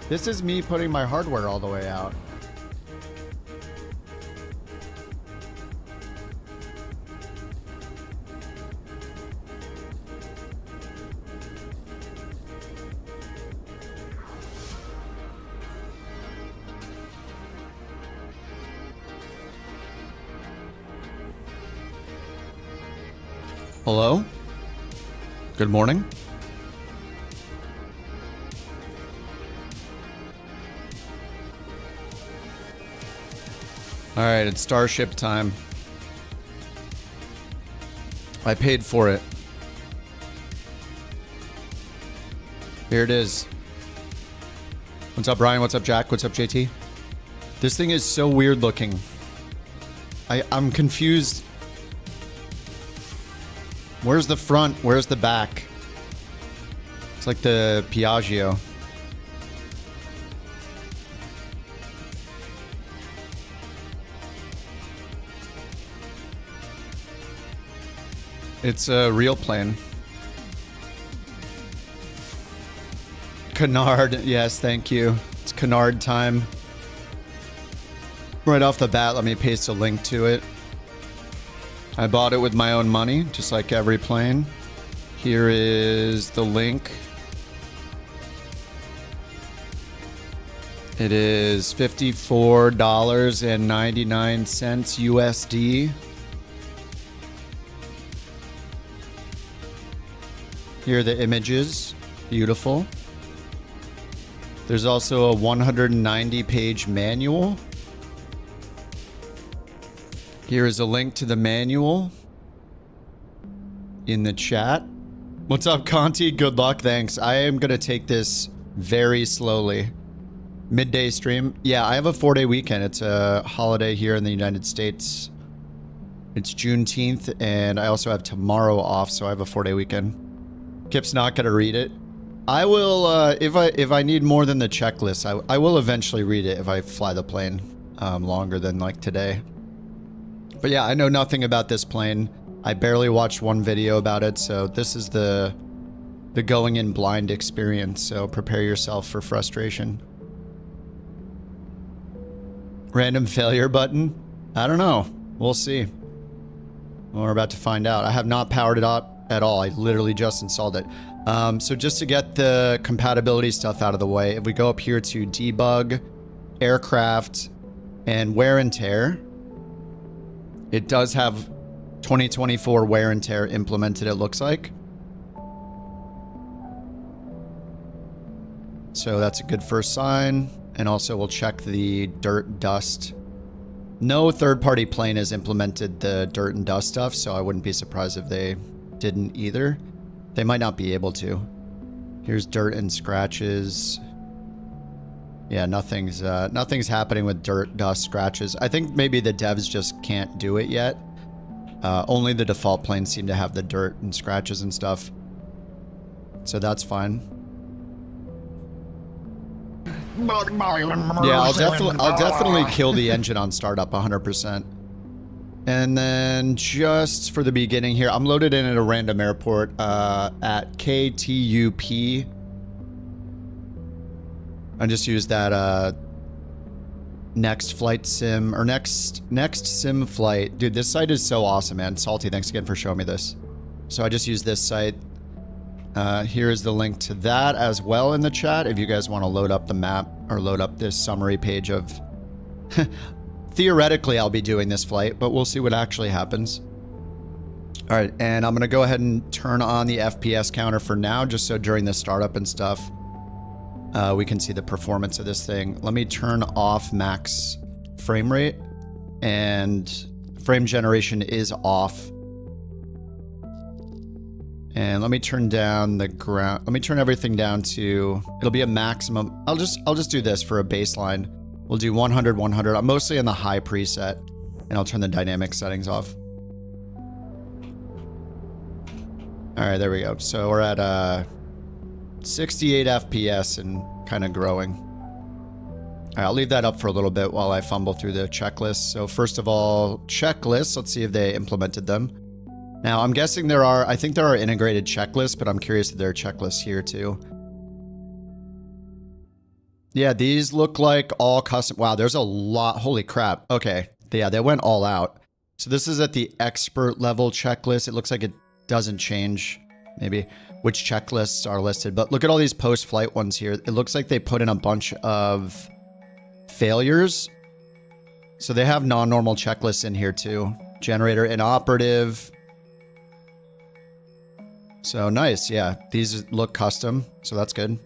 This is me putting my hardware all the way out. Hello? Good morning. All right, it's Starship time. I paid for it. Here it is. What's up, Brian? What's up, Jack? What's up, JT? This thing is so weird looking. I'm confused. Where's the front? Where's the back? It's like the Piaggio. It's a real plane. Canard, yes, thank you. It's Canard time. Right off the bat, let me paste a link to it. I bought it with my own money, just like every plane. Here is the link. It is $54.99 USD. Here are the images. Beautiful. There's also a 190-page manual. Here is a link to the manual in the chat. What's up, Conti? Good luck, thanks. I am going to take this very slowly. Midday stream. Yeah, I have a 4-day weekend. It's a holiday here in the United States. It's Juneteenth, and I also have tomorrow off, so I have a 4-day weekend. Kip's not going to read it. I will, if I need more than the checklist, I will eventually read it if I fly the plane longer than like today. But yeah, I know nothing about this plane. I barely watched one video about it, so this is the going in blind experience, so prepare yourself for frustration. Random failure button? I don't know. We'll see. We're about to find out. I have not powered it up at all. I literally just installed it. So just to get the compatibility stuff out of the way, if we go up here to debug, aircraft, and wear and tear, it does have 2024 wear and tear implemented, it looks like. So that's a good first sign. And also we'll check the dirt dust. No third-party plane has implemented the dirt and dust stuff, so I wouldn't be surprised if they didn't either. They might not be able to. Here's dirt and scratches. Yeah, nothing's happening with dirt, dust, scratches. I think maybe the devs just can't do it yet. Only the default planes seem to have the dirt and scratches and stuff. So that's fine. Yeah, I'll definitely kill the engine on startup 100%. And then just for the beginning here, I'm loaded in at a random airport at KTUP. I just used that next flight sim or next sim flight. Dude, this site is so awesome, man. Salty, thanks again for showing me this. So I just used this site. Here's the link to that as well in the chat if you guys want to load up the map or load up this summary page of... Theoretically, I'll be doing this flight, but we'll see what actually happens. All right, and I'm going to go ahead and turn on the FPS counter for now, just so during the startup and stuff, we can see the performance of this thing. Let me turn off max frame rate, and frame generation is off. And let me turn down the ground. Let me turn everything down to, it'll be a maximum. I'll just do this for a baseline. We'll do 100, 100. I'm mostly in the high preset, and I'll turn the dynamic settings off. All right, there we go. So we're at 68 FPS and kind of growing. All right, I'll leave that up for a little bit while I fumble through the checklist. So first of all, checklists. Let's see if they implemented them. Now, I'm guessing I think there are integrated checklists, but I'm curious if there are checklists here too. Yeah, these look like all custom. Wow, there's a lot. Holy crap. Okay. Yeah, they went all out. So this is at the expert level checklist. It looks like it doesn't change maybe which checklists are listed. But look at all these post-flight ones here. It looks like they put in a bunch of failures. So they have non-normal checklists in here too. Generator inoperative. So nice. Yeah, these look custom. So that's good.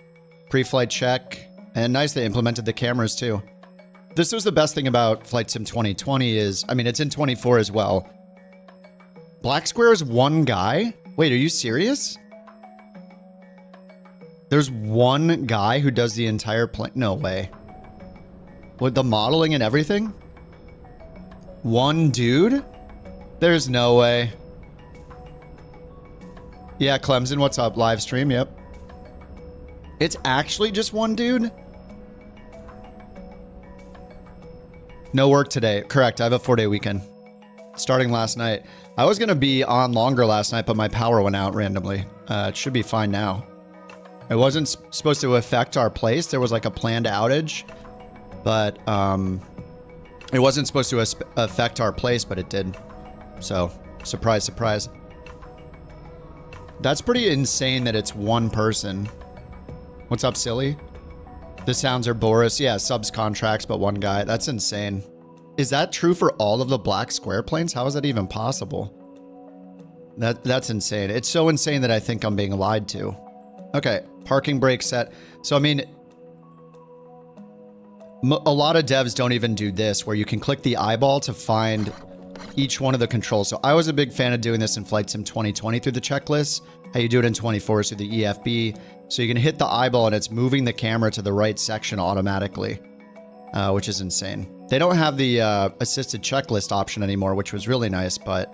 Pre-flight check. And nice they implemented the cameras too. This was the best thing about Flight Sim 2020 is, I mean, it's in 24 as well. Black Square is one guy? Wait, are you serious? There's one guy who does the entire plane? No way. With the modeling and everything? One dude? There's no way. Yeah, Clemson, what's up? Live stream, yep. It's actually just one dude? No work today. Correct. I have a 4-day weekend. Starting last night. I was going to be on longer last night, but my power went out randomly. It should be fine now. It wasn't supposed to affect our place. There was like a planned outage, but it wasn't supposed to affect our place, but it did. So, surprise, surprise. That's pretty insane that it's one person. What's up, silly? The sounds are Boris. Yeah, subs contracts, but one guy. That's insane. Is that true for all of the Black Square planes? How is that even possible? That's insane. It's so insane that I think I'm being lied to. Okay, parking brake set. So, I mean, a lot of devs don't even do this, where you can click the eyeball to find each one of the controls. So I was a big fan of doing this in Flight Sim 2020 through the checklist. How you do it in 24 through the EFB. So you can hit the eyeball and it's moving the camera to the right section automatically, which is insane. They don't have the assisted checklist option anymore, which was really nice, but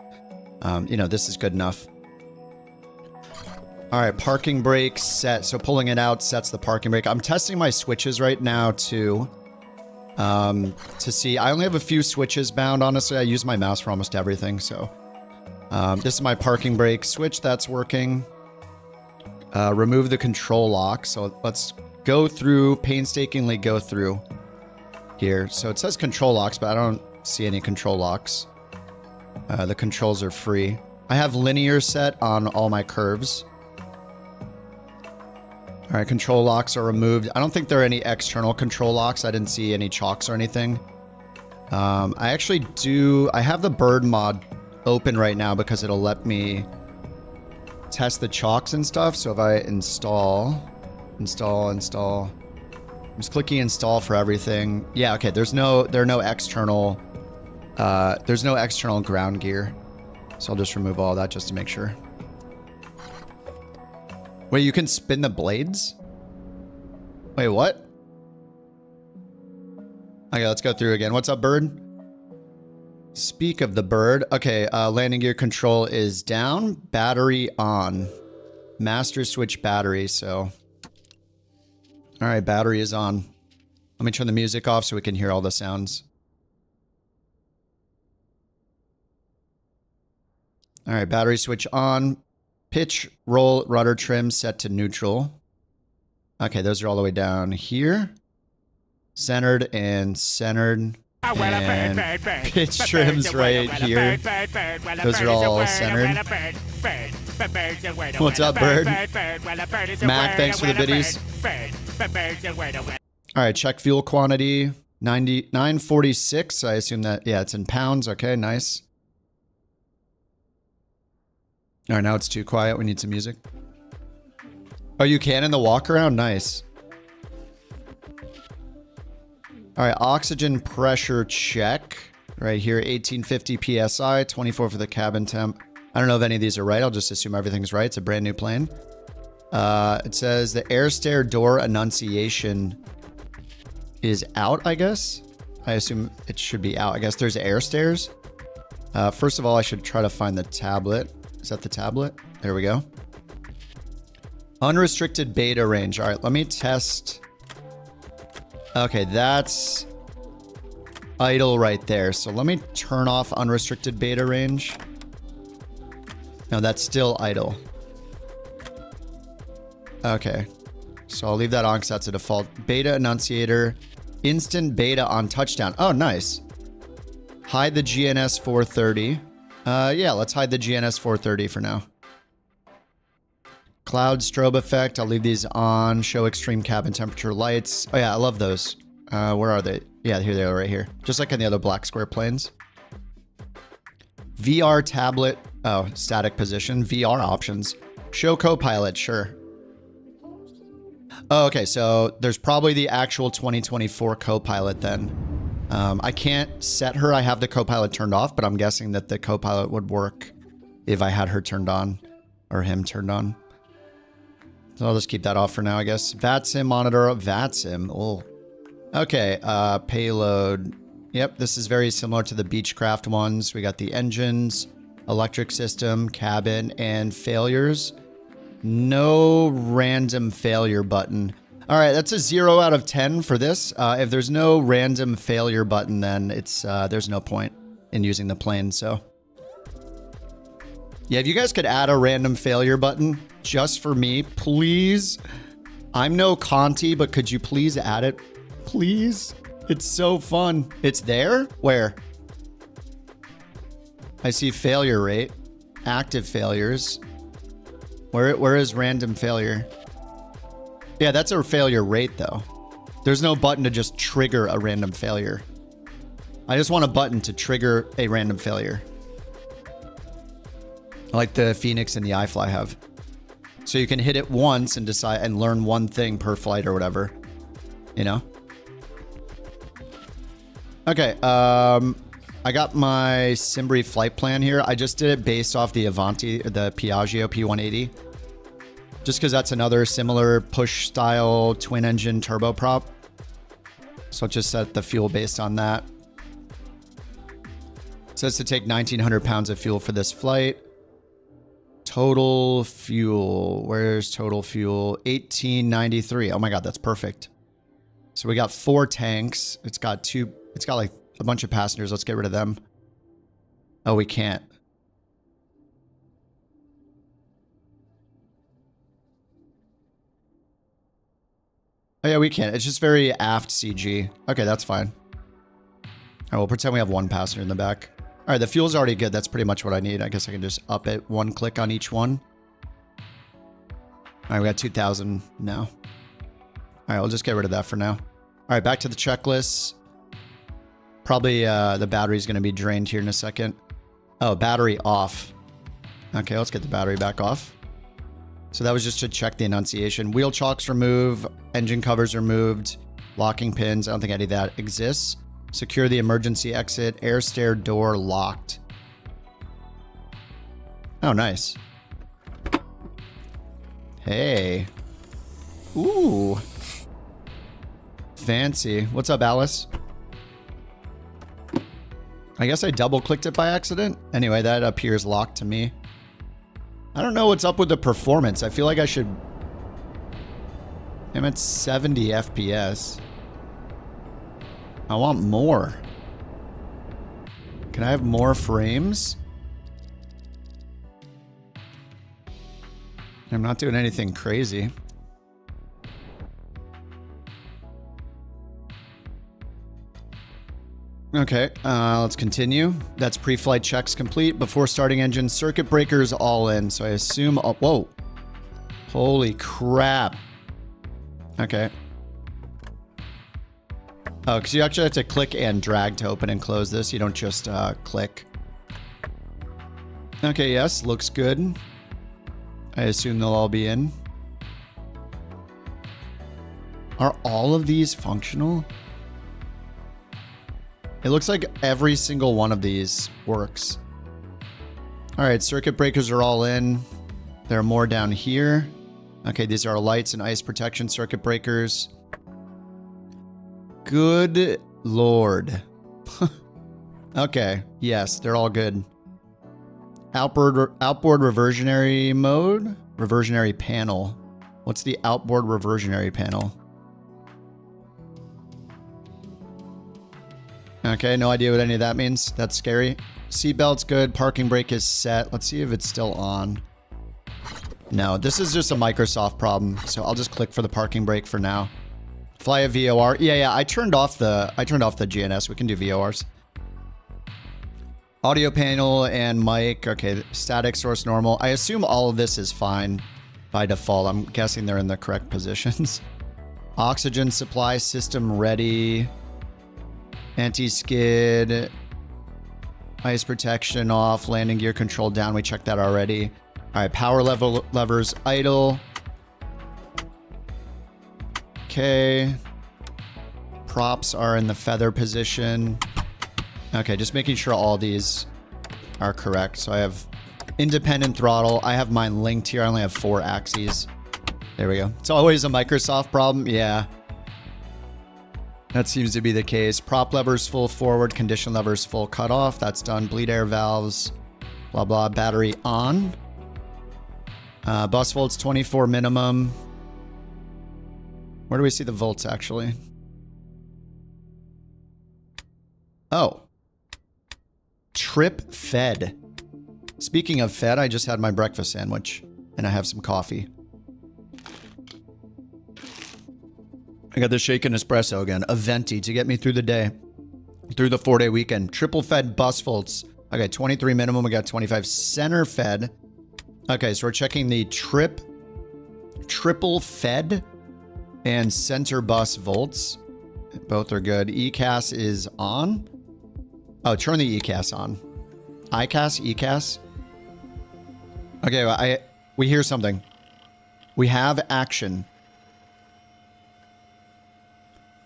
you know, this is good enough. All right, parking brake set. So pulling it out sets the parking brake. I'm testing my switches right now to see. I only have a few switches bound, honestly. I use my mouse for almost everything, so this is my parking brake switch that's working. Remove the control lock. So let's go through, painstakingly go through here. So it says control locks, but I don't see any control locks. The controls are free. I have linear set on all my curves. All right, control locks are removed. I don't think there are any external control locks. I didn't see any chocks or anything. I actually do. I have the bird mod open right now because it'll let me test the chocks and stuff. So if I install. I'm just clicking install for everything. Yeah, okay. There are no external. There's no external ground gear. So I'll just remove all that just to make sure. Wait, you can spin the blades? Wait, what? Okay, let's go through again. What's up, bird? Speak of the bird. Okay, landing gear control is down. Battery on. Master switch battery, so. All right, battery is on. Let me turn the music off so we can hear all the sounds. All right, battery switch on. Pitch, roll, rudder trim set to neutral. Okay, those are all the way down here. Centered and centered. And pitch trims right here. Those are all centered. What's up, bird? Mac, thanks for the biddies. All right, check fuel quantity. 946. I assume that, yeah, it's in pounds. Okay, nice. All right, now it's too quiet. We need some music. Oh, you can in the walk around? Nice. All right, oxygen pressure check. Right here, 1850 PSI, 24 for the cabin temp. I don't know if any of these are right. I'll just assume everything's right. It's a brand new plane. It says the air stair door annunciation is out, I guess. I assume it should be out. I guess there's air stairs. First of all, I should try to find the tablet. Is that the tablet? There we go. Unrestricted beta range. All right, let me test. Okay, that's idle right there. So let me turn off unrestricted beta range. No, that's still idle. Okay. So I'll leave that on because that's a default. Beta annunciator. Instant beta on touchdown. Oh, nice. Hide the GNS 430. Yeah, let's hide the GNS 430 for now. Cloud strobe effect. I'll leave these on. Show extreme cabin temperature lights. Oh yeah, I love those. Where are they? Yeah, here they are right here. Just like in the other Black Square planes. VR tablet. Oh, static position. VR options. Show Copilot, sure. Oh, okay, so there's probably the actual 2024 Copilot then. I can't set her. I have the Copilot turned off, but I'm guessing that the Copilot would work if I had her turned on or him turned on. So I'll just keep that off for now, I guess. VATSIM monitor, VATSIM. Oh, okay. Payload. Yep, this is very similar to the Beechcraft ones. We got the engines, electric system, cabin, and failures. No random failure button. All right, that's a 0 out of 10 for this. If there's no random failure button, then it's there's no point in using the plane. So yeah, if you guys could add a random failure button just for me, please. I'm no Conti, but could you please add it? Please. It's so fun. It's there? Where? I see failure rate, active failures. Where is random failure? Yeah, that's a failure rate though. There's no button to just trigger a random failure. I just want a button to trigger a random failure. Like the Phoenix and the iFly have. So you can hit it once and decide and learn one thing per flight or whatever. You know? Okay, I got my Cimbri flight plan here. I just did it based off the Avanti, the Piaggio P180. Just because that's another similar push style twin engine turboprop. So I'll just set the fuel based on that. It says to take 1,900 pounds of fuel for this flight. Total fuel. Where's total fuel? 1893. Oh my God, that's perfect. So we got 4 tanks. It's got like a bunch of passengers. Let's get rid of them. Oh, we can't. Oh yeah, we can. It's just very aft CG. Okay, that's fine. All right, we'll pretend we have 1 passenger in the back. All right, the fuel's already good. That's pretty much what I need. I guess I can just up it 1 click on each one. All right, we got 2,000 now. All right, we'll just get rid of that for now. All right, back to the checklist. Probably the battery's going to be drained here in a second. Oh, battery off. Okay, let's get the battery back off. So that was just to check the annunciation. Wheel chocks removed, engine covers removed, locking pins. I don't think any of that exists. Secure the emergency exit, air stair door locked. Oh, nice. Hey. Ooh. Fancy. What's up, Alice? I guess I double clicked it by accident. Anyway, that appears locked to me. I don't know what's up with the performance. I feel like I should... I'm at 70 FPS. I want more. Can I have more frames? I'm not doing anything crazy. Okay, let's continue. That's pre-flight checks complete. Before starting engine, circuit breakers all in. So I assume... Oh, whoa. Holy crap. Okay. Oh, because you actually have to click and drag to open and close this. You don't just click. Okay, yes, looks good. I assume they'll all be in. Are all of these functional? It looks like every single one of these works. All right, circuit breakers are all in. There are more down here. Okay, these are our lights and ice protection circuit breakers. Good Lord. Okay, yes, they're all good. Outboard reversionary mode? Reversionary panel. What's the outboard reversionary panel? Okay, no idea what any of that means. That's scary. Seatbelt's good. Parking brake is set. Let's see if it's still on. No, this is just a Microsoft problem. So I'll just click for the parking brake for now. Fly a VOR. Yeah, I turned off the GNS. We can do VORs. Audio panel and mic. Okay, static source normal. I assume all of this is fine by default. I'm guessing they're in the correct positions. Oxygen supply system ready. Anti-skid. Ice protection off. Landing gear control down. We checked that already. All right, power levers idle. Okay. Props are in the feather position. Okay, just making sure all these are correct. So I have independent throttle. I have mine linked here. I only have 4 axes. There we go. It's always a Microsoft problem. Yeah. That seems to be the case. Prop levers full forward. Condition levers full cut off. That's done. Bleed air valves. Blah, blah. Battery on. Bus volts 24 minimum. Where do we see the volts actually? Oh. Trip fed. Speaking of fed, I just had my breakfast sandwich and I have some coffee. I got the shaken espresso again. A venti to get me through the day. Through the 4-day weekend. Triple fed bus volts. Okay, 23 minimum. We got 25 center fed. Okay, so we're checking the triple fed and center bus volts. Both are good. ECAS is on. Oh, turn the ECAS on. ICAS, ECAS. Okay, we hear something. We have action.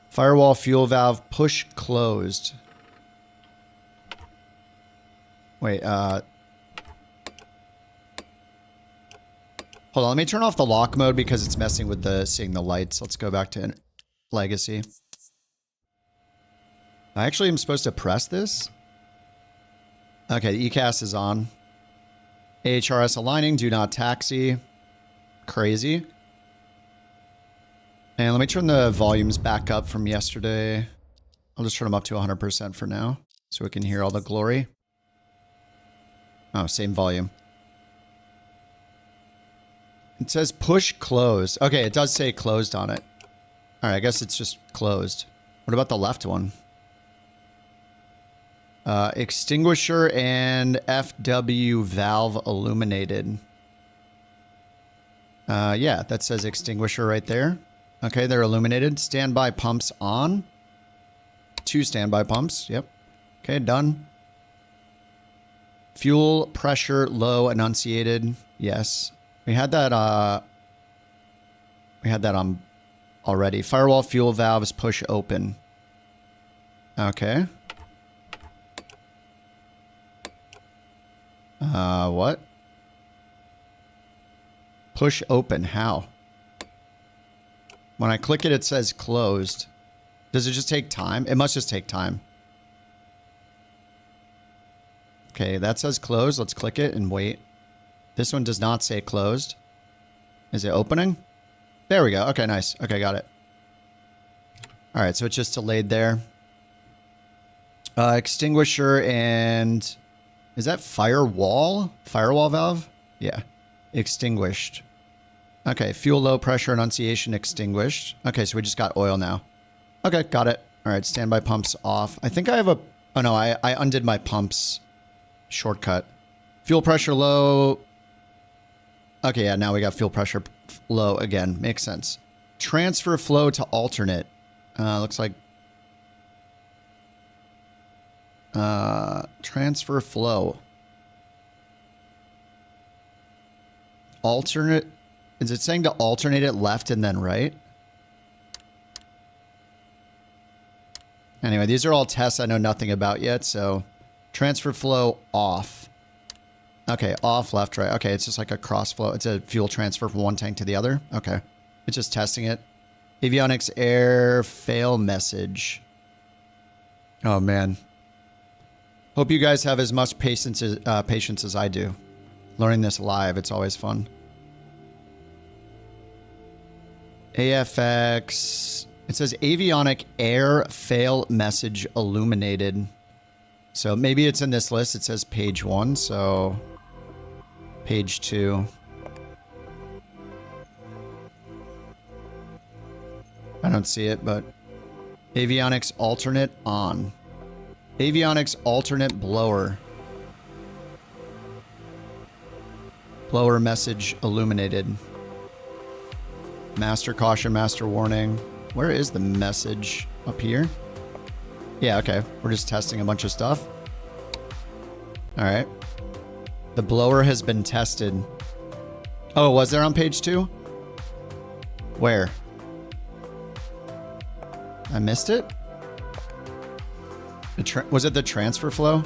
Firewall fuel valve push closed. Wait, hold on, let me turn off the lock mode because it's messing with seeing the lights. Let's go back to Legacy. I actually am supposed to press this. Okay, the ECAS is on. AHRS aligning, do not taxi. Crazy. And let me turn the volumes back up from yesterday. I'll just turn them up to 100% for now so we can hear all the glory. Oh, same volume. It says push closed. Okay, it does say closed on it. All right, I guess it's just closed. What about the left one? Extinguisher and FW valve illuminated. Yeah, that says extinguisher right there. Okay, they're illuminated. Standby pumps on. 2 standby pumps. Yep. Okay, done. Fuel pressure low enunciated. Yes. We had that on already. Firewall fuel valves push open. Okay. What? Push open. How? When I click it, it says closed. Does it just take time? It must just take time. Okay, that says closed. Let's click it and wait. This one does not say closed. Is it opening? There we go. Okay, nice. Okay, got it. All right, so it's just delayed there. Extinguisher and... Is that firewall? Firewall valve? Yeah. Extinguished. Okay, fuel low pressure enunciation extinguished. Okay, so we just got oil now. Okay, got it. All right, standby pumps off. I think I have a... Oh, no, I undid my pumps shortcut. Fuel pressure low. Okay, yeah, now we got fuel pressure low again. Makes sense. Transfer flow to alternate. Looks like... transfer flow. Alternate... Is it saying to alternate it left and then right? Anyway, these are all tests I know nothing about yet, so... Transfer flow off. Okay, off, left, right. Okay, it's just like a cross flow. It's a fuel transfer from one tank to the other. Okay. It's just testing it. Avionics air fail message. Oh, man. Hope you guys have as much patience as I do. Learning this live, it's always fun. AFX. It says avionic air fail message illuminated. So maybe it's in this list. It says page 1, so page 2. don't see it, but avionics alternate on. Avionics alternate blower. Blower message illuminated. Master caution, master warning. Where is the message? Up here? Yeah, okay. We're just testing a bunch of stuff. All right. The blower has been tested. Oh, was there on page 2? Where? I missed it? Was it the transfer flow?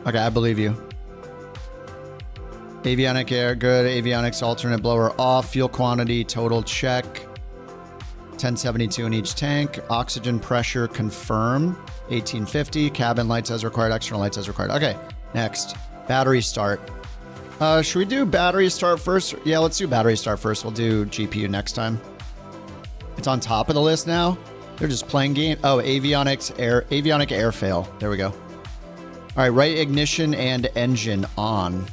Okay, I believe you. Avionic air, good. Avionics alternate blower off. Fuel quantity, total check. 1072 in each tank. Oxygen pressure, confirm. 1850. Cabin lights as required. External lights as required. Okay, next. Battery start. Should we do battery start first? Yeah, let's do battery start first. We'll do GPU next time. It's on top of the list now. They're just playing game. Oh, avionic air fail. There we go. All right, right ignition and engine on.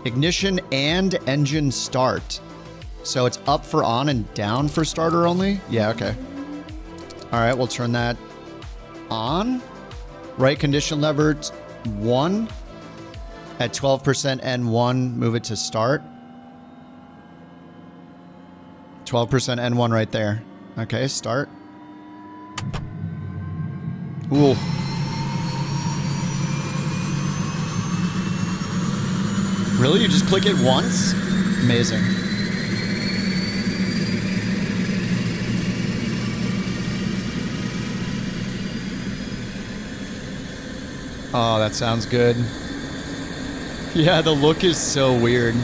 Ignition and engine start. So it's up for on and down for starter only? Yeah, okay. All right, we'll turn that on. Right condition lever 1 at 12% N1, move it to start. 12% N1 right there. Okay, start. Ooh. Really? You just click it once? Amazing. Oh, that sounds good. Yeah, the look is so weird.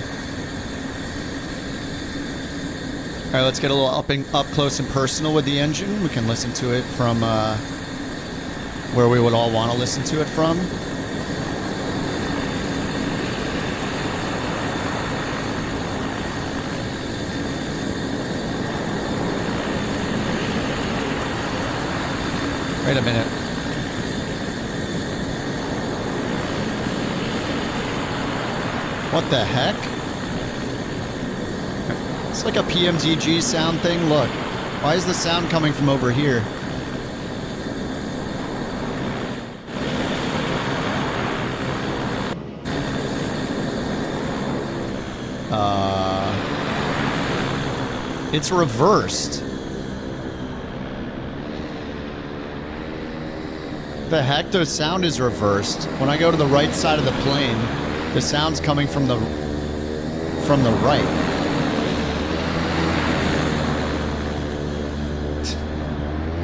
All right, let's get a little up close and personal with the engine. We can listen to it from where we would all want to listen to it from. Wait a minute. What the heck? It's like a PMDG sound thing. Look. Why is the sound coming from over here? It's reversed. The heck? The sound is reversed. When I go to the right side of the plane, the sound's coming from the right.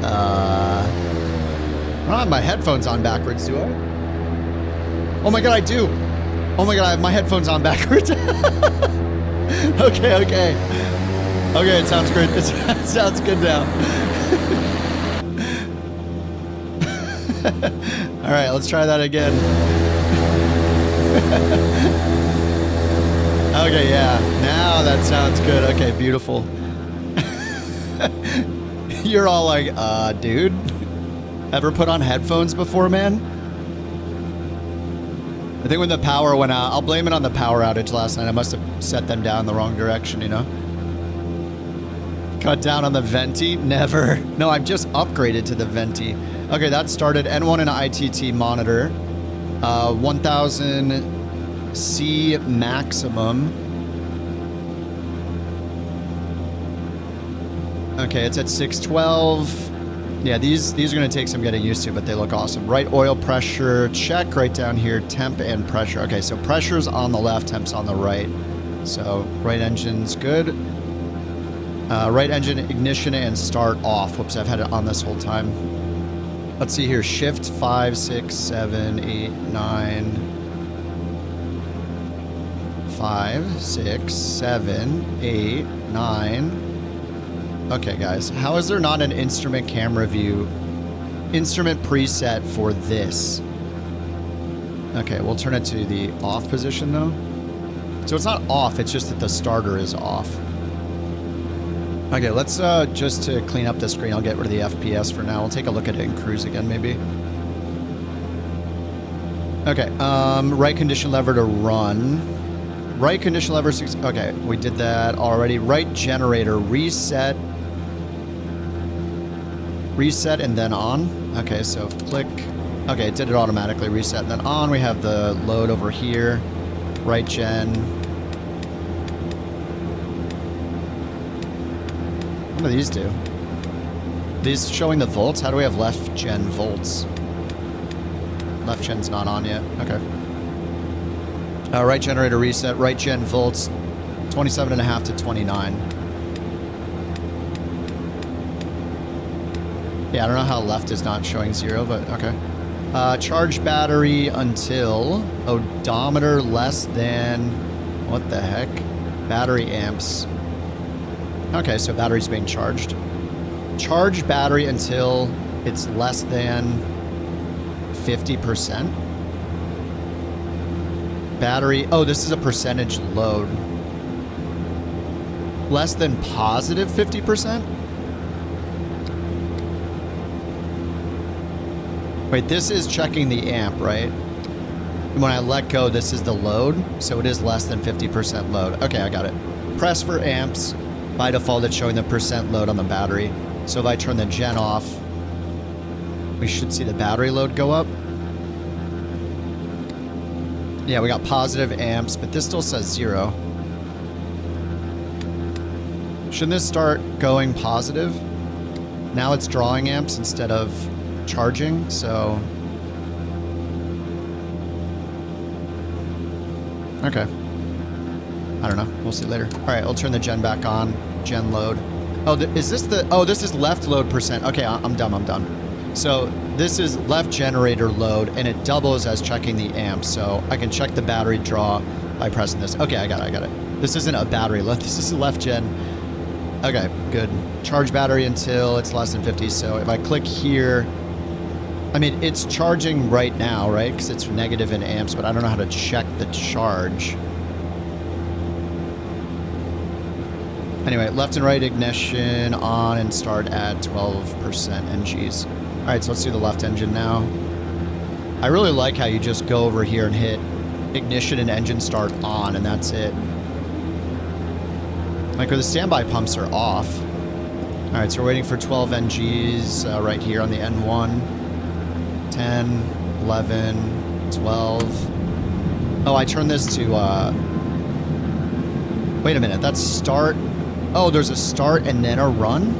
I don't have my headphones on backwards, do I? Oh my god, I do. Oh my god, I have my headphones on backwards. Okay. Okay, it sounds good. It sounds good now. All right, let's try that again. Okay, yeah. Now that sounds good. Okay, beautiful. You're all like, dude, ever put on headphones before, man? I think when the power went out, I'll blame it on the power outage last night. I must have set them down the wrong direction, you know? Cut down on the venti? Never. No, I've just upgraded to the venti. Okay, that started. N1 and ITT monitor. 1000 C maximum. Okay, it's at 612. Yeah, these are going to take some getting used to, but they look awesome. Right oil pressure, check right down here. Temp and pressure. Okay, so pressure's on the left, temp's on the right. So right engine's good. Right engine ignition and start off. Whoops, I've had it on this whole time. Let's see here. Shift 5, 6, 7, 8, 9. 5, 6, 7, 8, 9. Okay, guys. How is there not an instrument camera view? Instrument preset for this. Okay, we'll turn it to the off position, though. So it's not off, it's just that the starter is off. Okay, let's, just to clean up the screen, I'll get rid of the FPS for now. We'll take a look at it in cruise again, maybe. Okay, right condition lever to run. Right condition lever, okay, we did that already. Right generator, reset. Reset and then on. Okay, so click. Okay, it did it automatically. Reset and then on. We have the load over here. Right gen. What do these do? These showing the volts? How do we have left gen volts? Left gen's not on yet. Okay. Right generator reset. Right gen volts 27.5 to 29. Yeah, I don't know how left is not showing 0, but okay. Charge battery until odometer less than, what the heck? Battery amps. Okay, so battery's being charged. Charge battery until it's less than 50%. Battery, oh, this is a percentage load. Less than positive 50%? Wait, this is checking the amp, right? When I let go, this is the load, so it is less than 50% load. Okay, I got it. Press for amps. By default, it's showing the percent load on the battery. So if I turn the gen off, we should see the battery load go up. Yeah, we got positive amps, but this still says 0. Shouldn't this start going positive? Now it's drawing amps instead of charging, so... Okay. I don't know. We'll see later. All right, I'll turn the gen back on. Gen load. Oh, is this the... Oh, this is left load percent. Okay, I'm done. So this is left generator load, and it doubles as checking the amps. So I can check the battery draw by pressing this. Okay, I got it. This isn't a battery load. This is left gen. Okay, good. Charge battery until it's less than 50. So if I click here... I mean, it's charging right now, right? Because it's negative in amps, but I don't know how to check the charge. Anyway, left and right ignition on and start at 12% NGs. All right, so let's do the left engine now. I really like how you just go over here and hit ignition and engine start on, and that's it. Like, the standby pumps are off. All right, so we're waiting for 12 NGs right here on the N1. 10, 11, 12. Oh, I turned this to, wait a minute, that's start. Oh, there's a start and then a run?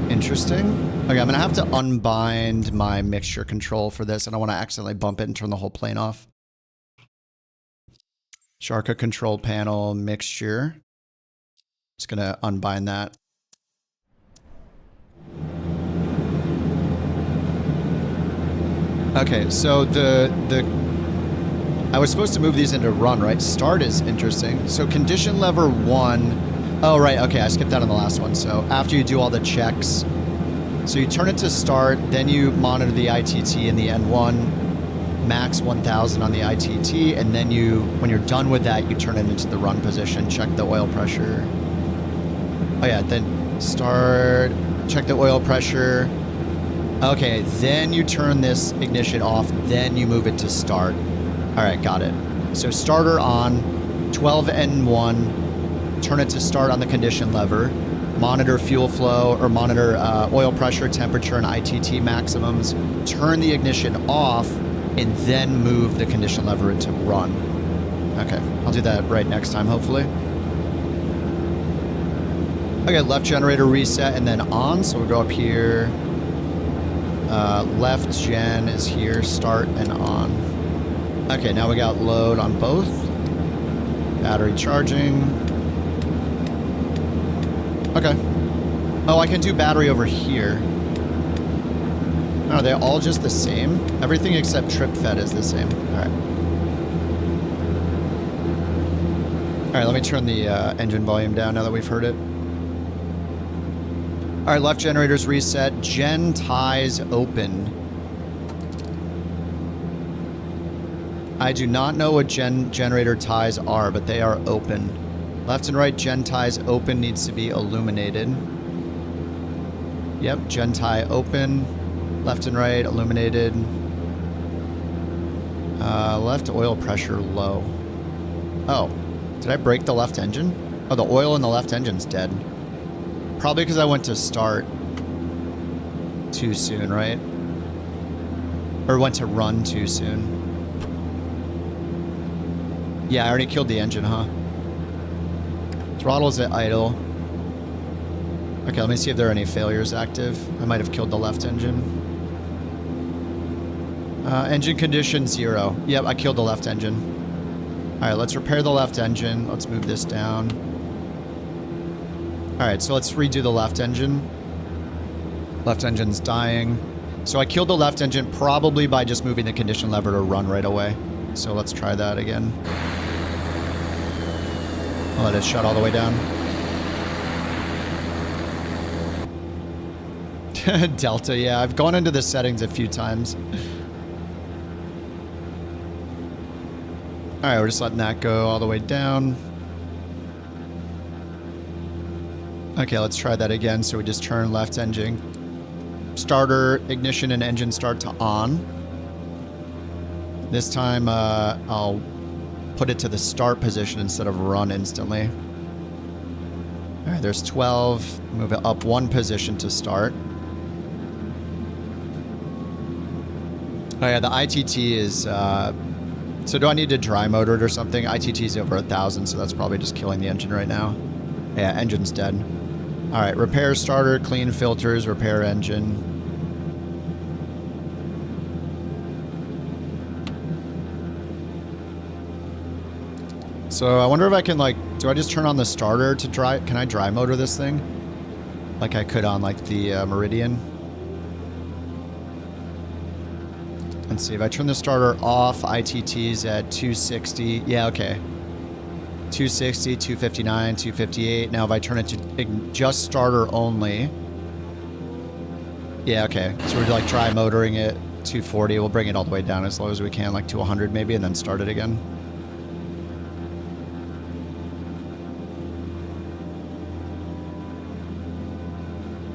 Interesting. Okay, I'm gonna have to unbind my mixture control for this. I don't want to accidentally bump it and turn the whole plane off. Sharka control panel mixture. Just gonna unbind that. Okay, so I was supposed to move these into run, right? Start is interesting. So condition lever 1. Oh, right. Okay, I skipped out on the last one. So after you do all the checks, so you turn it to start, then you monitor the ITT in the N1, max 1000 on the ITT, and then when you're done with that, you turn it into the run position, check the oil pressure. Oh yeah, then start, check the oil pressure. Okay, then you turn this ignition off, then you move it to start. All right, got it. So starter on, 12 N1, turn it to start on the condition lever, monitor fuel flow or monitor oil pressure, temperature, and ITT maximums, turn the ignition off, and then move the condition lever into run. Okay, I'll do that right next time, hopefully. Okay, left generator reset and then on, so we'll go up here. Left gen is here, start and on. Okay, now we got load on both. Battery charging. Okay. Oh, I can do battery over here. Are they all just the same? Everything except trip fed is the same. Alright. Alright, let me turn the engine volume down now that we've heard it. Alright, left generators reset. Gen ties open. I do not know what generator ties are, but they are open. Left and right gen ties open needs to be illuminated. Yep, gen tie open. Left and right illuminated. Left oil pressure low. Oh, did I break the left engine? Oh, the oil in the left engine's dead. Probably because I went to start too soon, right? Or went to run too soon. Yeah, I already killed the engine, huh? Throttle's at idle. Okay, let me see if there are any failures active. I might have killed the left engine. Engine condition 0. Yep, I killed the left engine. Alright, let's repair the left engine. Let's move this down. Alright, so let's redo the left engine. Left engine's dying. So I killed the left engine probably by just moving the condition lever to run right away. So let's try that again. I'll let it shut all the way down. Delta, yeah. I've gone into the settings a few times. Alright, we're just letting that go all the way down. Okay, let's try that again. So we just turn left engine. Starter, ignition, and engine start to on. This time, I'll put it to the start position instead of run instantly. Alright, there's 12. Move it up 1 position to start. Oh yeah, the ITT is... so do I need to dry motor it or something? ITT is over 1,000, so that's probably just killing the engine right now. Yeah, engine's dead. Alright, repair starter, clean filters, repair engine. So I wonder if I can, like, do I just turn on the starter to dry? Can I dry motor this thing? Like I could on, like, the Meridian. Let's see, if I turn the starter off, ITT's at 260. Yeah, okay. 260, 259, 258. Now if I turn it to just starter only. Yeah, okay. So we're like dry motoring it, 240. We'll bring it all the way down as low as we can, like to 100 maybe, and then start it again.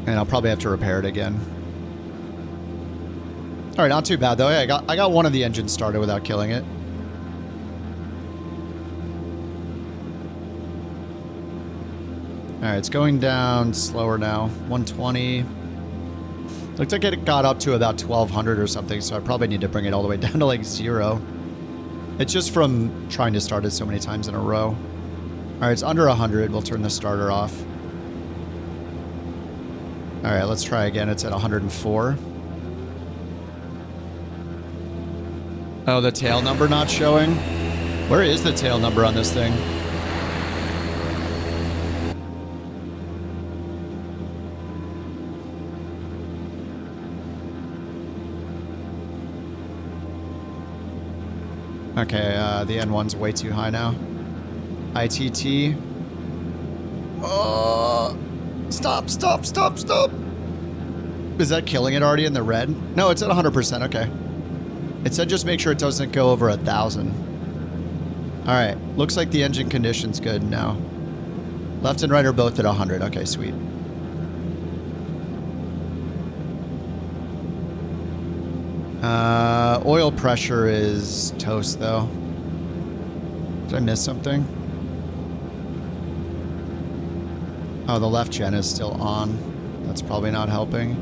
And I'll probably have to repair it again. All right, not too bad though. Yeah, I got one of the engines started without killing it. All right, it's going down slower now. 120. Looks like it got up to about 1,200 or something, so I probably need to bring it all the way down to like 0. It's just from trying to start it so many times in a row. All right, it's under 100. We'll turn the starter off. All right, let's try again. It's at 104. Oh, the tail number not showing? Where is the tail number on this thing? Okay, the N1's way too high now. ITT. Oh! Stop, stop, stop, stop! Is that killing it already in the red? No, it's at 100%, okay. It said just make sure it doesn't go over 1,000. Alright, looks like the engine condition's good now. Left and right are both at 100, okay, sweet. Oil pressure is toast, though. Did I miss something? Oh, the left gen is still on. That's probably not helping.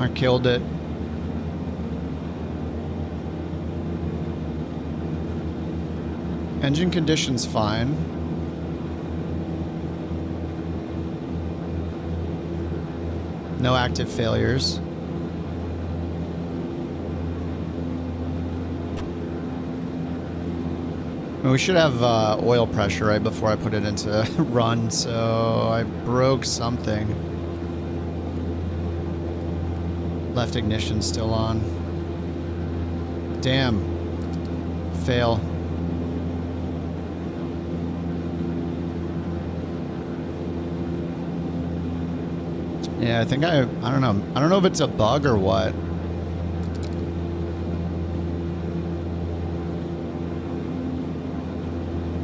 I killed it. Engine condition's fine. No active failures. We should have oil pressure right before I put it into run, so I broke something. Left ignition still on. Damn. Fail. Yeah, I think I don't know. I don't know if it's a bug or what.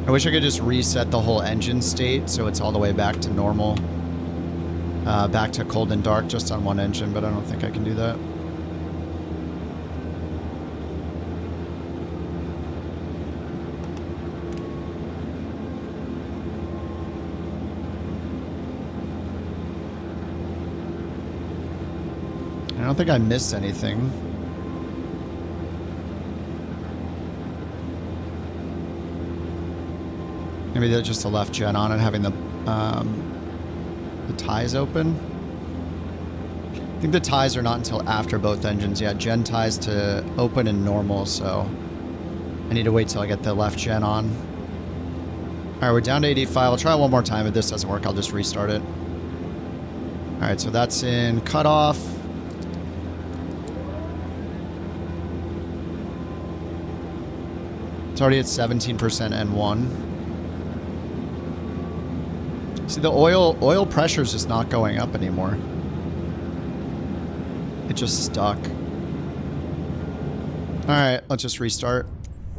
I wish I could just reset the whole engine state so it's all the way back to normal. Back to cold and dark just on one engine, but I don't think I can do that. I don't think I missed anything. Maybe they're just the left gen on and having the ties open. I think the ties are not until after both engines. Yeah, gen ties to open and normal, so I need to wait till I get the left gen on. All right, we're down to 85. I'll try one more time. If this doesn't work, I'll just restart it. All right, so that's in cutoff. It's already at 17% N1. See, the oil pressure is just not going up anymore. It just stuck. All right, let's just restart.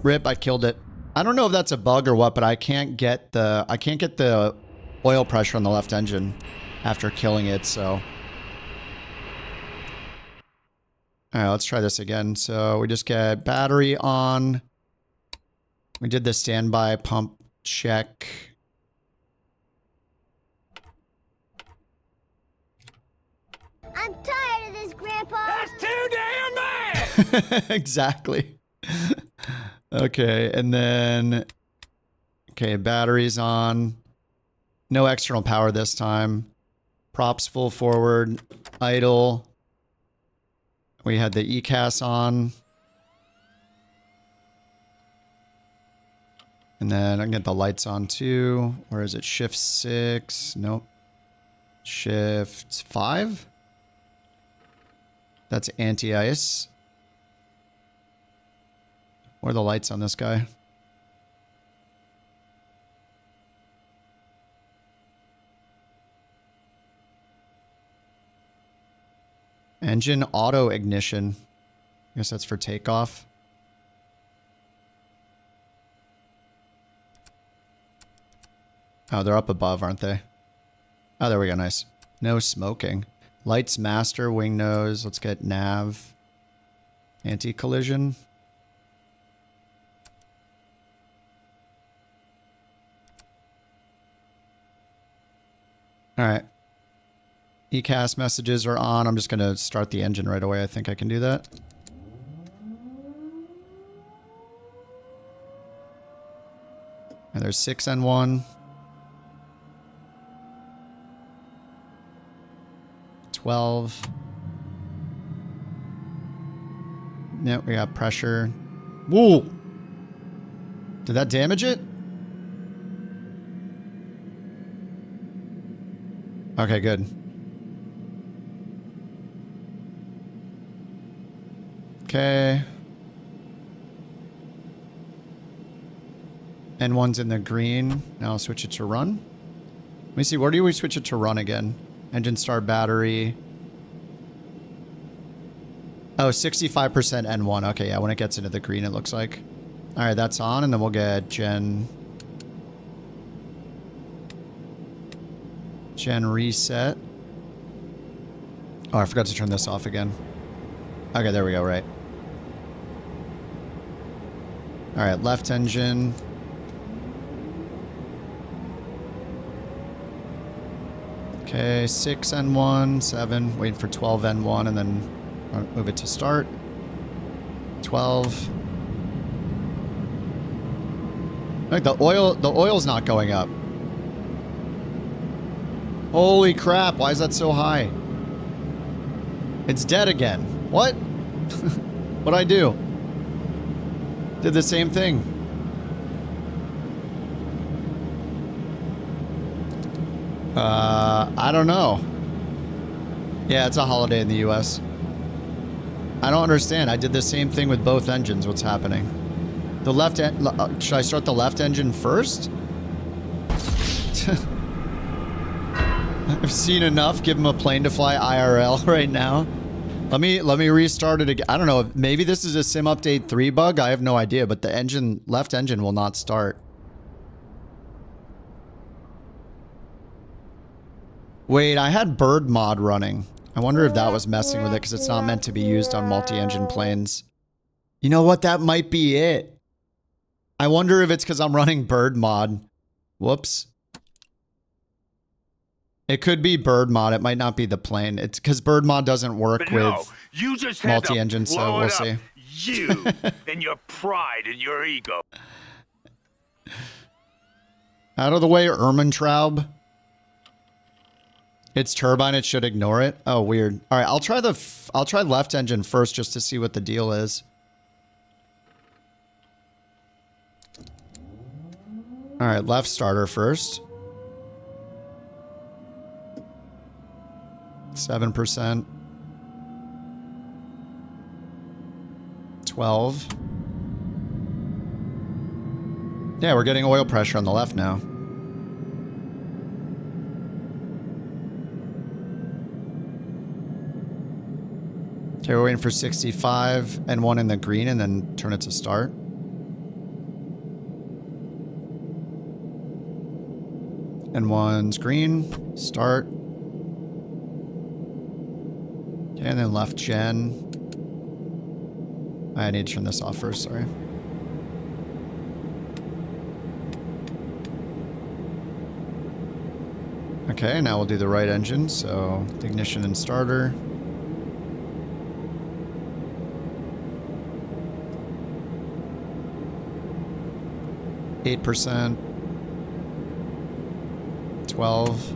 Rip, I killed it. I don't know if that's a bug or what, but I can't get the oil pressure on the left engine after killing it, so. All right, let's try this again. So we just get battery on. We did the standby pump check. I'm tired of this, Grandpa. That's too damn bad! Exactly. Okay, and then... Okay, batteries on. No external power this time. Props full forward. Idle. We had the ECAS on. And then I can get the lights on too. Where is it? Shift 6. Nope. Shift 5. That's anti-ice. Where are the lights on this guy? Engine auto ignition. I guess that's for takeoff. Oh, they're up above, aren't they? Oh, there we go. Nice. No smoking. Lights master, wing nose. Let's get nav. Anti-collision. All right. ECAS messages are on. I'm just going to start the engine right away. I think I can do that. And there's 6N1. 12. Yep, we got pressure. Whoa! Did that damage it? Okay, good. Okay. N1's in the green. Now I'll switch it to run. Let me see, where do we switch it to run again? Engine start battery. Oh, 65% N1. Okay, yeah, when it gets into the green, it looks like. All right, that's on, and then we'll get gen reset. Oh, I forgot to turn this off again. Okay, there we go, right. All right, left engine. Okay, 6N1, 7, waiting for 12N1, and then move it to start. 12. Like the oil's not going up. Holy crap, why is that so high? It's dead again. What? What'd I do? Did the same thing. I don't know. Yeah, it's a holiday in the US. I don't understand. I did the same thing with both engines. What's happening? The left end... should I start the left engine first? I've seen enough. Give him a plane to fly IRL right now. Let me restart it again. I don't know. Maybe this is a sim update 3 bug. I have no idea. But the left engine will not start. Wait, I had bird mod running. I wonder if that was messing with it because it's not meant to be used on multi-engine planes. You know what? That might be it. I wonder if it's because I'm running bird mod. Whoops. It could be bird mod. It might not be the plane. It's because bird mod doesn't work But with no, you just had multi-engine, to so blow we'll it see. up. You and your pride and your ego. Out of the way, Ermentraub. It's turbine. It should ignore it. Oh, weird. All right, I'll try left engine first just to see what the deal is. All right, left starter first. 7%. 12. Yeah, we're getting oil pressure on the left now. Okay, we're waiting for 65 and 1 in the green and then turn it to start. And 1's green, start. Okay, and then left gen. I need to turn this off first, sorry. Okay, now we'll do the right engine, so ignition and starter. %, 12.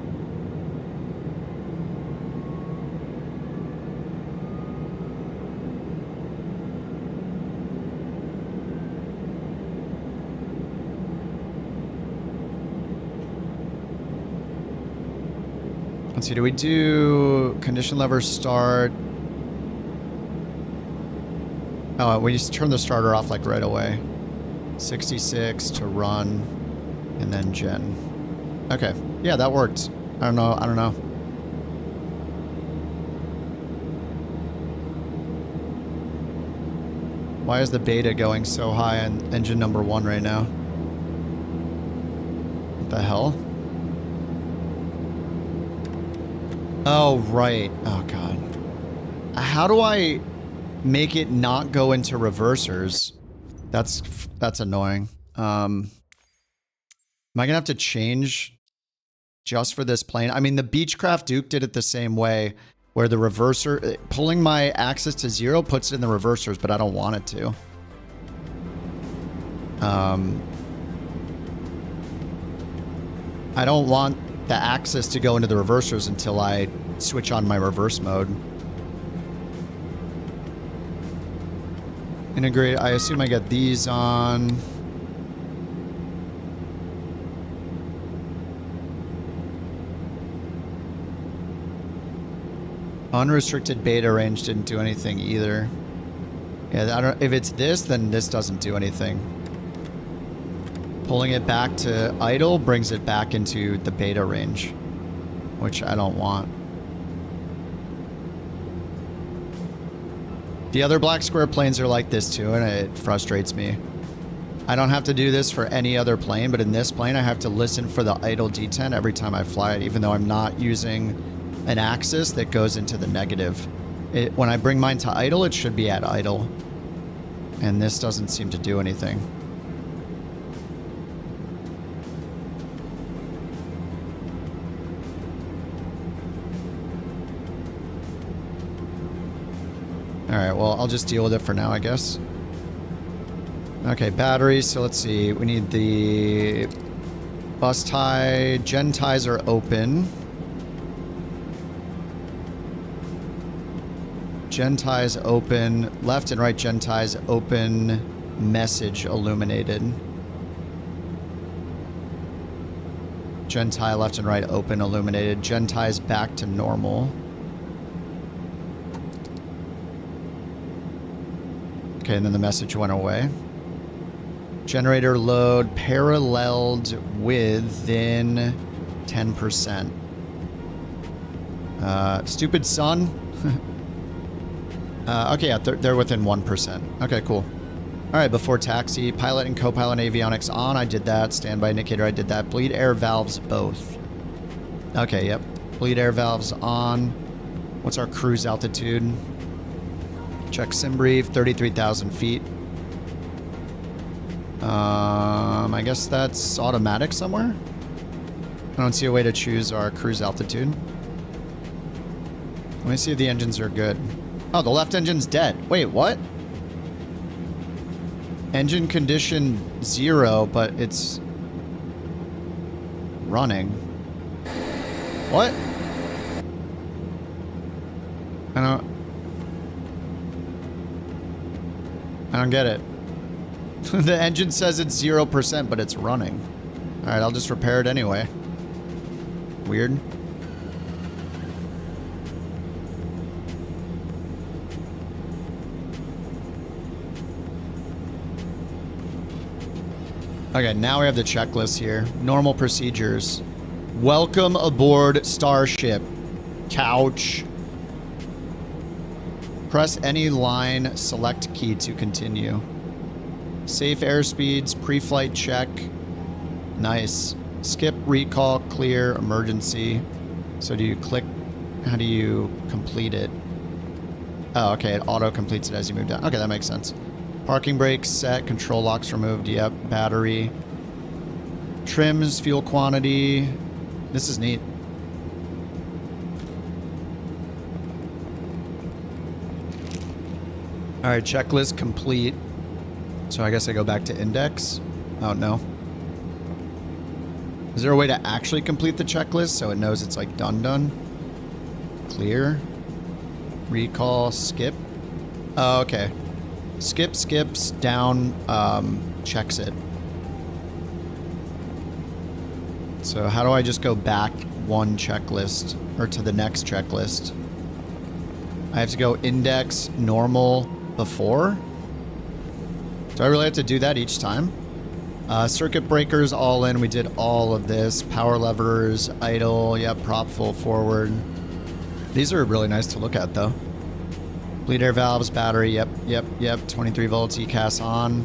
Let's see, do we do condition lever start? Oh, we just turn the starter off like right away. 66 to run, and then gen. Okay, yeah, that worked. I don't know. Why is the beta going so high on engine number 1 right now? What the hell? Oh, right. Oh, God. How do I make it not go into reversers? That's annoying. Am I gonna have to change just for this plane? I mean, the Beechcraft Duke did it the same way, where the reverser, pulling my axis to 0 puts it in the reversers, but I don't want it to. I don't want the axis to go into the reversers until I switch on my reverse mode. Integrate, I assume I get these on. Unrestricted beta range didn't do anything either. Yeah, I don't, if it's this, then this doesn't do anything. Pulling it back to idle brings it back into the beta range, which I don't want. The other Black Square planes are like this too, and it frustrates me. I don't have to do this for any other plane, but in this plane I have to listen for the idle detent every time I fly it, even though I'm not using an axis that goes into the negative. When I bring mine to idle, it should be at idle. And this doesn't seem to do anything. Alright, well, I'll just deal with it for now, I guess. Okay, batteries. So let's see. We need the bus tie. Gen ties are open. Gen ties open. Left and right gen ties open. Message illuminated. Gen tie left and right open illuminated. Gen ties back to normal. Okay, and then the message went away. Generator load paralleled within 10%. Stupid sun. Okay, yeah, they're within 1%. Okay, cool. All right, before taxi, pilot and co-pilot avionics on. I did that. Standby indicator, I did that. Bleed air valves both. Okay, yep. Bleed air valves on. What's our cruise altitude? Check sim brief, 33,000 feet. I guess that's automatic somewhere. I don't see a way to choose our cruise altitude. Let me see if the engines are good. Oh, the left engine's dead. Wait, what? Engine condition 0, but it's running. What? I don't get it. The engine says it's 0%, but it's running. Alright, I'll just repair it anyway. Weird. Okay, now we have the checklist here. Normal procedures. Welcome aboard Starship. Couch. Press any line select key to continue. Safe airspeeds, pre-flight check. Nice. Skip, recall, clear, emergency. So do you click, how do you complete it? Oh, okay, it auto-completes it as you move down. Okay, that makes sense. Parking brakes set, control locks removed, yep, battery. Trims, fuel quantity. This is neat. Alright, checklist complete. So I guess I go back to index. Oh, no. Is there a way to actually complete the checklist so it knows it's like done? Clear. Recall, skip. Oh, okay. Skip, skips, down, checks it. So how do I just go back one checklist or to the next checklist? I have to go index, normal, before? Do I really have to do that each time? Circuit breakers all in. We did all of this. Power levers, idle, yep, prop full forward. These are really nice to look at though. Bleed air valves, battery, yep. 23 volts, ECAS on.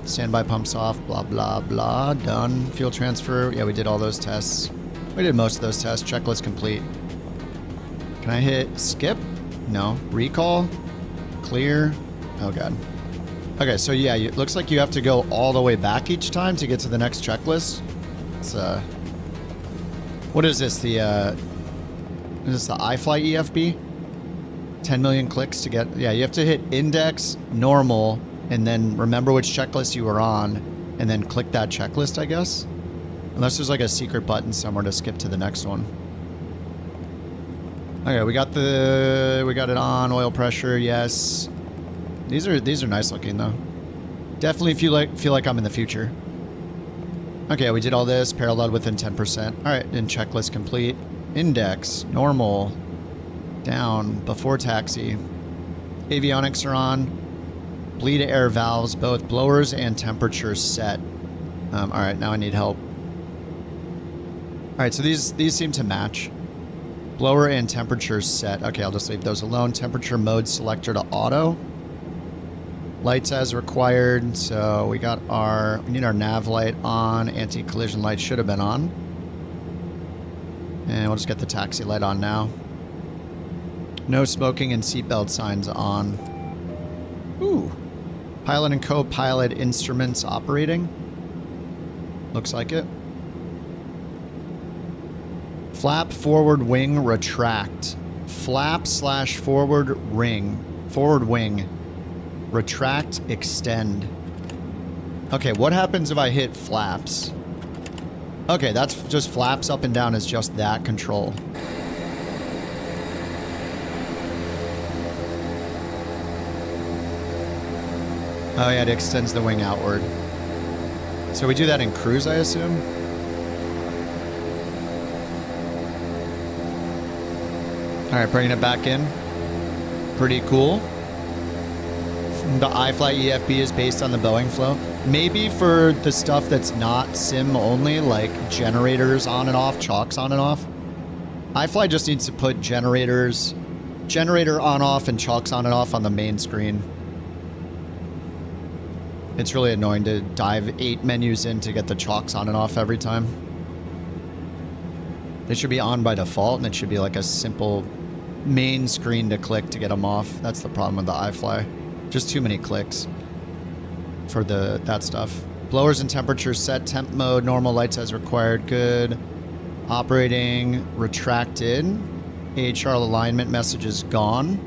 Standby pumps off, blah, blah, blah. Done. Fuel transfer, yeah, we did all those tests. We did most of those tests. Checklist complete. Can I hit skip? No. Recall? Clear? Oh, God. Okay, so yeah, it looks like you have to go all the way back each time to get to the next checklist. It's, what is this? Is this the iFly EFB? 10 million clicks to get, yeah, you have to hit index, normal, and then remember which checklist you were on, and then click that checklist, I guess. Unless there's like a secret button somewhere to skip to the next one. Okay, we got it on, oil pressure, yes. These are nice looking though. Definitely feel like I'm in the future. Okay, we did all this, parallel within 10%. All right, and checklist complete. Index, normal, down, before taxi. Avionics are on. Bleed air valves, both blowers and temperature set. All right, now I need help. All right, so these seem to match. Blower and temperature set. Okay, I'll just leave those alone. Temperature mode selector to auto. Lights as required. So we need our nav light on. Anti-collision light should have been on. And we'll just get the taxi light on now. No smoking and seatbelt signs on. Ooh. Pilot and co-pilot instruments operating. Looks like it. Flap forward wing retract. Flap / forward ring. Forward wing. Retract extend. Okay, what happens if I hit flaps? Okay, that's just flaps up and down is just that control. Oh yeah, it extends the wing outward. So we do that in cruise, I assume? Alright, bringing it back in. Pretty cool. The iFly EFB is based on the Boeing flow. Maybe for the stuff that's not sim only, like generators on and off, chocks on and off. iFly just needs to put generator on off and chocks on and off on the main screen. It's really annoying to dive 8 menus in to get the chocks on and off every time. They should be on by default, and it should be like a simple main screen to click to get them off. That's the problem with the iFly. Just too many clicks for that stuff. Blowers and temperature set, temp mode, normal lights as required, good. Operating retracted. AHR alignment message is gone.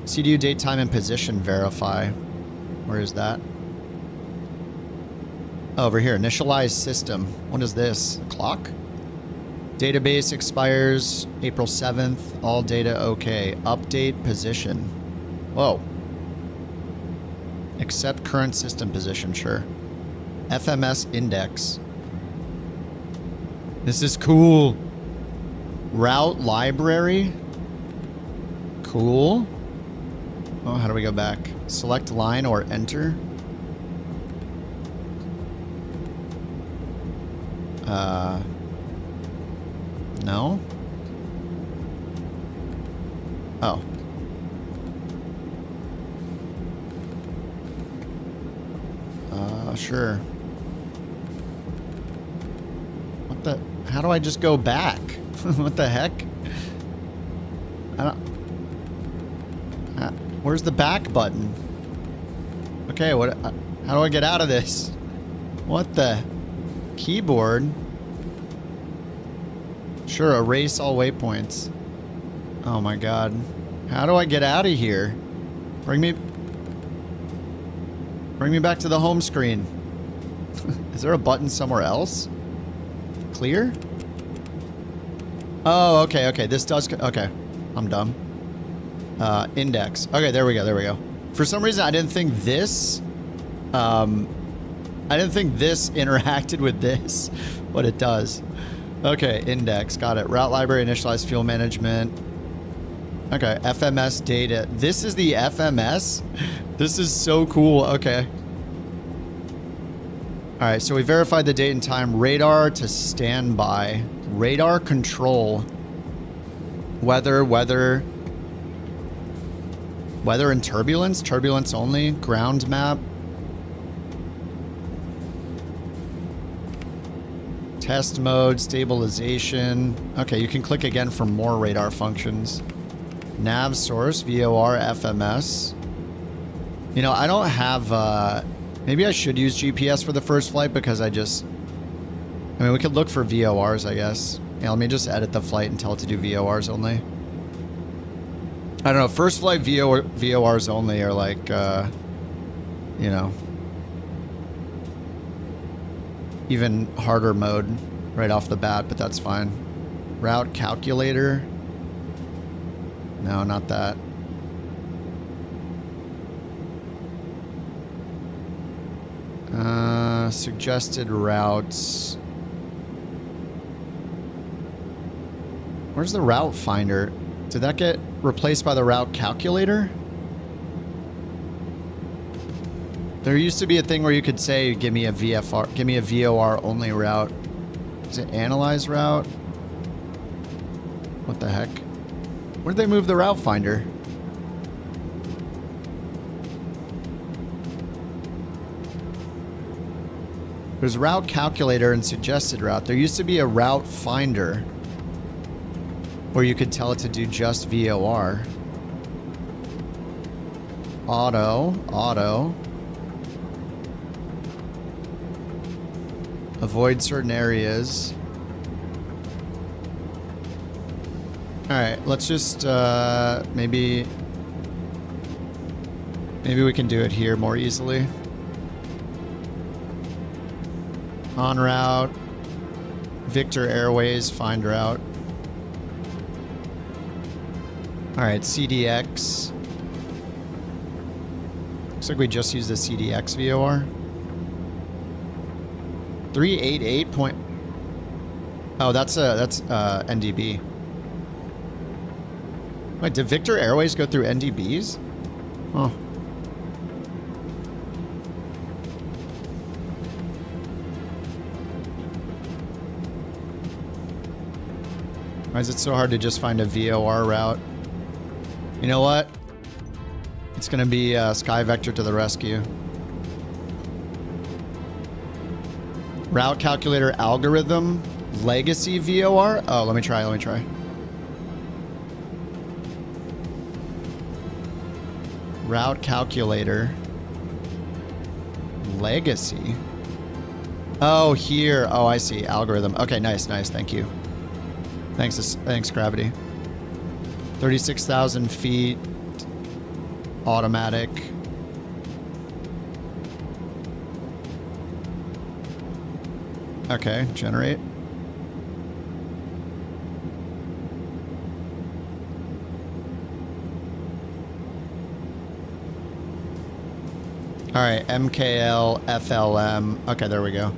CDU date, time, and position verify. Where is that? Oh, over here. Initialize system. What is this? Clock? Database expires April 7th. All data okay. Update position. Whoa. Accept current system position, sure. FMS index. This is cool. Route library. Cool. Oh, how do we go back? Select line or enter. No. Oh. Sure. What the? How do I just go back? What the heck? I don't... where's the back button? Okay, what? How do I get out of this? What the? Keyboard? Sure, erase all waypoints. Oh my god. How do I get out of here? Bring me back to the home screen. Is there a button somewhere else? Clear? Oh, okay, okay. This does... Okay. I'm dumb. Index. Okay, there we go, there we go. For some reason, I didn't think this... I didn't think this interacted with this, but it does. Okay, index. Got it. Route library, initialize fuel management. Okay, FMS data. This is the FMS? This is so cool. Okay. All right, so we verified the date and time. Radar to standby. Radar control. Weather and turbulence. Turbulence only. Ground map. Test mode, stabilization. Okay, you can click again for more radar functions. Nav source, VOR, FMS. You know, I don't have... maybe I should use GPS for the first flight because I mean, we could look for VORs, I guess. Yeah, let me just edit the flight and tell it to do VORs only. I don't know, first flight VORs only are like, you know... even harder mode right off the bat, but that's fine. Route calculator. No, not that. Suggested routes. Where's the route finder? Did that get replaced by the route calculator? There used to be a thing where you could say, give me a VFR, give me a VOR only route. Is it analyze route? What the heck? Where'd they move the route finder? There's route calculator and suggested route. There used to be a route finder where you could tell it to do just VOR. Auto. Avoid certain areas. Alright, let's just, maybe we can do it here more easily. On route. Victor Airways, find route. Alright, CDX. Looks like we just used the CDX VOR. 388 point... Oh, that's NDB. Wait, did Victor Airways go through NDBs? Oh. Why is it so hard to just find a VOR route? You know what? It's gonna be Sky Vector to the rescue. Route calculator algorithm, legacy VOR. Oh, let me try. Route calculator, legacy. Oh, here. Oh, I see. Algorithm. Okay, nice. Thank you. Thanks, Gravity. 36,000 feet. Automatic. Okay, generate. All right, MKL, FLM. Okay, there we go.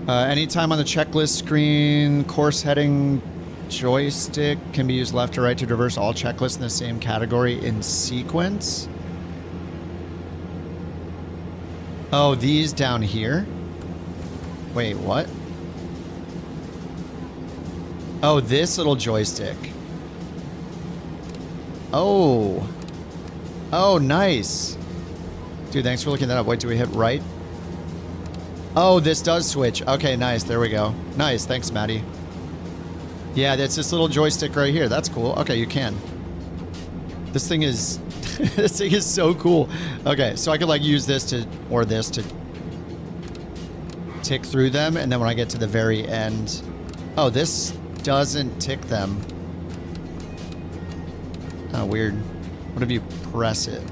Anytime on the checklist screen, course heading joystick can be used left or right to traverse all checklists in the same category in sequence. Oh, these down here? Wait, what? Oh, this little joystick. Oh. Oh, nice. Dude, thanks for looking that up. Wait, do we hit right? Oh, this does switch. Okay, nice. There we go. Nice. Thanks, Maddie. Yeah, that's this little joystick right here. That's cool. Okay, you can. This thing is... this thing is so cool. Okay, so I could, like, use this to... or this to... tick through them, and then when I get to the very end... Oh, this doesn't tick them. Oh, weird. What if you press it?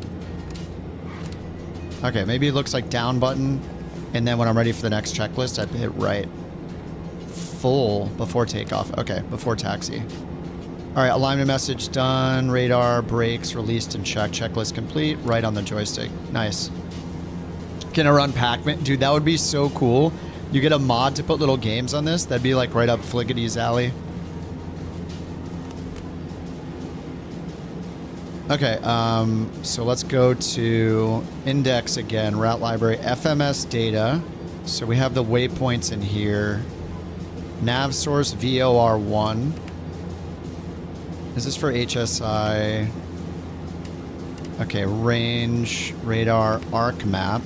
Okay, maybe it looks like down button, and then when I'm ready for the next checklist, I hit right. Full before takeoff. Okay, before taxi. All right, alignment message done. Radar, brakes, released and checked. Checklist complete. Right on the joystick. Nice. Can I run Pac-Man? Dude, that would be so cool. You get a mod to put little games on this. That'd be like right up Fliggity's alley. Okay, so let's go to index again, route library, FMS data. So we have the waypoints in here. Nav source VOR1. Is this for HSI? Okay, range, radar, arc map.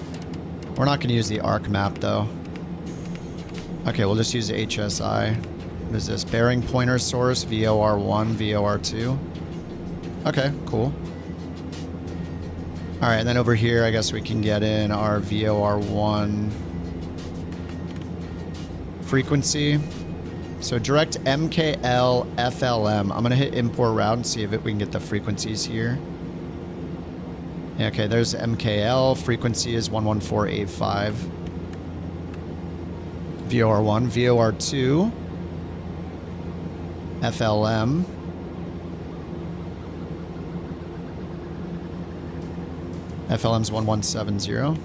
We're not going to use the arc map though. Okay, we'll just use the HSI. What is this? Bearing pointer source, VOR1, VOR2. Okay, cool. All right, and then over here, I guess we can get in our VOR1 frequency. So direct MKL FLM. I'm gonna hit import route and see if we can get the frequencies here. Yeah, okay, there's MKL. Frequency is 11485. VOR1, VOR2, FLM. FLM's 1170.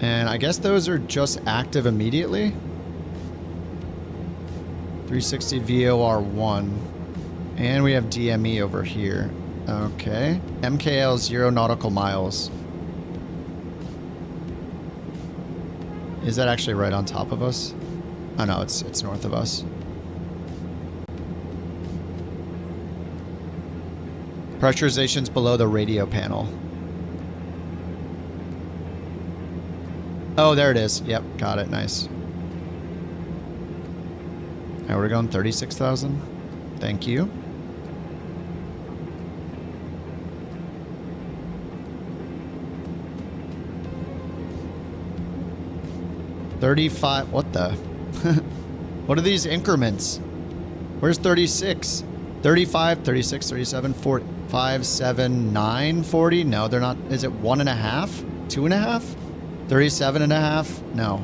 And I guess those are just active immediately. 360 VOR1. And we have DME over here. Okay. MKL 0 nautical miles. Is that actually right on top of us? Oh no, it's north of us. Pressurization's below the radio panel. Oh, there it is. Yep, got it. Nice. Now we're going 36,000. Thank you. $35. What the? What are these increments? Where's 36? 35, 36, 37, 45, 7, 9, 40? No, they're not. Is it 1.5? 2.5? 37.5? No.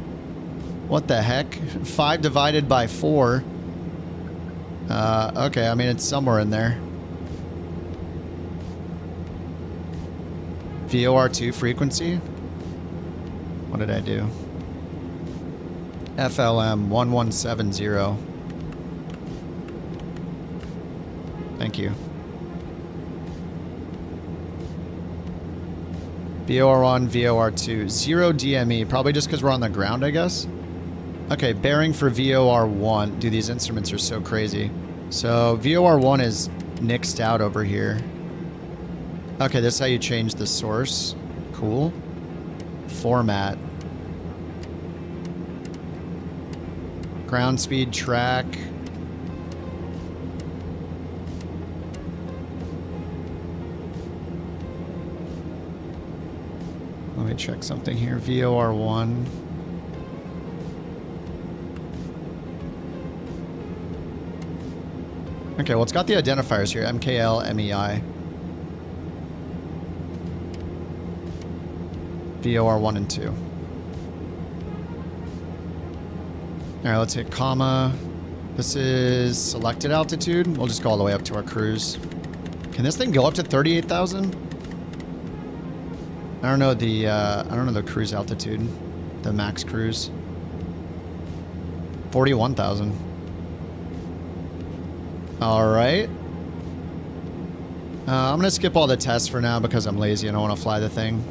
What the heck? 5 divided by 4. Okay, I mean, it's somewhere in there. VOR2 frequency? What did I do? FLM 1170. Thank you. VOR1, VOR2, 0 DME, probably just because we're on the ground, I guess. Okay, bearing for VOR1. Dude, these instruments are so crazy. So VOR1 is nixed out over here. Okay, this is how you change the source. Cool. Format. Ground speed track. Let me check something here. VOR1. Okay, well, it's got the identifiers here. MKL, MEI. VOR 1 and 2. Alright, let's hit comma. This is selected altitude. We'll just go all the way up to our cruise. Can this thing go up to 38,000? I don't know the cruise altitude. The max cruise. 41,000. Alright. I'm gonna skip all the tests for now because I'm lazy and I want to fly the thing.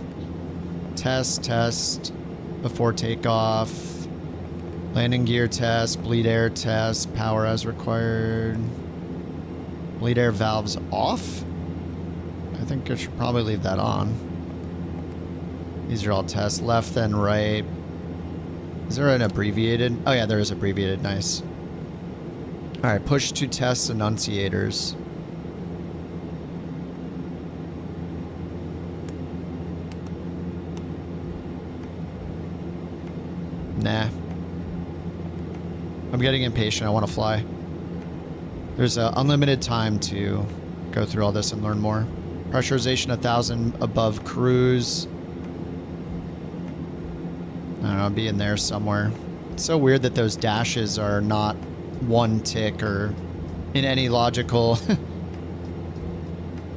Test, before takeoff, landing gear test, bleed air test, power as required, bleed air valves off. I think I should probably leave that on. These are all tests, left then right. Is there an abbreviated? Oh yeah, there is abbreviated, nice. All right, push to test enunciators. Nah. I'm getting impatient. I want to fly. There's unlimited time to go through all this and learn more. Pressurization 1,000 above cruise. I don't know, be in there somewhere. It's so weird that those dashes are not one tick or in any logical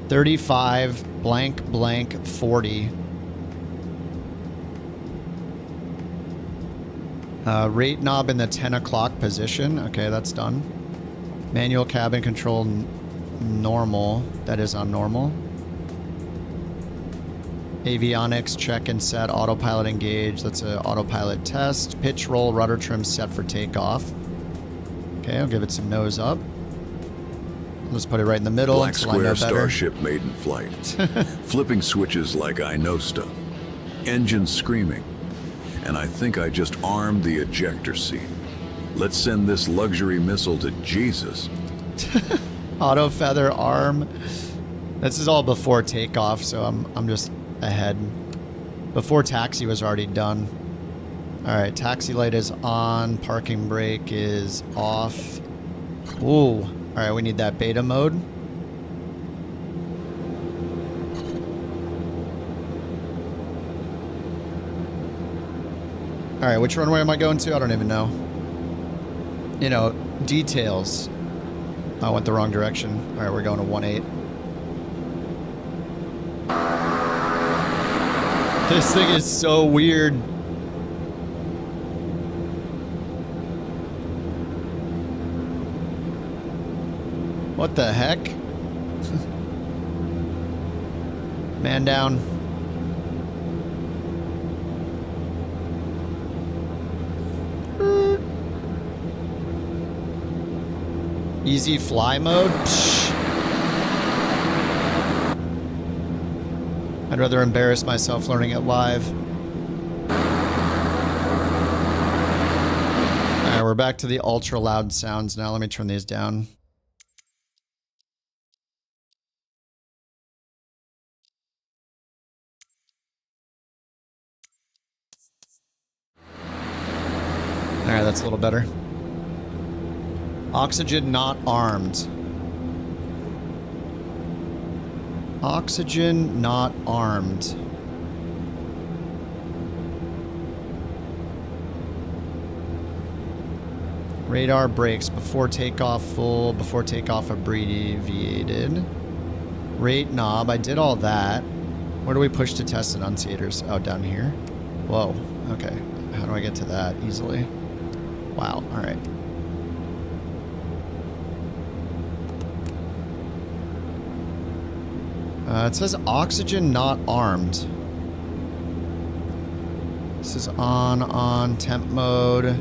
35 blank blank 40. Rate knob in the 10 o'clock position. Okay, that's done. Manual cabin control normal. That is on normal. Avionics check and set. Autopilot engage. That's an autopilot test. Pitch roll rudder trim set for takeoff. Okay, I'll give it some nose up. Let's put it right in the middle. Black Square Starship maiden flight. Flipping switches like I know stuff. Engine screaming. And I think I just armed the ejector seat. Let's send this luxury missile to Jesus. Auto feather arm. This is all before takeoff, so I'm just ahead. Before taxi was already done. All right, taxi light is on. Parking brake is off. Ooh. All right, we need that beta mode. All right, which runway am I going to? I don't even know. You know, details. I went the wrong direction. All right, we're going to 18. This thing is so weird. What the heck? Man down. Easy fly mode? Psh. I'd rather embarrass myself learning it live. Alright, we're back to the ultra loud sounds now. Let me turn these down. Alright, that's a little better. Oxygen not armed. Oxygen not armed. Radar brakes before takeoff full, before takeoff abbreviated. Rate knob, I did all that. Where do we push to test enunciators? Oh, down here? Whoa, okay. How do I get to that easily? Wow, alright. It says oxygen not armed. This is on temp mode.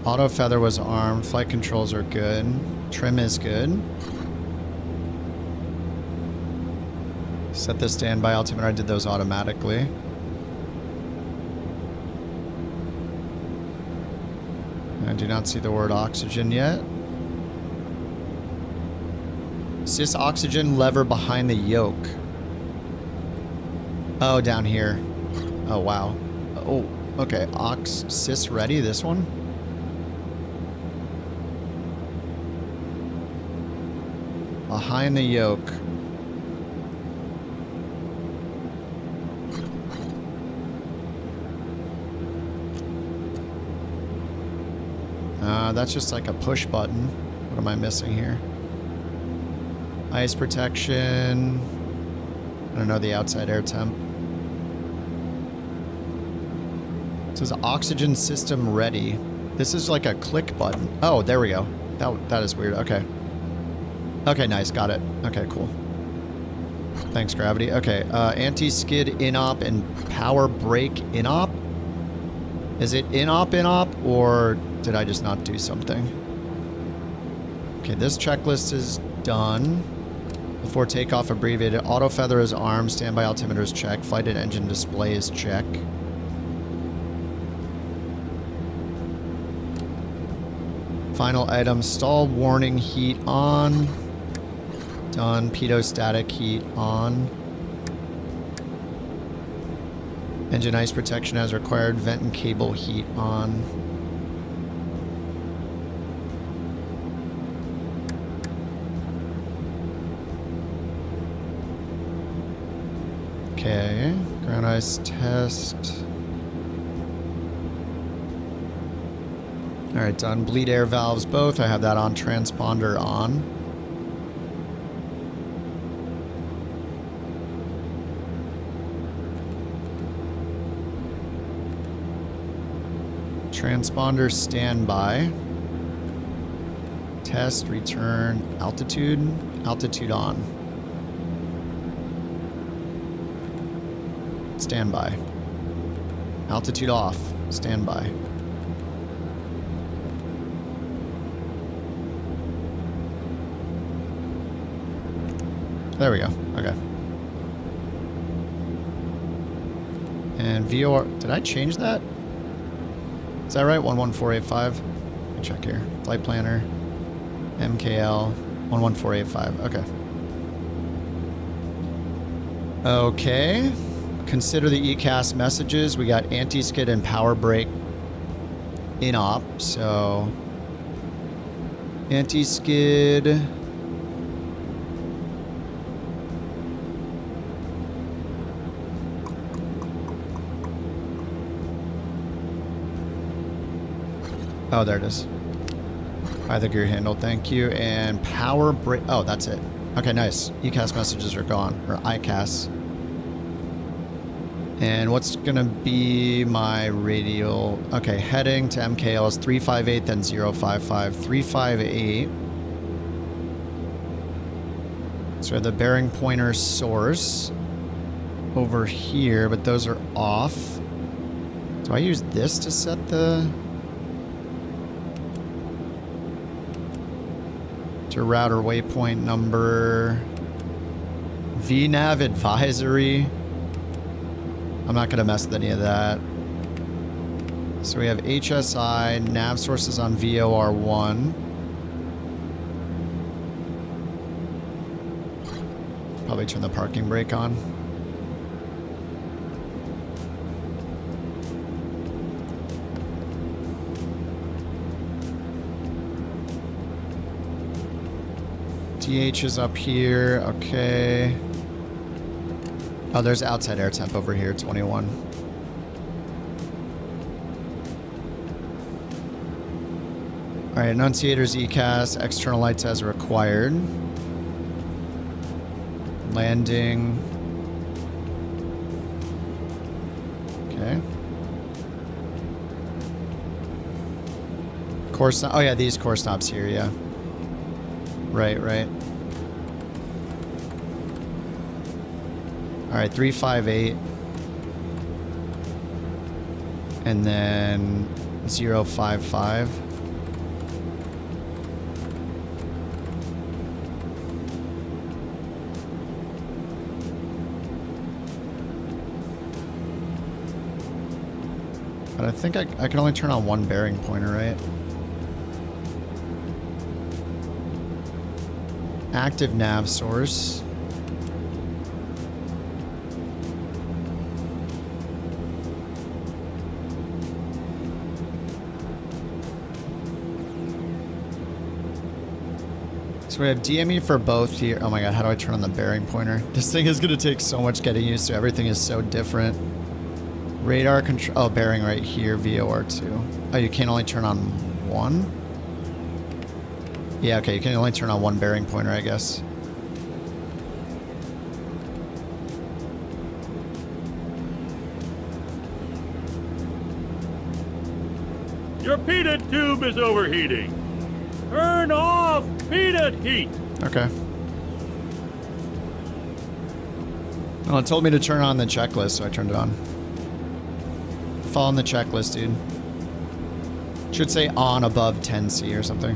Auto feather was armed. Flight controls are good. Trim is good. Set the standby altimeter. I did those automatically. do not see the word oxygen yet. Sys oxygen lever behind the yoke. Oh, down here. Oh, wow. Oh, okay. Sys ready, this one? Behind the yoke. That's just like a push button. What am I missing here? Ice protection. I don't know the outside air temp. It says oxygen system ready. This is like a click button. Oh, there we go. That is weird. Okay. Okay, nice. Got it. Okay, cool. Thanks, Gravity. Okay, anti-skid in-op and power brake in-op? Is it in-op, or did I just not do something? Okay, this checklist is done. Before takeoff, abbreviated. Auto feather is armed. Standby altimeter is checked. Flight and engine display is check. Final item. Stall warning heat on. Done. Pitot static heat on. Engine ice protection as required. Vent and cable heat on. Okay. Ground ice test. Alright, done. Bleed air valves both. I have that on. Transponder on. Transponder standby. Test, return, altitude. Altitude on. Standby. Altitude off. Standby. There we go. Okay. And VOR. Did I change that? Is that right? 11485. Let me check here. Flight planner. MKL. 11485. Okay. Okay. Consider the ECAS messages. We got anti-skid and power brake in op. So anti-skid. Oh, there it is. I think you're handled. Thank you. And power brake. Oh, that's it. Okay, nice. ECAS messages are gone. Or ICAS. And what's going to be my radial? Okay, heading to MKL is 358, then 055. 358. So we have the bearing pointer source over here, but those are off. Do I use this to set the... to router waypoint number? VNAV advisory. I'm not going to mess with any of that. So we have HSI, nav sources on VOR1. Probably turn the parking brake on. DH is up here. Okay. Oh, there's outside air temp over here, 21. All right, annunciators ECAS, external lights as required. Landing. Okay. Course, oh yeah, these course knobs here, yeah. Right, right. All right, 358. And then 055. But I think I can only turn on one bearing pointer, right? Active nav source. So we have DME for both here. Oh my god, how do I turn on the bearing pointer? This thing is going to take so much getting used to. Everything is so different. Radar control. Oh, bearing right here, VOR2. Oh, you can only turn on one? Yeah, okay, you can only turn on one bearing pointer, I guess. Your peanut tube is overheating. Turn off peanut heat. Okay. Well, it told me to turn on the checklist, so I turned it on. Following the checklist, dude. Should say on above 10C or something.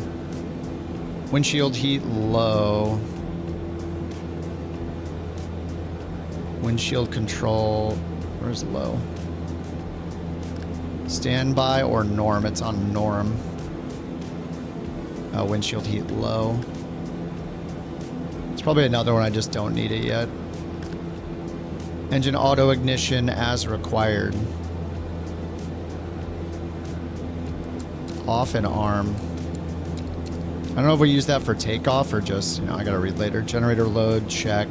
Windshield heat low. Windshield control. Where's low? Standby or norm? It's on norm. Windshield heat low. It's probably another one, I just don't need it yet. Engine auto ignition as required. Off and arm. I don't know if we use that for takeoff or just, you know, I gotta read later. Generator load, check.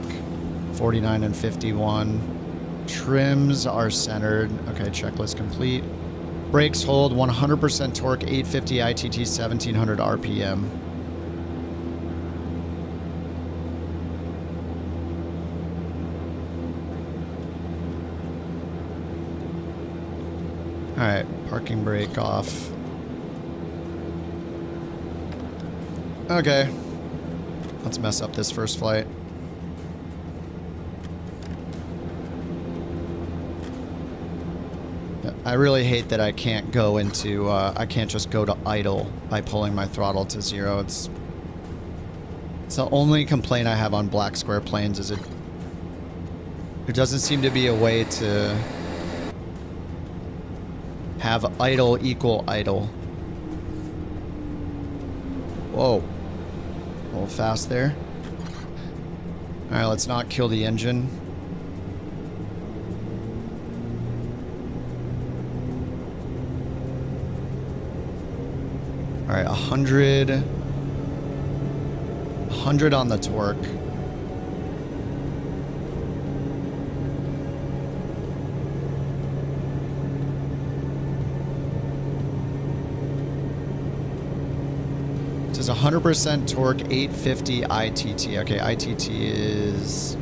49 and 51. Trims are centered. Okay, checklist complete. Brakes hold, 100% torque, 850 ITT, 1700 RPM. Alright, parking brake off. Okay. Let's mess up this first flight. I really hate that I can't go into, I can't just go to idle by pulling my throttle to 0. It's the only complaint I have on Black Square planes is there doesn't seem to be a way to have idle equal idle. Whoa. A little fast there. Alright, let's not kill the engine. All right, 100 on the torque. It says 100% torque, 850 ITT. Okay, ITT is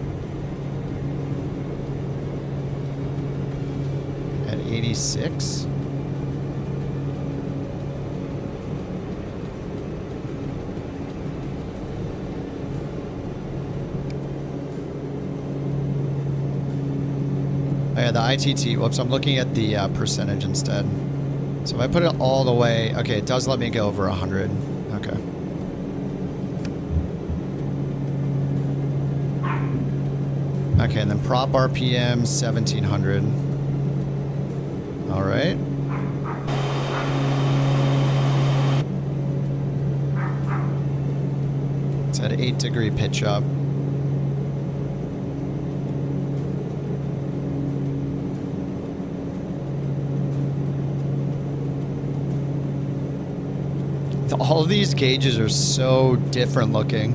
at 86. Oh yeah, the ITT, whoops, I'm looking at the percentage instead. So if I put it all the way, okay, it does let me go over 100. Okay. Okay, and then prop RPM, 1700. All right. It's at 8-degree pitch up. All of these gauges are so different looking.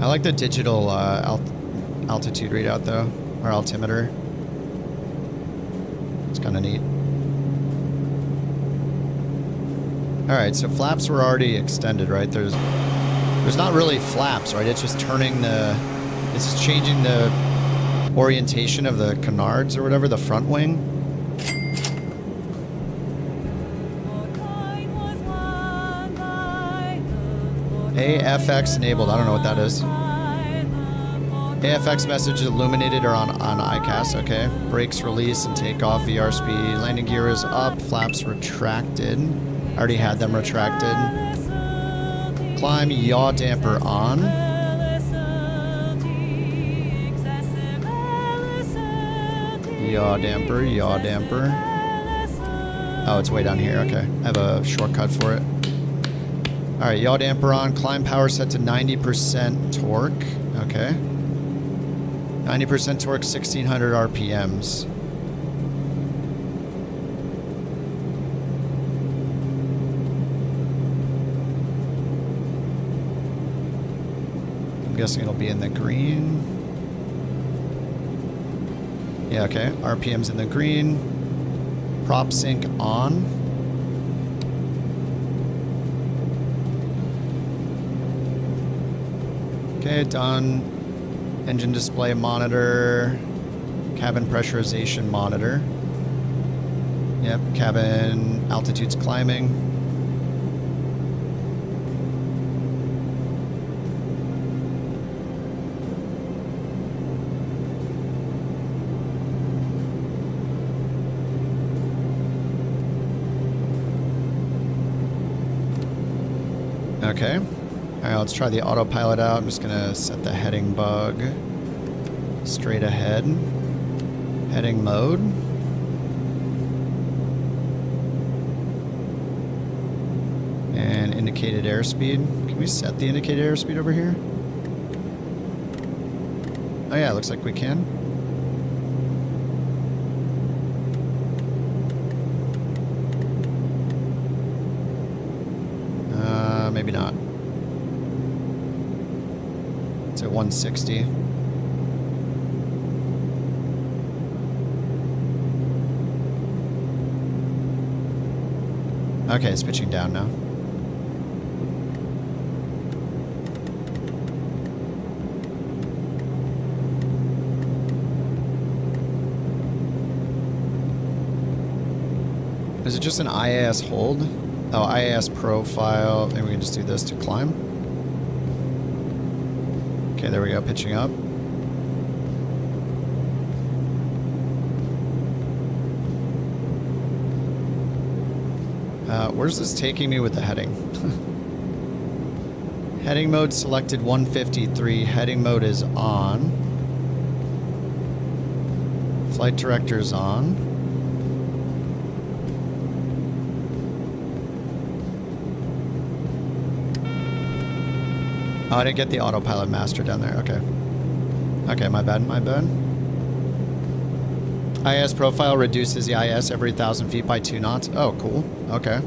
I like the digital altitude readout though, or altimeter. It's kind of neat. All right, so flaps were already extended, right? There's not really flaps, right? It's just turning it's just changing the orientation of the canards or whatever, the front wing. AFX enabled. I don't know what that is. AFX message illuminated or on ICAS. Okay. Brakes release and takeoff. VR speed. Landing gear is up. Flaps retracted. I already had them retracted. Climb yaw damper on. Yaw damper. Yaw damper. Oh, it's way down here. Okay. I have a shortcut for it. Alright, yaw damper on. Climb power set to 90% torque. Okay. 90% torque, 1600 RPMs. I'm guessing it'll be in the green. Yeah, okay. RPM's in the green. Prop sync on. Okay, done. Engine display monitor. Cabin pressurization monitor. Yep, cabin altitude's climbing. Okay. Alright, let's try the autopilot out. I'm just gonna set the heading bug straight ahead. Heading mode. And indicated airspeed. Can we set the indicated airspeed over here? Oh yeah, looks like we can. Maybe not. It's at 160. Okay, it's pitching down now. Is it just an IAS hold? Oh, IAS profile. Maybe we can just do this to climb. Okay, there we go, pitching up. Where's this taking me with the heading? Heading mode selected 153. Heading mode is on. Flight director's on. Oh, I didn't get the autopilot master down there. Okay. Okay, my bad, my bad. IS profile reduces the IS every 1,000 feet by 2 knots. Oh, cool. Okay.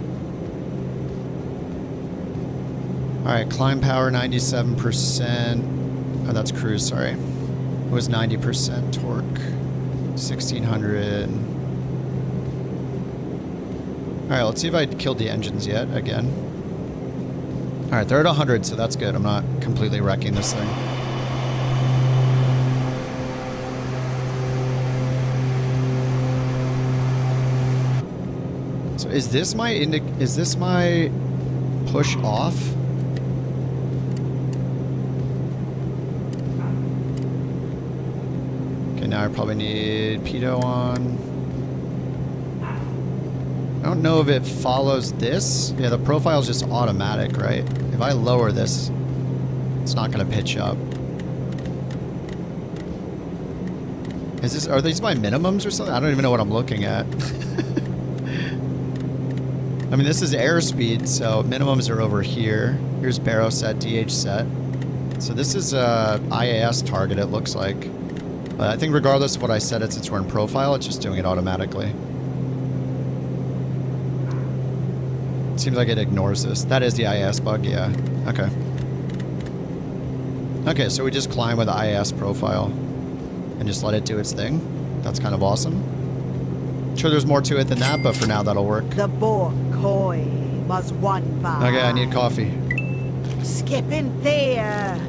Alright, climb power 97%. Oh, that's cruise, sorry. It was 90% torque. 1,600. Alright, let's see if I killed the engines yet, again. Alright, they're at 100, so that's good. I'm not completely wrecking this thing. So is this my push off? Okay, now I probably need pitot on. I don't know if it follows this. Yeah, the profile is just automatic, right? If I lower this, it's not going to pitch up. Are these my minimums or something? I don't even know what I'm looking at. I mean, this is airspeed, so minimums are over here. Here's baro set, DH set. So this is IAS target, it looks like. But I think regardless of what I set it, since we're in profile, it's just doing it automatically. Seems like it ignores this. That is the IAS bug, yeah. Okay. Okay, so we just climb with the IAS profile and just let it do its thing. That's kind of awesome. Sure, there's more to it than that, but for now, that'll work. The BorkCoin was won by... Okay, I need coffee. Skipping there.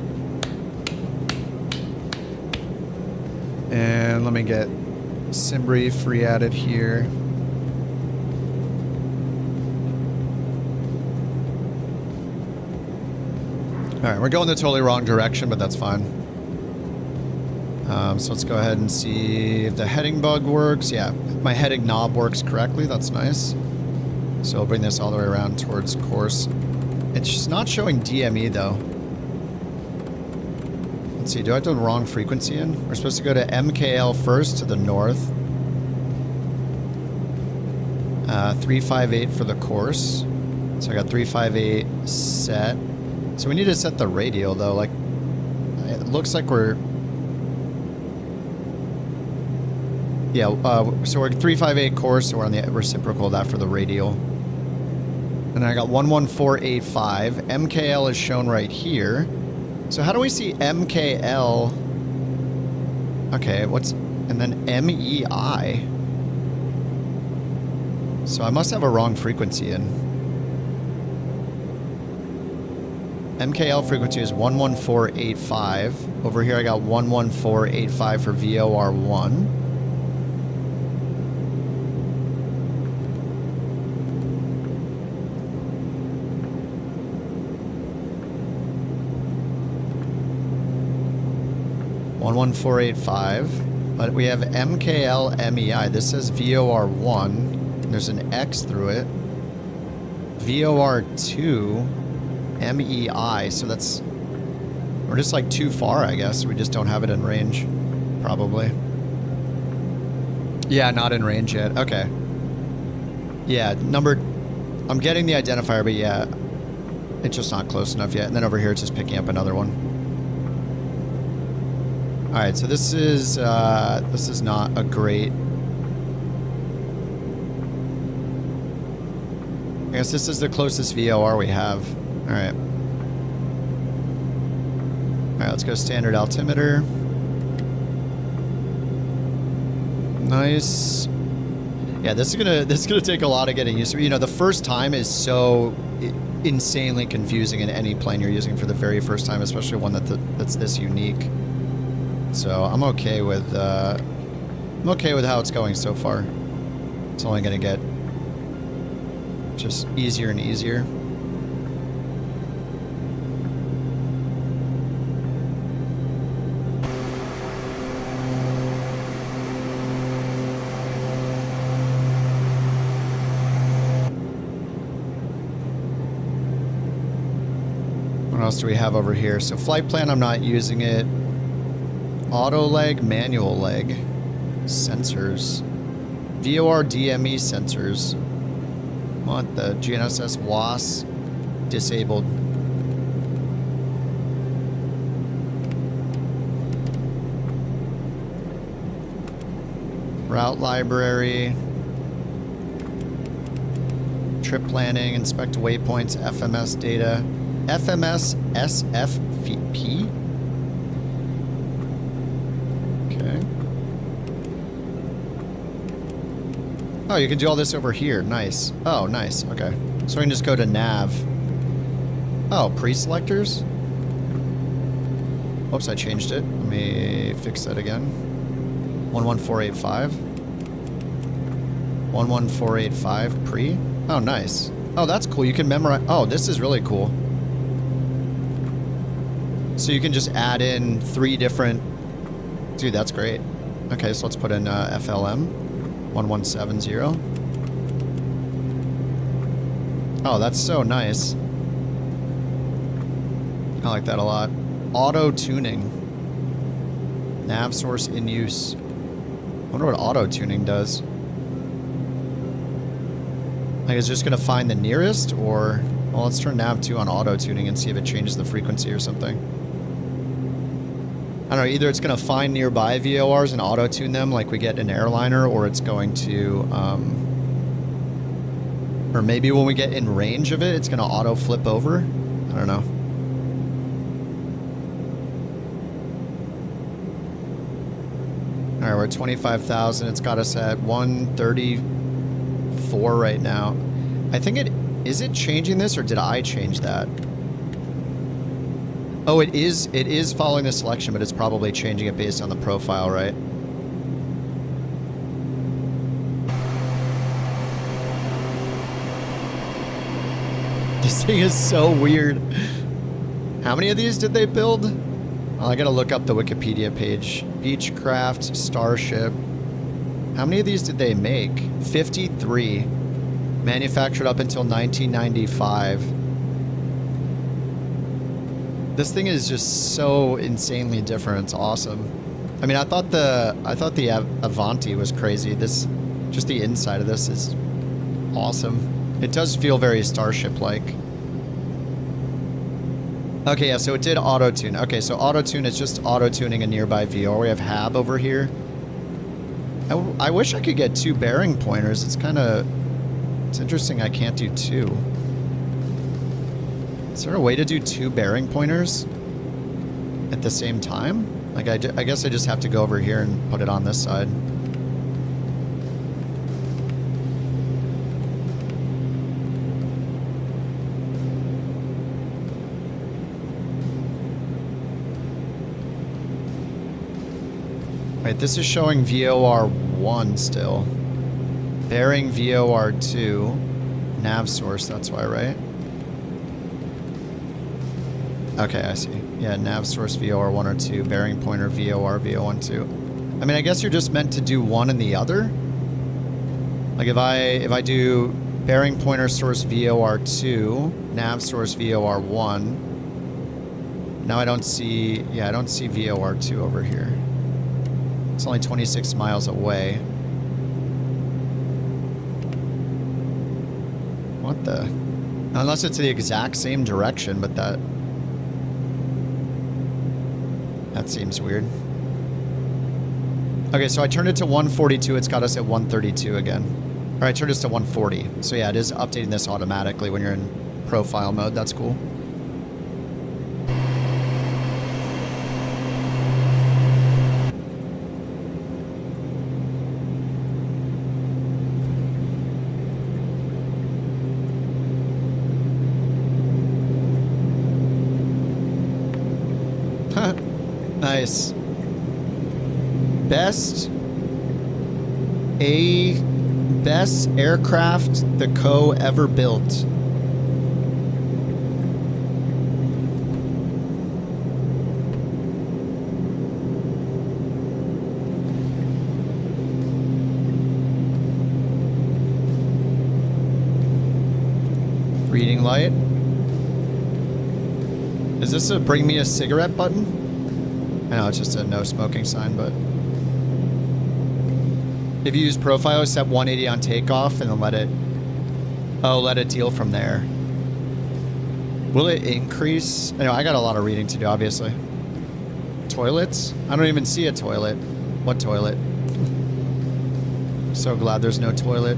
And let me get SimBrief re-added here. Alright, we're going the totally wrong direction, but that's fine. So let's go ahead and see if the heading bug works. Yeah, my heading knob works correctly. That's nice. So I'll bring this all the way around towards course. It's just not showing DME though. Let's see, do I have the wrong frequency in? We're supposed to go to MKL first to the north. 358 for the course. So I got 358 set. So we need to set the radial though. Like, it looks like we're... Yeah, so we're 358 course, so we're on the reciprocal of that for the radial. And I got 11485. MKL is shown right here. So how do we see MKL? Okay, what's... And then MEI. So I must have a wrong frequency in. MKL frequency is 11485. Over here I got 11485 for VOR1. But we have MKL MEI. This says VOR1. There's an X through it. VOR2 MEI. So that's... We're just like too far, I guess. We just don't have it in range. Probably. Yeah, not in range yet. Okay. Yeah, number... I'm getting the identifier, but yeah. It's just not close enough yet. And then over here it's just picking up another one. Alright, so this is not a great... I guess this is the closest VOR we have. Alright. Alright, let's go standard altimeter. Nice. Yeah, this is gonna take a lot of getting used to. You know, the first time is so insanely confusing in any plane you're using for the very first time, especially one that's this unique. So I'm okay with how it's going so far. It's only gonna get just easier and easier. What else do we have over here? So flight plan, I'm not using it. Auto leg, manual leg, sensors, VOR DME sensors. Want the GNSS WAS disabled. Route library, trip planning, inspect waypoints, FMS data, FMS SFP. Oh, you can do all this over here. Nice. Oh, nice. Okay. So we can just go to nav. Oh, pre-selectors? Oops, I changed it. Let me fix that again. 11485. 11485 pre. Oh, nice. Oh, that's cool. You can memorize. Oh, this is really cool. So you can just add in 3 different... Dude, that's great. Okay, so let's put in FLM. 1170. Oh, that's so nice. I like that a lot. Auto tuning. Nav source in use. I wonder what auto tuning does. Like, is it just gonna find the nearest, or... Well, let's turn nav 2 on auto tuning and see if it changes the frequency or something. I don't know, either it's going to find nearby VORs and auto-tune them like we get in an airliner, or it's going to, or maybe when we get in range of it, it's going to auto-flip over. I don't know. Alright, we're at 25,000. It's got us at 134 right now. I think is it changing this, or did I change that? Oh, it is following the selection, but it's probably changing it based on the profile, right? This thing is so weird. How many of these did they build? Oh, I gotta look up the Wikipedia page. Beechcraft, Starship. How many of these did they make? 53. Manufactured up until 1995. This thing is just so insanely different. It's awesome. I mean, I thought the Avanti was crazy. Just the inside of this is awesome. It does feel very Starship-like. Okay, yeah, so it did auto-tune. Okay, so auto-tune is just auto-tuning a nearby VR. We have Hab over here. I wish I could get 2 bearing pointers. It's kind of... It's interesting I can't do 2. Is there a way to do 2 bearing pointers at the same time? Like, I guess I just have to go over here and put it on this side. Wait, this is showing VOR1 still. Bearing VOR2. Nav source, that's why, right? Okay, I see. Yeah, nav source VOR1 or 2. Bearing pointer VOR, VO1, 2. I mean, I guess you're just meant to do one and the other? Like, if I do bearing pointer source VOR2, nav source VOR1, now I don't see... Yeah, I don't see VOR2 over here. It's only 26 miles away. What the? Unless it's the exact same direction, but that seems weird. Okay, so I turned it to 142. It's got us at 132 again. Or I turned it to 140. So yeah, it is updating this automatically when you're in profile mode. That's cool. Nice. Best aircraft the Co ever built. Reading light. Is this a bring me a cigarette button? I know it's just a no smoking sign, but if you use profile, set 180 on takeoff and then let it deal from there. Will it increase? I know I got a lot of reading to do, obviously. Toilets? I don't even see a toilet. What toilet? I'm so glad there's no toilet.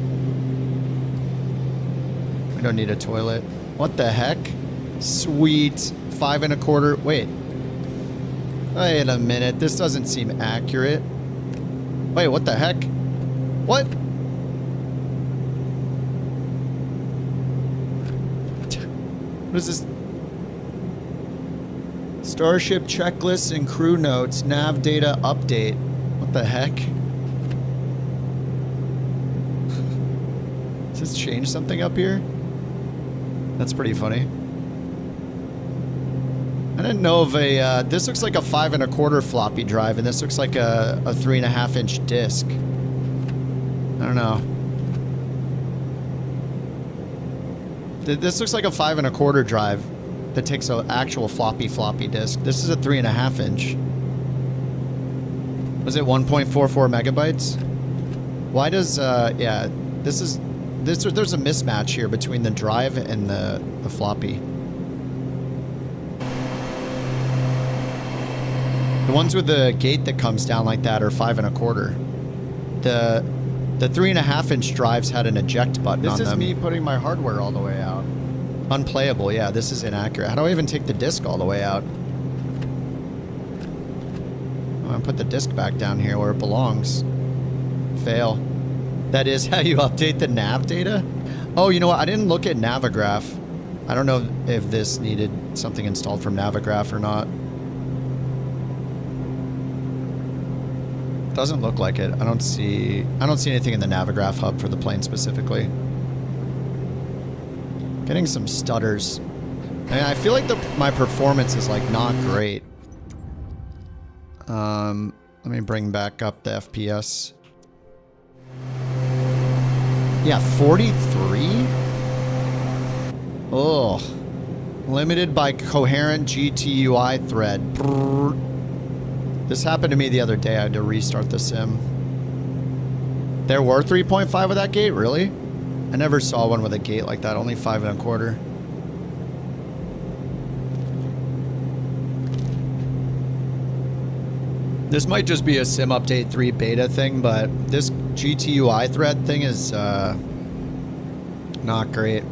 We don't need a toilet. What the heck? Sweet. 5 1/4. Wait. Wait a minute, this doesn't seem accurate. Wait, what the heck? What? What is this? Starship checklists and crew notes, nav data update. What the heck? Does this change something up here? That's pretty funny. I didn't know of a, this looks like a 5 1/4 floppy drive, and this looks like a 3.5 inch disc. I don't know. This looks like a 5 1/4 drive that takes an actual floppy disc. This is a 3.5 inch. Was it 1.44 megabytes? Why does, yeah, there's a mismatch here between the drive and the floppy. The ones with the gate that comes down like that are 5 1/4. The 3.5 inch drives had an eject button on them. This is me putting my hardware all the way out. Unplayable, yeah, this is inaccurate. How do I even take the disc all the way out? I'm gonna put the disc back down here where it belongs. Fail. That is how you update the nav data? Oh, you know what? I didn't look at Navigraph. I don't know if this needed something installed from Navigraph or not. Doesn't look like it. I don't see anything in the Navigraph hub for the plane specifically. Getting some stutters. I mean, I feel like my performance is like not great. Let me bring back up the FPS. Yeah, 43? Oh. Limited by coherent GTUI thread. Brrr. This happened to me the other day. I had to restart the sim. There were 3.5 with that gate? Really? I never saw one with a gate like that, only 5 1/4. This might just be a Sim Update 3 beta thing, but this GTUI thread thing is not great.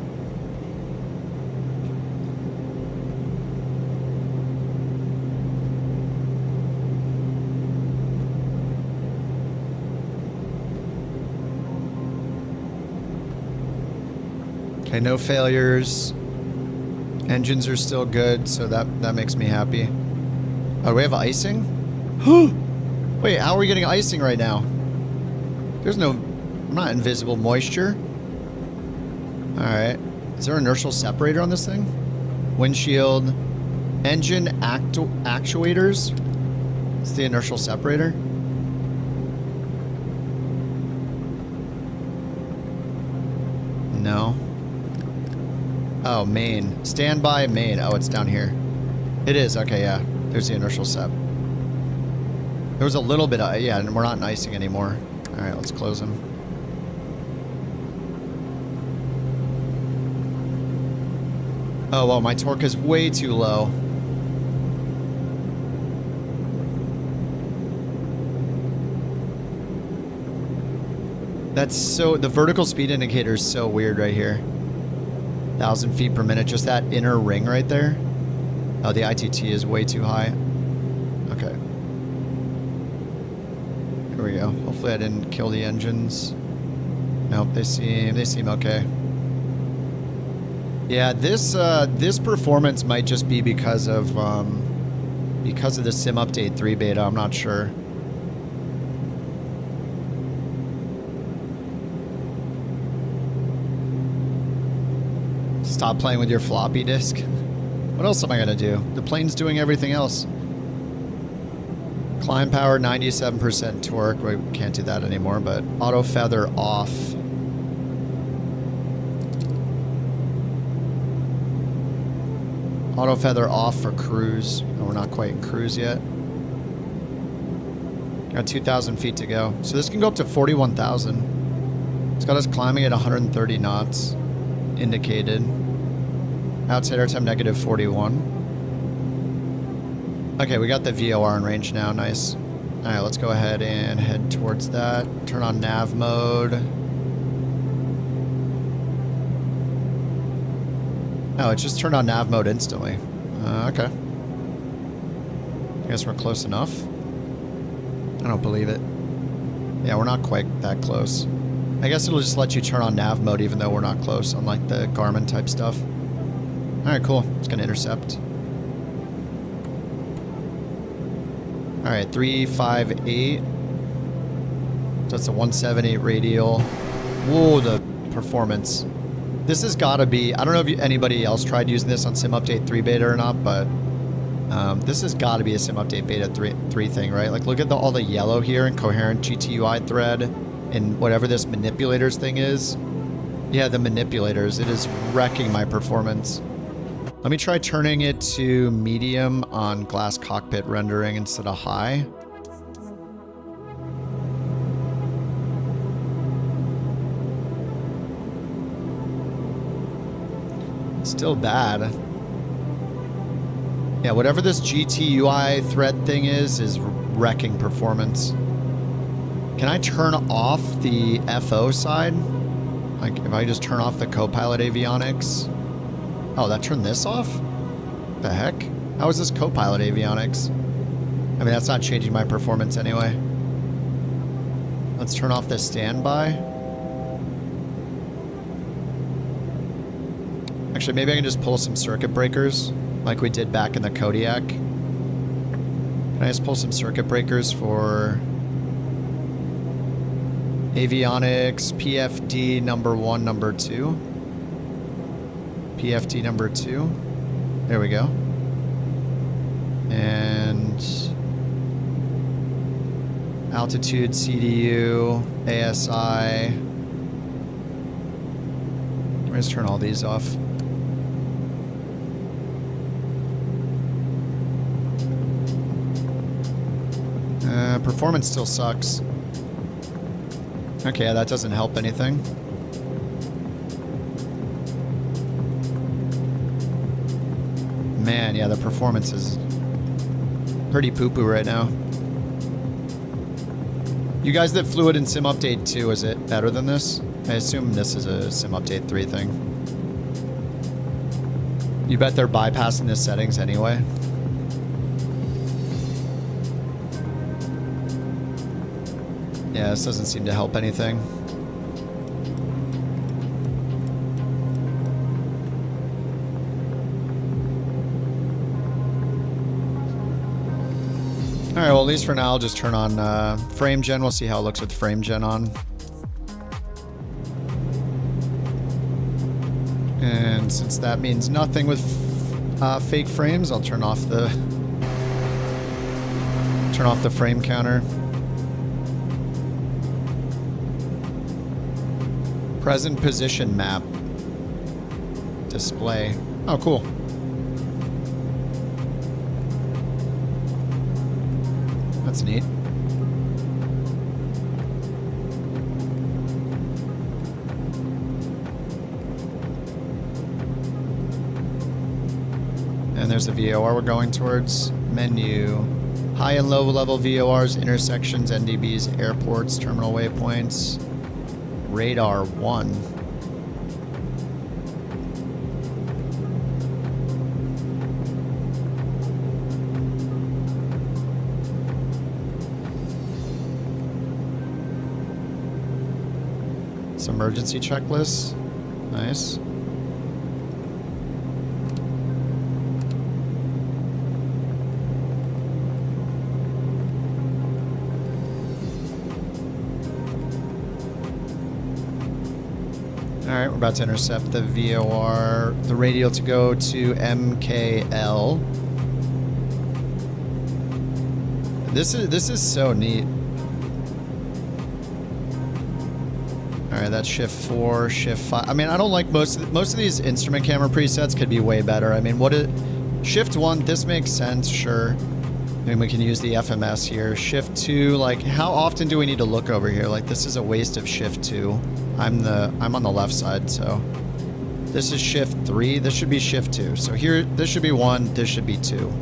Okay, no failures. Engines are still good, so that makes me happy. Oh, do we have icing? Wait, how are we getting icing right now? There's no... I'm not invisible moisture. Alright. Is there an inertial separator on this thing? Windshield. Engine actuators. It's the inertial separator. No. Oh, main. Standby main. Oh, it's down here. It is. Okay, yeah. There's the inertial sep. There was a little bit of... Yeah, and we're not in icing anymore. Alright, let's close them. Oh, well, my torque is way too low. That's so... The vertical speed indicator is so weird right here. 1,000 feet per minute. Just that inner ring right there. Oh, the ITT is way too high. Okay. Here we go. Hopefully I didn't kill the engines. Nope, they seem okay. Yeah, this performance might just be because of the Sim Update 3 beta. I'm not sure. Stop playing with your floppy disk. What else am I gonna do? The plane's doing everything else. Climb power, 97% torque. We can't do that anymore, but auto feather off. Auto feather off for cruise. Oh, we're not quite in cruise yet. Got 2,000 feet to go. So this can go up to 41,000. It's got us climbing at 130 knots. Indicated. Outside airtime negative 41. Okay, we got the VOR in range now. Nice. Alright, let's go ahead and head towards that. Turn on nav mode. Oh, it just turned on nav mode instantly. Okay. I guess we're close enough. I don't believe it. Yeah, we're not quite that close. I guess it'll just let you turn on nav mode even though we're not close, unlike the Garmin type stuff. Alright, cool. It's gonna intercept. Alright, 358. So it's a 178 radial. Whoa, the performance. This has got to be... I don't know if anybody else tried using this on Sim Update 3 beta or not, but this has got to be a Sim Update beta 3 thing, right? Like, look at all the yellow here in coherent GTUI thread and whatever this manipulators thing is. Yeah, the manipulators. It is wrecking my performance. Let me try turning it to medium on glass cockpit rendering instead of high. Still bad. Yeah, whatever this GTUI thread thing is wrecking performance. Can I turn off the FO side? Like, if I just turn off the Copilot Avionics? Oh, that turned this off? The heck? How is this Copilot Avionics? I mean, that's not changing my performance anyway. Let's turn off the standby. Actually, maybe I can just pull some circuit breakers like we did back in the Kodiak. Can I just pull some circuit breakers for Avionics PFD number 1, number 2? PFD number 2. There we go. And altitude, CDU, ASI. Let's turn all these off. Performance still sucks. Okay, that doesn't help anything. yeah, the performance is pretty poo-poo right now. You guys that flew it in Sim Update 2, is it better than this? I assume this is a Sim Update 3 thing. You bet they're bypassing the settings anyway. Yeah, this doesn't seem to help anything. Alright, well at least for now I'll just turn on frame gen. We'll see how it looks with frame gen on. And since that means nothing with fake frames, I'll turn off the frame counter. Present position map. Display. Oh, cool. That's neat. And there's the VOR we're going towards. Menu. High and low level VORs, intersections, NDBs, airports, terminal waypoints. Radar 1. It's emergency checklist. Nice. Alright, we're about to intercept the VOR, the radial to go to MKL. This is so neat. Alright, that's shift 4, shift 5. I mean, I don't like most of these instrument camera presets could be way better. I mean, shift 1, this makes sense, sure. I mean, we can use the FMS here. Shift 2, like, how often do we need to look over here? Like, this is a waste of shift 2. I'm on the left side, so this is shift 3. This should be shift 2. So here, this should be 1. This should be 2.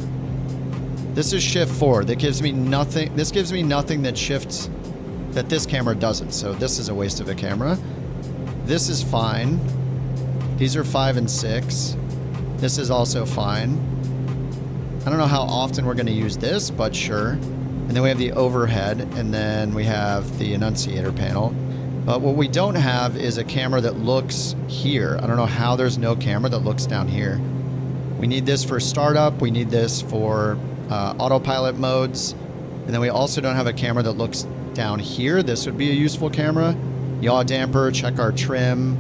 This is shift 4. That gives me nothing. This gives me nothing that shifts that this camera doesn't. So this is a waste of a camera. This is fine. These are 5 and 6. This is also fine. I don't know how often we're going to use this, but sure. And then we have the overhead, and then we have the annunciator panel. But what we don't have is a camera that looks here. I don't know how there's no camera that looks down here. We need this for startup. We need this for autopilot modes. And then we also don't have a camera that looks down here. This would be a useful camera. Yaw damper, check our trim.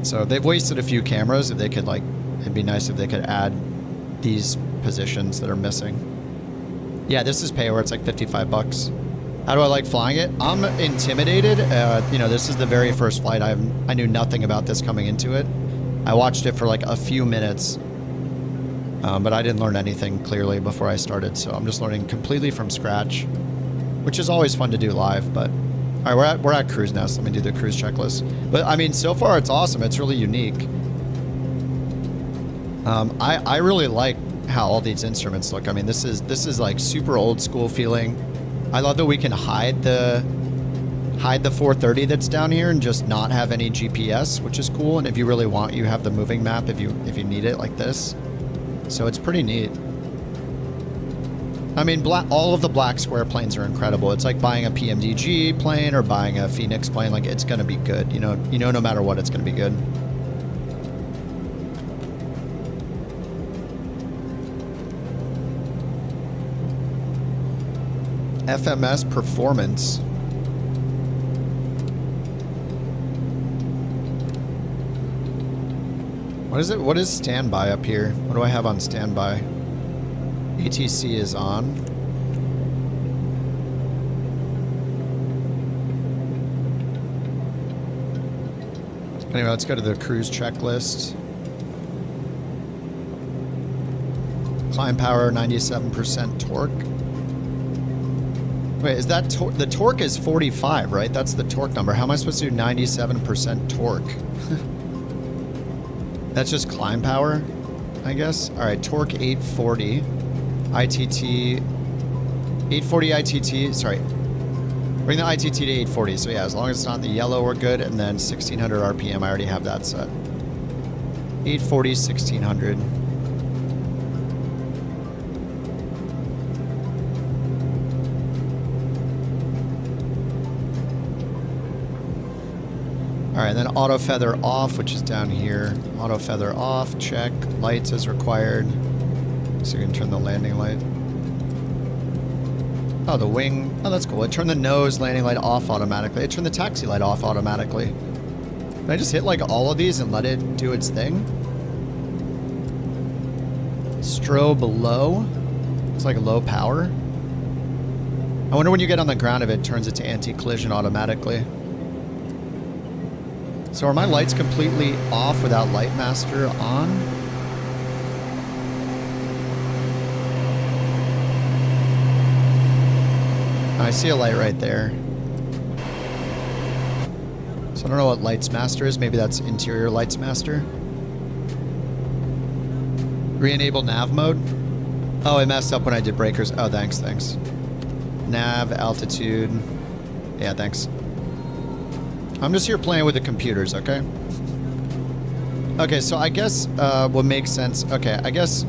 So they've wasted a few cameras. If they could, like, it'd be nice if they could add these positions that are missing. Yeah, this is pay where it's like 55 bucks. How do I like flying it? I'm intimidated. You know, this is the very first flight. I knew nothing about this coming into it. I watched it for like a few minutes, but I didn't learn anything clearly before I started. So I'm just learning completely from scratch, which is always fun to do live. But all right, we're at cruise now. So let me do the cruise checklist. But I mean, so far it's awesome. It's really unique. I really like how all these instruments look. I mean, this is like super old school feeling. I love that we can hide the 430 that's down here and just not have any GPS, which is cool. And if you really want, you have the moving map if you need it like this. So it's pretty neat. I mean, all of the Black Square planes are incredible. It's like buying a PMDG plane or buying a Phoenix plane. Like, it's going to be good. You know, no matter what, it's going to be good. FMS performance. What is it? What is standby up here? What do I have on standby? ATC is on. Anyway, let's go to the cruise checklist. Climb power, 97% torque. Wait, is that the torque is 45, right? That's the torque number. How am I supposed to do 97% torque? That's just climb power? I guess. All right, torque 840, ITT, 840 ITT, sorry. Bring the ITT to 840, so yeah, as long as it's not in the yellow, we're good, and then 1600 RPM, I already have that set. 840, 1600. All right, then auto feather off, which is down here. Auto feather off, check. Lights as required. So you can turn the landing light. Oh, the wing. Oh, that's cool. It turned the nose landing light off automatically. It turned the taxi light off automatically. Can I just hit like all of these and let it do its thing? Strobe low. It's like low power. I wonder when you get on the ground if it turns it to anti-collision automatically. So are my lights completely off without Light Master on? I see a light right there. So I don't know what Lights Master is. Maybe that's interior Lights Master. Re-enable nav mode. Oh, it messed up when I did breakers. Oh, thanks. Nav, altitude. Yeah, thanks. I'm just here playing with the computers, okay? Okay, so I guess what makes sense... Okay, I guess...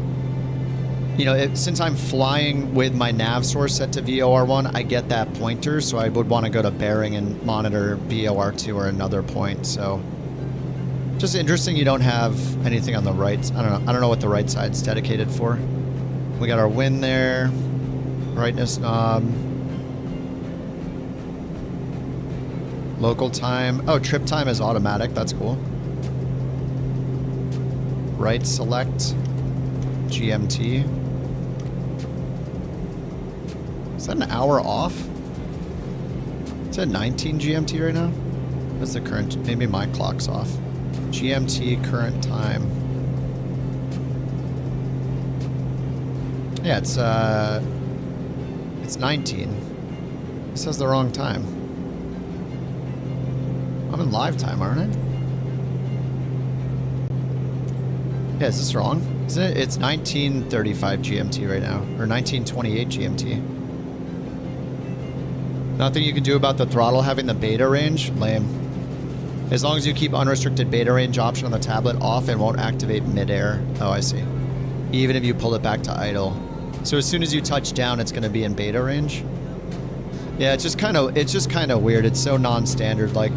You know, since I'm flying with my nav source set to VOR1, I get that pointer, so I would want to go to bearing and monitor VOR2 or another point, so... Just interesting you don't have anything on the right... I don't know what the right side's dedicated for. We got our wind there. Brightness knob. Local time. Oh, trip time is automatic. That's cool. Right select. GMT. Is that an hour off? It's at 19 GMT right now? What's the current? Maybe my clock's off. GMT current time. Yeah, it's 19. It says the wrong time. I'm in live time, aren't I? Yeah, is this wrong? Isn't it? It's 1935 GMT right now, or 1928 GMT. Nothing you can do about the throttle having the beta range? Lame. As long as you keep unrestricted beta range option on the tablet off, it won't activate midair. Oh, I see. Even if you pull it back to idle. So as soon as you touch down, it's going to be in beta range? Yeah, it's just kind of weird. It's so non-standard. Like,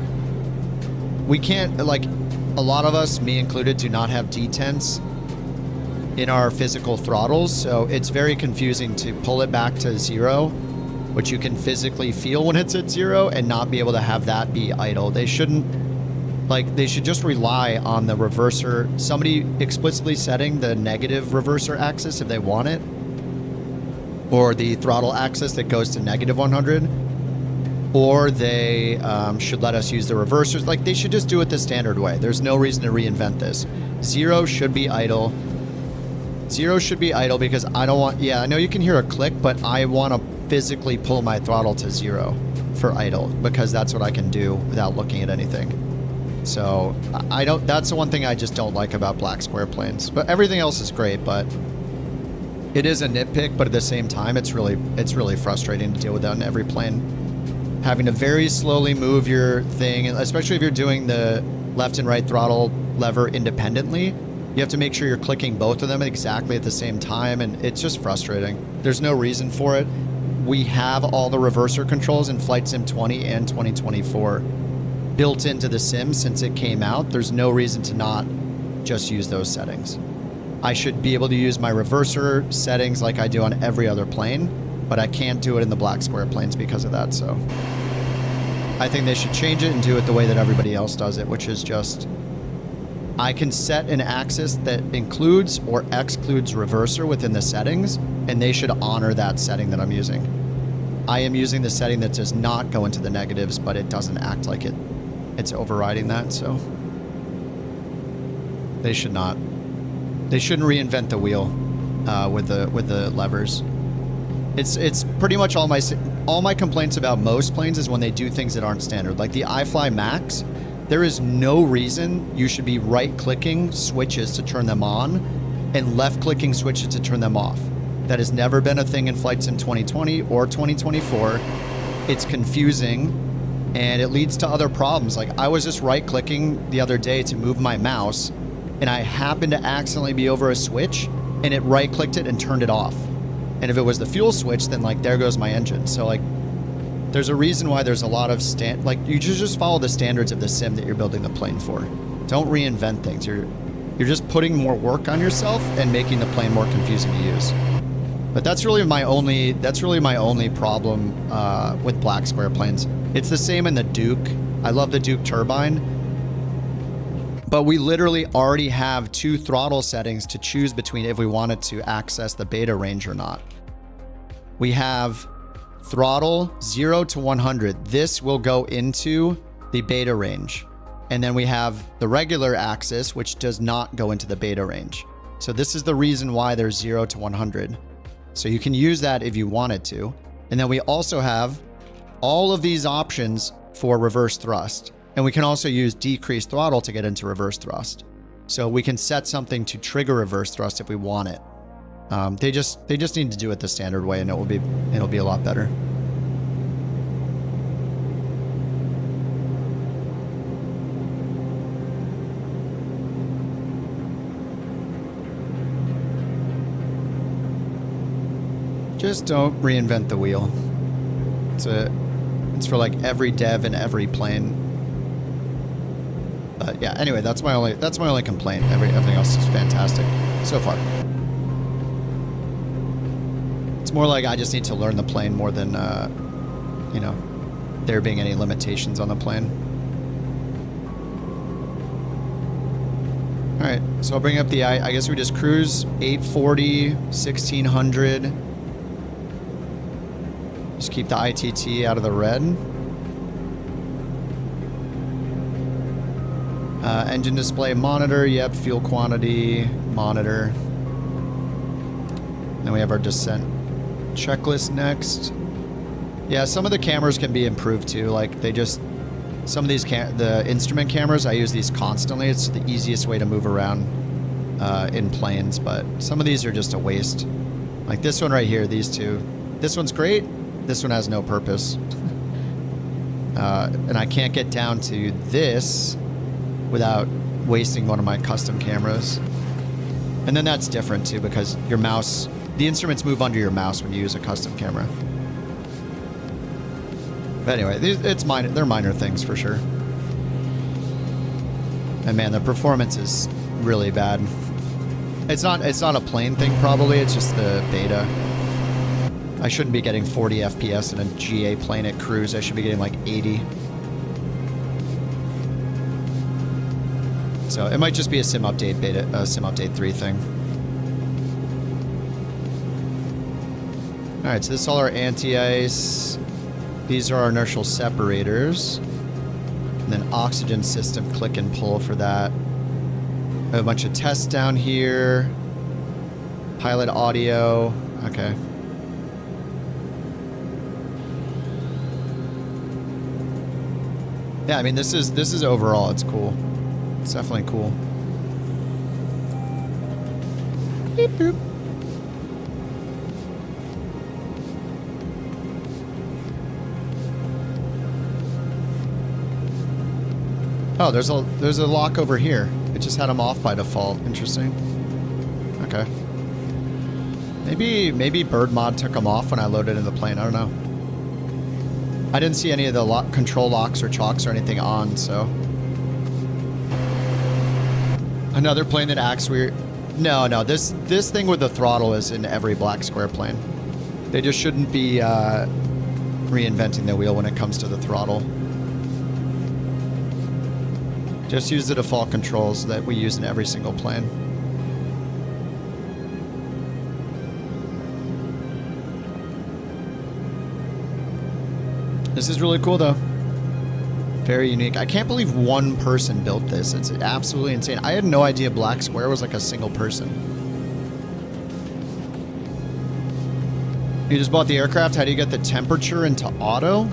we can't, like, a lot of us, me included, do not have detents in our physical throttles, so it's very confusing to pull it back to 0, which you can physically feel when it's at 0, and not be able to have that be idle. They shouldn't, like, they should just rely on the reverser, somebody explicitly setting the negative reverser axis if they want it, or the throttle axis that goes to negative 100. Or they should let us use the reversers. Like, they should just do it the standard way. There's no reason to reinvent this. 0 should be idle. 0 should be idle because I don't want... Yeah, I know you can hear a click, but I want to physically pull my throttle to 0 for idle because that's what I can do without looking at anything. So, I don't... That's the one thing I just don't like about Black Square planes. But everything else is great, but... It is a nitpick, but at the same time, it's really frustrating to deal with that on every plane. Having to very slowly move your thing, especially if you're doing the left and right throttle lever independently, you have to make sure you're clicking both of them exactly at the same time, and it's just frustrating. There's no reason for it. We have all the reverser controls in Flight Sim 20 and 2024 built into the sim since it came out. There's no reason to not just use those settings. I should be able to use my reverser settings like I do on every other plane, but I can't do it in the Black Square planes because of that, so... I think they should change it and do it the way that everybody else does it, which is just... I can set an axis that includes or excludes reverser within the settings, and they should honor that setting that I'm using. I am using the setting that does not go into the negatives, but it doesn't act like it's overriding that, so... They should not. They shouldn't reinvent the wheel with the levers. It's pretty much all my complaints about most planes is when they do things that aren't standard. Like the iFly Max, there is no reason you should be right-clicking switches to turn them on and left-clicking switches to turn them off. That has never been a thing in Flight Sim 2020 or 2024. It's confusing, and it leads to other problems. Like, I was just right-clicking the other day to move my mouse, and I happened to accidentally be over a switch, and it right-clicked it and turned it off. And if it was the fuel switch, then, like, there goes my engine. So, like, there's a reason why there's a lot of you just follow the standards of the sim that you're building the plane for. Don't reinvent things. You're just putting more work on yourself and making the plane more confusing to use. But that's really my only problem with Black Square planes. It's the same in the Duke. I love the Duke turbine, but we literally already have 2 throttle settings to choose between if we wanted to access the beta range or not. We have throttle 0 to 100. This will go into the beta range. And then we have the regular axis, which does not go into the beta range. So this is the reason why there's 0 to 100. So you can use that if you wanted to. And then we also have all of these options for reverse thrust. And we can also use decreased throttle to get into reverse thrust. So we can set something to trigger reverse thrust if we want it. They just need to do it the standard way, and it'll be a lot better. Just don't reinvent the wheel. It's for like every dev and every plane. But yeah, anyway, that's my only complaint. Everything else is fantastic so far. It's more like I just need to learn the plane more than you know, there being any limitations on the plane. All right, so I'll bring up the I guess we just cruise 840, 1600. Just keep the ITT out of the red. Engine display monitor, yep, fuel quantity, monitor. Then we have our descent checklist next. Yeah, some of the cameras can be improved too. Like some of these the instrument cameras, I use these constantly. It's the easiest way to move around in planes, but some of these are just a waste. Like this one right here, these two. This one's great. This one has no purpose. And I can't get down to this without wasting one of my custom cameras. And then that's different too, because your mouse, the instruments move under your mouse when you use a custom camera. But anyway, they're minor things for sure. And man, the performance is really bad. It's not a plane thing probably, it's just the beta. I shouldn't be getting 40 FPS in a GA plane at cruise. I should be getting like 80. So it might just be a sim update beta, sim update 3 thing. All right, so this is all our anti-ice. These are our inertial separators. And then oxygen system, click and pull for that. We have a bunch of tests down here. Pilot audio. Okay. Yeah, I mean this is overall, it's cool. It's definitely cool. Beep boop. Oh, there's a lock over here. It just had them off by default. Interesting. Okay. Maybe bird mod took them off when I loaded in the plane. I don't know. I didn't see any of the control locks or chocks or anything on, so. Another plane that acts weird. No, this thing with the throttle is in every Black Square plane. They just shouldn't be reinventing the wheel when it comes to the throttle. Just use the default controls that we use in every single plane. This is really cool though. Very unique. I can't believe one person built this. It's absolutely insane. I had no idea Black Square was like a single person. You just bought the aircraft. How do you get the temperature into auto?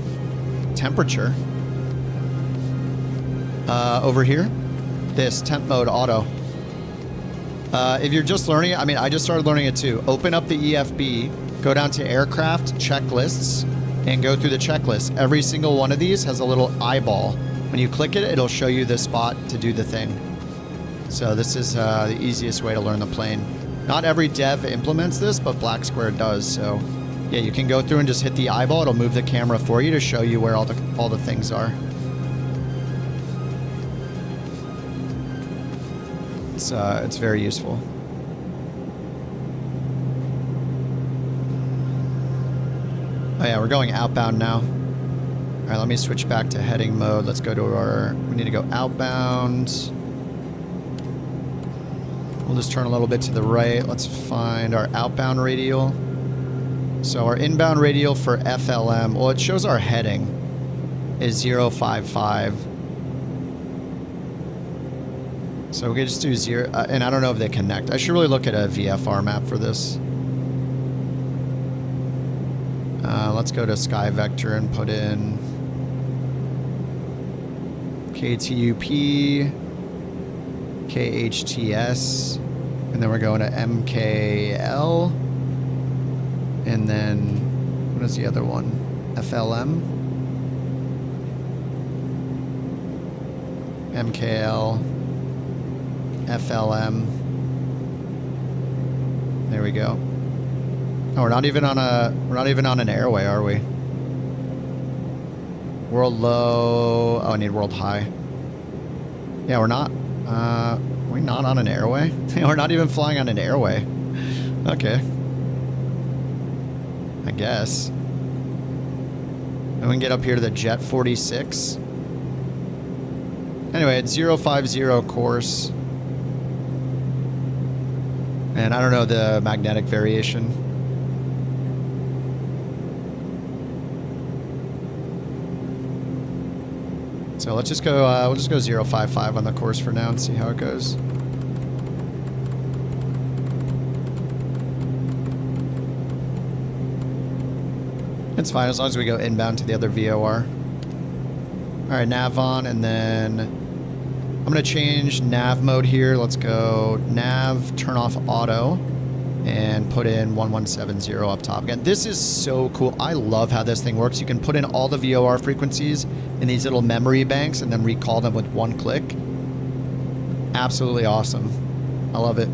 Temperature? Over here. This temp mode auto. If you're just learning it, I mean, I just started learning it too. Open up the EFB, go down to aircraft checklists, and go through the checklist. Every single one of these has a little eyeball. When you click it, it'll show you the spot to do the thing. So this is the easiest way to learn the plane. Not every dev implements this, but Black Square does. So yeah, you can go through and just hit the eyeball. It'll move the camera for you to show you where all the things are. It's very useful. Oh yeah, we're going outbound now. All right, let me switch back to heading mode. Let's go to our, we need to go outbound. We'll just turn a little bit to the right. Let's find our outbound radial. So our inbound radial for FLM, well, it shows our heading is 055. So we can just do 0, and I don't know if they connect. I should really look at a VFR map for this. Let's go to Sky Vector and put in KTUP, KHTS, and then we're going to MKL, and then what is the other one? FLM, MKL, FLM. There we go. Oh, we're not even on an airway, are we? World low. Oh, I need world high. Yeah, we're not. We're not on an airway. We're not even flying on an airway. Okay. I guess. And we can get up here to the Jet 46. Anyway, it's 050 course. And I don't know the magnetic variation. So let's just go, we'll just go 055 on the course for now and see how it goes. It's fine as long as we go inbound to the other VOR. Alright, nav on, and then I'm going to change nav mode here. Let's go nav, turn off auto, and put in 1170 up top. Again, this is so cool. I love how this thing works. You can put in all the VOR frequencies in these little memory banks and then recall them with one click. Absolutely awesome. I love it.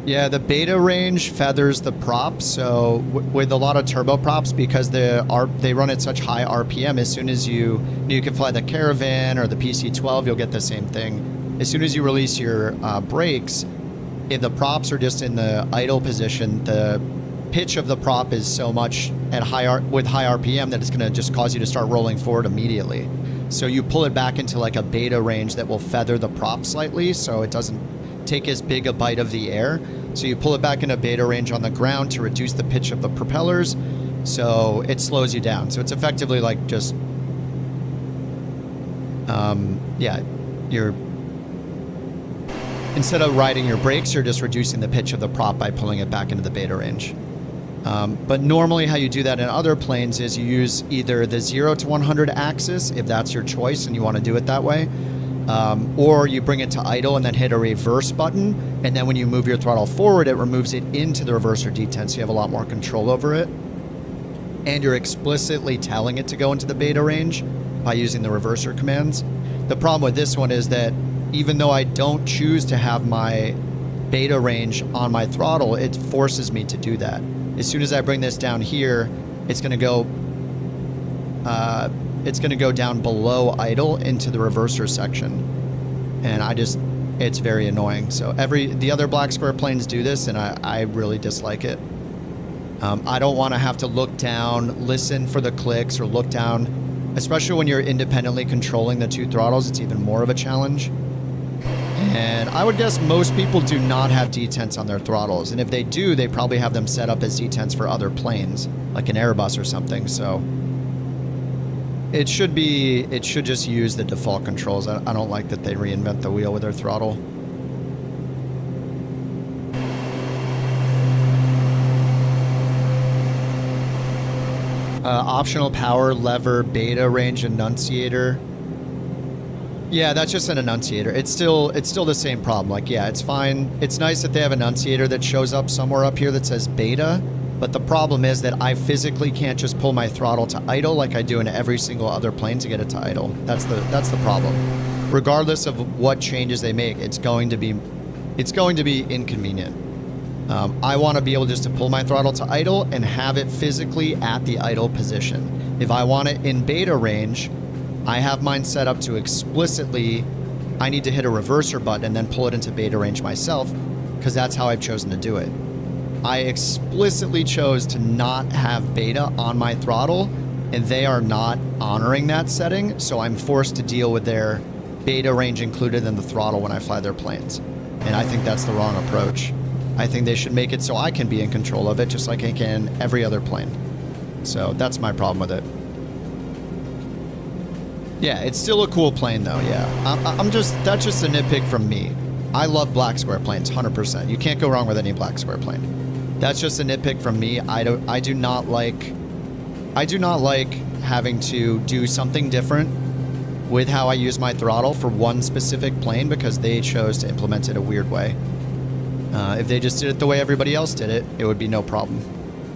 Yeah, the beta range feathers the prop. So with a lot of turboprops, because they run at such high RPM, as soon as you can fly the Caravan or the PC-12, you'll get the same thing. As soon as you release your brakes, if the props are just in the idle position, the pitch of the prop is so much at with high RPM that it's going to just cause you to start rolling forward immediately. So you pull it back into like a beta range that will feather the prop slightly, so it doesn't take as big a bite of the air. So you pull it back in a beta range on the ground to reduce the pitch of the propellers, so it slows you down. So it's effectively like just, yeah, you're, instead of riding your brakes, you're just reducing the pitch of the prop by pulling it back into the beta range. But normally how you do that in other planes is you use either the 0 to 100 axis, if that's your choice and you want to do it that way, or you bring it to idle and then hit a reverse button, and then when you move your throttle forward, it removes it into the reverse or detent, so you have a lot more control over it. And you're explicitly telling it to go into the beta range by using the reverser commands. The problem with this one is that even though I don't choose to have my beta range on my throttle, it forces me to do that. As soon as I bring this down here, it's going to go down below idle into the reverser section, and it's very annoying. So the other Black Square planes do this, and I really dislike it. I don't want to have to look down, listen for the clicks, or look down, especially when you're independently controlling the two throttles. It's even more of a challenge. And I would guess most people do not have detents on their throttles, and if they do, they probably have them set up as detents for other planes, like an Airbus or something. So it should just use the default controls. I don't like that they reinvent the wheel with their throttle. Optional power lever beta range enunciator. Yeah, that's just an enunciator. It's still the same problem. Like, yeah, it's fine. It's nice that they have an enunciator that shows up somewhere up here that says beta, but the problem is that I physically can't just pull my throttle to idle like I do in every single other plane to get it to idle. That's the problem. Regardless of what changes they make, it's going to be inconvenient. I want to be able just to pull my throttle to idle and have it physically at the idle position. If I want it in beta range, I have mine set up to explicitly, I need to hit a reverser button and then pull it into beta range myself, because that's how I've chosen to do it. I explicitly chose to not have beta on my throttle, and they are not honoring that setting, so I'm forced to deal with their beta range included in the throttle when I fly their planes. And I think that's the wrong approach. I think they should make it so I can be in control of it, just like I can every other plane. So that's my problem with it. Yeah, it's still a cool plane though, yeah. That's just a nitpick from me. I love Black Square planes, 100%. You can't go wrong with any Black Square plane. That's just a nitpick from me. I do not like having to do something different with how I use my throttle for one specific plane because they chose to implement it a weird way. If they just did it the way everybody else did it, it would be no problem.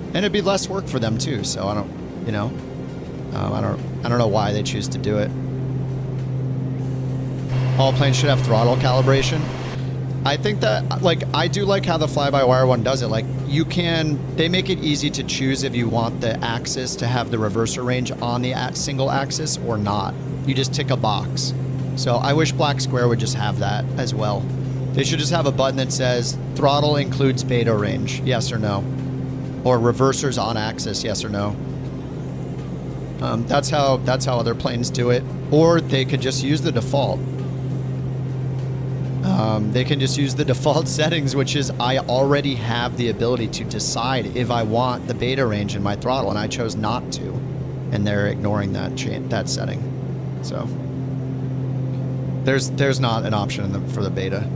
And it'd be less work for them too, so I don't know why they choose to do it. All planes should have throttle calibration. I think that, like, I do like how the fly-by-wire one does it. Like, they make it easy to choose if you want the axis to have the reverser range on the single axis or not. You just tick a box. So I wish Black Square would just have that as well. They should just have a button that says throttle includes beta range, yes or no. Or reversers on axis, yes or no. That's how other planes do it. Or they could just use the default. They can just use the default settings, which is I already have the ability to decide if I want the beta range in my throttle, and I chose not to. And they're ignoring that setting. So there's not an option for the beta.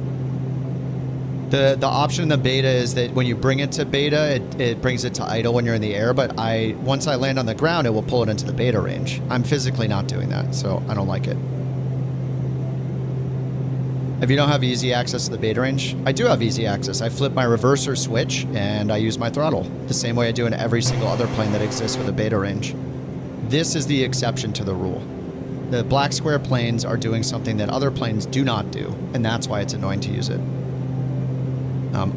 The option in the beta is that when you bring it to beta, it brings it to idle when you're in the air, but once I land on the ground, it will pull it into the beta range. I'm physically not doing that, so I don't like it. If you don't have easy access to the beta range, I do have easy access. I flip my reverser switch and I use my throttle the same way I do in every single other plane that exists with a beta range. This is the exception to the rule. The Black Square planes are doing something that other planes do not do, and that's why it's annoying to use it.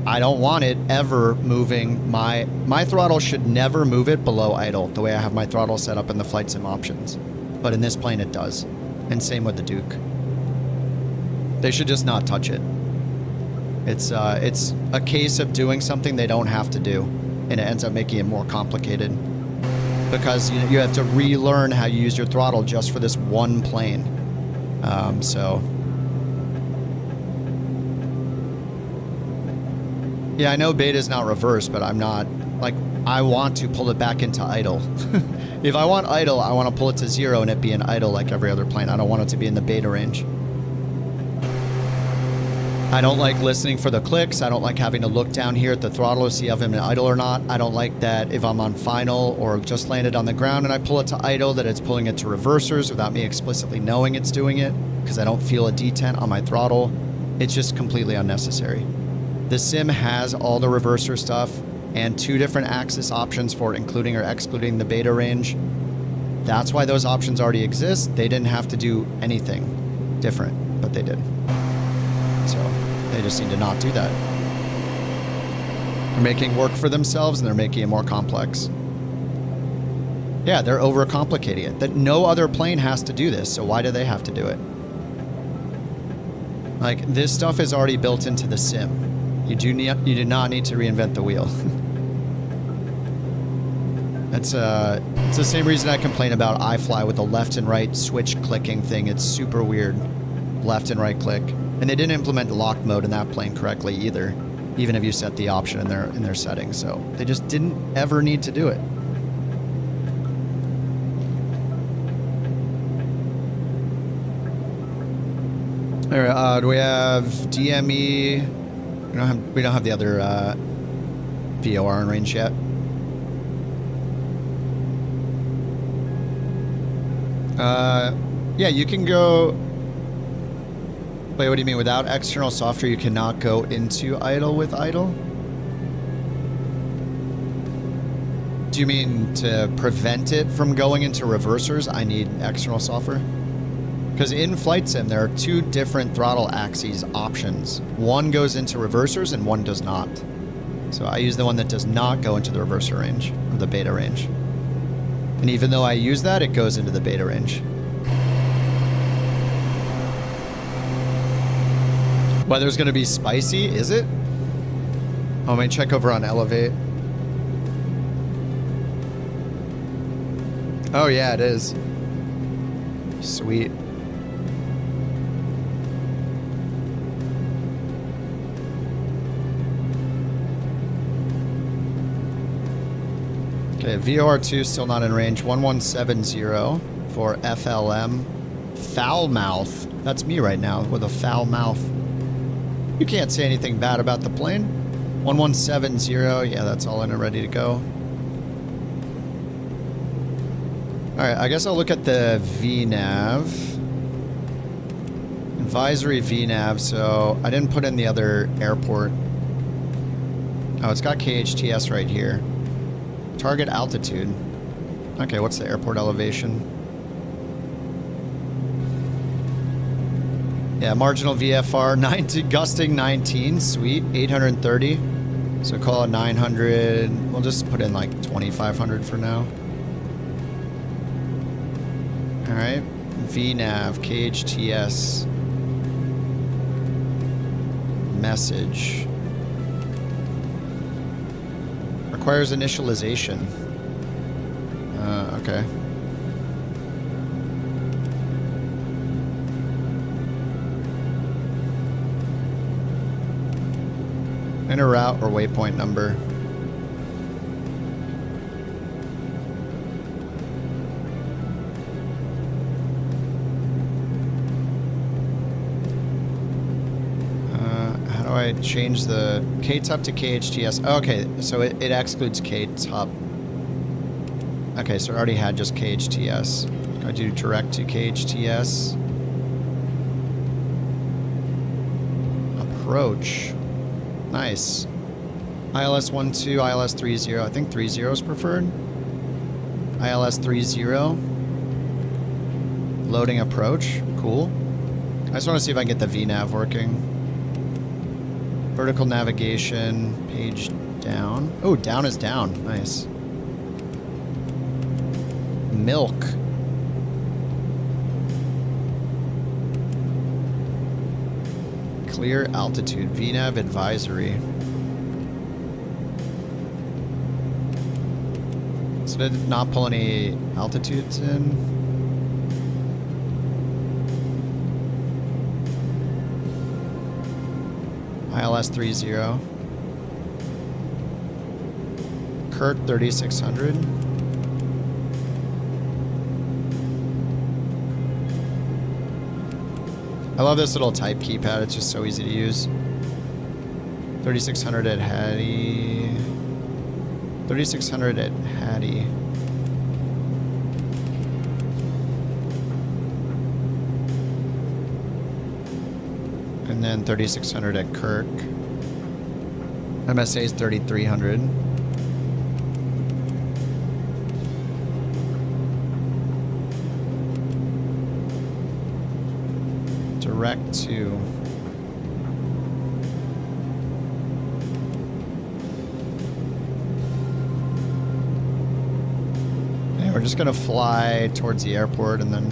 I don't want it ever moving. My throttle should never move it below idle, the way I have my throttle set up in the flight sim options. But in this plane it does. And same with the Duke. They should just not touch it. It's a case of doing something they don't have to do, and it ends up making it more complicated. Because you have to relearn how you use your throttle just for this one plane. Yeah, I know beta is not reverse, but I'm not, like, I want to pull it back into idle. If I want idle, I want to pull it to 0 and it be in idle like every other plane. I don't want it to be in the beta range. I don't like listening for the clicks. I don't like having to look down here at the throttle to see if I'm in idle or not. I don't like that if I'm on final or just landed on the ground and I pull it to idle, that it's pulling it to reversers without me explicitly knowing it's doing it, because I don't feel a detent on my throttle. It's just completely unnecessary. The sim has all the reverser stuff and 2 different axis options for including or excluding the beta range. That's why those options already exist. They didn't have to do anything different, but they did. So they just need to not do that. They're making work for themselves and they're making it more complex. Yeah, they're overcomplicating it. That no other plane has to do this, so why do they have to do it? Like, this stuff is already built into the sim. You do not need to reinvent the wheel. It's the same reason I complain about iFly with the left and right switch clicking thing. It's super weird. Left and right click. And they didn't implement lock mode in that plane correctly either, even if you set the option in their settings. So they just didn't ever need to do it. All right, do we have DME? We don't have the other VOR in range yet. Yeah, you can go... Wait, what do you mean? Without external software, you cannot go into idle with idle? Do you mean to prevent it from going into reversers, I need external software? Because in Flight Sim, there are two different throttle axes options. One goes into reversers and one does not. So I use the one that does not go into the reverser range, or the beta range. And even though I use that, it goes into the beta range. Weather's gonna be spicy, is it? Oh, let me check over on Elevate. Oh yeah, it is. Sweet. Okay, VOR2 still not in range. 1170 for FLM. Foul mouth. That's me right now with a foul mouth. You can't say anything bad about the plane. 1170, yeah, that's all in and ready to go. Alright, I guess I'll look at the VNAV. Advisory VNAV, so I didn't put in the other airport. Oh, it's got KHTS right here. Target altitude. Okay, what's the airport elevation? Yeah, marginal VFR, 90, gusting 19, sweet, 830. So call it 900. We'll just put in like 2,500 for now. All right, VNAV, KHTS, message. Requires initialization. Okay. Enter route or waypoint number. How do I change the KTUP to KHTS? Oh, okay, so it excludes KTUP. Okay, so it already had just KHTS. I do direct to KHTS. Approach. Nice. ILS 12, ILS 30. I think 30 is preferred. ILS 30. Loading approach. Cool. I just want to see if I can get the VNAV working. Vertical navigation. Page down. Oh, down is down. Nice. Milk. Clear altitude. VNAV advisory. So did it not pull any altitudes in? ILS 30. Kurt 3600. I love this little type keypad, it's just so easy to use. 3600 at Hattie. 3600 at Hattie. And then 3600 at Kirk. MSA is 3300. Direct to. Yeah, we're just gonna fly towards the airport and then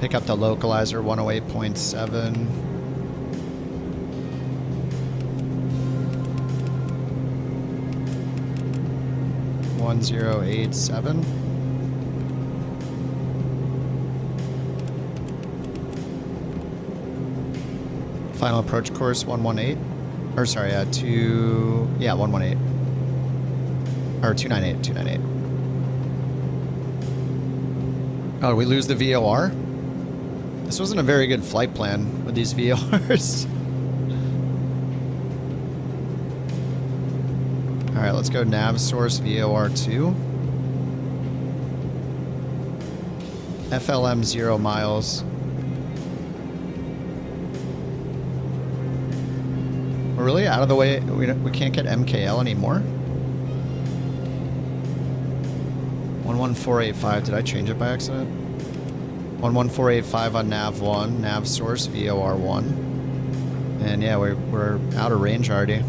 pick up the localizer 108.7. (1087). Final approach course 118, or sorry, 118, or 298. Oh, did we lose the VOR? This wasn't a very good flight plan with these VORs. All right, let's go nav source VOR2. FLM 0 miles. We're really out of the way. We can't get MKL anymore. 11485. Did I change it by accident? 11485 on nav 1, nav source VOR 1. And yeah, we're out of range already.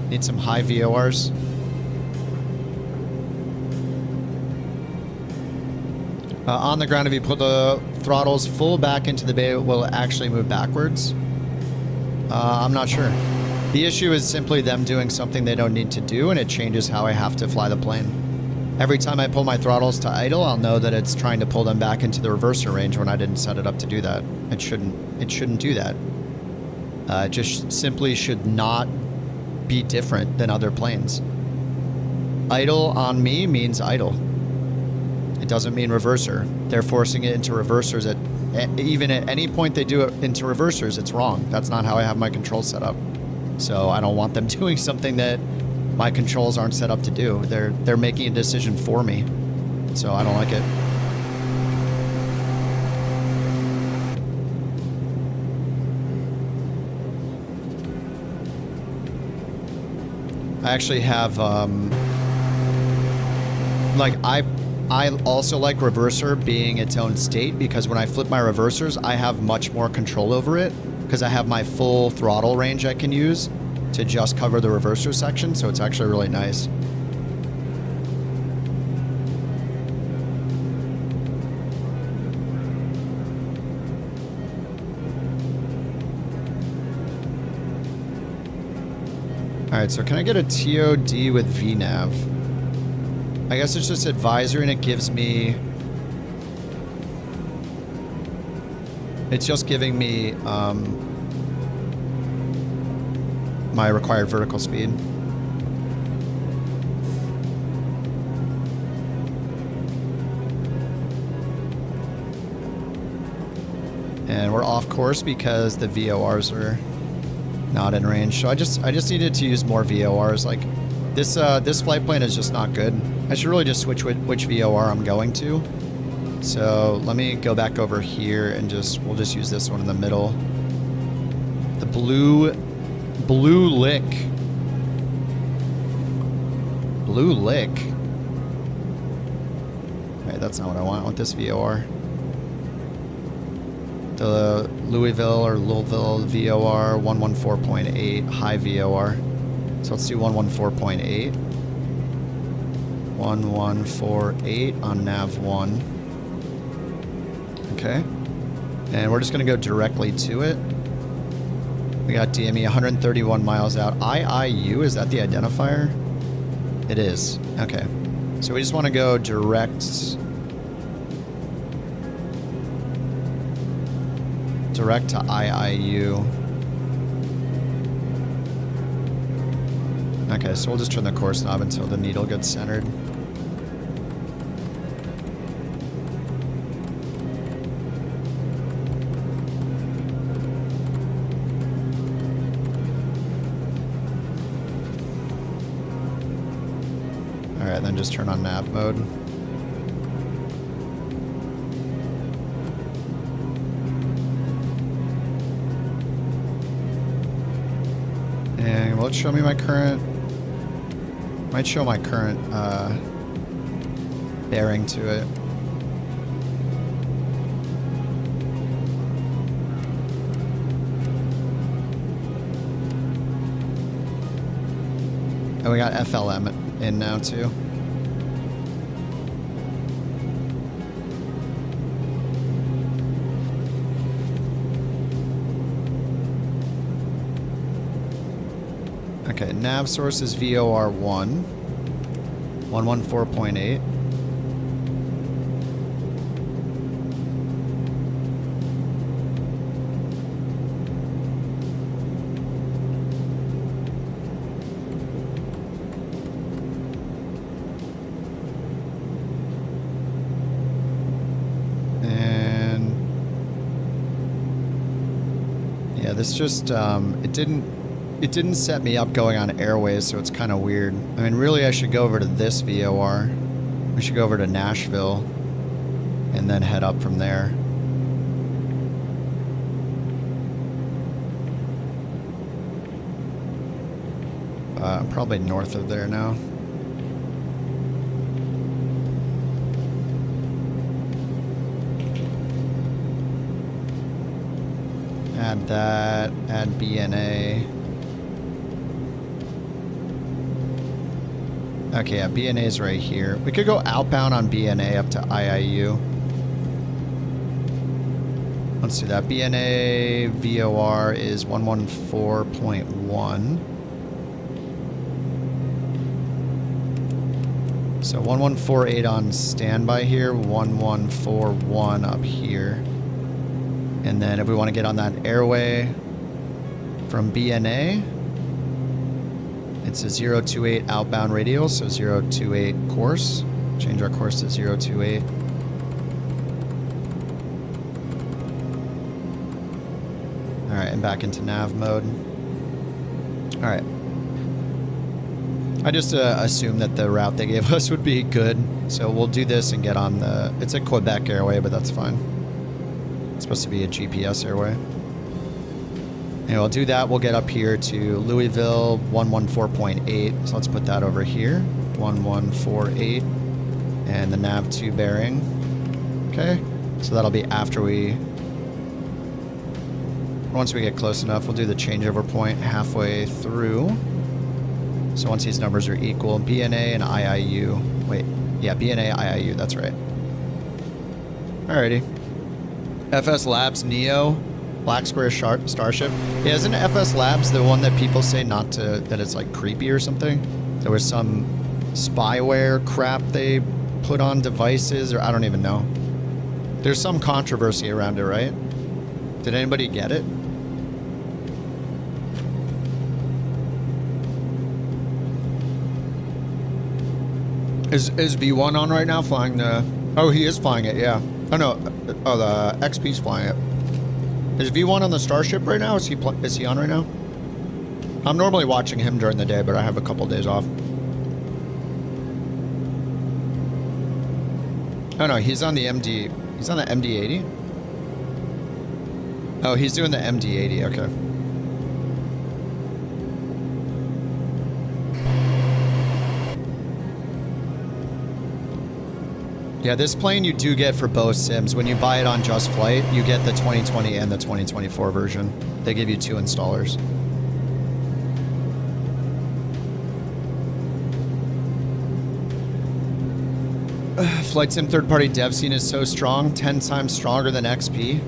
Need some high VORs. On the ground, if you put the throttles full back into the bay, will it actually move backwards? I'm not sure. The issue is simply them doing something they don't need to do, and it changes how I have to fly the plane. Every time I pull my throttles to idle, I'll know that it's trying to pull them back into the reverser range when I didn't set it up to do that. It shouldn't do that. It just simply should not be different than other planes. Idle on me means idle. It doesn't mean reverser. They're forcing it into reversers even at any point they do it into reversers, it's wrong. That's not how I have my controls set up. So I don't want them doing something that my controls aren't set up to do. They're making a decision for me. So I don't like it. I actually have like I also like reverser being its own state, because when I flip my reversers, I have much more control over it because I have my full throttle range I can use to just cover the reverser section, so it's actually really nice. Alright, so can I get a TOD with VNAV? I guess it's just advisory, and it gives me... It's just giving me my required vertical speed. And we're off course because the VORs are not in range. So I just needed to use more VORs. Like this flight plan is just not good. I should really just switch which VOR I'm going to. So let me go back over here and we'll just use this one in the middle. The blue lick. Blue lick. Alright, that's not what I want. I want this VOR. The Louisville or Louisville VOR 114.8 high VOR. So let's do 114.8. 1148 on nav 1. Okay. And we're just going to go directly to it. We got DME 131 miles out. IIU, is that the identifier? It is. Okay. So we just want to go direct to IIU. Okay, so we'll just turn the course knob until the needle gets centered. Alright, then just turn on nav mode. And will it show me my current? Might show my current bearing to it. And we got FLM in now too. Okay, nav source is VOR 1, 114.8. And yeah, this just it didn't set me up going on airways, so it's kind of weird. I mean, really, I should go over to this VOR. We should go over to Nashville. and then head up from there. Probably north of there now. Add that, add BNA. Okay, yeah, BNA is right here. We could go outbound on BNA up to IIU. Let's do that. BNA VOR is 114.1. So 1148 on standby here, 1141 up here. And then if we want to get on that airway from BNA, it's a 028 outbound radial, so 028 course. Change our course to 028. Alright, and back into nav mode. Alright. I just assumed that the route they gave us would be good, so we'll do this and get on the... It's a Quebec airway, but that's fine. It's supposed to be a GPS airway. And we'll do that. We'll get up here to Louisville, 114.8. So let's put that over here. 1148. And the nav2 bearing. Okay. So that'll be after we... Once we get close enough, we'll do the changeover point halfway through. So once these numbers are equal, BNA and IIU. Wait. Yeah, BNA, IIU. That's right. Alrighty. FS Labs Neo, Black Square Starship. Yeah, isn't FS Labs the one that people say not to, that it's like creepy or something? There was some spyware crap they put on devices, or I don't even know. There's some controversy around it, right? Did anybody get it? Is V1 on right now flying the... Oh, he is flying it, yeah. Oh no, oh, the XP's flying it. Is V1 on the Starship right now? Is he on right now? I'm normally watching him during the day, but I have a couple days off. Oh no, he's on the MD. He's on the MD-80? Oh, he's doing the MD-80, okay. Yeah, this plane you do get for both sims. When you buy it on Just Flight, you get the 2020 and the 2024 version. They give you 2 installers. Flight Sim third-party dev scene is so strong, 10 times stronger than XP.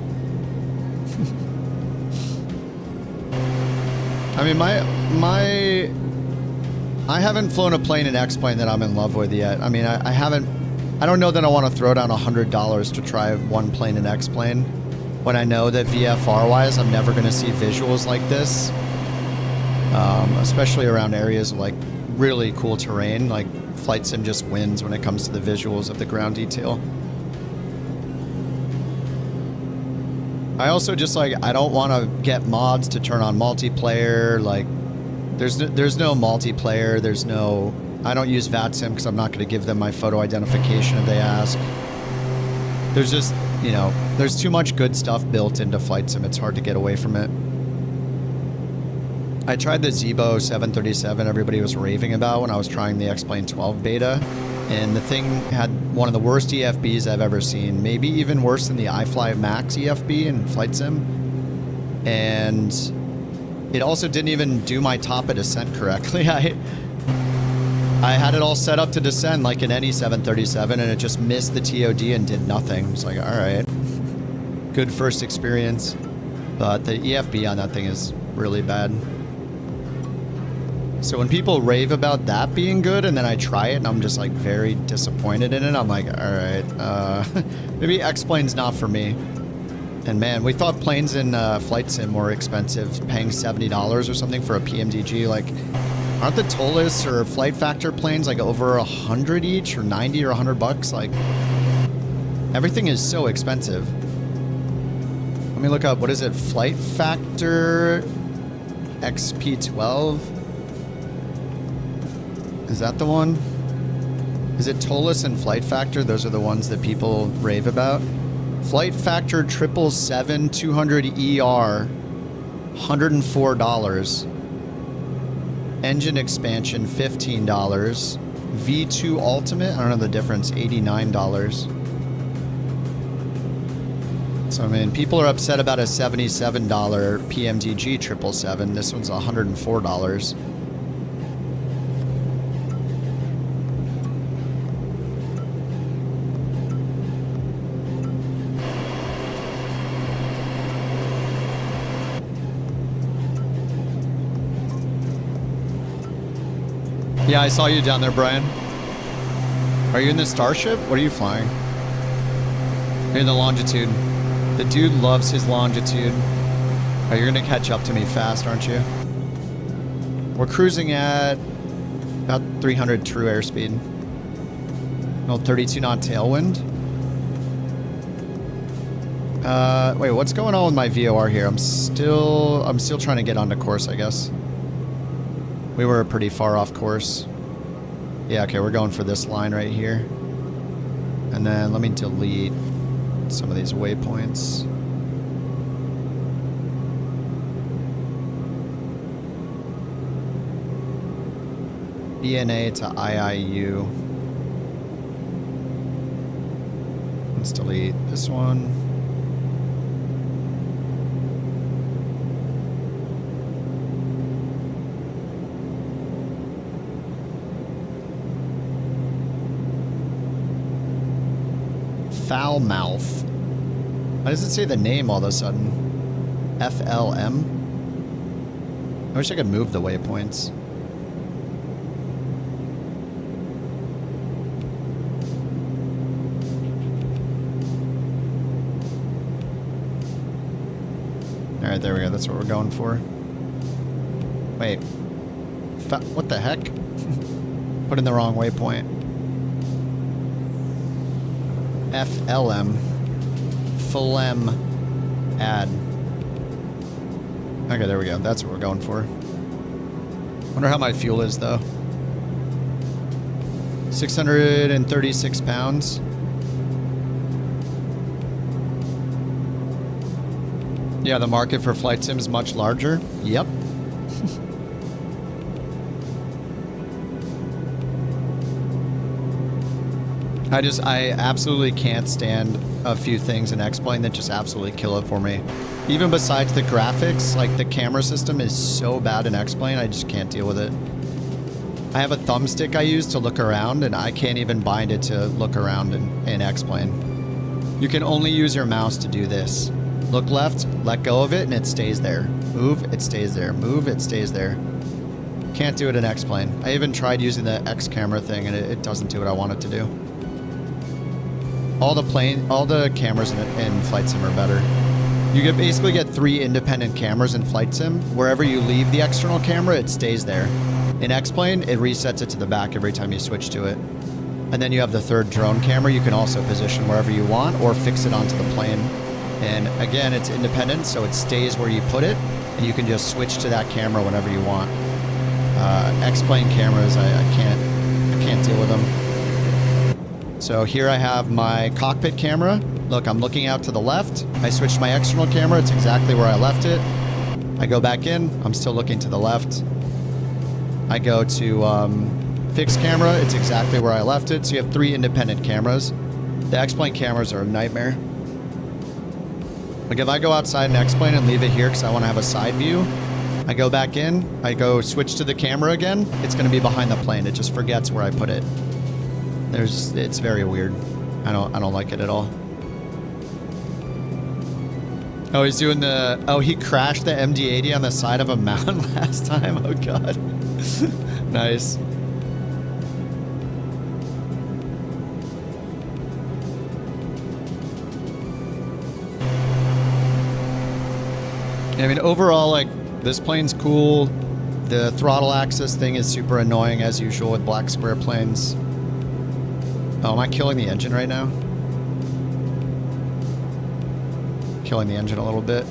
I mean, I haven't flown a plane in X-Plane that I'm in love with yet. I mean, I don't know that I want to throw down $100 to try one plane in X-Plane when I know that VFR-wise, I'm never going to see visuals like this, especially around areas of like really cool terrain. Like Flight Sim just wins when it comes to the visuals of the ground detail. I also just like, I don't want to get mods to turn on multiplayer. Like there's no multiplayer. There's no... I don't use VATSIM because I'm not going to give them my photo identification if they ask. There's just, you know, there's too much good stuff built into Flight Sim. It's hard to get away from it. I tried the Zibo 737 everybody was raving about when I was trying the X-Plane 12 beta. And the thing had one of the worst EFBs I've ever seen. Maybe even worse than the iFly Max EFB in Flight Sim. And it also didn't even do my top of descent correctly. I had it all set up to descend like in any 737, and it just missed the TOD and did nothing. It's like, all right, good first experience. But the EFB on that thing is really bad. So when people rave about that being good, and then I try it, and I'm just like very disappointed in it, I'm like, all right, maybe X-Plane's not for me. And man, we thought planes in Flight Sim were expensive, paying $70 or something for a PMDG. Like, aren't the Tolis or Flight Factor planes like over 100 each, or 90 or 100 bucks? Like, everything is so expensive. Let me look up, what is it? Flight Factor XP12? Is that the one? Is it Tolus and Flight Factor? Those are the ones that people rave about. Flight Factor 777 200ER, $104. Engine expansion, $15. V2 Ultimate, I don't know the difference, $89. So, I mean, people are upset about a $77 PMDG 777. This one's $104. Yeah, I saw you down there, Brian. Are you in the Starship? What are you flying? You're in the Longitude. The dude loves his Longitude. Oh, you're gonna catch up to me fast, aren't you? We're cruising at about 300 true airspeed. No, 32 knot tailwind. Wait, what's going on with my VOR here? I'm still trying to get onto course, I guess. We were pretty far off course. Yeah, okay, we're going for this line right here. And then let me delete some of these waypoints. BNA to IIU. Let's delete this one. Foulmouth. Why does it say the name all of a sudden? FLM? I wish I could move the waypoints. Alright, there we go. That's what we're going for. Wait. What the heck? Put in the wrong waypoint. FLM. Phlegm. Add. Okay, there we go. That's what we're going for. Wonder how my fuel is, though. 636 pounds. Yeah, the market for flight sim is much larger. Yep. I absolutely can't stand a few things in X-Plane that just absolutely kill it for me. Even besides the graphics, like the camera system is so bad in X-Plane, I just can't deal with it. I have a thumbstick I use to look around, and I can't even bind it to look around in X-Plane. You can only use your mouse to do this. Look left, let go of it, and it stays there. Move, it stays there. Move, it stays there. Can't do it in X-Plane. I even tried using the X camera thing, and it doesn't do what I want it to do. All the cameras in Flight Sim are better. You basically get 3 independent cameras in Flight Sim. Wherever you leave the external camera, it stays there. In X-Plane, it resets it to the back every time you switch to it. And then you have the 3rd drone camera you can also position wherever you want or fix it onto the plane. And again, it's independent, so it stays where you put it, and you can just switch to that camera whenever you want. X-Plane cameras, I can't deal with them. So here I have my cockpit camera. Look, I'm looking out to the left. I switched my external camera. It's exactly where I left it. I go back in. I'm still looking to the left. I go to fixed camera. It's exactly where I left it. So you have 3 independent cameras. The X-Plane cameras are a nightmare. Like if I go outside an X-Plane and leave it here because I want to have a side view, I go back in, I go switch to the camera again, it's going to be behind the plane. It just forgets where I put it. It's very weird. I don't like it at all. Oh, he's doing he crashed the MD-80 on the side of a mountain last time. Oh god. Nice. I mean, overall, like, this plane's cool. The throttle axis thing is super annoying, as usual, with Black Square planes. Oh, am I killing the engine right now? Killing the engine a little bit.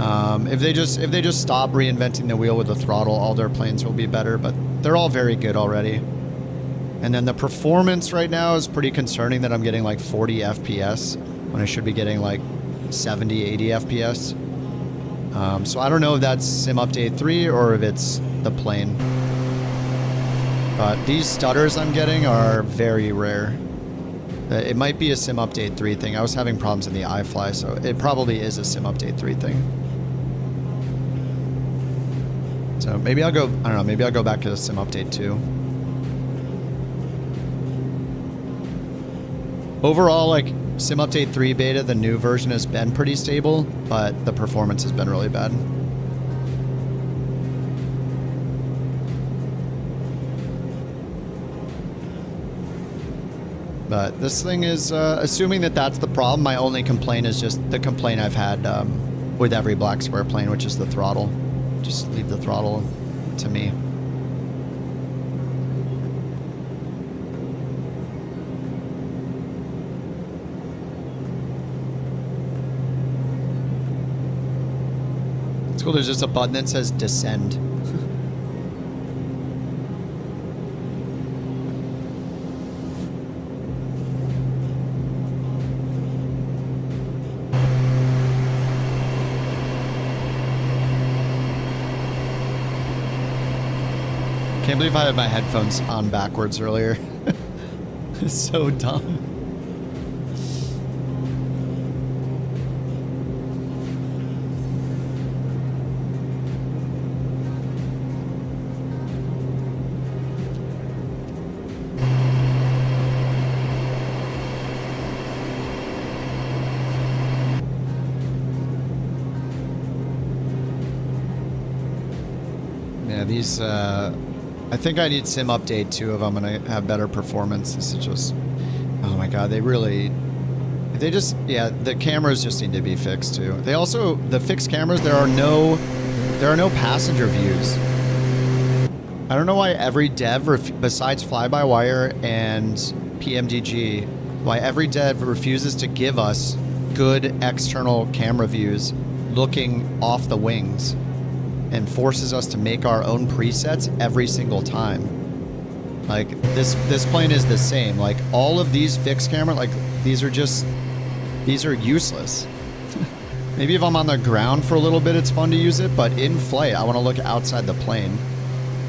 If they just stop reinventing the wheel with the throttle, all their planes will be better, but they're all very good already. And then the performance right now is pretty concerning that I'm getting like 40 FPS when I should be getting like 70, 80 FPS. So I don't know if that's Sim Update 3 or if it's the plane. But these stutters I'm getting are very rare. It might be a Sim Update 3 thing. I was having problems in the iFly, so it probably is a Sim Update 3 thing. So maybe I'll go, I don't know, maybe I'll go back to the Sim Update 2. Overall, like, Sim Update 3 beta, the new version has been pretty stable, but the performance has been really bad. But this thing is, assuming that that's the problem, my only complaint is just the complaint I've had with every Black Square plane, which is the throttle. Just leave the throttle to me. It's cool, there's just a button that says descend. Can't believe I had my headphones on backwards earlier. It's so dumb. Yeah, these, I think I need Sim Update 2 if I'm going to have better performance. This is just, oh my god, they just, yeah, the cameras just need to be fixed too. They also, the fixed cameras, there are no passenger views. I don't know why every dev, besides fly-by-wire and PMDG, why every dev refuses to give us good external camera views looking off the wings, and forces us to make our own presets every single time. Like, this plane is the same. Like, all of these fixed camera, like, these are useless. Maybe if I'm on the ground for a little bit, it's fun to use it, but in flight, I want to look outside the plane.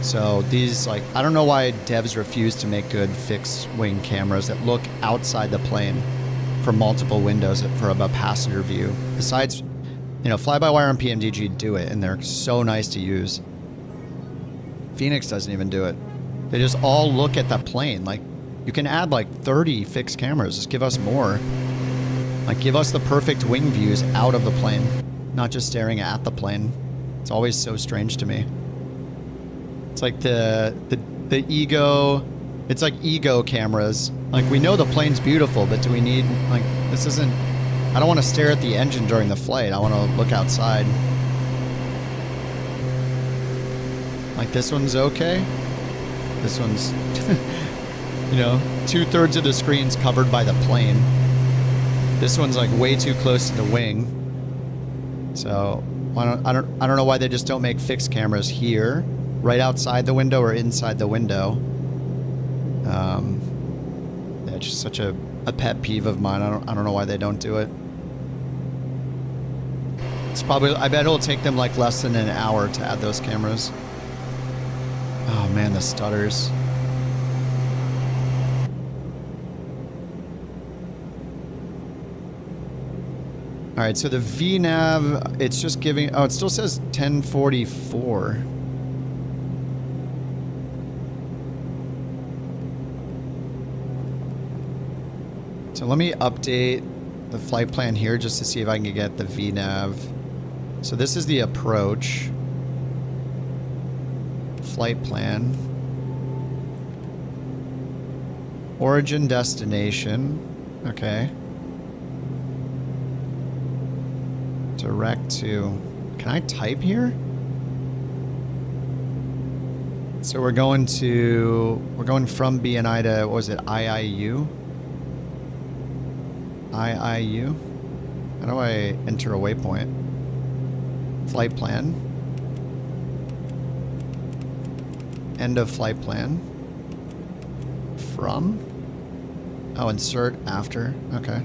So these, like, I don't know why devs refuse to make good fixed wing cameras that look outside the plane for multiple windows for a passenger view. Besides, you know, fly-by-wire and PMDG do it, and they're so nice to use. Phoenix doesn't even do it. They just all look at the plane. Like, you can add like 30 fixed cameras. Just give us more. Like, give us the perfect wing views out of the plane, not just staring at the plane. It's always so strange to me. It's like the ego. It's like ego cameras. Like, we know the plane's beautiful, but do we need, like, this isn't. I don't want to stare at the engine during the flight. I want to look outside. Like, this one's okay. This one's, you know, 2/3 of the screen's covered by the plane. This one's like way too close to the wing. So I don't know why they just don't make fixed cameras here, right outside the window or inside the window. Yeah, it's just such a pet peeve of mine. I don't know why they don't do it. It's probably, I bet it'll take them like less than an hour to add those cameras. Oh man, the stutters. All right, so the VNav, it's just giving, oh, it still says 1044. So let me update the flight plan here just to see if I can get the VNav. So this is the approach. Flight plan. Origin, destination. Okay. Direct to... Can I type here? So we're going from BNI to, what was it, IIU? IIU? How do I enter a waypoint? Flight plan. End of flight plan. From. Oh, insert after. Okay.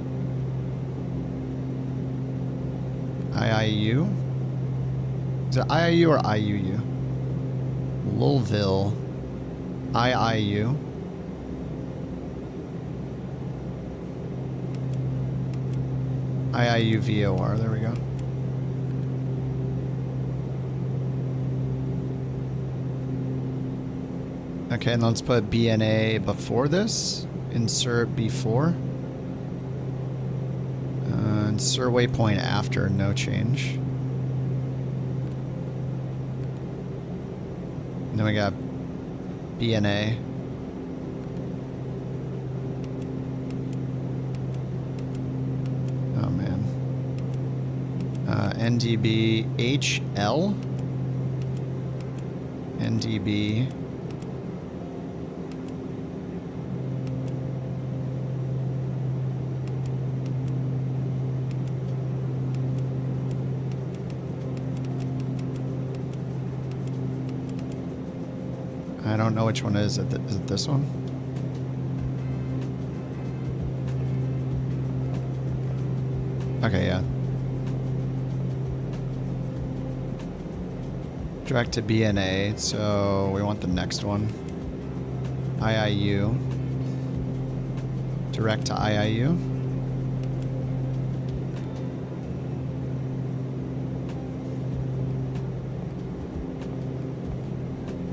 IIU. Is it IIU or IUU? Louisville. IIU. IIU VOR. There we go. Okay, and let's put BNA before this. Insert before. Insert waypoint after, no change. And then we got BNA. Oh man. NDB HL. NDB. I don't know which one it is. Is it this one? Okay, yeah. Direct to BNA, so we want the next one. IIU. Direct to IIU.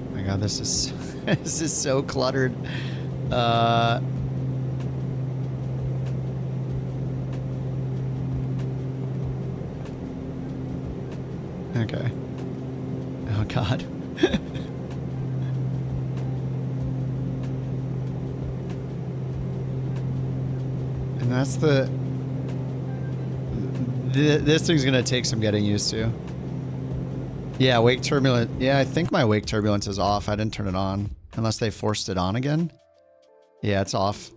Oh my god, this is this is so cluttered. Okay. Oh god. And that's this thing's gonna take some getting used to. Yeah, wake turbulence. Yeah, I think my wake turbulence is off. I didn't turn it on. Unless they forced it on again. Yeah, it's off.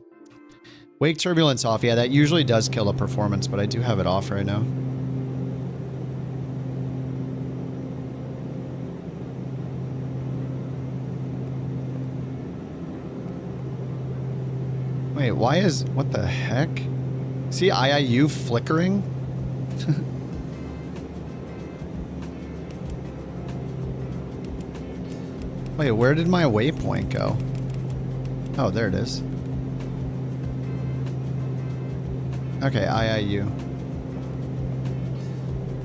Wake turbulence off. Yeah, that usually does kill the performance, but I do have it off right now. Wait, why is... What the heck? See IIU flickering? Wait, where did my waypoint go? Oh, there it is. Okay, IIU.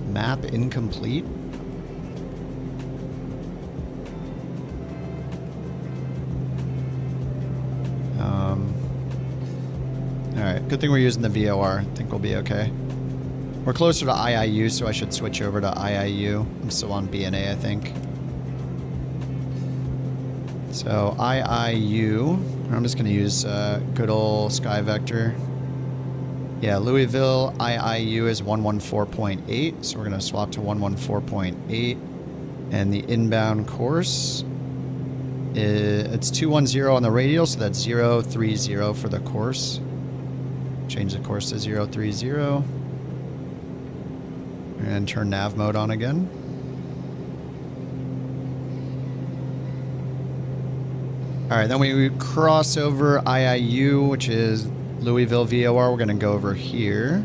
Map incomplete? Alright, good thing we're using the VOR. I think we'll be okay. We're closer to IIU, so I should switch over to IIU. I'm still on BNA, I think. So IIU, I'm just going to use good old Sky Vector. Yeah, Louisville IIU is 114.8, so we're going to swap to 114.8. And the inbound course, it's 210 on the radial, so that's 030 for the course. Change the course to 030. And turn nav mode on again. Alright, then we cross over IIU, which is Louisville VOR. We're going to go over here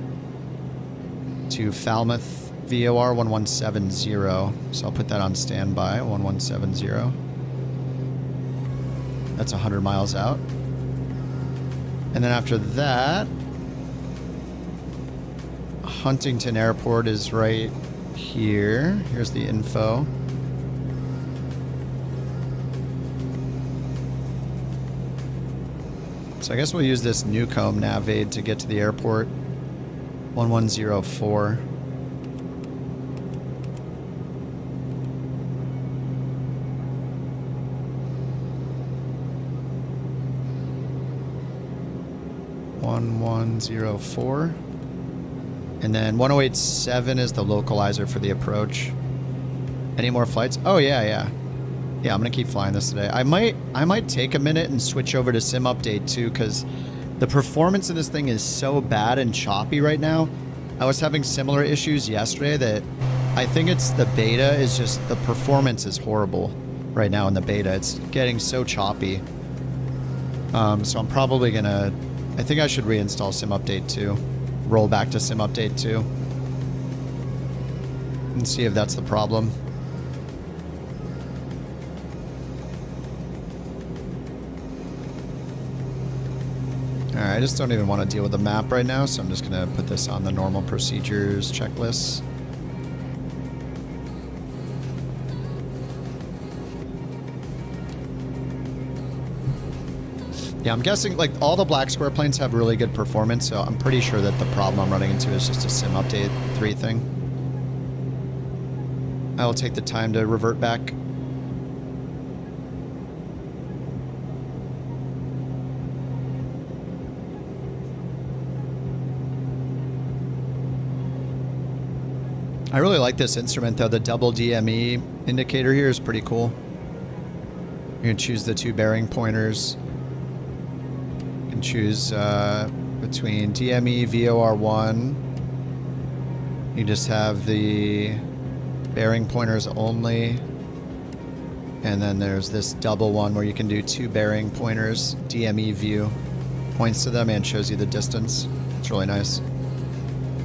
to Falmouth VOR 1170. So I'll put that on standby, 1170. That's 100 miles out. And then after that, Huntington Airport is right here. Here's the info. So I guess we'll use this Newcomb nav aid to get to the airport. 1104. And then 1087 is the localizer for the approach. Any more flights? Oh yeah, yeah. Yeah, I'm gonna keep flying this today. I might take a minute and switch over to Sim Update too, because the performance of this thing is so bad and choppy right now. I was having similar issues yesterday that I think it's the beta is just, the performance is horrible right now in the beta. It's getting so choppy. So I'm probably gonna, I think I should reinstall Sim Update 2. Roll back to Sim Update 2. And see if that's the problem. Alright, I just don't even want to deal with the map right now, so I'm just going to put this on the normal procedures checklist. Yeah, I'm guessing, like, all the Black Square planes have really good performance, so I'm pretty sure that the problem I'm running into is just a Sim Update 3 thing. I will take the time to revert back. I really like this instrument though. The double DME indicator here is pretty cool. You can choose the 2 bearing pointers. You can choose between DME, VOR1. You just have the bearing pointers only. And then there's this double one where you can do 2 bearing pointers. DME view points to them and shows you the distance. It's really nice.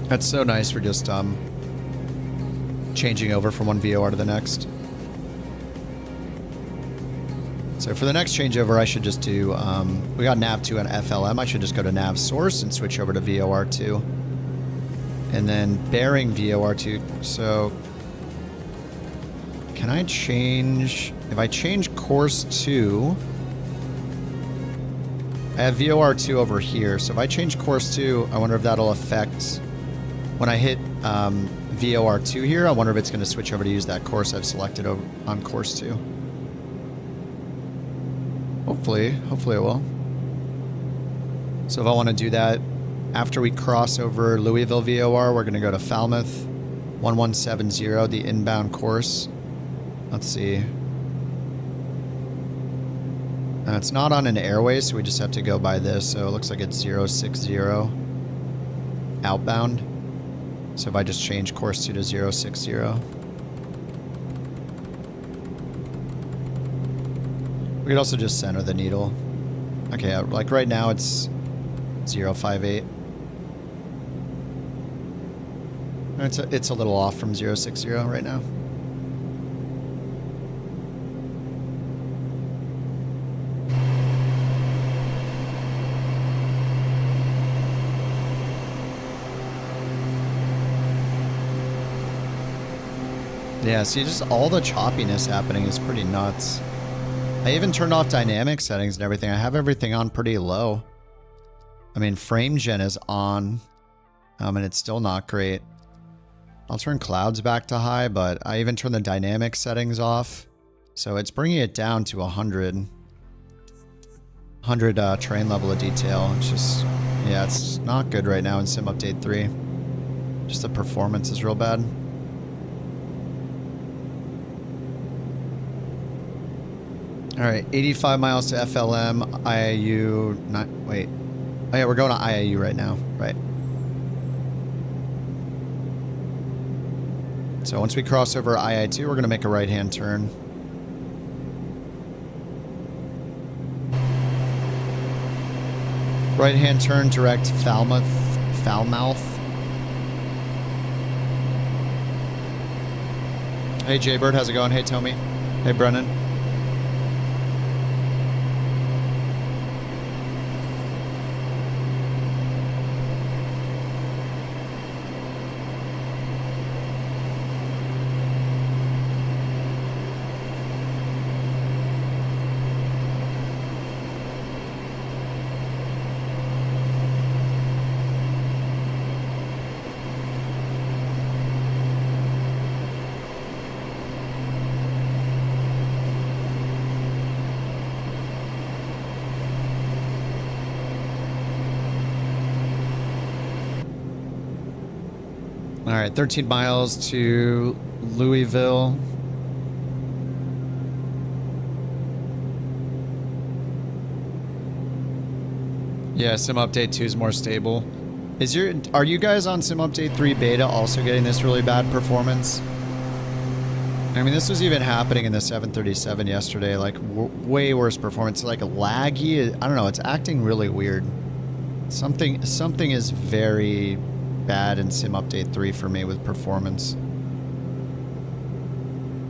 That's so nice for just changing over from one VOR to the next. So for the next changeover, I should just do, we got nav2 and FLM. I should just go to nav source and switch over to VOR2. And then bearing VOR2. So can I change, if I change course 2, I have VOR2 over here. So if I change course 2, I wonder if that'll affect, when I hit VOR2 here, I wonder if it's going to switch over to use that course I've selected over on course 2. Hopefully it will. So if I want to do that, after we cross over Louisville VOR, we're going to go to Falmouth 1170, the inbound course. Let's see. It's not on an airway, so we just have to go by this. So it looks like it's 060 outbound. So if I just change course 2 to 060. We could also just center the needle. Okay, like right now it's 058. It's a little off from 060 right now. Yeah, see, just all the choppiness happening is pretty nuts. I even turned off dynamic settings and everything. I have everything on pretty low. I mean, frame gen is on, and it's still not great. I'll turn clouds back to high, but I even turned the dynamic settings off. So it's bringing it down to 100 train level of detail. It's just, yeah, it's not good right now in Sim Update 3. Just the performance is real bad. All right, 85 miles to FLM, IAU, not, wait. Oh yeah, we're going to IAU right now, right. So once we cross over II2, we're going to make a right-hand turn. Right-hand turn, direct Falmouth. Hey Jaybird, how's it going? Hey Tommy. Hey Brennan. All right, 13 miles to Louisville. Yeah, Sim Update 2 is more stable. Are you guys on Sim Update 3 beta also getting this really bad performance? I mean, this was even happening in the 737 yesterday, like way worse performance, like laggy. I don't know, it's acting really weird. Something is very bad in Sim Update 3 for me with performance.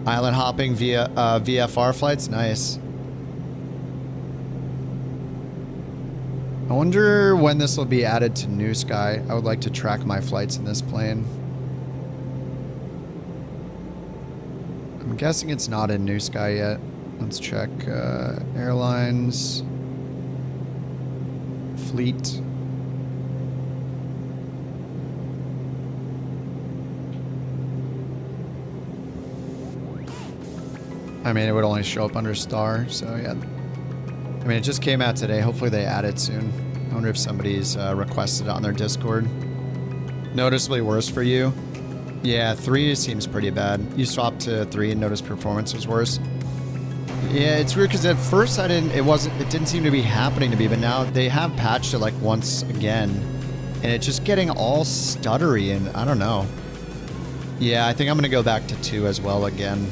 Island hopping via VFR flights, nice. I wonder when this will be added to New Sky. I would like to track my flights in this plane. I'm guessing it's not in New Sky yet. Let's check airlines, fleet. I mean, it would only show up under star, so yeah. I mean, it just came out today. Hopefully they add it soon. I wonder if somebody's requested it on their Discord. Noticeably worse for you. Yeah, 3 seems pretty bad. You swapped to 3 and noticed performance was worse. Yeah, it's weird because at first it didn't seem to be happening to me, but now they have patched it like once again, and it's just getting all stuttery, and I don't know. Yeah, I think I'm gonna go back to 2 as well again.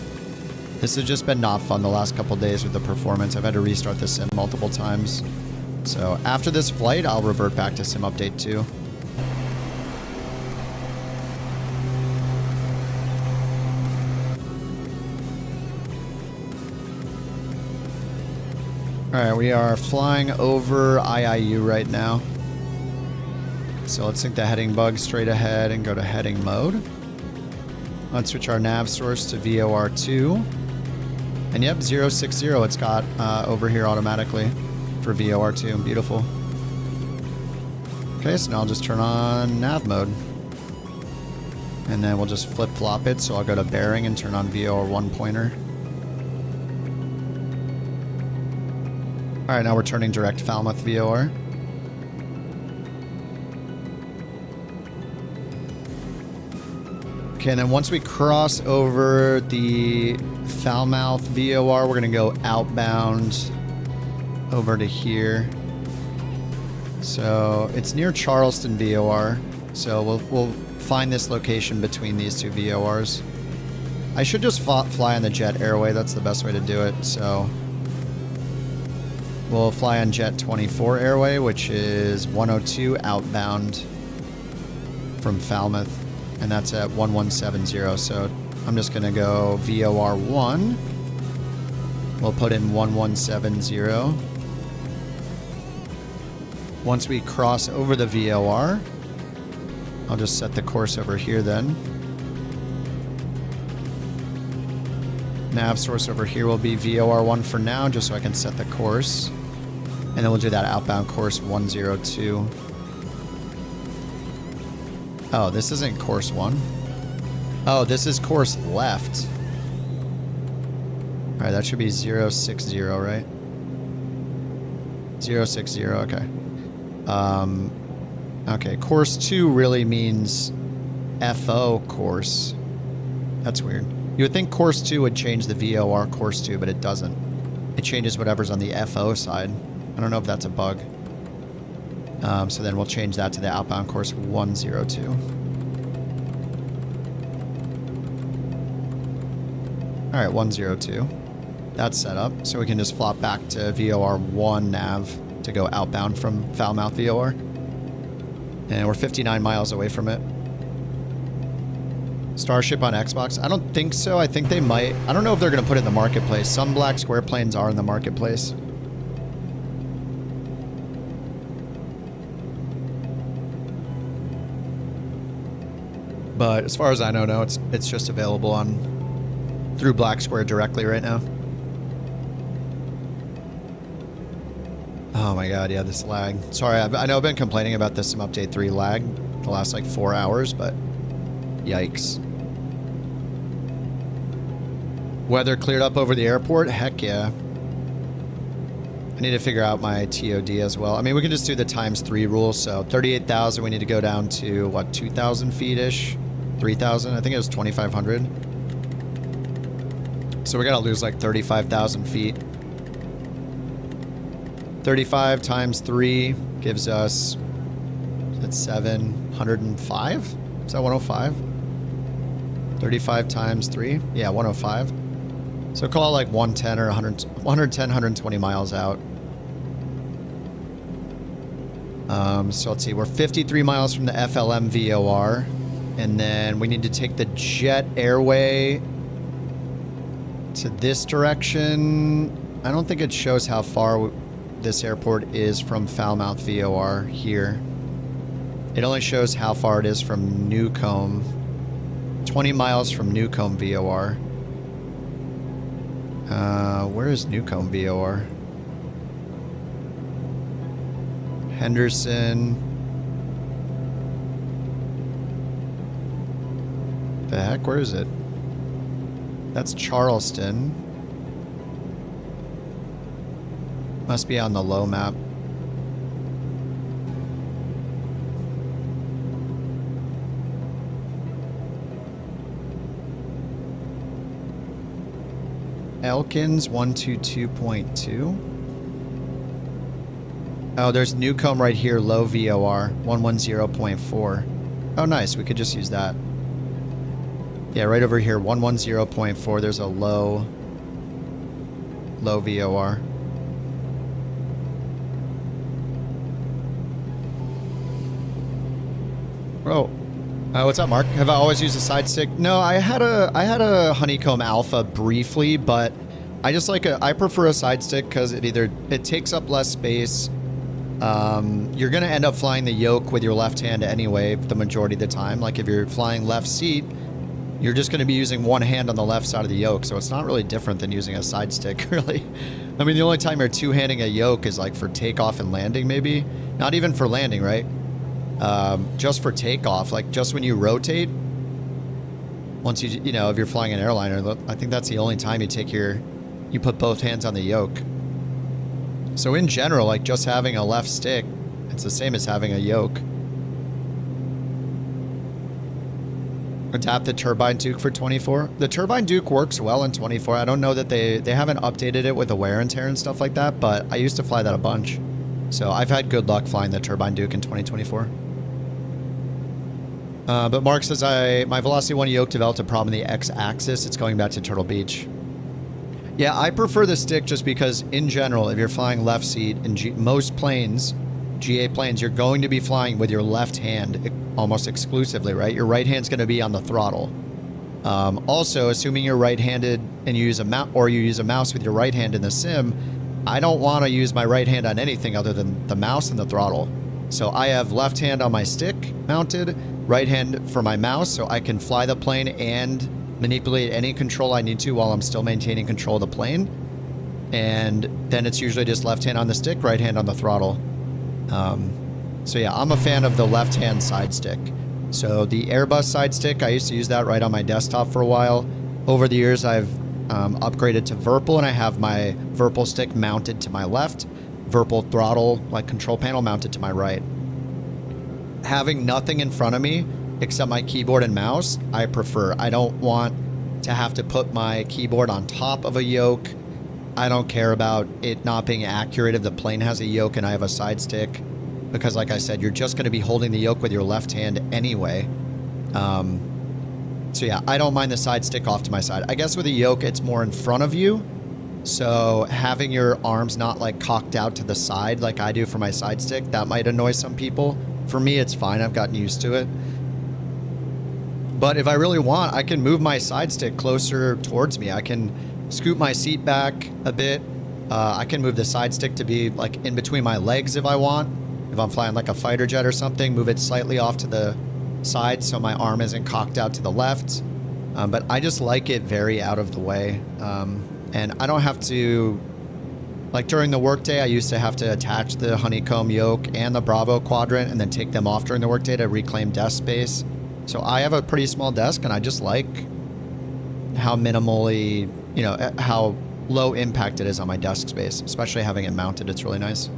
This has just been not fun the last couple days with the performance. I've had to restart the sim multiple times. So after this flight, I'll revert back to Sim Update 2. Alright, we are flying over IIU right now. So let's sync the heading bug straight ahead and go to heading mode. Let's switch our nav source to VOR2. And yep, 060 it's got over here automatically for VOR2. Beautiful. Okay, so now I'll just turn on nav mode. And then we'll just flip-flop it, so I'll go to bearing and turn on VOR1 pointer. Alright, now we're turning direct Falmouth VOR. Okay, and then once we cross over the Falmouth VOR, we're going to go outbound over to here. So it's near Charleston VOR. So we'll find this location between these two VORs. I should just fly on the Jet Airway. That's the best way to do it. So we'll fly on Jet 24 Airway, which is 102 outbound from Falmouth. And that's at 1170. So I'm just going to go VOR1. We'll put in 1170. Once we cross over the VOR, I'll just set the course over here then. Nav source over here will be VOR1 for now, just so I can set the course. And then we'll do that outbound course 102. Oh, this isn't course 1. Oh, this is course left. Alright, that should be 060, right? 060, okay. Okay, course 2 really means FO course. That's weird. You would think course 2 would change the VOR course 2, but it doesn't. It changes whatever's on the FO side. I don't know if that's a bug. So then we'll change that to the outbound course 102. Alright, 102. That's set up. So we can just flop back to VOR1 nav to go outbound from Falmouth VOR. And we're 59 miles away from it. Starship on Xbox? I don't think so. I think they might. I don't know if they're going to put it in the marketplace. Some Black Square planes are in the marketplace. But as far as I know, no, it's just available on through Black Square directly right now. Oh my god, yeah, this lag. Sorry, I know I've been complaining about this Sim Update 3 lag the last like 4 hours, but yikes. Weather cleared up over the airport? Heck yeah. I need to figure out my TOD as well. I mean, we can just do the ×3 rule, so 38,000, we need to go down to, what, 2,000 feet-ish? 3,000? I think it was 2,500. So we gotta lose like 35,000 feet. 35 times 3 gives us, that's 705? Is that 105? 35 times 3? Yeah, 105. So call it like 110 or 120 miles out. So let's see, we're 53 miles from the FLM VOR. And then we need to take the jet airway to this direction. I don't think it shows how far this airport is from Falmouth VOR here. It only shows how far it is from Newcomb. 20 miles from Newcomb VOR. Where is Newcomb VOR? Henderson. The heck? Where is it? That's Charleston. Must be on the low map. Elkins 122.2. Oh, there's Newcomb right here, low VOR 110.4. Oh, nice. We could just use that. Yeah, right over here, 110.4. There's a low VOR. Oh, what's up, Mark? Have I always used a side stick? No, I had a Honeycomb Alpha briefly, but I just I prefer a side stick because it takes up less space. You're gonna end up flying the yoke with your left hand anyway, the majority of the time. Like if you're flying left seat, you're just gonna be using one hand on the left side of the yoke, so it's not really different than using a side stick, really. I mean, the only time you're two-handing a yoke is like for takeoff and landing, maybe. Not even for landing, right? Just for takeoff, like just when you rotate, once you know, if you're flying an airliner, I think that's the only time you put both hands on the yoke. So in general, like just having a left stick, it's the same as having a yoke. Adapt the Turbine Duke for 24. The Turbine Duke works well in 24. I don't know that they haven't updated it with the wear and tear and stuff like that, but I used to fly that a bunch. So I've had good luck flying the Turbine Duke in 2024. But Mark says, my Velocity 1 yoke developed a problem in the X-axis. It's going back to Turtle Beach. Yeah, I prefer the stick just because, in general, if you're flying left seat in most planes, GA planes, you're going to be flying with your left hand almost exclusively, right? Your right hand's going to be on the throttle. Also, assuming you're right-handed and you use a mouse with your right hand in the sim, I don't want to use my right hand on anything other than the mouse and the throttle. So I have left hand on my stick mounted, right hand for my mouse, so I can fly the plane and manipulate any control I need to while I'm still maintaining control of the plane. And then it's usually just left hand on the stick, right hand on the throttle. So yeah, I'm a fan of the left hand side stick. So the Airbus side stick, I used to use that right on my desktop for a while. Over the years, I've upgraded to VIRPIL, and I have my VIRPIL stick mounted to my left, VIRPIL throttle, like control panel, mounted to my right. Having nothing in front of me except my keyboard and mouse, I prefer. I don't want to have to put my keyboard on top of a yoke. I don't care about it not being accurate if the plane has a yoke and I have a side stick, because like I said, you're just going to be holding the yoke with your left hand anyway. So yeah, I don't mind the side stick off to my side. I guess with a yoke, it's more in front of you. So having your arms not like cocked out to the side like I do for my side stick, that might annoy some people. For me, it's fine. I've gotten used to it. But if I really want, I can move my side stick closer towards me. I can scoot my seat back a bit. I can move the side stick to be like in between my legs if I want. If I'm flying like a fighter jet or something, move it slightly off to the side so my arm isn't cocked out to the left. But I just like it very out of the way. And I don't have to, like during the workday, I used to have to attach the honeycomb yoke and the Bravo quadrant and then take them off during the workday to reclaim desk space. So I have a pretty small desk, and I just like how minimally, you know, how low impact it is on my desk space, especially having it mounted. It's really nice.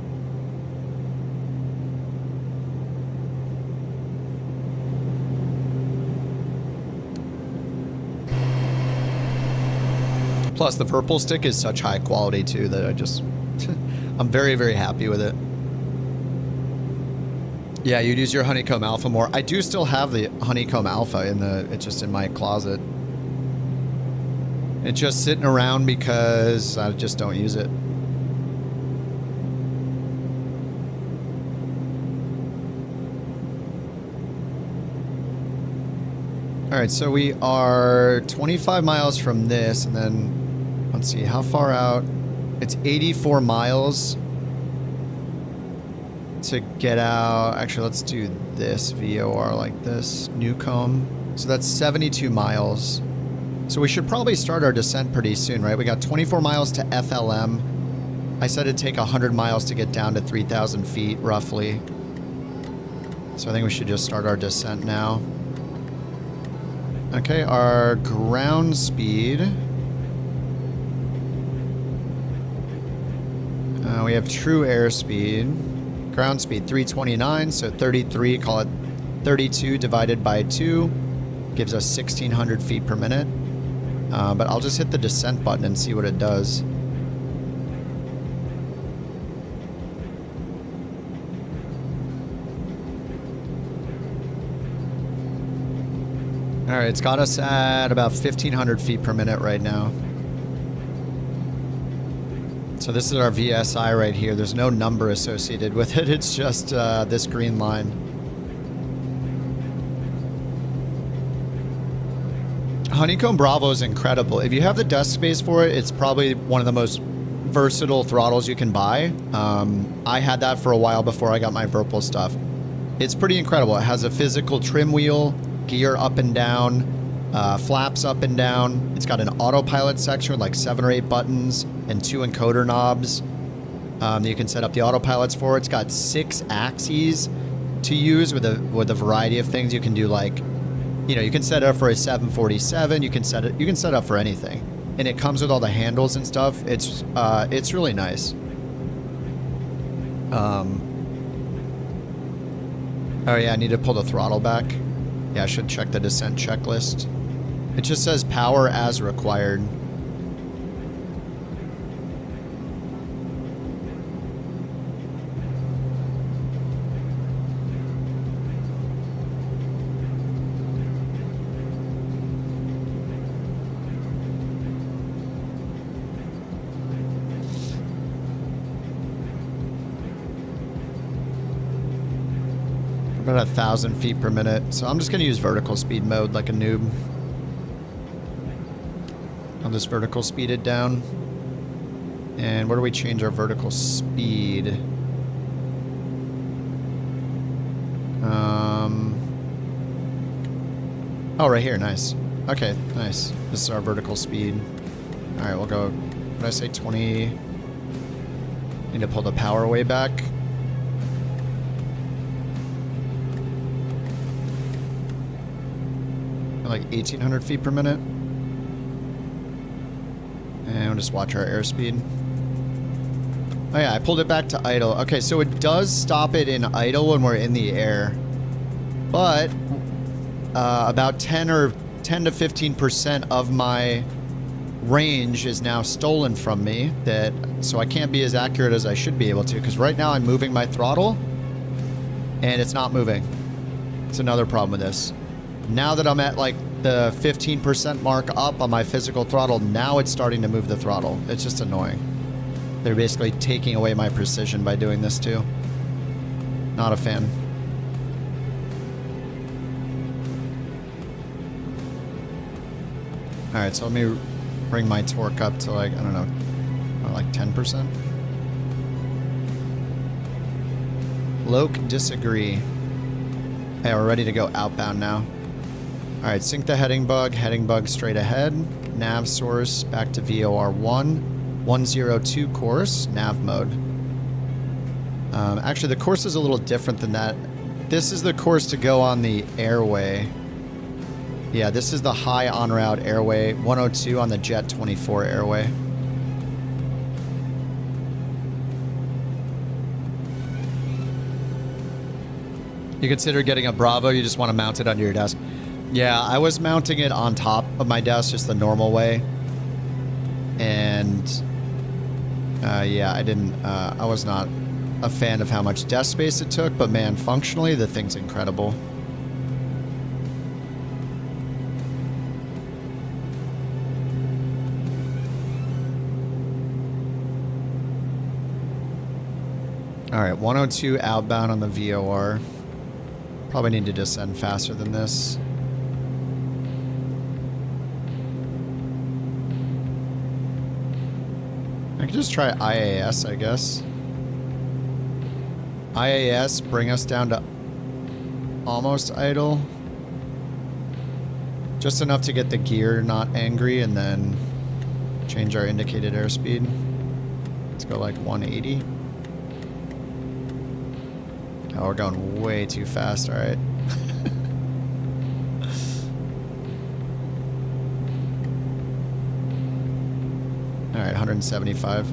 Plus, the VIRPIL stick is such high quality, too, that I just... I'm very, very happy with it. Yeah, you'd use your Honeycomb Alpha more. I do still have the Honeycomb Alpha in the, it's just in my closet. It's just sitting around because I just don't use it. All right, so we are 25 miles from this, and then let's see, how far out? It's 84 miles to get out. Actually, let's do this VOR like this, Newcomb. So that's 72 miles. So we should probably start our descent pretty soon, right? We got 24 miles to FLM. I said it'd take 100 miles to get down to 3,000 feet, roughly. So I think we should just start our descent now. Okay, our ground speed. We have true airspeed. Ground speed 329, so 33, call it 32 divided by 2. Gives us 1,600 feet per minute. But I'll just hit the descent button and see what it does. Alright, it's got us at about 1,500 feet per minute right now. So this is our VSI right here. There's no number associated with it. It's just this green line. Honeycomb Bravo is incredible. If you have the desk space for it, it's probably one of the most versatile throttles you can buy. I had that for a while before I got my VIRPIL stuff. It's pretty incredible. It has a physical trim wheel, gear up and down, flaps up and down. It's got an autopilot section with like 7 or 8 buttons and 2 encoder knobs that you can set up the autopilots for. It's got 6 axes to use with a variety of things. You can do, like, you know, you can set it up for a 747. You can set it up for anything, and it comes with all the handles and stuff. It's really nice. Oh yeah, I need to pull the throttle back. Yeah, I should check the descent checklist. It just says power as required. About 1,000 feet per minute. So I'm just going to use vertical speed mode like a noob. I'll just vertical speed it down. And where do we change our vertical speed? Oh, right here. Nice. Okay, nice. This is our vertical speed. All right, we'll go, what did I say, 20? Need to pull the power way back. Like 1,800 feet per minute. And we'll just watch our airspeed. Oh yeah, I pulled it back to idle. Okay, so it does stop it in idle when we're in the air. But about 10 to 15% of my range is now stolen from me. So I can't be as accurate as I should be able to, because right now I'm moving my throttle and it's not moving. It's another problem with this. Now that I'm at like the 15% mark up on my physical throttle, now it's starting to move the throttle. It's just annoying. They're basically taking away my precision by doing this too. Not a fan. Alright, so let me bring my torque up to, like, I don't know, like 10%. Loke disagree. Hey, we're ready to go outbound now. Alright, sync the heading bug straight ahead. Nav source back to VOR 1. 102 course, nav mode. Actually, the course is a little different than that. This is the course to go on the airway. Yeah, this is the high en route airway. 102 on the Jet 24 airway. You consider getting a Bravo, you just want to mount it under your desk. Yeah, I was mounting it on top of my desk, just the normal way. And, yeah, I was not a fan of how much desk space it took, but man, functionally, the thing's incredible. All right, 102 outbound on the VOR. Probably need to descend faster than this. I could just try IAS, I guess. IAS, bring us down to almost idle. Just enough to get the gear not angry, and then change our indicated airspeed. Let's go like 180. Oh, we're going way too fast, all right. All right, 175.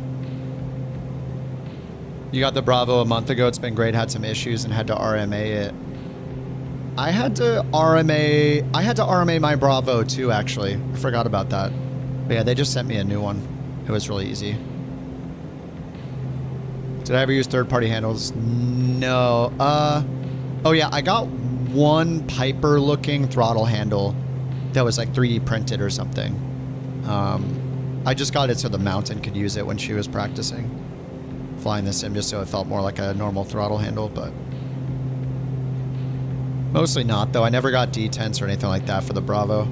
You got the Bravo a month ago. It's been great. Had some issues and had to RMA it. I had to RMA my Bravo too, actually. I forgot about that. But yeah, they just sent me a new one. It was really easy. Did I ever use third-party handles? No. Oh yeah, I got one Piper-looking throttle handle that was like 3D printed or something. I just got it so the mountain could use it when she was practicing flying the sim, just so it felt more like a normal throttle handle, but mostly not, though. I never got detents or anything like that for the Bravo.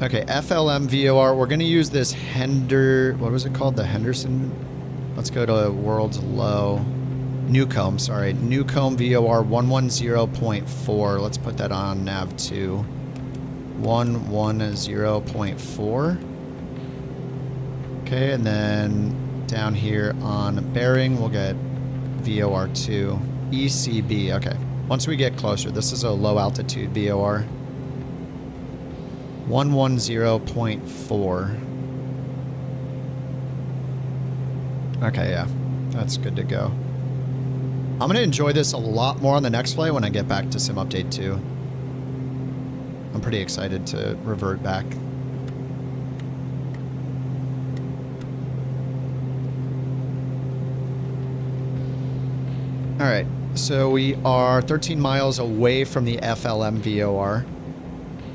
Okay, FLM VOR. We're going to use this what was it called? The Henderson? Let's go to world's low. Newcomb, sorry. Newcomb VOR 110.4. Let's put that on nav 2. 110.4. Okay, and then down here on bearing, we'll get VOR2. ECB, okay. Once we get closer, this is a low altitude VOR. 110.4. Okay, yeah. That's good to go. I'm going to enjoy this a lot more on the next flight when I get back to Sim Update 2. I'm pretty excited to revert back. Alright, so we are 13 miles away from the FLM VOR.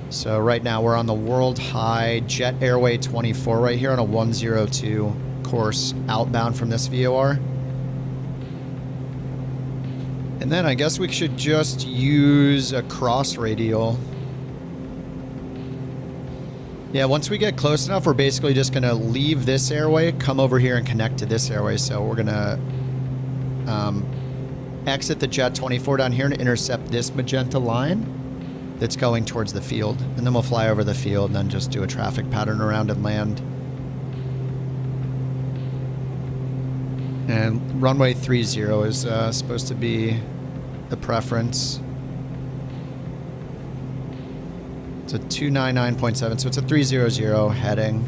So right now we're on the World High Jet Airway 24 right here on a 102 course outbound from this VOR. And then I guess we should just use a cross radial. Yeah, once we get close enough, we're basically just going to leave this airway, come over here and connect to this airway. So we're going to exit the Jet 24 down here and intercept this magenta line that's going towards the field, and then we'll fly over the field and then just do a traffic pattern around and land. And runway 30 is supposed to be the preference. It's a 299.7, so it's a 300 heading,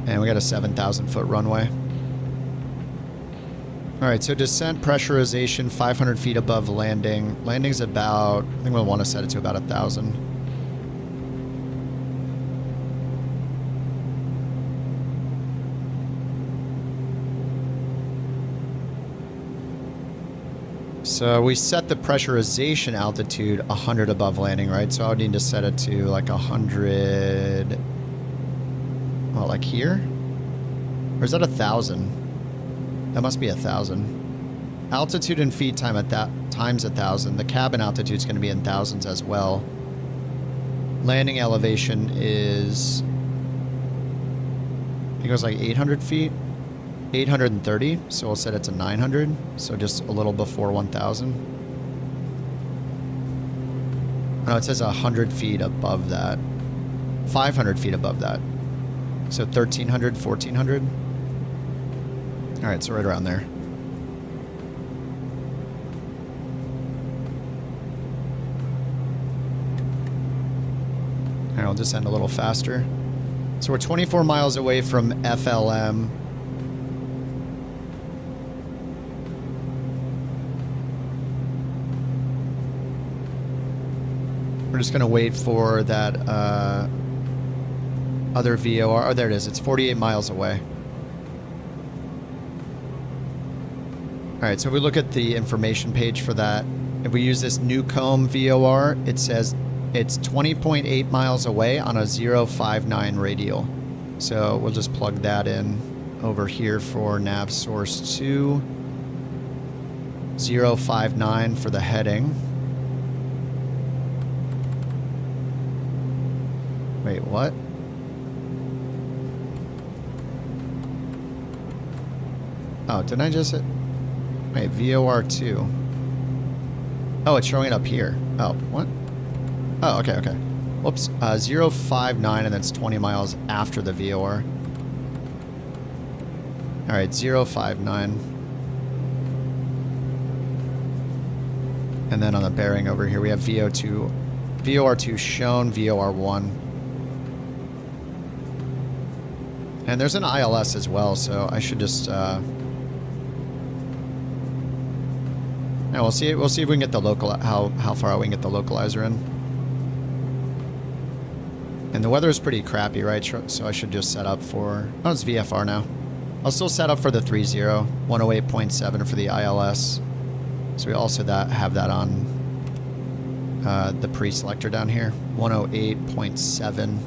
and we got a 7,000 foot runway. All right, so descent pressurization 500 feet above landing. Landing's about, I think we'll want to set it to about 1,000. So we set the pressurization altitude 100 above landing, right? So I would need to set it to like 100, well, like here? Or is that 1,000? That must be 1,000. Altitude in feet time at that times 1,000. The cabin altitude is going to be in thousands as well. Landing elevation is, I think it was like 800 feet. 830, so we'll set it to 900, so just a little before 1,000. No, it says 100 feet above that. 500 feet above that. So 1,300, 1,400. All right, so right around there. All right, we'll descend a little faster. So we're 24 miles away from FLM. We're just going to wait for that Other VOR. Oh, there it is. It's 48 miles away. All right, so if we look at the information page for that, if we use this Newcomb VOR, it says it's 20.8 miles away on a 059 radial. So we'll just plug that in over here for nav source 2, 059 for the heading. Wait, what? Oh, didn't I just... Wait, VOR2. Oh, it's showing it up here. Oh, what? Oh, okay, okay. Whoops. 059, and that's 20 miles after the VOR. All right, 059. And then on the bearing over here, we have VO2, VOR2 shown, VOR1. And there's an ILS as well, so I should just... Yeah, we'll see if we can get the local how far out we can get the localizer in. And the weather is pretty crappy, right? So I should just set up for... Oh, it's VFR now. I'll still set up for the 30, 108.7 for the ILS. So we also have that on the pre-selector down here, 108.7.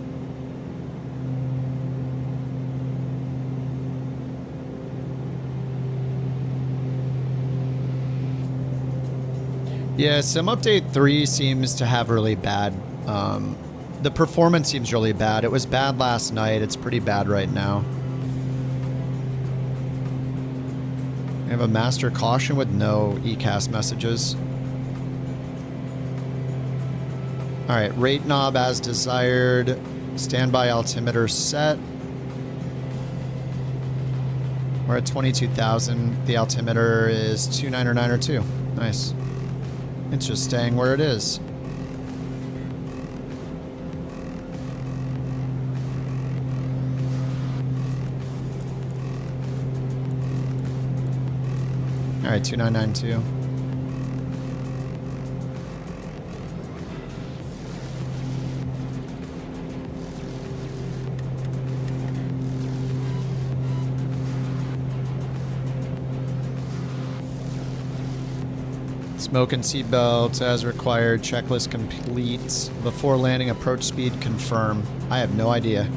Yeah, Sim Update 3 seems to have really bad... the performance seems really bad. It was bad last night. It's pretty bad right now. We have a master caution with no ECAS messages. Alright, rate knob as desired. Standby altimeter set. We're at 22,000. The altimeter is 29902. Nice. It's just staying where it is. All right, 2992. Smoke and seatbelts as required. Checklist complete. Before landing, approach speed confirm. I have no idea.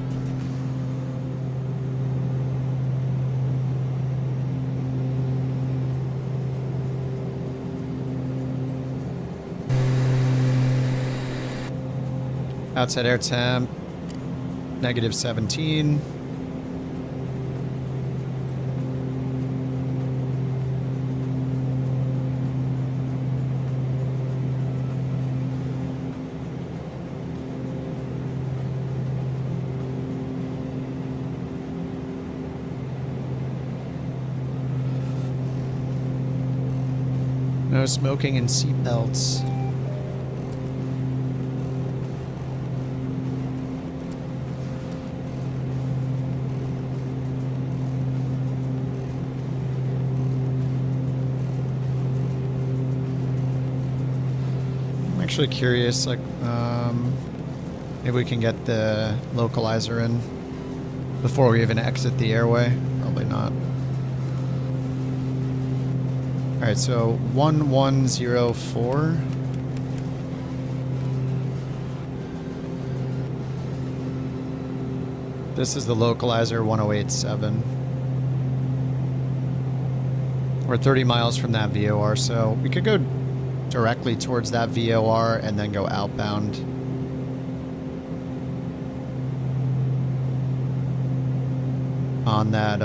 Outside air temp, -17. No smoking and seatbelts. I'm actually curious, like, maybe we can get the localizer in before we even exit the airway. Probably not. All right, so 1104. This is the localizer, 1087. We're 30 miles from that VOR, so we could go directly towards that VOR and then go outbound. On that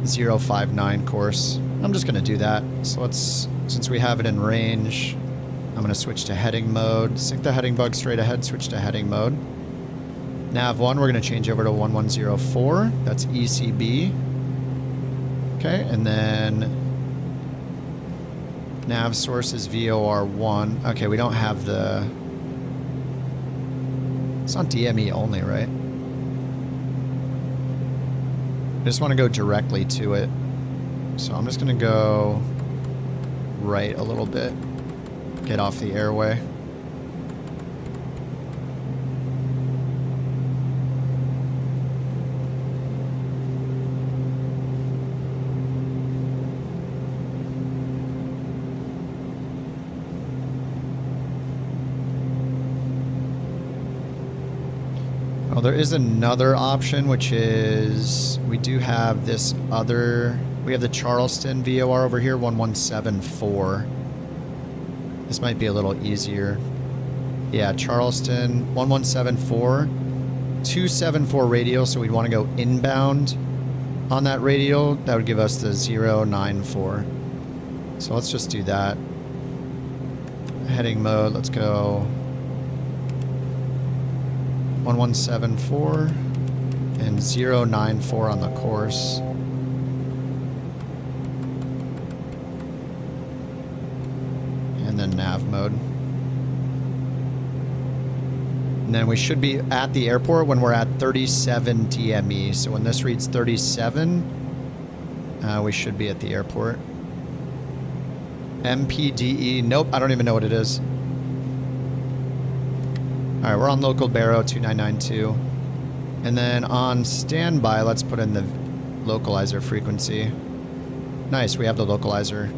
059 course. I'm just going to do that. So let's, since we have it in range, I'm going to switch to heading mode. Sync the heading bug straight ahead, switch to heading mode. Nav 1, we're going to change over to 1104. That's ECB. Okay, and then nav source is VOR1. Okay, we don't have the... It's on DME only, right? I just want to go directly to it. So I'm just going to go right a little bit. Get off the airway. Well, there is another option, which is we do have this other. We have the Charleston VOR over here, 1174. This might be a little easier. Yeah, Charleston 1174, 274 radial. So we'd want to go inbound on that radial. That would give us the 094. So let's just do that. Heading mode. Let's go 1174 and 094 on the course. And then nav mode. And then we should be at the airport when we're at 37 DME. So when this reads 37, we should be at the airport. MPDE, nope, I don't even know what it is. All right, we're on local Barrow 2992. And then on standby, let's put in the localizer frequency. Nice, we have the localizer.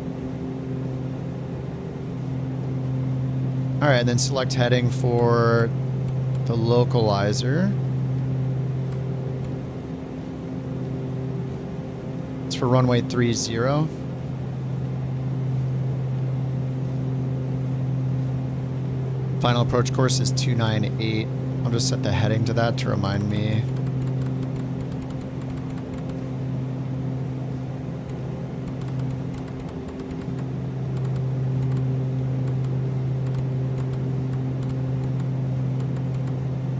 All right, and then select heading for the localizer. It's for runway 30. Final approach course is 298. I'll just set the heading to that to remind me.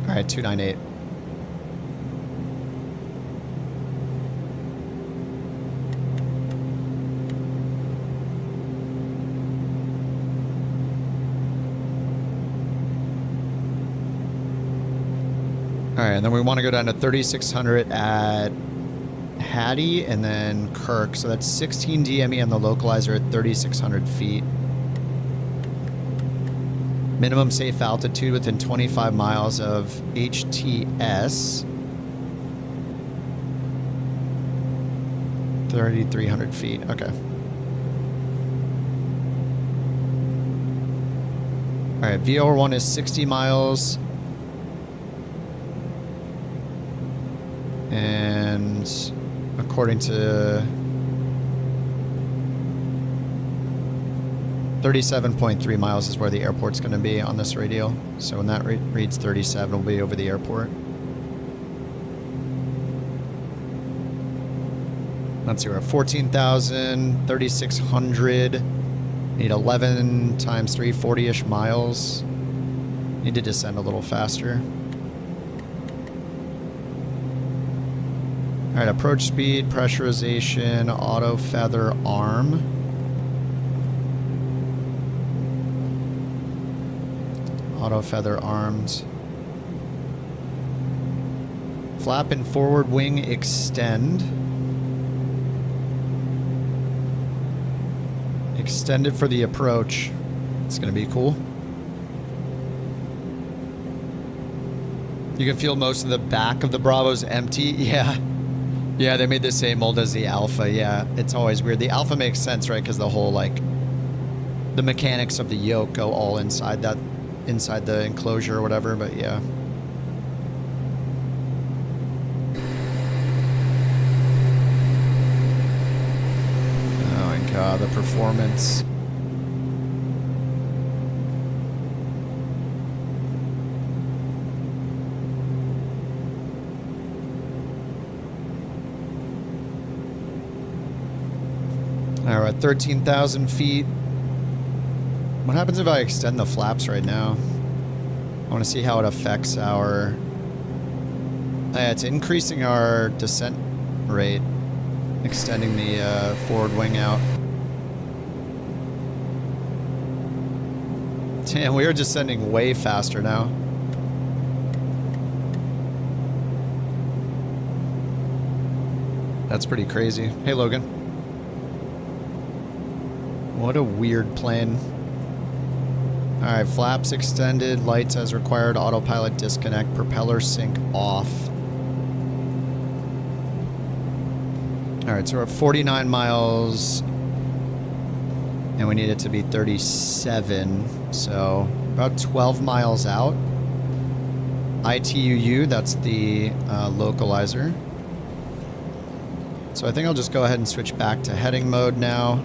All right, 298. All right, and then we want to go down to 3600 at Hattie and then Kirk. So that's 16 DME on the localizer at 3600 feet. Minimum safe altitude within 25 miles of HTS. 3,300 feet. Okay. All right, VOR1 is 60 miles. And according to 37.3 miles is where the airport's going to be on this radio. So when that reads 37, we'll be over the airport. Let's see, we're at 14,000, 3,600. Need 11 times 3, 40-ish miles. Need to descend a little faster. All right, approach speed, pressurization, auto feather arm. Auto feather armed. Flap and forward wing extend. Extend it for the approach. It's going to be cool. You can feel most of the back of the Bravo's empty. Yeah. Yeah, they made the same mold as the Alpha. Yeah, it's always weird. The Alpha makes sense, right? Because the whole, like, the mechanics of the yoke go all inside that, inside the enclosure or whatever, but yeah. Oh my god, the performance. All right, we're at 13,000 feet. What happens if I extend the flaps right now? I want to see how it affects our... Yeah, it's increasing our descent rate, extending the forward wing out. Damn, we are descending way faster now. That's pretty crazy. Hey, Logan. What a weird plane. Alright, flaps extended, lights as required, autopilot disconnect, propeller sync off. Alright, so we're at 49 miles. And we need it to be 37. So, about 12 miles out. ITUU, that's the localizer. So I think I'll just go ahead and switch back to heading mode now.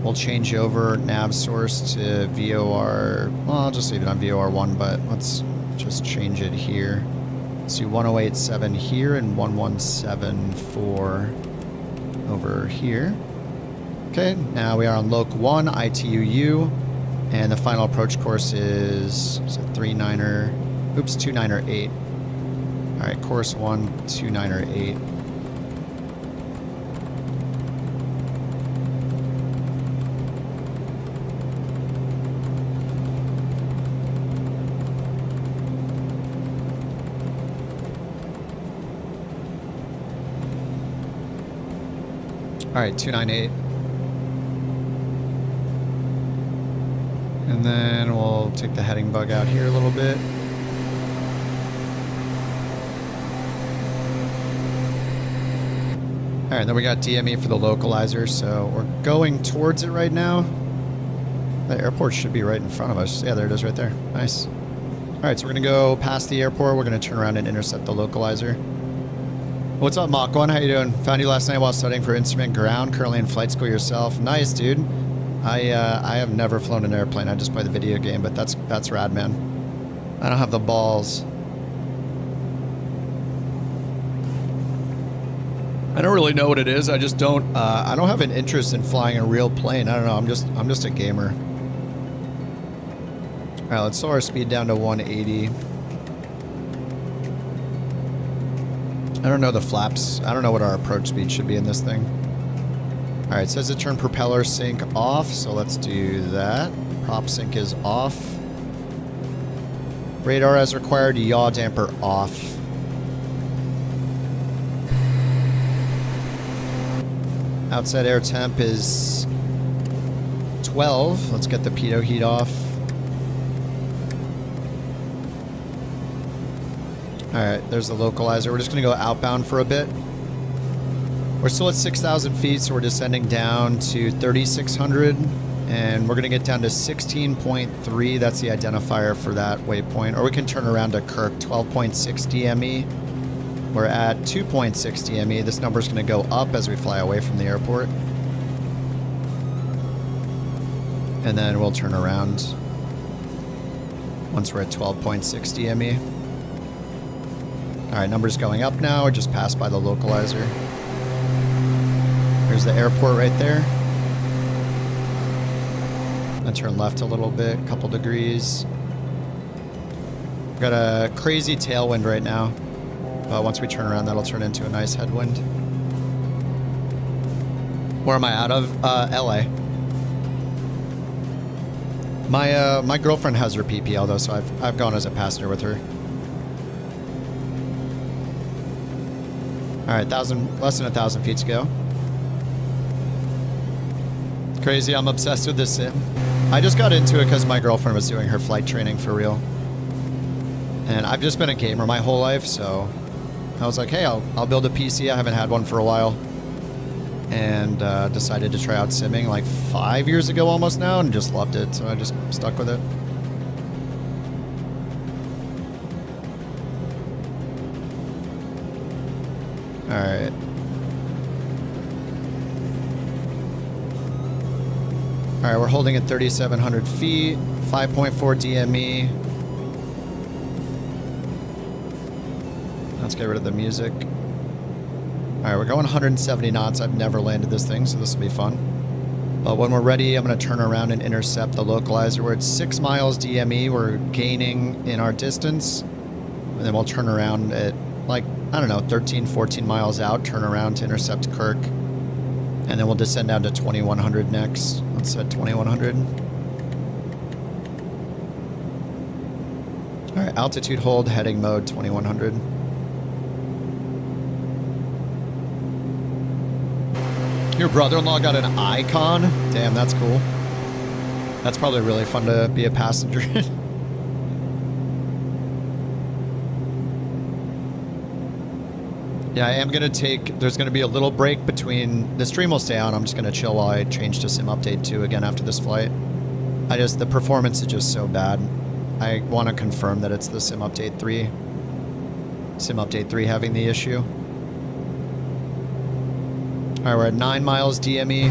We'll change over nav source to VOR. Well, I'll just leave it on VOR1, but let's just change it here. Let's do 1087 here and 1174 over here. Okay, now we are on Loc 1, ITUU, and the final approach course is a 29er 8. All right, course 1, 29er 8. All right, 298. And then we'll take the heading bug out here a little bit. All right, then we got DME for the localizer, so we're going towards it right now. The airport should be right in front of us. Yeah, there it is right there. Nice. All right, so we're gonna go past the airport. We're gonna turn around and intercept the localizer. What's up, Mach 1? How you doing? Found you last night while studying for instrument ground. Currently in flight school yourself. Nice, dude. I have never flown an airplane. I just play the video game, but that's rad, man. I don't have the balls. I don't really know what it is. I just don't. I don't have an interest in flying a real plane. I don't know. I'm just a gamer. All right, let's slow our speed down to 180. I don't know the flaps. I don't know what our approach speed should be in this thing. All right, it says to turn propeller sync off, so let's do that. Prop sync is off. Radar as required, yaw damper off. Outside air temp is 12. Let's get the pitot heat off. Alright, there's the localizer. We're just going to go outbound for a bit. We're still at 6,000 feet, so we're descending down to 3,600. And we're going to get down to 16.3. That's the identifier for that waypoint. Or we can turn around to Kirk, 12.6 DME. We're at 2.6 DME. This number is going to go up as we fly away from the airport. And then we'll turn around once we're at 12.6 DME. All right, numbers going up now. We just passed by the localizer. Here's the airport right there. Then turn left a little bit, a couple degrees. We've got a crazy tailwind right now. But once we turn around, that'll turn into a nice headwind. Where am I out of? LA. My girlfriend has her PPL though, so I've gone as a passenger with her. All right, less than 1,000 feet to go. Crazy, I'm obsessed with this sim. I just got into it because my girlfriend was doing her flight training for real. And I've just been a gamer my whole life, so I was like, hey, I'll build a PC. I haven't had one for a while. And decided to try out simming like 5 years ago almost now, and just loved it, so I just stuck with it. Alright. Alright, we're holding at 3,700 feet, 5.4 DME. Let's get rid of the music. Alright, we're going 170 knots. I've never landed this thing, so this will be fun. But when we're ready, I'm going to turn around and intercept the localizer. We're at 6 miles DME. We're gaining in our distance. And then we'll turn around at, like, I don't know, 13, 14 miles out, turn around to intercept Kirk. And then we'll descend down to 2,100 next. Let's set 2,100. All right, altitude hold, heading mode, 2,100. Your brother-in-law got an icon? Damn, that's cool. That's probably really fun to be a passenger in. Yeah, I am going to take... There's going to be a little break between... The stream will stay on. I'm just going to chill while I change to Sim Update 2 again after this flight. The performance is just so bad. I want to confirm that it's the Sim Update 3. Sim Update 3 having the issue. Alright, we're at 9 miles DME.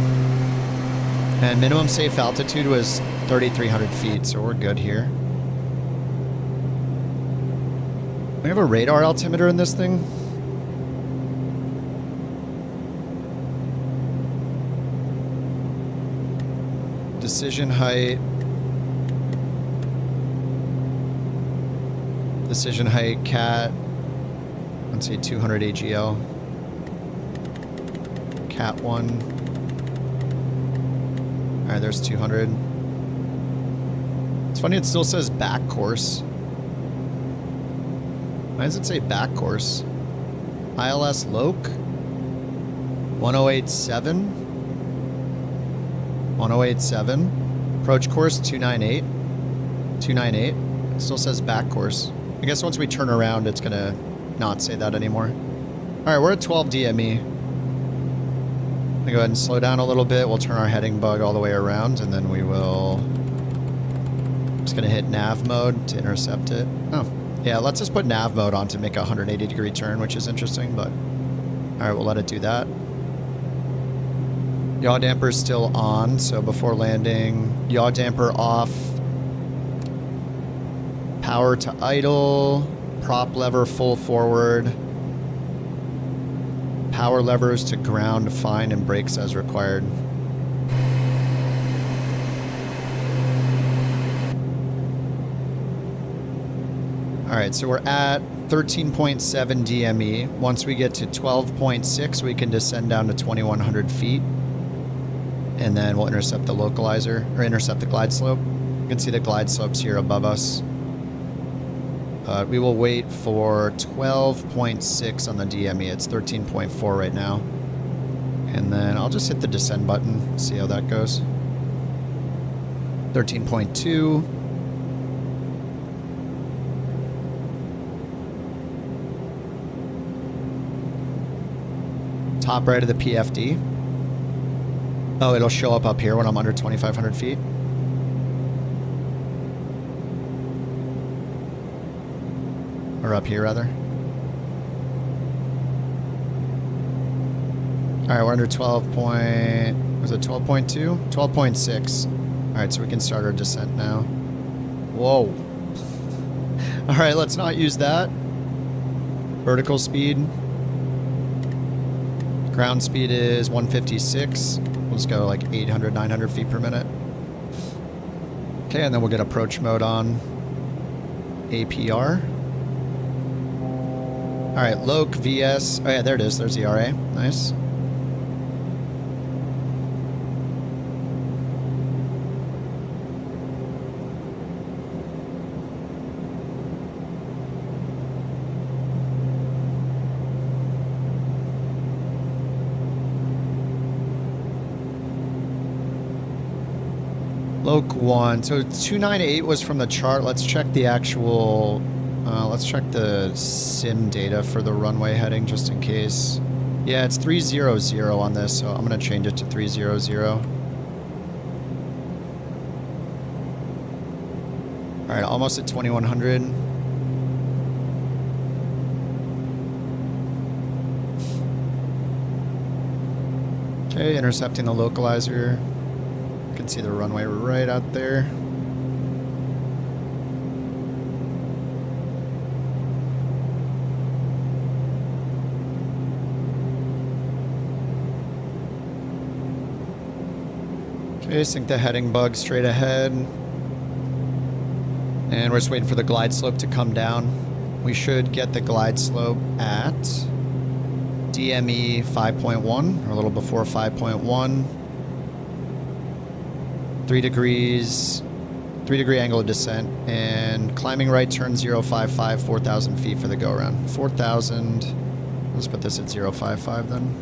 And minimum safe altitude was 3,300 feet, so we're good here. We have a radar altimeter in this thing. Decision height. Decision height, cat. Let's say 200 AGL. Cat 1. Alright, there's 200. It's funny, it still says back course. Why does it say back course? ILS Loke? 1087? 1087. Approach course 298. 298. It still says back course. I guess once we turn around, it's gonna not say that anymore. Alright, we're at 12 DME. I'm gonna go ahead and slow down a little bit. We'll turn our heading bug all the way around, and then we will... Just gonna hit nav mode to intercept it. Oh, yeah, let's just put nav mode on to make a 180 degree turn, which is interesting, but... Alright, we'll let it do that. Yaw damper's still on, so before landing, yaw damper off. Power to idle. Prop lever full forward. Power levers to ground, fine, and brakes as required. Alright, so we're at 13.7 DME. Once we get to 12.6, we can descend down to 2,100 feet. And then we'll intercept the localizer, or intercept the glide slope. You can see the glide slopes here above us. We will wait for 12.6 on the DME. It's 13.4 right now. And then I'll just hit the descend button, see how that goes. 13.2. Top right of the PFD. Oh, it'll show up here when I'm under 2,500 feet. Or up here, rather. Alright, we're under 12 point... Was it 12.2? 12.6. Alright, so we can start our descent now. Whoa. Alright, let's not use that. Vertical speed. Ground speed is 156. Let's go like 800, 900 feet per minute. Okay, and then we'll get approach mode on. APR. Alright, Loke, VS. Oh yeah, there it is. There's the RA. Nice. Loke 1. So 298 was from the chart. Let's check the actual... let's check the sim data for the runway heading just in case. Yeah, it's 300 on this, so I'm going to change it to 300. Alright, almost at 2,100. Okay, intercepting the localizer. You can see the runway right out there. Okay, sync the heading bug straight ahead. And we're just waiting for the glide slope to come down. We should get the glide slope at DME 5.1, or a little before 5.1. 3 degrees, 3 degree angle of descent, and climbing right turn 055, 4,000 feet for the go around. 4,000, let's put this at 055 then.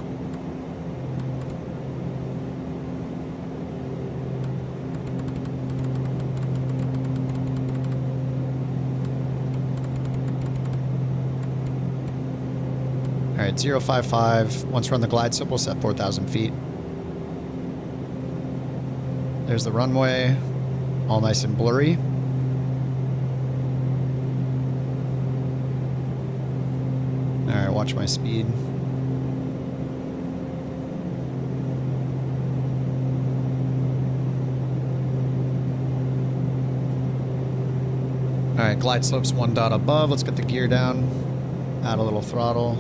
Alright, 055, once we're on the glide slope, we'll set 4,000 feet. There's the runway, all nice and blurry. watch my speed. All right, glide slope's 1 dot above. Let's get the gear down. Add a little throttle.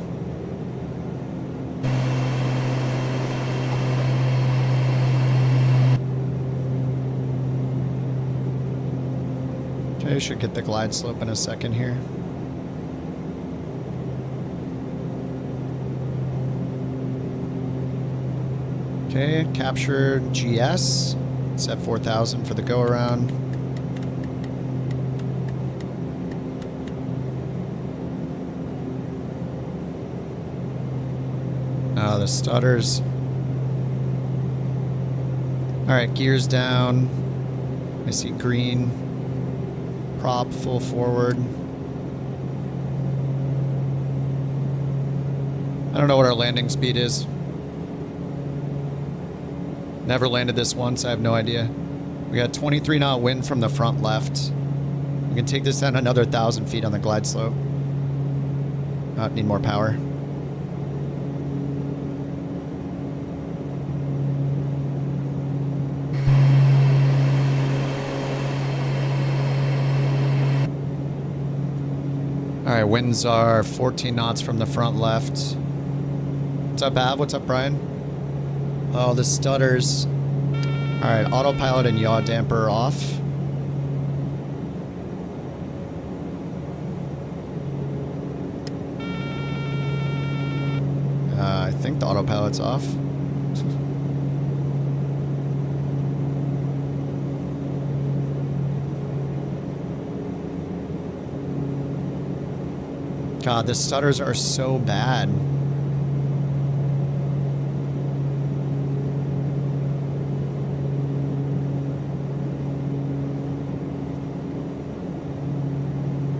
Okay, should get the glide slope in a second here. Okay, capture GS. Set 4,000 for the go around. Oh, the stutters. Alright, gears down. I see green. Prop full forward. I don't know what our landing speed is. Never landed this once, I have no idea. We got 23 knot wind from the front left. We can take this down another 1,000 feet on the glide slope. Need more power. Alright, winds are 14 knots from the front left. What's up, Av? What's up, Brian? Oh, the stutters. Alright, autopilot and yaw damper off. I think the autopilot's off. God, the stutters are so bad.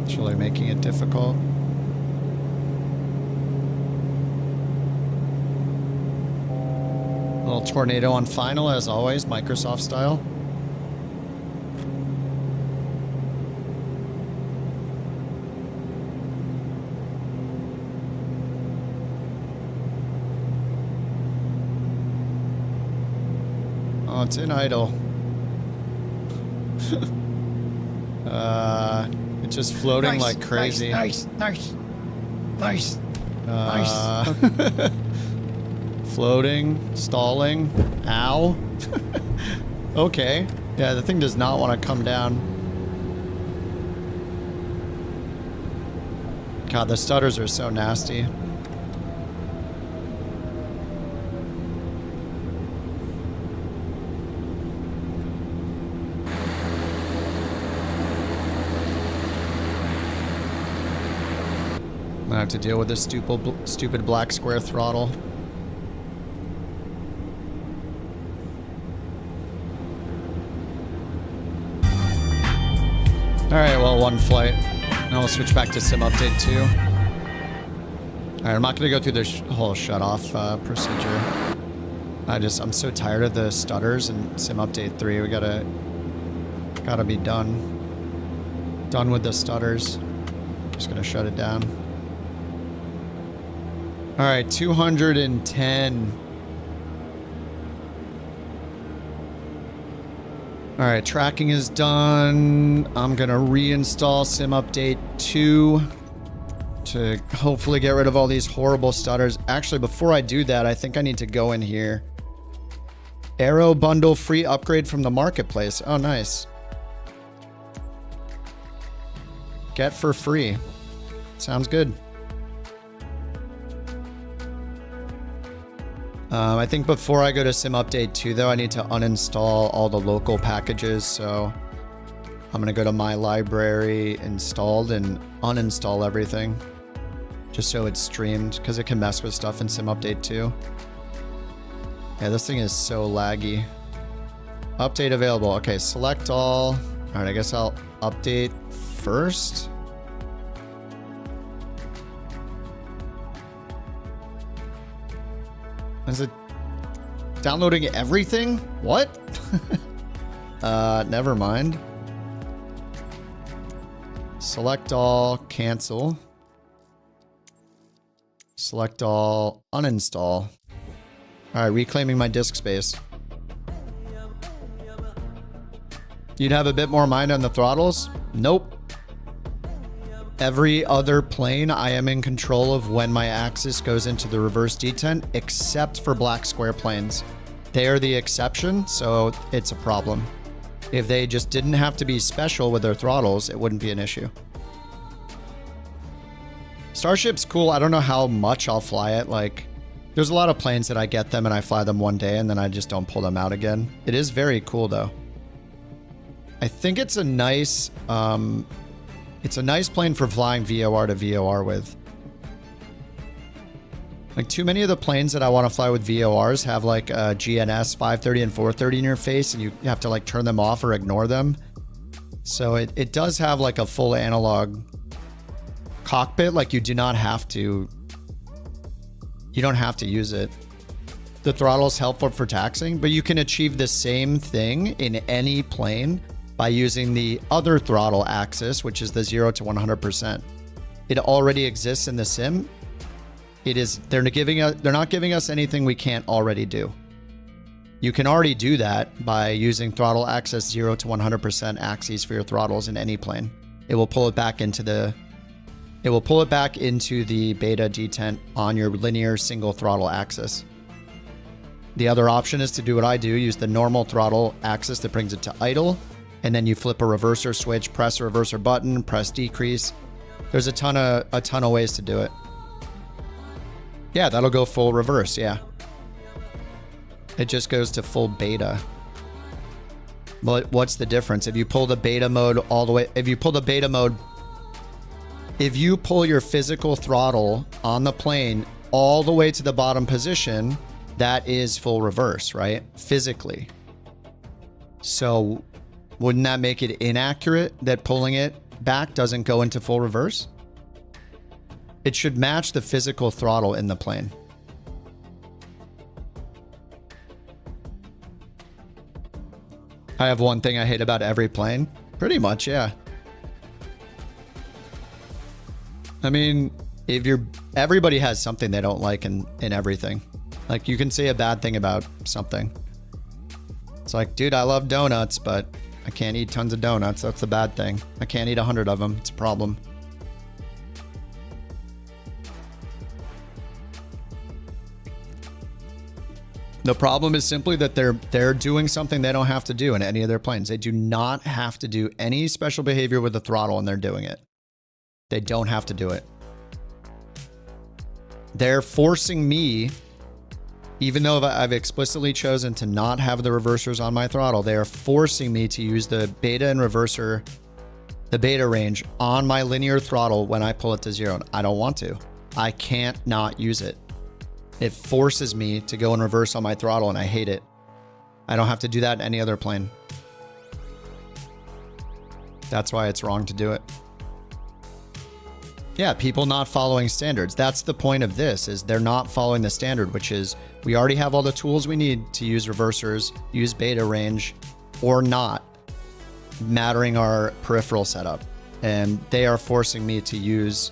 It's really making it difficult. A little tornado on final, as always, Microsoft style. Oh, it's in idle. It's just floating nice, like crazy. Nice. Floating, stalling. Ow. Okay. Yeah, the thing does not want to come down. God, the stutters are so nasty. I have to deal with this stupid Black Square throttle. Alright, well, one flight. Now we'll switch back to Sim Update 2. Alright, I'm not going to go through the whole shut-off procedure. I'm so tired of the stutters in Sim Update 3. We gotta be done. Done with the stutters. Just gonna shut it down. Alright, 210. Alright, tracking is done. I'm gonna reinstall Sim Update 2 to hopefully get rid of all these horrible stutters. Actually, before I do that, I think I need to go in here. Aero bundle free upgrade from the marketplace. Oh, nice. Get for free. Sounds good. I think before I go to Sim Update 2, though, I need to uninstall all the local packages. So I'm going to go to my library, installed, and uninstall everything. Just so it's streamed, because it can mess with stuff in Sim Update 2. Yeah, this thing is so laggy. Update available. Okay, select all. Alright, I guess I'll update first. Is it downloading everything? What? Never mind. Select all, cancel. Select all, uninstall. All right, reclaiming my disk space. You'd have a bit more mind on the throttles? Nope. Every other plane, I am in control of when my axis goes into the reverse detent, except for Black Square planes. They are the exception, so it's a problem. If they just didn't have to be special with their throttles, it wouldn't be an issue. Starship's cool. I don't know how much I'll fly it. Like, there's a lot of planes that I get them and I fly them one day and then I just don't pull them out again. It is very cool though. I think it's a nice plane for flying VOR to VOR with. Like, too many of the planes that I want to fly with VORs have like a GNS 530 and 430 in your face, and you have to like turn them off or ignore them. So it does have like a full analog cockpit. Like, you don't have to use it. The throttle is helpful for taxiing, but you can achieve the same thing in any plane by using the other throttle axis, which is the 0 to 100%. It already exists in the sim. They're not giving us anything we can't already do. You can already do that by using throttle axis 0 to 100% axes for your throttles in any plane. It will pull it back into the beta detent on your linear single throttle axis. The other option is to do what I do, use the normal throttle axis that brings it to idle, and then you flip a reverser switch, press a reverser button, press decrease. There's a ton of ways to do it. Yeah, that'll go full reverse, yeah. It just goes to full beta. But what's the difference? If you pull the beta mode all the way, if you pull your physical throttle on the plane all the way to the bottom position, that is full reverse, right? Physically. So wouldn't that make it inaccurate that pulling it back doesn't go into full reverse? It should match the physical throttle in the plane. I have one thing I hate about every plane. Pretty much, yeah. I mean, everybody has something they don't like in everything. Like, you can say a bad thing about something. It's like, dude, I love donuts, but I can't eat tons of donuts. That's the bad thing. I can't eat 100 of them. It's a problem. The problem is simply that they're doing something they don't have to do in any of their planes. They do not have to do any special behavior with the throttle, and they're doing it. They don't have to do it. They're forcing me, even though I've explicitly chosen to not have the reversers on my throttle, they are forcing me to use the beta and reverser, the beta range on my linear throttle when I pull it to 0. I don't want to. I can't not use it. It forces me to go in reverse on my throttle, and I hate it. I don't have to do that in any other plane. That's why it's wrong to do it. Yeah, people not following standards. That's the point of this, is they're not following the standard, which is we already have all the tools we need to use reversers, use beta range, or not, mattering our peripheral setup. And they are forcing me to use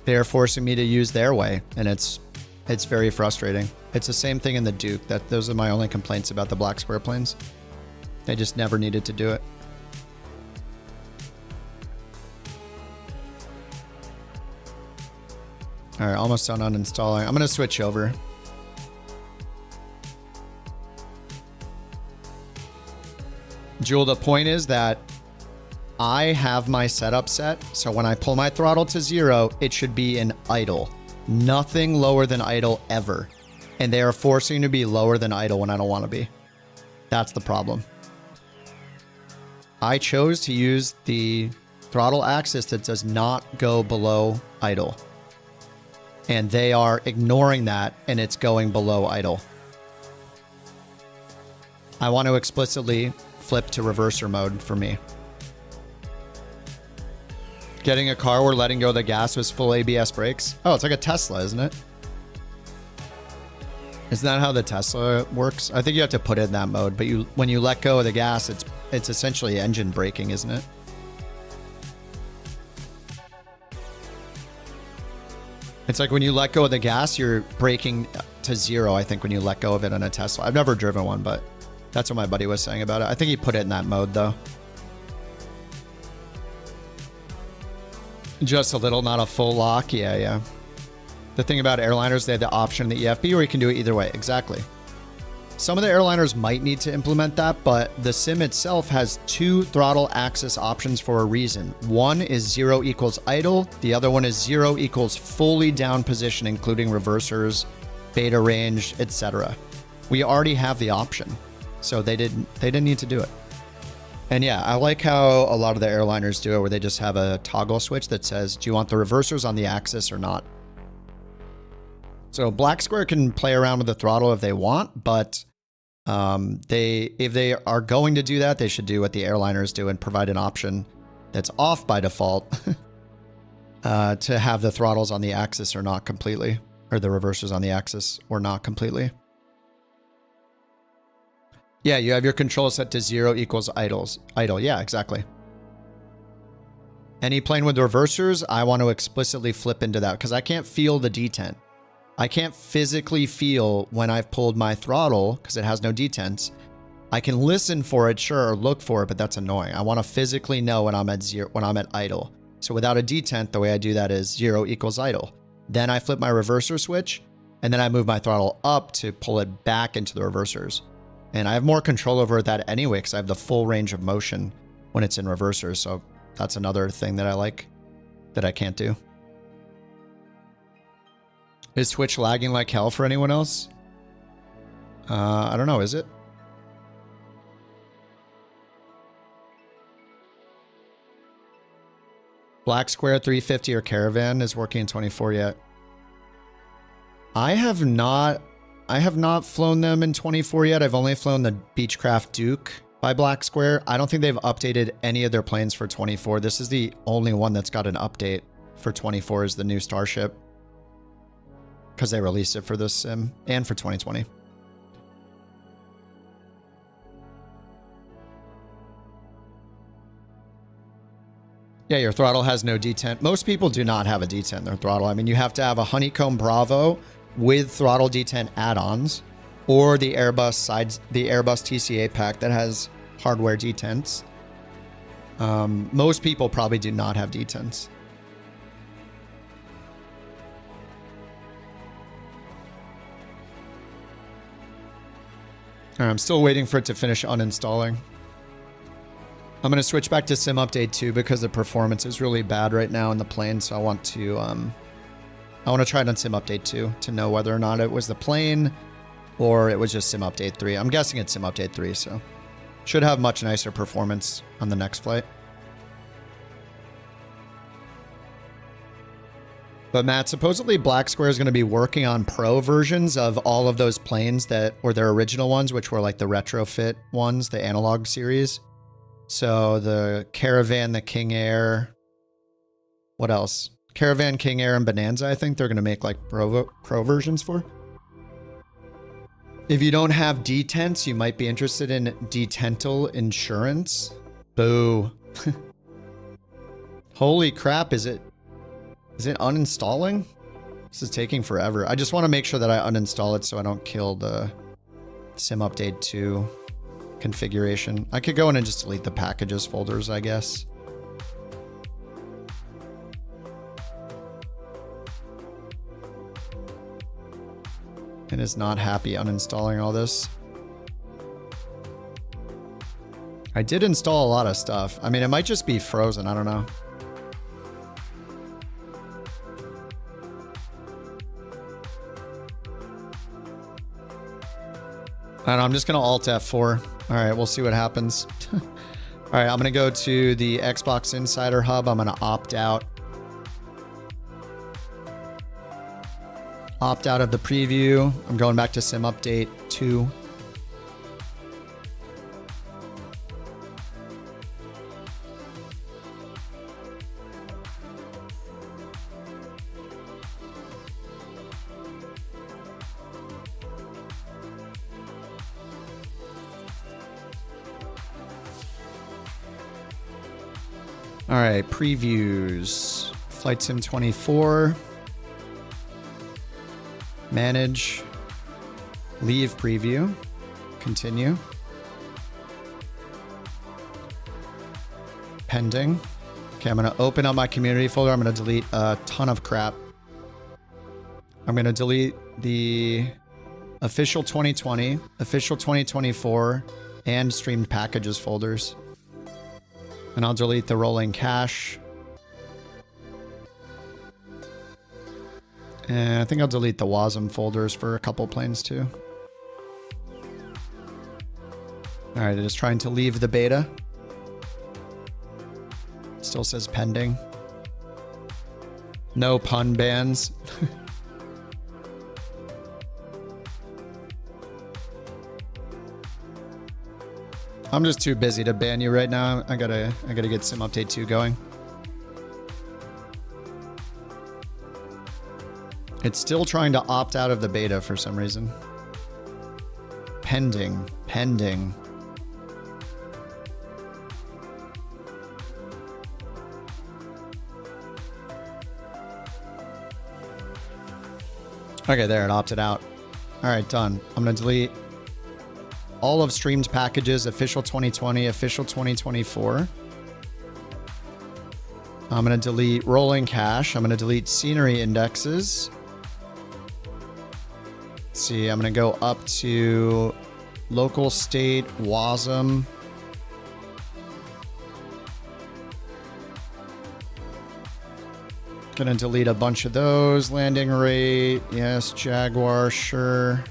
their way, and it's very frustrating. It's the same thing in the Duke. Those are my only complaints about the Black Square planes. They just never needed to do it. All right, almost done uninstalling. I'm going to switch over. Jewel, the point is that I have my setup set, so when I pull my throttle to 0, it should be in idle. Nothing lower than idle ever. And they are forcing me to be lower than idle when I don't want to be. That's the problem. I chose to use the throttle axis that does not go below idle. And they are ignoring that, and it's going below idle. I want to explicitly flip to reverser mode for me. Getting a car where letting go of the gas was full ABS brakes. Oh, it's like a Tesla, isn't it? Isn't that how the Tesla works? I think you have to put it in that mode, but when you let go of the gas, it's essentially engine braking, isn't it? It's like when you let go of the gas, you're braking to 0, I think, when you let go of it on a Tesla. I've never driven one, but that's what my buddy was saying about it. I think he put it in that mode, though. Just a little, not a full lock. Yeah, yeah. The thing about airliners, they have the option in the EFB, or you can do it either way. Exactly. Some of the airliners might need to implement that, but the sim itself has 2 throttle axis options for a reason. One is 0 equals idle. The other one is 0 equals fully down position, including reversers, beta range, etc. We already have the option, so they didn't need to do it. And yeah, I like how a lot of the airliners do it, where they just have a toggle switch that says, do you want the reversers on the axis or not? So Black Square can play around with the throttle if they want, but if they are going to do that, they should do what the airliners do and provide an option that's off by default to have the throttles on the axis or not completely, or the reversers on the axis or not completely. Yeah, you have your control set to 0 equals idle. Yeah, exactly. Any plane with reversers, I want to explicitly flip into that because I can't feel the detent. I can't physically feel when I've pulled my throttle because it has no detents. I can listen for it, sure, or look for it, but that's annoying. I want to physically know when I'm at 0, when I'm at idle. So without a detent, the way I do that is 0 equals idle. Then I flip my reverser switch, and then I move my throttle up to pull it back into the reversers. And I have more control over that anyway because I have the full range of motion when it's in reversers. So that's another thing that I like that I can't do. Is Twitch lagging like hell for anyone else? I don't know, is it? Black Square 350 or Caravan is working in 24 yet. I have not flown them in 24 yet. I've only flown the Beechcraft Duke by Black Square. I don't think they've updated any of their planes for 24. This is the only one that's got an update for 24 is the new Starship. Because they released it for this sim and for 2020. Yeah, your throttle has no detent. Most people do not have a detent in their throttle. I mean, you have to have a Honeycomb Bravo with throttle detent add-ons, or the Airbus TCA pack that has hardware detents. Most people probably do not have detents. I'm still waiting for it to finish uninstalling. I'm going to switch back to Sim Update 2 because the performance is really bad right now in the plane. So I want to try it on Sim Update 2 to know whether or not it was the plane or it was just Sim Update 3. I'm guessing it's Sim Update 3, so should have much nicer performance on the next flight. But Matt, supposedly Black Square is going to be working on pro versions of all of those planes that were their original ones, which were like the retrofit ones, the analog series. So the Caravan, the King Air, what else? Caravan, King Air, and Bonanza, I think they're going to make like pro versions for. If you don't have detents, you might be interested in detental insurance. Boo. Holy crap, is it uninstalling? This is taking forever. I just want to make sure that I uninstall it so I don't kill the Sim Update 2 configuration. I could go in and just delete the packages folders, I guess. And is not happy uninstalling all this. I did install a lot of stuff. I mean, it might just be frozen. I don't know. I don't know, I'm just going to Alt F4. All right, we'll see what happens. All right, I'm going to go to the Xbox Insider Hub. I'm going to opt out. Opt out of the preview. I'm going back to Sim Update 2. All right, previews. Flight Sim 24. Manage. Leave preview. Continue. Pending. Okay, I'm going to open up my community folder. I'm going to delete a ton of crap. I'm going to delete the official 2020, official 2024, and streamed packages folders. And I'll delete the rolling cache. And I think I'll delete the WASM folders for a couple planes too. All right, it is trying to leave the beta. Still says pending. No pun bans. I'm just too busy to ban you right now. I gotta get Sim Update 2 going. It's still trying to opt out of the beta for some reason. Pending. Pending. Okay, there, it opted out. All right, done. I'm going to delete all of streamed packages, official 2020, official 2024. I'm going to delete rolling cache. I'm going to delete scenery indexes. Let's see, I'm going to go up to local state, WASM. Gonna delete a bunch of those. Landing rate, yes. Jaguar, sure.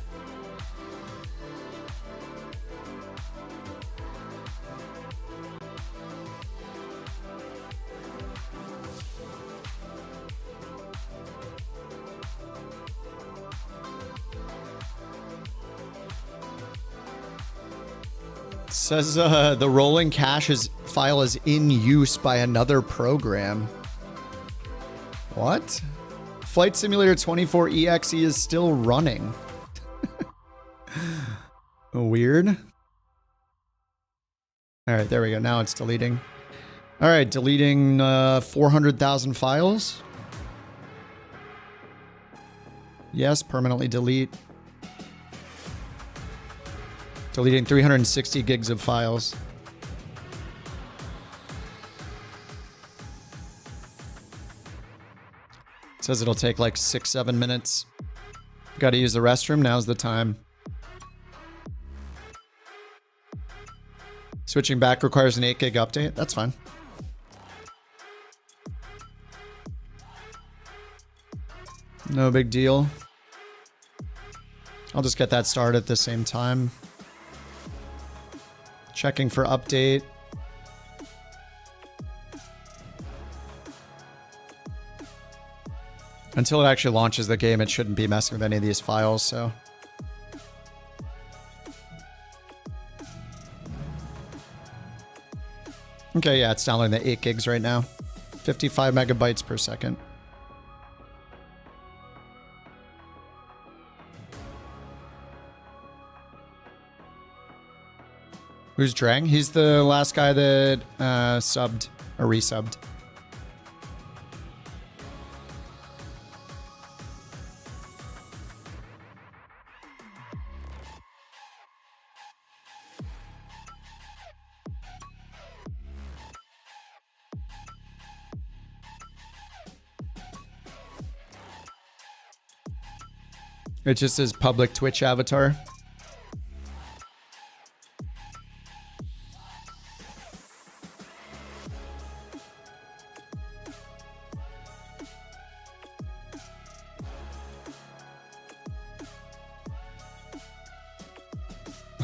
It says the rolling cache file is in use by another program. What? Flight Simulator 24 EXE is still running. Weird. All right, there we go. Now it's deleting. All right, deleting 400,000 files. Yes, permanently delete. Deleting 360 gigs of files. Says it'll take like 6-7 minutes. Got to use the restroom. Now's the time. Switching back requires an 8 gig update. That's fine. No big deal. I'll just get that started at the same time. Checking for update. Until it actually launches the game, it shouldn't be messing with any of these files, so. Okay, yeah, it's downloading the 8 gigs right now. 55 megabytes per second. Who's Drang? He's the last guy that subbed or resubbed. It just says public Twitch avatar.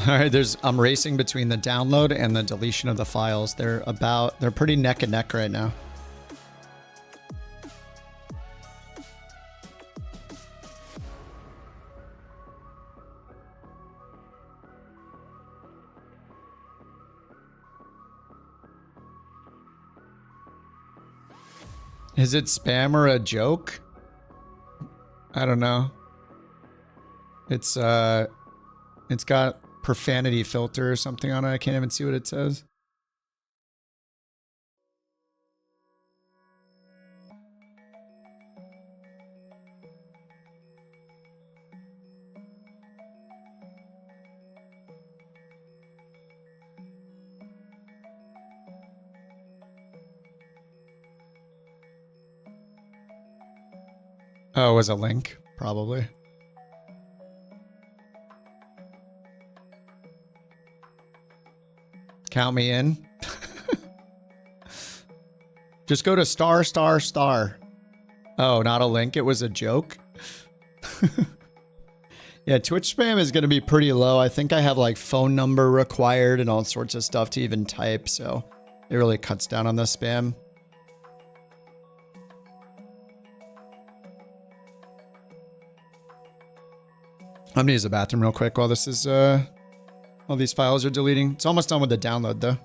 All right, I'm racing between the download and the deletion of the files. They're pretty neck and neck right now. Is it spam or a joke? I don't know. It's got profanity filter or something on it. I can't even see what it says. Oh, it was a link, probably. Count me in. Just go to star, star, star. Oh, not a link. It was a joke. Yeah, Twitch spam is going to be pretty low. I think I have like phone number required and all sorts of stuff to even type. So it really cuts down on the spam. I'm going to use the bathroom real quick while this is, while these files are deleting. It's almost done with the download though.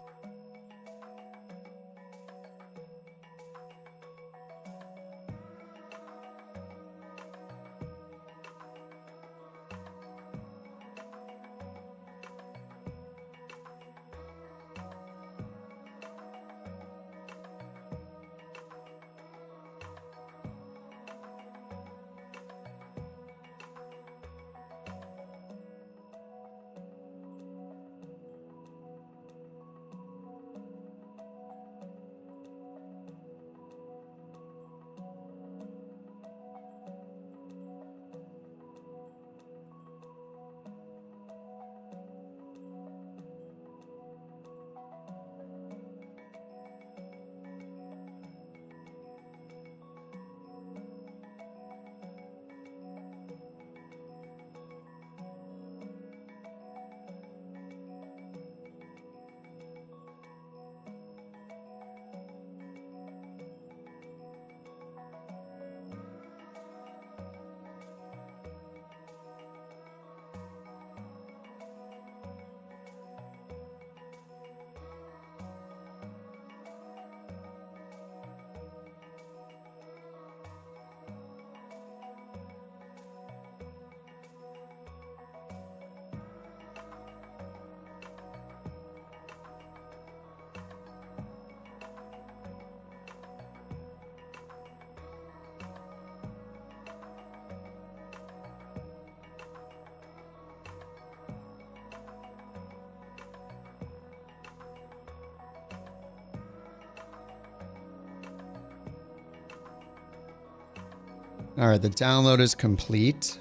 All right, the download is complete.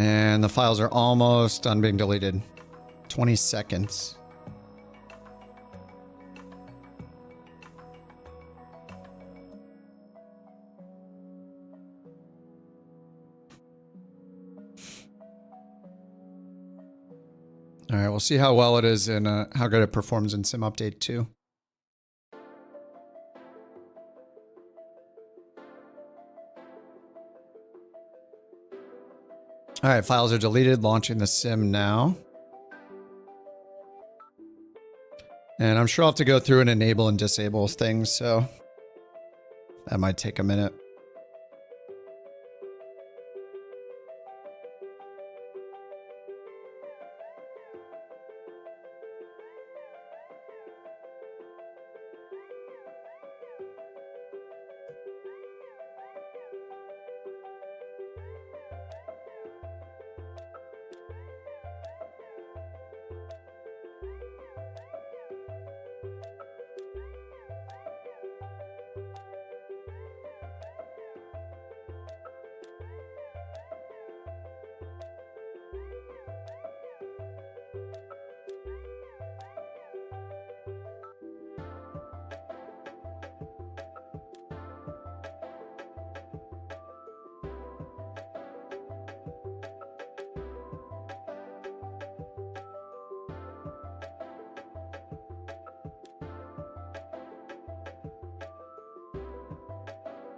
And the files are almost done being deleted. 20 seconds. All right, we'll see how well it is and how good it performs in Sim Update 2. All right, files are deleted, launching the sim now. And I'm sure I'll have to go through and enable and disable things, so that might take a minute.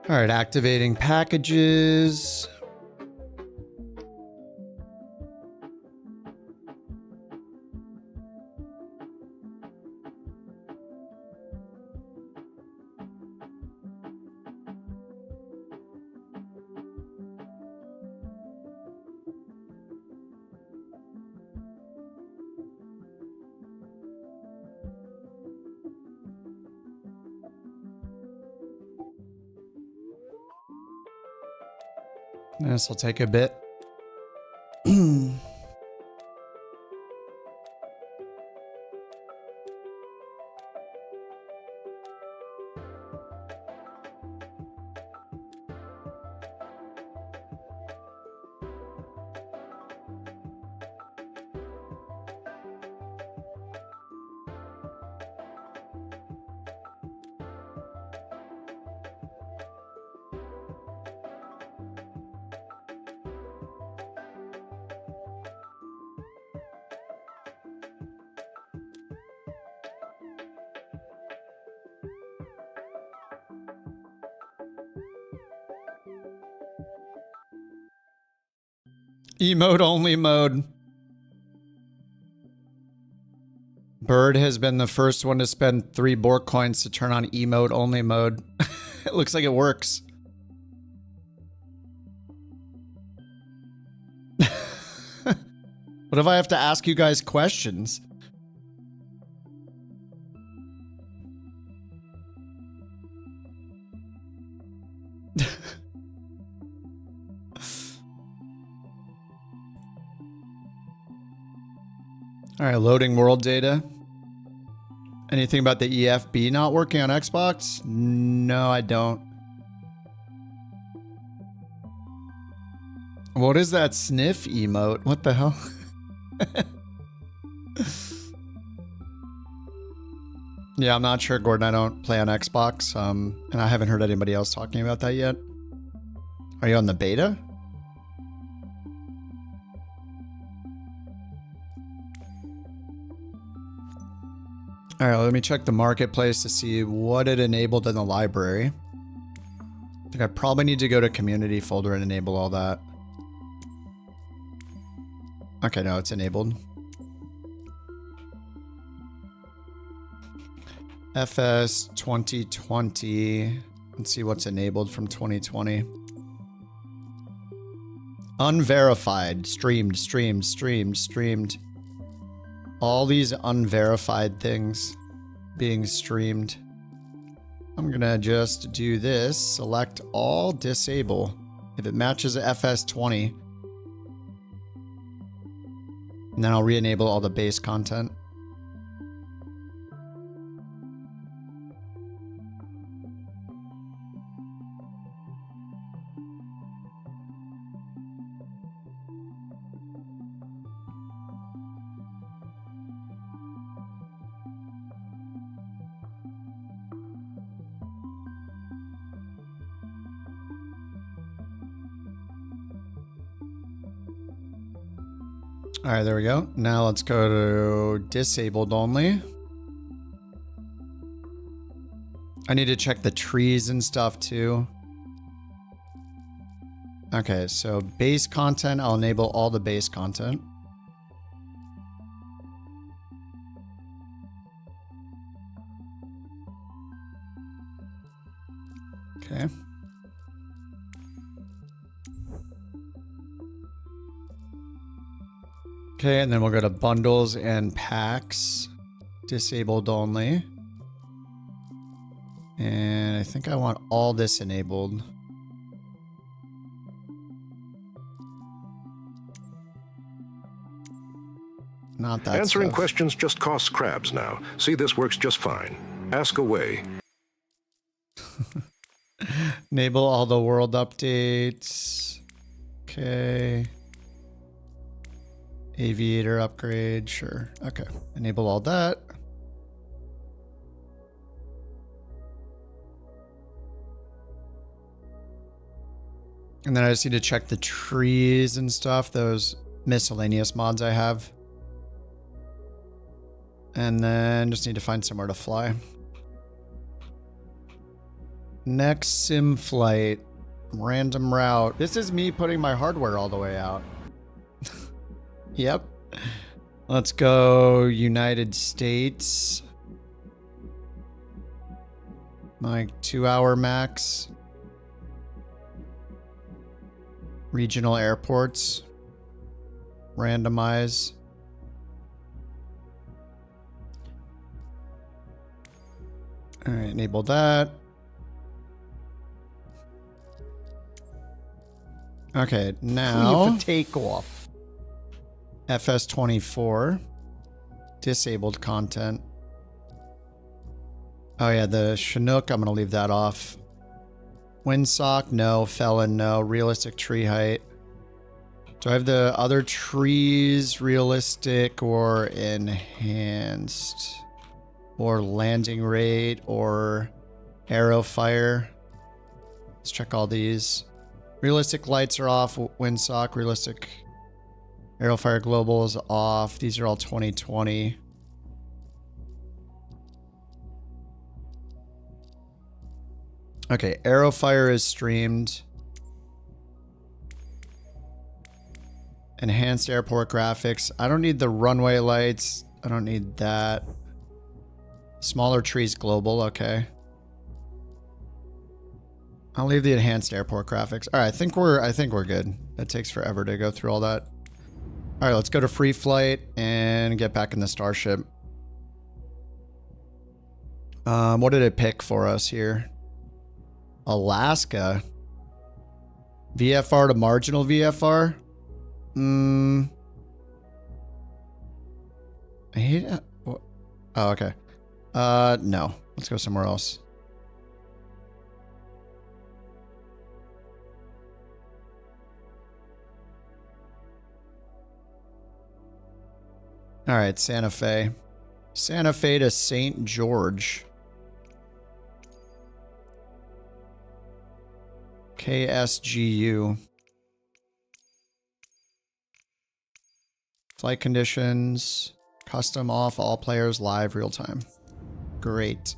All right, activating packages. This will take a bit. Emote only mode. Bird has been the first one to spend 3 Bork coins to turn on emote only mode. It looks like it works. What if I have to ask you guys questions? All right, loading world data. Anything about the EFB not working on Xbox? No, I don't. What is that sniff emote? What the hell? Yeah, I'm not sure, Gordon. I don't play on Xbox, and I haven't heard anybody else talking about that yet. Are you on the beta? All right, let me check the marketplace to see what it enabled in the library. I think I probably need to go to community folder and enable all that. Okay, no, it's enabled. FS 2020. Let's see what's enabled from 2020. Unverified. Streamed. All these unverified things being streamed. I'm gonna just do this. Select all, disable. If it matches FS20. And then I'll re-enable all the base content. All right, there we go. Now let's go to disabled only. I need to check the trees and stuff too. Okay, so base content, I'll enable all the base content. Okay. Okay, and then we'll go to bundles and packs, disabled only. And I think I want all this enabled. Not that Answering stuff. questions just costs crabs now. See, this works just fine. Ask away. Enable all the world updates. Okay. Aviator upgrade, sure. Okay, enable all that. And then I just need to check the trees and stuff, those miscellaneous mods I have. And then just need to find somewhere to fly. Next sim flight, random route. This is me putting my hardware all the way out. Yep. Let's go United States. Like 2-hour max. Regional airports. Randomize. All right, enable that. Okay, now takeoff. FS24. Disabled content. Oh yeah, the Chinook, I'm gonna leave that off. Windsock, no. Felon, no. Realistic tree height. Do I have the other trees realistic or enhanced? Or landing rate or arrow fire? Let's check all these. Realistic lights are off. Windsock, realistic arrow fire global is off. These are all 2020. Okay, arrow fire is streamed. Enhanced airport graphics. I don't need the runway lights. I don't need that. Smaller trees global, okay. I'll leave the enhanced airport graphics. All right, I think we're good. That takes forever to go through all that. All right, let's go to free flight and get back in the Starship. What did it pick for us here? Alaska. VFR to marginal VFR. I hate it. Oh, okay. No. Let's go somewhere else. All right, Santa Fe. Santa Fe to St. George. KSGU. Flight conditions. Custom off, all players live real time. Great.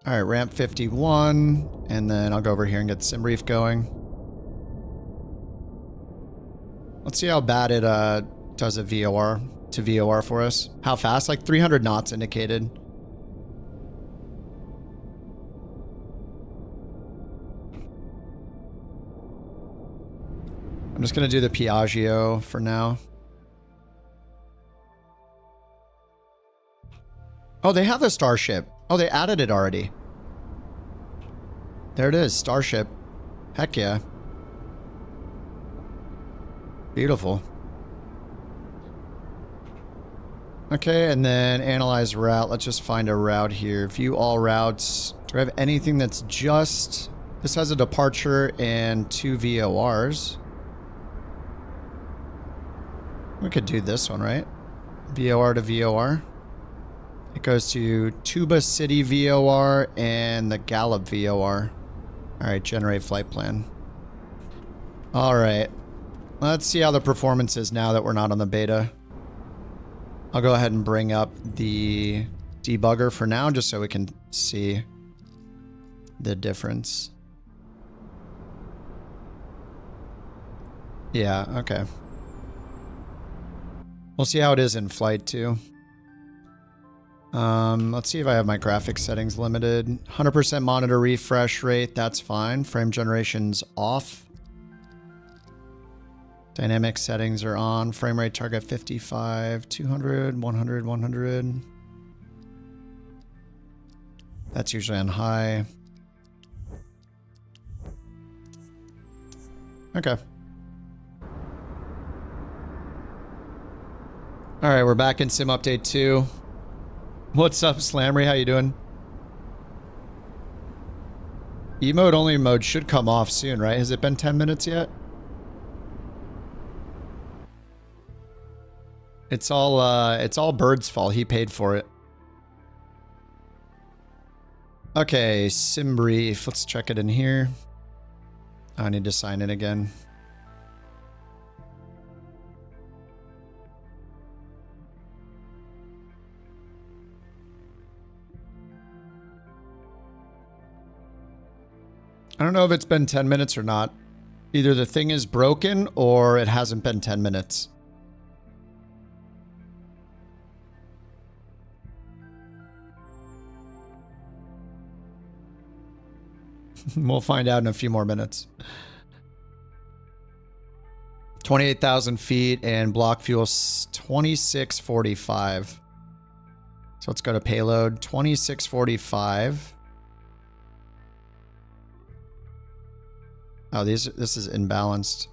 All right, ramp 51. And then I'll go over here and get the sim brief going. Let's see how bad it does a VOR to VOR for us. How fast? Like 300 knots indicated. I'm just going to do the Piaggio for now. Oh, they have the Starship. Oh, they added it already. There it is, Starship. Heck yeah. Beautiful. Okay, and then analyze route. Let's just find a route here. View all routes. Do I have anything that's just... This has a departure and 2 VORs. We could do this one, right? VOR to VOR. It goes to Tuba City VOR and the Gallup VOR. Alright, generate flight plan. Alright. Let's see how the performance is now that we're not on the beta. I'll go ahead and bring up the debugger for now just so we can see the difference. Yeah, okay. We'll see how it is in flight too. Let's see if I have my graphics settings limited. 100% monitor refresh rate, that's fine. Frame generation's off. Dynamic settings are on. Frame rate target 55, 200, 100, 100. That's usually on high. Okay. All right, we're back in Sim Update 2. What's up, Slamry? How you doing? Emote only mode should come off soon, right? Has it been 10 minutes yet? It's all Bird's fault. He paid for it. Okay, Sim brief. Let's check it in here. I need to sign in again. I don't know if it's been 10 minutes or not. Either the thing is broken or it hasn't been 10 minutes. We'll find out in a few more minutes. 28,000 feet and block fuel 2645. So let's go to payload 2645. Oh, this is imbalanced.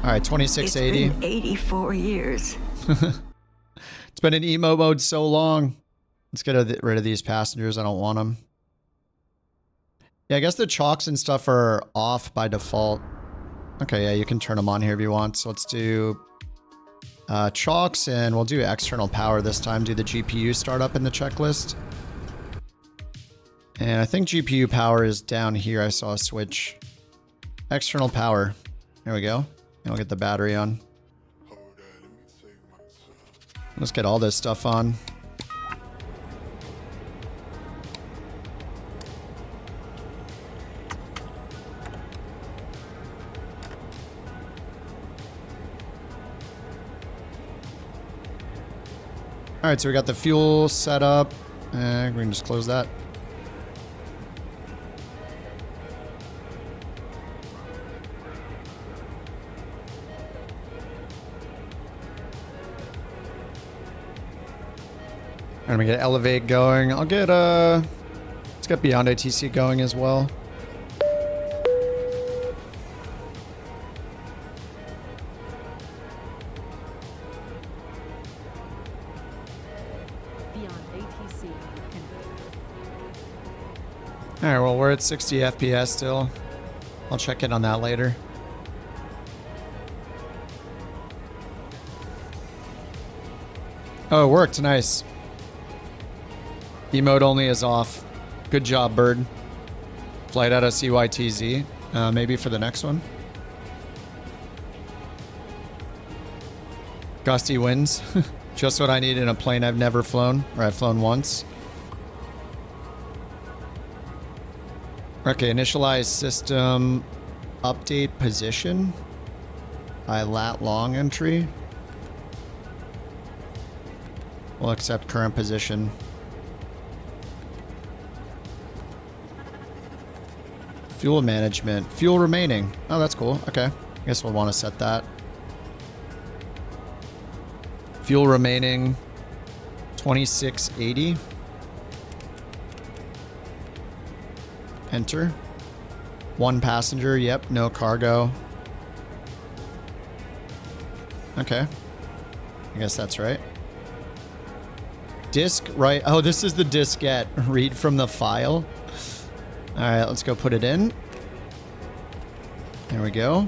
All right, 2680. It's been 84 years. It's been in emo mode so long. Let's get rid of these passengers. I don't want them. Yeah, I guess the chalks and stuff are off by default. Okay, yeah, you can turn them on here if you want. So let's do chalks, and we'll do external power this time. Do the GPU startup in the checklist. And I think GPU power is down here. I saw a switch. External power. There we go. And we'll get the battery on. Let's get all this stuff on. Alright, so we got the fuel set up. We can just close that. And we get Elevate going. I'll get, let's get Beyond ATC going as well. Alright, well, we're at 60 FPS still. I'll check in on that later. Oh, it worked. Nice. Emote only is off. Good job, Bird. Flight out of CYTZ. Maybe for the next one. Gusty wins. Just what I need in a plane I've never flown. Or I've flown once. Okay, initialize system update position by lat long entry. We'll accept current position. Fuel management. Fuel remaining. Oh, that's cool. Okay. I guess we'll want to set that. Fuel remaining 2680. Enter. One passenger. Yep. No cargo. Okay. I guess that's right. Disk right. Oh, this is the diskette. Read from the file. All right, let's go put it in. There we go.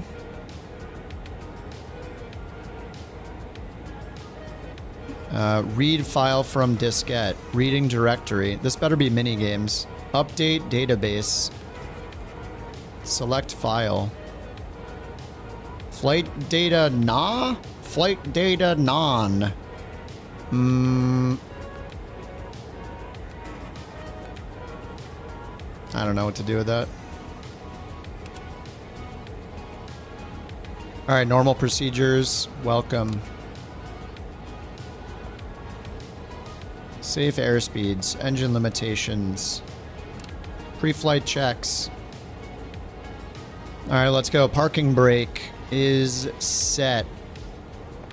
Read file from diskette. Reading directory. This better be mini games. Update database. Select file. Flight data na? Flight data non. I don't know what to do with that. Alright, normal procedures. Welcome. Safe airspeeds. Engine limitations. Pre-flight checks. Alright, let's go. Parking brake is set.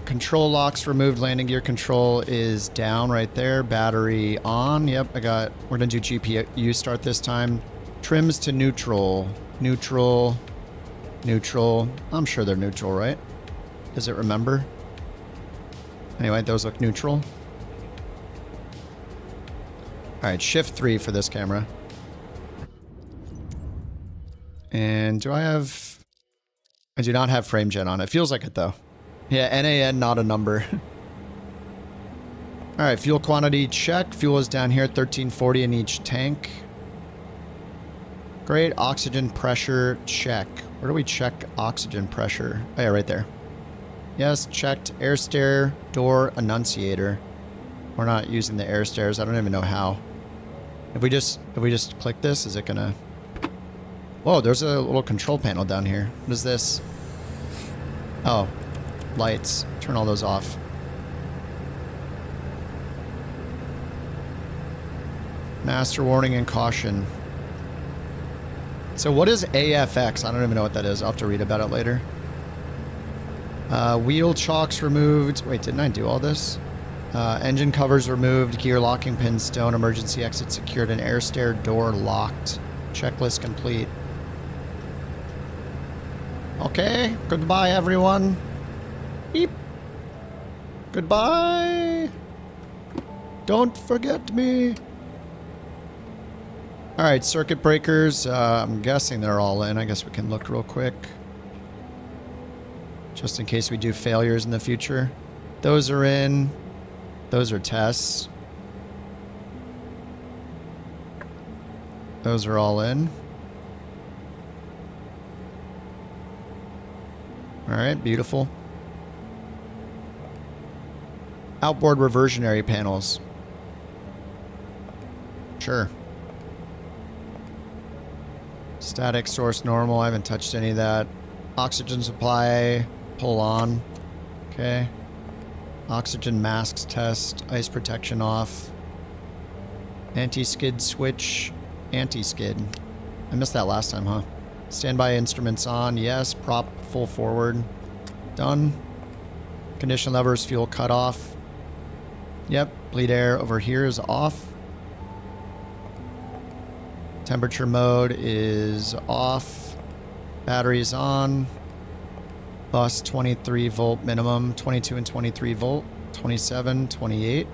Control locks removed. Landing gear control is down right there. Battery on. Yep, we're gonna do GPU start this time. Trims to neutral. Neutral. Neutral. I'm sure they're neutral, right? Does it remember? Anyway, those look neutral. Alright, shift 3 for this camera. And do I have... I do not have frame gen on. It feels like it though. Yeah, NAN, not a number. Alright, fuel quantity check. Fuel is down here, 1340 in each tank. Great. Oxygen pressure check. Where do we check oxygen pressure? Oh yeah, right there. Yes, checked. Air stair, door, annunciator. We're not using the air stairs. I don't even know how. If we just click this, is it gonna... Whoa, there's a little control panel down here. What is this? Oh. Lights. Turn all those off. Master warning and caution. So what is AFX? I don't even know what that is. I'll have to read about it later. Wheel chocks removed. Wait, didn't I do all this? Engine covers removed. Gear locking pins stone. Emergency exit secured. And air stair door locked. Checklist complete. Okay. Goodbye, everyone. Beep. Goodbye. Don't forget me. Alright, circuit breakers. I'm guessing they're all in. I guess we can look real quick. Just in case we do failures in the future. Those are in. Those are tests. Those are all in. Alright, beautiful. Outboard reversionary panels. Sure. Static source normal. I haven't touched any of that. Oxygen supply. Pull on. Okay. Oxygen masks test. Ice protection off. Anti-skid switch. Anti-skid. I missed that last time, huh? Standby instruments on. Yes. Prop full forward. Done. Condition levers. Fuel cut off. Yep. Bleed air over here is off. Temperature mode is off. Batteries on. Bus 23 volt minimum. 22 and 23 volt. 27, 28.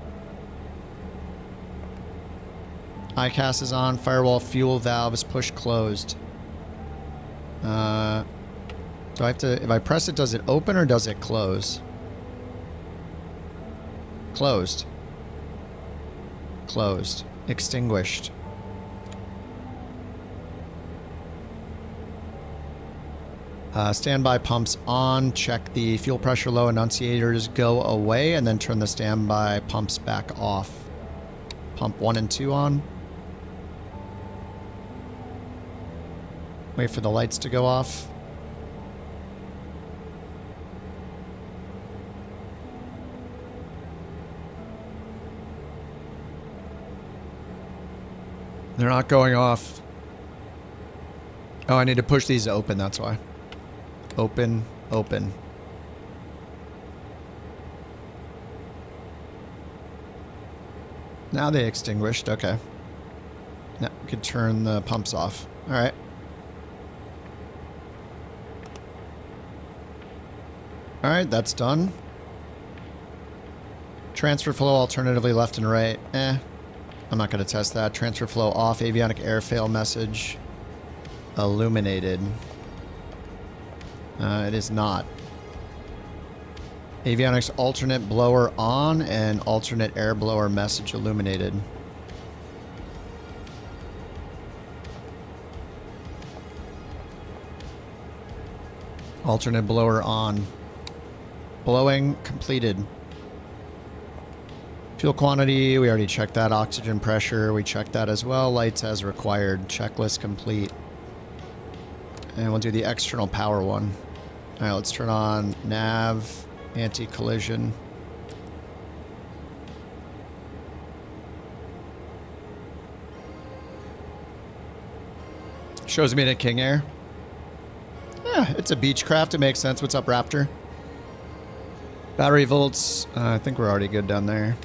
ICAS is on. Firewall fuel valve is push closed. Do I have to... If I press it, does it open or does it close? Closed. Closed. Extinguished. Standby pumps on. Check the fuel pressure low. Annunciators go away and then turn the standby pumps back off. Pump 1 and 2 on. Wait for the lights to go off. They're not going off. Oh, I need to push these open, that's why. Open, open. Now they extinguished, okay. Now we can turn the pumps off. Alright. Alright, that's done. Transfer flow alternatively left and right. I'm not going to test that. Transfer flow off. Avionic air fail message. Illuminated. It is not. Avionics alternate blower on and alternate air blower message illuminated. Alternate blower on. Blowing completed. Fuel quantity, we already checked that. Oxygen pressure, we checked that as well. Lights as required. Checklist complete. And we'll do the external power one. All right, let's turn on nav, anti-collision. Shows me at King Air. Yeah, it's a Beechcraft. It makes sense. What's up, Raptor? Battery volts. I think we're already good down there.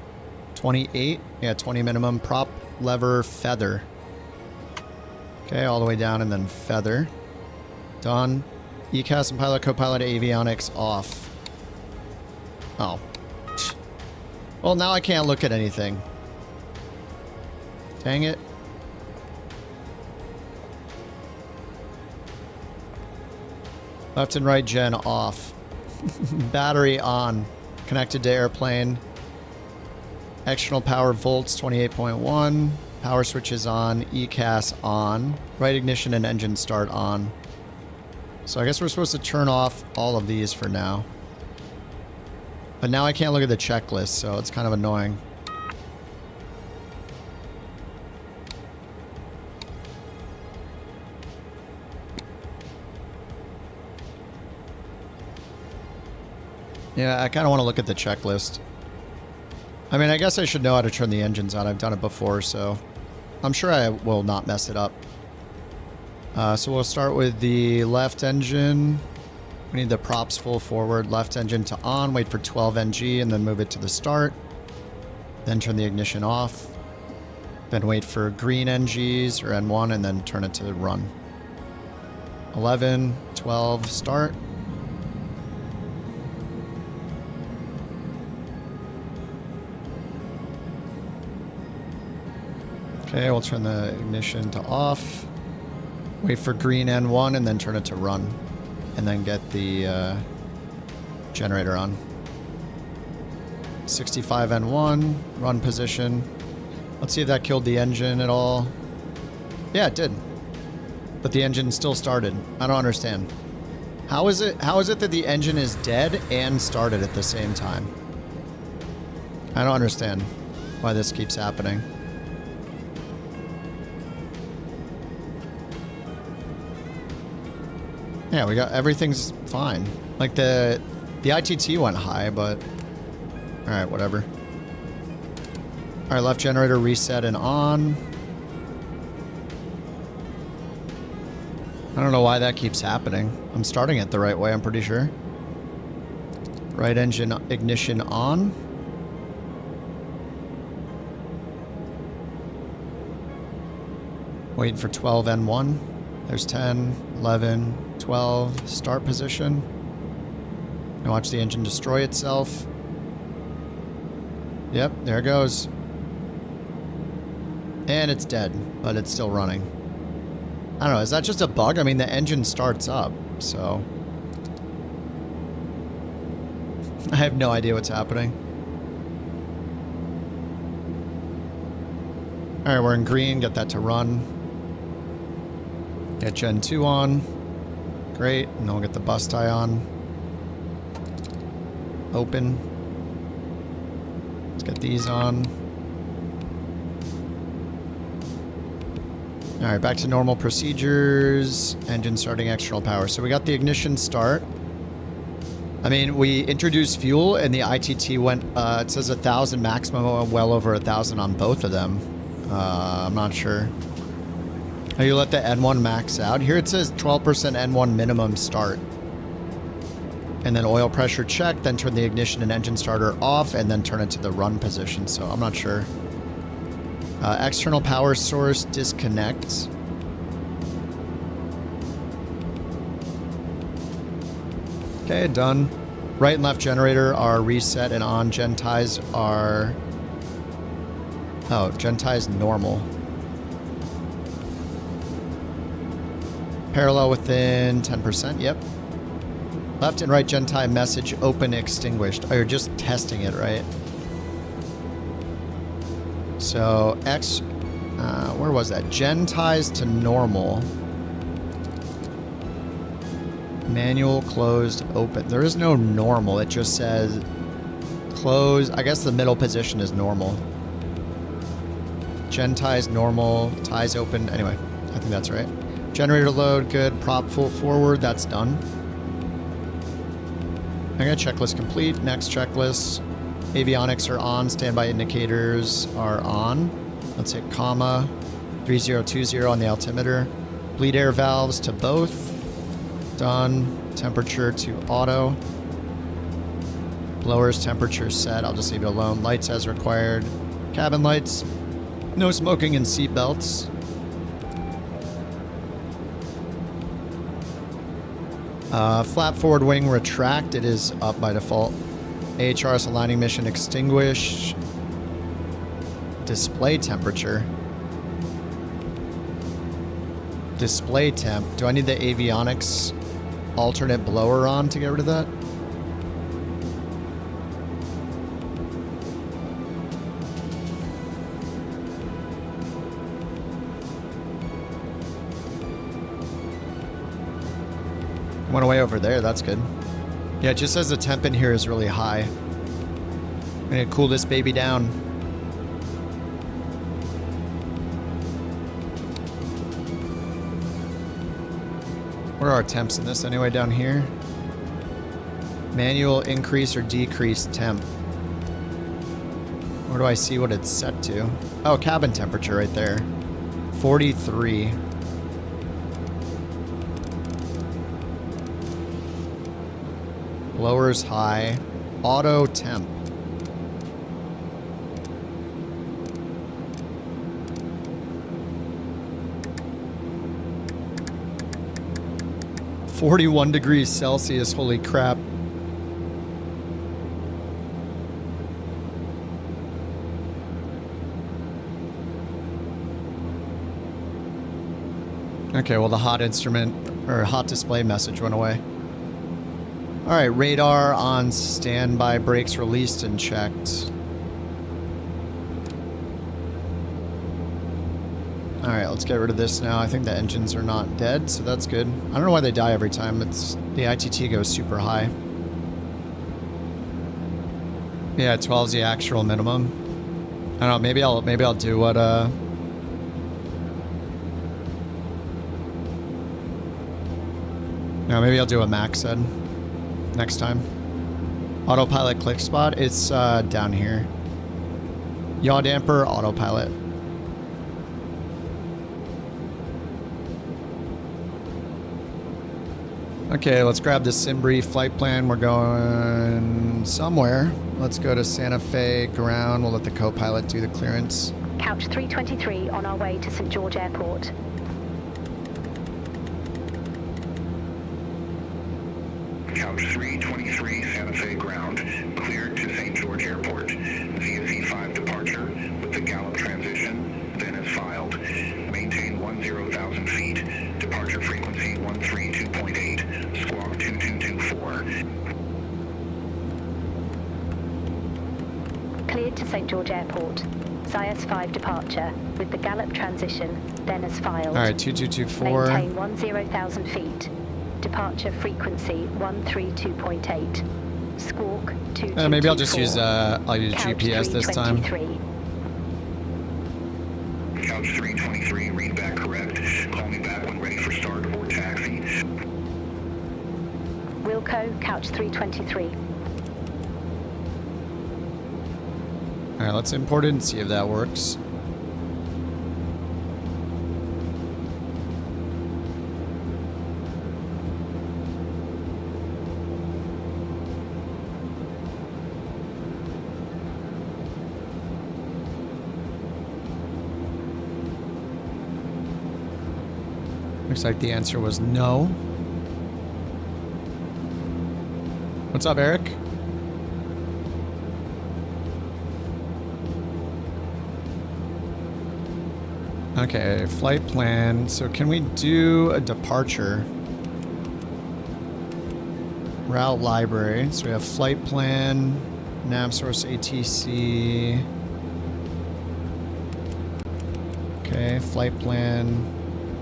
28. Yeah, 20 minimum. Prop, lever, feather. Okay, all the way down and then feather. Done. ECAS and pilot, co-pilot, avionics off. Oh. Well, now I can't look at anything. Dang it. Left and right gen off. Battery on. Connected to airplane. External power volts 28.1. Power switches on. ECAS on. Right ignition and engine start on. So I guess we're supposed to turn off all of these for now. But now I can't look at the checklist, so it's kind of annoying. Yeah, I kind of want to look at the checklist. I mean, I guess I should know how to turn the engines on. I've done it before, so I'm sure I will not mess it up. So we'll start with the left engine. We need the props full forward. Left engine to on. Wait for 12 NG and then move it to the start. Then turn the ignition off. Then wait for green NGs or N1 and then turn it to run. 11, 12, start. Okay, we'll turn the ignition to off. Wait for green N1 and then turn it to run. And then get the generator on. 65 N1, run position. Let's see if that killed the engine at all. Yeah, it did. But the engine still started. I don't understand. How is it that the engine is dead and started at the same time? I don't understand why this keeps happening. Yeah, we got everything's fine. Like the ITT went high, but Alright, whatever. Alright, left generator reset and on. I don't know why that keeps happening. I'm starting it the right way, I'm pretty sure. Right engine ignition on. Waiting for 12N1. There's 10, 11, 12. Start position. And watch the engine destroy itself. Yep, there it goes. And it's dead, but it's still running. I don't know, is that just a bug? I mean, the engine starts up, so... I have no idea what's happening. Alright, we're in green, get that to run. Get Gen 2 on. Great, and then we'll get the bus tie on. Open. Let's get these on. Alright, back to normal procedures. Engine starting external power. So we got the ignition start. I mean, we introduced fuel and the ITT went, it says 1,000 maximum, well over 1,000 on both of them. I'm not sure. Oh, you let the N1 max out? Here it says 12% N1 minimum start. And then oil pressure check, then turn the ignition and engine starter off, and then turn it to the run position. So I'm not sure. External power source disconnect. Okay, done. Right and left generator are reset and on. Gen ties are... Oh, gen ties normal. Parallel within 10%, yep. Left and right gen tie message open extinguished. Oh, you're just testing it, right? So, where was that? Gen ties to normal. Manual, closed, open. There is no normal. It just says close. I guess the middle position is normal. Gen ties normal. Ties open. Anyway, I think that's right. Generator load, good. Prop full forward. That's done. Okay, checklist complete. Next checklist. Avionics are on. Standby indicators are on. Let's hit comma. 3020 on the altimeter. Bleed air valves to both. Done. Temperature to auto. Blowers temperature set. I'll just leave it alone. Lights as required. Cabin lights. No smoking and seat belts. Flap forward wing retract. It is up by default. AHRS aligning mission extinguished. Display temperature. Display temp. Do I need the avionics alternate blower on to get rid of that? Went away over there, that's good. Yeah, it just says the temp in here is really high. I'm gonna cool this baby down. Where are our temps in this anyway, down here? Manual increase or decrease temp. Where do I see what it's set to? Oh, cabin temperature right there. 43. Blowers high. Auto temp. (41 degrees Celsius, holy crap. Okay, well the hot instrument, or hot display message went away. Alright, radar on standby, brakes released and checked. Alright, let's get rid of this now. I think the engines are not dead, so that's good. I don't know why they die every time. It's the ITT goes super high. Yeah, 12 is the actual minimum. I don't know, maybe I'll do what no, maybe I'll do what Max said next time. Autopilot click spot. It's down here. Yaw damper, autopilot. Okay, let's grab the Simbri flight plan. We're going somewhere. Let's go to Santa Fe ground. We'll let the co-pilot do the clearance. Couch 323 on our way to St. George Airport. Couch 323, Santa Fe ground, cleared to St. George Airport. VZ5 departure with the Gallup transition, then as filed. Maintain 10,000 feet. Departure frequency 132.8, squawk 2224. Cleared to St. George Airport. Zayas 5 departure with the Gallup transition, then as filed. All right, 2224. Maintain 10,000 feet. Departure frequency 132.8. Squawk 2224. Maybe I'll just use GPS this time. Couch 323, read back correct. Call me back when ready for start or taxi. Wilco, Couch 323. All right, let's import it and see if that works. Looks like the answer was no. What's up, Eric? Okay, flight plan. So can we do a departure? Route library. So we have flight plan, nav source ATC. Okay, flight plan.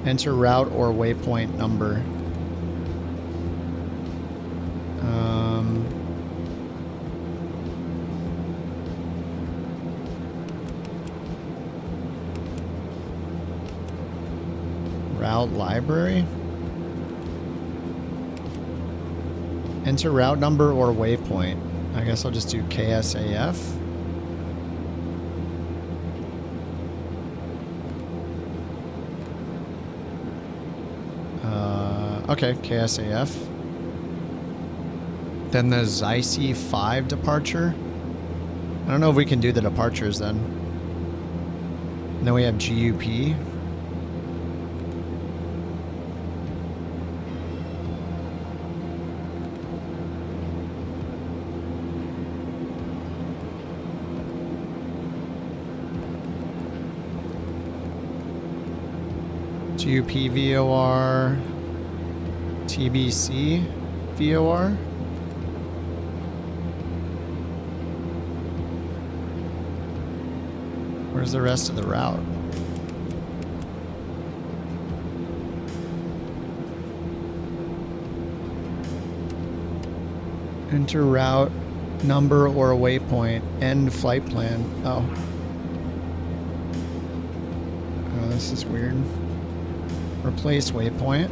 Enter route or waypoint number. Route library. Enter route number or waypoint. I guess I'll just do KSAF. Okay, KSAF. Then the Zyc 5 departure. I don't know if we can do the departures then. And then we have GUP. GUP VOR. TBC VOR. Where's the rest of the route? Enter route number or waypoint. End flight plan. Oh. Oh, this is weird. Replace waypoint.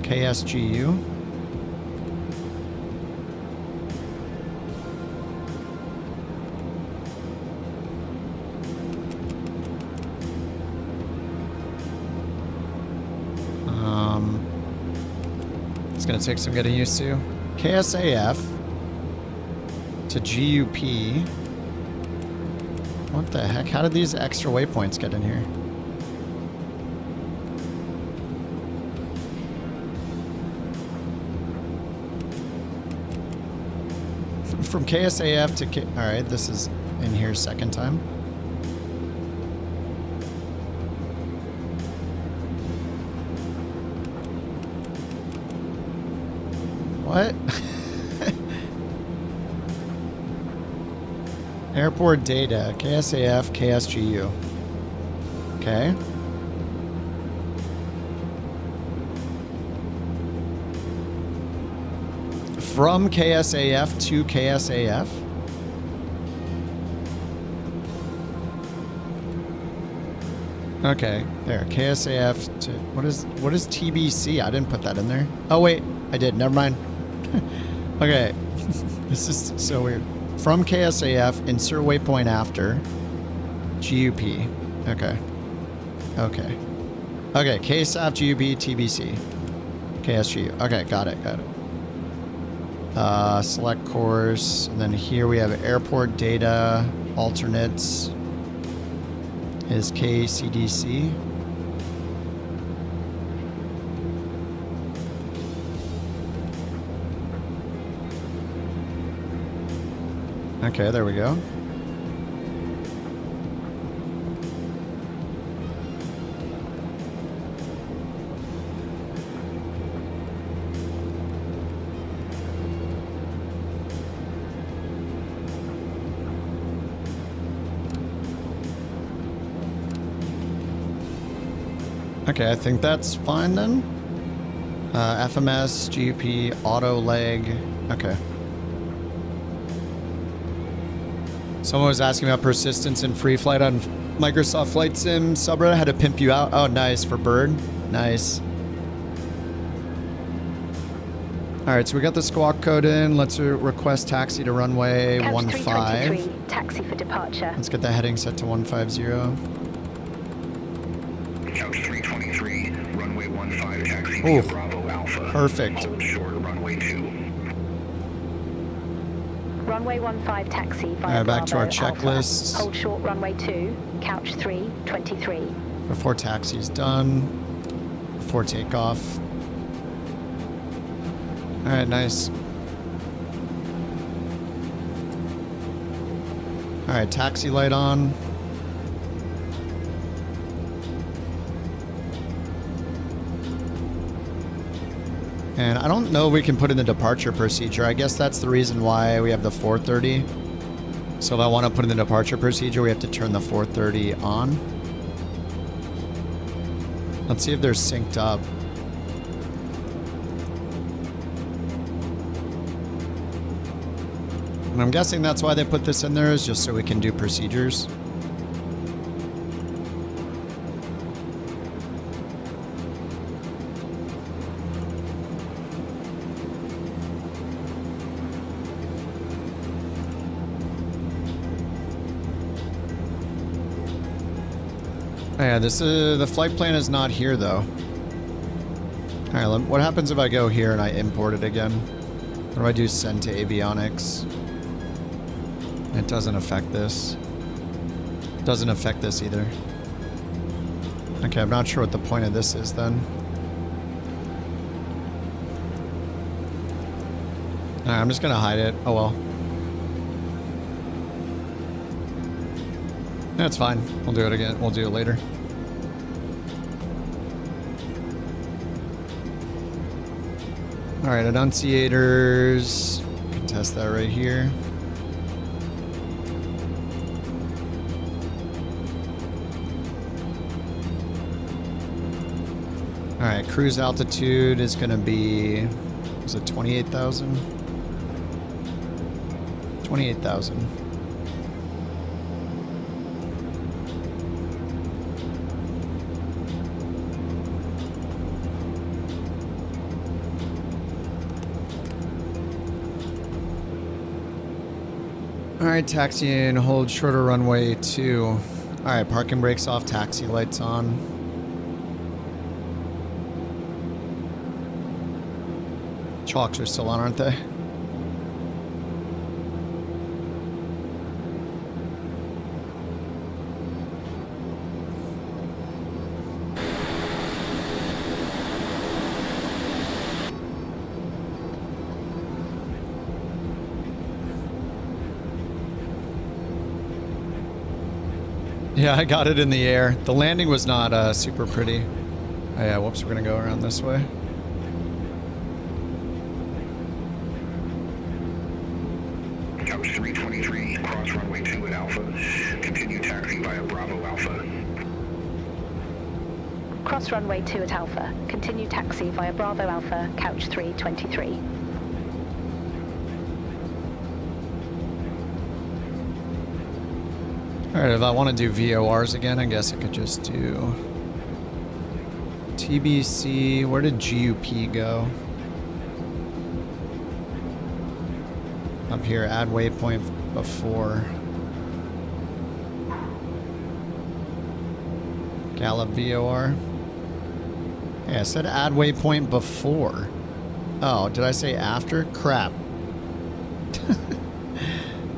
KSGU. It's gonna take some getting used to. KSAF to GUP. What the heck? How did these extra waypoints get in here? From KSAF to alright, this is in here second time. What? Airport data, KSAF, KSGU. Okay. From KSAF to KSAF. Okay, there. KSAF to what is TBC? I didn't put that in there. Oh wait, I did. Never mind. Okay. This is so weird. From KSAF, insert waypoint after. GUP. Okay. Okay. Okay, KSAF, GUP, TBC. KSGU. Okay, got it, got it. Select course. And then here we have airport data. Alternates is KCDC. Okay, there we go. Okay, I think that's fine then. FMS, GUP, auto leg. Okay. Someone was asking about persistence in free flight on Microsoft Flight Sim subreddit. How to pimp you out. Oh, nice. For Bird. Nice. Alright, so we got the squawk code in. Let's request taxi to runway 15. Taxi for departure. Let's get the heading set to 150. Couch 323, runway 15, taxi via Bravo Alpha. Perfect. Hold short runway 2. Runway 15 taxi via Alright, back to our Bravo checklists. Alpha. Hold short runway 2, couch 323. Before taxi's done. Before takeoff. Alright, nice. Alright, taxi light on. And I don't know if we can put in the departure procedure. I guess that's the reason why we have the 430. So if I want to put in the departure procedure, we have to turn the 430 on. Let's see if they're synced up. And I'm guessing that's why they put this in there, is just so we can do procedures. Oh yeah, this is the flight plan is not here though. All right, what happens if I go here and I import it again? What do I do? Send to Avionics. It doesn't affect this. Doesn't affect this either. Okay, I'm not sure what the point of this is then. Alright, I'm just gonna hide it. Oh well. That's fine. We'll do it again. We'll do it later. Alright, annunciators. We can test that right here. Alright, cruise altitude is going to be, was it 28,000? 28,000. Alright, taxi in, hold shorter runway 2. Alright, parking brakes off, taxi lights on. Chalks are still on, aren't they? Yeah, I got it in the air. The landing was not super pretty. Oh yeah, whoops, we're gonna go around this way. Couch 323, cross runway 2 at Alpha. Continue taxi via Bravo Alpha. Cross runway 2 at Alpha. Continue taxi via Bravo Alpha, couch 323. Alright, if I want to do VORs again, I guess I could just do TBC. Where did GUP go? Up here, add waypoint before. Gallop VOR. Yeah, I said add waypoint before. Oh, did I say after? Crap.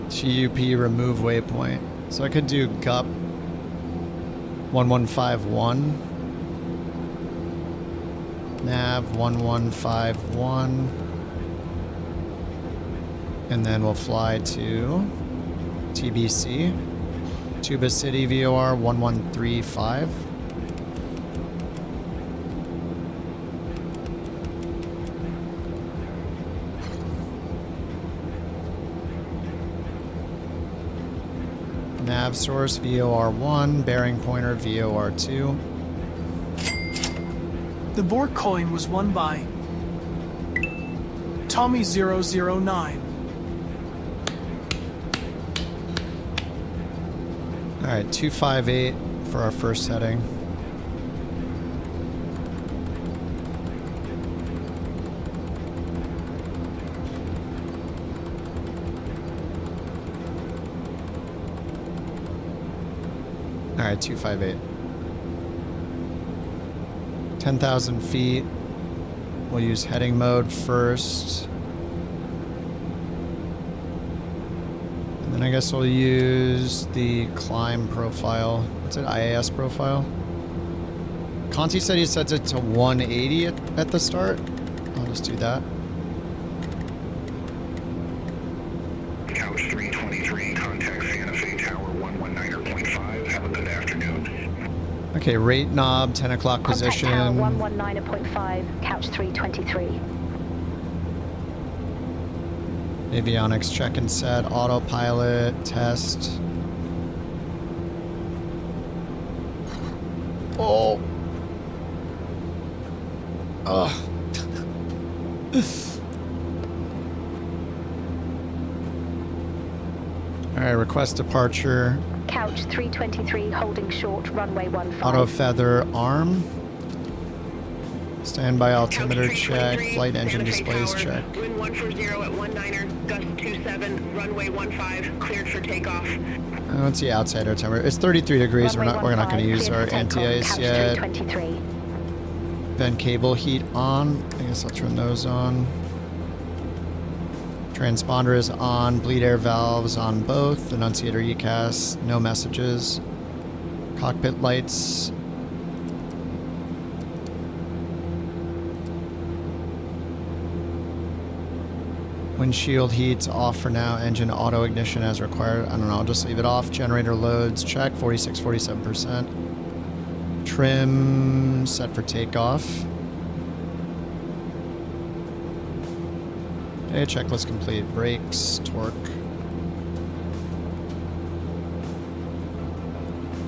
GUP remove waypoint. So I could do GUP 1151. Nav 1151. And then we'll fly to TBC. Tuba City VOR 1135. Nav source VOR1, bearing pointer VOR2. The BorkCoin was won by Tommy 009. Alright, 258 for our first heading. Alright, 258. 10,000 feet. We'll use heading mode first. And then I guess we'll use the climb profile. What's it? IAS profile? Conti said he sets it to 180 at the start. I'll just do that. Couch 323, contact Santa Fe Tower 119.5. Have a good afternoon. Okay, rate knob, 10 o'clock position. Contact Tower 119.5, couch 323. Avionics check and set, autopilot, test. Oh. Ugh. Alright, request departure. Couch 323 holding short, runway 15. Auto feather arm. Standby altimeter check, flight engine displays check. Wind 140 at 19er, gust 27, runway 15, cleared for takeoff. Let's see outside our timer. It's 33 degrees. We're not going to use our anti-ice yet. Vent cable heat on. I guess I'll turn those on. Transponder is on. Bleed air valves on both. Annunciator ECAS. No messages. Cockpit lights. Windshield heats off for now. Engine auto ignition as required. I don't know. I'll just leave it off. Generator loads check. 46, 47%. Trim set for takeoff. Okay, checklist complete. Brakes, torque.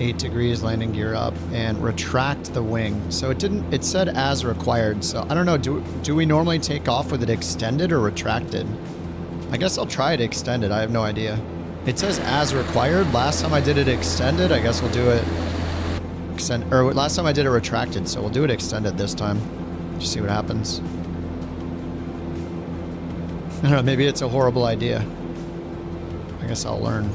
8 degrees, landing gear up, and retract the wing. So it said as required. So I don't know, do we normally take off with it extended or retracted? I guess I'll try it extended. I have no idea. It says as required. Last time I did it extended. I guess we'll do it last time I did it retracted, so we'll do it extended this time. Just see what happens. I don't know, maybe it's a horrible idea. I guess I'll learn.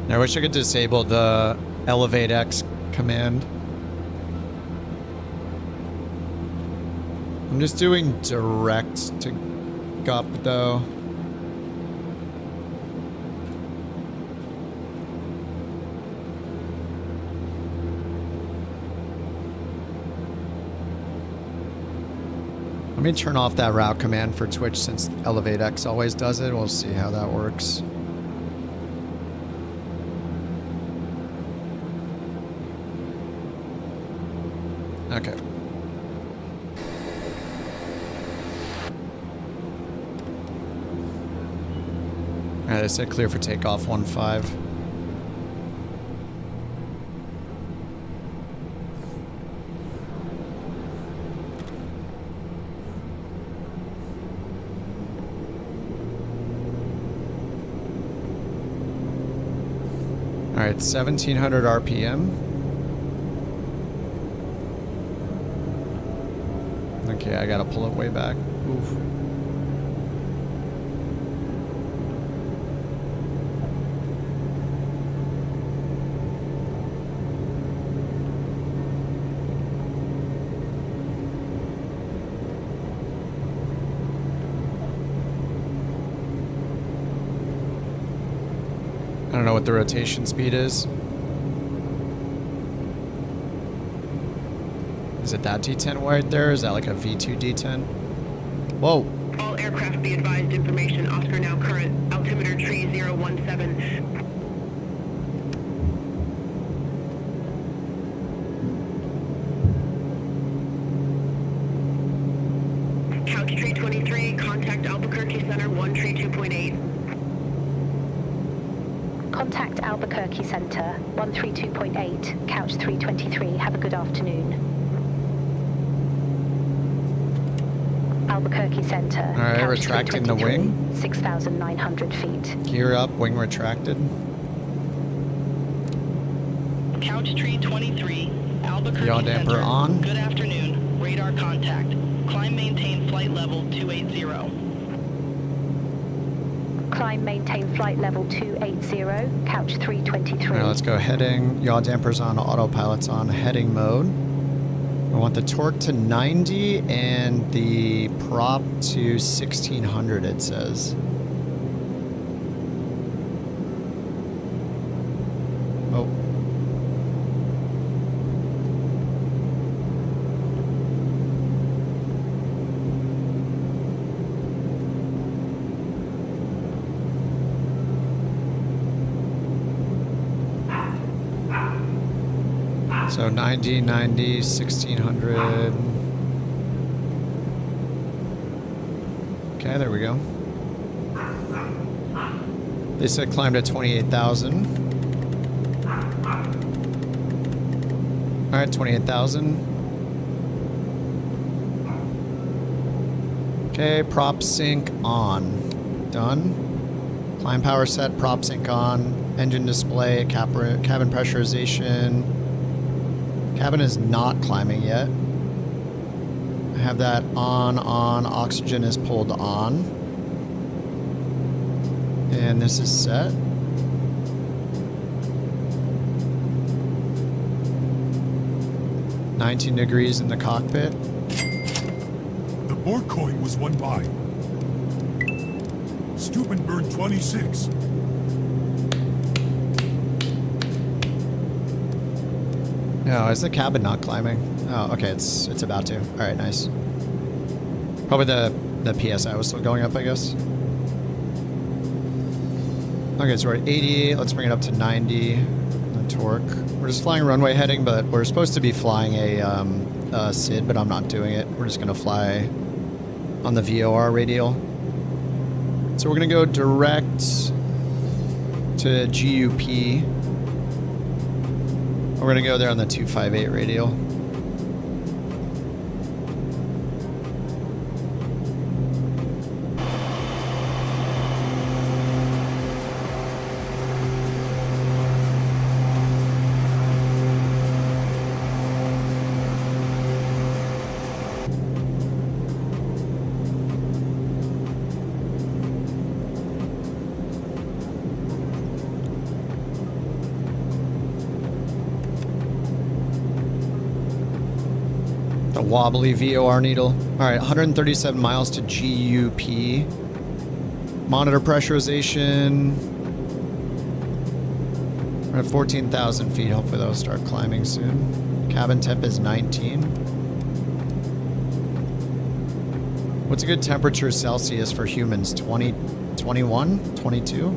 I wish I could disable the Elevate X command. I'm just doing direct to GUP though. Let me turn off that route command for Twitch since Elevate X always does it. We'll see how that works. Okay. Alright, I said clear for takeoff 15. All right, 1700 RPM. Okay, I gotta pull it way back. Oof. I don't know what the rotation speed is. Is it that D10 right there? Is that like a V2 D10? Whoa. All aircraft be advised information. Oscar now current. Altimeter tree 017. Couch tree 23. Contact Albuquerque Center 1 tree 2.8. Contact Albuquerque Center, 132.8, Couch 323. Have a good afternoon. Albuquerque Center. All right, Couch retracting the wing. 6,900 feet. Gear up, wing retracted. Couch tree 23. Albuquerque Yaw damper Center. on. Good afternoon. Radar contact. Climb maintain flight level 280. Climb maintain flight level 280, Couch 323. All right, let's go heading. Yaw dampers on, autopilot's on, heading mode. I want the torque to 90 and the prop to 1600, it says. Oh. So 90, 90, 1600. Okay, there we go. They said climb to 28,000. All right, 28,000. Okay, prop sync on. Done. Climb power set, prop sync on. Engine display, cabin pressurization. Cabin is not climbing yet. I have that on. Oxygen is pulled on. And this is set. $19 degrees in the cockpit. The BorkCoin was won by Stupid 26. No, is the cabin not climbing? Oh, okay, it's about to. All right, nice. Probably the PSI was still going up, I guess. Okay, so we're at 80. Let's bring it up to 90. The torque. We're just flying runway heading, but we're supposed to be flying a SID, but I'm not doing it. We're just gonna fly on the VOR radial. So we're gonna go direct to GUP. We're gonna go there on the 258 radial. Wobbly VOR needle. All right, 137 miles to GUP. Monitor pressurization. We're at 14,000 feet. Hopefully that'll start climbing soon. Cabin temp is 19. What's a good temperature Celsius for humans? 20, 21, 22?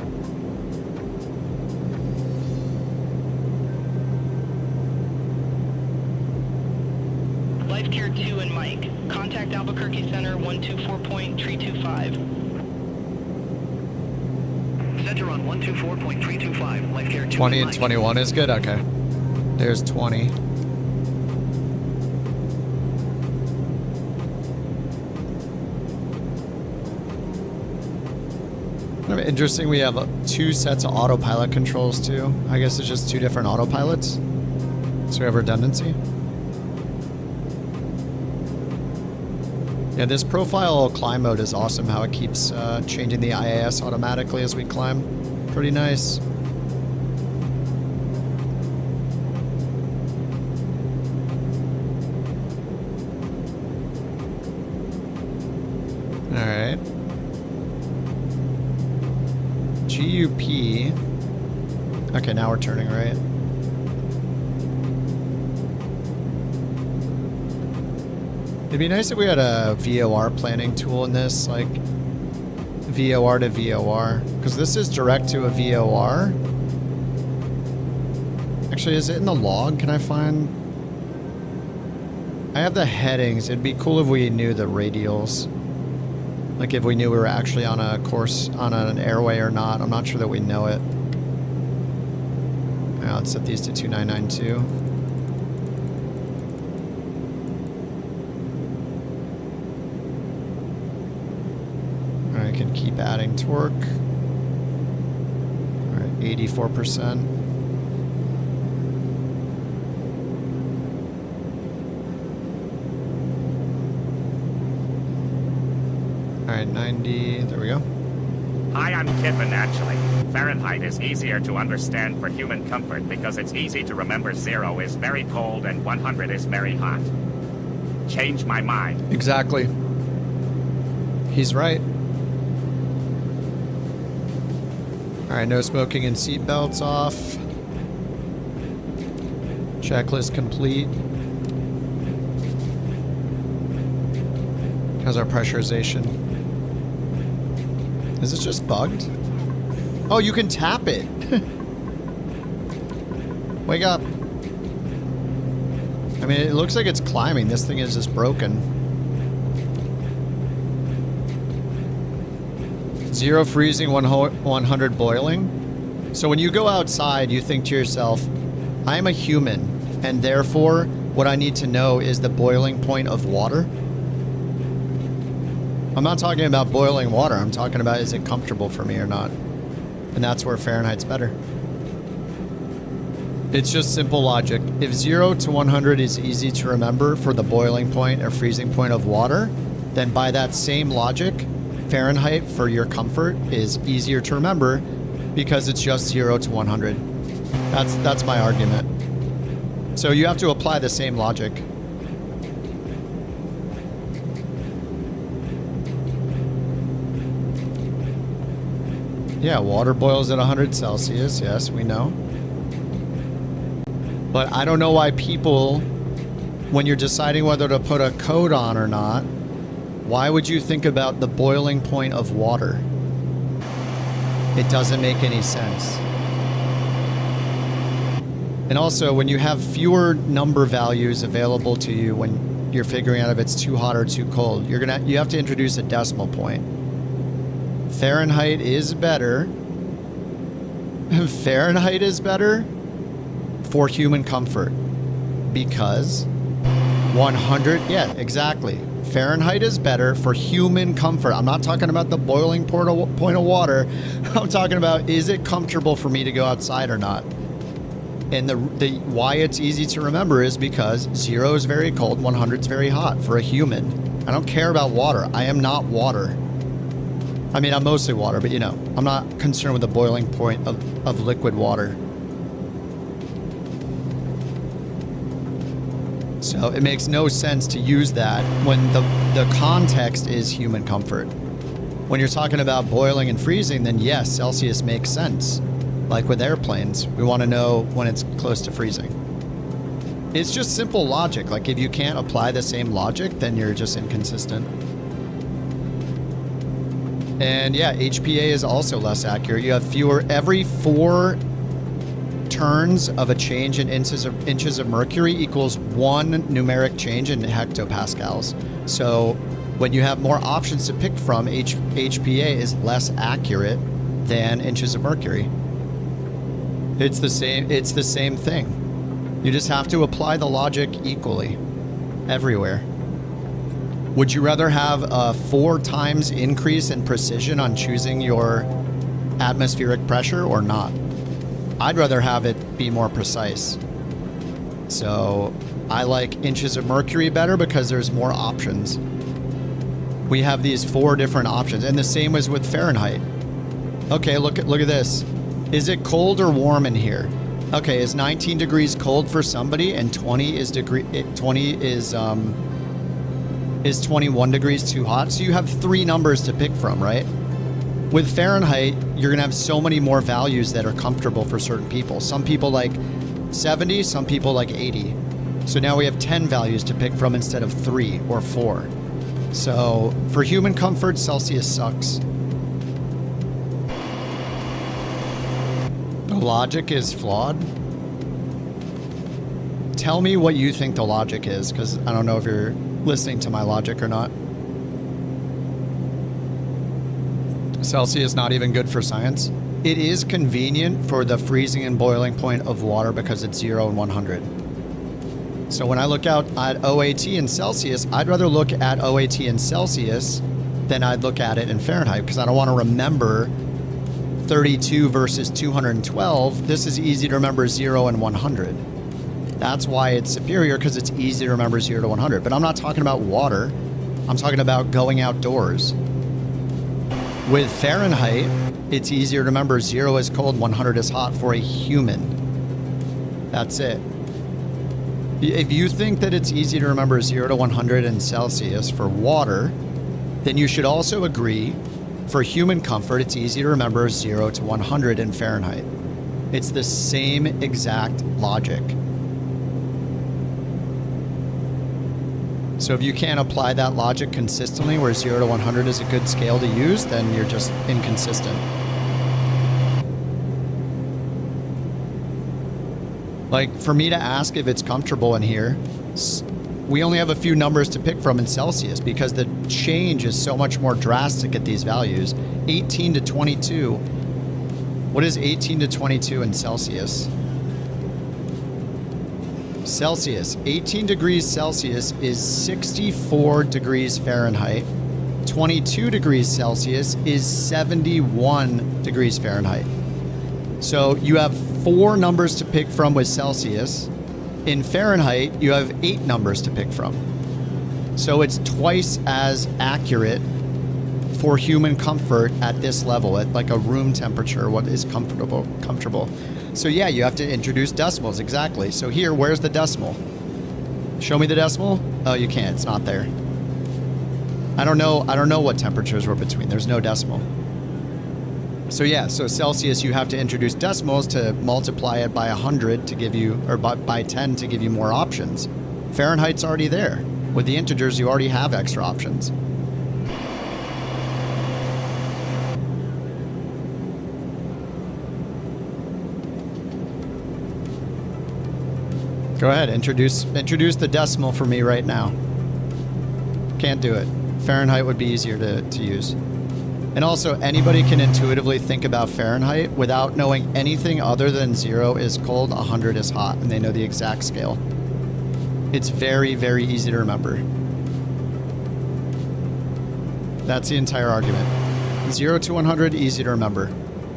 Life Care 2 and Mike. Contact Albuquerque Center 124.325. Center on 124.325. Life Care 2 20 and and 21 is good? Okay. There's 20. Kind of interesting. We have 2 sets of autopilot controls too. I guess it's just 2 different autopilots. So we have redundancy. Yeah, this profile climb mode is awesome. How it keeps changing the IAS automatically as we climb. Pretty nice. All right. GUP. Okay, now we're turning right. It'd be nice if we had a VOR planning tool in this, like VOR to VOR, because this is direct to a VOR. Actually, is it in the log? Can I find? I have the headings. It'd be cool if we knew the radials. Like if we knew we were actually on a course, on an airway or not. I'm not sure that we know it. Now let's set these to 2992. I can keep adding torque. All right, 84%. All right, 90, there we go. Hi, I'm Kippen, actually. Fahrenheit is easier to understand for human comfort because it's easy to remember 0 is very cold and 100 is very hot. Change my mind. Exactly. He's right. All right, no smoking and seat belts off. Checklist complete. How's our pressurization? Is this just bugged? Oh, you can tap it. Wake up. I mean, it looks like it's climbing. This thing is just broken. 0 freezing, 100 boiling. So when you go outside, you think to yourself, I'm a human, and therefore what I need to know is the boiling point of water. I'm not talking about boiling water. I'm talking about, is it comfortable for me or not? And that's where Fahrenheit's better. It's just simple logic. If 0 to 100 is easy to remember for the boiling point or freezing point of water, then by that same logic, Fahrenheit for your comfort is easier to remember because it's just 0 to 100. That's my argument. So you have to apply the same logic. Yeah, water boils at 100 Celsius. Yes, we know. But I don't know why people, when you're deciding whether to put a code on or not, why would you think about the boiling point of water? It doesn't make any sense. And also, when you have fewer number values available to you when you're figuring out if it's too hot or too cold, you have to introduce a decimal point. Fahrenheit is better. Fahrenheit is better for human comfort because 100, yeah, exactly. Fahrenheit is better for human comfort. I'm not talking about the boiling point of water. I'm talking about, is it comfortable for me to go outside or not? And the why it's easy to remember is because 0 is very cold, 100 is very hot for a human. I don't care about water. I am not water. I mean, I'm mostly water, but you know, I'm not concerned with the boiling point of liquid water. So it makes no sense to use that when the context is human comfort. When you're talking about boiling and freezing, then yes, Celsius makes sense. Like with airplanes, we want to know when it's close to freezing. It's just simple logic. Like if you can't apply the same logic, then you're just inconsistent. And yeah, HPA is also less accurate. You have fewer, every 4 turns of a change in inches of mercury equals 1 numeric change in hectopascals. So when you have more options to pick from, HPA is less accurate than inches of mercury. It's the same thing. You just have to apply the logic equally everywhere. Would you rather have a 4 times increase in precision on choosing your atmospheric pressure or not. I'd rather have it be more precise. So I like inches of mercury better because there's more options. We have these 4 different options, and the same as with Fahrenheit. Okay, look at this. Is it cold or warm in here? Okay, is 19 degrees cold for somebody and 20 is 21 degrees too hot? So you have 3 numbers to pick from, right? With Fahrenheit, you're gonna have so many more values that are comfortable for certain people. Some people like 70, some people like 80. So now we have 10 values to pick from instead of 3 or 4. So for human comfort, Celsius sucks. The logic is flawed. Tell me what you think the logic is, because I don't know if you're listening to my logic or not. Celsius not even good for science. It is convenient for the freezing and boiling point of water because it's 0 and 100. So when I look out at OAT in Celsius, I'd rather look at OAT in Celsius than I'd look at it in Fahrenheit, because I don't want to remember 32 versus 212. This is easy to remember 0 and 100. That's why it's superior, because it's easy to remember 0 to 100. But I'm not talking about water. I'm talking about going outdoors. With Fahrenheit, it's easier to remember 0 is cold, 100 is hot for a human. That's it. If you think that it's easy to remember 0 to 100 in Celsius for water, then you should also agree for human comfort, it's easy to remember 0 to 100 in Fahrenheit. It's the same exact logic. So if you can't apply that logic consistently, where 0 to 100 is a good scale to use, then you're just inconsistent. Like, for me to ask if it's comfortable in here, we only have a few numbers to pick from in Celsius because the change is so much more drastic at these values. 18 to 22. What is 18 to 22 in Celsius? Celsius. 18 degrees Celsius is 64 degrees Fahrenheit. 22 degrees Celsius is 71 degrees Fahrenheit. So you have 4 numbers to pick from with Celsius. In Fahrenheit, you have 8 numbers to pick from. So it's twice as accurate for human comfort at this level, at like a room temperature, what is comfortable. So yeah, you have to introduce decimals, exactly. So here, where's the decimal? Show me the decimal. Oh, you can't, it's not there. I don't know what temperatures were between. There's no decimal. So yeah, so Celsius, you have to introduce decimals to multiply it by 100 to give you, or by 10 to give you more options. Fahrenheit's already there. With the integers, you already have extra options. Go ahead, introduce the decimal for me right now. Can't do it. Fahrenheit would be easier to use. And also, anybody can intuitively think about Fahrenheit without knowing anything other than 0 is cold, 100 is hot, and they know the exact scale. It's very, very easy to remember. That's the entire argument. 0 to 100, easy to remember.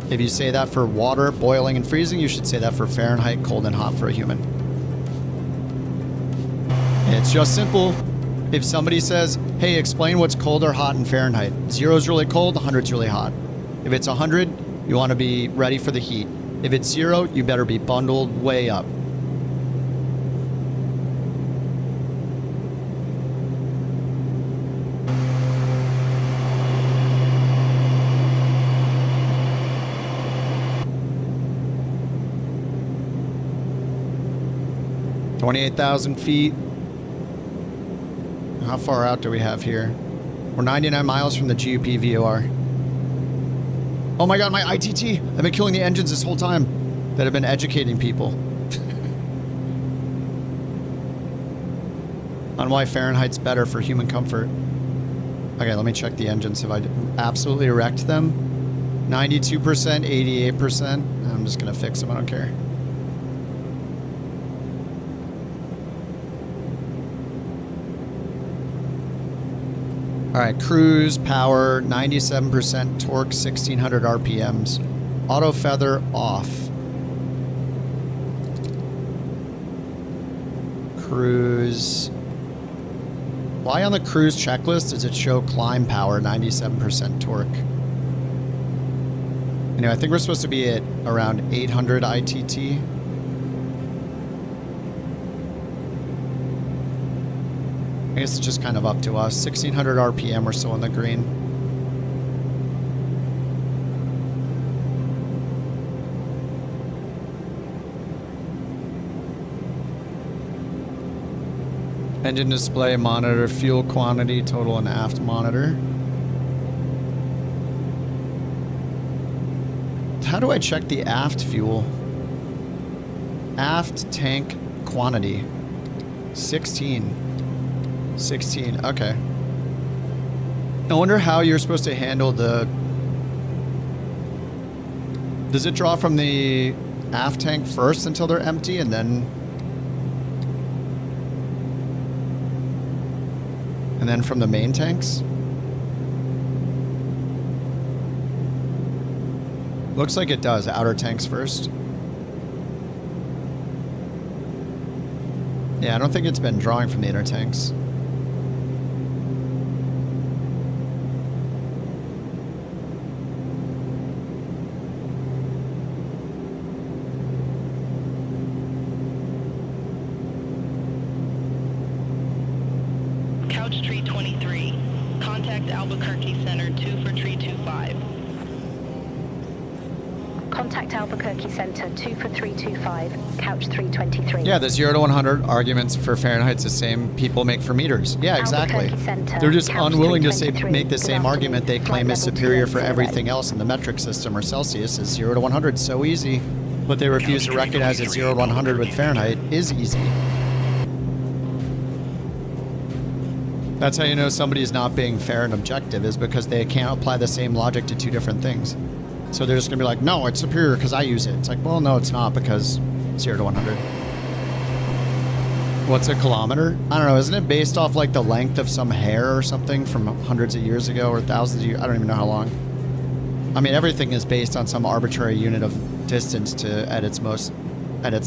If you say that for water, boiling, and freezing, you should say that for Fahrenheit, cold and hot for a human. It's just simple. If somebody says, hey, explain what's cold or hot in Fahrenheit. 0 is really cold, 100 is really hot. If it's 100, you want to be ready for the heat. If it's 0, you better be bundled way up. $28,000 feet. How far out do we have here? We're 99 miles from the GUP VOR. Oh my god, my ITT! I've been killing the engines this whole time that have been educating people on why Fahrenheit's better for human comfort. Okay, let me check the engines. Have I absolutely wrecked them? 92%, 88%. I'm just gonna fix them, I don't care. All right, cruise, power, 97% torque, 1600 RPMs. Auto feather off. Cruise. Why on the cruise checklist does it show climb power 97% torque? Anyway, I think we're supposed to be at around 800 ITT. I guess it's just kind of up to us. 1600 RPM, we're still in the green. Engine display, monitor, fuel quantity, total and aft monitor. How do I check the aft fuel? Aft tank quantity. 16. 16, okay. I wonder how you're supposed to handle the... Does it draw from the aft tank first until they're empty and then... And then from the main tanks? Looks like it does. Outer tanks first. Yeah, I don't think it's been drawing from the inner tanks. Couch tree 23. Contact Albuquerque Center 2 for tree 25. Contact Albuquerque Center 2 for 325, couch 323. Yeah, the 0 to 100 arguments for Fahrenheit's the same people make for meters. Yeah, exactly. They're just unwilling to say, make the same argument they claim is superior for everything else in the metric system, or Celsius is 0 to 100 so easy, but they refuse to recognize that 0 to 100 with Fahrenheit is easy. That's how you know somebody's not being fair and objective, is because they can't apply the same logic to two different things. So they're just going to be like, no, it's superior because I use it. It's like, well, no, it's not, because 0 to 100. What's a kilometer? I don't know. Isn't it based off like the length of some hair or something from hundreds of years ago or thousands of years? I don't even know how long. I mean, everything is based on some arbitrary unit of distance to at its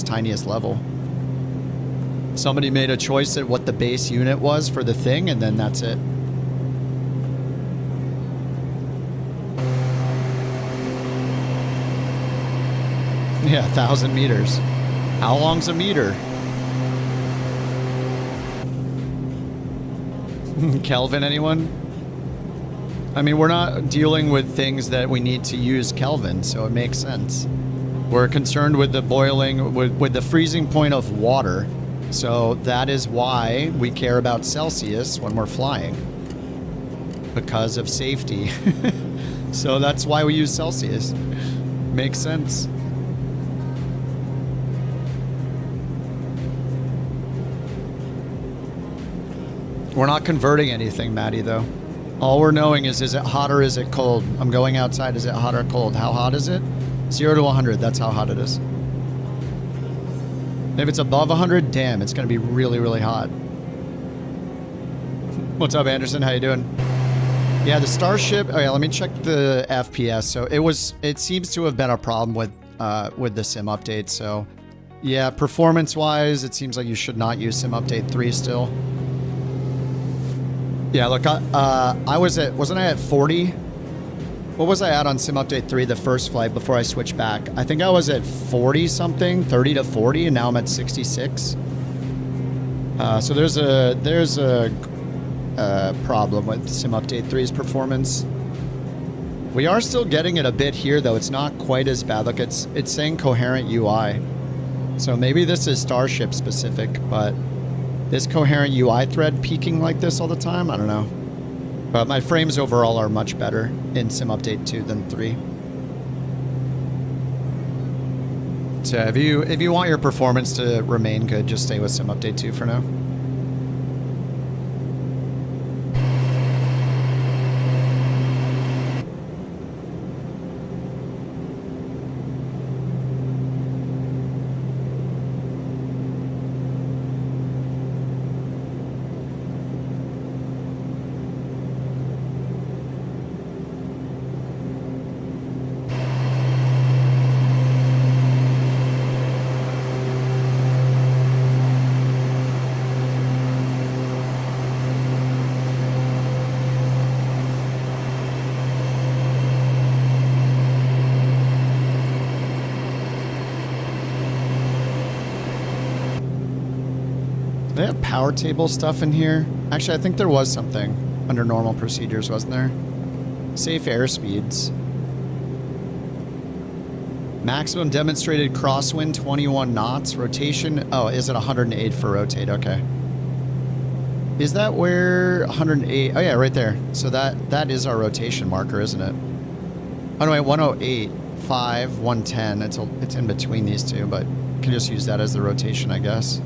tiniest level. Somebody made a choice at what the base unit was for the thing, and then that's it. Yeah, 1,000 meters. How long's a meter? Kelvin, anyone? I mean, we're not dealing with things that we need to use Kelvin, so it makes sense. We're concerned with the boiling, with the freezing point of water. So that is why we care about Celsius when we're flying. Because of safety. So that's why we use Celsius. Makes sense. We're not converting anything, Maddie, though. All we're knowing is it hot or is it cold? I'm going outside, is it hot or cold? How hot is it? 0 to 100, that's how hot it is. If it's above 100, damn, it's going to be really, really hot. What's up, Anderson? How you doing? Yeah, the Starship. Oh yeah, let me check the FPS. So it seems to have been a problem with the sim update. So yeah, performance-wise, it seems like you should not use sim update 3 still. Yeah, look, wasn't I at 40? What was I at on sim update 3 the first flight before I switched back? I think I was at 40 something, 30 to 40, and now I'm at 66. So there's a problem with sim update 3's performance. We are still getting it a bit here, though. It's not quite as bad. Look, it's saying coherent UI. So maybe this is Starship specific, but this coherent UI thread peaking like this all the time, I don't know. But my frames overall are much better in sim update 2 than 3. So if you want your performance to remain good, just stay with sim update 2 for now. They have power table stuff in here. Actually, I think there was something under normal procedures, wasn't there? Safe airspeeds. Maximum demonstrated crosswind 21 knots. Rotation. Oh, is it 108 for rotate? Okay. Is that where 108? Oh yeah, right there. So that is our rotation marker, isn't it? Oh no, wait, 108, 5, 110. It's in between these two, but you can just use that as the rotation, I guess.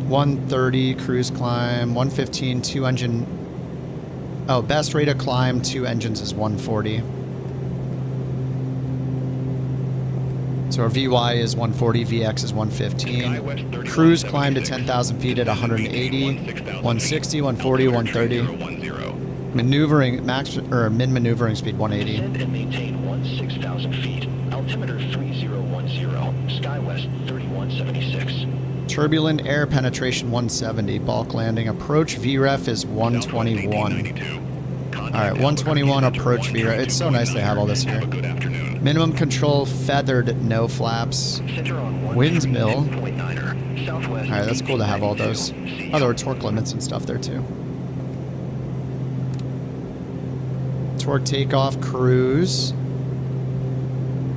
$130 cruise climb, 115 2 engine. Oh, best rate of climb 2 engines is 140. So our VY is 140, VX is 115. Cruise climb to 10,000 feet at 180, 160, 140, 130. Maneuvering max or min maneuvering speed 180. Descend and maintain 16,000 feet. Altimeter 3010. SkyWest 3176. Turbulent air penetration 170. Bulk landing. Approach VREF is 121. Alright, 121 approach VREF. It's so nice they have all this here. Minimum control feathered, no flaps. Windmill. Alright, that's cool to have all those. Oh, there were torque limits and stuff there too. Torque takeoff cruise.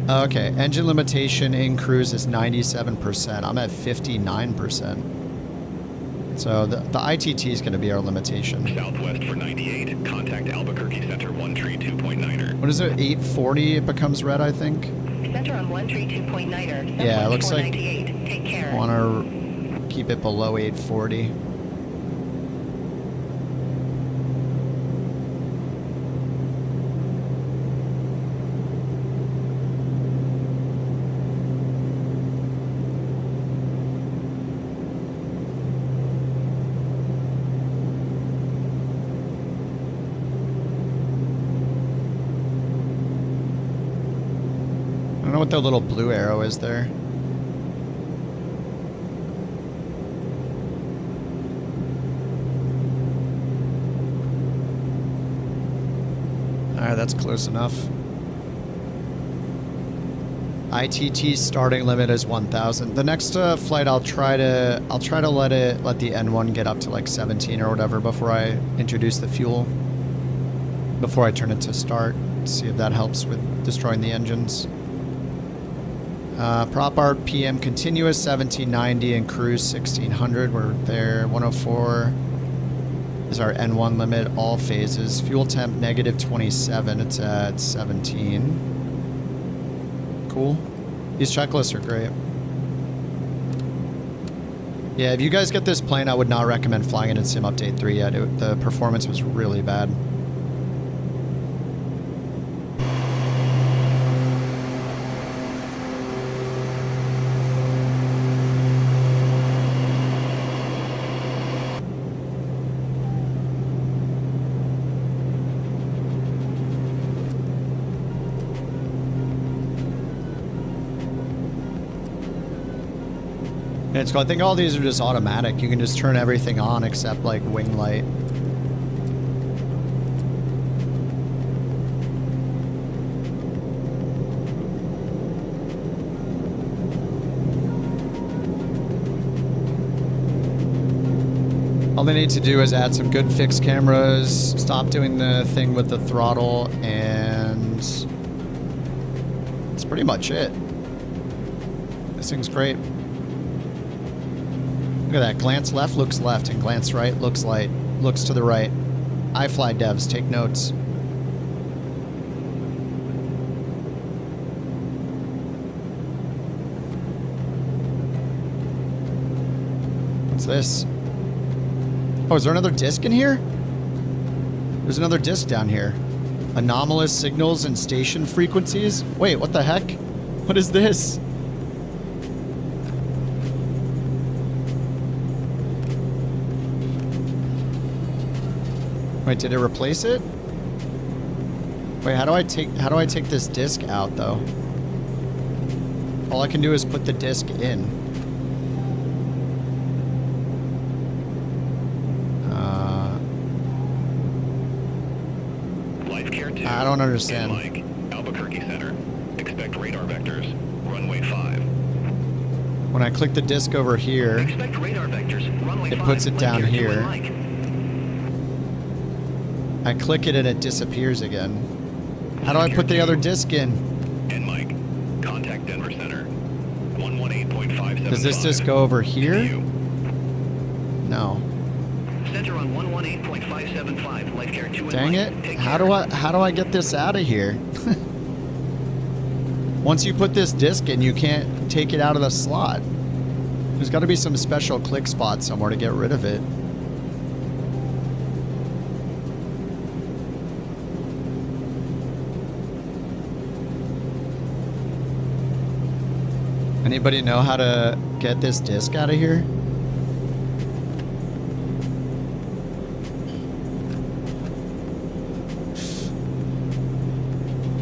Okay, engine limitation in cruise is 97%. I'm at 59%. So the ITT is going to be our limitation. Southwest for 98. Contact Albuquerque Center 132.9er. What is it? 840 it becomes red, I think? Center on 132.9er. Yeah, it looks like Take care. I want to keep it below 840. I don't know what the little blue arrow is there. Alright, that's close enough. ITT starting limit is 1,000. The next flight I'll try to let the N1 get up to like 17 or whatever before I introduce the fuel. Before I turn it to start. See if that helps with destroying the engines. Prop RPM continuous 1790 and cruise 1600. We're there. 104 is our N1 limit, all phases. Fuel temp negative 27. It's at 17. Cool. These checklists are great. Yeah, if you guys get this plane, I would not recommend flying it in Sim Update 3 yet. The performance was really bad. It's cool. I think all these are just automatic. You can just turn everything on except like wing light. All they need to do is add some good fixed cameras, stop doing the thing with the throttle, and that's pretty much it. This thing's great. Look at that. Glance left looks left, and glance right looks to the right. iFly devs, take notes. What's this? Oh, is there another disc in here? There's another disc down here. Anomalous signals and station frequencies? Wait, what the heck? What is this? Wait, did it replace it? Wait, how do I take this disc out though? All I can do is put the disc in. LifeCare 2. I don't understand. Albuquerque Center. Expect radar vectors. Runway 5. When I click the disc over here, it puts it down here. I click it and it disappears again. How do I put the other disc in? And Mike, contact Denver Center. 118.575. Does this disc go over here? No. Center on 118.575. Life care 2. Dang it. How do I get this out of here? Once you put this disc in, you can't take it out of the slot. There's got to be some special click spot somewhere to get rid of it. Anybody know how to get this disc out of here?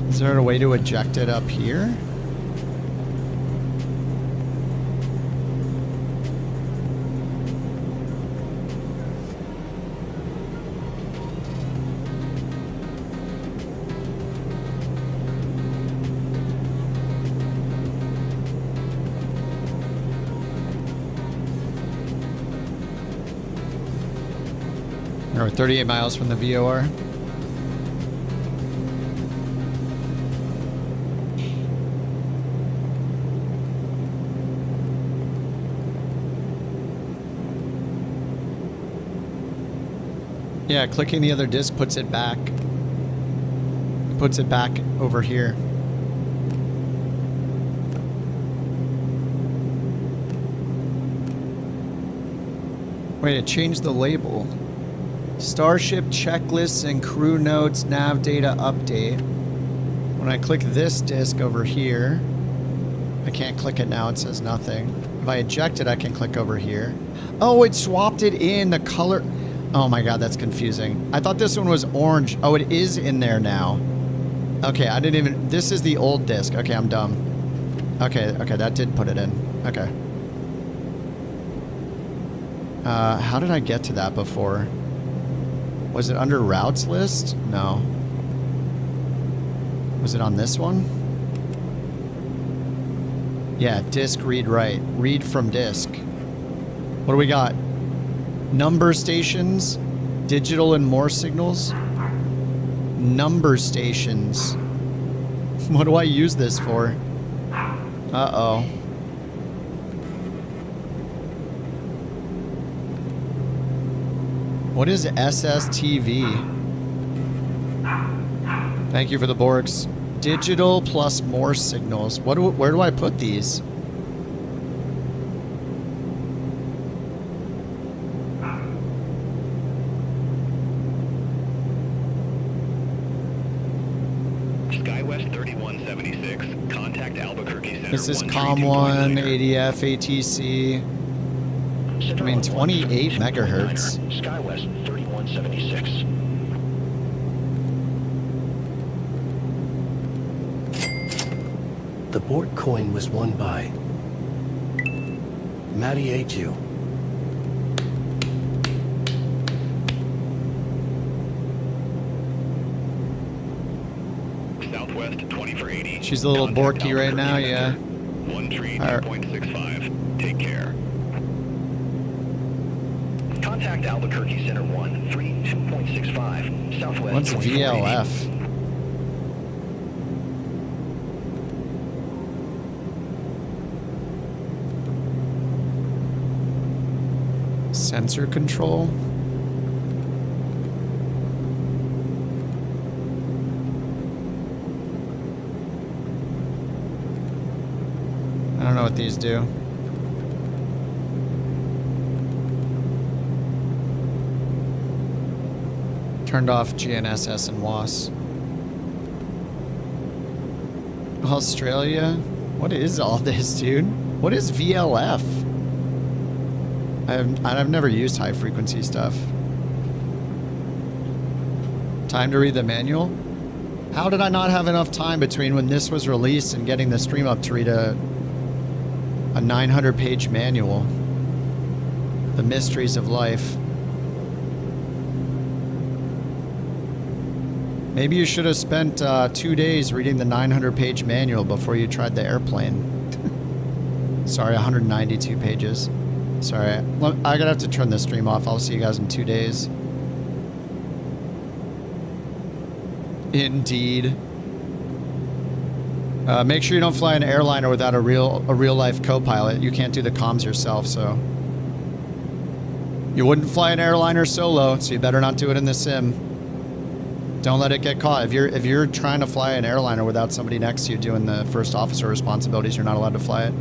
Is there a way to eject it up here? We're 38 miles from the VOR. Yeah, clicking the other disc puts it back. Puts it back over here. Wait, it changed the label. Starship checklists and crew notes, nav data update. When I click this disc over here, I can't click it now, it says nothing. If I eject it, I can click over here. Oh, it swapped it in the color. Oh my god, that's confusing. I thought this one was orange. Oh, it is in there now. Okay, I didn't even... This is the old disc. Okay, I'm dumb. Okay, that did put it in. Okay. How did I get to that before? Was it under routes list? No. Was it on this one? Yeah, disk read write. Read from disk. What do we got? Number stations, digital and more signals. Number stations. What do I use this for? Uh-oh. What is SSTV? Thank you for the Borks. Digital plus more signals. Where do I put these? SkyWest 3176. Contact Albuquerque Center. This is COM1, ADF, ATC. I mean, 28 megahertz. SkyWest 3176. The BorkCoin was won by Matty H.U. Southwest 2480. She's a little Borky right now, yeah. 132.65. Take care. Contact Albuquerque Center 132.65. Southwest. What's VLF? Sensor control? I don't know what these do. Turned off GNSS and WAS. Australia? What is all this, dude? What is VLF? I've never used high frequency stuff. Time to read the manual? How did I not have enough time between when this was released and getting the stream up to read a 900-page manual? The mysteries of life. Maybe you should have spent 2 days reading the 900-page manual before you tried the airplane. Sorry, 192 pages. Sorry, I'm gonna have to turn this stream off. I'll see you guys in 2 days. Indeed. Make sure you don't fly an airliner without a real life co-pilot. You can't do the comms yourself, so you wouldn't fly an airliner solo, so you better not do it in the sim. Don't let it get caught. If you're trying to fly an airliner without somebody next to you doing the first officer responsibilities, you're not allowed to fly it.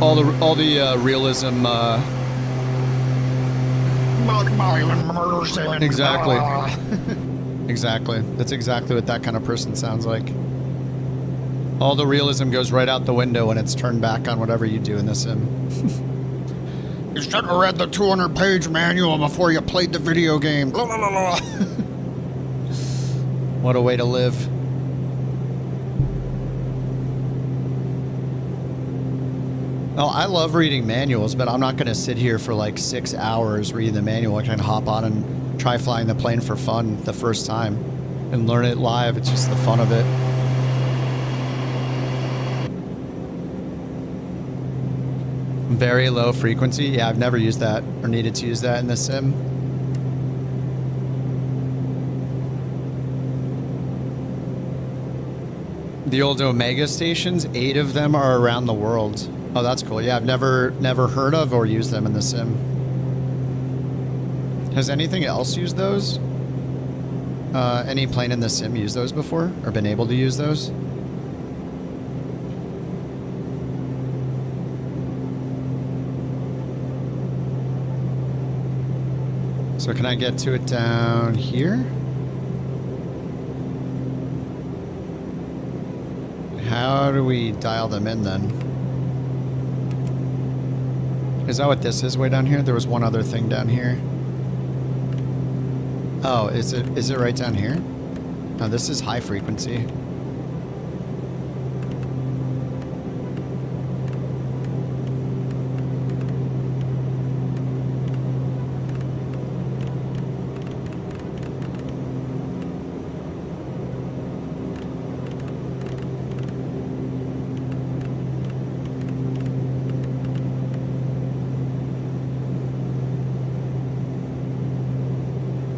All the realism. Exactly. Exactly. That's exactly what that kind of person sounds like. All the realism goes right out the window when it's turned back on whatever you do in the sim. You should have read the 200-page manual before you played the video game. What a way to live. Oh, I love reading manuals, but I'm not going to sit here for like 6 hours reading the manual. I can hop on and try flying the plane for fun the first time and learn it live. It's just the fun of it. Very low frequency. Yeah, I've never used that or needed to use that in the sim. The old Omega stations, 8 of them are around the world. Oh, that's cool. Yeah, I've never heard of or used them in the sim. Has anything else used those? Any plane in the sim used those before or been able to use those? So can I get to it down here? How do we dial them in then? Is that what this is way down here? There was one other thing down here. Oh, is it right down here? No, this is high frequency.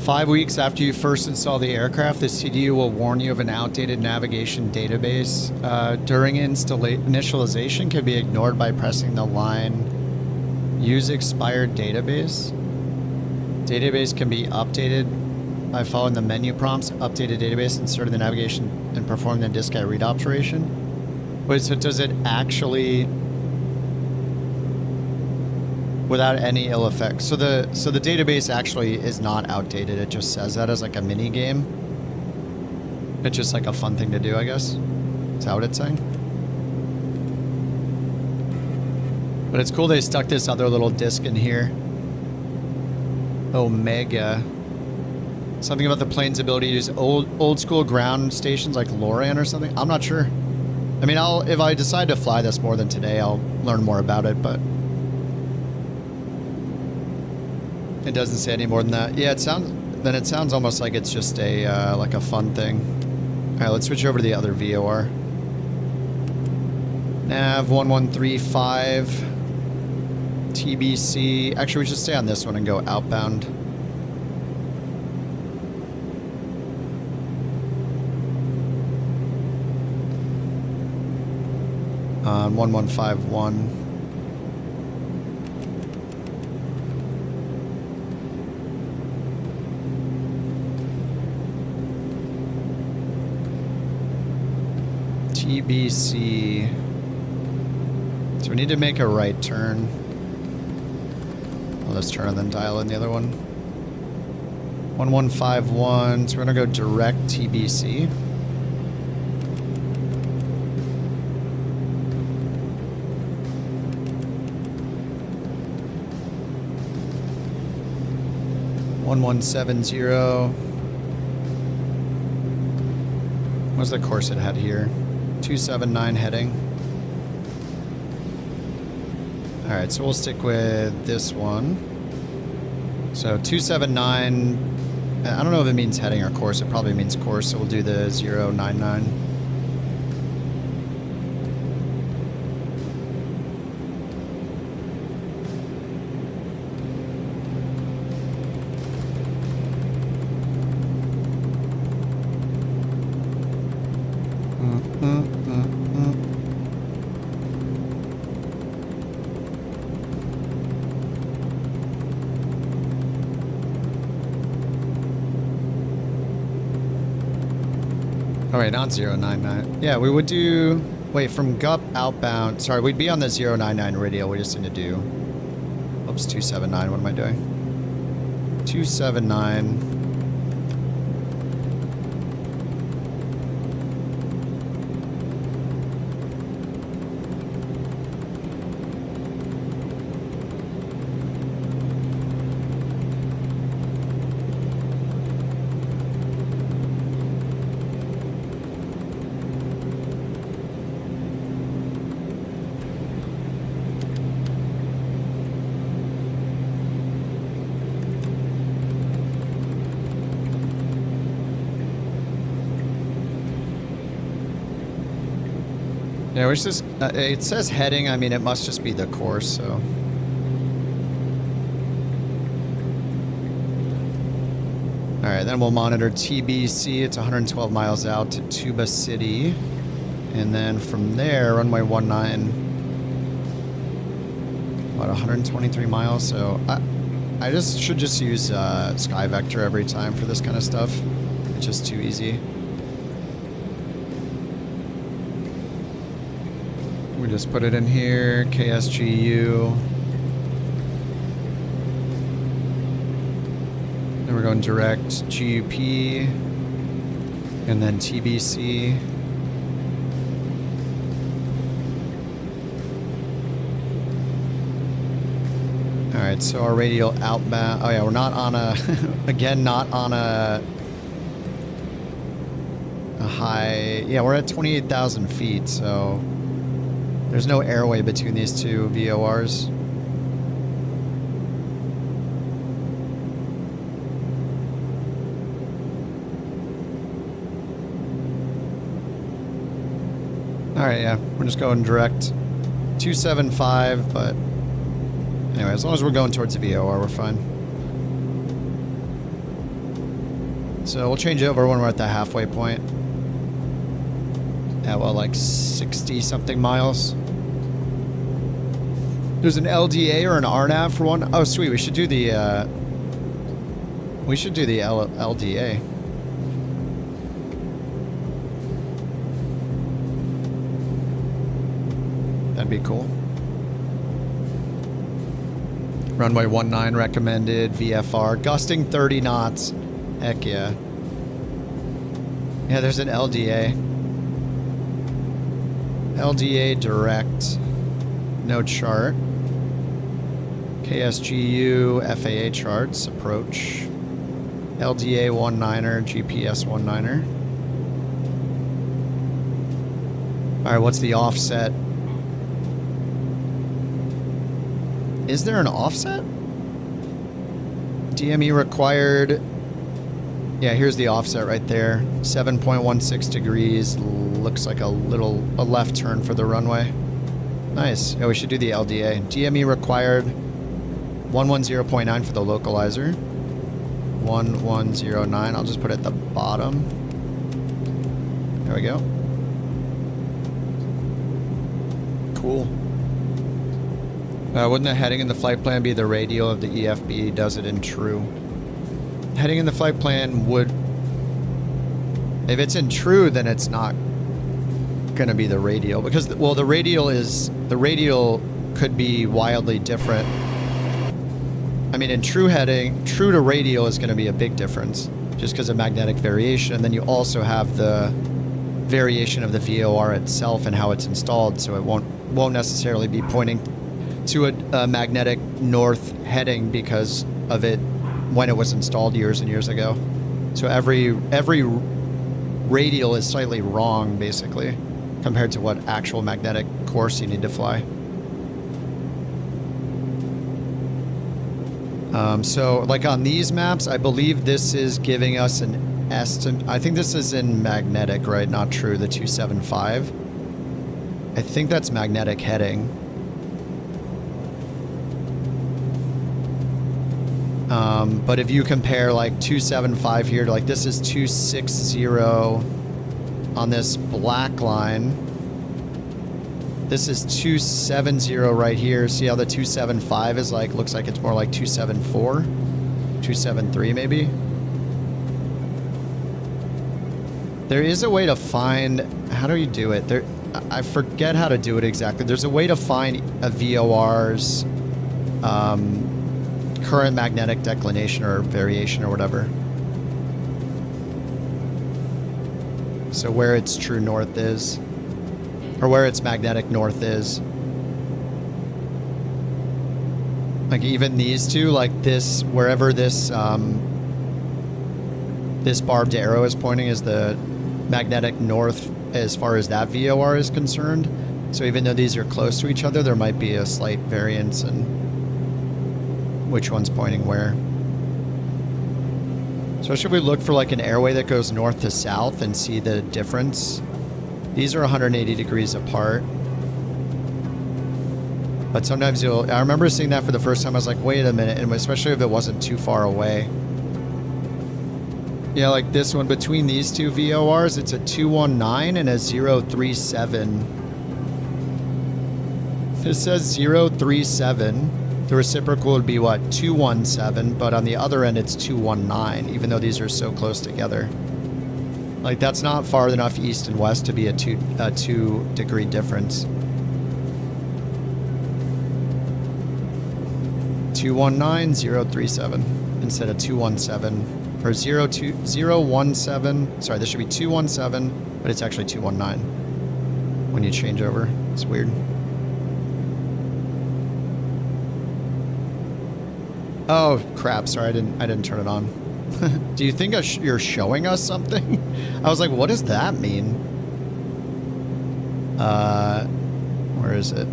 Five weeks after you first install the aircraft, the CDU will warn you of an outdated navigation database. During initialization can be ignored by pressing the line Use expired database. Database can be updated by following the menu prompts, updated database, inserting the navigation, and performing the disk read operation. Wait, so does it actually... without any ill effects. So the database actually is not outdated. It just says that as like a mini game. It's just like a fun thing to do, I guess. Is that what it's saying? But it's cool they stuck this other little disc in here. Omega. Something about the plane's ability to use old school ground stations like Loran or something. I'm not sure. I mean, if I decide to fly this more than today, I'll learn more about it, but it doesn't say any more than that. Yeah, it sounds almost like it's just a like a fun thing. All right, let's switch over to the other VOR. Nav 1135 TBC. Actually, we should stay on this one and go outbound. On 1151. TBC. So we need to make a right turn. I'll just turn and then dial in the other one. 1151. So we're gonna go direct TBC. What's the course it had here? 279 heading. Alright, so we'll stick with this one. So 279 I don't know if it means heading or course. It probably means course, so we'll do the 099. Oh wait, not 099. Yeah, we would do... Wait, from GUP outbound... Sorry, we'd be on the 099 radio. We just need to do... Oops, 279. What am I doing? 279... Yeah, which is, it says heading. I mean, it must just be the course, so. All right, then we'll monitor TBC. It's 112 miles out to Tuba City. And then from there, runway 19, about 123 miles. So I should just use Sky Vector every time for this kind of stuff. It's just too easy. We just put it in here, KSGU. Then we're going direct GUP, and then TBC. All right, so our radial outbound. Oh yeah, we're not on a, again, not on a high. Yeah, we're at 28,000 feet, so. There's no airway between these two VORs. Alright, yeah. We're just going direct 275, but anyway, as long as we're going towards the VOR, we're fine. So we'll change over when we're at the halfway point. At, well, like 60-something miles. There's an LDA or an RNAV for one. Oh, sweet. We should do the LDA. That'd be cool. Runway 19 recommended. VFR. Gusting 30 knots. Heck yeah. Yeah, there's an LDA. LDA direct. No chart. KSGU FAA charts. Approach. LDA 19er. GPS 19er. Alright, what's the offset? Is there an offset? DME required. Yeah, here's the offset right there. 7.16 degrees. Looks like a left turn for the runway. Nice. Yeah, we should do the LDA. DME required 110.9 for the localizer. 1109. I'll just put it at the bottom. There we go. Cool. Wouldn't the heading in the flight plan be the radial of the EFB? Does it in true? Heading in the flight plan would... If it's in true, then it's not going to be the radial. Because, well, the radial could be wildly different. I mean, in true heading, true to radial is going to be a big difference. Just because of magnetic variation. And then you also have the variation of the VOR itself and how it's installed. So it won't necessarily be pointing to a magnetic north heading because of it when it was installed years and years ago. So every radial is slightly wrong, basically, compared to what actual magnetic course you need to fly. So like on these maps, I believe this is giving us an estimate. I think this is in magnetic, right? Not true, the 275. I think that's magnetic heading. But if you compare like 275 here to like this is 260 on this black line. This is 270 right here. See how the 275 is like, looks like it's more like 274, 273 maybe. There is a way to find, how do you do it? There, I forget how to do it exactly. There's a way to find a VOR's current magnetic declination or variation or whatever. So where its true north is, or where its magnetic north is. Like even these two, like this, wherever this this barbed arrow is pointing is the magnetic north as far as that VOR is concerned. So even though these are close to each other, there might be a slight variance in which one's pointing where. Especially if we look for like an airway that goes north to south and see the difference. These are 180 degrees apart. But sometimes I remember seeing that for the first time. I was like, wait a minute. And especially if it wasn't too far away. Yeah, like this one between these two VORs, it's a 219 and a 037. This says 037. The reciprocal would be what, 217, but on the other end it's 219, even though these are so close together. Like that's not far enough east and west to be a 2 degree difference. 219-037 instead of 217 or 017. Sorry, this should be 217, but it's actually 219 when you change over. It's weird. Oh crap! Sorry, I didn't turn it on. Do you think you're showing us something? I was like, what does that mean? Where is it?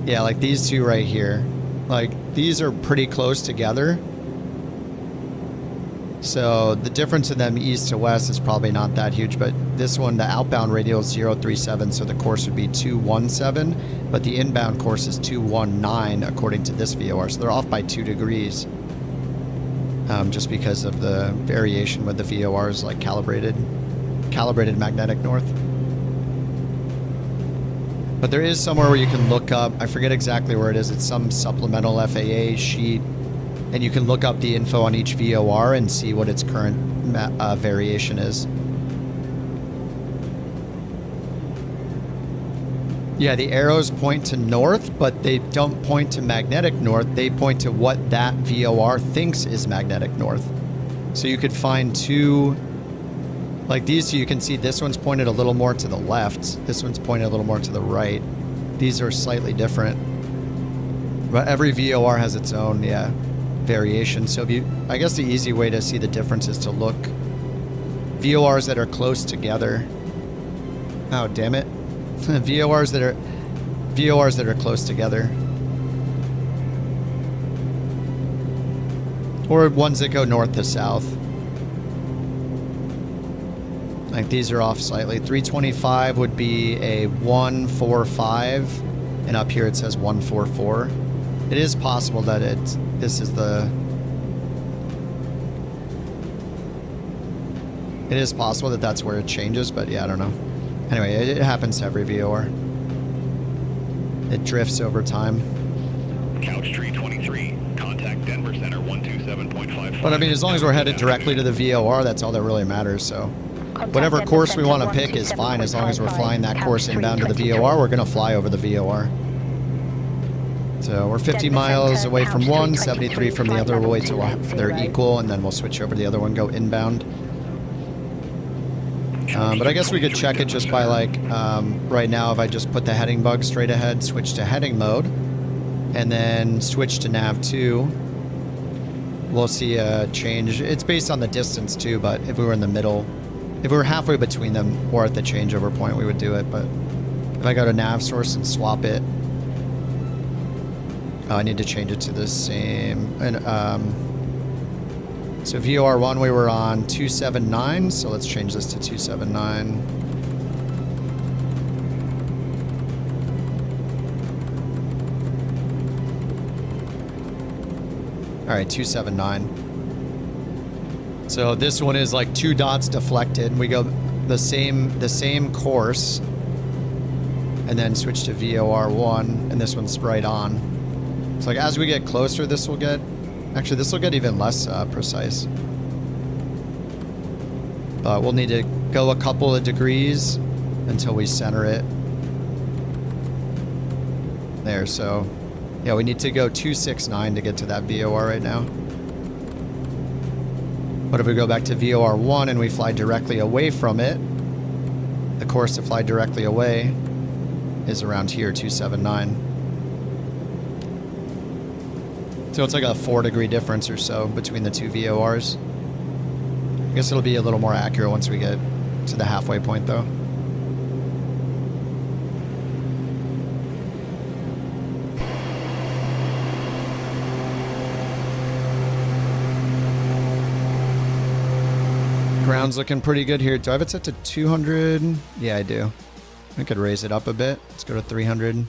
Yeah, like these two right here. Like these are pretty close together. So the difference in them east to west is probably not that huge, but this one, the outbound radial is 037, so the course would be 217, but the inbound course is 219 according to this VOR, so they're off by 2 degrees. Just because of the variation with the VORs, like calibrated magnetic north. But there is somewhere where you can look up, I forget exactly where it is, it's some supplemental FAA sheet, and you can look up the info on each VOR and see what its current variation is. Yeah, the arrows point to north, but they don't point to magnetic north. They point to what that VOR thinks is magnetic north. So you could find two, like these two, you can see this one's pointed a little more to the left. This one's pointed a little more to the right. These are slightly different. But every VOR has its own, yeah, variation. So if you, I guess the easy way to see the difference is to look VORs that are close together. Oh, damn it. VORs that are close together, or ones that go north to south. Like these are off slightly. 325 would be a 145, and up here it says 144. It is possible that this is the. It is possible that that's where it changes, but yeah, I don't know. Anyway, it happens to every VOR. It drifts over time. Couch Tree 23, contact Denver Center 127.5. But I mean, as long as we're headed directly to the VOR, that's all that really matters. So whatever course we want to pick is fine, as long as we're flying that course inbound to the VOR. We're going to fly over the VOR. So we're 50 miles away from one, 73 from the other. We'll wait till they're equal, and then we'll switch over to the other one, go inbound. But I guess we could check it just by like, right now if I just put the heading bug straight ahead, switch to heading mode, and then switch to nav 2, we'll see a change. It's based on the distance too, but if we were in the middle, if we were halfway between them or at the changeover point, we would do it. But if I go to nav source and swap it, Oh, I need to change it to the same. And so VOR1 we were on 279, so let's change this to 279. All right, 279. So this one is like 2 dots deflected. We go the same course, and then switch to VOR1, and this one's right on. So like as we get closer, this will get, actually this will get even less precise. But we'll need to go a couple of degrees until we center it. There, so yeah, we need to go 269 to get to that VOR right now. But if we go back to VOR1 and we fly directly away from it, the course to fly directly away is around here, 279. So it's like a 4-degree difference or so between the two VORs. I guess it'll be a little more accurate once we get to the halfway point though. Ground's looking pretty good here. Do I have it set to 200? Yeah, I do. I could raise it up a bit. Let's go to 300.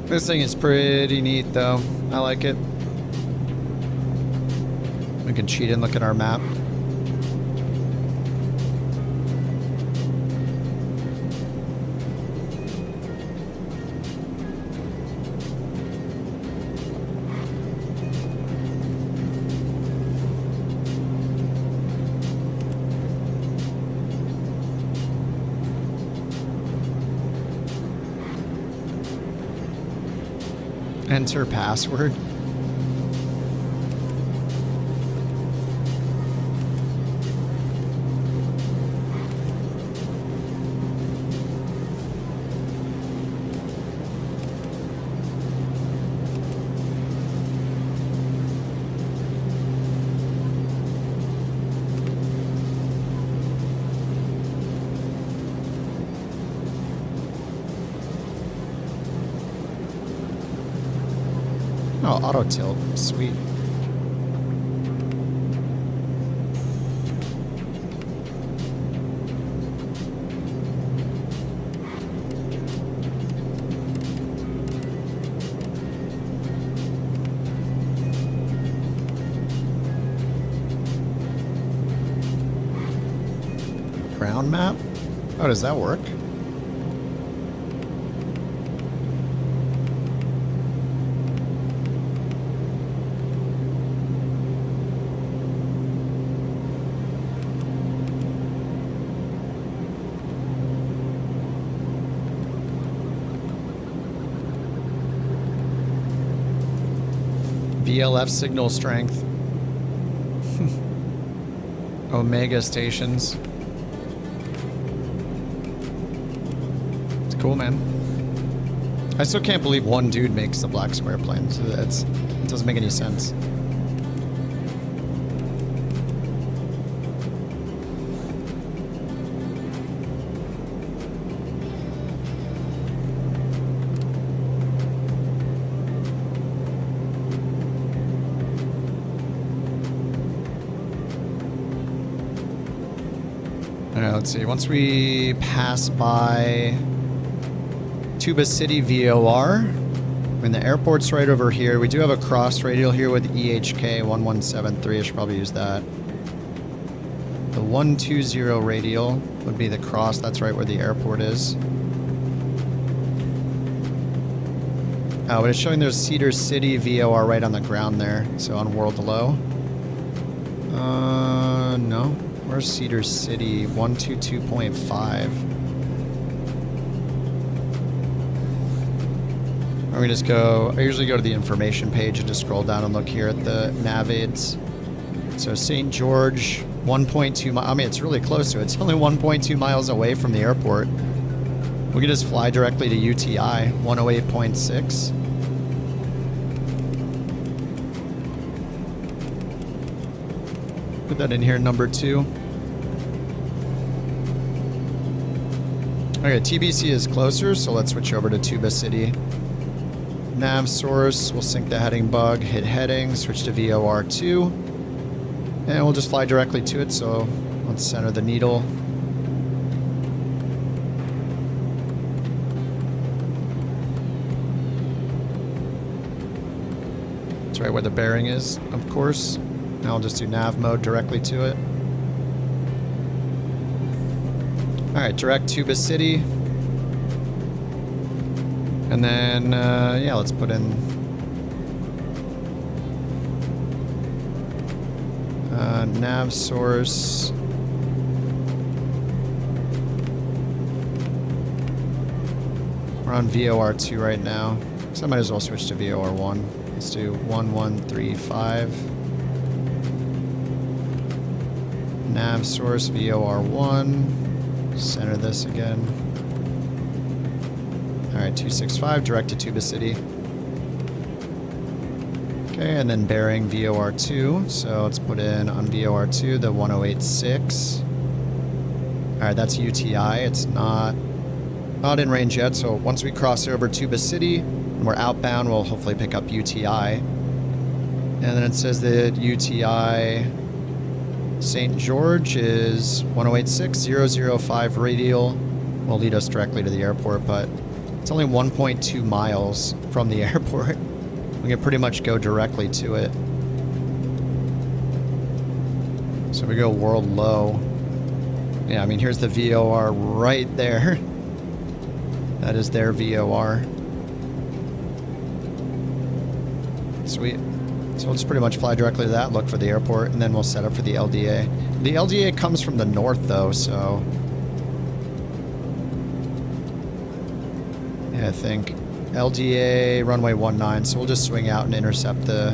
This thing is pretty neat though. I like it. We can cheat and look at our map. Enter password. Oh, auto tilt. Sweet. Ground map? Oh, does that work? VLF signal strength. Omega stations. It's cool, man. I still can't believe one dude makes the Black Square planes. It doesn't make any sense. Let's see, once we pass by Tuba City VOR, when the airport's right over here, we do have a cross radial here with EHK 1173. I should probably use that. The 120 radial would be the cross. That's right where the airport is. Oh, but it's showing there's Cedar City VOR right on the ground there. So on world low. No. Where's Cedar City? 122.5. Or we just go, I usually go to the information page and just scroll down and look here at the nav aids. So St. George, 1.2 miles. I mean, it's really close to it. It's only 1.2 miles away from the airport. We can just fly directly to UTI, 108.6. Put that in here, number 2. Okay, TBC is closer, so let's switch over to Tuba City. Nav source, we'll sync the heading bug, hit heading, switch to VOR2. And we'll just fly directly to it, so let's center the needle. That's right where the bearing is, of course. Now I'll just do nav mode directly to it. Alright, direct Tuba City. And then, yeah, let's put in nav source. We're on VOR2 right now, so I might as well switch to VOR1. Let's do 1135. Nav source VOR1. Center this again. Alright, 265, direct to Tuba City. Okay, and then bearing VOR2. So let's put in on VOR2 the 1086. Alright, that's UTI. It's not in range yet, so once we cross over Tuba City and we're outbound, we'll hopefully pick up UTI. And then it says that UTI St. George is 1086.005 radial. Will lead us directly to the airport, but it's only 1.2 miles from the airport. We can pretty much go directly to it. So we go world low. Yeah, I mean, here's the VOR right there. That is their VOR. Sweet. So we'll just pretty much fly directly to that, look for the airport, and then we'll set up for the LDA. The LDA comes from the north, though, so... yeah, I think LDA runway 19, so we'll just swing out and intercept the...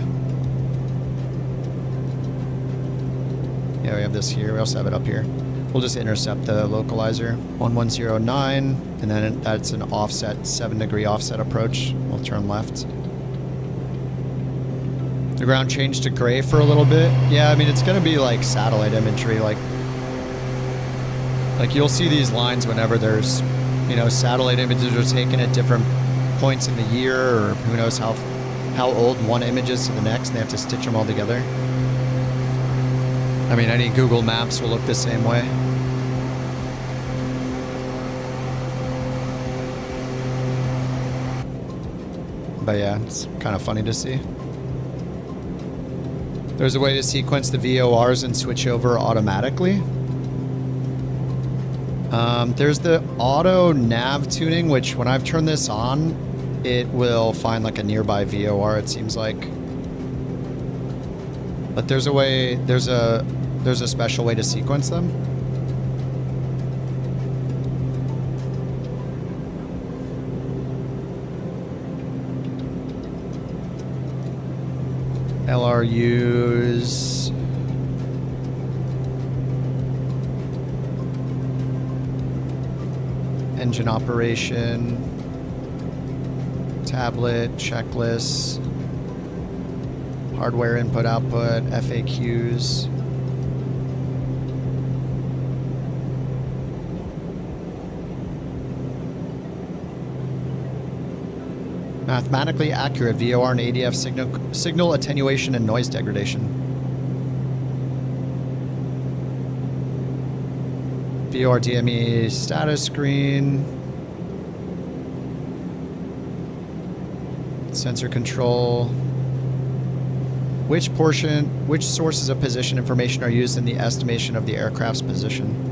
yeah, we have this here. We also have it up here. We'll just intercept the localizer. 1109, and then that's an offset, 7-degree offset approach. We'll turn left. The ground changed to gray for a little bit. Yeah, I mean, it's going to be like satellite imagery. Like you'll see these lines whenever there's, you know, satellite images are taken at different points in the year, or who knows how old one image is to the next, and they have to stitch them all together. I mean, any Google Maps will look the same way. But yeah, it's kind of funny to see. There's a way to sequence the VORs and switch over automatically. There's the auto nav tuning, which when I've turned this on, it will find like a nearby VOR, it seems like. But there's a way, there's a special way to sequence them. LRUs. Engine operation. Tablet, checklists. Hardware input output, FAQs. Mathematically accurate VOR and ADF signal attenuation and noise degradation. VOR DME status screen. Sensor control. Which sources of position information are used in the estimation of the aircraft's position?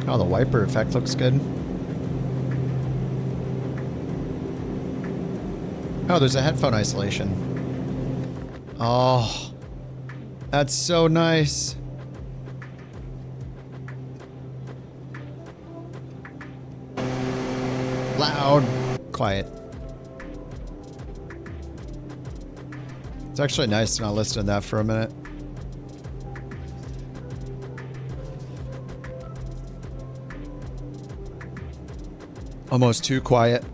Oh, the wiper effect looks good. Oh, there's a headphone isolation. Oh, that's so nice. Loud, quiet. It's actually nice to not listen to that for a minute. Almost too quiet.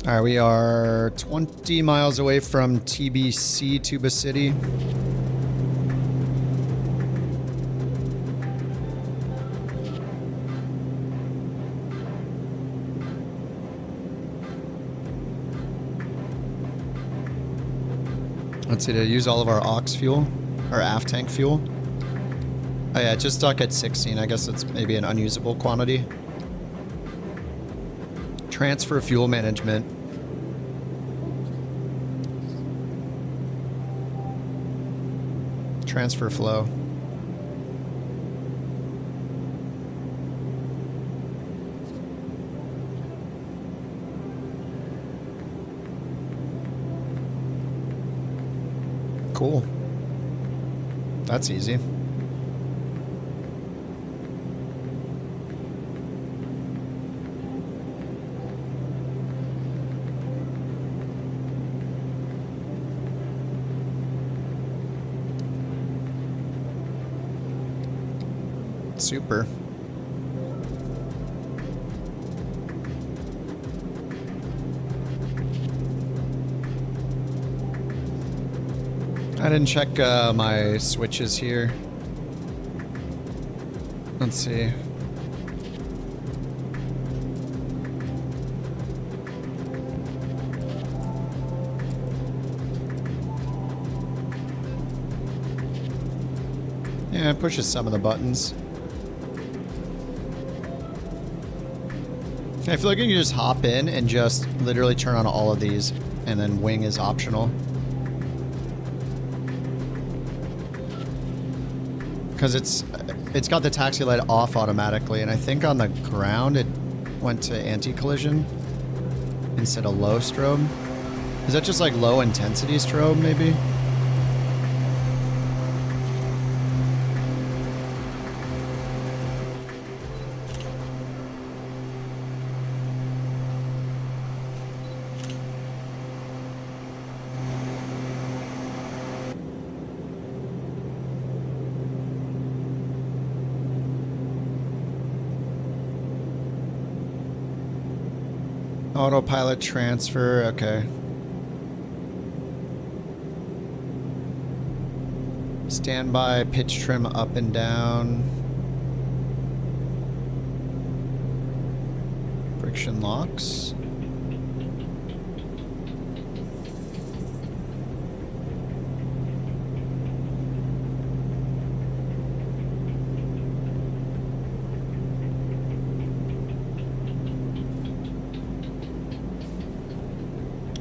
All right, we are 20 miles away from TBC, Tuba City. Let's see, to use all of our aux fuel, our aft tank fuel. Oh yeah, it just stuck at 16. I guess it's maybe an unusable quantity. Transfer fuel management. Transfer flow. Cool. That's easy. Super. I didn't check my switches here. Let's see. Yeah, it pushes some of the buttons. I feel like you can just hop in and just literally turn on all of these, and then wing is optional. Because it's got the taxi light off automatically, and I think on the ground it went to anti-collision instead of low strobe. Is that just like low intensity strobe maybe? Autopilot transfer, okay. Standby, pitch trim up and down. Friction locks.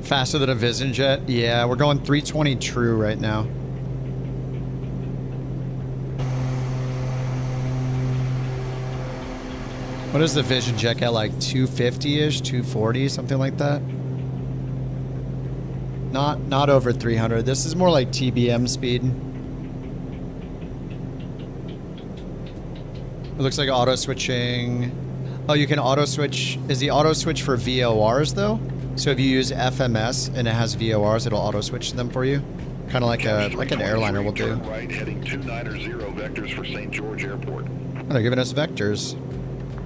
Faster than a Vision Jet? Yeah, we're going 320 true right now. What is the Vision Jet at, like 250-ish, 240, something like that? Not over 300. This is more like TBM speed. It looks like auto switching. Oh, you can auto switch. Is the auto switch for VORs though? So if you use FMS and it has VORs, it'll auto switch them for you, kind of like an airliner will do. Right, heading 290 vectors for St. George Airport. Oh, they're giving us vectors.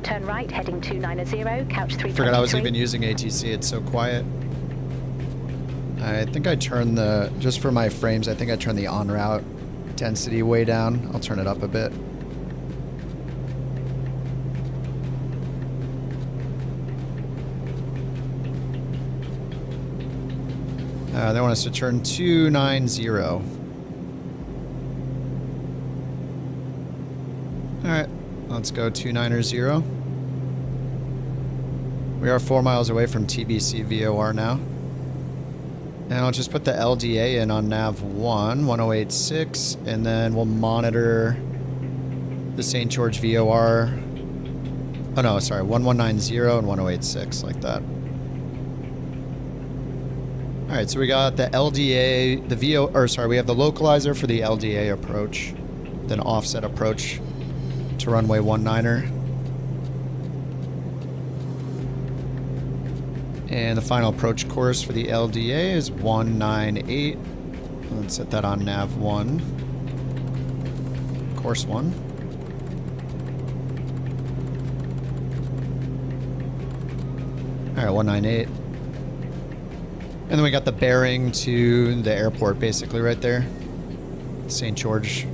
Turn right, heading 290, couch 323. Forgot I was even using ATC. It's so quiet. I think I turned the, just for my frames, I think I turned the en route density way down. I'll turn it up a bit. They want us to turn 290. All right, let's go 290. We are 4 miles away from TBC VOR now. And I'll just put the LDA in on nav 1, 1086, and then we'll monitor the St. George VOR. Oh no, sorry, 1190 and 1086, like that. Alright, so we got the LDA, the we have the localizer for the LDA approach, then offset approach to runway 19er. And the final approach course for the LDA is 198. Let's set that on nav 1. Course 1. Alright, 198. And then we got the bearing to the airport basically right there. St. George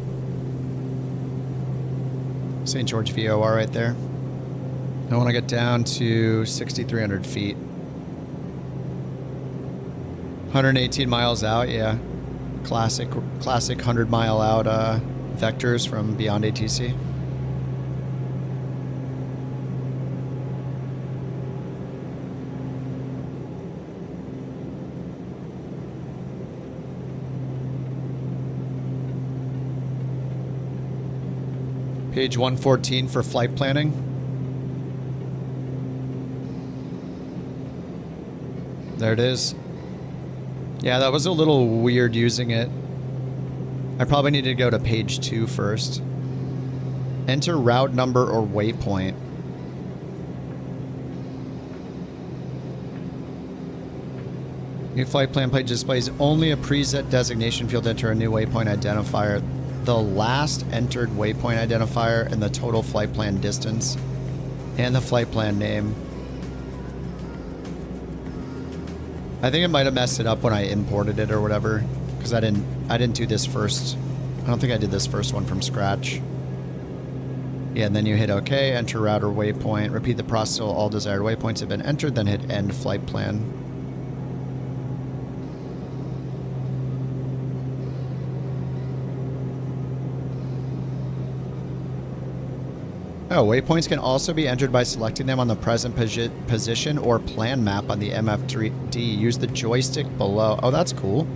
VOR right there. I want to get down to 6,300 feet. 118 miles out, yeah. Classic 100 mile out vectors from beyond ATC. Page 114 for flight planning. There it is. Yeah, that was a little weird using it. I probably need to go to page 2 first. Enter route number or waypoint. New flight plan page displays only a preset designation field. Enter a new waypoint identifier. The last entered waypoint identifier and the total flight plan distance and the flight plan name. I think it might have messed it up when I imported it or whatever, because I didn't do this first. I don't think I did this first one from scratch. Yeah, and then you hit OK, enter route or waypoint, repeat the process until all desired waypoints have been entered, then hit end flight plan. Oh, waypoints can also be entered by selecting them on the present position or plan map on the MFD. Use the joystick below. Oh, that's cool.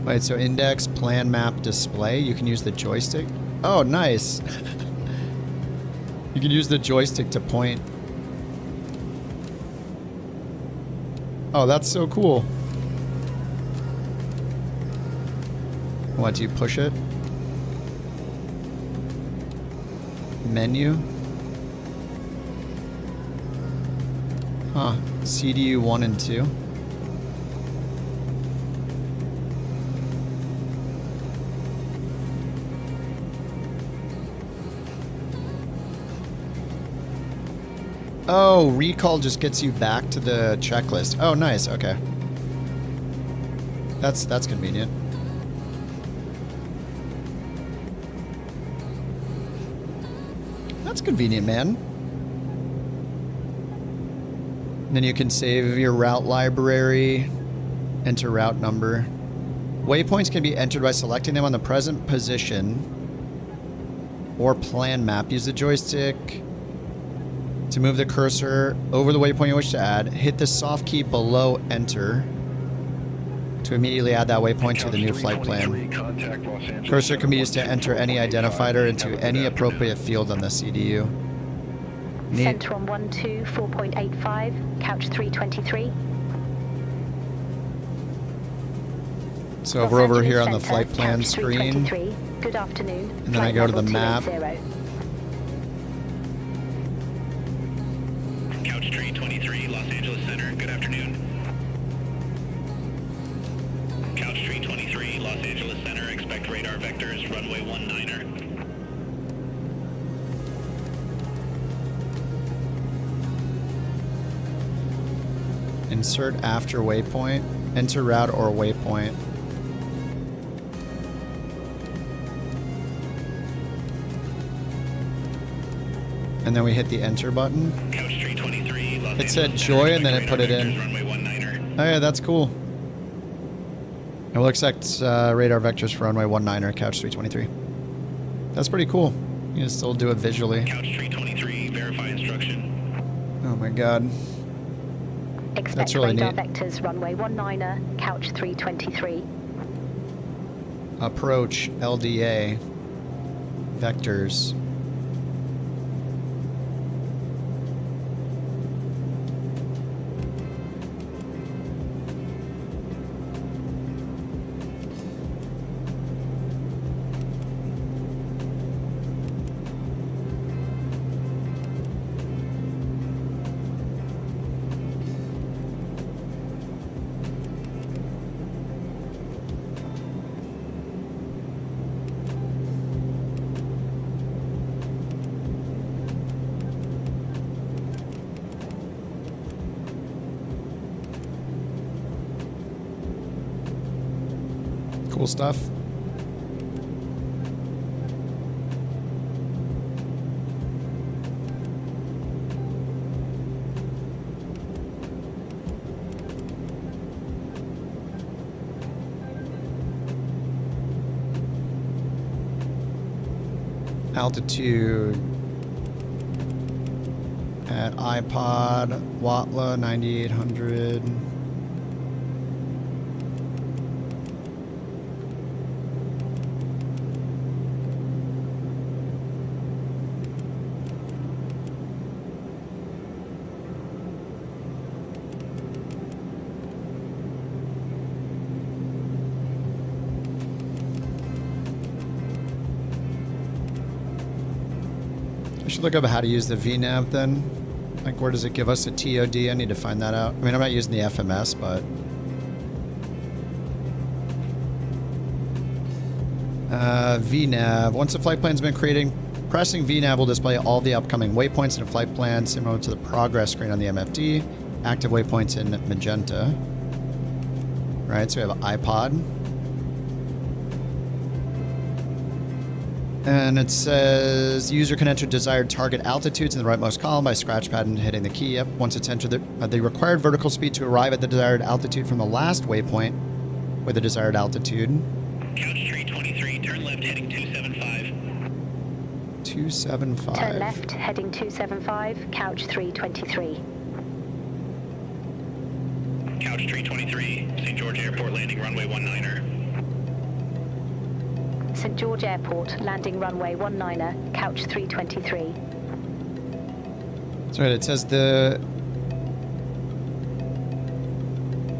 Wait, so index, plan map, display. You can use the joystick. Oh, nice. You can use the joystick to point. Oh, that's so cool. What, do you push it? Menu. Huh. CDU 1 and 2. Oh, recall just gets you back to the checklist. Oh, nice. Okay. That's convenient. That's convenient, man. And then you can save your route library, enter route number. Waypoints can be entered by selecting them on the present position or plan map. Use the joystick to move the cursor over the waypoint you wish to add. Hit the soft key below enter to immediately add that waypoint to the new flight plan. Cursor can be used to enter any identifier into any appropriate field on the CDU. Center on 124.85, couch 323. So we're over here on the flight plan screen. Good afternoon. And then I go to the map. Couch 323, Los Angeles Center. Good afternoon. Couch 323, Los Angeles Center. Expect radar vectors, runway 19er. Insert after waypoint. Enter route or waypoint. And then we hit the enter button. Couch 323, Los It said joy and then it put it in. Oh yeah, that's cool. It looks like radar vectors for runway 19er, couch 323. That's pretty cool. You can still do it visually. Couch 323, verify instruction. Oh my god. Expect really radar neat. vectors runway 19er, couch 323. Approach LDA vectors. Cool stuff. Altitude at iPod Watla 9800. I should look up how to use the VNav then. Like, where does it give us a TOD? I need to find that out. I mean, I'm not using the FMS, but... VNav. Once the flight plan's been created, pressing VNav will display all the upcoming waypoints in a flight plan, similar to the progress screen on the MFD. Active waypoints in magenta. Right, so we have an iPod. And it says user can enter desired target altitudes in the rightmost column by scratch pad and hitting the key. Yep. Once it's entered the required vertical speed to arrive at the desired altitude from the last waypoint with the desired altitude. Couch 323, turn left heading 275. 275. Turn left heading 275, couch 323. Couch 323, St. George Airport landing runway 19er. St. George Airport, landing runway 19er, couch 323. That's right, it says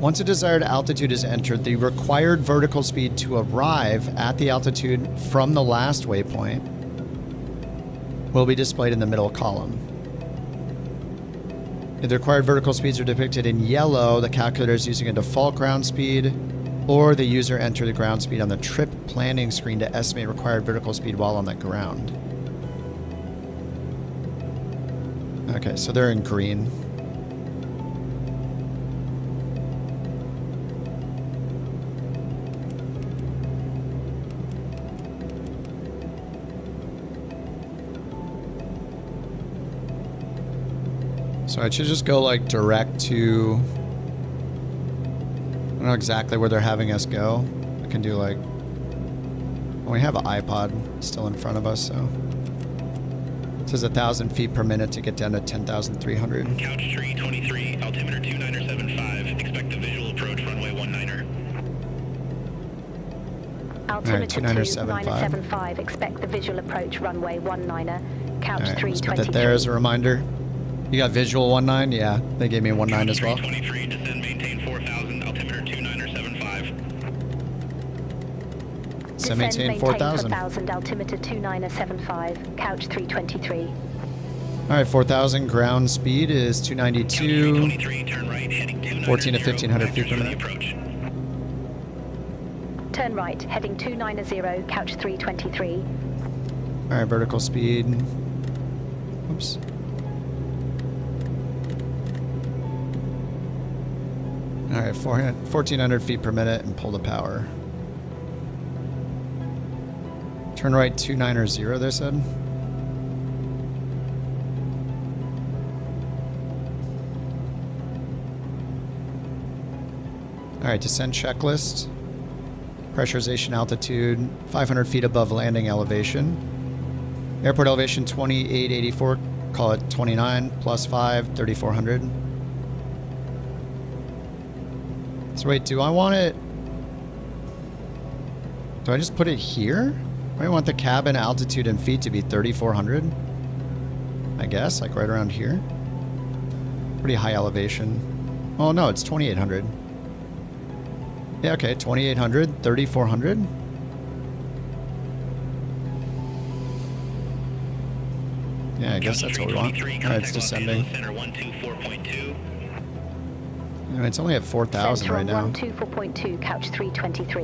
once a desired altitude is entered, the required vertical speed to arrive at the altitude from the last waypoint will be displayed in the middle column. If the required vertical speeds are depicted in yellow, the calculator is using a default ground speed, or the user enter the ground speed on the trip planning screen to estimate required vertical speed while on the ground. Okay, so they're in green. So I should just go like direct to... I don't know exactly where they're having us go. I can do like... Well, we have an iPod still in front of us, so... It says 1,000 feet per minute to get down to 10,300. Couch 323, altimeter 2975. Expect the visual approach runway 19er. Altimeter 2975. 2975. Expect the visual approach runway 19er. Couch All right, 323. let's put that there as a reminder. You got visual 19? Yeah, they gave me 19 as well. 323, descend, maintain 4,000, altimeter 2975. So maintain 4,000. 4,000, altimeter 2975, couch 323. All right, 4,000. Ground speed is 292. 14 to 1,500 feet per minute. Turn right, heading 290, couch 323. All right, vertical speed. Oops. All right, 1,400 feet per minute and pull the power. Turn right 290, they said. All right, descent checklist. Pressurization altitude, 500 feet above landing elevation. Airport elevation 2884, call it 29, plus 5, 3,400. So wait, do I want it... Do I just put it here? I want the cabin altitude in feet to be 3,400. I guess, like right around here. Pretty high elevation. Oh no, it's 2,800. Yeah, okay, 2,800, 3,400. Yeah, I guess that's what we want. Alright, it's descending. Anyway, it's only at 4,000 right now. 124.2, couch 323.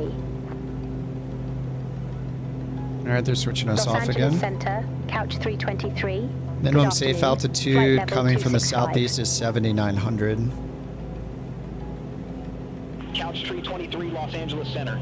Alright, they're switching us off Los Angeles again. Center, couch 323. Minimum safe altitude coming from the southeast is 7,900. Couch 323, Los Angeles Center.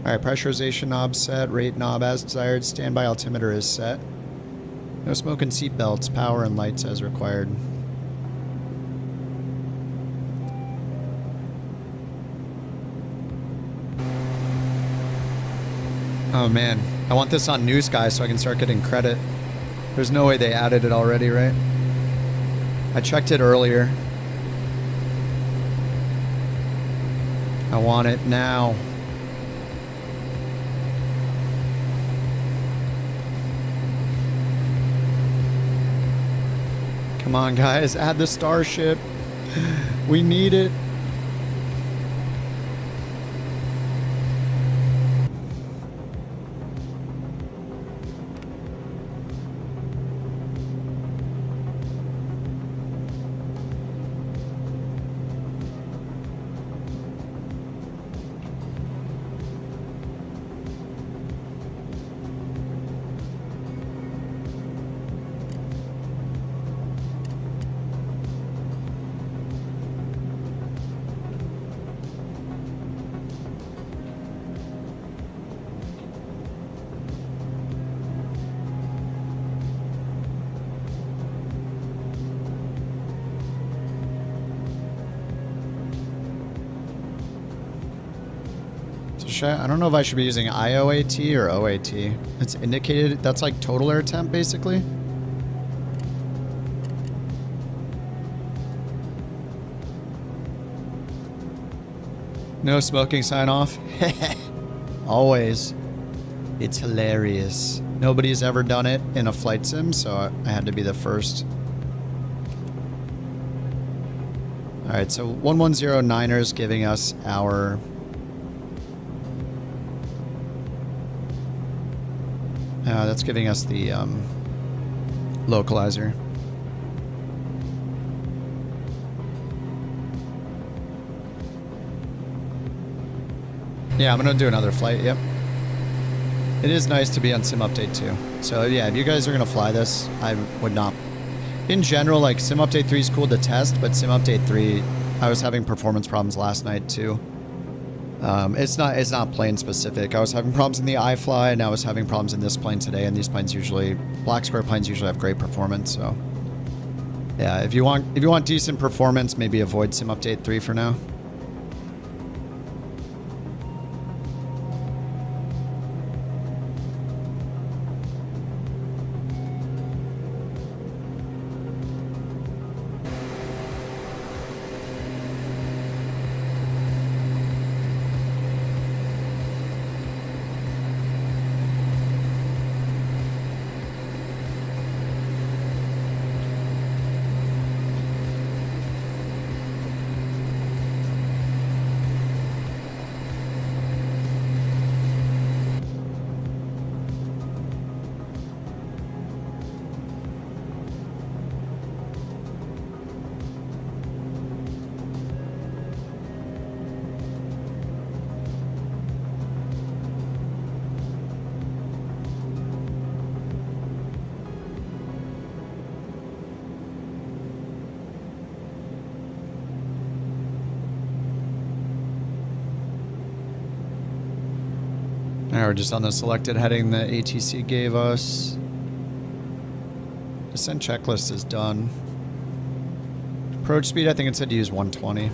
Alright, pressurization knob set, rate knob as desired, standby altimeter is set. No smoking seat belts, power and lights as required. Oh man, I want this on New Sky so I can start getting credit. There's no way they added it already, right? I checked it earlier. I want it now. Come on, guys, add the Starship. We need it. I don't know if I should be using IOAT or OAT. It's indicated, that's like total air temp basically. No smoking sign off. Always. It's hilarious. Nobody's ever done it in a flight sim, so I had to be the first. Alright, so 1109ers giving us our that's giving us the localizer. Yeah, I'm gonna do another flight, yep. It is nice to be on Sim Update 2. So yeah, if you guys are gonna fly this, I would not. In general, like Sim Update 3 is cool to test, but Sim Update 3, I was having performance problems last night too. It's not plane specific. I was having problems in the iFly, and I was having problems in this plane today. And these planes usually, Black Square planes usually have great performance. So, yeah, if you want decent performance, maybe avoid Sim Update 3 for now. Now we're just on the selected heading that ATC gave us. Descent checklist is done. Approach speed, I think it said to use 120.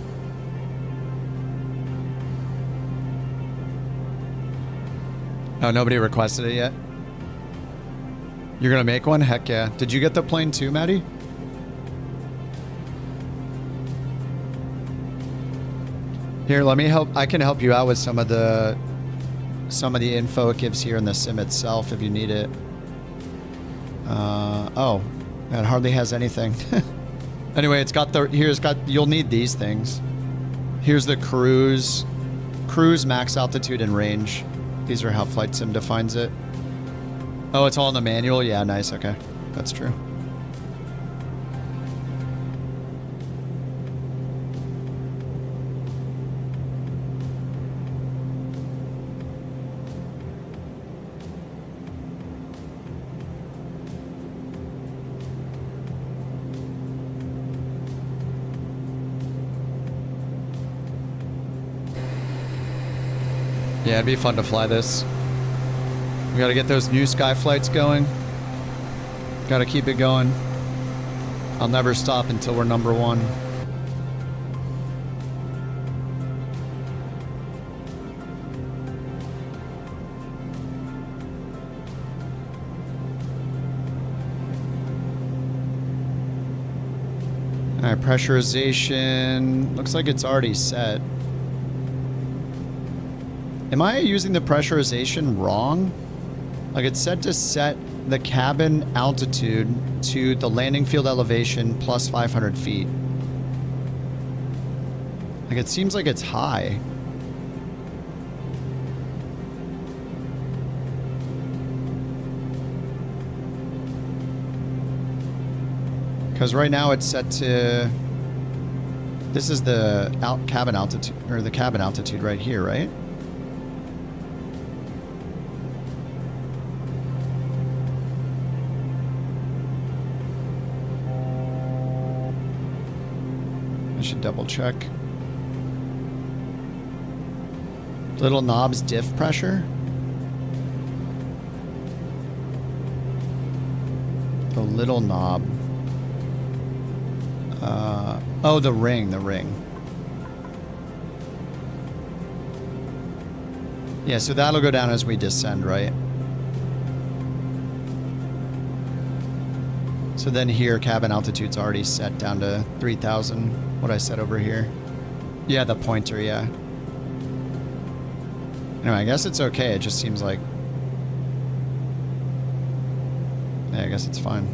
Oh, nobody requested it yet? You're gonna make one? Heck yeah. Did you get the plane too, Maddie? Here, let me help. I can help you out with some of the info it gives here in the sim itself if you need it. Oh, it hardly has anything. Anyway, it's got you'll need these things. Here's the cruise max altitude and range. These are how Flight Sim defines it. Oh, it's all in the manual? Yeah, nice, okay. That's true. Yeah, it'd be fun to fly this. We gotta get those new sky flights going. Gotta keep it going. I'll never stop until we're number one. Alright, pressurization. Looks like it's already set. Am I using the pressurization wrong? Like, it's set to set the cabin altitude to the landing field elevation plus 500 feet. Like, it seems like it's high. Because right now it's set to... This is the cabin altitude, or the cabin altitude right here, right? I should double check. Little knob's diff pressure. The little knob. Oh, the ring. Yeah, so that'll go down as we descend, right? So then here, cabin altitude's already set down to 3,000. What I said over here. Yeah, the pointer, yeah. Anyway, I guess it's okay. It just seems like... Yeah, I guess it's fine.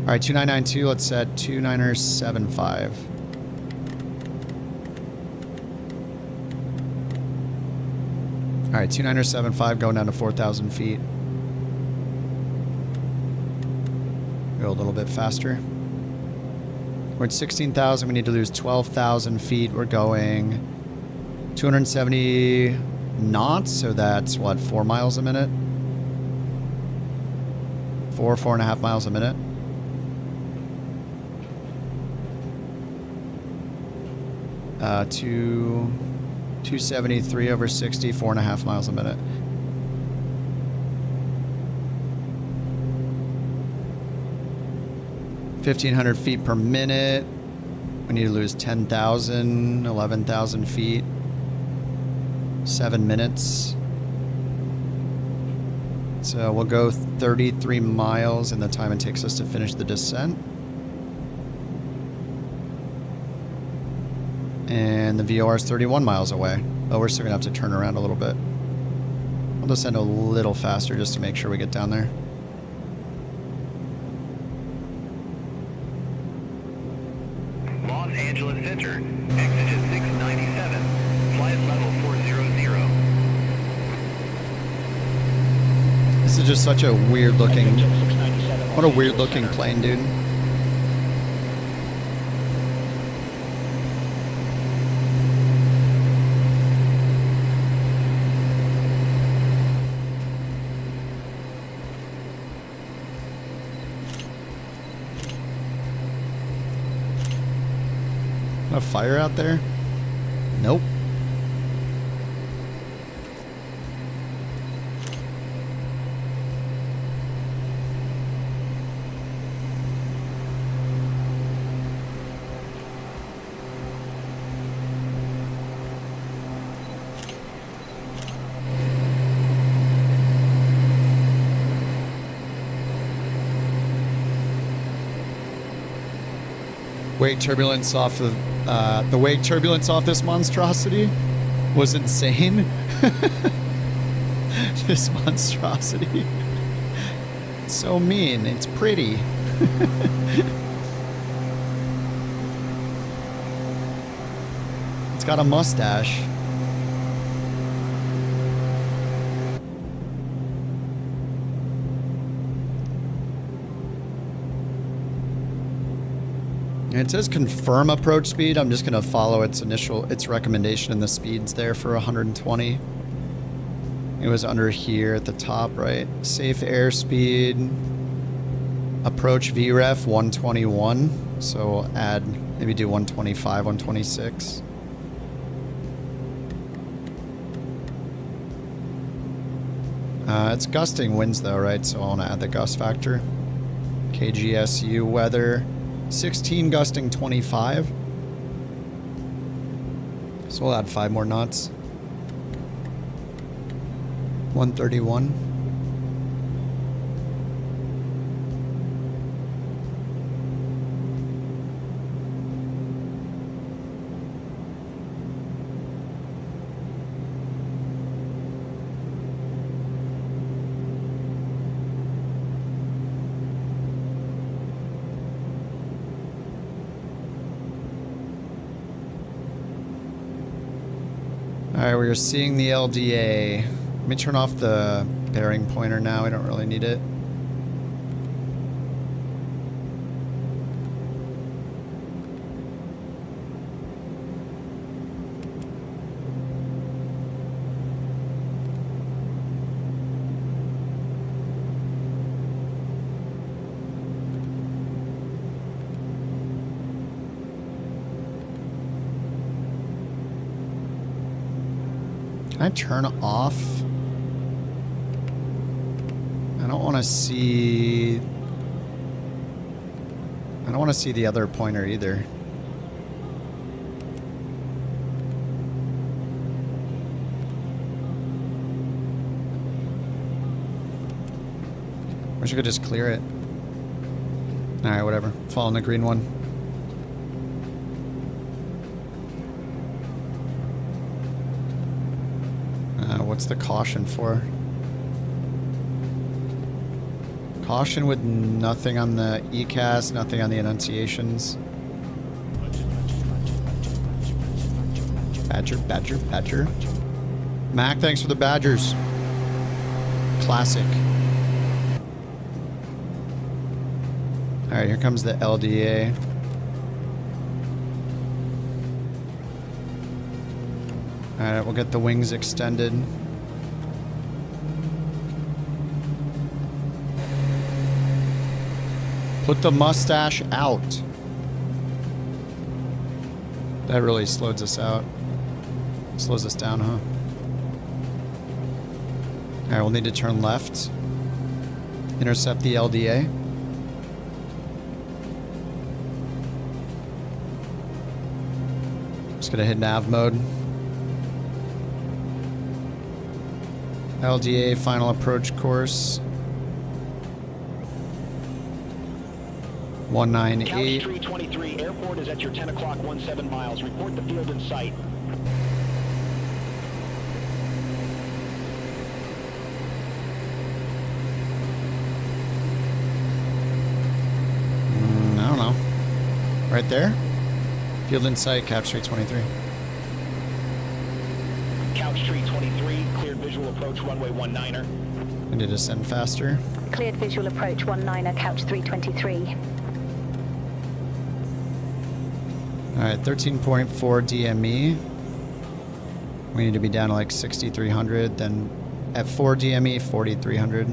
Alright, 2992, let's set 2975. Alright, 2975 going down to 4,000 feet. Go a little bit faster. We're at 16,000. We need to lose 12,000 feet. We're going 270 knots, so that's what, 4 miles a minute? 4.5 miles a minute. Uh, 273 over 60, 4.5 miles a minute. $1,500 feet per minute. We need to lose 10,000, 11,000 feet. 7 minutes. So we'll go 33 miles in the time it takes us to finish the descent. And the VOR is 31 miles away. Oh, we're still gonna have to turn around a little bit. I'll descend a little faster just to make sure we get down there. Los Angeles Center, exit 697, flight level 400. This is just such a weird looking... What a weird looking plane, dude. A fire out there? Nope. wake turbulence off of the wake turbulence off this monstrosity was insane. This monstrosity. It's so mean. It's pretty. It's got a mustache. And it says confirm approach speed. I'm just going to follow its recommendation, and the speed's there for 120. It was under here at the top, right? Safe airspeed. Approach VREF 121. So we'll add, maybe do 125, 126. It's gusting winds though, right? So I want to add the gust factor. KGSU weather. 16 gusting 25. So we'll add 5 more knots. 131. Alright, we are seeing the LDA. Let me turn off the bearing pointer now. I don't really need it. Can I turn off? I don't want to see... I don't want to see the other pointer either. Wish I could just clear it. Alright, whatever. Fall on the green one. What's the caution for? Caution with nothing on the ECAS, nothing on the enunciations. Badger, badger, badger. Mac, thanks for the badgers. Classic. Alright, here comes the LDA. Alright, we'll get the wings extended. Put the mustache out. That really slows us out. Slows us down, huh? Alright, we'll need to turn left. Intercept the LDA. Just gonna hit nav mode. LDA final approach course. 198. Couch 323, airport is at your 10 o'clock, 17 miles. Report the field in sight. I don't know. Right there? Field in sight, Couch 323. Couch 323, cleared visual approach runway 19er. I need to descend faster. Cleared visual approach 19er, Couch 323. Alright, 13.4 DME. We need to be down to like 6,300, then at 4 DME, 4,300.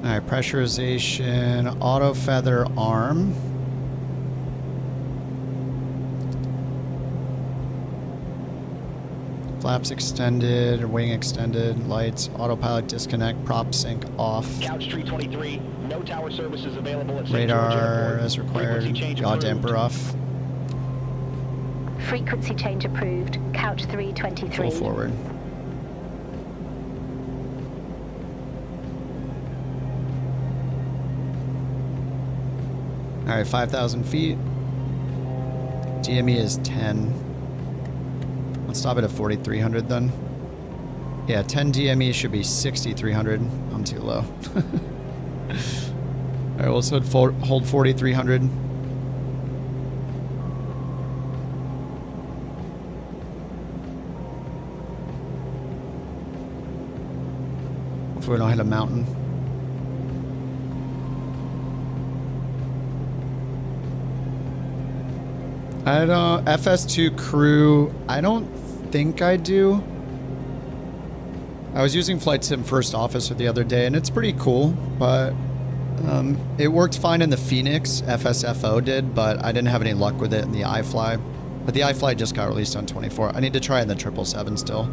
Alright, pressurization, auto feather arm. Flaps extended, wing extended, lights, autopilot disconnect, prop sync off. Couch 323, no tower services available at St. Radar as required, yaw damper off. Frequency change approved. Couch 323. Full forward. All right, 5,000 feet. DME is 10. Let's stop it at 4,300 then. Yeah, 10 DME should be 6,300. I'm too low. All right, let's hold 4,300. Hopefully we don't hit a mountain. I don't... FS2 crew, I don't think I do. I was using Flight Sim First Officer the other day, and it's pretty cool, but it worked fine in the Phoenix, FSFO did, but I didn't have any luck with it in the iFly. But the iFly just got released on 24. I need to try it in the 777 still.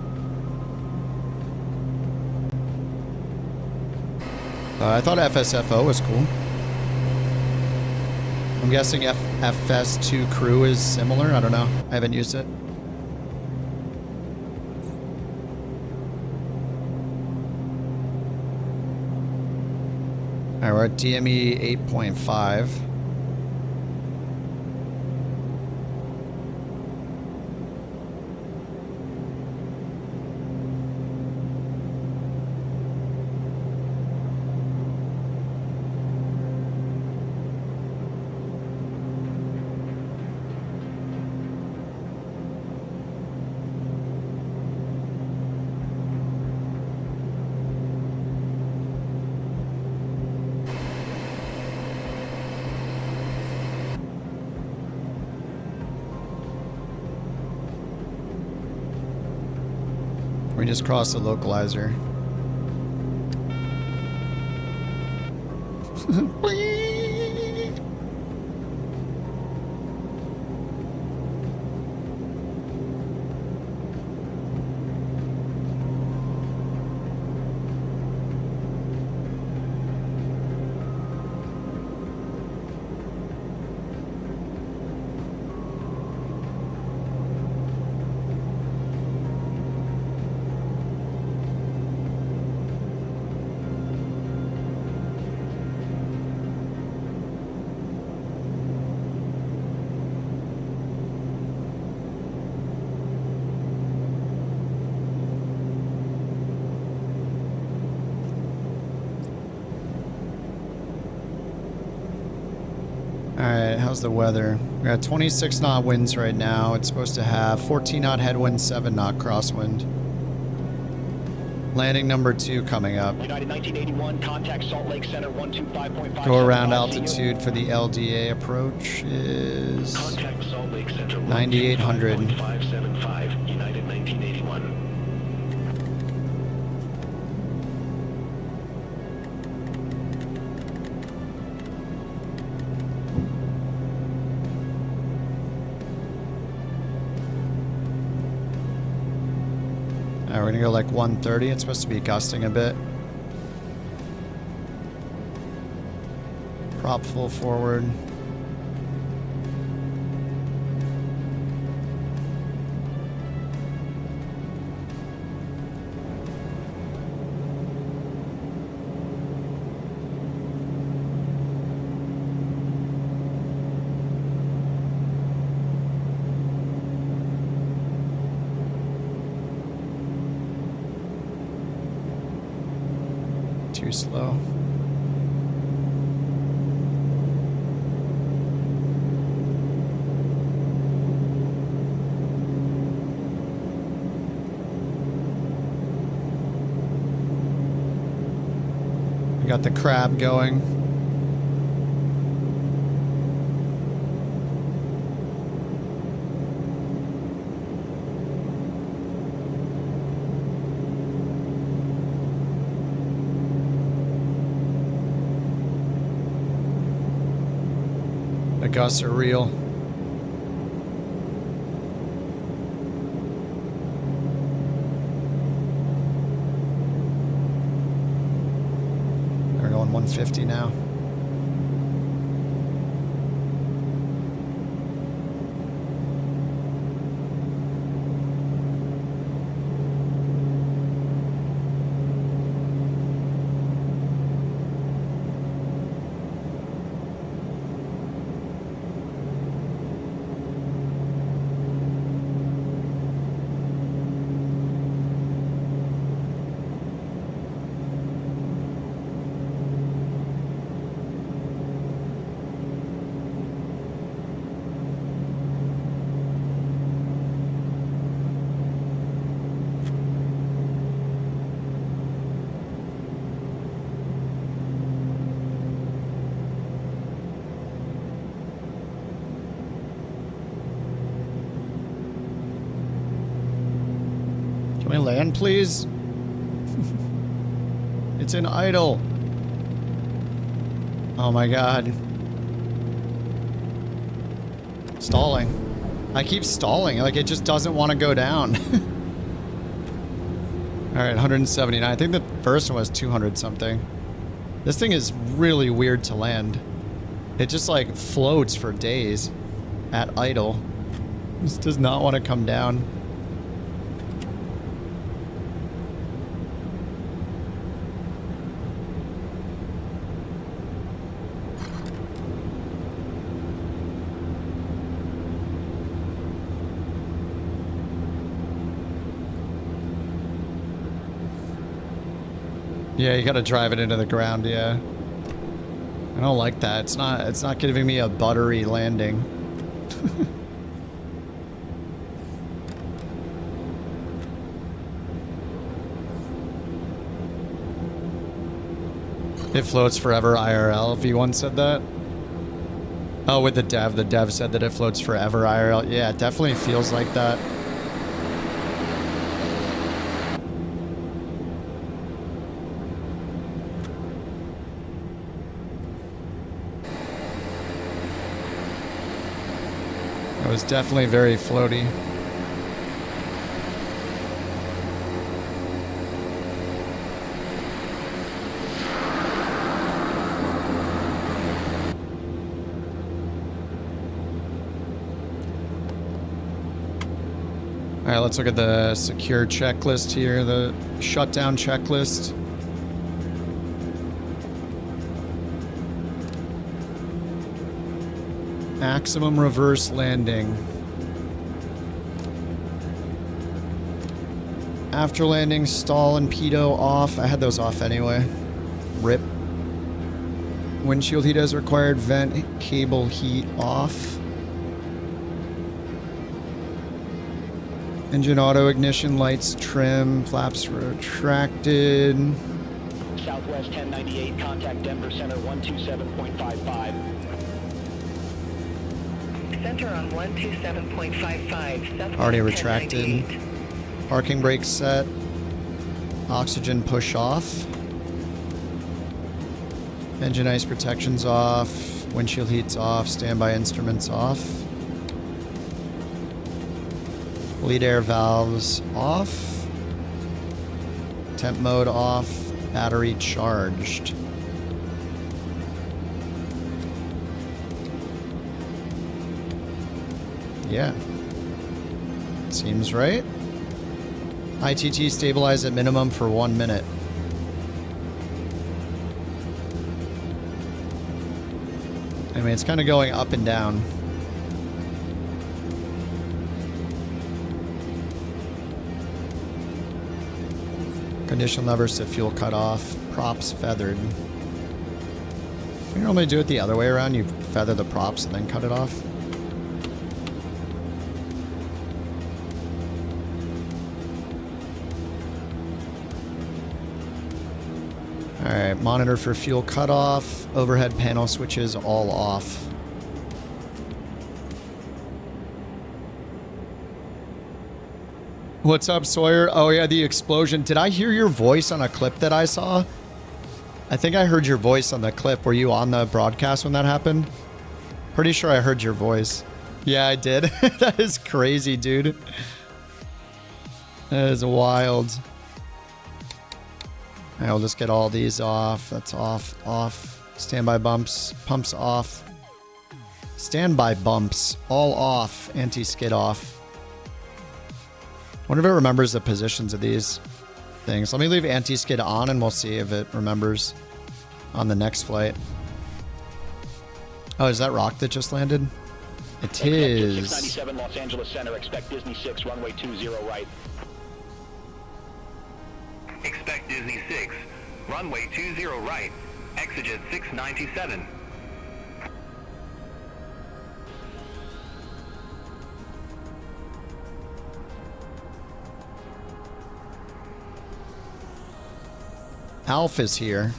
I thought FSFO was cool. I'm guessing FS2 crew is similar. I don't know. I haven't used it. All right, we're at DME 8.5. We just crossed the localizer. Alright, how's the weather? We got 26 knot winds right now. It's supposed to have 14 knot headwind, 7 knot crosswind. Landing number 2 coming up. United 1981, contact Salt Lake Center 125.5. Go around altitude for the LDA approach is 9,800. 575, United 1981. Alright, we're gonna go like 130. It's supposed to be gusting a bit. Prop full forward. Too slow. We got the crab going. The gusts are real. on 150 now. Can we land, please? It's in idle. Oh my god. Stalling. I keep stalling. Like, it just doesn't want to go down. Alright, 179. I think the first one was 200 something. This thing is really weird to land. It just, like, floats for days at idle. This does not want to come down. Yeah, you gotta drive it into the ground, yeah. I don't like that. It's not giving me a buttery landing. It floats forever IRL, V1 said that. Oh, with the dev said that it floats forever IRL. Yeah, it definitely feels like that. It was definitely very floaty. All right, let's look at the secure checklist here, the shutdown checklist. Maximum reverse landing. After landing, stall and pitot off. I had those off anyway. RIP. Windshield heat as required. Vent cable heat off. Engine auto ignition lights trim. Flaps retracted. Southwest 1098, contact Denver Center 127.55. Center on 127.55. Already retracted. Parking brake set. Oxygen push off. Engine ice protections off. Windshield heat's off. Standby instruments off. Bleed air valves off. Temp mode off. Battery charged. Yeah. Seems right. ITT stabilize at minimum for 1 minute. I mean, it's kind of going up and down. Condition levers to fuel cut off. Props feathered. You normally do it the other way around. You feather the props and then cut it off. Alright, monitor for fuel cutoff. Overhead panel switches all off. What's up, Sawyer? Oh yeah, the explosion. Did I hear your voice on a clip that I saw? I think I heard your voice on the clip. Were you on the broadcast when that happened? Pretty sure I heard your voice. Yeah, I did. That is crazy, dude. That is wild. Alright, we'll just get all these off. That's off, off. Standby bumps, pumps off. Standby bumps, all off. Anti-skid off. Wonder if it remembers the positions of these things. Let me leave anti-skid on and we'll see if it remembers on the next flight. Oh, is that rock that just landed? It is. 697 Los Angeles Center, expect Disney 6, runway 20 right. Expect Disney 6, runway 20 right, exigent 697. Alf is here.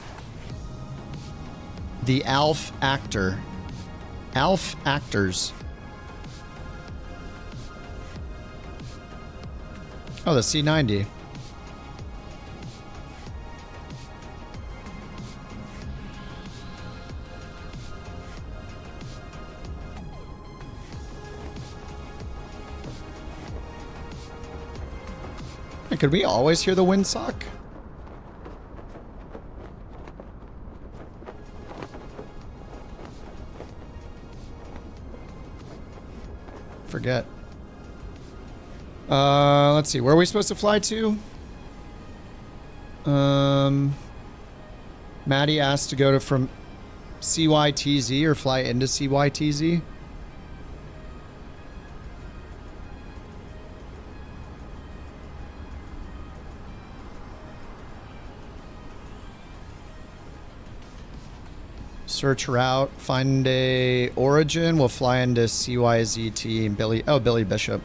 The Alf actor. Alf actors. Oh, the C-90. Hey, could we always hear the windsock? Forget. Let's see. Where are we supposed to fly to? Maddie asked to go to from CYTZ or fly into CYTZ. Search route, find a origin. We'll fly into CYZT and Billy Bishop.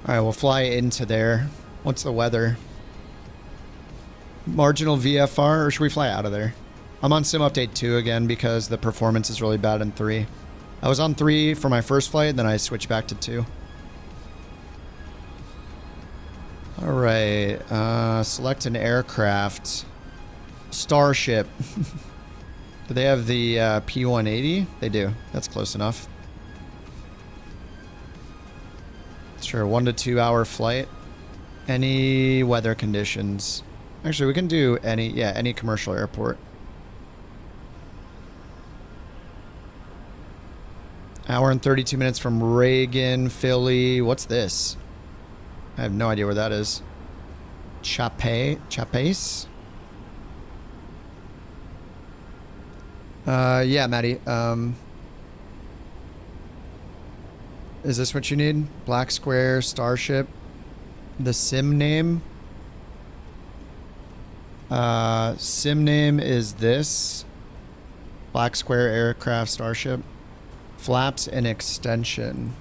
All right, we'll fly into there. What's the weather? Marginal VFR, or should we fly out of there? I'm on Sim Update 2 again because the performance is really bad in 3. I was on 3 for my first flight, then I switched back to 2. All right, select an aircraft. Starship. Do they have the P-180? They do. That's close enough. Sure, 1 to 2 hour flight. Any weather conditions? Actually, we can do any commercial airport. Hour and 32 minutes from Reagan, Philly. What's this? I have no idea where that is. Chapais? Yeah, Maddie. Is this what you need? Black Square Starship. The sim name? Sim name is this. Black Square Aircraft Starship. Flaps and extension.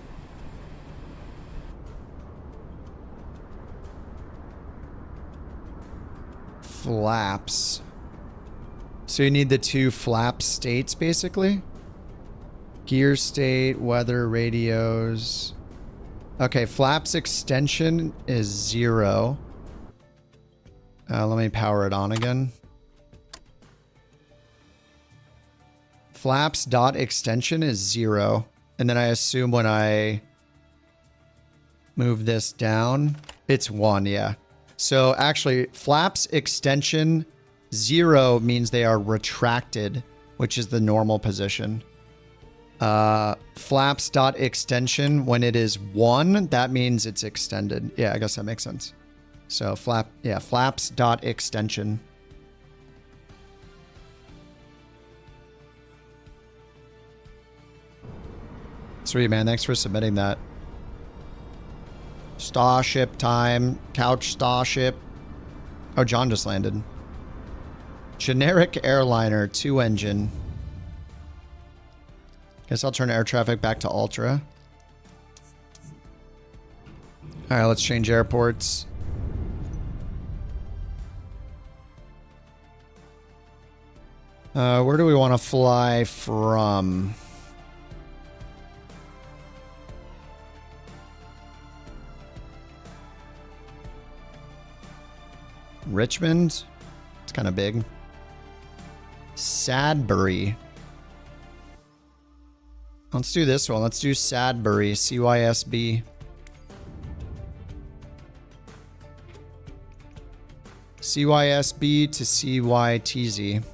Flaps. So you need the 2 flap states, basically? Gear state, weather, radios. Okay, flaps extension is 0. Let me power it on again. Flaps dot extension is 0. And then I assume when I move this down, it's 1, yeah. So actually, flaps extension 0 means they are retracted, which is the normal position. Flaps dot extension, when it is 1, that means it's extended. Yeah, I guess that makes sense. So flaps dot extension. Sweet, man. Thanks for submitting that. Starship time. Couch Starship. Oh, John just landed. Generic airliner, 2 engine. Guess I'll turn air traffic back to ultra. All right, let's change airports. Where do we want to fly from? Richmond? It's kind of big. Sadbury. Let's do this one. Let's do Sadbury, CYSB. CYSB to CYTZ.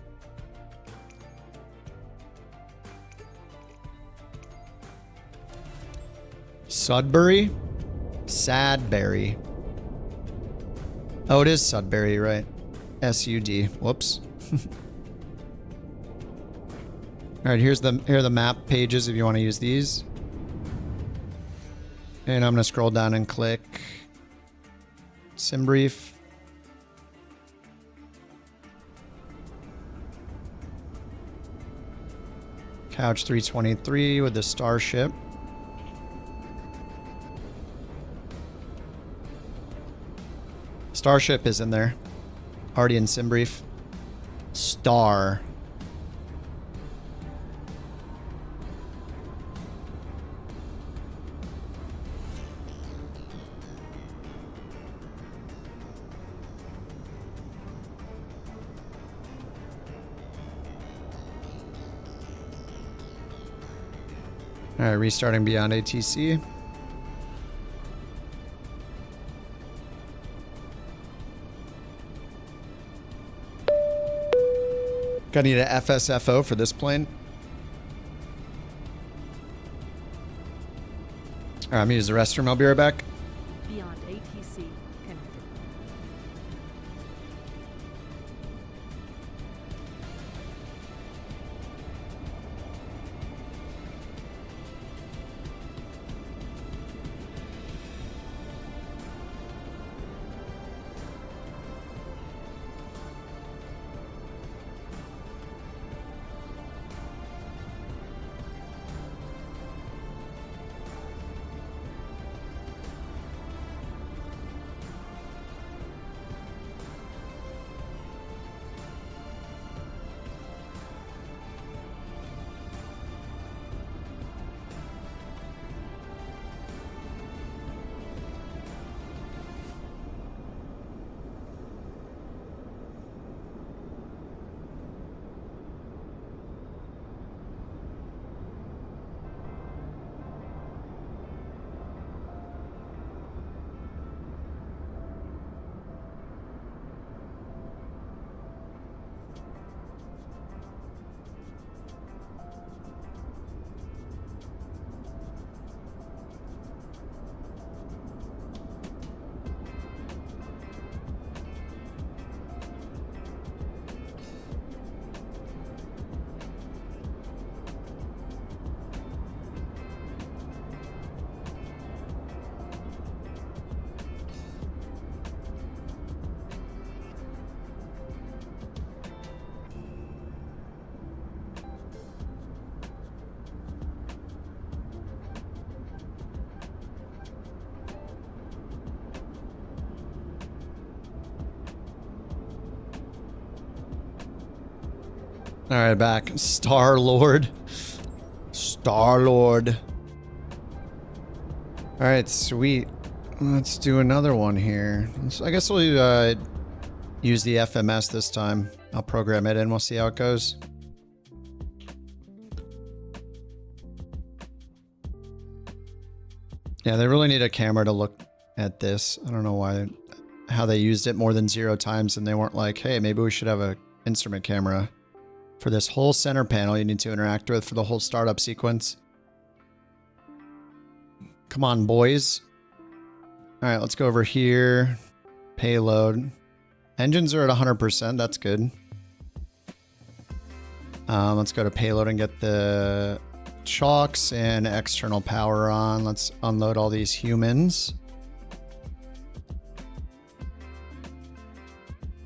Sudbury? Sadbury. Oh, it is Sudbury, right? SUD. Whoops. All right, here are the map pages if you want to use these. And I'm going to scroll down and click Sim Brief. Couch 323 with the Starship. Starship is in there. Already in Sim Brief. Star. All right, restarting beyond ATC. Gonna need a FSFO for this plane. All right, I'm gonna use the restroom. I'll be right back. Beyond ATC connected. All right, back. Star-Lord. Star-Lord. All right, sweet. Let's do another one here. So I guess we'll use the FMS this time. I'll program it in. We'll see how it goes. Yeah, they really need a camera to look at this. I don't know how they used it more than 0 times and they weren't like, hey, maybe we should have an instrument camera for this whole center panel you need to interact with for the whole startup sequence. Come on, boys. All right, let's go over here. Payload. Engines are at 100%. That's good. Let's go to payload and get the chocks and external power on. Let's unload all these humans.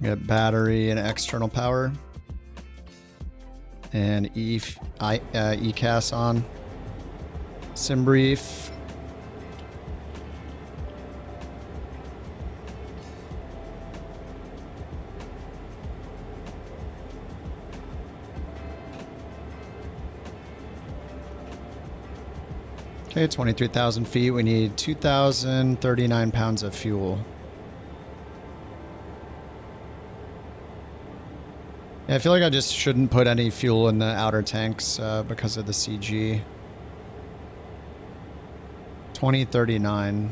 Get battery and external power. And ECAS on. Sim brief. Okay, 23,000 feet. We need 2,039 pounds of fuel. Yeah, I feel like I just shouldn't put any fuel in the outer tanks because of the CG. 2039.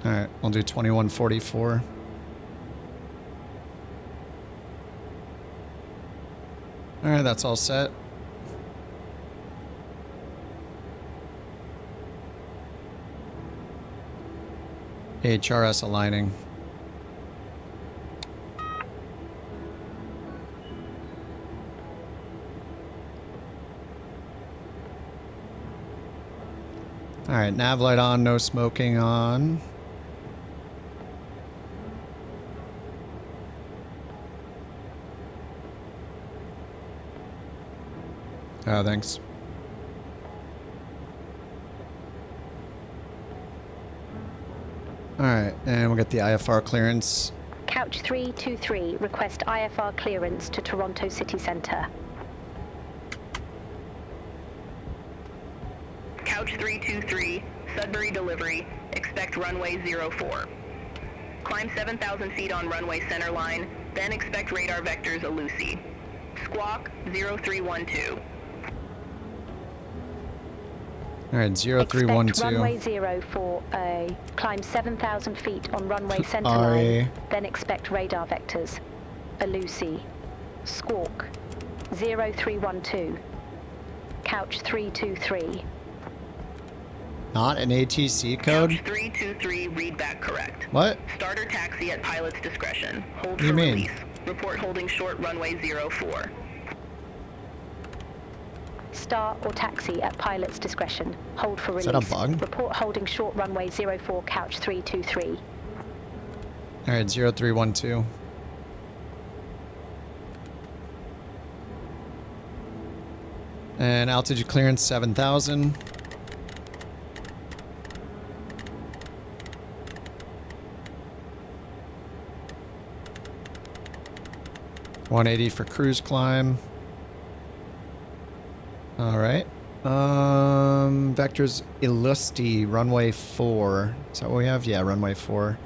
All right, we'll do 2144. All right, that's all set. HRS aligning. All right, nav light on, no smoking on. Oh, thanks. All right, and we'll get the IFR clearance. Couch 323, request IFR clearance to Toronto City Centre. Couch 323, Sudbury delivery, expect runway 04. Climb 7,000 feet on runway center line, then expect radar vectors a Lucy. Squawk 0312. All right, 0312. Expect runway 04, climb 7,000 feet on runway center line, then expect radar vectors. A Lucy. Squawk 0312. Couch 323. Not an ATC code? Couch 323, read back correct. What? Starter taxi at pilot's discretion. Hold What do you for mean? release. Report holding short runway 04. Star or taxi at pilot's discretion. Hold for release. Is that a bug? Report holding short runway 04, couch 323. All right, 0312. And altitude clearance 7,000. $180 for cruise climb. All right. Vectors Illusti, runway 4. Is that what we have? Yeah, runway 4.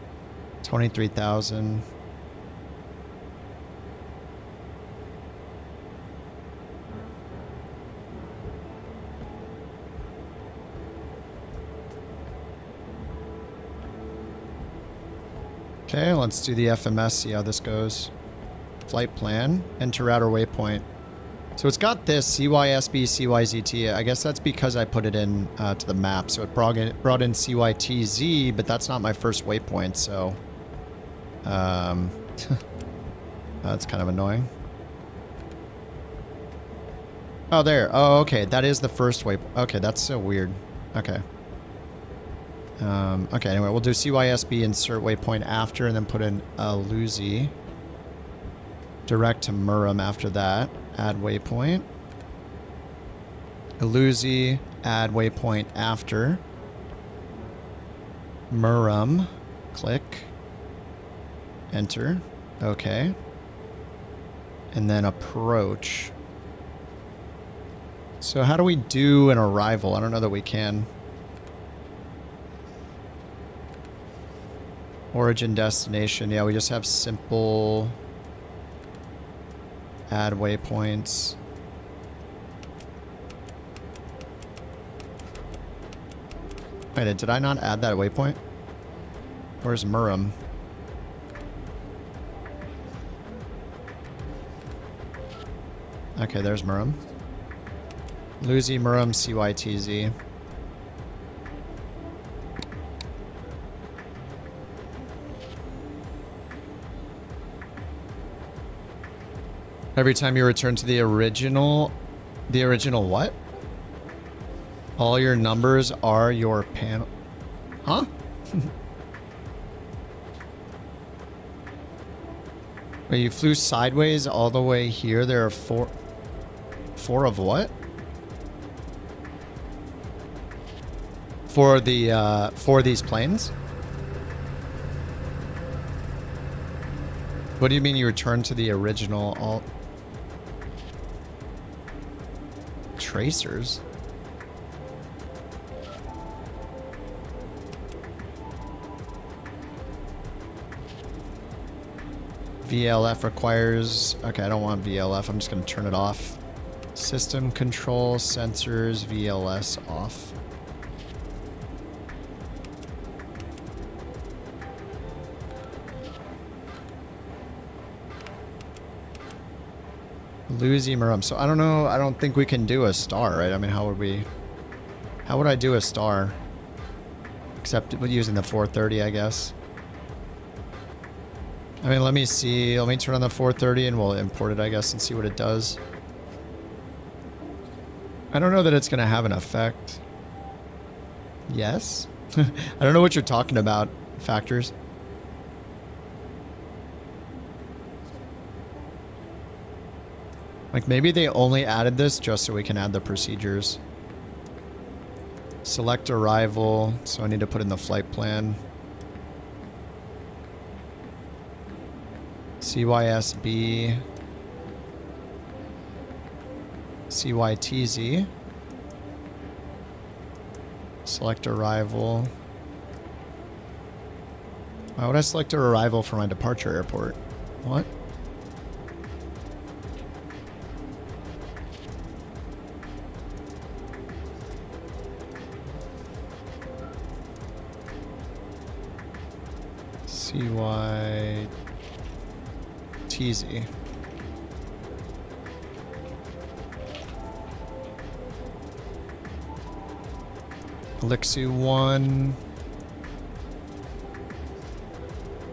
23,000. Okay, let's do the FMS, see how this goes. Flight plan, enter route or waypoint. So it's got this CYSB, CYZT. I guess that's because I put it in to the map. So it brought in CYTZ, but that's not my first waypoint, so... that's kind of annoying. Oh, there. Oh, okay. That is the first waypoint. Okay, that's so weird. Okay. Okay, anyway, we'll do CYSB, insert waypoint after, and then put in Luzi. Direct to Murrum after that. Add waypoint. Luzi, add waypoint after. Murrum. Click. Enter. Okay. And then approach. So how do we do an arrival? I don't know that we can. Origin, destination. Yeah, we just have simple... Add waypoints. Wait, did I not add that waypoint? Where's Murrum? Okay, there's Murrum. Luzi, Murrum, CYTZ. Every time you return to the original what? All your numbers are your panel. Huh? Wait, you flew sideways all the way here. There are four of what? For these planes? What do you mean you return to the original all tracers? VLF requires... Okay, I don't want VLF. I'm just going to turn it off. System control, sensors, VLS off. Lucy Murum. So I don't know. I don't think we can do a star, right? I mean, how would I do a star? Except with using the 430, I guess. I mean, let me see. Let me turn on the 430 and we'll import it, I guess, and see what it does. I don't know that it's going to have an effect. Yes? I don't know what you're talking about, factors. Like, maybe they only added this just so we can add the procedures. Select arrival. So I need to put in the flight plan. CYSB. CYTZ. Select arrival. Why would I select a arrival for my departure airport? What? CYTZ. Elixir 1.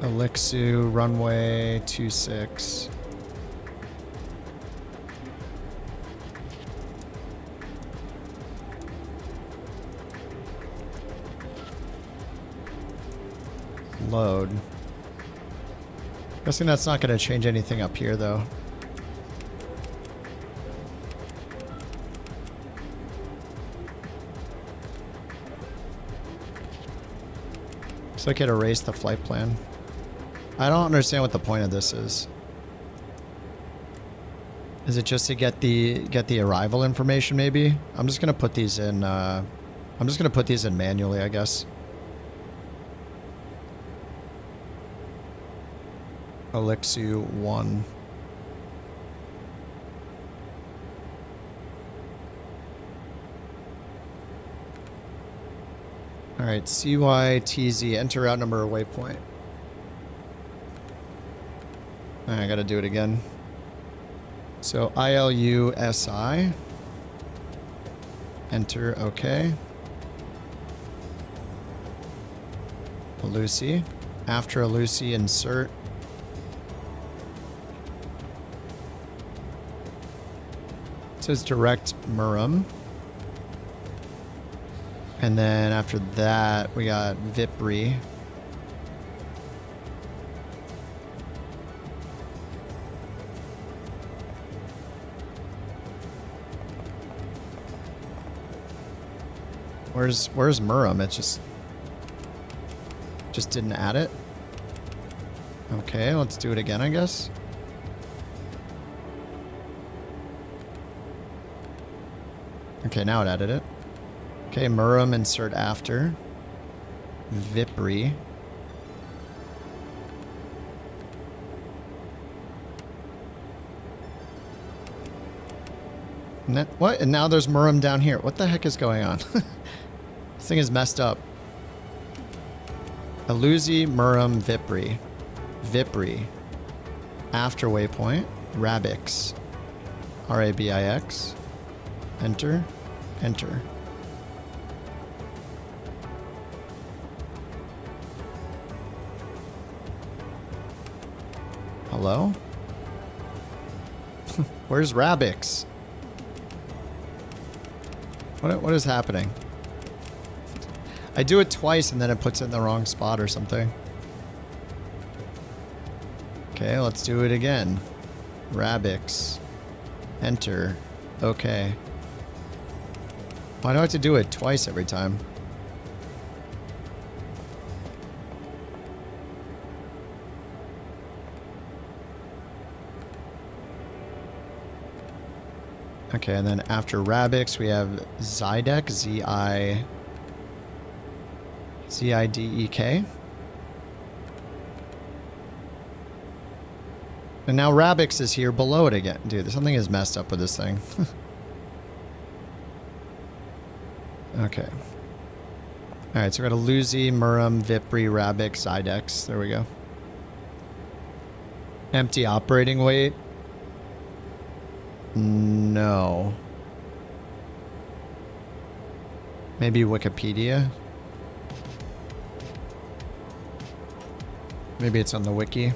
Elixir runway 26. Load. Guessing that's not going to change anything up here, though. Looks like it erased the flight plan. I don't understand what the point of this is. Is it just to get the arrival information, maybe? I'm just going to put these in, manually, I guess. Elixir 1. Alright, CYTZ, enter route number or waypoint. Alright, I gotta do it again. So ILUSI. Enter, okay. Lucy. After a Lucy, insert. It says direct Murum. And then after that, we got VIPRI. Where's Murum? It just didn't add it. Okay, let's do it again, I guess. Okay, now it added it. Okay, Murum, insert after. VIPRI. What? And now there's Murum down here. What the heck is going on? This thing is messed up. Aluzi, Murum, VIPRI. VIPRI. After waypoint. Rabix. RABIX. Enter. Enter. Hello? Where's Rabix? What is happening? I do it twice and then it puts it in the wrong spot or something. Okay, let's do it again. Rabix. Enter. Okay. Why do I have to do it twice every time? Okay, and then after Rabix, we have Zidek, Z-I-D-E-K. And now Rabix is here below it again. Dude, something is messed up with this thing. Okay. Alright, so we got a Luzi, Murum, VIPRI, Rabix, Zydex. There we go. Empty operating weight. No. Maybe Wikipedia? Maybe it's on the wiki.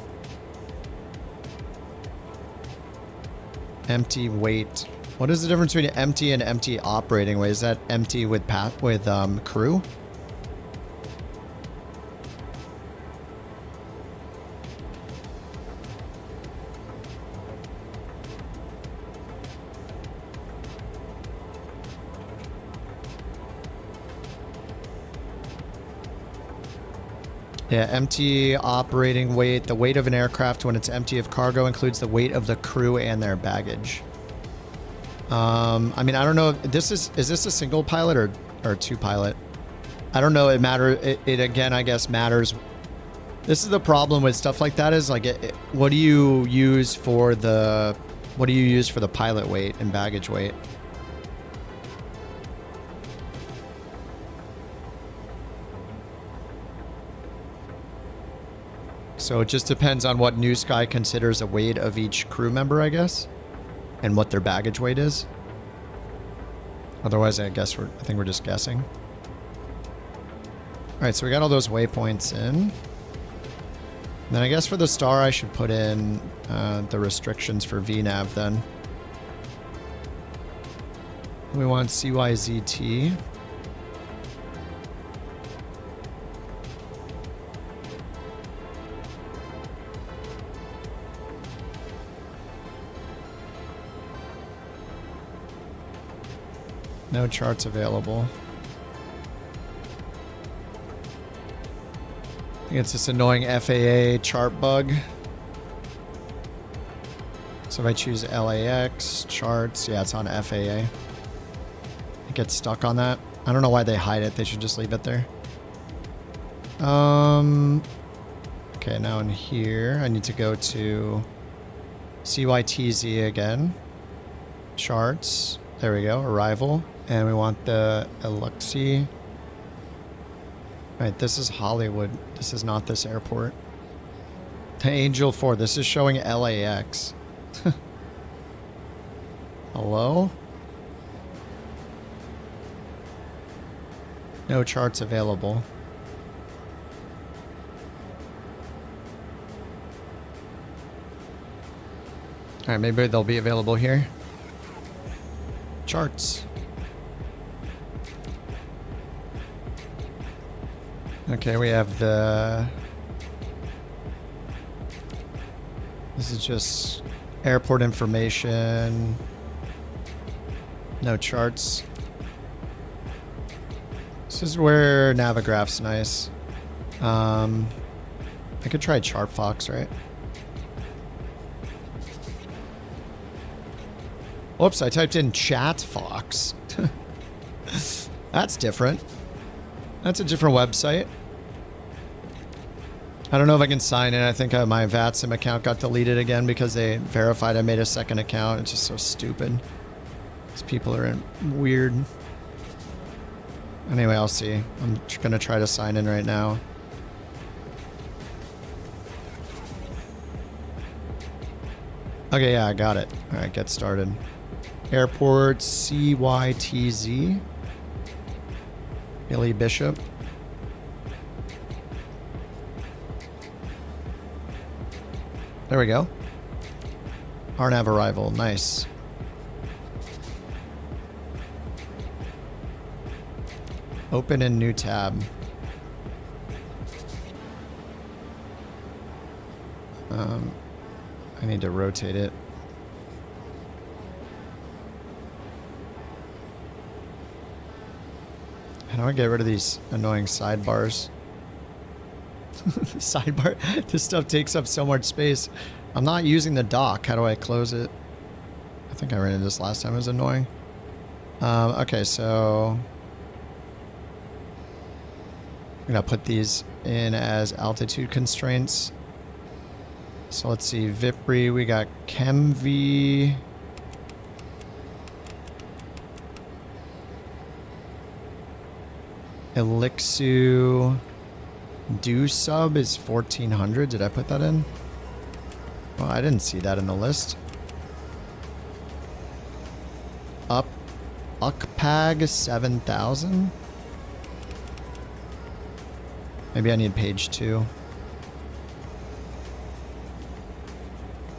Empty weight. What is the difference between empty and empty operating weight? Is that empty with crew? Yeah, empty operating weight. The weight of an aircraft when it's empty of cargo includes the weight of the crew and their baggage. I mean, I don't know. Is this a single pilot or two pilot? I don't know. It matters. It again, I guess, matters. This is the problem with stuff like that is like, what do you use for the pilot weight and baggage weight? So it just depends on what New Sky considers a weight of each crew member, I guess, and what their baggage weight is. Otherwise, I think we're just guessing. All right, so we got all those waypoints in. And then I guess for the star, I should put in the restrictions for VNav then. We want CYZT. No charts available. I think it's this annoying FAA chart bug. So if I choose LAX, charts, yeah, it's on FAA. It gets stuck on that. I don't know why they hide it. They should just leave it there. Okay, now in here, I need to go to CYTZ again. Charts. There we go. Arrival. And we want the Eluxy. Right, this is Hollywood. This is not this airport. The Angel 4. This is showing LAX. Hello? No charts available. Alright, maybe they'll be available here. Charts. Okay, we have the... This is just airport information. No charts. This is where Navigraph's nice. I could try ChartFox, right? Whoops, I typed in ChatFox. That's different. That's a different website. I don't know if I can sign in. I think my VATSIM account got deleted again because they verified I made a second account. It's just so stupid. These people are weird. Anyway, I'll see. I'm going to try to sign in right now. Okay, yeah, I got it. All right, get started. Airport CYTZ. Billy Bishop. There we go. RNAV arrival. Nice. Open in new tab. I need to rotate it. How do I get rid of these annoying sidebars? Sidebar? This stuff takes up so much space. I'm not using the dock. How do I close it? I think I ran into this last time. It was annoying. Okay, so... I'm going to put these in as altitude constraints. So let's see. VIPRI, we got ChemV. Elixu. Do sub is 1400. Did I put that in? Well, I didn't see that in the list. UCPAG 7000? Maybe I need page 2.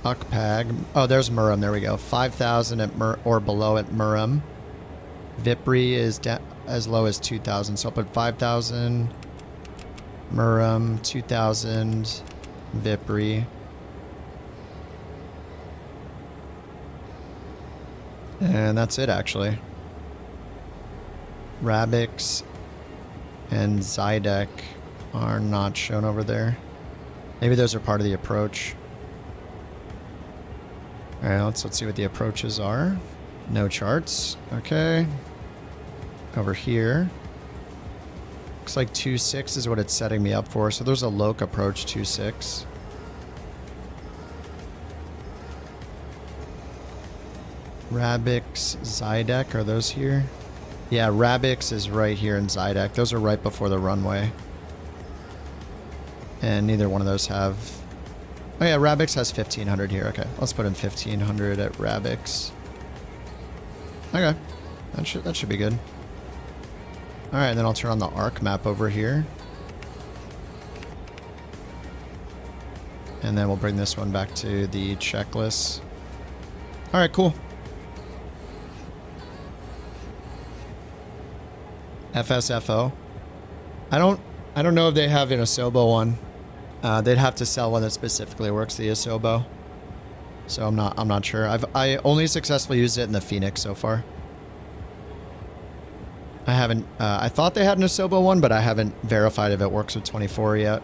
UCPAG. Oh, there's Murrum. There we go. 5,000 at or below at Murrum. VIPRI is as low as 2,000. So I'll put 5,000. Murrum, 2,000. VIPRI. And that's it, actually. Rabix and Zydek are not shown over there. Maybe those are part of the approach. Alright, let's see what the approaches are. No charts. Okay. Over here. Looks like 2.6 is what it's setting me up for. So there's a Loc approach 2.6. Rabix, Zydek, are those here? Yeah, Rabix is right here in Zydek. Those are right before the runway. And neither one of those have... Oh yeah, Rabix has 1,500 here. Okay, let's put in 1,500 at Rabix. Okay, that should be good. Alright, then I'll turn on the arc map over here. And then we'll bring this one back to the checklist. Alright, cool. FSFO. I don't know if they have an Asobo one. They'd have to sell one that specifically works the Asobo. So I'm not sure. I only successfully used it in the Phoenix so far. I haven't I thought they had an Asobo one, but I haven't verified if it works with 24 yet.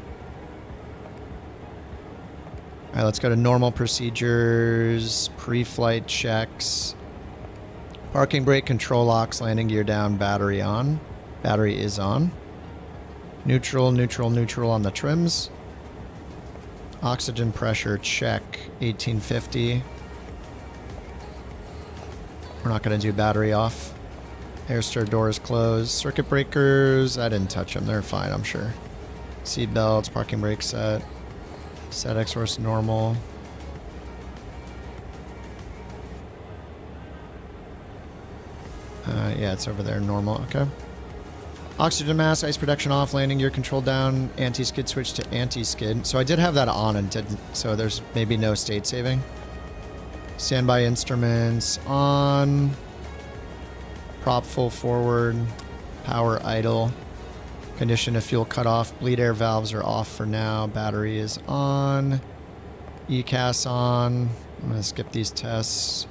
Alright, let's go to normal procedures, pre-flight checks, parking brake, control locks, landing gear down, battery on. Battery is on. Neutral, neutral, neutral on the trims. Oxygen pressure check, 1850. We're not going to do battery off. Air stir doors closed. Circuit breakers, I didn't touch them. They're fine, I'm sure. Seat belts, parking brake set. Set X-Source normal. Yeah, it's over there, normal, okay. Oxygen mask, ice protection off, landing gear control down, anti-skid switch to anti-skid. So I did have that on and didn't, so there's maybe no state saving. Standby instruments on. Prop full forward. Power idle. Condition of fuel cut off. Bleed air valves are off for now. Battery is on. ECAS on. I'm going to skip these tests.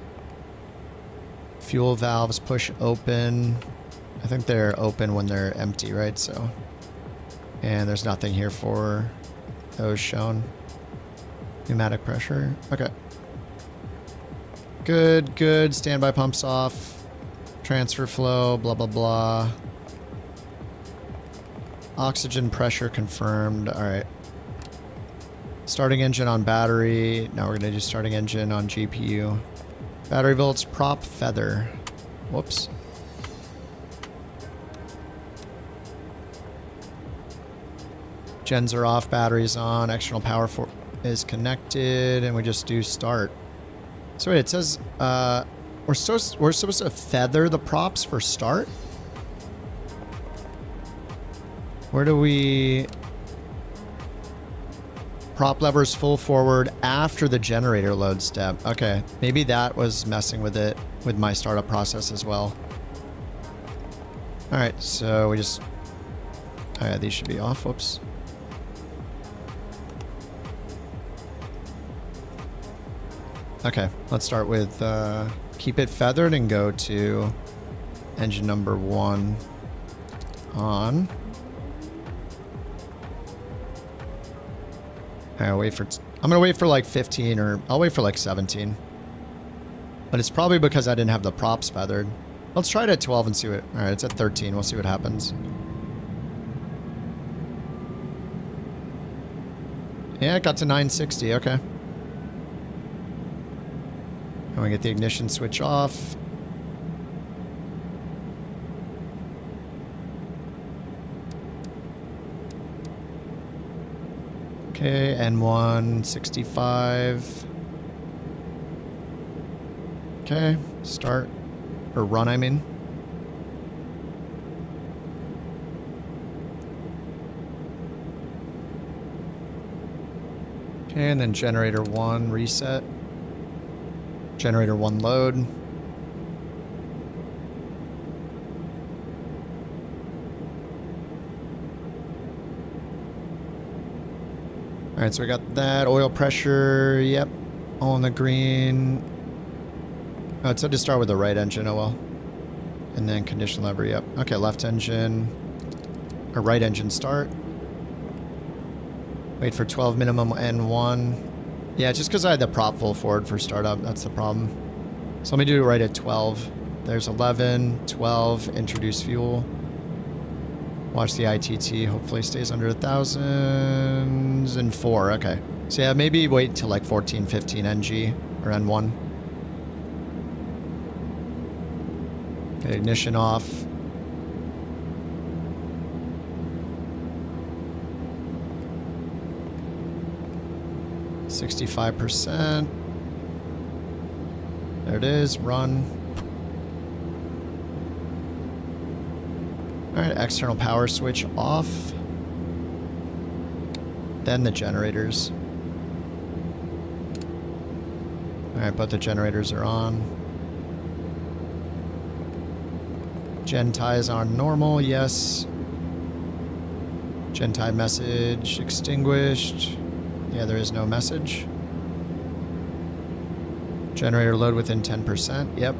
Fuel valves push open. I think they're open when they're empty, right? So, and there's nothing here for those shown. Pneumatic pressure. Okay. Good, good. Standby pumps off. Transfer flow, blah, blah, blah. Oxygen pressure confirmed. All right. Starting engine on battery. Now we're going to do starting engine on GPU. Battery volts, prop feather. Whoops. Gens are off, batteries on, external power is connected, and we just do start. So wait, it says we're supposed to feather the props for start? Where do we... Prop levers full forward after the generator load step. Okay, maybe that was messing with it, with my startup process as well. Alright, so we just... Oh yeah, these should be off, whoops. Okay, let's start with keep it feathered and go to engine number 1 on. I'm gonna wait for like 15, or I'll wait for like 17. But it's probably because I didn't have the props feathered. Let's try it at 12 and see what... Alright, it's at 13. We'll see what happens. Yeah, it got to 960. Okay. And we get the ignition switch off. Okay, N1, 65. Okay, start, or run, I mean. Okay, and then generator 1 reset. Generator 1 load. Alright, so we got that. Oil pressure, yep. All in the green. Oh, it said to start with the right engine, oh well. And then condition lever, yep. Okay, left engine. Or right engine start. Wait for 12 minimum N1. Yeah, just because I had the prop full forward for startup, that's the problem. So let me do it right at 12. There's 11, 12, introduce fuel. Watch the ITT, hopefully stays under 1,004, okay. So yeah, maybe wait till like 14, 15 NG or N1. Okay, ignition off. %65%. There it is, run. Alright, external power switch off. Then the generators. Alright, both the generators are on. Gen ties on normal, yes. Gen tie message extinguished. Yeah, there is no message. Generator load within 10%. Yep.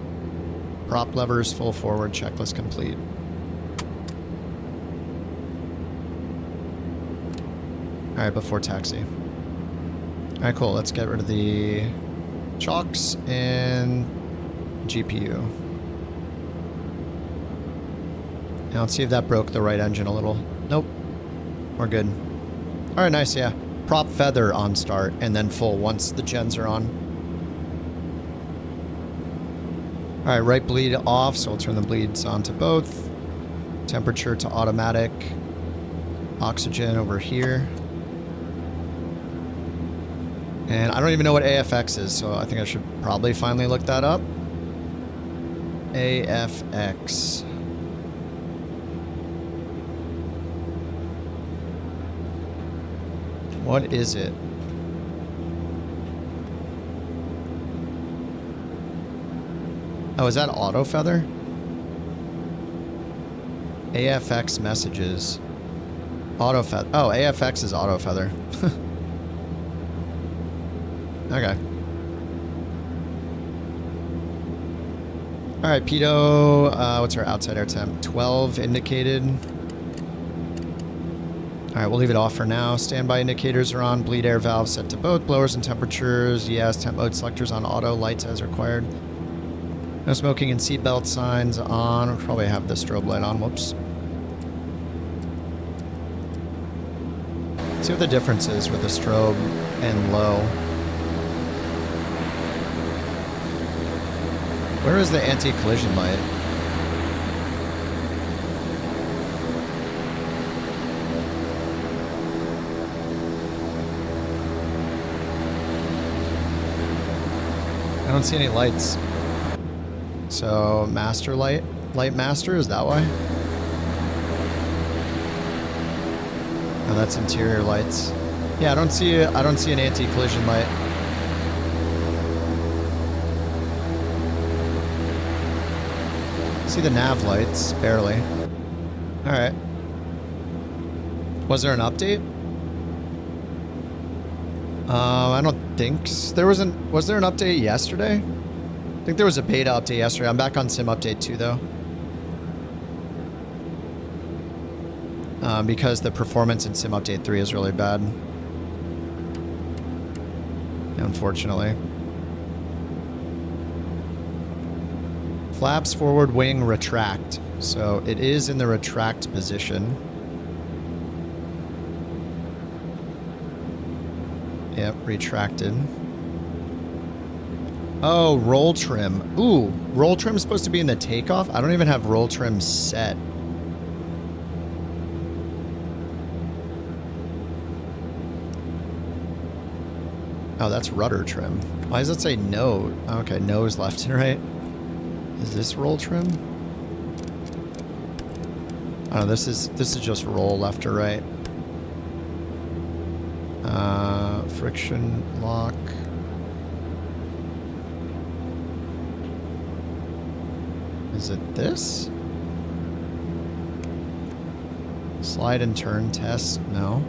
Prop levers full forward. Checklist complete. Alright, before taxi. Alright, cool. Let's get rid of the chocks and GPU. Now let's see if that broke the right engine a little. Nope. We're good. Alright, nice, yeah. Prop feather on start and then full once the gens are on. Alright, right bleed off, so we'll turn the bleeds on to both. Temperature to automatic. Oxygen over here. And I don't even know what AFX is, so I think I should probably finally look that up. AFX. What is it? Oh, is that auto feather? AFX messages. Auto feather. Oh, AFX is auto feather. Okay. Alright, Pitot, what's our outside air temp? 12 indicated. Alright, we'll leave it off for now. Standby indicators are on. Bleed air valve set to both. Blowers and temperatures. Yes, temp mode selectors on auto. Lights as required. No smoking and seatbelt signs on. We'll probably have the strobe light on. Whoops. Let's see what the difference is with the strobe and low. Where is the anti-collision light? I don't see any lights. So, master light? Light master? Is that why? Oh, that's interior lights. Yeah, I don't see an anti-collision light. See the nav lights, barely. Alright. Was there an update? I don't think there was was there an update yesterday? I think there was a beta update yesterday. I'm back on Sim Update 2 though. Because the performance in Sim Update 3 is really bad. Unfortunately. Flaps forward wing retract. So it is in the retract position. Yep, retracted. Oh, roll trim. Ooh, roll trim is supposed to be in the takeoff? I don't even have roll trim set. Oh, that's rudder trim. Why does it say no? Okay, nose left and right. Is this roll trim? Oh, this is just roll left or right. friction lock. Is it this? Slide and turn test? No.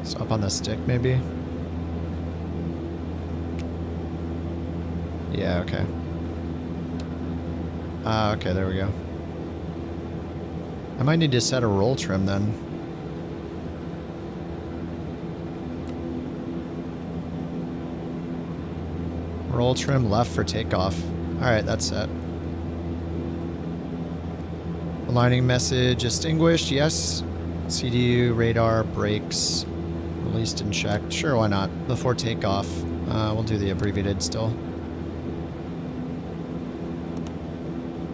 It's up on the stick, maybe? Yeah, okay. Okay, there we go. I might need to set a roll trim then. Roll trim left for takeoff. Alright, that's set. Aligning message extinguished, yes. CDU, radar, brakes, released and checked. Sure, why not? Before takeoff. We'll do the abbreviated still.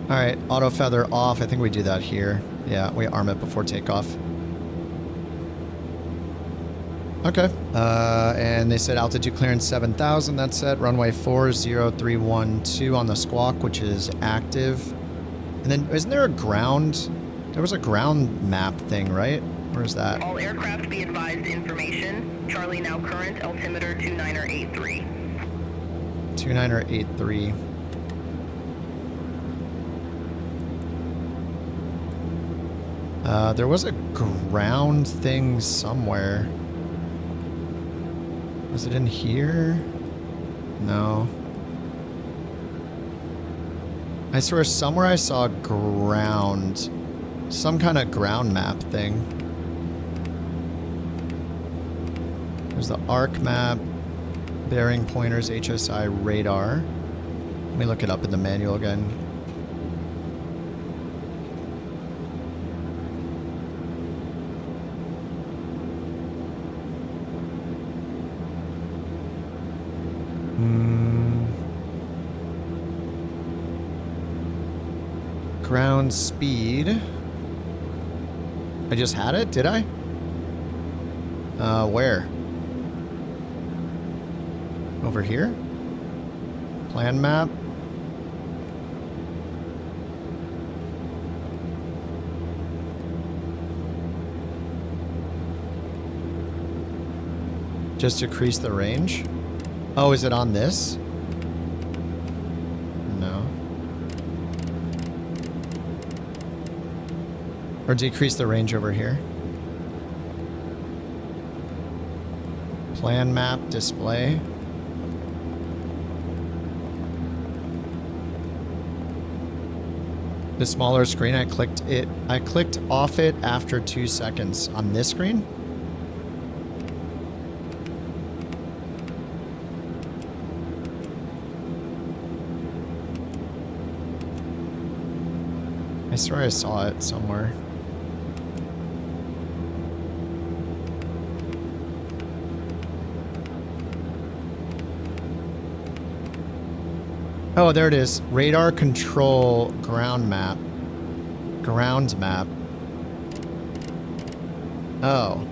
Alright, auto feather off. I think we do that here. Yeah, we arm it before takeoff. Okay. And they said altitude clearance 7,000. That's set. Runway 40312 on the squawk, which is active. And then, isn't there a ground? There was a ground map thing, right? Where's that? All aircraft be advised information. Charlie now current altimeter 2983. 2983. There was a ground thing somewhere. Was it in here? No. I swear somewhere I saw ground. Some kind of ground map thing. There's the arc map, bearing pointers, HSI radar. Let me look it up in the manual again. Ground speed. I just had it, did I? Where? Over here? Plan map? Just decrease the range? Oh, is it on this? No. Or decrease the range over here? Plan map display. The smaller screen, I clicked off it after 2 seconds on this screen. I swear I saw it somewhere. Oh, there it is. Radar control ground map. Ground map. Oh.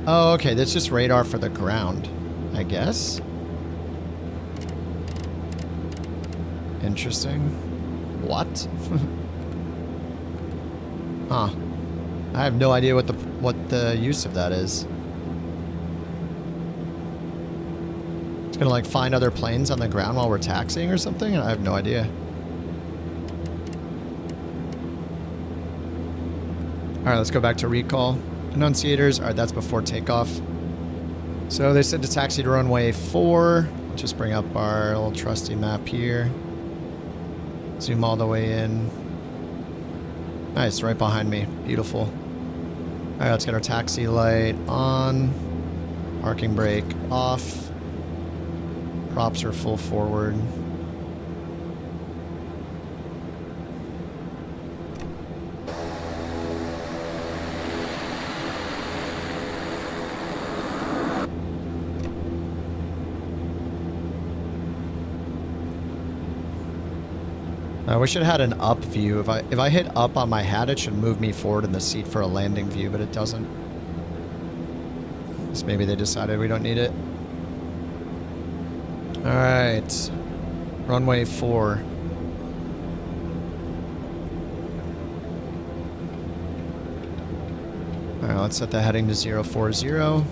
Oh, okay. That's just radar for the ground, I guess. Interesting. What? Huh. I have no idea what the use of that is. It's gonna like find other planes on the ground while we're taxiing or something? I have no idea. Alright, let's go back to recall. Annunciators. Alright, that's before takeoff. So they said to taxi to runway 4. Just bring up our little trusty map here. Zoom all the way in. Nice, right behind me. Beautiful. Alright, let's get our taxi light on. Parking brake off. Props are full forward. I wish it had an up view. If I hit up on my hat, it should move me forward in the seat for a landing view, but it doesn't. So maybe they decided we don't need it. Alright. Runway 4. All right, let's set the heading to 040.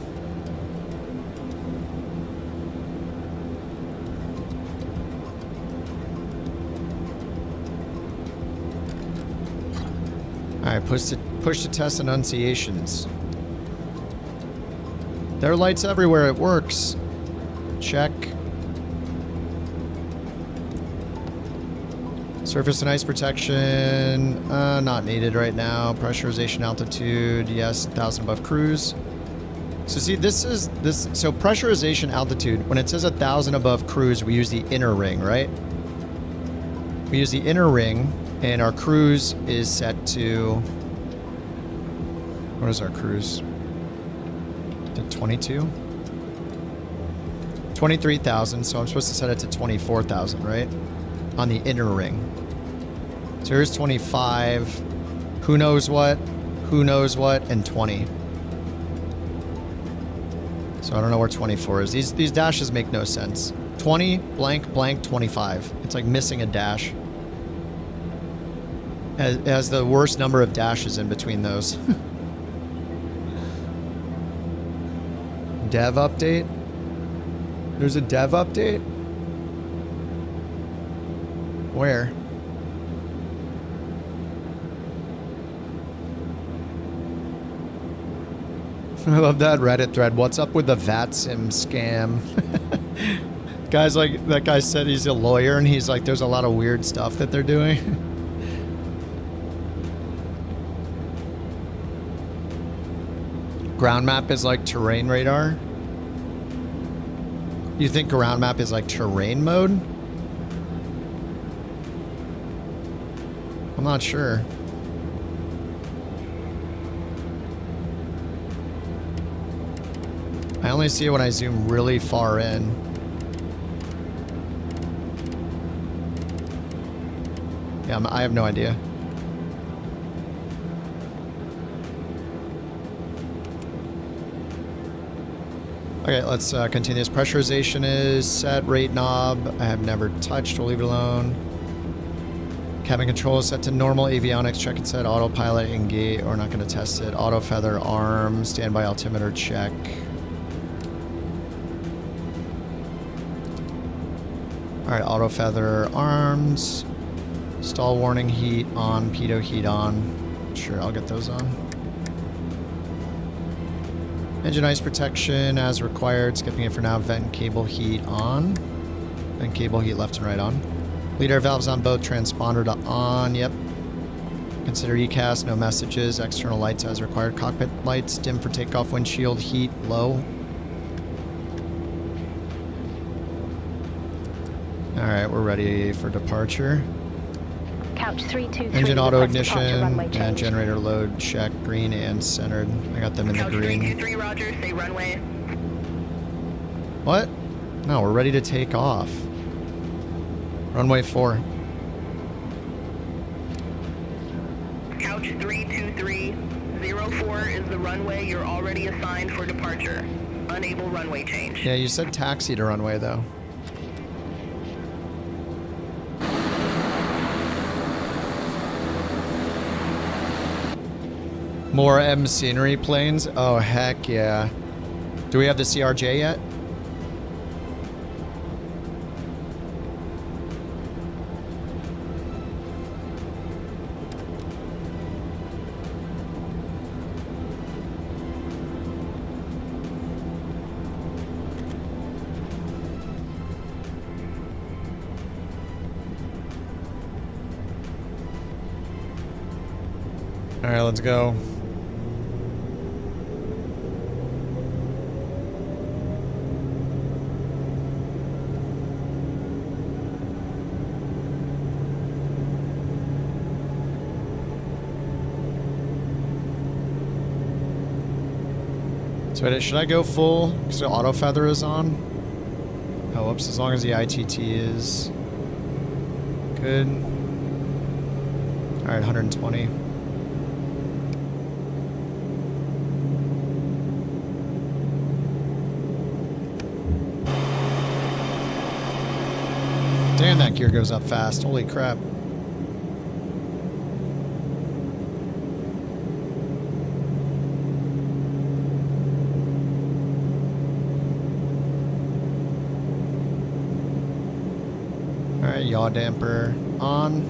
Alright, push to test enunciations. There are lights everywhere, it works. Check. Surface and ice protection, not needed right now. Pressurization altitude, yes, 1,000 above cruise. So see, so pressurization altitude, when it says 1,000 above cruise, we use the inner ring, right? We use the inner ring. And our cruise is set to... What is our cruise? To 22? 23,000, so I'm supposed to set it to 24,000, right? On the inner ring. So here's 25, who knows what, and 20. So I don't know where 24 is. These dashes make no sense. 20, blank, blank, 25. It's like missing a dash. It has the worst number of dashes in between those. Dev update? There's a dev update? Where? I love that Reddit thread. What's up with the VATSIM scam? Guys, like, that guy said he's a lawyer and he's like, there's a lot of weird stuff that they're doing. Ground map is like terrain radar? You think ground map is like terrain mode? I'm not sure. I only see it when I zoom really far in. Yeah, I have no idea. Okay, let's continue this. Pressurization is set. Rate knob, I have never touched. We'll leave it alone. Cabin control is set to normal. Avionics, check and set. Autopilot, engage. We're not going to test it. Auto feather, arm. Standby altimeter, check. Alright, auto feather, arms. Stall warning, heat on. Pitot, heat on. Sure, I'll get those on. Engine ice protection as required. Skipping it for now. Vent and cable heat on. Vent cable heat left and right on. Lead air valves on both. Transponder to on. Yep. Consider ECAS. No messages. External lights as required. Cockpit lights. Dim for takeoff. Windshield heat low. Alright, we're ready for departure. Couch 323. Engine auto ignition and generator load check. Green and centered. I got them in the green. Couch 323, roger. Say runway. What? No, we're ready to take off. Runway 4. Couch 323, 04 is the runway you're already assigned for departure. Unable runway change. Yeah, you said taxi to runway though. More M scenery planes? Oh, heck yeah. Do we have the CRJ yet? All right, let's go. So should I go full? Because the auto feather is on. Oh, whoops, as long as the ITT is good. All right, 120. Damn, that gear goes up fast. Holy crap. yaw damper on.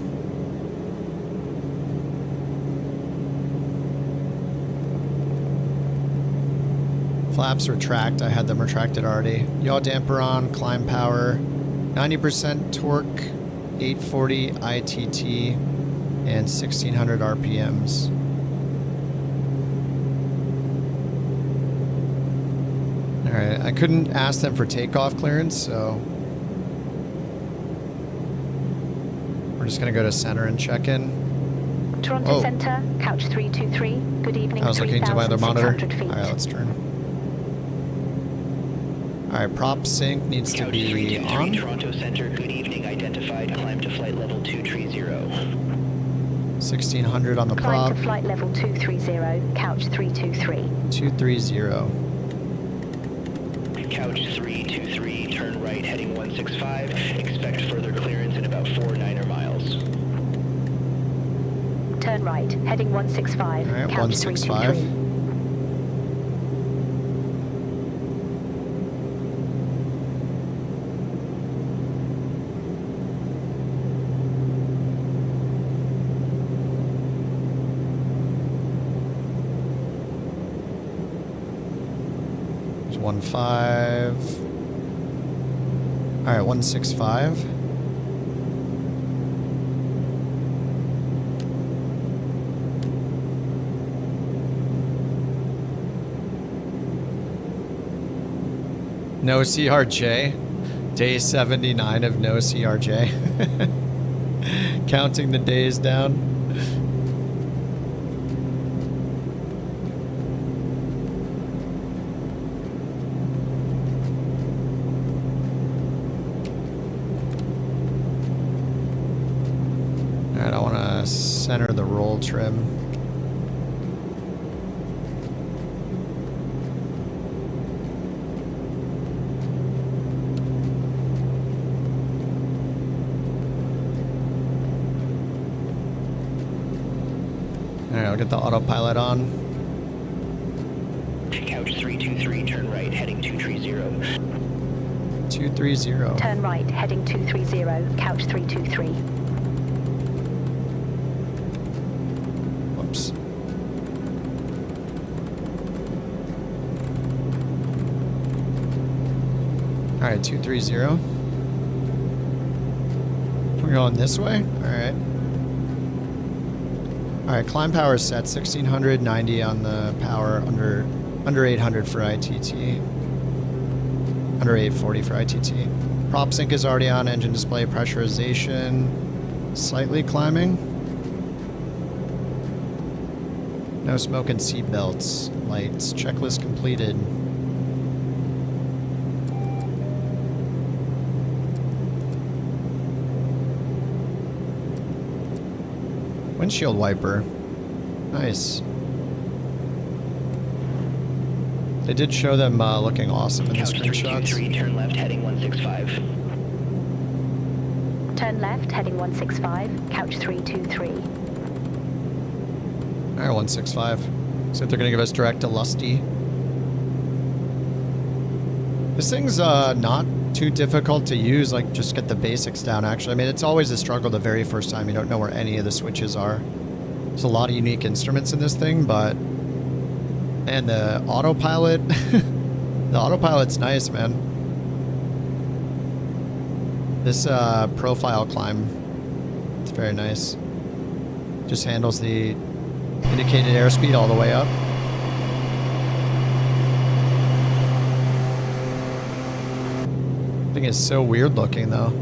Flaps retract. I had them retracted already. Yaw damper on. Climb power. 90% torque. 840 ITT. And 1600 RPMs. Alright, I couldn't ask them for takeoff clearance, so we're just going to go to center and check in. Toronto Center, couch 323. Good evening, I was looking to my other monitor. 3,600 feet. Alright, let's turn. Alright, prop sync needs to be on. Toronto Center, good evening. Identified. Climb to flight level 230. 1600 on the Climb prop. to flight level 230, couch 323. 230. Couch 323, turn right, heading 165. Expect further clearance in about 4-9 miles. Turn right, heading 165. Alright, couch 165. 323. There's 15. Alright, 165. No CRJ. Day 79 of no CRJ. Counting the days down. Alright, I want to center the roll trim. Alright, I'll get the autopilot on. Couch 323, turn right, heading 230. 230. Turn right, heading 230, couch 323. Whoops. Alright, 230. We're going this way? Alright. Alright, climb power is set. 1690 on the power, under 800 for ITT. Under 840 for ITT. Prop sync is already on. Engine display pressurization. Slightly climbing. No smoke and seat belts. Lights. Checklist completed. Windshield wiper. Nice. They did show them looking awesome in the screenshots. 323, turn left, heading 165. Turn left, heading 165, couch 323. Alright, 165. So they're going to give us direct to Lusty. This thing's not too difficult to use, like just get the basics down actually. I mean, it's always a struggle the very first time. You don't know where any of the switches are. There's a lot of unique instruments in this thing, but and the autopilot, the autopilot's nice, man. This profile climb, it's very nice. Just handles the indicated airspeed all the way up. Thing is so weird looking though.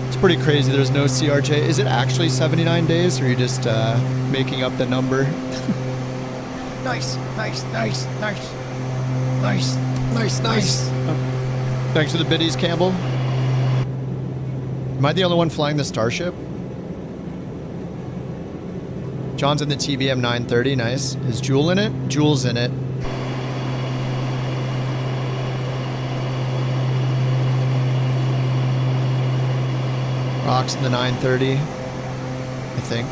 It's pretty crazy there's no CRJ. Is it actually 79 days or are you just making up the number? Nice, nice, nice, nice, nice, nice, nice. Oh. Thanks for the biddies, Campbell. Am I the only one flying the Starship? John's in the TBM 930, nice. Is Jewel in it? Jewel's in it. Rocks in the 930, I think.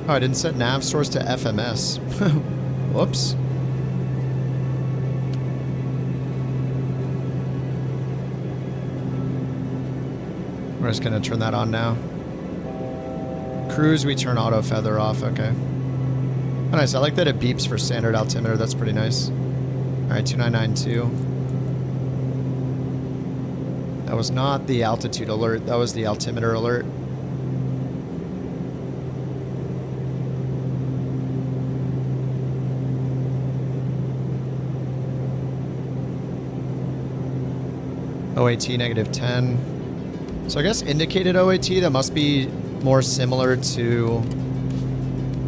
Oh, I didn't set nav source to FMS. Whoops. We're just gonna turn that on now. Cruise, we turn auto feather off, okay. Oh, nice, I like that it beeps for standard altimeter, that's pretty nice. Alright, 2992. That was not the altitude alert, that was the altimeter alert. OAT -10. So I guess indicated OAT, that must be more similar to...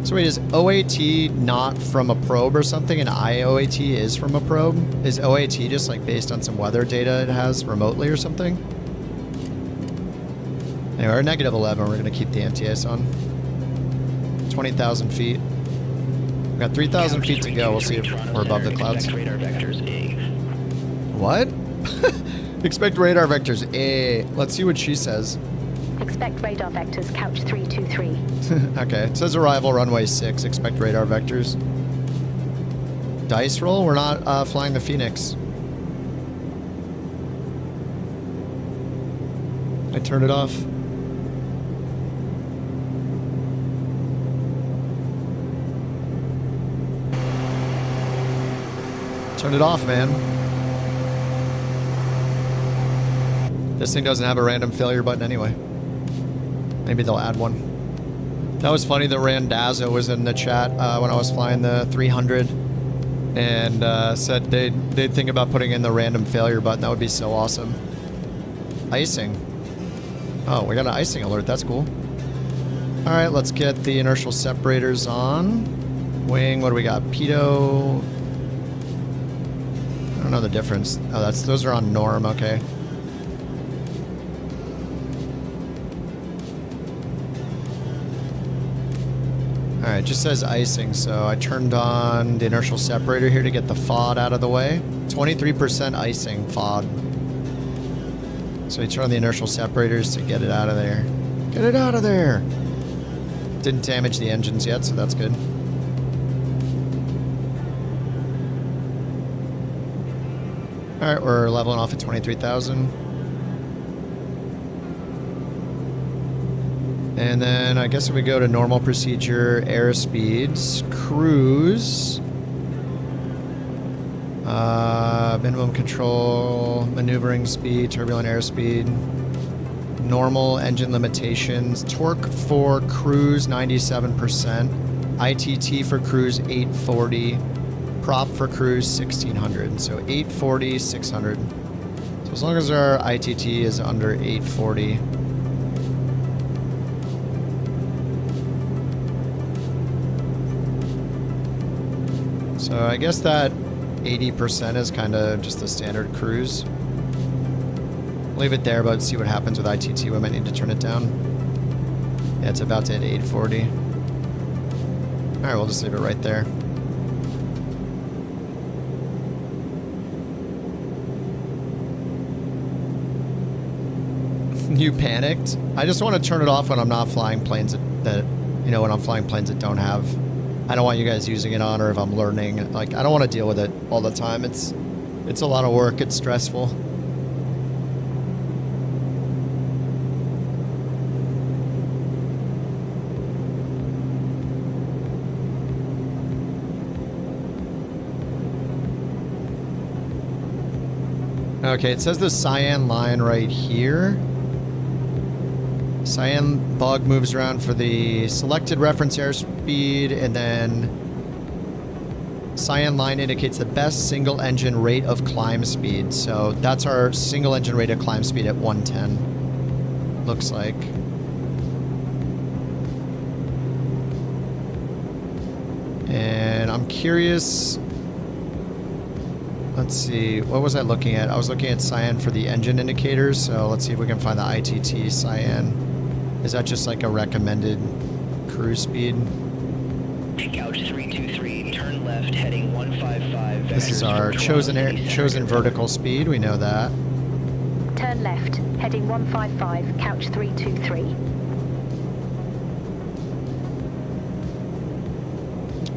So wait, is OAT not from a probe or something and IOAT is from a probe? Is OAT just like based on some weather data it has remotely or something? Anyway, we're at -11, we're going to keep the MTS on. 20,000 feet. We've got 3,000 feet to go, we'll see if we're above the clouds. What? Expect radar vectors. Let's see what she says. Expect radar vectors, couch 323. Okay, it says arrival runway 6. Expect radar vectors. Dice roll? We're not flying the Phoenix. I turned it off. Turn it off, man. This thing doesn't have a random failure button anyway. Maybe they'll add one. That was funny that Randazzo was in the chat when I was flying the 300 and said they'd think about putting in the random failure button. That would be so awesome. Icing. Oh, we got an icing alert. That's cool. All right, let's get the inertial separators on. Wing, what do we got? Pitot. I don't know the difference. Oh, those are on norm. Okay. Alright, it just says icing, so I turned on the inertial separator here to get the FOD out of the way. 23% icing FOD. So we turn on the inertial separators to get it out of there. Get it out of there! Didn't damage the engines yet, so that's good. Alright, we're leveling off at 23,000. And then I guess if we go to normal procedure, airspeeds, cruise, minimum control, maneuvering speed, turbulent airspeed, normal engine limitations, torque for cruise 97%, ITT for cruise 840, prop for cruise 1600. So 840, 600. So as long as our ITT is under 840. So I guess that 80% is kind of just the standard cruise. Leave it there, but see what happens with ITT. We might need to turn it down. Yeah, it's about to hit 840. Alright, we'll just leave it right there. You panicked? I just want to turn it off when I'm not flying planes that you know, when I'm flying planes that don't have... I don't want you guys using it on, or if I'm learning, like, I don't want to deal with it all the time. It's a lot of work. It's stressful. Okay, it says the cyan line right here. Cyan bug moves around for the selected reference airspeed, and then cyan line indicates the best single engine rate of climb speed. So that's our single engine rate of climb speed at 110. Looks like. And I'm curious. Let's see, what was I looking at? I was looking at cyan for the engine indicators, so let's see if we can find the ITT cyan. Is that just like a recommended cruise speed. Couch 323, turn left, heading 155. This is our chosen vertical speed. We know that. Turn left, heading 155, couch 323.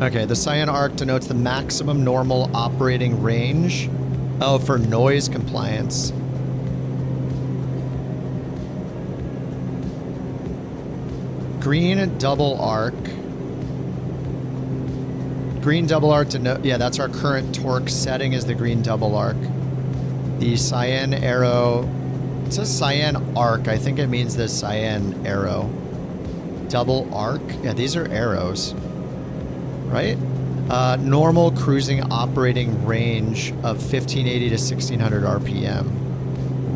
Okay, the cyan arc denotes the maximum normal operating range. Oh, for noise compliance. Green double arc. Green double arc denote, yeah, that's our current torque setting is the green double arc. The cyan arrow, it says cyan arc. I think it means the cyan arrow. Double arc, yeah, these are arrows, right? Normal cruising operating range of 1580 to 1600 RPM.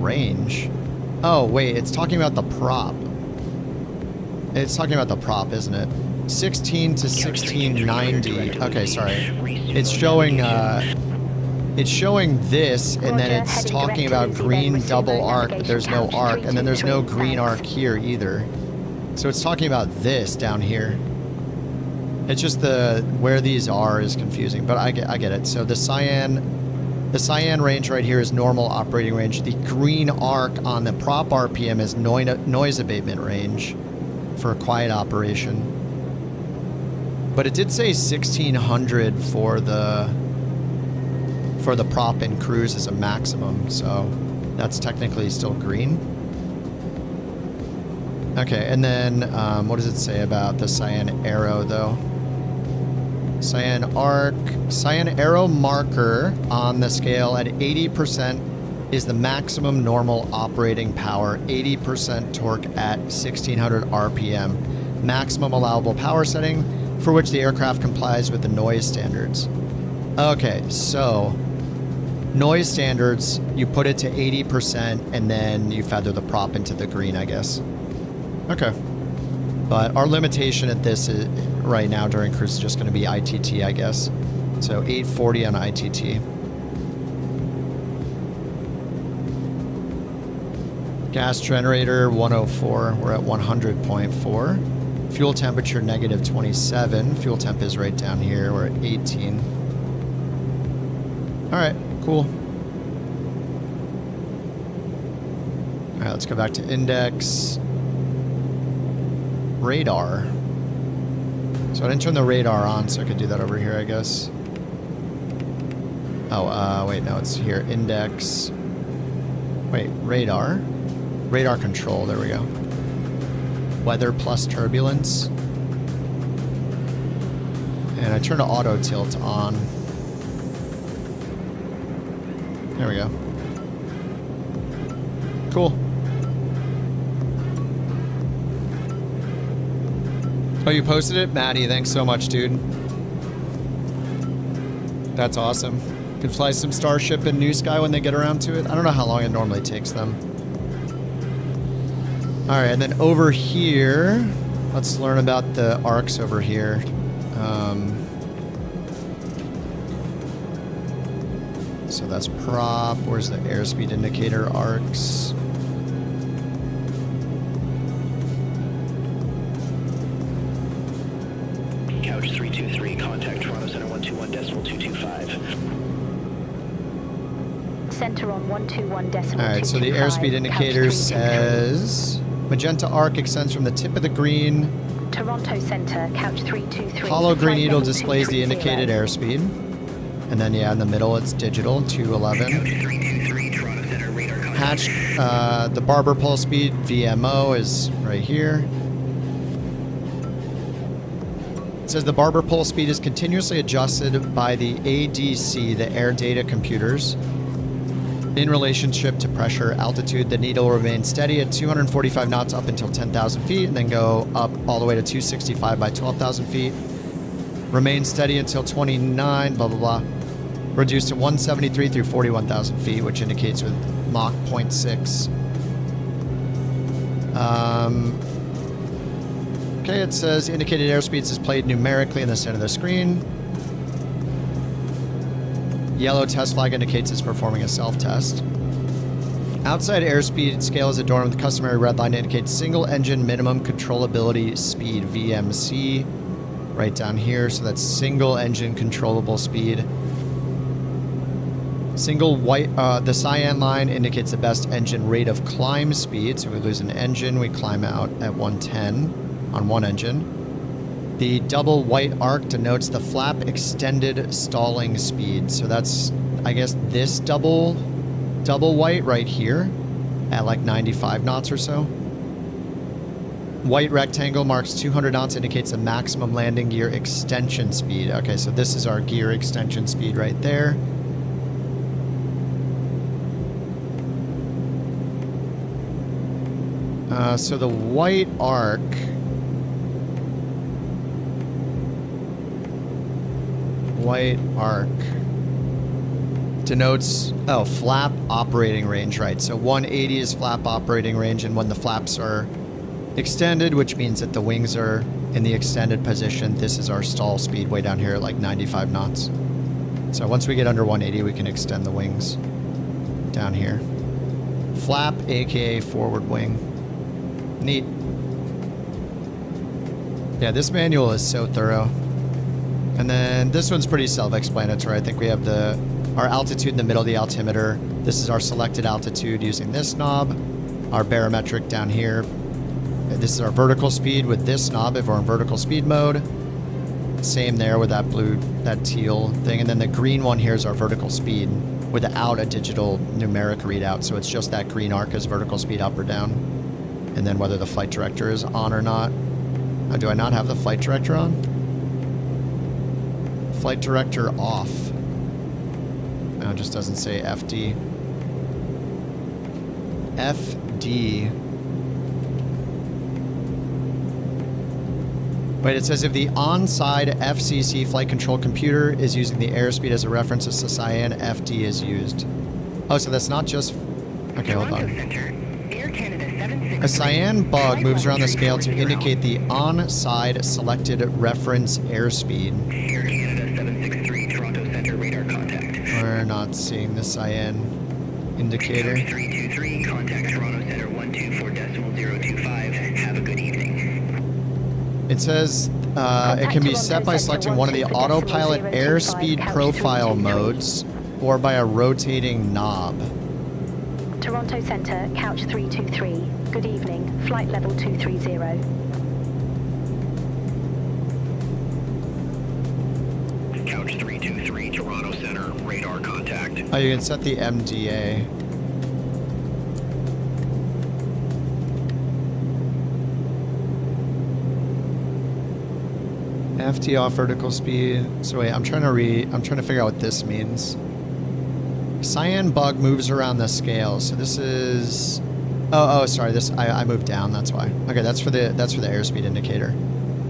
Range? Oh, wait, it's talking about the prop. It's talking about the prop, isn't it? 16 to 1690. Okay, sorry. It's showing this, and then it's talking about green double arc, but there's no arc, and then there's no green arc here either. So it's talking about this down here. It's just where these are is confusing, but I get it. So the cyan range right here is normal operating range. The green arc on the prop RPM is noise abatement range for a quiet operation. But it did say 1600 for the prop and cruise as a maximum, so that's technically still green. Okay, and then what does it say about the cyan arrow though? Cyan arc, cyan arrow marker on the scale at 80% is the maximum normal operating power, 80% torque at 1600 RPM, maximum allowable power setting for which the aircraft complies with the noise standards. Okay, so noise standards, you put it to 80% and then you feather the prop into the green, I guess. Okay. But our limitation at this is, right now during cruise is just going to be ITT, I guess. So 840 on ITT. Gas generator 104. We're at 100.4. Fuel temperature negative 27. Fuel temp is right down here. We're at 18. All right, cool. All right, let's go back to index. Radar. So I didn't turn the radar on, so I could do that over here, I guess. Oh, wait, no, it's here. Index. Wait, radar. Radar control, there we go. Weather plus turbulence. And I turned auto tilt on. There we go. Cool. Oh, you posted it? Maddie, thanks so much, dude. That's awesome. Can fly some Starship in New Sky when they get around to it. I don't know how long it normally takes them. All right, and then over here, let's learn about the arcs over here. So that's prop. Where's the airspeed indicator arcs? Couch 323, contact Toronto Center 121.225. Center on 121.225. All right, so the airspeed indicator says magenta arc extends from the tip of the green. Toronto Center, couch 323. Hollow green needle displays the indicated airspeed. And then, yeah, in the middle, it's digital, 211. Hatch, the Barber pulse speed, VMO, is right here. It says the Barber pulse speed is continuously adjusted by the ADC, the air data computers, in relationship to pressure, altitude. The needle will remain steady at 245 knots up until 10,000 feet, and then go up all the way to 265 by 12,000 feet. Remain steady until 29, blah, blah, blah. Reduced to 173 through 41,000 feet, which indicates with Mach 0.6. Okay, it says indicated airspeeds is displayed numerically in the center of the screen. Yellow test flag indicates it's performing a self-test. Outside airspeed scale is adorned with the customary red line to indicate single engine minimum controllability speed, VMC, right down here. So that's single engine controllable speed. Single white, the cyan line indicates the best engine rate of climb speed. So we lose an engine, we climb out at 110 on one engine. The double white arc denotes the flap extended stalling speed. So that's, I guess, this double white right here at like 95 knots or so. White rectangle marks 200 knots, indicates the maximum landing gear extension speed. Okay, so this is our gear extension speed right there. So the white arc denotes, oh, flap operating range, right? So 180 is flap operating range, and when the flaps are extended, which means that the wings are in the extended position, this is our stall speed way down here at like 95 knots. So once we get under 180, we can extend the wings down here. Flap, aka forward wing. Neat. Yeah, this manual is so thorough. And then this one's pretty self-explanatory. I think we have our altitude in the middle of the altimeter. This is our selected altitude using this knob. Our barometric down here. This is our vertical speed with this knob if we're in vertical speed mode. Same there with that teal thing. And then the green one here is our vertical speed without a digital numeric readout. So it's just that green arc as vertical speed up or down. And then whether the flight director is on or not. Do I not have the flight director on? Flight director off. No, it just doesn't say FD. FD. Wait, it says if the on-side FCC flight control computer is using the airspeed as a reference, the cyan FD is used. Oh, so that's not just... Okay, hold on. A cyan bug moves around the scale to indicate the on-side selected reference airspeed. Air Canada 763, Toronto Center, radar contact. We're not seeing the cyan indicator. 323, contact Toronto Center 124.025. Have a good evening. It says it can be set by selecting one of the autopilot airspeed profile modes or by a rotating knob. Toronto Centre, couch 323. Good evening, flight level 230. Couch 323, Toronto Center, radar contact. Oh, you can set the MDA. FT off vertical speed. So wait, I'm trying to figure out what this means. Cyan bug moves around the scale. So this is... Oh, sorry. This I moved down. That's why. Okay, that's for the airspeed indicator.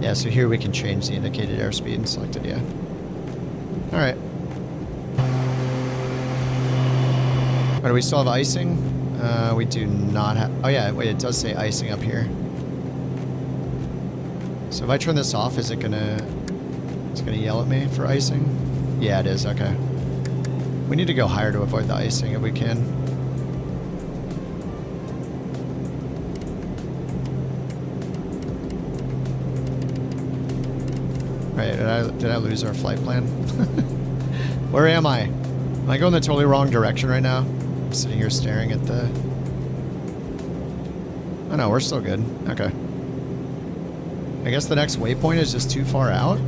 Yeah. So here we can change the indicated airspeed and select it. Yeah. All right. But do we still have icing? We do not have. Oh yeah. Wait. It does say icing up here. So if I turn this off, is it gonna? It's gonna yell at me for icing. Yeah, it is. Okay. We need to go higher to avoid the icing if we can. Right, did I lose our flight plan? Where am I? Am I going the totally wrong direction right now? I'm sitting here staring at the... Oh no, we're still good. Okay. I guess the next waypoint is just too far out?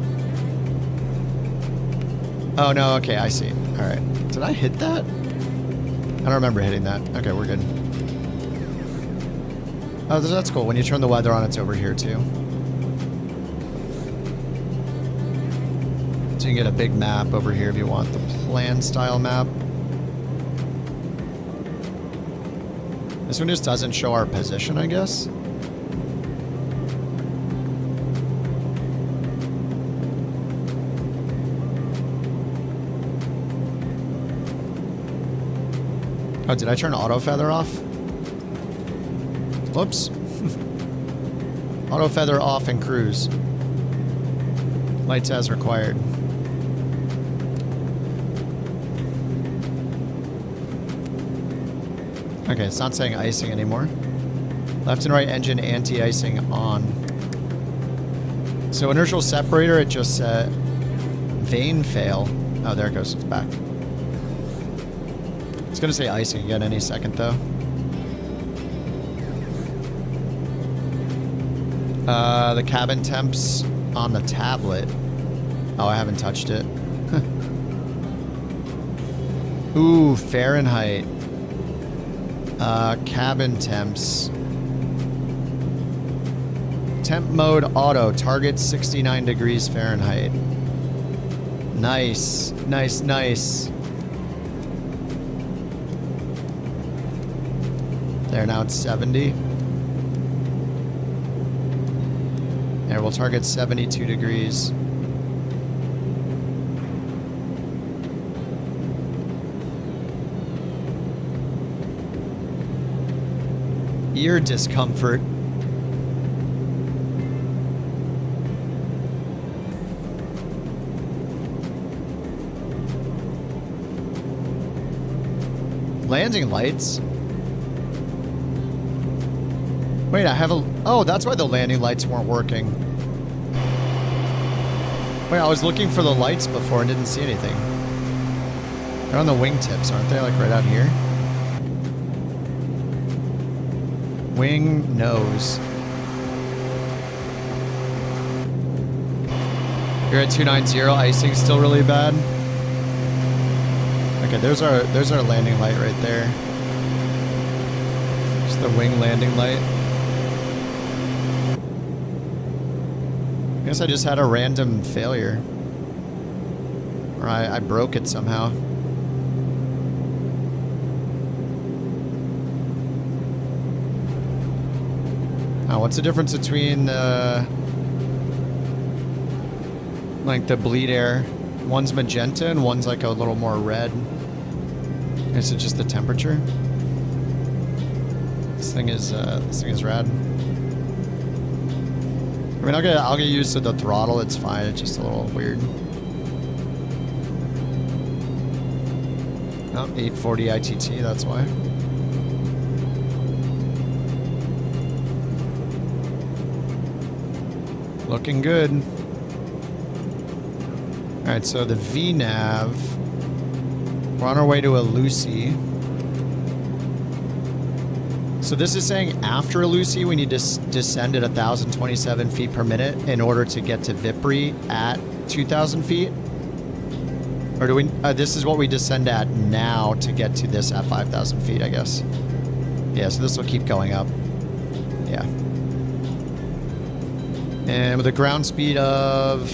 Oh no, okay, I see. Alright. Did I hit that? I don't remember hitting that. Okay, we're good. Oh, that's cool. When you turn the weather on, it's over here too. So you can get a big map over here if you want the plan style map. This one just doesn't show our position, I guess. Oh, did I turn auto feather off? Whoops. Auto feather off and cruise. Lights as required. Okay, it's not saying icing anymore. Left and right engine anti-icing on. So inertial separator, it just said vane fail. Oh, there it goes. It's back. It's going to say icing again any second, though. The cabin temps on the tablet. Oh, I haven't touched it. Ooh, Fahrenheit. Cabin temps. Temp mode auto. Target 69 degrees Fahrenheit. Nice. Nice, nice. There, now it's 70. There, we'll target 72 degrees. Ear discomfort. Landing lights. Wait, I have a... Oh, that's why the landing lights weren't working. Wait, I was looking for the lights before and didn't see anything. They're on the wingtips, aren't they? Like right out here? Wing nose. You're at 290. Icing's still really bad. Okay, there's our landing light right there. Just the wing landing light. I guess I just had a random failure. Or I broke it somehow. Now, what's the difference between like the bleed air? One's magenta and one's like a little more red. Is it just the temperature? This thing is rad. I mean, I'll get used to the throttle. It's fine. It's just a little weird. Oh, 840 ITT. That's why. Looking good. All right, so the VNav. We're on our way to a Lucy. So this is saying after a Lucy, we need to descend at 1,027 feet per minute in order to get to VIPRI at 2,000 feet? Or do we... this is what we descend at now to get to this at 5,000 feet, I guess. Yeah, so this will keep going up. Yeah. And with a ground speed of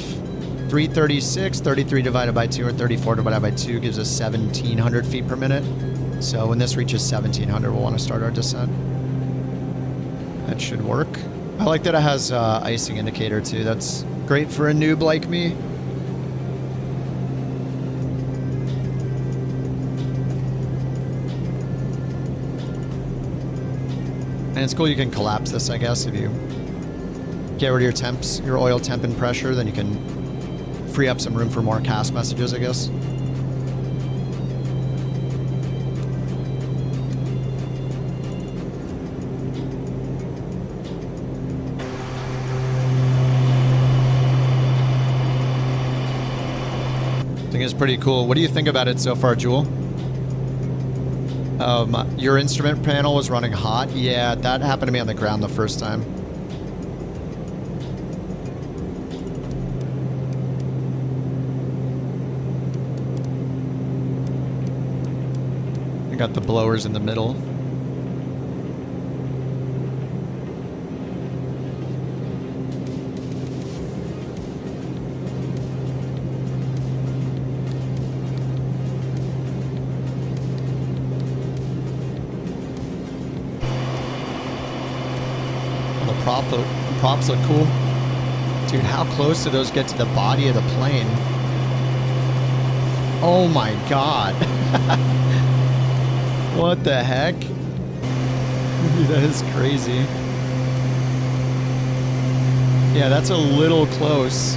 336, 33 divided by 2, or 34 divided by 2 gives us 1,700 feet per minute. So when this reaches 1,700, we'll want to start our descent. That should work. I like that it has icing indicator too. That's great for a noob like me. And it's cool you can collapse this, I guess, if you get rid of your temps, your oil temp and pressure, then you can free up some room for more CAS messages, I guess. I think it's pretty cool. What do you think about it so far, Jewel? Your instrument panel was running hot. Yeah, that happened to me on the ground the first time. I got the blowers in the middle. The props look cool. Dude, how close do those get to the body of the plane? Oh my god. What the heck? That is crazy. Yeah, that's a little close.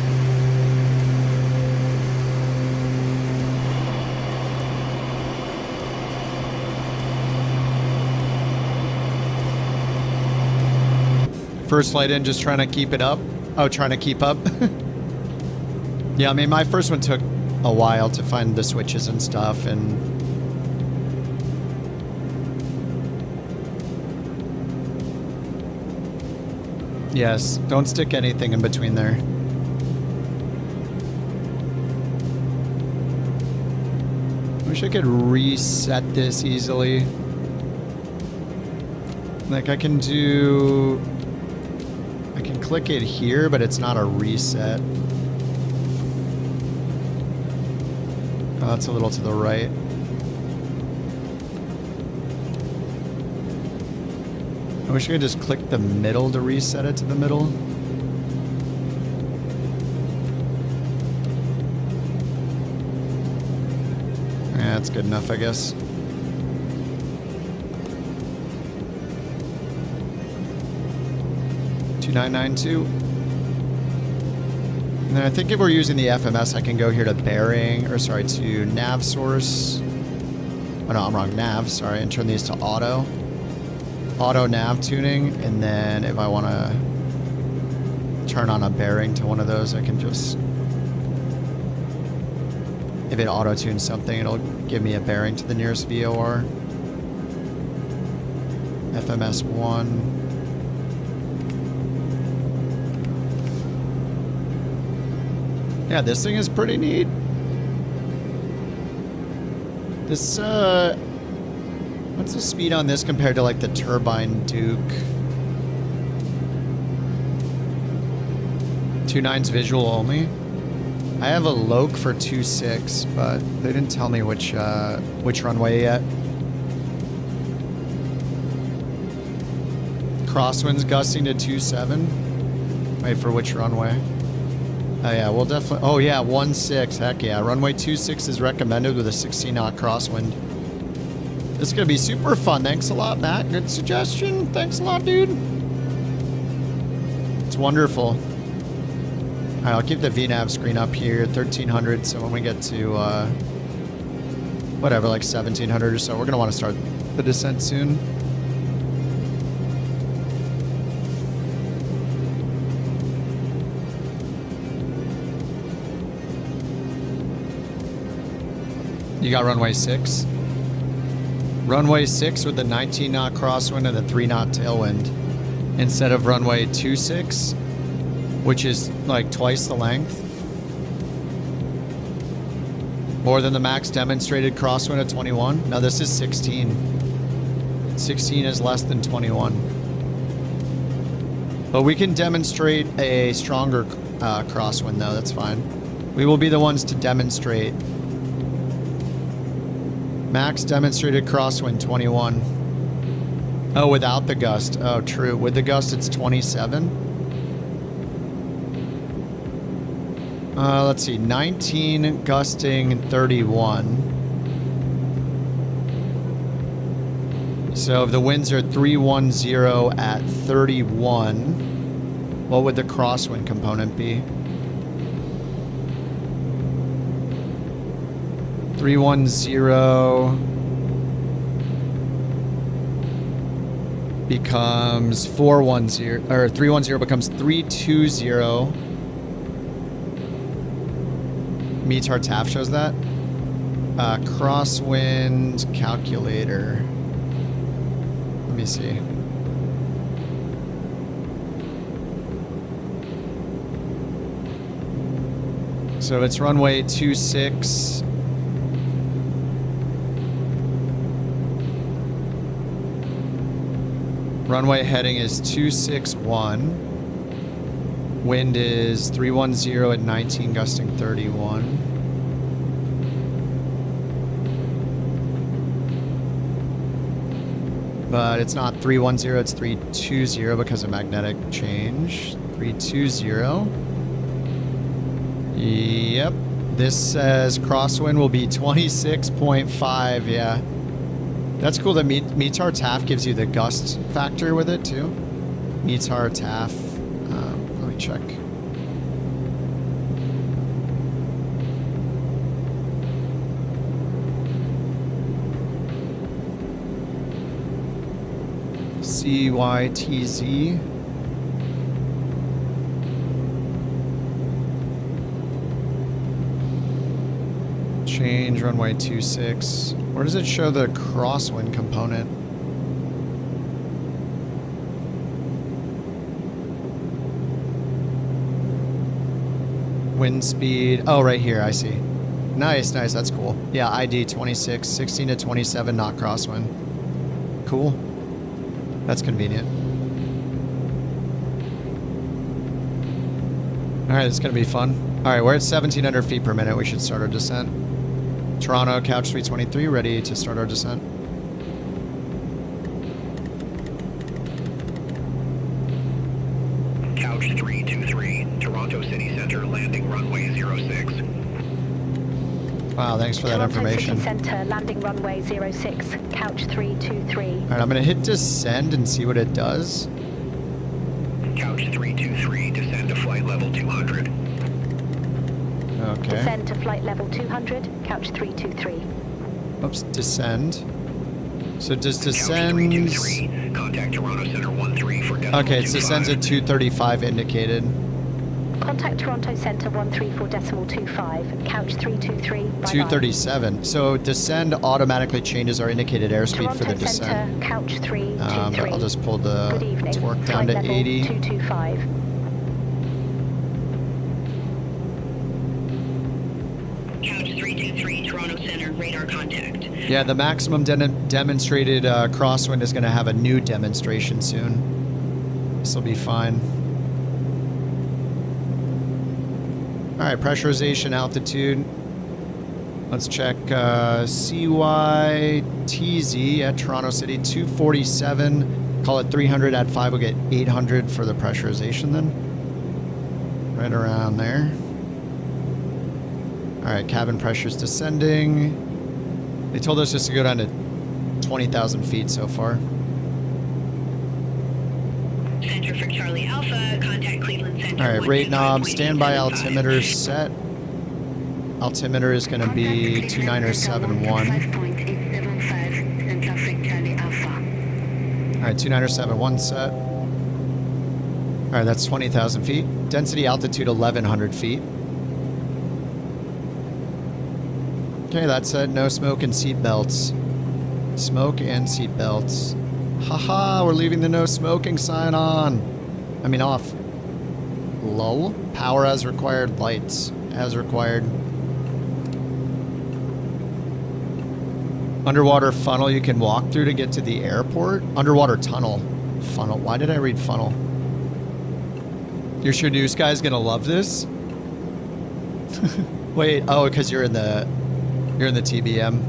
First flight in, just trying to keep it up. Oh, trying to keep up. Yeah, I mean, my first one took a while to find the switches and stuff, and yes, don't stick anything in between there. Wish I could reset this easily. Like I can click it here, but it's not a reset. Oh, that's a little to the right. I wish I could just click the middle to reset it to the middle. Yeah, that's good enough, I guess. $2992. And then I think if we're using the FMS, I can go here to bearing, or sorry, to nav source. Oh no, I'm wrong, nav, sorry, and turn these to auto. Auto nav tuning, and then if I want to turn on a bearing to one of those, I can just, if it auto tunes something, it'll give me a bearing to the nearest VOR. FMS 1. Yeah, this thing is pretty neat. This, what's the speed on this compared to like the Turbine Duke? 2.9's visual only. I have a Loke for 2.6, but they didn't tell me which runway yet. Crosswinds gusting to 2.7. Wait, for which runway? Oh yeah, we'll definitely, oh yeah, 1.6, heck yeah. Runway 2.6 is recommended with a 16-knot crosswind. This is gonna be super fun. Thanks a lot, Matt. Good suggestion. Thanks a lot, dude. It's wonderful. All right, I'll keep the VNAV screen up here, 1300, so when we get to, whatever, like 1700 or so, we're gonna wanna start the descent soon. You got runway 6. Runway 6 with the 19-knot crosswind and the 3-knot tailwind, instead of runway 26, which is like twice the length. More than the max demonstrated crosswind at 21. No, this is 16. 16 is less than 21. But we can demonstrate a stronger crosswind though, that's fine. We will be the ones to demonstrate. Max demonstrated crosswind 21. Oh, without the gust. Oh, true. With the gust, it's 27. Let's see. 19 gusting 31. So if the winds are 310 at 31, what would the crosswind component be? 310 becomes 410, or 310 becomes 320. METAR TAF shows that. Crosswind calculator. Let me see. So it's runway 26. Runway heading is 261. Wind is 310 at 19, gusting 31. But it's not 310, it's 320 because of magnetic change. 320. Yep. This says crosswind will be 26.5, yeah. That's cool that METAR TAF gives you the gust factor with it too. METAR TAF. Let me check. CYTZ. Change runway 26. Where does it show the crosswind component? Wind speed. Oh, right here. I see. Nice, nice. That's cool. Yeah, ID 26, 16 to 27 knot crosswind. Cool. That's convenient. All right, it's going to be fun. All right, we're at 1,700 feet per minute. We should start our descent. Toronto, Couch 323, ready to start our descent. Couch 323, Toronto City Center, landing runway 06. Wow, thanks for that information. Toronto City Center, landing runway 06, Couch 323. All right, I'm going to hit descend and see what it does. Couch 323, descend to flight level 200. Okay. Descend to flight level 200, Couch 323. Oops, descend. So does descend... Couch 323, contact Toronto Center 13 for decimal Okay, it descends at 235 indicated. Contact Toronto Center 134.25, Couch 323. 237. So descend automatically changes our indicated airspeed Toronto for the descent. Center, Couch 323. I'll just pull the Good evening. torque down to 80. 225. Couch 323, Toronto Center, radar contact. Yeah, the maximum demonstrated crosswind is going to have a new demonstration soon. This will be fine. All right, pressurization, altitude. Let's check CYTZ at Toronto City, 247. Call it 300 at 5. We'll get 800 for the pressurization then. Right around there. All right, cabin pressure's descending. They told us just to go down to 20,000 feet so far. Center for Charlie Alpha, contact Cleveland Center. All right, rate knob, standby altimeter set. Altimeter is going to be 2971. All right, 2971 set. All right, that's 20,000 feet. Density altitude 1,100 feet. Okay, that's it. No smoke and seat belts. Smoke and seat belts. Haha, we're leaving the no smoking sign on. I mean off. Lull. Power as required. Lights as required. Underwater funnel you can walk through to get to the airport. Underwater tunnel. Funnel. Why did I read funnel? You're sure News Guy's gonna love this? Wait, oh, because you're in the TBM.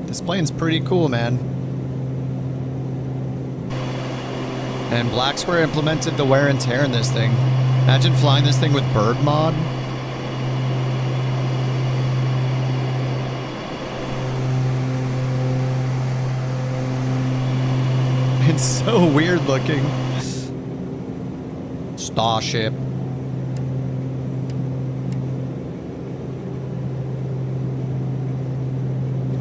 This plane's pretty cool, man. And Black Square implemented the wear and tear in this thing. Imagine flying this thing with bird mod. It's so weird looking. Starship.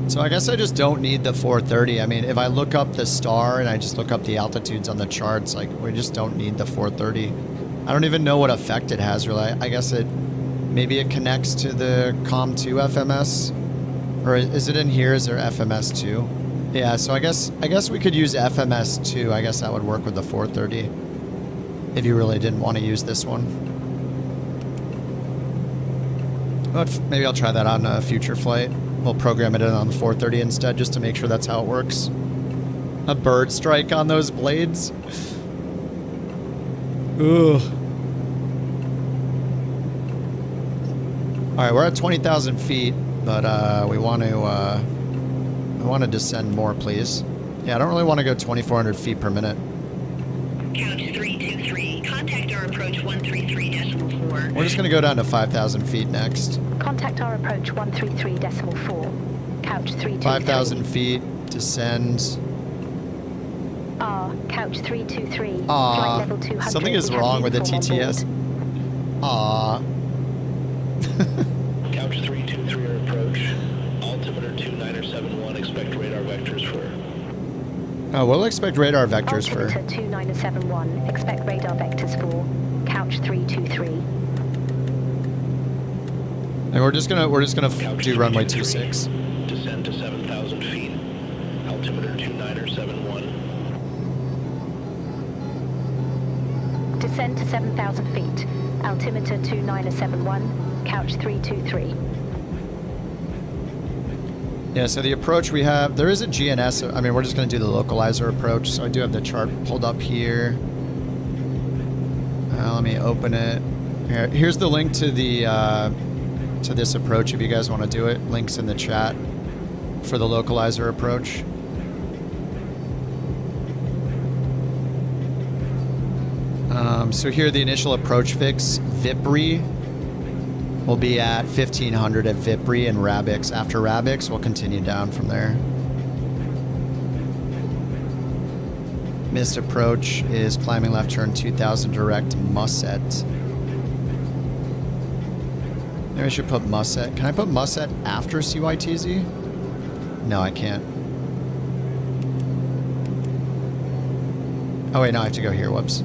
So I guess I just don't need the 430. I mean, if I look up the star and I just look up the altitudes on the charts, like, we just don't need the 430. I don't even know what effect it has, really. I guess maybe it connects to the COM2 FMS? Or is it in here? Is there FMS 2? Yeah, so I guess we could use FMS 2. I guess that would work with the 430 if you really didn't want to use this one. But maybe I'll try that on a future flight. We'll program it in on the 430 instead, just to make sure that's how it works. A bird strike on those blades. Ugh. All right, we're at 20,000 feet, but we want to descend more, please. Yeah, I don't really want to go 2,400 feet per minute. Couch 323, contact our approach 133.4. We're just going to go down to 5,000 feet next. Contact our approach 133.4, Couch 323. 5,000 feet, descend. Couch 323. Aw, Flight level 200. something is wrong with the TTS. Aw. Couch 323 approach. Altimeter 2971, expect radar vectors for... Oh, we'll expect radar vectors for... Altimeter 2971, expect radar vectors for couch 323. And we're just gonna do runway 26. Descend to 7,000 feet. Altimeter 2971. Descend to 7,000 feet. Altimeter 2971, couch 323. Yeah, so the approach we have, there is a GNS. I mean, we're just going to do the localizer approach. So I do have the chart pulled up here. Let me open it. Here's the link to the to this approach if you guys want to do it. Links in the chat for the localizer approach. So here, the initial approach fix, VIPRI, will be at 1500 at VIPRI and Rabix. After Rabix, we'll continue down from there. Missed approach is climbing left turn 2000 direct Musset. Maybe I should put Musset. Can I put Musset after CYTZ? No, I can't. Oh wait, no, I have to go here. Whoops.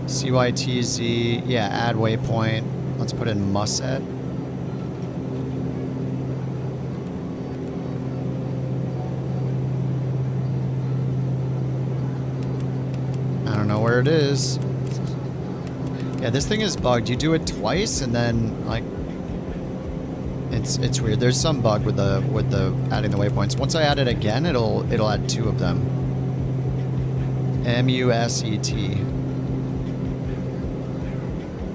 CYTZ, yeah, add waypoint. Let's put in Musset. I don't know where it is. Yeah, this thing is bugged. You do it twice and then like it's weird. There's some bug with the adding the waypoints. Once I add it again, it'll add 2 of them. MUSET.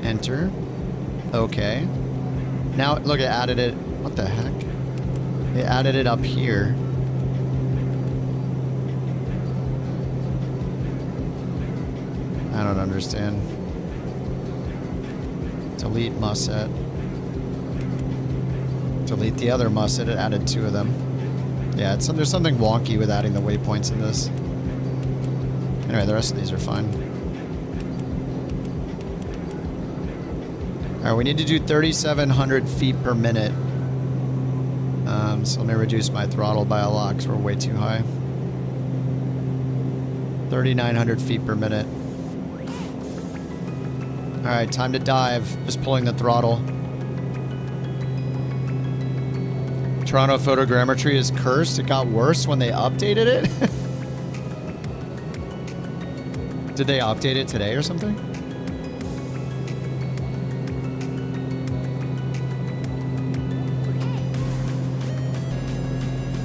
Enter. Okay. Now, look, it added it. What the heck? It added it up here. I don't understand. Delete Musset. Delete the other Musset. It added 2 of them. Yeah, there's something wonky with adding the waypoints in this. Anyway, the rest of these are fine. Alright, we need to do 3,700 feet per minute. So let me reduce my throttle by a lot because we're way too high. 3,900 feet per minute. Alright, time to dive. Just pulling the throttle. Toronto photogrammetry is cursed. It got worse when they updated it. Did they update it today or something?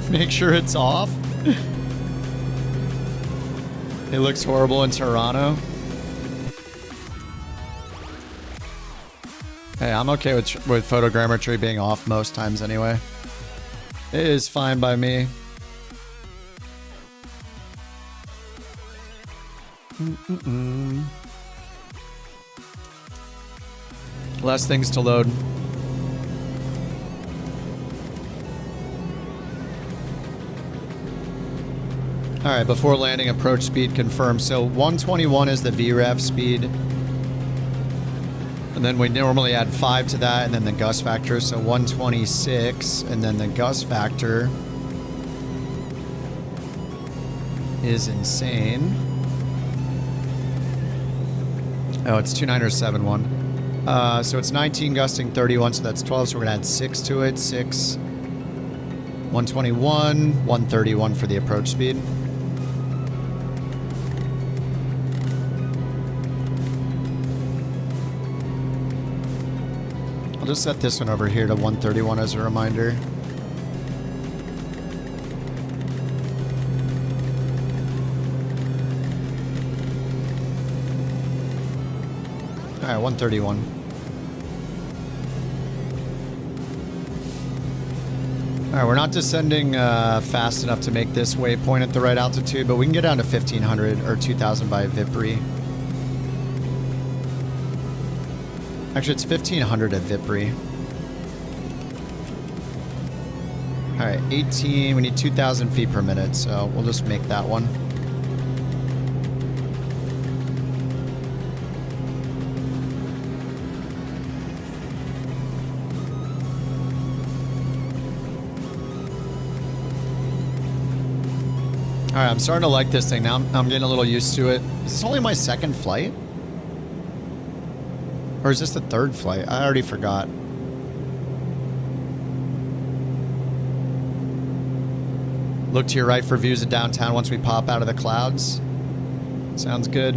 Make sure it's off. It looks horrible in Toronto. Hey, I'm okay with photogrammetry being off most times anyway. It is fine by me. Less things to load. All right, before landing, approach speed confirmed. So 121 is the VREF speed. And then we normally add 5 to that, and then the gust factor. So 126, and then the gust factor is insane. Oh, it's 2971. So it's 19 gusting 31, so that's 12. So we're gonna add 6 to it. 6, 121, 131 for the approach speed. I'll just set this one over here to 131 as a reminder. All right, 131. All right, we're not descending fast enough to make this waypoint at the right altitude, but we can get down to 1500 or 2000 by VIPRI. Actually, it's 1500 at VIPRI. All right, 18. We need 2,000 feet per minute, so we'll just make that one. All right, I'm starting to like this thing now. I'm getting a little used to it. Is this only my second flight? Or is this the third flight? I already forgot. Look to your right for views of downtown once we pop out of the clouds. Sounds good.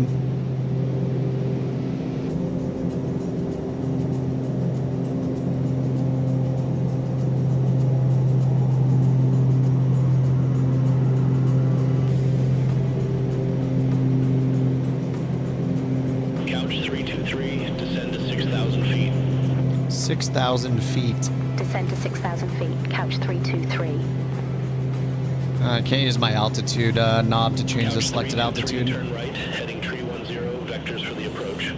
Couch 323, descend to 6,000 feet. 6,000 feet. Descend to 6,000 feet, couch 323. I can't use my altitude knob to change the selected altitude. Turn right, heading 310, vectors for the approach.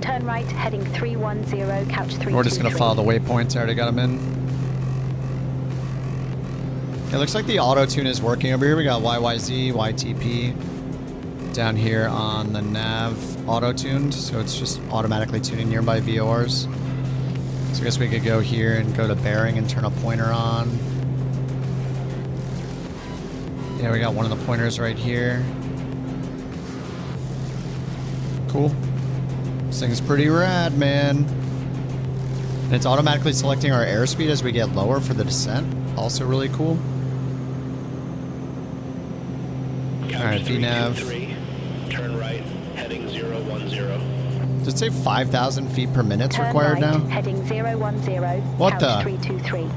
Turn right, heading 310, couch 323. We're just going to follow the waypoints. I already got them in. It looks like the auto-tune is working. Over here we got YYZ, YTP. Down here on the nav, auto-tuned. So it's just automatically tuning nearby VORs. So I guess we could go here and go to bearing and turn a pointer on. Yeah, we got one of the pointers right here. Cool. This thing's pretty rad, man. And it's automatically selecting our airspeed as we get lower for the descent. Also really cool. Alright, VNav. Turn right, heading 010. Does it say 5,000 feet per minute Turn required right, now? Heading 010, What couch the? 323.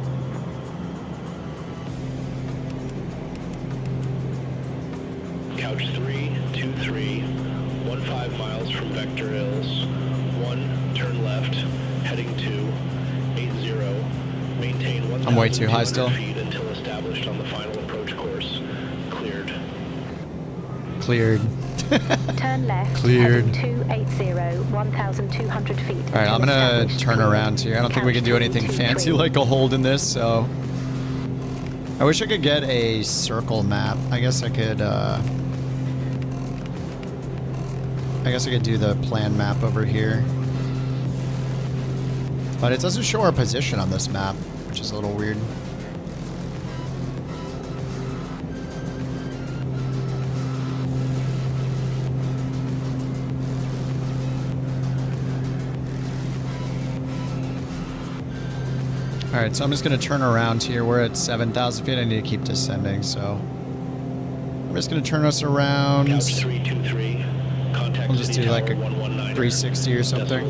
Couch 323, 15 miles from Vector Hills. 1, turn left, heading 2, 80. Maintain 1,200 I'm way too high still. feet until established on the final approach course. Cleared. Cleared. Turn left, Cleared. heading 280, 1,200 feet. Alright, I'm gonna turn around here. I don't think we can do anything fancy like a hold in this, so... I wish I could get a circle map. I guess I could do the plan map over here. But it doesn't show our position on this map, which is a little weird. Alright, so I'm just going to turn around here. We're at 7,000 feet. I need to keep descending, so... I'm just going to turn us around. Couch 323, contact We'll just do like a 360 or something.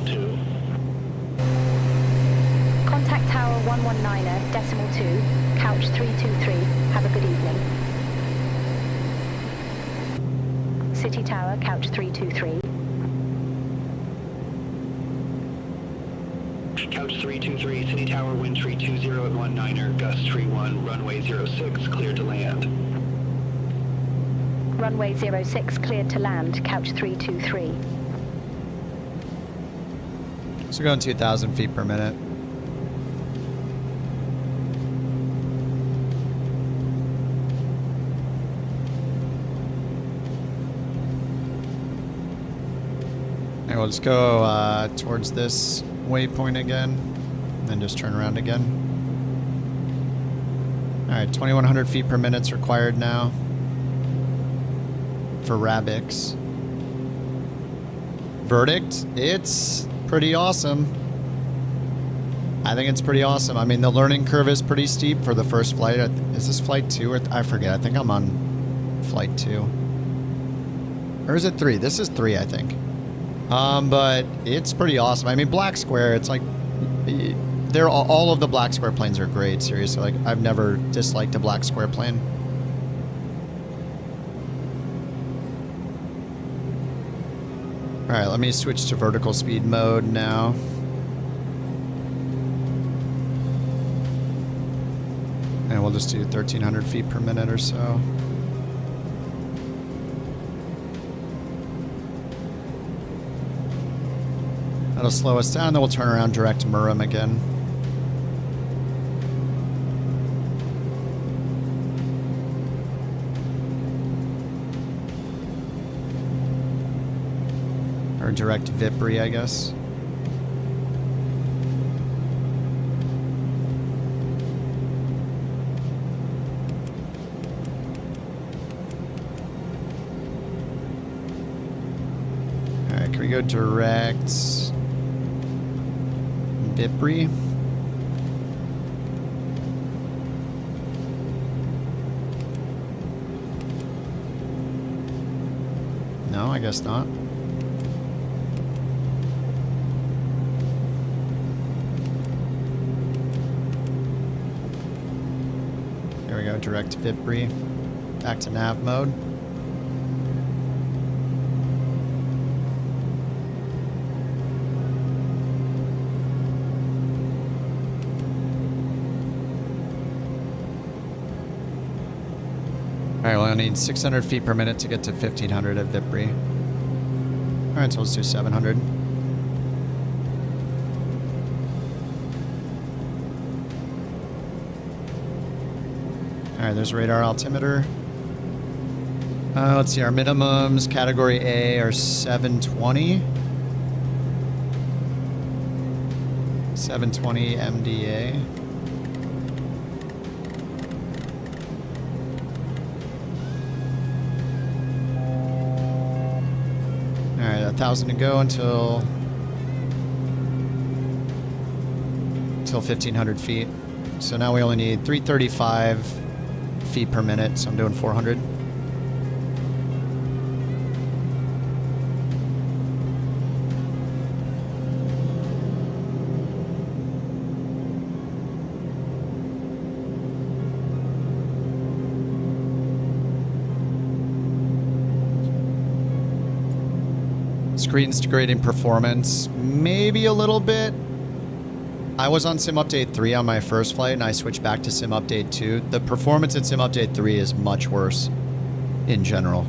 Contact Tower 119er, decimal 2, couch 323. Have a good evening. City Tower, couch 323. Couch 323, City Tower, wind 320 at 19er, gust 31, runway 06, cleared to land. Runway 06 cleared to land, couch 323. So we're going 2,000 feet per minute. And we'll just go towards this waypoint again, and then just turn around again. Alright, 2,100 feet per minute's required now for Rabix. Verdict? It's pretty awesome. I think it's pretty awesome. I mean, the learning curve is pretty steep for the first flight. Is this flight 2? Or I forget. I think I'm on flight 2. Or is it 3? This is 3, I think. But it's pretty awesome. I mean, Black Square, it's like... They're all of the Black Square planes are great, seriously. Like, I've never disliked a Black Square plane. Alright, let me switch to vertical speed mode now. And we'll just do 1,300 feet per minute or so. That'll slow us down, then we'll turn around direct to Murrum again. Or direct Vipri, I guess. go direct Vipri. No, I guess not. There we go, direct Vipri. Back to nav mode. Alright, well I need 600 feet per minute to get to 1500 at Vipri. Alright, so let's do 700. Alright, there's radar altimeter. Let's see, our minimums, category A are 720. 720 MDA. Alright, 1,000 to go until 1,500 feet. So now we only need 335 feet per minute, so I'm doing 400. Screen's degrading performance, maybe a little bit. I was on Sim Update 3 on my first flight, and I switched back to Sim Update 2. The performance in Sim Update 3 is much worse in general.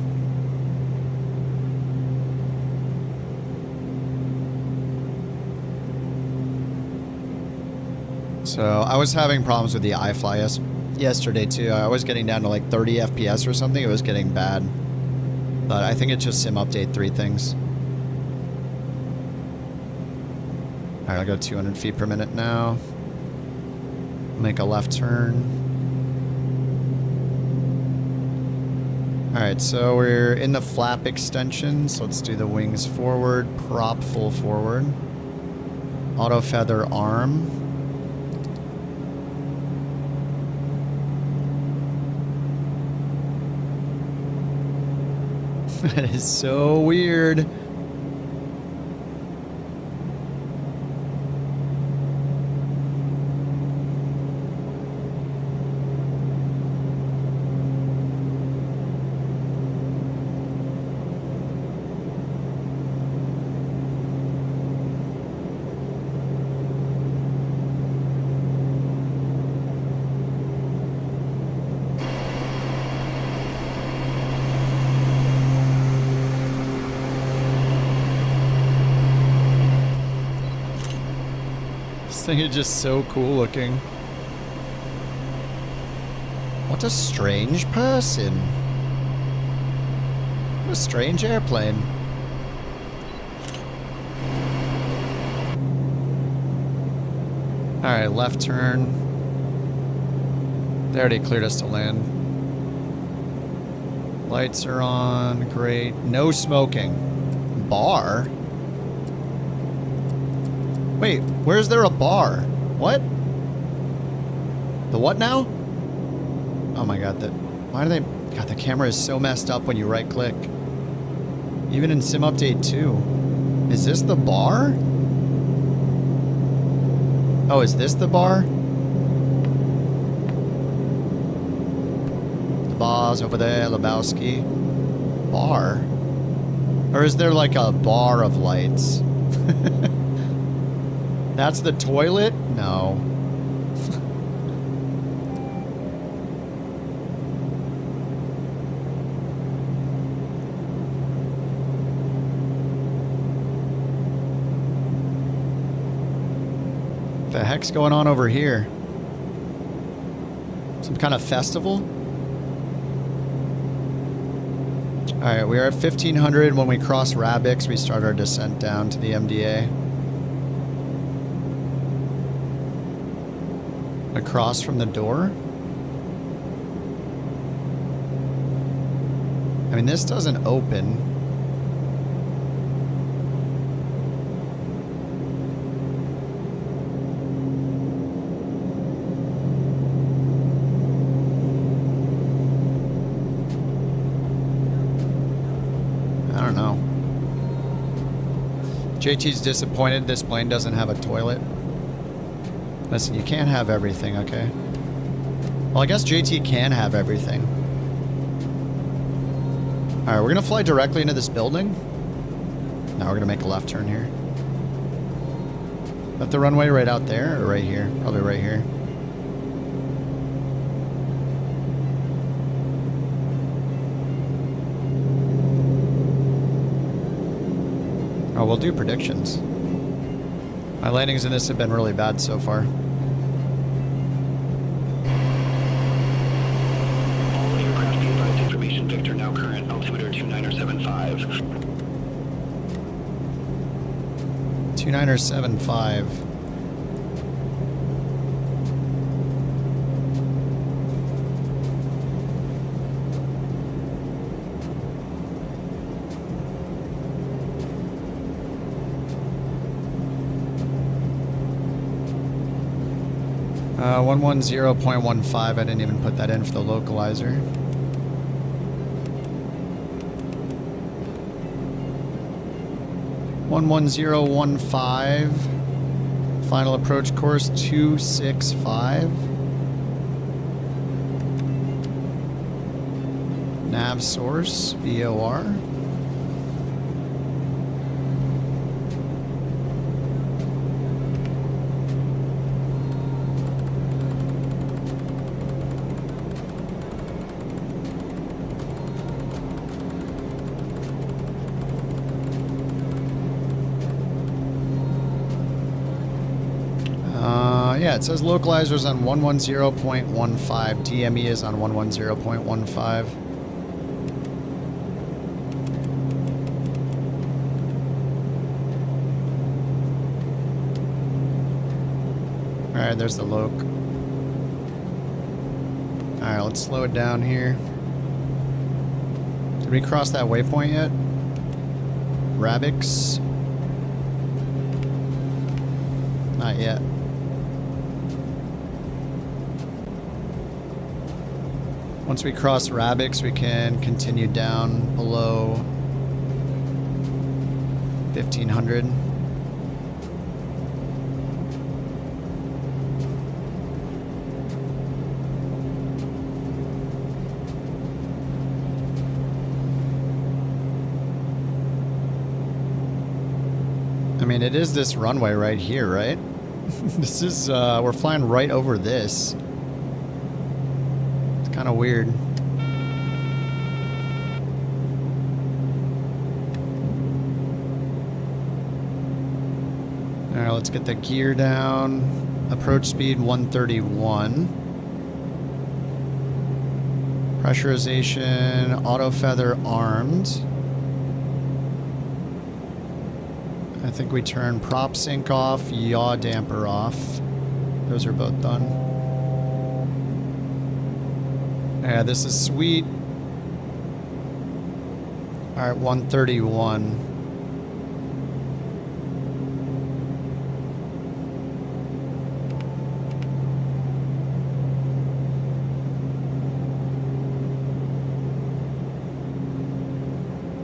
So I was having problems with the iFly yesterday too. I was getting down to like 30 FPS or something. It was getting bad. But I think it's just Sim Update 3 things. Alright, I'll go 200 feet per minute now. Make a left turn. Alright, so we're in the flap extension, so let's do the wings forward, prop full forward. Auto feather arm. That is so weird. This thing is just so cool looking. What a strange person. What a strange airplane. Alright, left turn. They already cleared us to land. Lights are on. Great. No smoking. Bar? Wait, where's there a bar? What? The what now? Oh my god, why do they... God, the camera is so messed up when you right click. Even in Sim Update 2. Is this the bar? Oh, is this the bar? The bar's over there, Lebowski. Bar? Or is there like a bar of lights? That's the toilet? No. What the heck's going on over here? Some kind of festival? Alright, we are at 1500. When we cross Rabix, we start our descent down to the MDA. Across from the door? I mean, this doesn't open. JT's disappointed this plane doesn't have a toilet. Listen, you can't have everything, okay? Well, I guess JT can have everything. Alright, we're gonna fly directly into this building. Now we're gonna make a left turn here. Is that the runway right out there or right here? Probably right here. Oh, we'll do predictions. My landings in this have been really bad so far. All aircraft be advised information Victor now current altimeter 2975. 2975. Uh, 110.15. I didn't even put that in for the localizer. (11015). Final approach course 265. Nav source VOR. Yeah, it says localizers on 110.15. DME is on 110.15. Alright, there's the loc. Alright, let's slow it down here. Did we cross that waypoint yet? Rabix? Not yet. Once we cross Rabix, we can continue down below 1500. I mean, it is this runway right here, right? This is, we're flying right over this. Kind of weird. Alright, let's get the gear down. Approach speed 131. Pressurization, auto feather armed. I think we turn prop sync off, yaw damper off. Those are both done. Yeah, this is sweet. Alright, 131.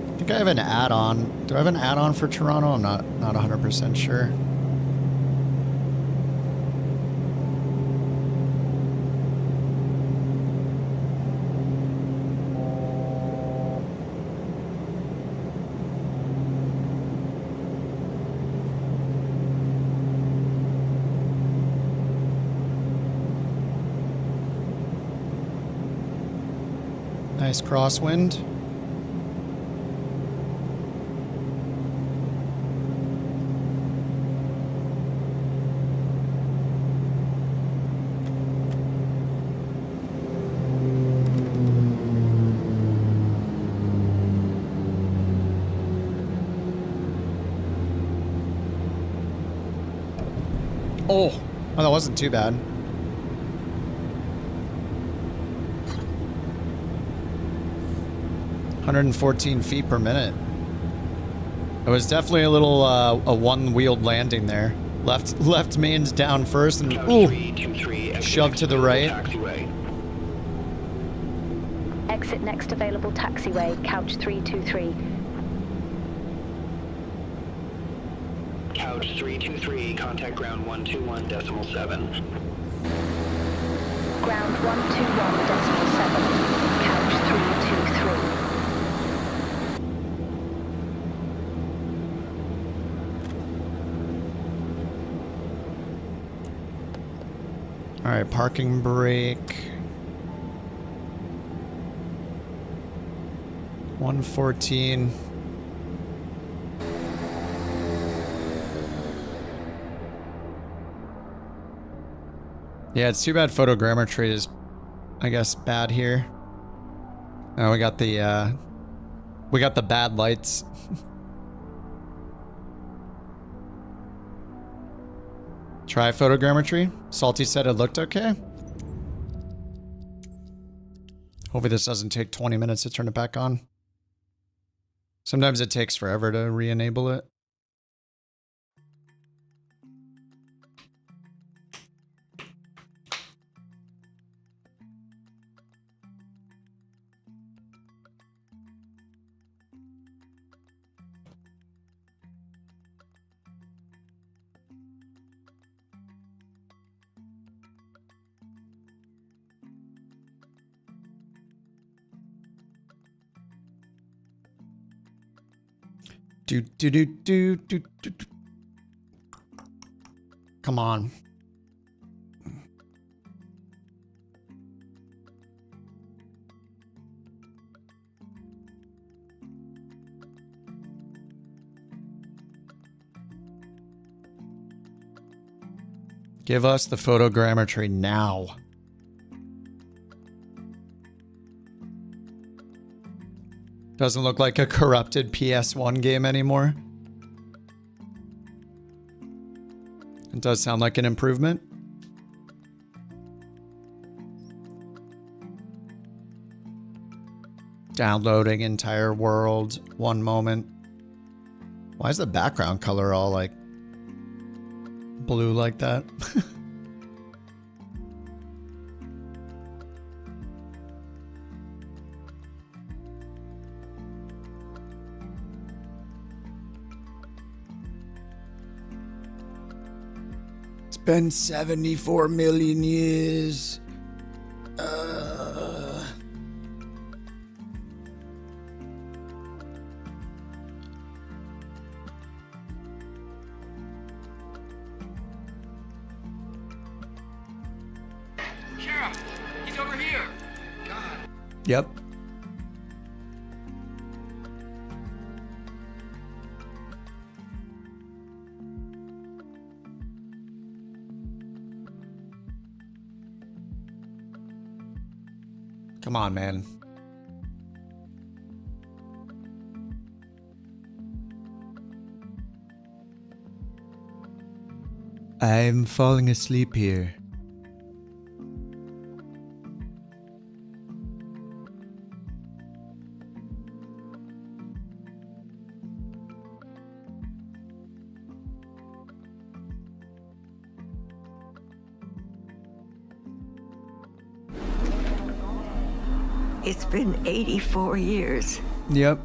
I think I have an add-on. Do I have an add-on for Toronto? I'm not 100% sure. Nice crosswind. Oh, that wasn't too bad. (114 feet per minute). It was definitely a little a one-wheeled landing there. Left mains down first and shoved to the right. Exit next available taxiway, couch 323. Couch 323, contact ground 121.7. Ground 121.7. Couch 323. All right, parking brake. 114. Yeah, it's too bad photogrammetry is, I guess, bad here. Oh, we got the bad lights. Try photogrammetry. Salty said it looked okay. Hopefully this doesn't take 20 minutes to turn it back on. Sometimes it takes forever to re-enable it. Do. Come on. Give us the photogrammetry now. Doesn't look like a corrupted PS1 game anymore. It does sound like an improvement. Downloading entire world. One moment. Why is the background color all like blue like that? Been 74 million years. Sheriff, he's over here. God. Yep. Come on, man. I'm falling asleep here. It's been 84 years. Yep.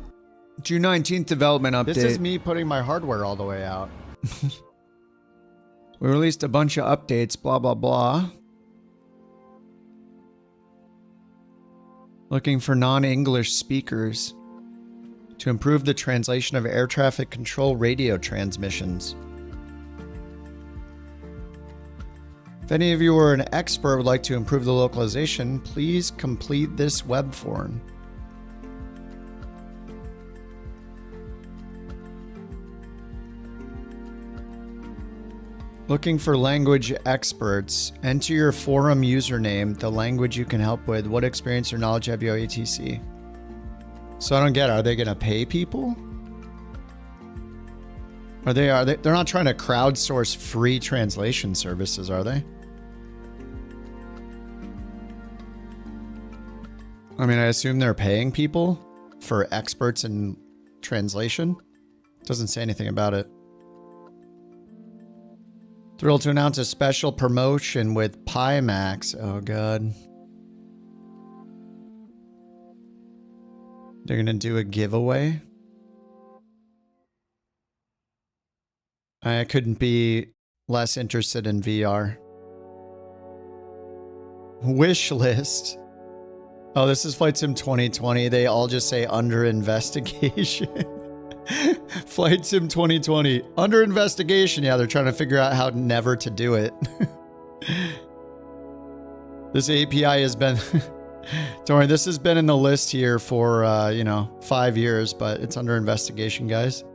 June 19th development update. This is me putting my hardware all the way out. We released a bunch of updates, blah, blah, blah. Looking for non-English speakers to improve the translation of air traffic control radio transmissions. If any of you are an expert would like to improve the localization, please complete this web form. Looking for language experts. Enter your forum username, the language you can help with. What experience or knowledge have you etc. So I don't get it. Are they going to pay people? They're not trying to crowdsource free translation services, are they? I mean, I assume they're paying people for experts in translation. Doesn't say anything about it. Thrilled to announce a special promotion with Pimax. Oh, God. They're going to do a giveaway. I couldn't be less interested in VR. Wish list. Oh, this is Flight Sim 2020. They all just say under investigation. Flight Sim 2020. Under investigation. Yeah, they're trying to figure out how never to do it. This API has been... Don't worry, this has been in the list here for, 5 years, but it's under investigation, guys.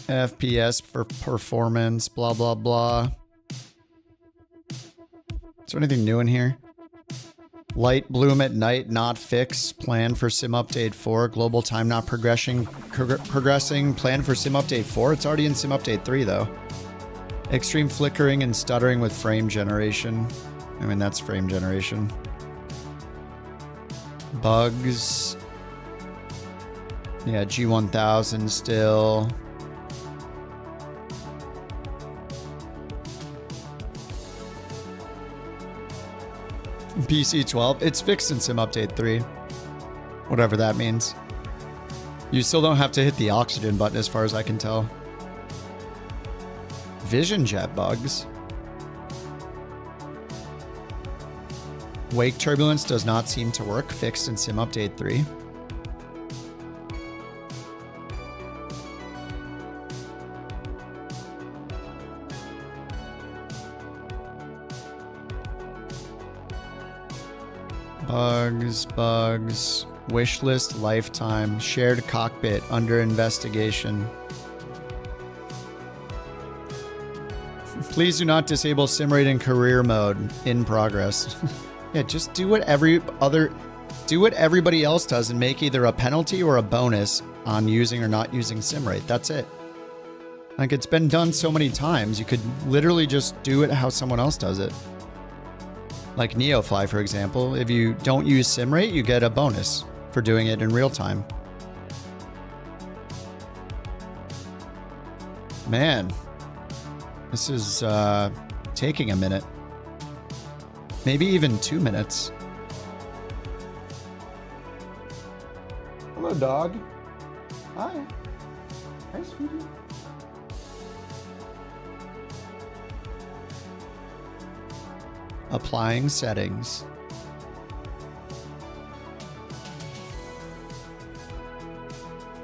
FPS for performance, blah, blah, blah. Is there anything new in here? Light bloom at night, not fixed. Plan for Sim Update 4. Global time not progressing. Plan for Sim Update 4. It's already in Sim Update 3, though. Extreme flickering and stuttering with frame generation. I mean, that's frame generation. Bugs. Yeah, G1000 still. PC 12. It's fixed in Sim Update 3. Whatever that means. You still don't have to hit the oxygen button as far as I can tell. Vision jet bugs. Wake turbulence does not seem to work. Fixed in Sim Update 3. Bugs. Wishlist lifetime. Shared cockpit under investigation. Please do not disable sim rate in career mode. In progress. Yeah, just do what everybody else does and make either a penalty or a bonus on using or not using sim rate. That's it. Like, it's been done so many times. You could literally just do it how someone else does it. Like Neofly, for example. If you don't use sim rate, you get a bonus for doing it in real time. Man. This is taking a minute. Maybe even 2 minutes. Hello, dog. Hi. Hi, sweetie. Applying settings.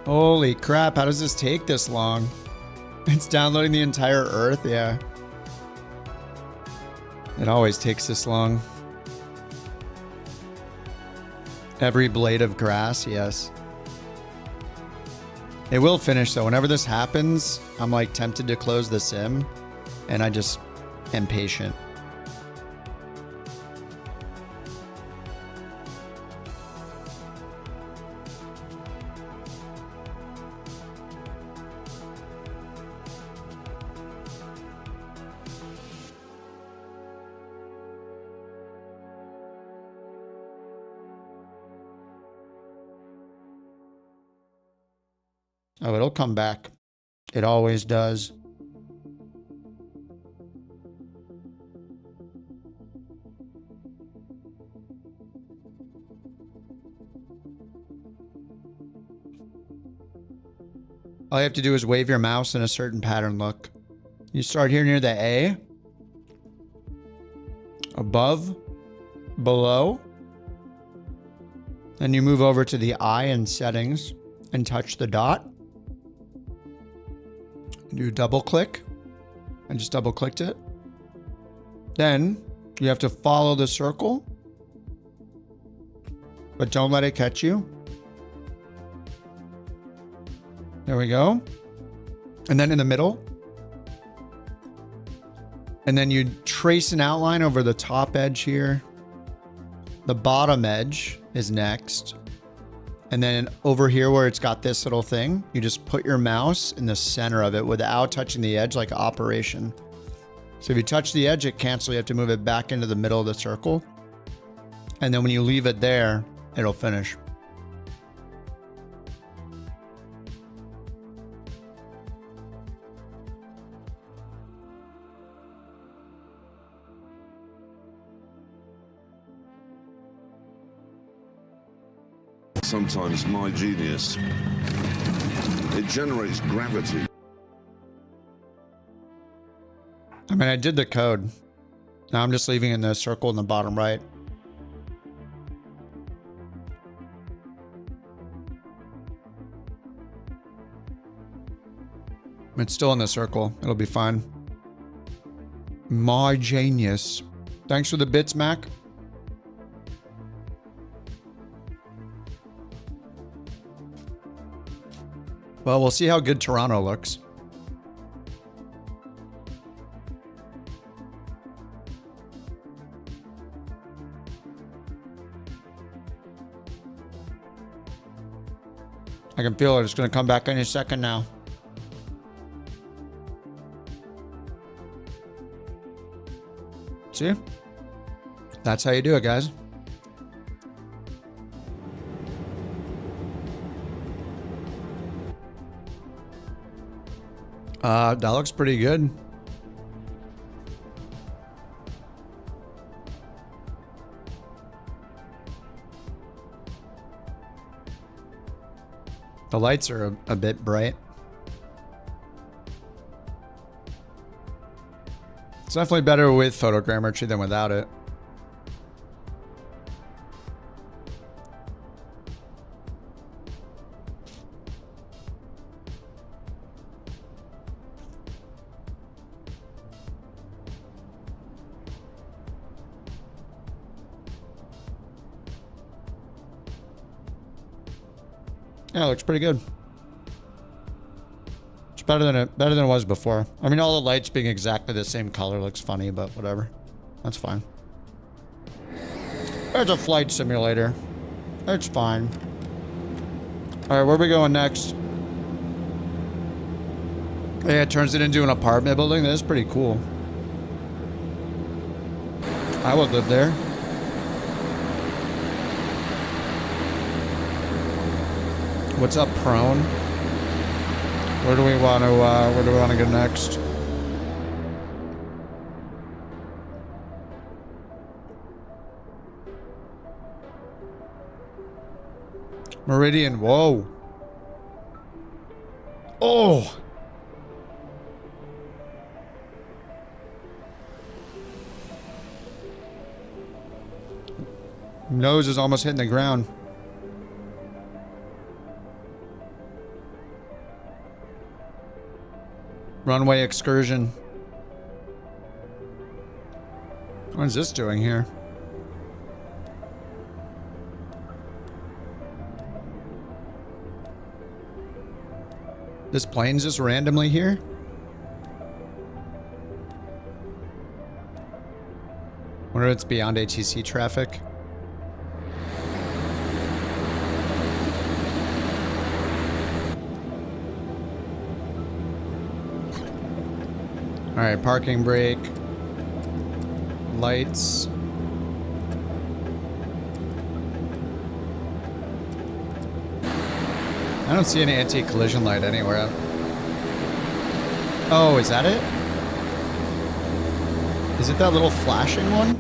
Holy crap, how does this take this long? It's downloading the entire Earth, yeah. It always takes this long. Every blade of grass, yes. It will finish though. Whenever this happens, I'm like tempted to close the sim, and I just am patient. Oh, it'll come back. It always does. All you have to do is wave your mouse in a certain pattern look. You start here near the A. Above. Below. Then you move over to the I in settings and touch the dot. You double click. I just double clicked it. Then you have to follow the circle, but don't let it catch you. There we go. And then in the middle. And then you trace an outline over the top edge here. The bottom edge is next. And then over here where it's got this little thing, you just put your mouse in the center of it without touching the edge, like operation. So if you touch the edge, it cancels. You have to move it back into the middle of the circle. And then when you leave it there, it'll finish. sometimes my genius. It generates gravity. I mean, I did the code. Now I'm just leaving in the circle in the bottom right. It's still in the circle. It'll be fine. My genius. Thanks for the bits, Mac. Well, we'll see how good Toronto looks. I can feel it. It's going to come back any second now. See? That's how you do it, guys. That looks pretty good. The lights are a bit bright. It's definitely better with photogrammetry than without it. Yeah, it looks pretty good. It's better than it was before. I mean, all the lights being exactly the same color looks funny, but whatever. That's fine. There's a flight simulator. It's fine. All right, where are we going next? Yeah, it turns it into an apartment building. That is pretty cool. I would live there. What's up, prone? Where do we want to go next? Meridian, whoa. Oh. Nose is almost hitting the ground. Runway excursion. What is this doing here? This plane's just randomly here? Wonder if it's beyond ATC traffic. All right, parking brake, lights. I don't see any anti-collision light anywhere. Oh, is that it? Is it that little flashing one?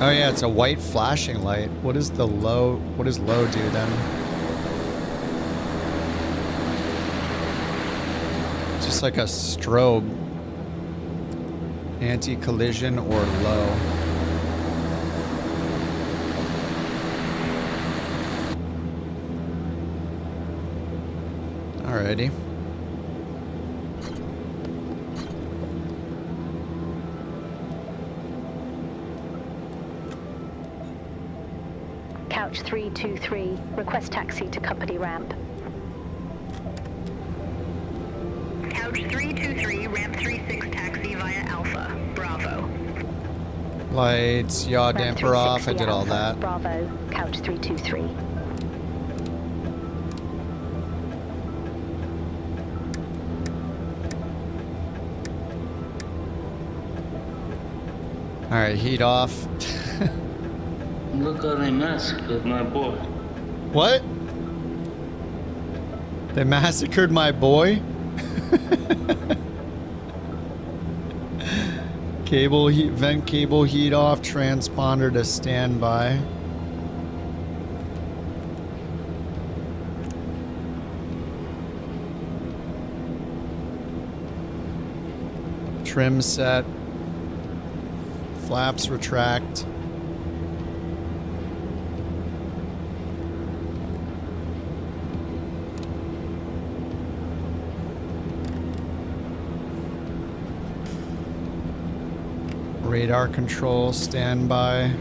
Oh yeah, it's a white flashing light. What does low do then? Just like a strobe. Anti-collision or low. Alrighty. Couch 323, request taxi to company ramp. Couch 323, ramp 36 taxi via Alpha, Bravo. Lights, yaw damper off, I did all that. Bravo, couch 323. Alright, heat off. Look how they massacred my boy. What? They massacred my boy? Cable heat, vent cable heat off, transponder to standby. Trim set. Flaps retract. Radar control standby.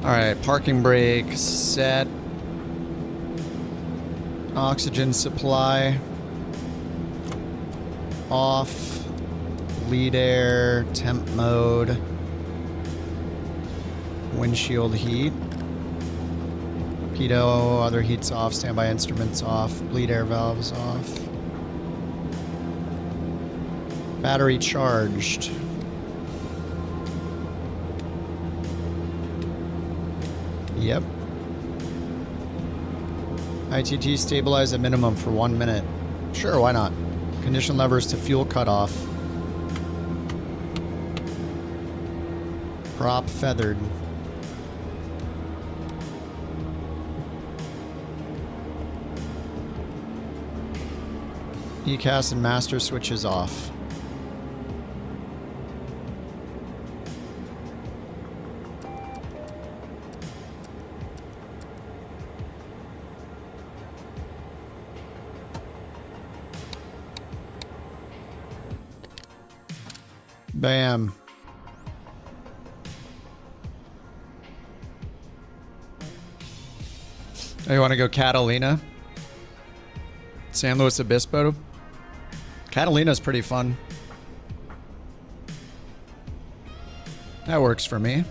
Alright, parking brake set. Oxygen supply off. Lead air, temp mode. Windshield heat. Pitot, other heats off. Standby instruments off. Bleed air valves off. Battery charged. Yep. ITT stabilize at minimum for 1 minute. Sure, why not? Condition levers to fuel cutoff. Prop feathered. ECAS and master switches off. Bam. Oh, you want to go Catalina? San Luis Obispo? Catalina's pretty fun. That works for me.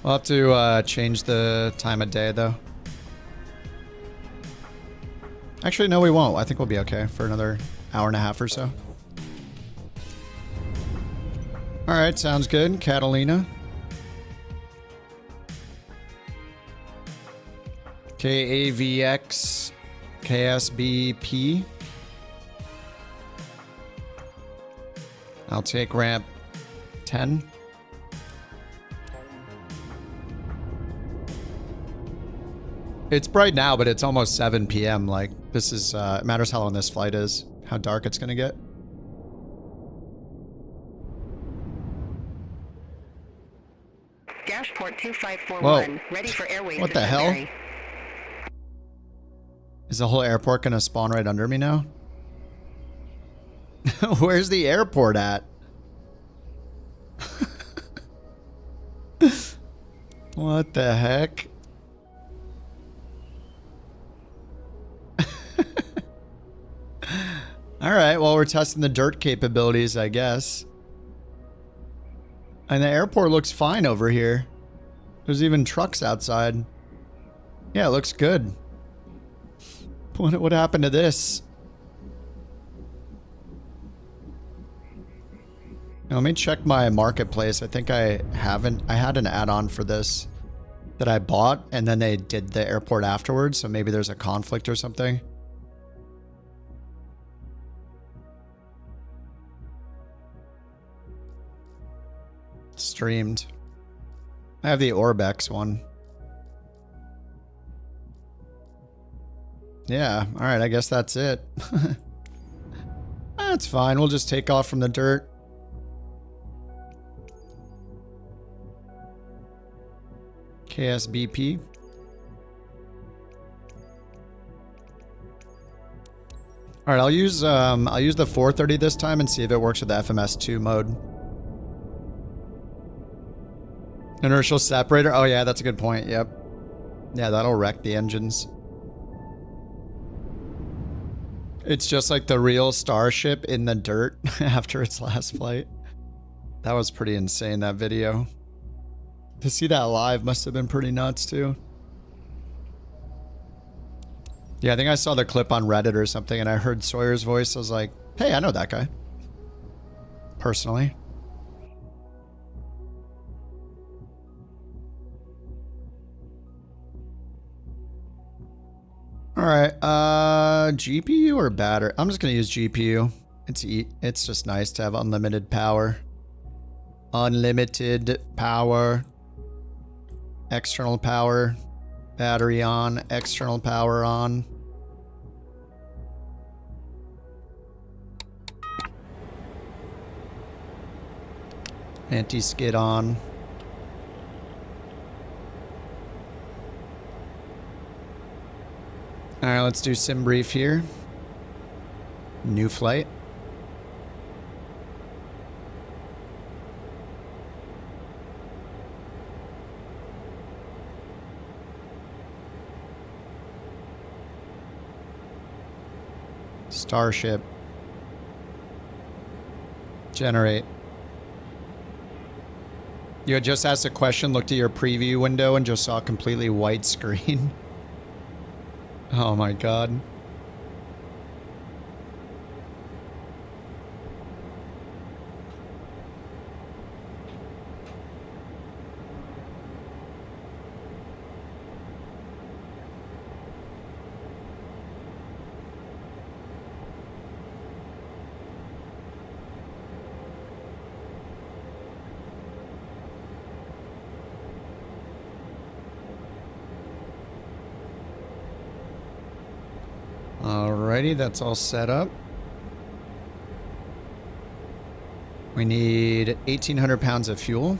We'll have to change the time of day, though. Actually, no, we won't. I think we'll be okay for another hour and a half or so. Alright, sounds good. Catalina. KAVX KSBP. I'll take ramp 10. It's bright now, but it's almost 7 p.m. Like, this is, it matters how long this flight is, how dark it's gonna get. Dashport 2541, ready for airways. What the hell? Is the whole airport gonna spawn right under me now? Where's the airport at? What the heck? Alright, well, we're testing the dirt capabilities, I guess. And the airport looks fine over here. There's even trucks outside. Yeah, it looks good. What happened to this? Now, let me check my marketplace. I think I had an add-on for this that I bought, and then they did the airport afterwards, so maybe there's a conflict or something. Streamed. I have the Orbex one. Yeah, alright, I guess that's it. That's fine, we'll just take off from the dirt. KSBP. Alright, I'll use the 430 this time and see if it works with the FMS2 mode. Inertial separator. Oh yeah, that's a good point. Yep. Yeah, that'll wreck the engines. It's just like the real Starship in the dirt after its last flight. That was pretty insane, that video. To see that live must have been pretty nuts, too. Yeah, I think I saw the clip on Reddit or something, and I heard Sawyer's voice. I was like, hey, I know that guy. Personally. Alright, GPU or battery? I'm just gonna use GPU. It's just nice to have unlimited power. Unlimited power. External power. Battery on. External power on. Anti-skid on. Alright, let's do sim brief here. New flight. Starship. Generate. You had just asked a question, looked at your preview window, and just saw a completely white screen. Oh my god. Alrighty, that's all set up. We need 1,800 pounds of fuel.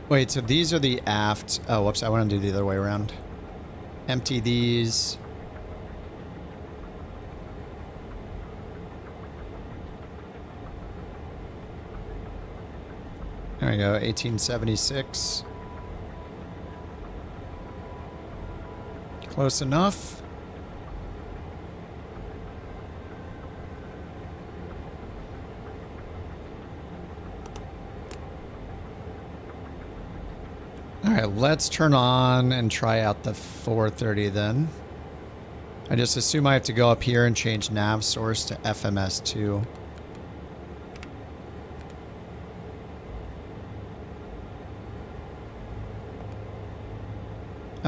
Wait, so these are the aft... Oh, whoops, I want to do the other way around. Empty these... There we go, 1876. Close enough. All right, let's turn on and try out the 430 then. I just assume I have to go up here and change nav source to FMS2.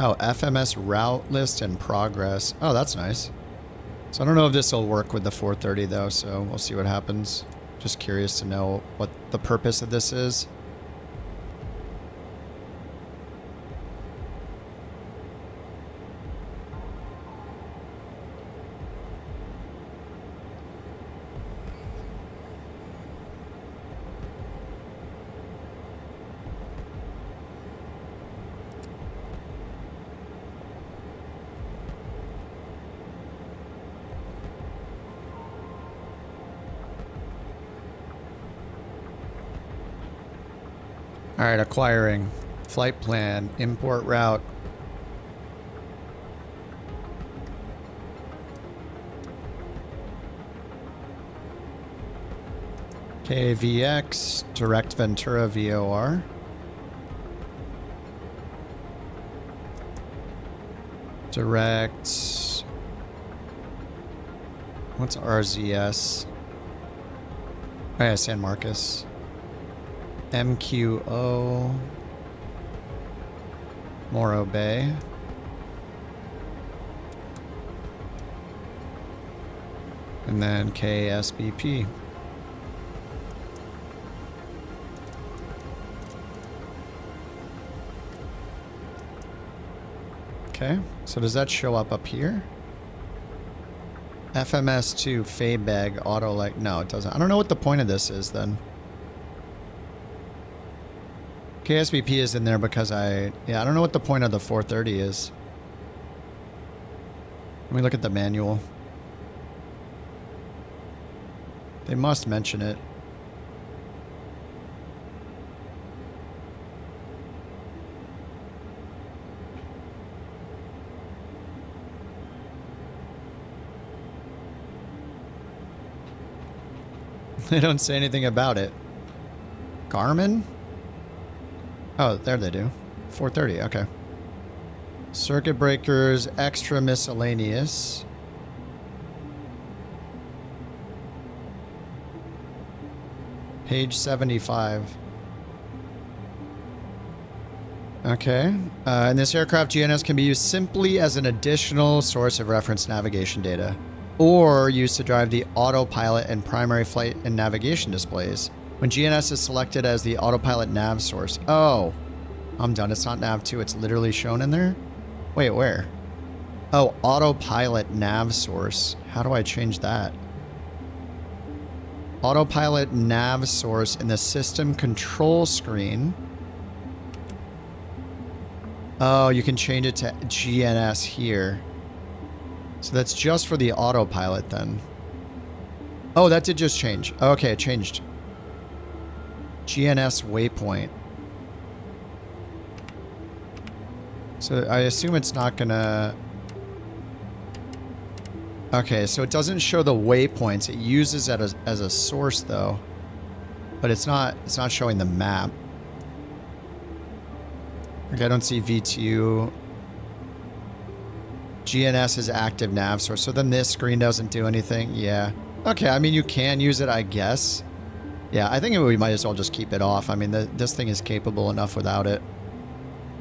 Oh, FMS route list and progress. Oh, that's nice. So I don't know if this will work with the 430 though, so we'll see what happens. Just curious to know what the purpose of this is. All right, acquiring. Flight plan, import route. KVX, direct Ventura VOR. Direct. What's RZS? Oh yeah, San Marcos. MQO. Morro Bay. And then KSBP. Okay, so does that show up here? FMS2 Faybag auto like no, it doesn't. I don't know what the point of this is then. KSBP is in there because I don't know what the point of the 430 is. Let me look at the manual. They must mention it. They don't say anything about it. Garmin? Oh, there they do. 430, okay. Circuit breakers, extra miscellaneous. Page 75. Okay. In this aircraft, GNS can be used simply as an additional source of reference navigation data, or used to drive the autopilot and primary flight and navigation displays. When GNS is selected as the autopilot nav source. Oh, I'm done. It's not nav 2. It's literally shown in there. Wait, where? Oh, autopilot nav source. How do I change that? Autopilot nav source in the system control screen. Oh, you can change it to GNS here. So that's just for the autopilot then. Oh, that did just change. Okay, it changed. GNS waypoint. So I assume it's not gonna... Okay, so it doesn't show the waypoints. It uses it as a source though. But it's not showing the map. Okay, I don't see VTU. GNS is active nav source. So then this screen doesn't do anything. Yeah. Okay, I mean, you can use it, I guess. Yeah, I think we might as well just keep it off. I mean, this thing is capable enough without it.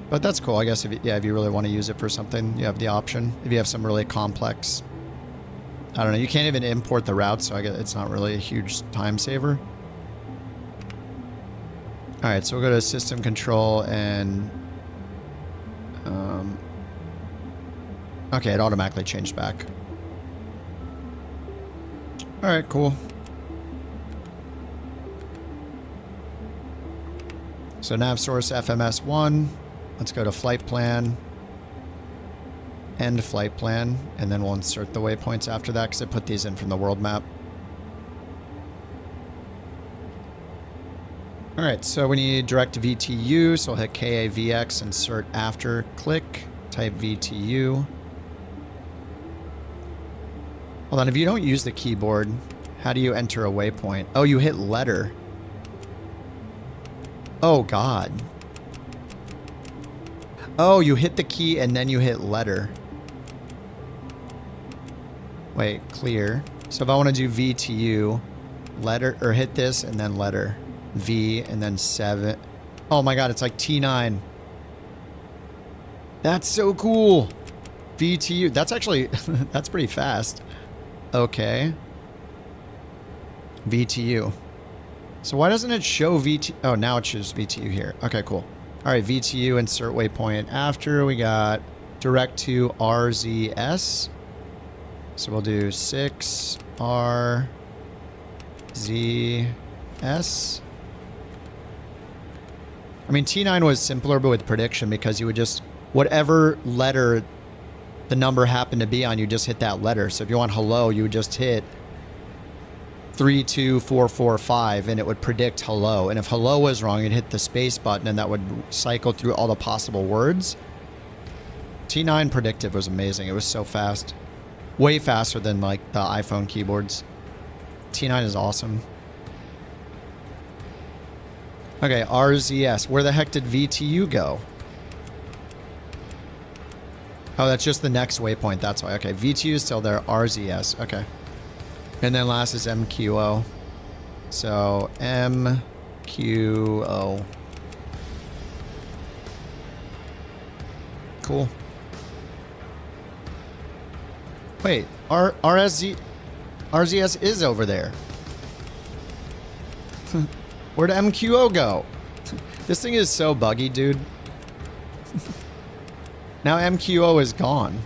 But that's cool. I guess, if you really want to use it for something, you have the option. If you have some really complex... I don't know. You can't even import the route, so I guess it's not really a huge time saver. Alright, so we'll go to system control and... okay, it automatically changed back. Alright, cool. So nav source FMS 1. Let's go to flight plan. End flight plan. And then we'll insert the waypoints after that because I put these in from the world map. Alright, so we need direct VTU. So we'll hit KAVX, insert after, click, type VTU. Hold on, if you don't use the keyboard, how do you enter a waypoint? Oh, you hit letter. Oh, God. Oh, you hit the key and then you hit letter. Wait, clear. So if I want to do VTU, letter, or hit this and then letter. V and then 7. Oh my God, it's like T9. That's so cool. VTU. That's actually, that's pretty fast. Okay. VTU. So why doesn't it show VTU? Oh, now it shows VTU here. Okay, cool. All right, VTU, insert waypoint after. We got direct to RZS. So we'll do 6RZS. I mean, T9 was simpler, but with prediction, because you would just, whatever letter the number happened to be on, you just hit that letter. So if you want hello, you would just hit 32445 and it would predict hello. And if hello was wrong, you'd hit the space button and that would cycle through all the possible words. T9 predictive was amazing. It was so fast. Way faster than like the iPhone keyboards. T9 is awesome. Okay, RZS. Where the heck did VTU go? Oh, that's just the next waypoint. That's why. Okay, VTU is still there. RZS. Okay. And then last is MQO. So, MQO. Cool. Wait, RZS is over there. Where'd MQO go? This thing is so buggy, dude. Now MQO is gone.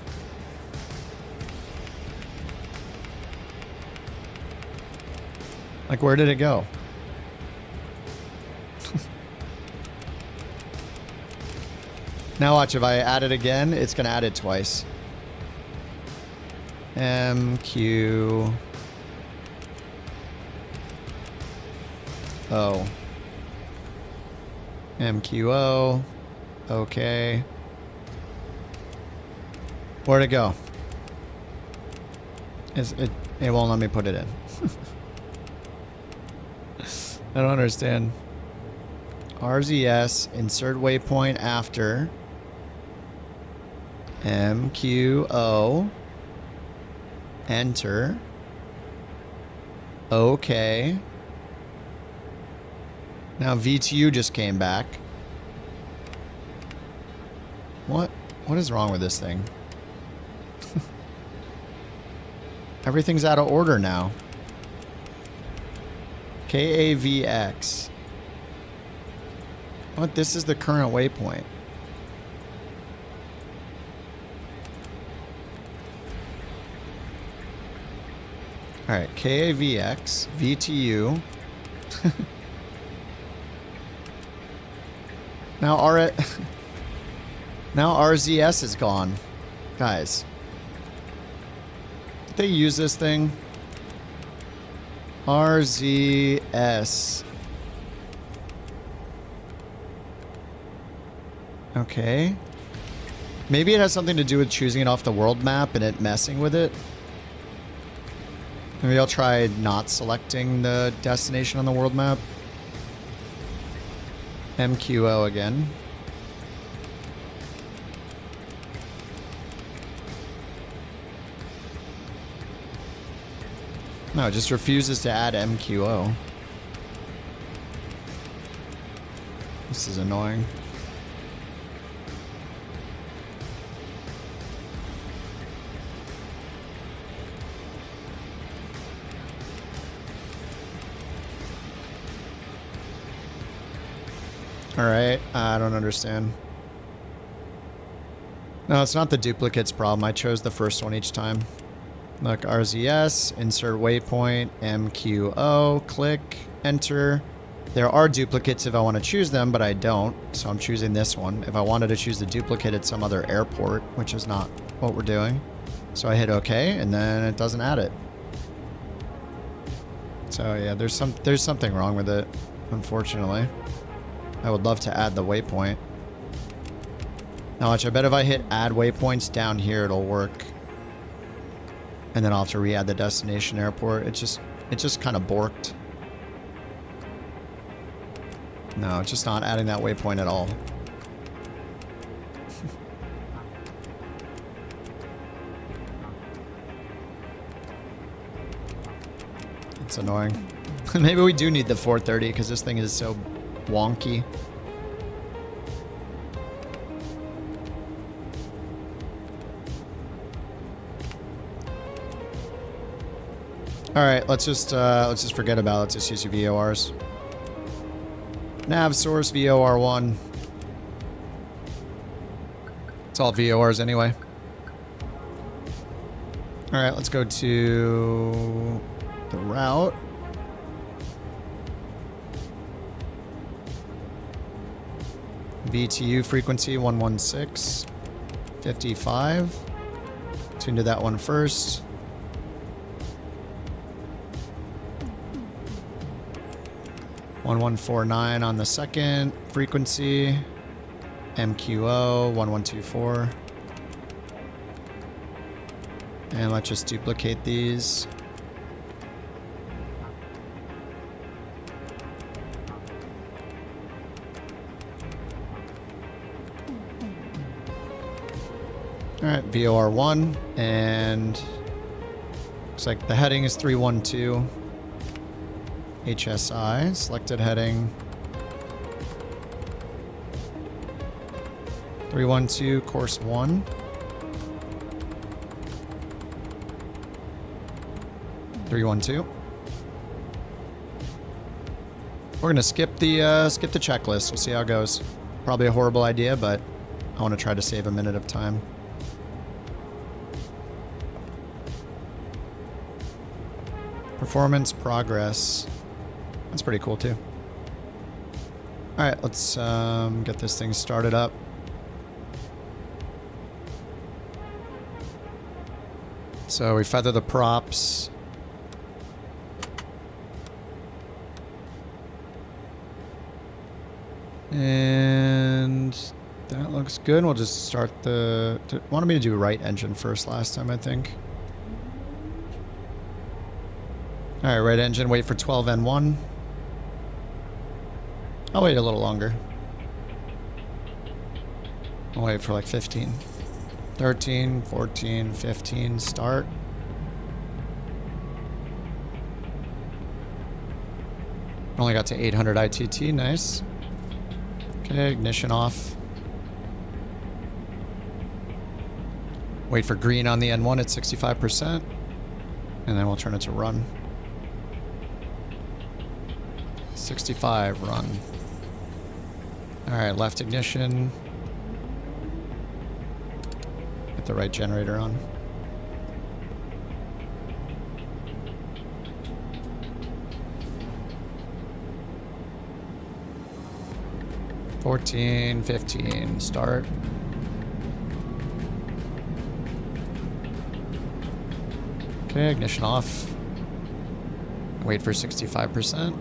Like, where did it go? Now watch, if I add it again, it's going to add it twice. MQO. MQO. Okay. Where'd it go? It won't let me put it in. I don't understand. RZS, insert waypoint after MQO, enter, okay. Now VTU just came back. What is wrong with this thing? Everything's out of order now. KAVX. What? This is the current waypoint. Alright, KAVX, VTU. Now now RZS is gone. Guys. Did they use this thing? RZS. Okay. Maybe it has something to do with choosing it off the world map and it messing with it. Maybe I'll try not selecting the destination on the world map. MQO again. No, it just refuses to add MQO. This is annoying. Alright, I don't understand. No, it's not the duplicates problem. I chose the first one each time. Look, RZS, insert waypoint, MQO, click, enter. There are duplicates if I want to choose them, but I don't, so I'm choosing this one. If I wanted to choose the duplicate at some other airport, which is not what we're doing. So I hit OK, and then it doesn't add it. So yeah, there's something wrong with it, unfortunately. I would love to add the waypoint. Now watch, I bet if I hit add waypoints down here, it'll work. And then I'll have to re-add the destination airport. It just kind of borked. No, it's just not adding that waypoint at all. It's annoying. Maybe we do need the 430 because this thing is so wonky. All right, let's just forget about it. Let's just use your VORs. Nav source VOR1. It's all VORs anyway. All right, let's go to the route. VTU frequency 116.55. Tune to that one first. .1149 on the second frequency. MQO 1124. And let's just duplicate these. Alright, VOR1, and looks like the heading is 312. HSI, selected heading 312, course 1. 312. We're gonna skip the checklist. We'll see how it goes. Probably a horrible idea, but I want to try to save a minute of time. Performance progress. That's pretty cool too. All right, let's get this thing started up. So we feather the props. And that looks good. We'll just start the... Wanted me to do right engine first last time, I think. All right, right engine, wait for 12N1. I'll wait a little longer. I'll wait for like 15. 13, 14, 15, start. Only got to 800 ITT, nice. Okay, ignition off. Wait for green on the N1 at 65%. And then we'll turn it to run. 65, run. Alright, left ignition. Get the right generator on. $14, $15, start. Okay, ignition off. Wait for 65%.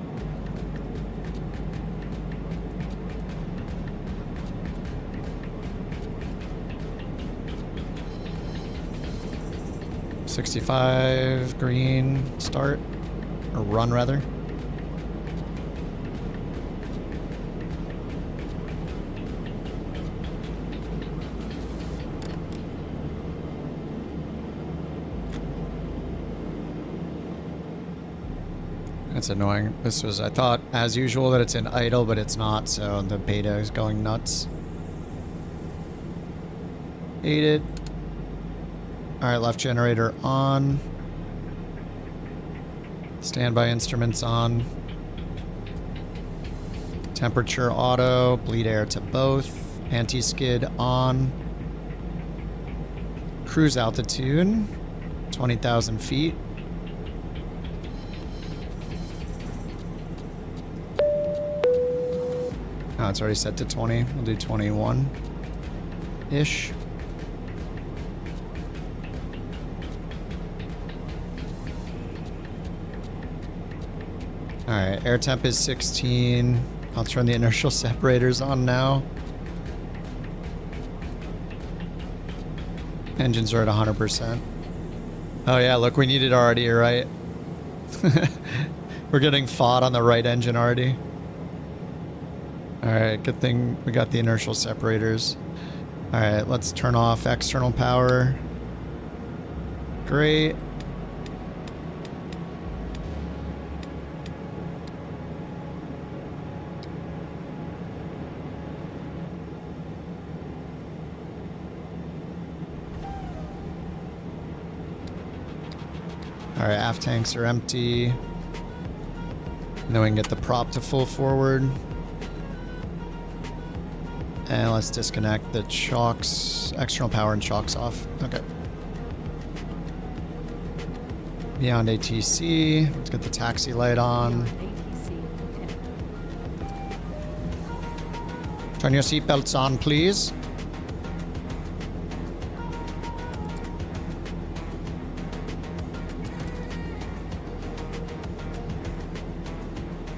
$65, green, start, or run rather. That's annoying. This was, I thought, as usual, that it's in idle, but it's not, so the beta is going nuts. Ate it. Alright, left generator on. Standby instruments on. Temperature auto. Bleed air to both. Anti-skid on. Cruise altitude. 20,000 feet. Oh, it's already set to 20. We'll do 21-ish. Alright, air temp is 16. I'll turn the inertial separators on now. Engines are at 100%. Oh yeah, look, we need it already, right? We're getting fought on the right engine already. Alright, good thing we got the inertial separators. Alright, let's turn off external power. Great. Alright, aft tanks are empty. And then we can get the prop to full forward. And let's disconnect the chocks, external power and chocks off. Okay. Beyond ATC. Let's get the taxi light on. Turn your seatbelts on, please.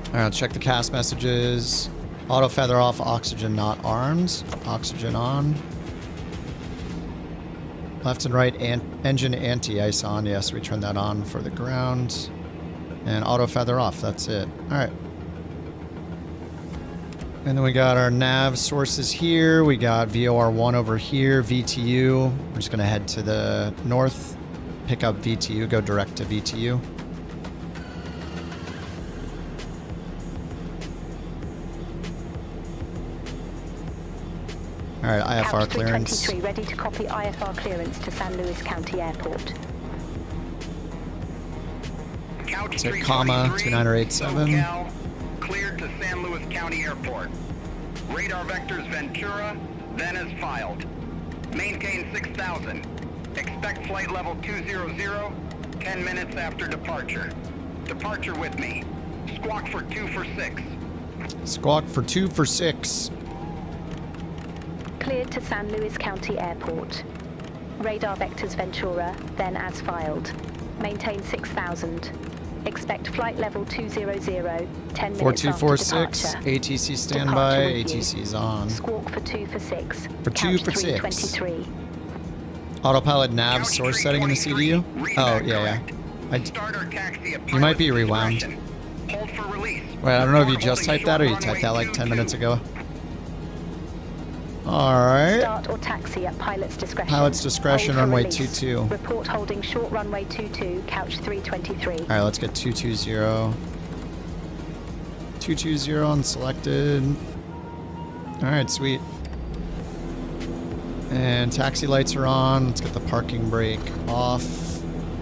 Alright, let's check the cast messages. Auto feather off, oxygen not armed. Oxygen on. Left and right engine anti-ice on. Yes, we turned that on for the ground. And auto feather off, that's it. Alright. And then we got our nav sources here. We got VOR1 over here, VTU. We're just going to head to the north, pick up VTU, go direct to VTU. Alright, IFR clearance. 23 ready to copy IFR clearance to San Luis County Airport. Couch It's comma 2987. Cleared to San Luis County Airport. Radar vectors Ventura, then as filed. Maintain 6,000. Expect flight level 200, 10 minutes after departure. Departure with me. Squawk for 2 for 6. Squawk for 2 for 6. Cleared to San Luis County Airport. Radar vectors Ventura, then as filed. Maintain 6,000. Expect flight level 200, 10 minutes after 4246, departure. ATC standby, ATC's on. Squawk for 2 for 6. For 2 for 6. 23. Autopilot nav source setting in the CDU? Oh, yeah, yeah. You might be rewound. Hold for release. Wait, I don't know if you just typed that or you typed that like 10 minutes ago. Alright. Start or taxi at pilot's discretion. Pilot's discretion, runway release. 22. Report holding short runway 22, couch 323. Alright, let's get 220. 220 unselected. Alright, sweet. And taxi lights are on. Let's get the parking brake off.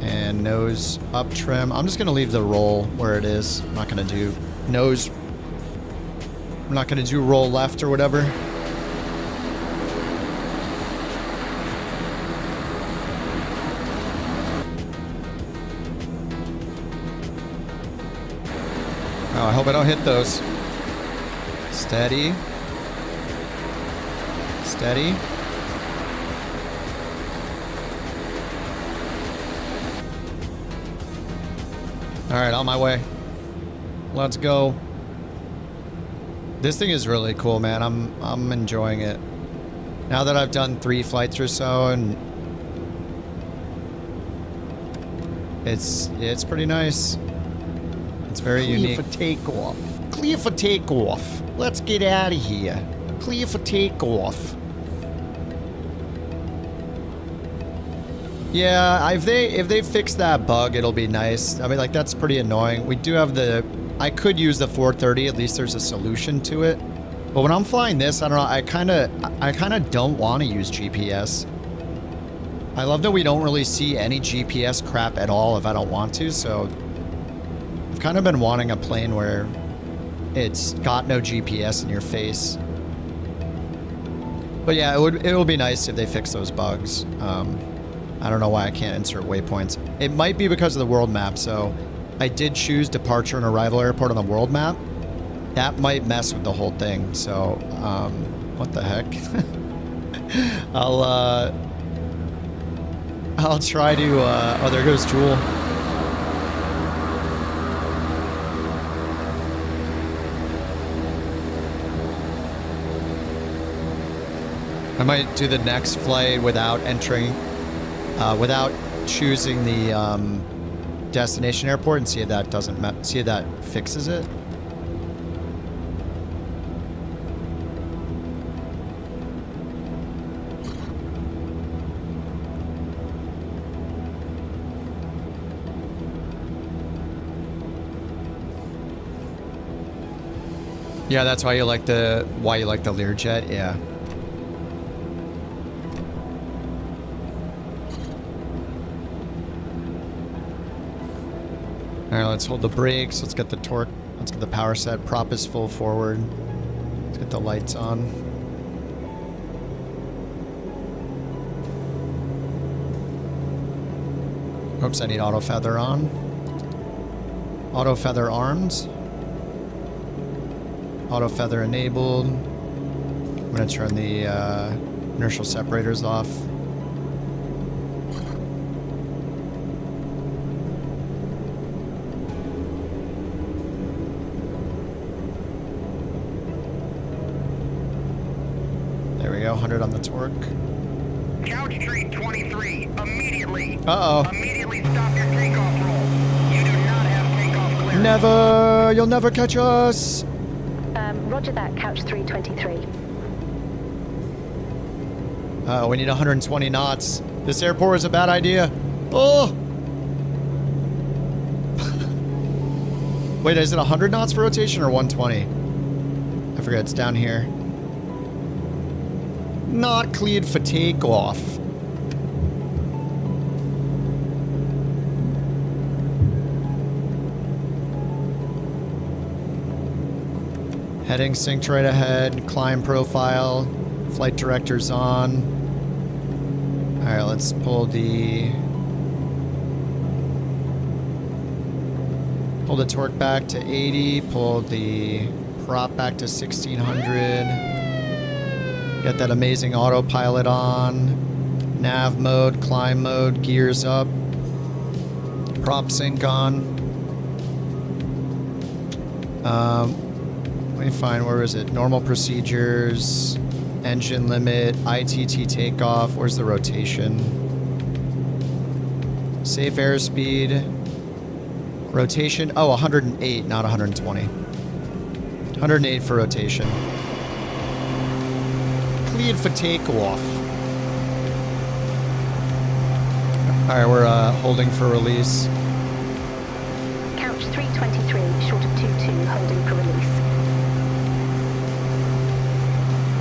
And nose up trim. I'm just going to leave the roll where it is. I'm not going to do nose. I'm not going to do roll left or whatever. Oh, I hope I don't hit those. Steady. Steady. Alright, on my way. Let's go. This thing is really cool, man. I'm enjoying it. Now that I've done 3 flights or so, and it's pretty nice. It's very unique. Clear for takeoff. Clear for takeoff. Let's get out of here. Clear for takeoff. Yeah, if they fix that bug, it'll be nice. I mean, like, that's pretty annoying. We do have the... I could use the 430. At least there's a solution to it. But when I'm flying this, I don't know. I kind of don't want to use GPS. I love that we don't really see any GPS crap at all if I don't want to. So I've kind of been wanting a plane where it's got no GPS in your face. But yeah, it will be nice if they fix those bugs. I don't know why I can't insert waypoints. It might be because of the world map. So I did choose departure and arrival airport on the world map. That might mess with the whole thing. So, what the heck? I'll try to, oh, there goes Jewel. I might do the next flight without entering, without choosing the destination airport and see if that see if that fixes it. Yeah, that's why you like the Learjet, yeah. Alright, let's hold the brakes, let's get the torque, let's get the power set, prop is full forward. Let's get the lights on. Oops, I need auto feather on. Auto feather armed. Auto feather enabled. I'm going to turn the inertial separators off. There we go, 100 on the torque. Couch Street 23, immediately. Uh-oh. Immediately stop your takeoff roll. You do not have takeoff clearance. Never! You'll never catch us! Roger that, couch 323. We need 120 knots. This airport is a bad idea. Oh! Wait, is it 100 knots for rotation or 120? I forget, it's down here. Not cleared for takeoff. Heading synced right ahead. Climb profile. Flight director's on. Alright, let's pull the torque back to 80. Pull the prop back to 1600. Get that amazing autopilot on. Nav mode, climb mode, gears up. Prop sync on. Let me find, where is it? Normal procedures, engine limit, ITT takeoff. Where's the rotation? Safe airspeed. Rotation, oh, 108, not 120. 108 for rotation. Cleared for takeoff. All right, we're holding for release. Couch 323, short of 22, holding for release.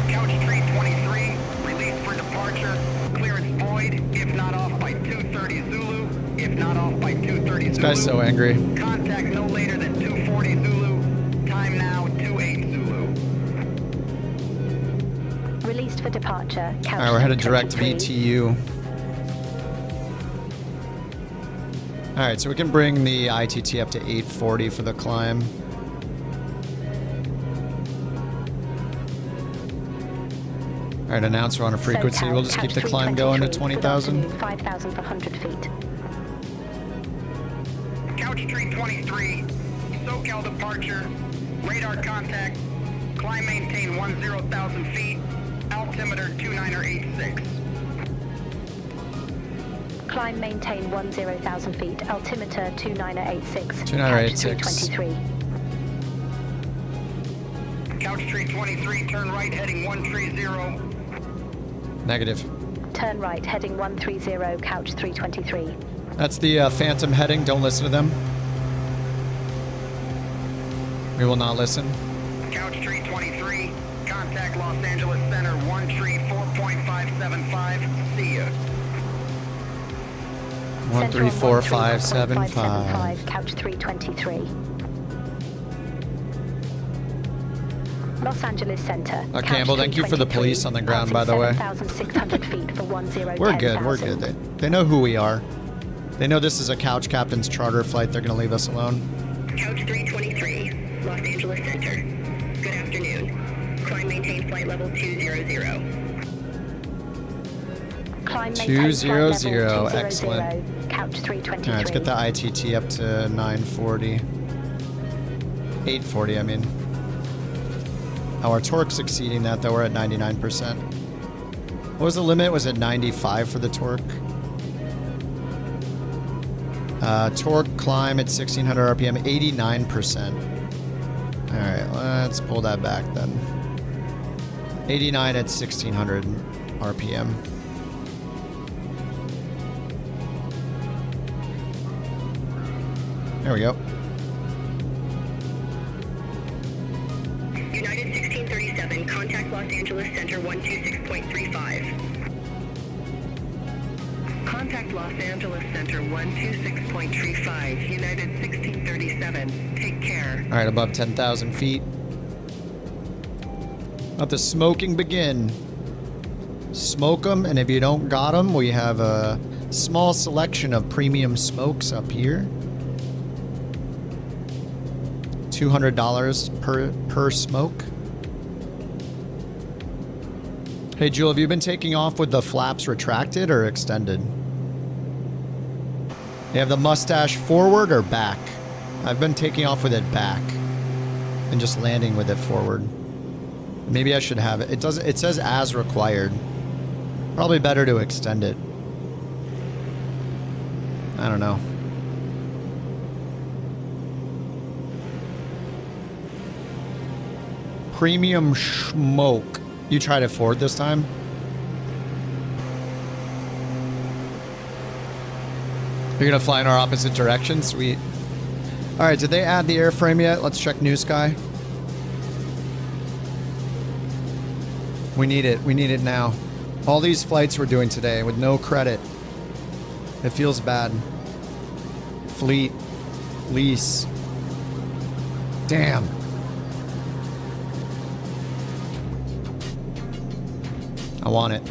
Couch 323, release for departure. Clearance void, if not off by 2:30 Zulu. If not off by 2:30 Zulu. This guy's so angry. Contact no later than 2:40 Zulu. Time now 28 Zulu. Released for departure. Couch All right, we're headed direct 323. VTU. All right, so we can bring the ITT up to 840 for the climb. All right, announce we're on a frequency. We'll just keep the climb going to 20,000. 5,000 for 100 feet. Couch 323, SoCal departure, radar contact, climb maintain 10,000 feet, altimeter 2986. Climb maintain 10,000 feet, altimeter 2986. 2986. Couch 323, turn right heading 130. Negative. Turn right heading 130, couch 323. That's the Phantom heading. Don't listen to them. We will not listen. Couch 323, contact Los Angeles Center 134.575. See ya. 134.575. Couch 323. Los Angeles Center. Campbell, thank you for the police on the ground, by the way. 7,600 feet for 10. We're good. We're good. They know who we are. They know this is a Couch Captain's charter flight. They're going to leave us alone. Couch 323, Los Angeles Center. Good afternoon. Climb maintain flight level 200. Climb 200. Excellent. Couch 323. All right, let's get the ITT up to 940. 840, I mean. Oh, our torque's exceeding that, though. We're at 99%. What was the limit? Was it 95 for the torque? Torque climb at 1600 RPM, 89%. All right, let's pull that back then. 89 at 1600 RPM. There we go. United 1637, contact Los Angeles Center 126.35. Contact Los Angeles Center 126.35, United 1637. Take care. All right, above 10,000 feet. Let the smoking begin. Smoke them, and if you don't got them, we have a small selection of premium smokes up here. $200 per smoke. Hey, Jewel, have you been taking off with the flaps retracted or extended? You have the mustache forward or back? I've been taking off with it back and just landing with it forward. Maybe I should have it. It says as required. Probably better to extend it. I don't know. Premium smoke. You tried it forward this time? You're gonna fly in our opposite direction? Sweet. All right, did they add the airframe yet? Let's check New Sky. We need it. We need it now. All these flights we're doing today with no credit. It feels bad. Fleet. Lease. Damn. I want it.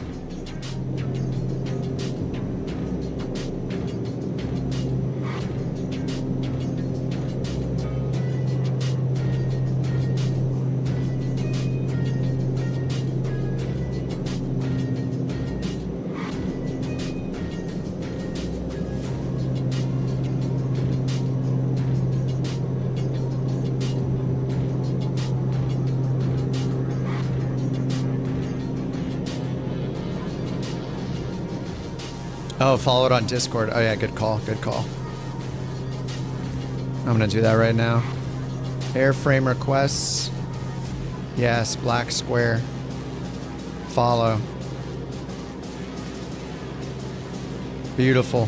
Oh, follow it on Discord. Oh yeah, good call, good call. I'm gonna do that right now. Airframe requests. Yes, Black Square. Follow. Beautiful.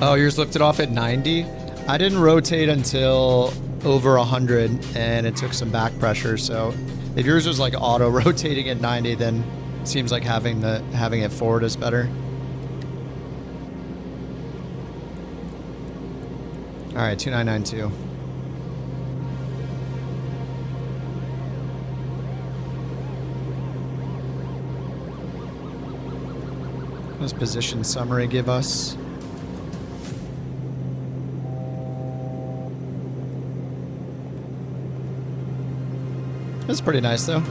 Oh, yours lifted off at 90? I didn't rotate until over 100 and it took some back pressure. So if yours was like auto rotating at 90, then it seems like having it forward is better. All right, 2992. What does position summary give us? That's pretty nice, though.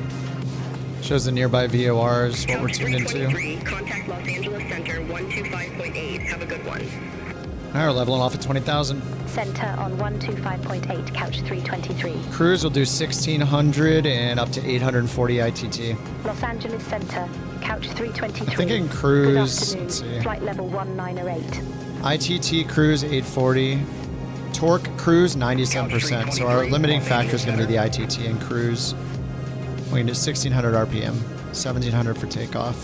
Shows the nearby VORs, what we're tuned into. Contact Los Angeles Center 125.8. Have a good one. All right, we're leveling off at 20,000. Center on 125.8, couch 323. Cruise will do 1,600 and up to 840 ITT. Los Angeles Center, couch 323. I'm thinking cruise, let's see. Flight level 1908. ITT cruise 840. Torque cruise 97%. So our limiting factor is going to be the ITT and cruise. We can do 1,600 RPM, 1,700 for takeoff.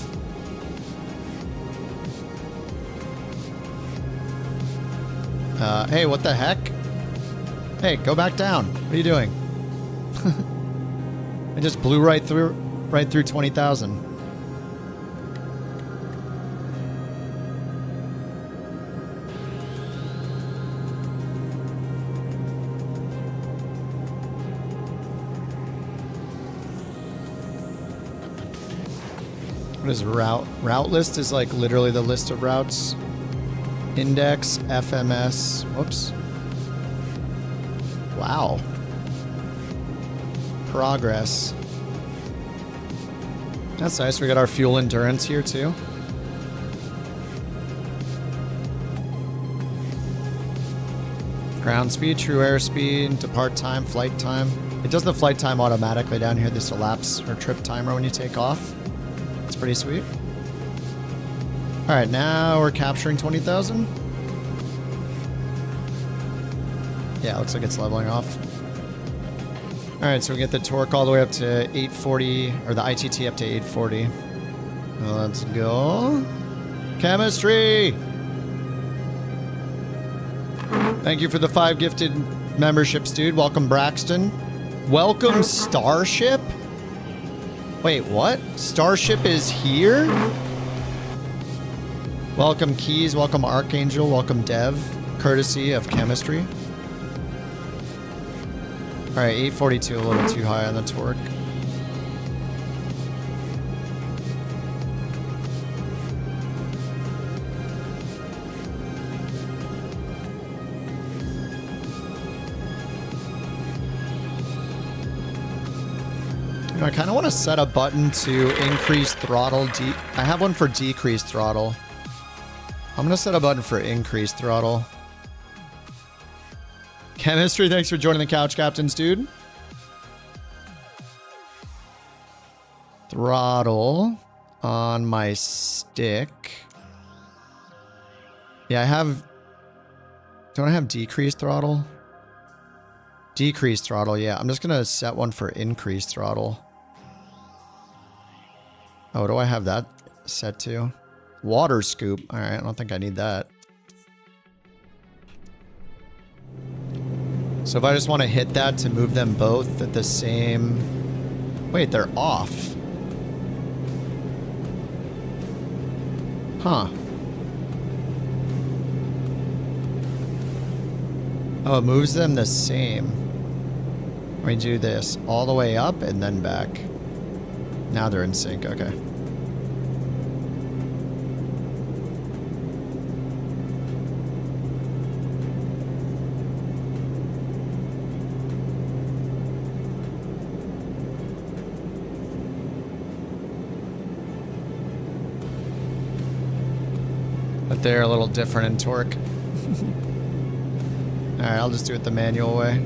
Hey, what the heck? Hey, go back down. What are you doing? I just blew right through 20,000. What is route? Route list is like literally the list of routes. Index, FMS. Whoops. Wow. Progress. That's nice. We got our fuel endurance here too. Ground speed, true airspeed, depart time, flight time. It does the flight time automatically down here. This elapse or trip timer when you take off. It's pretty sweet. All right, now we're capturing 20,000. Yeah, looks like it's leveling off. All right, so we get the torque all the way up to 840, or the ITT up to 840. Let's go. Chemistry! Thank you for the 5 gifted memberships, dude. Welcome, Braxton. Welcome, Starship? Wait, what? Starship is here? Welcome, Keys. Welcome, Archangel. Welcome, Dev. Courtesy of Chemistry. All right, 842, a little too high on the torque. You know, I kind of want to set a button to increase throttle. I have one for decreased throttle. I'm going to set a button for increased throttle. Chemistry, thanks for joining the Couch Captains, dude. Throttle on my stick. Yeah, I have... Don't I have decreased throttle? Decreased throttle, yeah. I'm just going to set one for increased throttle. Oh, do I have that set to? Water scoop. All right, I don't think I need that. So if I just want to hit that to move them both at the same... Wait, they're off. Huh. Oh, it moves them the same. Let me do this all the way up and then back. Now they're in sync, okay. But they're a little different in torque. Alright, I'll just do it the manual way.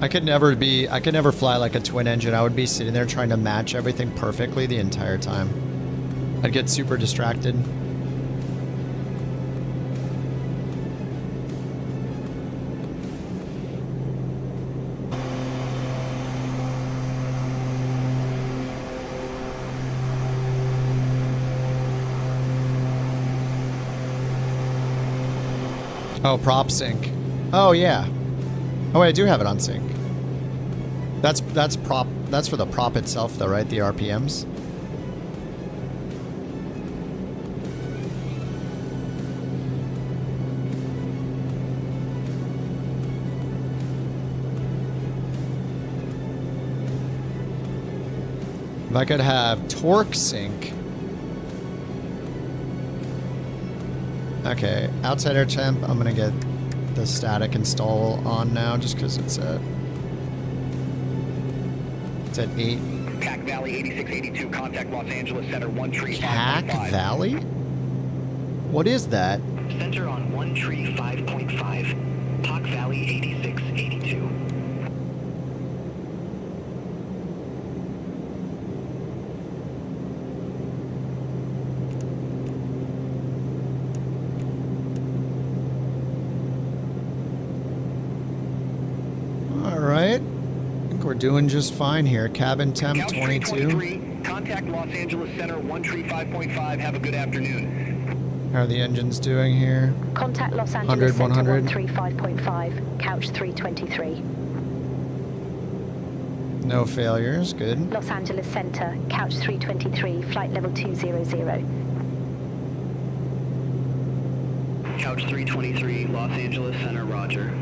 I could never fly like a twin engine. I would be sitting there trying to match everything perfectly the entire time. I'd get super distracted. Oh, prop sync. Oh yeah. Oh wait, I do have it on sync. That's for the prop itself though, right? The RPMs. If I could have torque sync. Okay, outside air temp, I'm gonna get the static install on now just because it's at 8. CAC Valley 8682, contact Los Angeles Center 135.5. CAC Valley? What is that? Center on 135.5. POC Valley 8682. Alright. I think we're doing just fine here. Cabin temp 22. Contact Los Angeles Center 135.5. Have a good afternoon. How are the engines doing here? Contact Los Angeles 100, Center 100. 135.5, couch 323. No failures, good. Los Angeles Center, couch 323, flight level 200. Couch 323, Los Angeles Center, roger.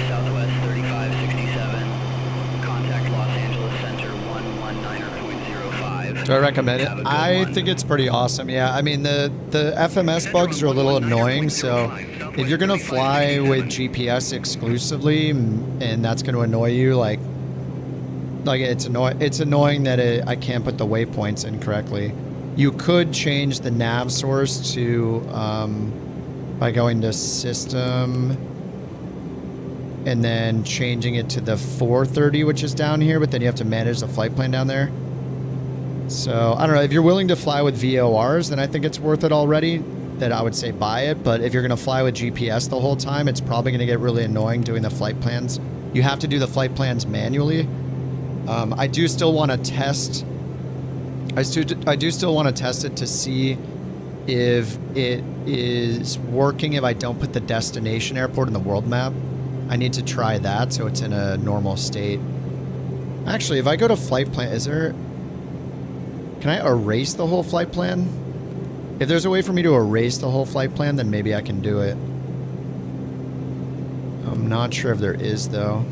Southwest 3567, contact Los Angeles Center 119.05. Do I recommend it? I think it's pretty awesome. Yeah, I mean the FMS bugs are a little annoying, so if you're gonna fly with GPS exclusively and that's gonna annoy you, like it's annoying that I can't put the waypoints in correctly. You could change the nav source to by going to system and then changing it to the 430, which is down here, but then you have to manage the flight plan down there. So, I don't know, if you're willing to fly with VORs, then I think it's worth it already, that I would say buy it. But if you're going to fly with GPS the whole time, it's probably going to get really annoying doing the flight plans. You have to do the flight plans manually. I do still want to test... I do still want to test it to see if it is working if I don't put the destination airport in the world map. I need to try that so it's in a normal state. Actually, if I go to flight plan, is there... Can I erase the whole flight plan? If there's a way for me to erase the whole flight plan, then maybe I can do it. I'm not sure if there is, though.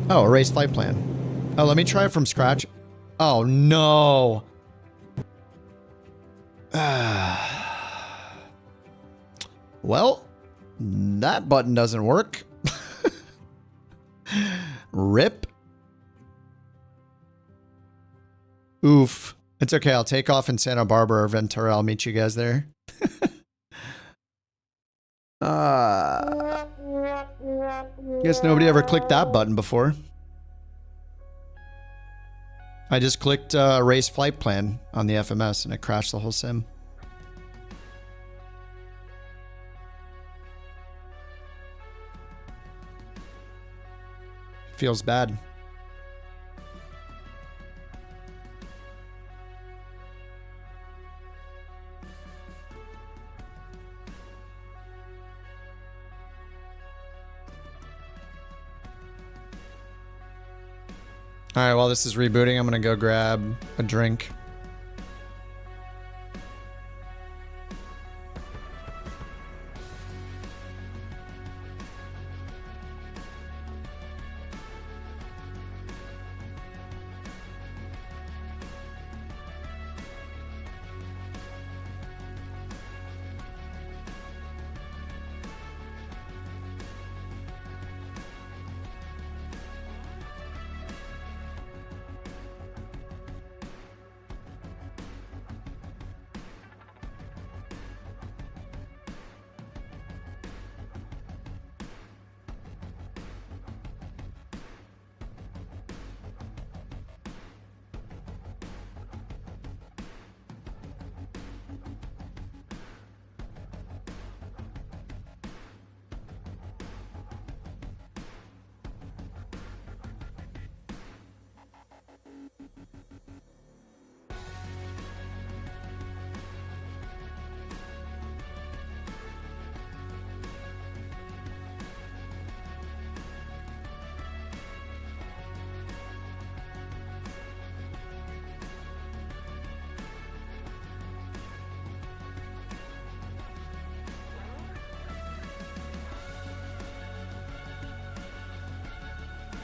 Oh, erase flight plan. Oh, let me try it from scratch. Oh, no. Well, that button doesn't work. RIP. Oof. It's okay. I'll take off in Santa Barbara or Ventura. I'll meet you guys there. Guess nobody ever clicked that button before. I just clicked erase flight plan on the FMS and it crashed the whole sim. Feels bad. All right, while this is rebooting, I'm gonna go grab a drink.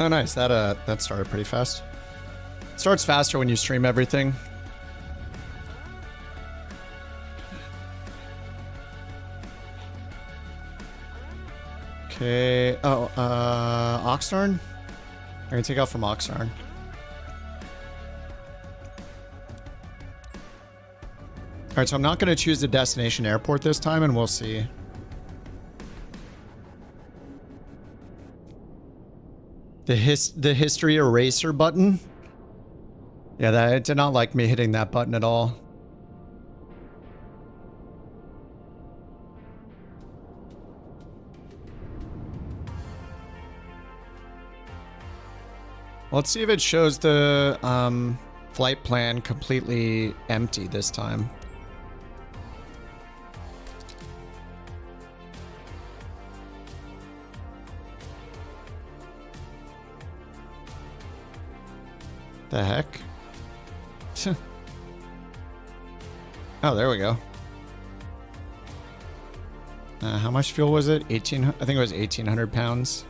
Oh, nice. That started pretty fast. It starts faster when you stream everything. Okay. Oh, Oxnard? I'm gonna take off from Oxnard. Alright, so I'm not gonna choose the destination airport this time, and we'll see. The history eraser button? Yeah, that it did not like me hitting that button at all. Let's see if it shows the flight plan completely empty this time. The heck? Oh, there we go. How much fuel was it? I think it was 1,800 pounds.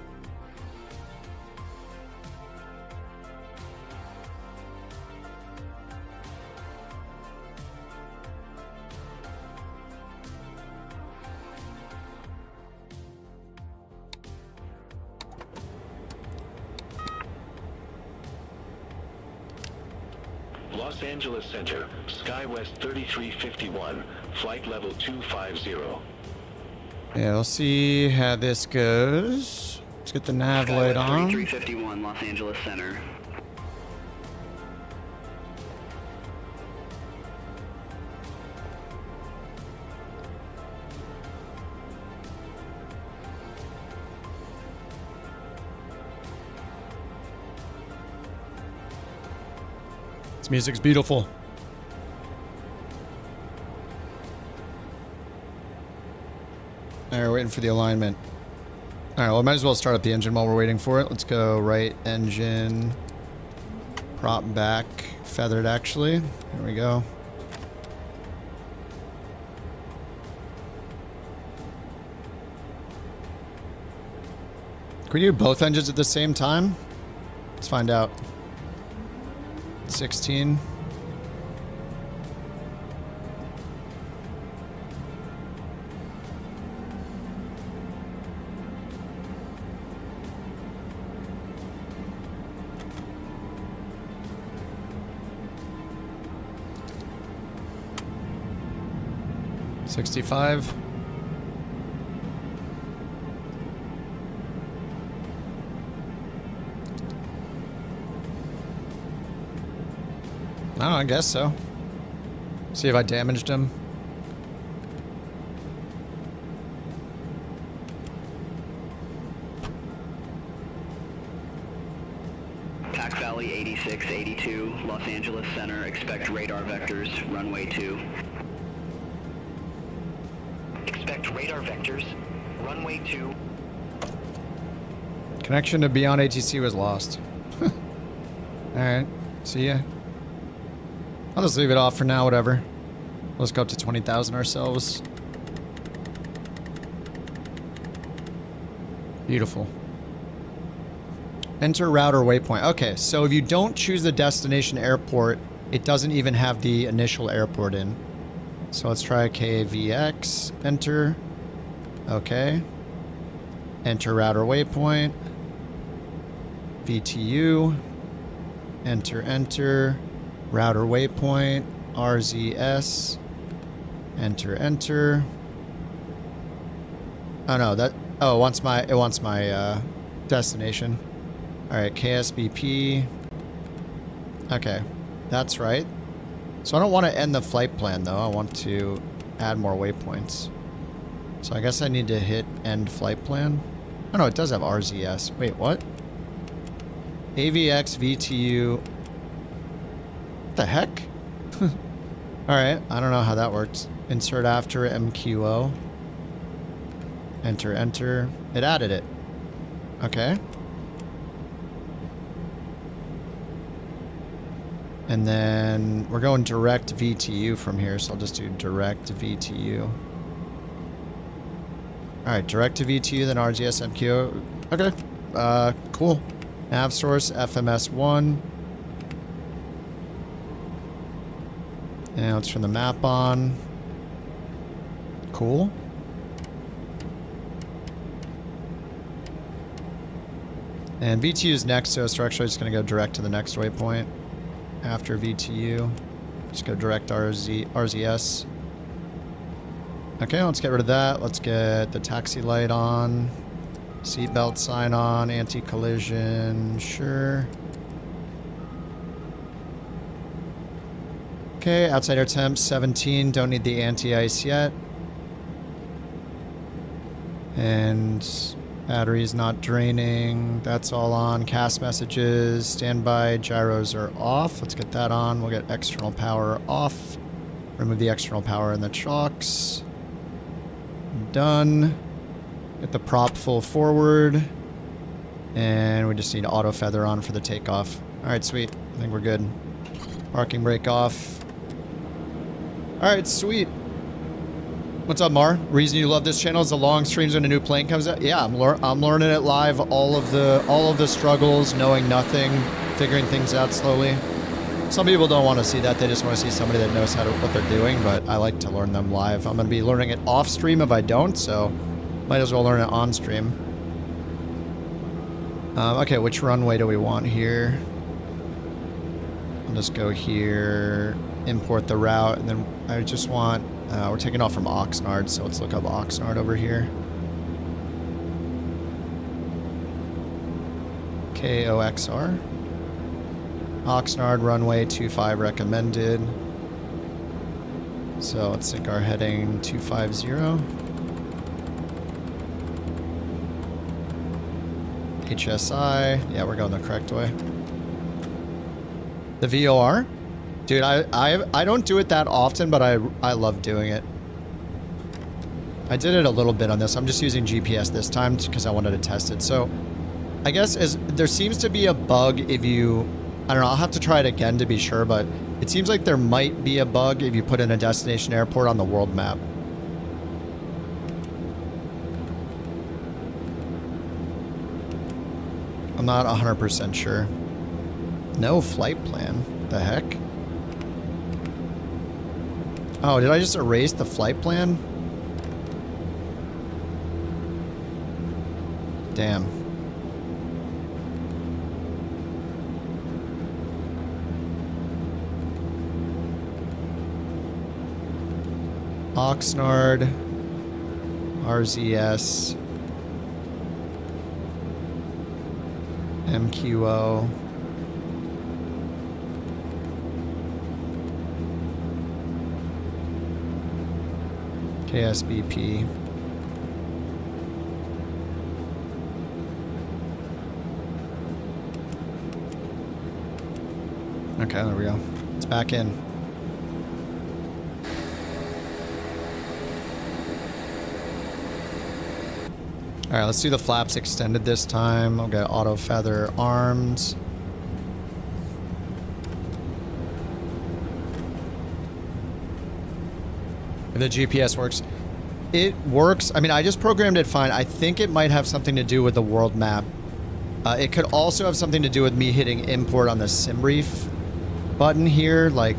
Los Angeles Center, SkyWest 3351, flight level 250. Yeah, we'll see how this goes. Let's get the nav light on. 3351, Los Angeles Center. This music's beautiful. Alright, waiting for the alignment. Alright, well, I might as well start up the engine while we're waiting for it. Let's go right engine. Prop back. Feathered, actually. There we go. Can we do both engines at the same time? Let's find out. 16. $65. Oh, I guess so. See if I damaged him. Pac Valley 8682, Los Angeles Center, expect radar vectors, runway 2. Expect radar vectors, runway 2. Connection to Beyond ATC was lost. Alright, see ya. I'll just leave it off for now, whatever. Let's go up to 20,000 ourselves. Beautiful. Enter router waypoint. Okay, so if you don't choose the destination airport, it doesn't even have the initial airport in. So let's try KVX. Enter. Okay. Enter router waypoint. VTU. Enter, enter. Router waypoint, RZS, enter, enter. Oh no, it wants my destination. Alright, KSBP. Okay, that's right. So I don't want to end the flight plan though, I want to add more waypoints. So I guess I need to hit end flight plan. Oh no, it does have RZS. Wait, what? AVX, VTU. The heck? Alright, I don't know how that works. Insert after MQO. Enter, enter. It added it. Okay. And then we're going direct VTU from here, so I'll just do direct VTU. Alright, direct to VTU, then RGS MQO. Okay. Cool. Nav source, FMS1. And let's turn the map on. Cool. And VTU is next, so we're actually just going to go direct to the next waypoint. After VTU. Just go direct RZS. Okay, let's get rid of that. Let's get the taxi light on. Seatbelt sign on. Anti-collision. Sure. Okay, outside air temp 17. Don't need the anti-ice yet. And battery's not draining. That's all on. CAS messages. Standby. Gyros are off. Let's get that on. We'll get external power off. Remove the external power in the chocks. Done. Get the prop full forward. And we just need auto feather on for the takeoff. Alright, sweet. I think we're good. Parking brake off. Alright, sweet. What's up, Mar? Reason you love this channel is the long streams when a new plane comes out. Yeah, I'm learning it live. All of the struggles, knowing nothing, figuring things out slowly. Some people don't want to see that. They just want to see somebody that knows what they're doing. But I like to learn them live. I'm going to be learning it off stream if I don't. So might as well learn it on stream. Okay, which runway do we want here? I'll just go here. Import the route, and then I just want. We're taking off from Oxnard, so let's look up Oxnard over here. KOXR. Oxnard, runway 25 recommended. So let's sync our heading 250. HSI. Yeah, we're going the correct way. The VOR? Dude, I don't do it that often, but I love doing it. I did it a little bit on this. I'm just using GPS this time because I wanted to test it. So I guess there seems to be a bug if you... I don't know, I'll have to try it again to be sure, but it seems like there might be a bug if you put in a destination airport on the world map. I'm not 100% sure. No flight plan. The heck? Oh, did I just erase the flight plan? Damn. Oxnard, RZS, MQO. KSBP. Okay, there we go. It's back in. Alright, let's do the flaps extended this time. I'll get auto feather armed. The GPS works. It works. I mean, I just programmed it fine. I think it might have something to do with the world map. It could also have something to do with me hitting import on the SimBrief button here. Like,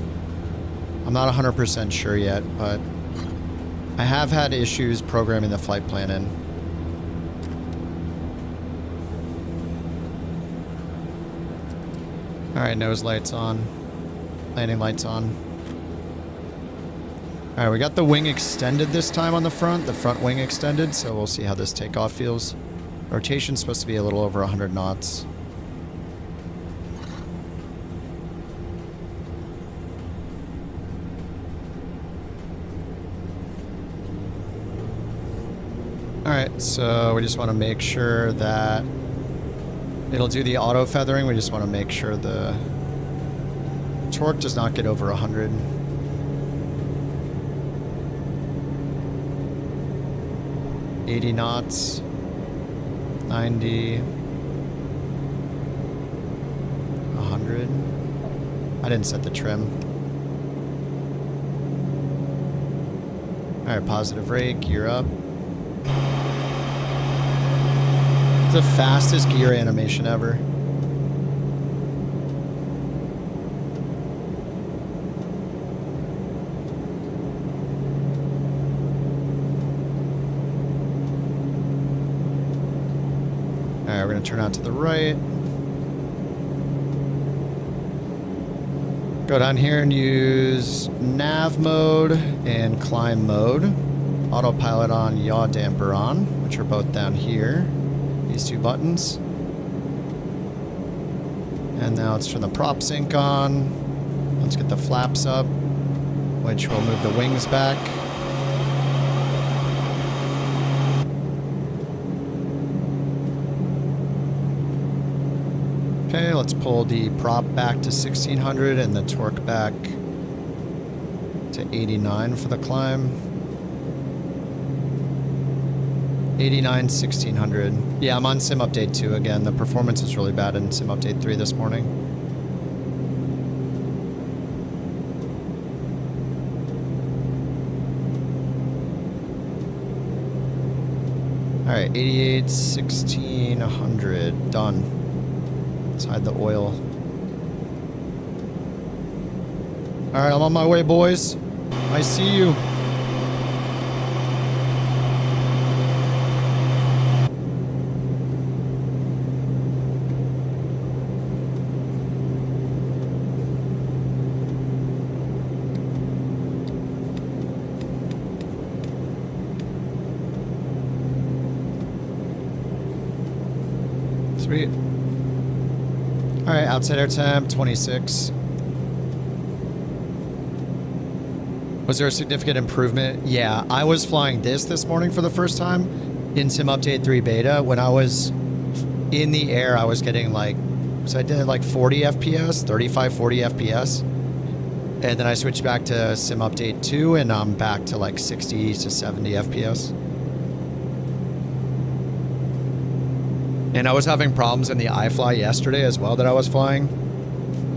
I'm not 100% sure yet, but I have had issues programming the flight plan in. Alright, nose lights on. Landing lights on. Alright, we got the wing extended this time on the front wing extended, so we'll see how this takeoff feels. Rotation's supposed to be a little over 100 knots. Alright, so we just want to make sure that it'll do the auto feathering. We just want to make sure the torque does not get over 100. $80 knots, 90, 100. I didn't set the trim. Alright, positive rake, gear up. It's the fastest gear animation ever. going to turn out to the right. Go down here and use nav mode and climb mode. Autopilot on, yaw damper on, which are both down here. These two buttons. And now let's turn the prop sync on. Let's get the flaps up, which will move the wings back. Okay, let's pull the prop back to 1600 and the torque back to 89 for the climb. 89, 1600. Yeah, I'm on Sim Update 2 again. The performance is really bad in Sim Update 3 this morning. All right, 88, 1600. Done. Let's hide the oil. All right, I'm on my way, boys. I see you. Sweet. All right, outside air temp, 26. Was there a significant improvement? Yeah, I was flying this morning for the first time in Sim Update 3 beta. When I was in the air, I was getting like, so I did like 40 FPS, 35, 40 FPS. And then I switched back to Sim Update 2 and I'm back to like 60 to 70 FPS. And I was having problems in the iFly yesterday as well that I was flying.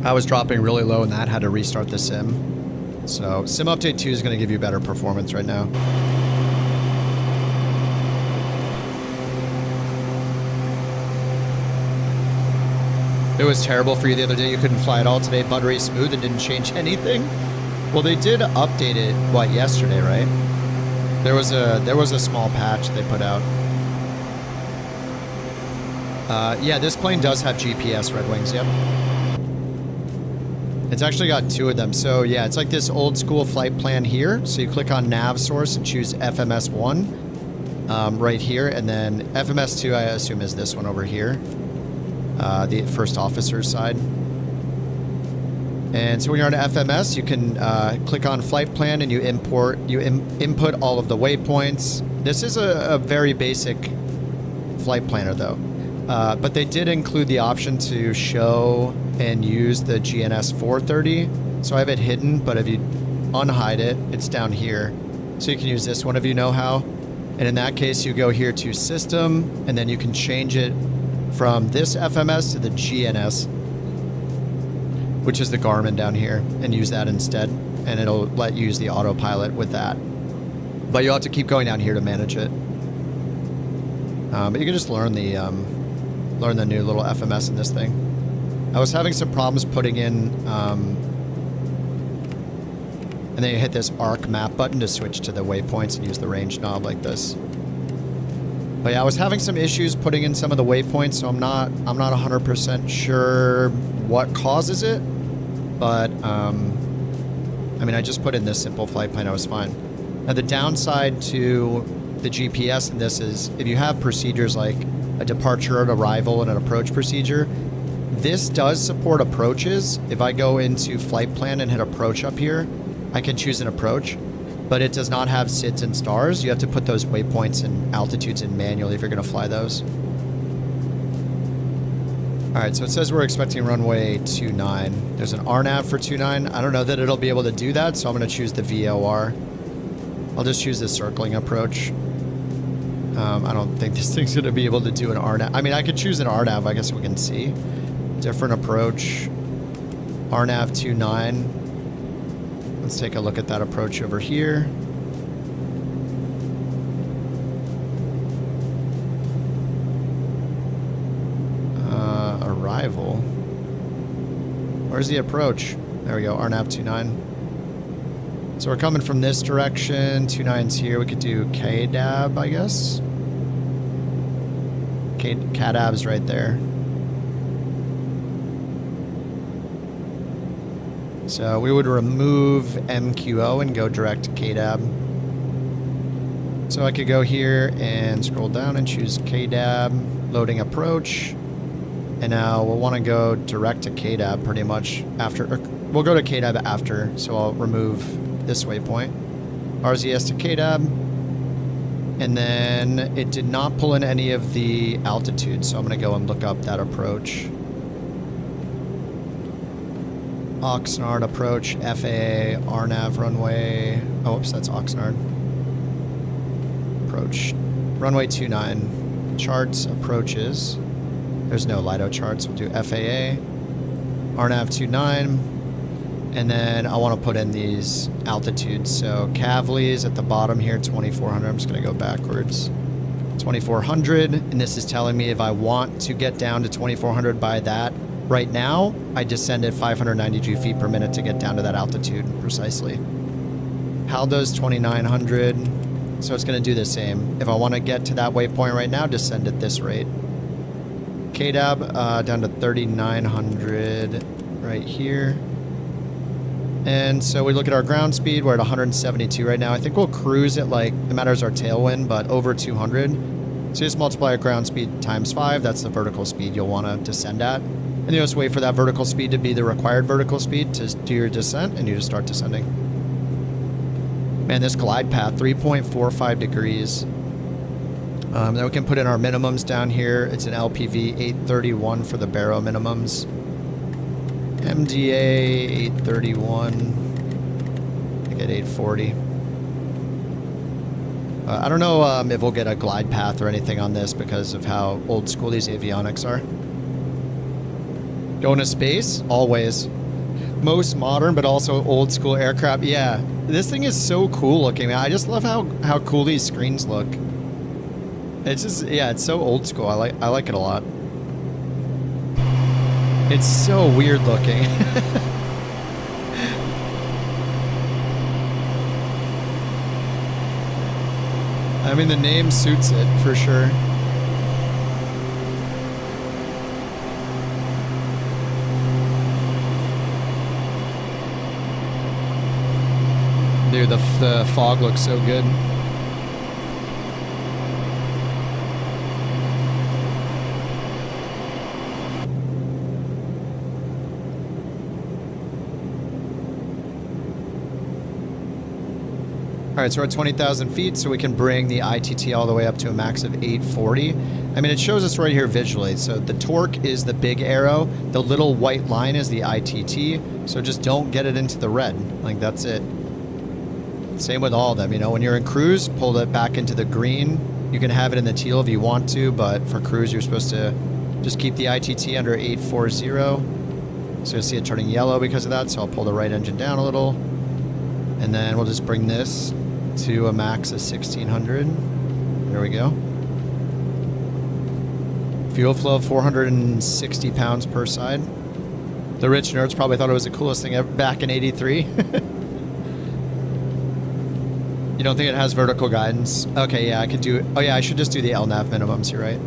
I was dropping really low and that had to restart the sim. So Sim Update 2 is going to give you better performance right now. It was terrible for you the other day. You couldn't fly at all today. Buttery smooth and didn't change anything. Well, they did update it, what, yesterday, right? There was a small patch they put out. Yeah, this plane does have GPS Red Wings, yep. It's actually got 2 of them. So yeah, it's like this old school flight plan here. So you click on nav source and choose FMS1 right here. And then FMS2, I assume, is this one over here. The first officer's side. And so when you're on FMS, you can click on flight plan and you input all of the waypoints. This is a very basic flight planner though. But they did include the option to show and use the GNS 430. So I have it hidden, but if you unhide it, it's down here. So you can use this one if you know how. And in that case, you go here to system, and then you can change it from this FMS to the GNS, which is the Garmin down here, and use that instead. And it'll let you use the autopilot with that. But you'll have to keep going down here to manage it. But you can just learn the new little FMS in this thing. I was having some problems putting in, and then you hit this arc map button to switch to the waypoints and use the range knob like this. But yeah, I was having some issues putting in some of the waypoints, so I'm not 100% sure what causes it. But I mean, I just put in this simple flight plan, I was fine. Now the downside to the GPS in this is if you have procedures like a departure, an arrival, and an approach procedure, this does support approaches. If I go into flight plan and hit approach up here, I can choose an approach, but it does not have SIDS and stars. You have to put those waypoints and altitudes in manually if you're going to fly those. All right, so it says we're expecting runway 29. There's an RNAV for 29. I don't know that it'll be able to do that, so I'm going to choose the VOR. I'll just choose the circling approach. I don't think this thing's going to be able to do an RNAV. I mean, I could choose an RNAV, I guess we can see. Different approach. RNAV 29. Let's take a look at that approach over here. Arrival. Where's the approach? There we go, RNAV 29. So we're coming from this direction. 29's here. We could do KDAB, I guess. CADAB's right there. So we would remove MQO and go direct to KDAB. So I could go here and scroll down and choose KDAB, loading approach. And now we'll want to go direct to KDAB pretty much after, we'll go to KDAB after. So I'll remove this waypoint. RZS to KDAB. And then it did not pull in any of the altitude. So I'm going to go and look up that approach. Oxnard approach, FAA, RNAV runway. Oh, oops, that's Oxnard. Approach. Runway 29. Charts, approaches. There's no LIDO charts. We'll do FAA. RNAV 29. And then I want to put in these altitudes. So Kavli's at the bottom here, 2400. I'm just going to go backwards. 2400. And this is telling me if I want to get down to 2400 by that. Right now, I descended 592 feet per minute to get down to that altitude precisely. Haldo's 2900, so it's going to do the same. If I want to get to that waypoint right now, descend at this rate. KDAB down to 3900 right here. And so we look at our ground speed. We're at 172 right now. I think we'll cruise at, like, it matters our tailwind, but over 200. So just multiply our ground speed times 5. That's the vertical speed you'll want to descend at. And you just wait for that vertical speed to be the required vertical speed to do your descent, and you just start descending. Man, this glide path, 3.45 degrees. Then we can put in our minimums down here. It's an LPV 831 for the Barrow minimums. MDA 831. I get 840. I don't know if we'll get a glide path or anything on this because of how old school these avionics are. Going to space? Always. Most modern, but also old school aircraft. Yeah, this thing is so cool looking, man. I just love how cool these screens look. It's just, yeah, it's so old school. I like it a lot. It's so weird looking. I mean, the name suits it for sure. Dude, the fog looks so good. All right, so we're at 20,000 feet, so we can bring the ITT all the way up to a max of 840. I mean, it shows us right here visually. So the torque is the big arrow. The little white line is the ITT. So just don't get it into the red. Like, that's it. Same with all of them. You know, when you're in cruise, pull it back into the green. You can have it in the teal if you want to, but for cruise, you're supposed to just keep the ITT under 840. So you'll see it turning yellow because of that. So I'll pull the right engine down a little. And then we'll just bring this to a max of 1600. There we go. Fuel flow of 460 pounds per side. The rich nerds probably thought it was the coolest thing ever back in 83. You don't think it has vertical guidance? Okay, yeah, I could do it. Oh yeah, I should just do the LNAV minimums, you're right.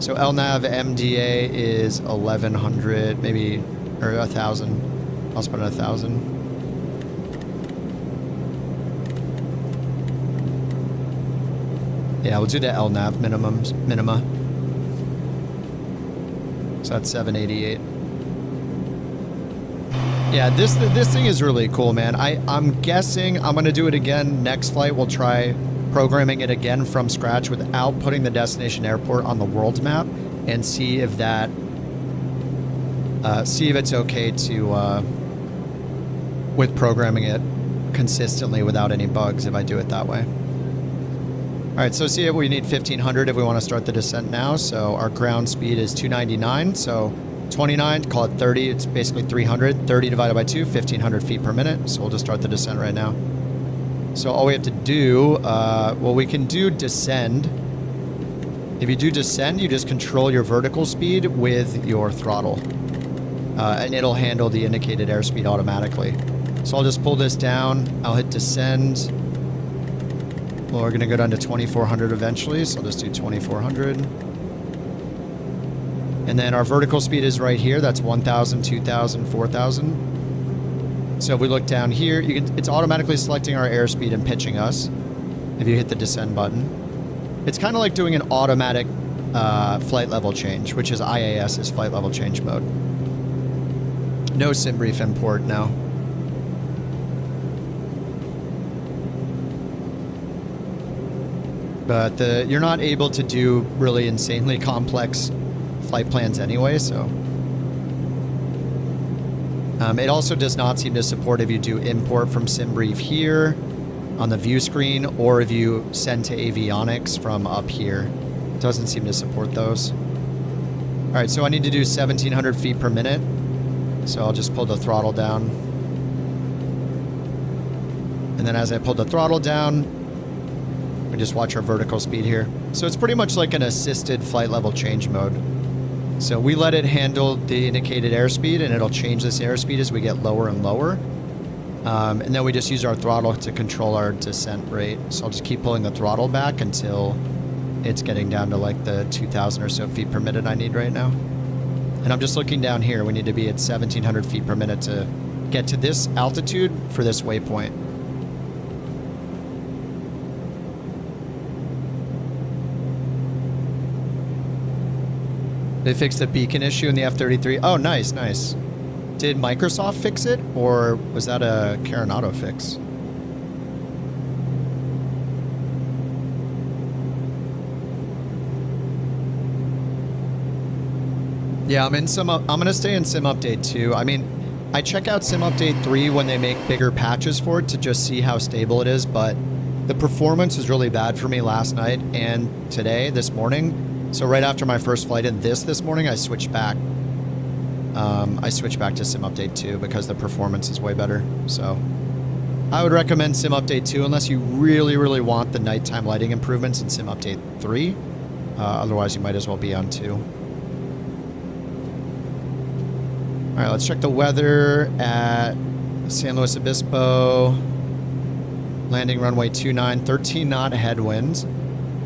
So LNAV MDA is 1100, maybe, or 1000. I'll spend 1000. Yeah, we'll do the LNAV minima. So that's 788. Yeah, this thing is really cool, man. I'm guessing I'm going to do it again. Next flight, we'll try programming it again from scratch without putting the destination airport on the world map and see if that, see if it's okay to, with programming it consistently without any bugs if I do it that way. All right, so see, we need 1500 if we want to start the descent now. So our ground speed is 299. So 29, call it 30. It's basically 300. 30 divided by 2, 1500 feet per minute. So we'll just start the descent right now. So all we have to do, well, we can do descend. If you do descend, you just control your vertical speed with your throttle. And it'll handle the indicated airspeed automatically. So I'll just pull this down. I'll hit descend. Well, we're going to go down to 2400 eventually, so I'll just do 2400. And then our vertical speed is right here. That's 1,000, 2,000, 4,000. So if we look down here, it's automatically selecting our airspeed and pitching us if you hit the descend button. It's kind of like doing an automatic flight level change, which is IAS's flight level change mode. No sim brief import now. But you're not able to do really insanely complex flight plans anyway, so. It also does not seem to support if you do import from SimBrief here on the view screen, or if you send to Avionics from up here. It doesn't seem to support those. All right, so I need to do 1,700 feet per minute. So I'll just pull the throttle down. And then as I pull the throttle down, we just watch our vertical speed here. So it's pretty much like an assisted flight level change mode. So we let it handle the indicated airspeed, and it'll change this airspeed as we get lower and lower. And then we just use our throttle to control our descent rate. So I'll just keep pulling the throttle back until it's getting down to like the 2,000 or so feet per minute I need right now. And I'm just looking down here. We need to be at 1,700 feet per minute to get to this altitude for this waypoint. They fixed the beacon issue in the F-33. Oh, nice, nice. Did Microsoft fix it, or was that a Carenado fix? Yeah, I'm gonna stay in Sim Update 2. I mean, I check out Sim Update 3 when they make bigger patches for it to just see how stable it is, but the performance was really bad for me last night and today, this morning. So right after my first flight in this morning, I switched back. I switched back to Sim Update 2 because the performance is way better. So I would recommend Sim Update 2 unless you really, really want the nighttime lighting improvements in Sim Update 3. Otherwise, you might as well be on 2. All right, let's check the weather at San Luis Obispo. Landing runway 29, 13 knot headwinds.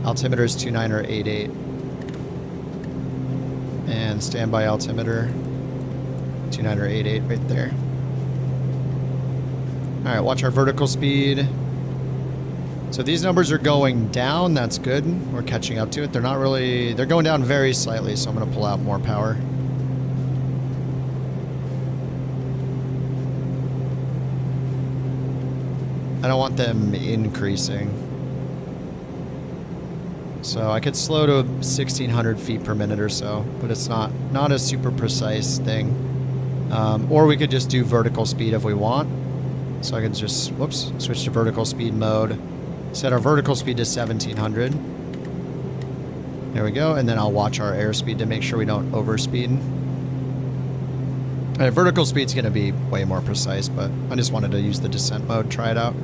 Altimeter is 29 or 88. And standby altimeter 29 or 88 right there. All right, watch our vertical speed. So these numbers are going down. That's good. We're catching up to it. They're not really, they're going down very slightly, so I'm going to pull out more power. I don't want them increasing. So I could slow to 1,600 feet per minute or so, but it's not a super precise thing. Or we could just do vertical speed if we want. So I could just, whoops, switch to vertical speed mode. Set our vertical speed to 1,700. There we go, and then I'll watch our airspeed to make sure we don't overspeed. All right, vertical speed's gonna be way more precise, but I just wanted to use the descent mode, try it out.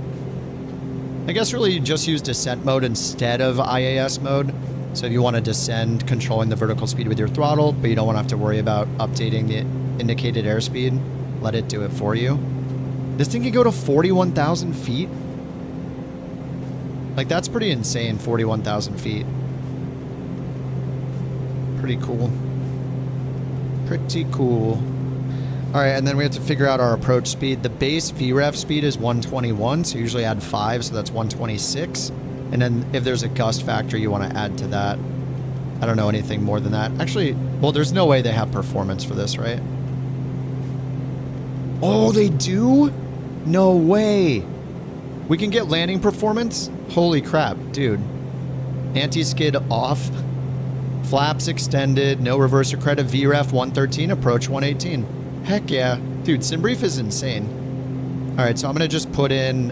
I guess really you just use descent mode instead of IAS mode. So if you want to descend, controlling the vertical speed with your throttle, but you don't want to have to worry about updating the indicated airspeed, let it do it for you. This thing can go to 41,000 feet. Like, that's pretty insane, 41,000 feet. Pretty cool. Pretty cool. All right, and then we have to figure out our approach speed. The base VREF speed is 121, so usually add 5, so that's 126. And then if there's a gust factor, you want to add to that. I don't know anything more than that. Actually, well, there's no way they have performance for this, right? Oh, they do? No way. We can get landing performance? Holy crap, dude. Anti-skid off. Flaps extended. No reverse or credit. VREF 113. Approach 118. Heck yeah. Dude, SimBrief is insane. All right, so I'm going to just put in,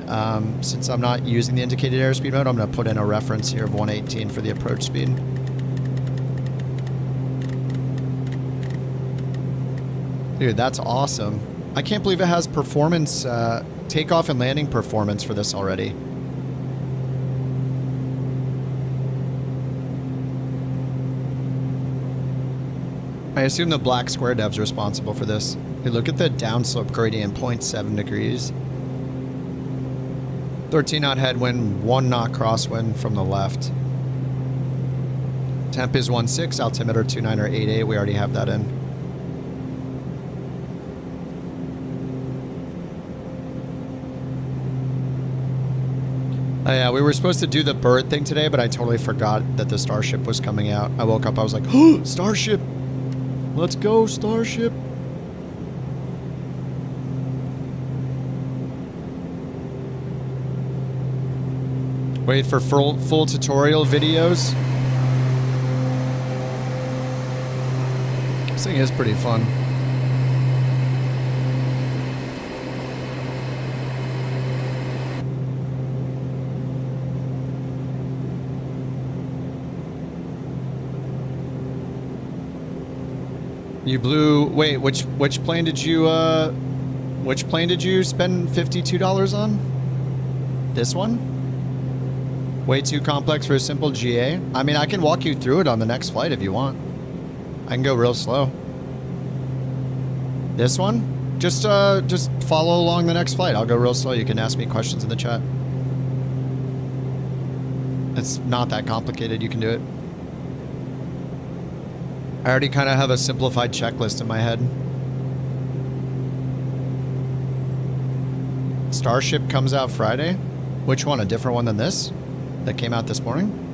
since I'm not using the indicated airspeed mode, I'm going to put in a reference here of 118 for the approach speed. Dude, that's awesome. I can't believe it has performance, takeoff and landing performance for this already. I assume the Black Square dev's responsible for this. Hey, look at the downslope gradient, 0.7 degrees. 13 knot headwind, 1 knot crosswind from the left. Temp is 16, altimeter 2988. We already have that in. Oh yeah, we were supposed to do the bird thing today, but I totally forgot that the Starship was coming out. I woke up, I was like, oh, Starship! Let's go, Starship! Wait for full tutorial videos. This thing is pretty fun. You blew. Wait, which plane did you spend $52 on? This one? Way too complex for a simple GA? I mean, I can walk you through it on the next flight if you want. I can go real slow. This one? Just follow along the next flight. I'll go real slow. You can ask me questions in the chat. It's not that complicated. You can do it. I already kind of have a simplified checklist in my head. Starship comes out Friday? Which one? A different one than this? That came out this morning?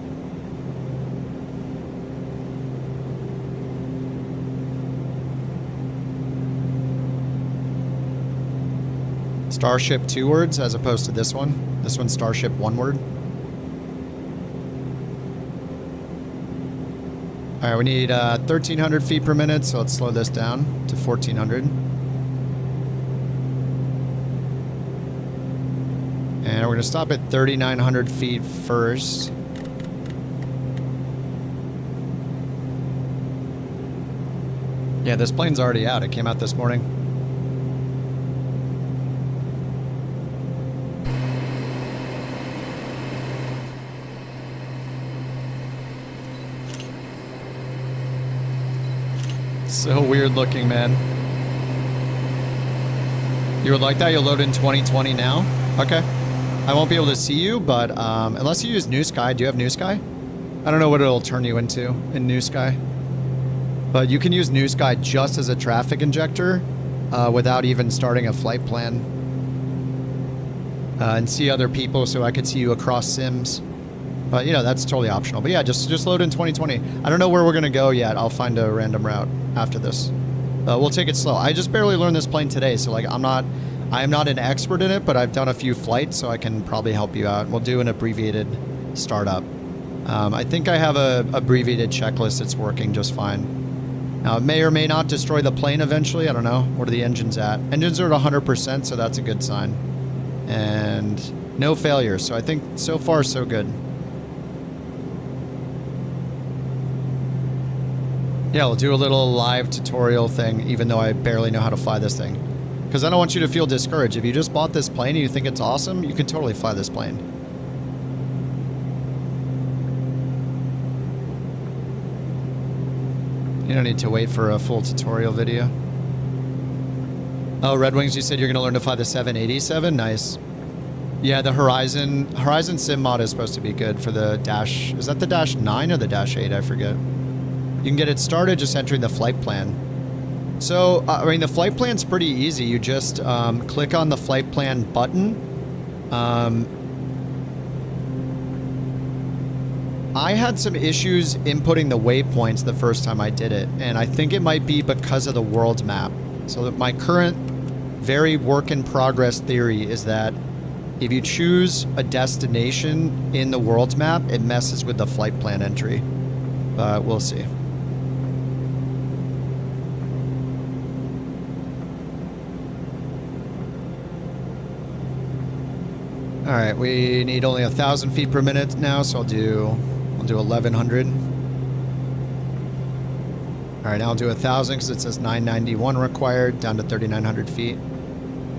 Starship 2 words as opposed to this one. This one's Starship 1 word. All right, we need 1,300 feet per minute, so let's slow this down to 1,400. And we're going to stop at 3,900 feet first. Yeah, this plane's already out. It came out this morning. So weird looking, man. You would like that? You'll load in 2020 now? Okay. I won't be able to see you, but unless you use New Sky. Do you have New Sky? I don't know what it'll turn you into in New Sky. But you can use New Sky just as a traffic injector without even starting a flight plan. And see other people so I could see you across sims. But, you know, that's totally optional. But yeah, just load in 2020. I don't know where we're going to go yet. I'll find a random route after this. We'll take it slow. I just barely learned this plane today, so like I am not an expert in it, but I've done a few flights, so I can probably help you out. We'll do an abbreviated startup. I think I have a abbreviated checklist that's working just fine. Now, it may or may not destroy the plane eventually. I don't know. What are the engines at? Engines are at 100%, so that's a good sign. And no failures, so I think so far so good. Yeah, we'll do a little live tutorial thing, even though I barely know how to fly this thing. Because I don't want you to feel discouraged. If you just bought this plane and you think it's awesome, you can totally fly this plane. You don't need to wait for a full tutorial video. Oh, Red Wings, you said you're going to learn to fly the 787? Nice. Yeah, the Horizon Sim mod is supposed to be good for the Dash... Is that the Dash 9 or the Dash 8? I forget. You can get it started just entering the flight plan. So, I mean, the flight plan's pretty easy. You just click on the flight plan button. I had some issues inputting the waypoints the first time I did it, and I think it might be because of the world map. So that my current very work in progress theory is that if you choose a destination in the world map, it messes with the flight plan entry. But we'll see. All right, we need only 1,000 feet per minute now, so I'll do 1,100. All right, now I'll do 1,000 because it says 991 required, down to 3,900 feet.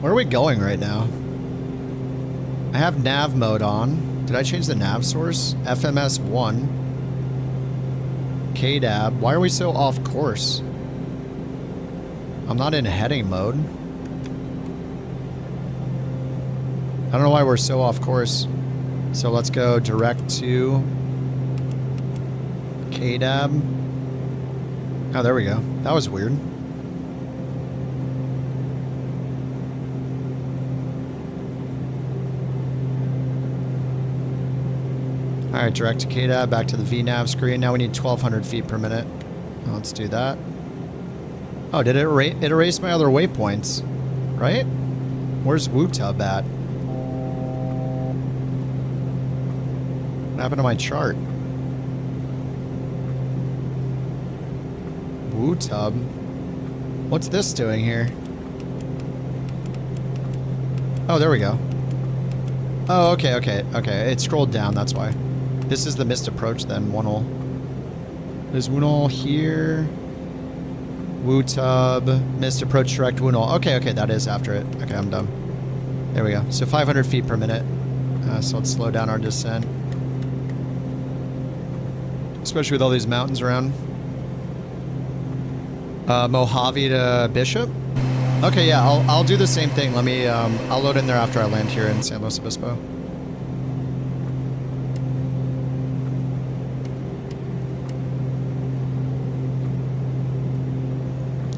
Where are we going right now? I have nav mode on. Did I change the nav source? FMS 1. KDAB. Why are we so off course? I'm not in heading mode. I don't know why we're so off course. So let's go direct to KDAB. Oh, there we go. That was weird. Alright, direct to KDAB, back to the VNav screen. Now we need 1,200 feet per minute. Let's do that. Oh, did it erase my other waypoints? Right? Where's WooTub at? What happened to my chart? WooTub? What's this doing here? Oh, there we go. Oh, okay. It scrolled down, that's why. This is the missed approach then, Wunnel. There's Wunnel here. WooTub, missed approach direct Wunnel. Okay, that is after it. Okay, I'm done. There we go. So 500 feet per minute. So let's slow down our descent. Especially with all these mountains around. Mojave to Bishop. Okay, yeah, I'll do the same thing. Let me, I'll load in there after I land here in San Luis Obispo.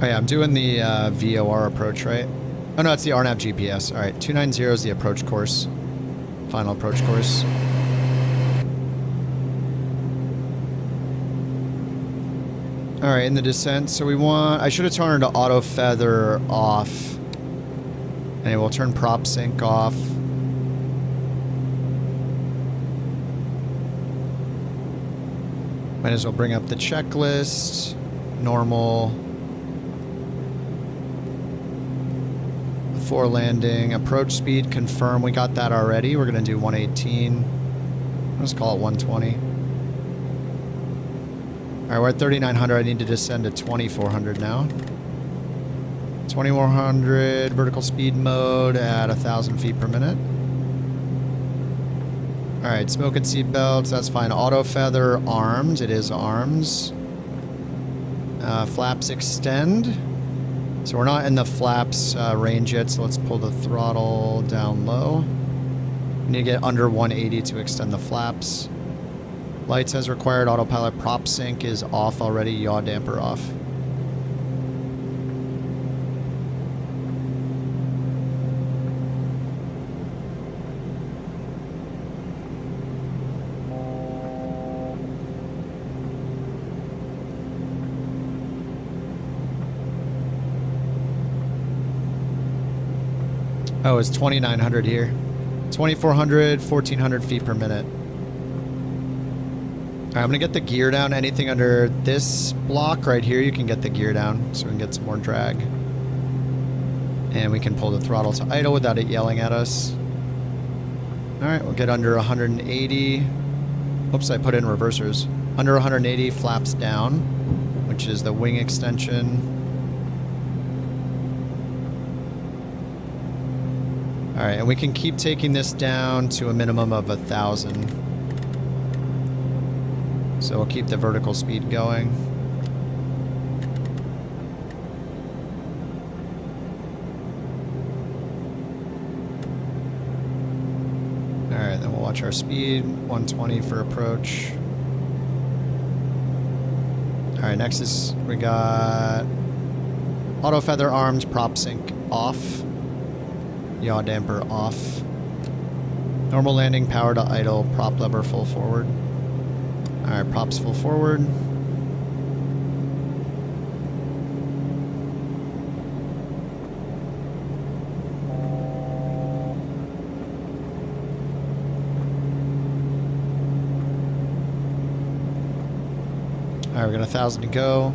Oh yeah, I'm doing the VOR approach, right? Oh no, it's the RNAV GPS. All right, 290 is the approach course. Final approach course. All right, in the descent, so we want... I should have turned auto feather off. And we'll turn prop sync off. Might as well bring up the checklist. Normal. Before landing. Approach speed, confirm. We got that already. We're going to do 118. Let's call it 120. Alright, we're at 3,900. I need to descend to 2,400 now. 2,400 vertical speed mode at 1,000 feet per minute. Alright, smoke and seat belts. That's fine. Auto feather armed. It is arms. Flaps extend. So we're not in the flaps range yet, so let's pull the throttle down low. We need to get under 180 to extend the flaps. Lights as required, autopilot prop sync is off already, yaw damper off. Oh, it's 2,900 here. 2,400, 1,400 feet per minute. Alright, I'm going to get the gear down. Anything under this block right here, you can get the gear down so we can get some more drag. And we can pull the throttle to idle without it yelling at us. Alright, we'll get under 180. Oops, I put in reversers. Under 180, flaps down, which is the wing extension. Alright, and we can keep taking this down to a minimum of 1,000. So we'll keep the vertical speed going. Alright, then we'll watch our speed. 120 for approach. Alright, next is we got auto feather arms, prop sync off. Yaw damper off. Normal landing, power to idle, prop lever full forward. Alright, props full forward. Alright, we got 1,000 to go.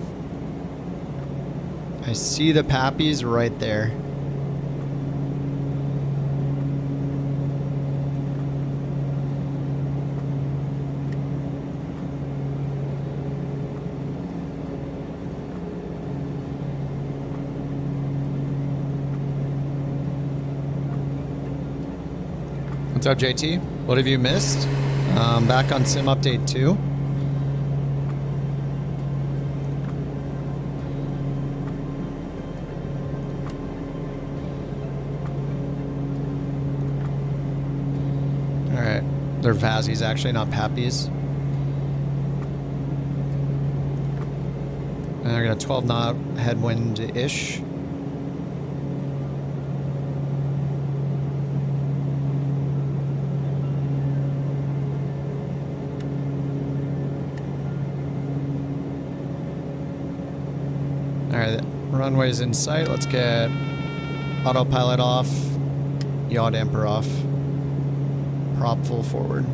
I see the pappies right there. What's up, JT? What have you missed? Back on Sim Update 2. Alright. They're Vazzies, actually, not Pappies. And I got a 12 knot headwind-ish. Alright, runway's in sight. Let's get autopilot off, yaw damper off, prop full forward.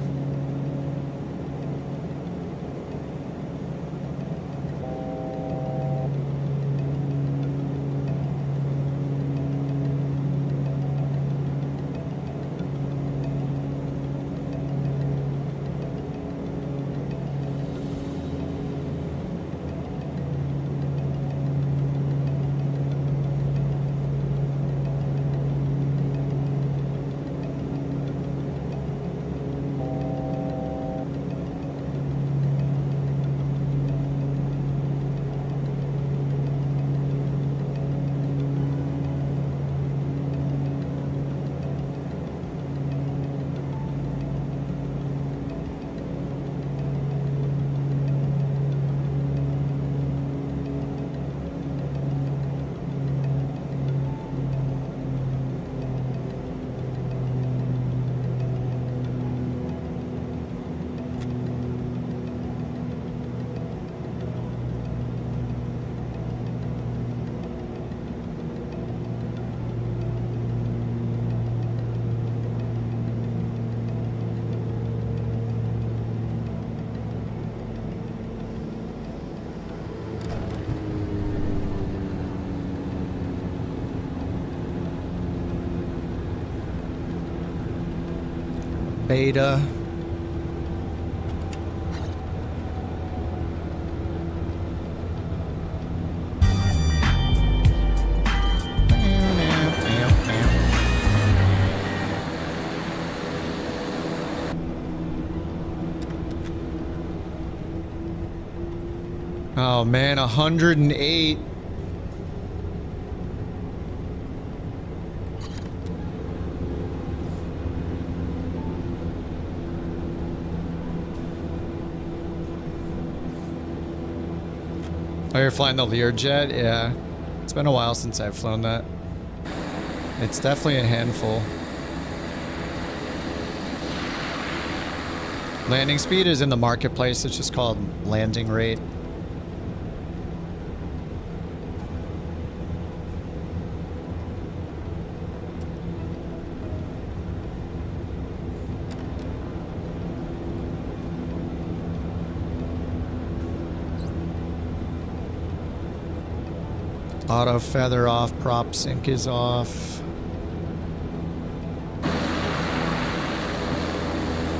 Beta. Oh man, 108. Oh, you're flying the Learjet? Yeah. It's been a while since I've flown that. It's definitely a handful. Landing speed is in the marketplace. It's just called landing rate. Auto feather off, prop sync is off.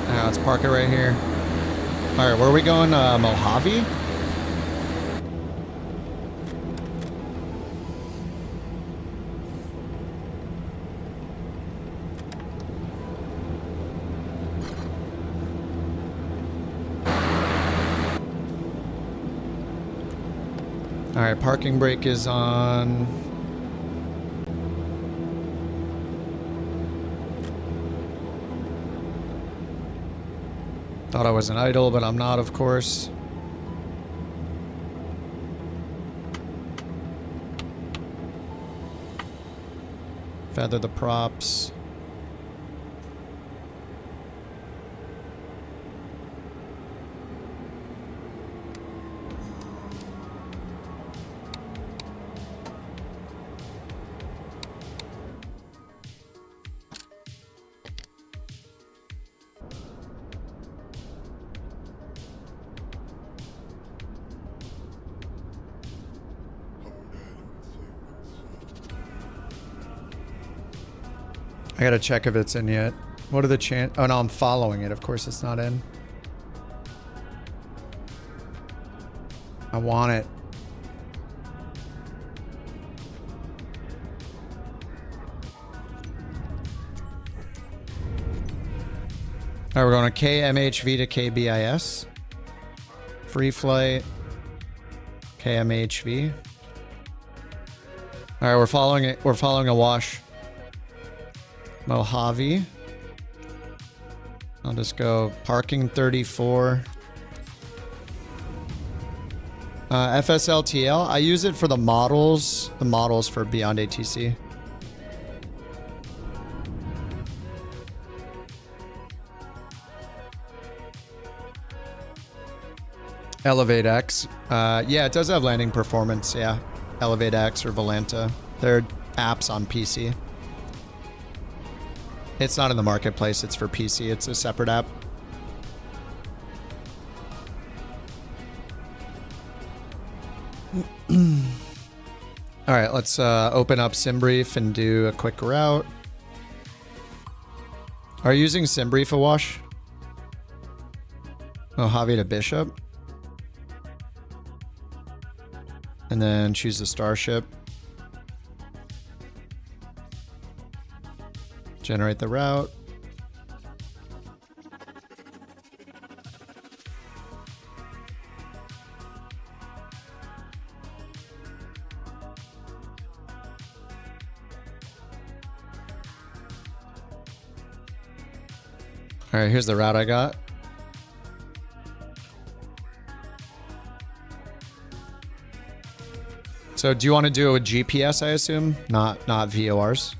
Now let's park it right here. All right, where are we going? Mojave? All right, parking brake is on. Thought I was an idle, but I'm not, of course. Feather the props. I gotta check if it's in yet. What are the chance? Oh no, I'm following it. Of course it's not in. I want it. Alright, we're going to KMHV to KBIS. Free flight. KMHV. Alright, we're following it. We're following a wash. Mojave. I'll just go parking 34. FSLTL. I use it for the models for Beyond ATC. Elevate X. Yeah, it does have landing performance. Yeah. Elevate X or Volanta. They're apps on PC. It's not in the marketplace. It's for PC. It's a separate app. All right, let's open up SimBrief and do a quick route. Are you using SimBrief, Awash? Mojave to Bishop. And then choose the Starship. Generate the route. All right, here's the route I got. So do you want to do it with GPS, I assume? Not VORs?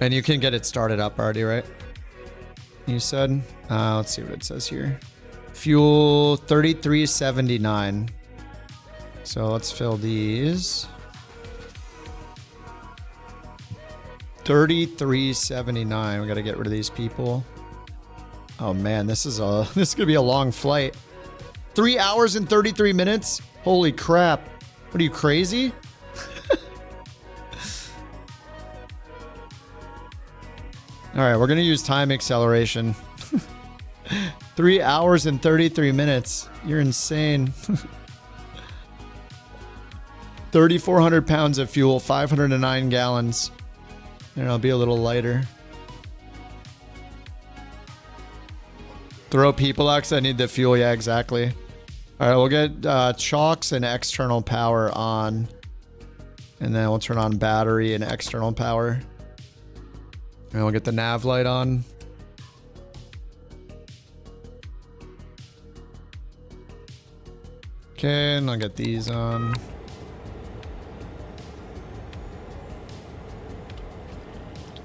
And you can get it started up already, right? You said? Let's see what it says here. Fuel 3379. So let's fill these. 3379. We got to get rid of these people. Oh man, this is gonna be a long flight. 3 hours and 33 minutes? Holy crap. What are you, crazy? All right, we're gonna use time acceleration. 3 hours and 33 minutes. You're insane. 3,400 pounds of fuel, 509 gallons. And it'll be a little lighter. Throw people out because I need the fuel. Yeah, exactly. All right, we'll get chocks and external power on. And then we'll turn on battery and external power. And we'll get the nav light on. Okay, and I'll get these on.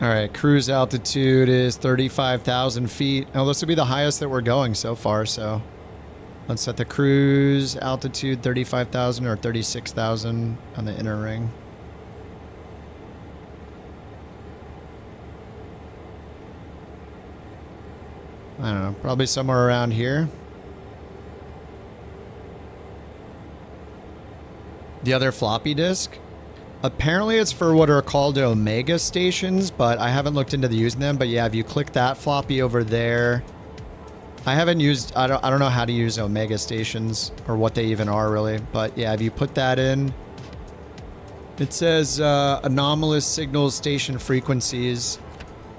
All right, cruise altitude is 35,000 feet. Now, this will be the highest that we're going so far, so let's set the cruise altitude 35,000 or 36,000 on the inner ring. I don't know, probably somewhere around here. The other floppy disk. Apparently it's for what are called Omega stations, but I haven't looked into using them. But yeah, if you click that floppy over there, I haven't used, I don't know how to use Omega stations or what they even are really. But yeah, if you put that in, it says anomalous signal station frequencies.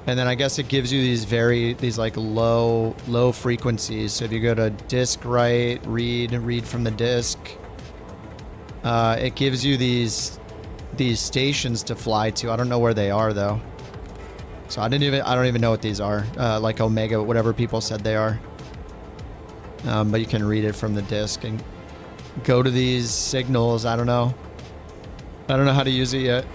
And then I guess it gives you these like low frequencies. So if you go to disk right, read from the disk, it gives you these stations to fly to. I don't know where they are though. So I don't even know what these are. Like Omega, whatever people said they are. But you can read it from the disk and go to these signals. I don't know how to use it yet.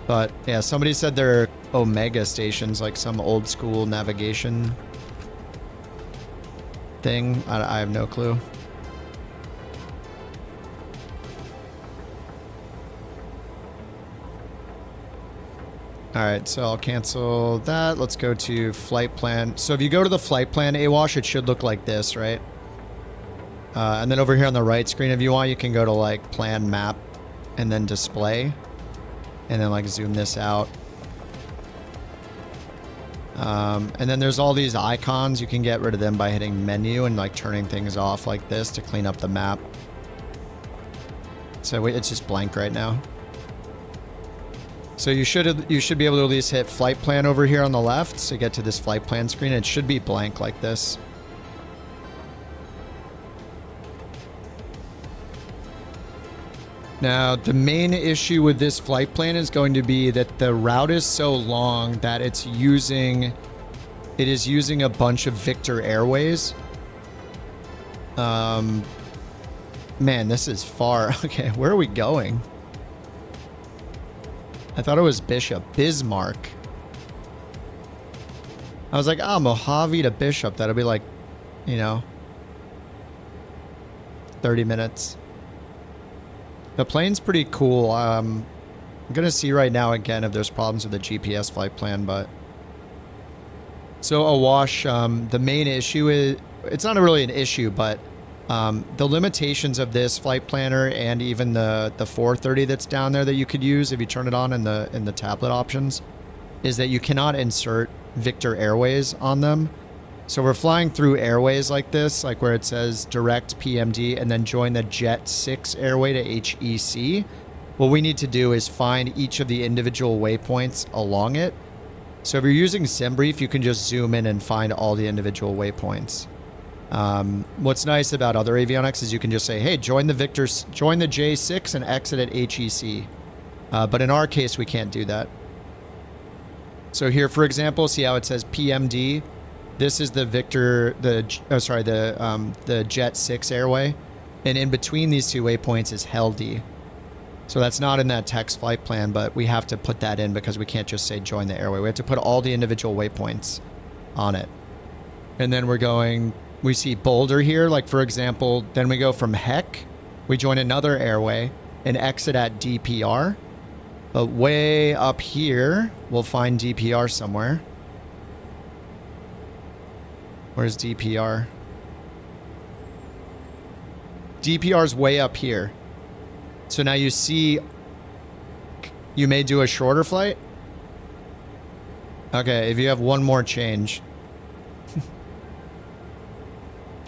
But yeah, somebody said they're Omega stations, like some old school navigation thing. I have no clue. All right, so I'll cancel that. Let's go to flight plan. So if you go to the flight plan, AWASH, it should look like this, right? And then over here on the right screen, if you want, you can go to like plan map and then display and then like zoom this out. And then there's all these icons. You can get rid of them by hitting menu and like turning things off like this to clean up the map. So it's just blank right now. So you should be able to at least hit flight plan over here on the left to get to this flight plan screen. It should be blank like this. Now, the main issue with this flight plan is going to be that the route is so long that it is using a bunch of Victor Airways. Man, this is far. Okay, where are we going? I thought it was Bishop. Bismarck. I was like, Mojave to Bishop. That'll be like, you know, 30 minutes. The plane's pretty cool. I'm going to see right now again if there's problems with the GPS flight plan, but... So Awash, the main issue is... It's not really an issue, but the limitations of this flight planner and even the 430 that's down there that you could use if you turn it on in the tablet options is that you cannot insert Victor Airways on them. So we're flying through airways like this, like where it says direct PMD and then join the Jet 6 airway to HEC. What we need to do is find each of the individual waypoints along it. So if you're using SimBrief, you can just zoom in and find all the individual waypoints. What's nice about other avionics is you can just say, hey, join the J6 and exit at HEC. But in our case, we can't do that. So here, for example, see how it says PMD? This is the the Jet 6 airway. And in between these two waypoints is HELD. So that's not in that text flight plan, but we have to put that in because we can't just say join the airway. We have to put all the individual waypoints on it. And then we're going, we see Boulder here, like for example, then we go from Heck, we join another airway and exit at DPR. But way up here, we'll find DPR somewhere. Where's DPR? DPR's way up here. So now you see, you may do a shorter flight. Okay, if you have one more change.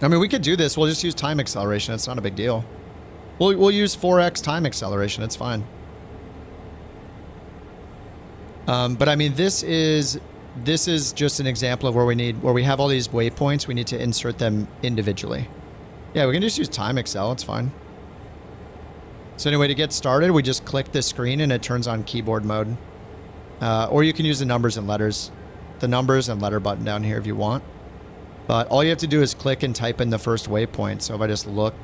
I mean, we could do this. We'll just use time acceleration. It's not a big deal. We'll use 4x time acceleration. It's fine. But I mean, this is just an example of where we have all these waypoints. We need to insert them individually. Yeah, we can just use time accel. It's fine. So anyway, to get started, we just click the screen and it turns on keyboard mode. Or you can use the numbers and letters. The numbers and letter button down here if you want. But all you have to do is click and type in the first waypoint. So if I just look,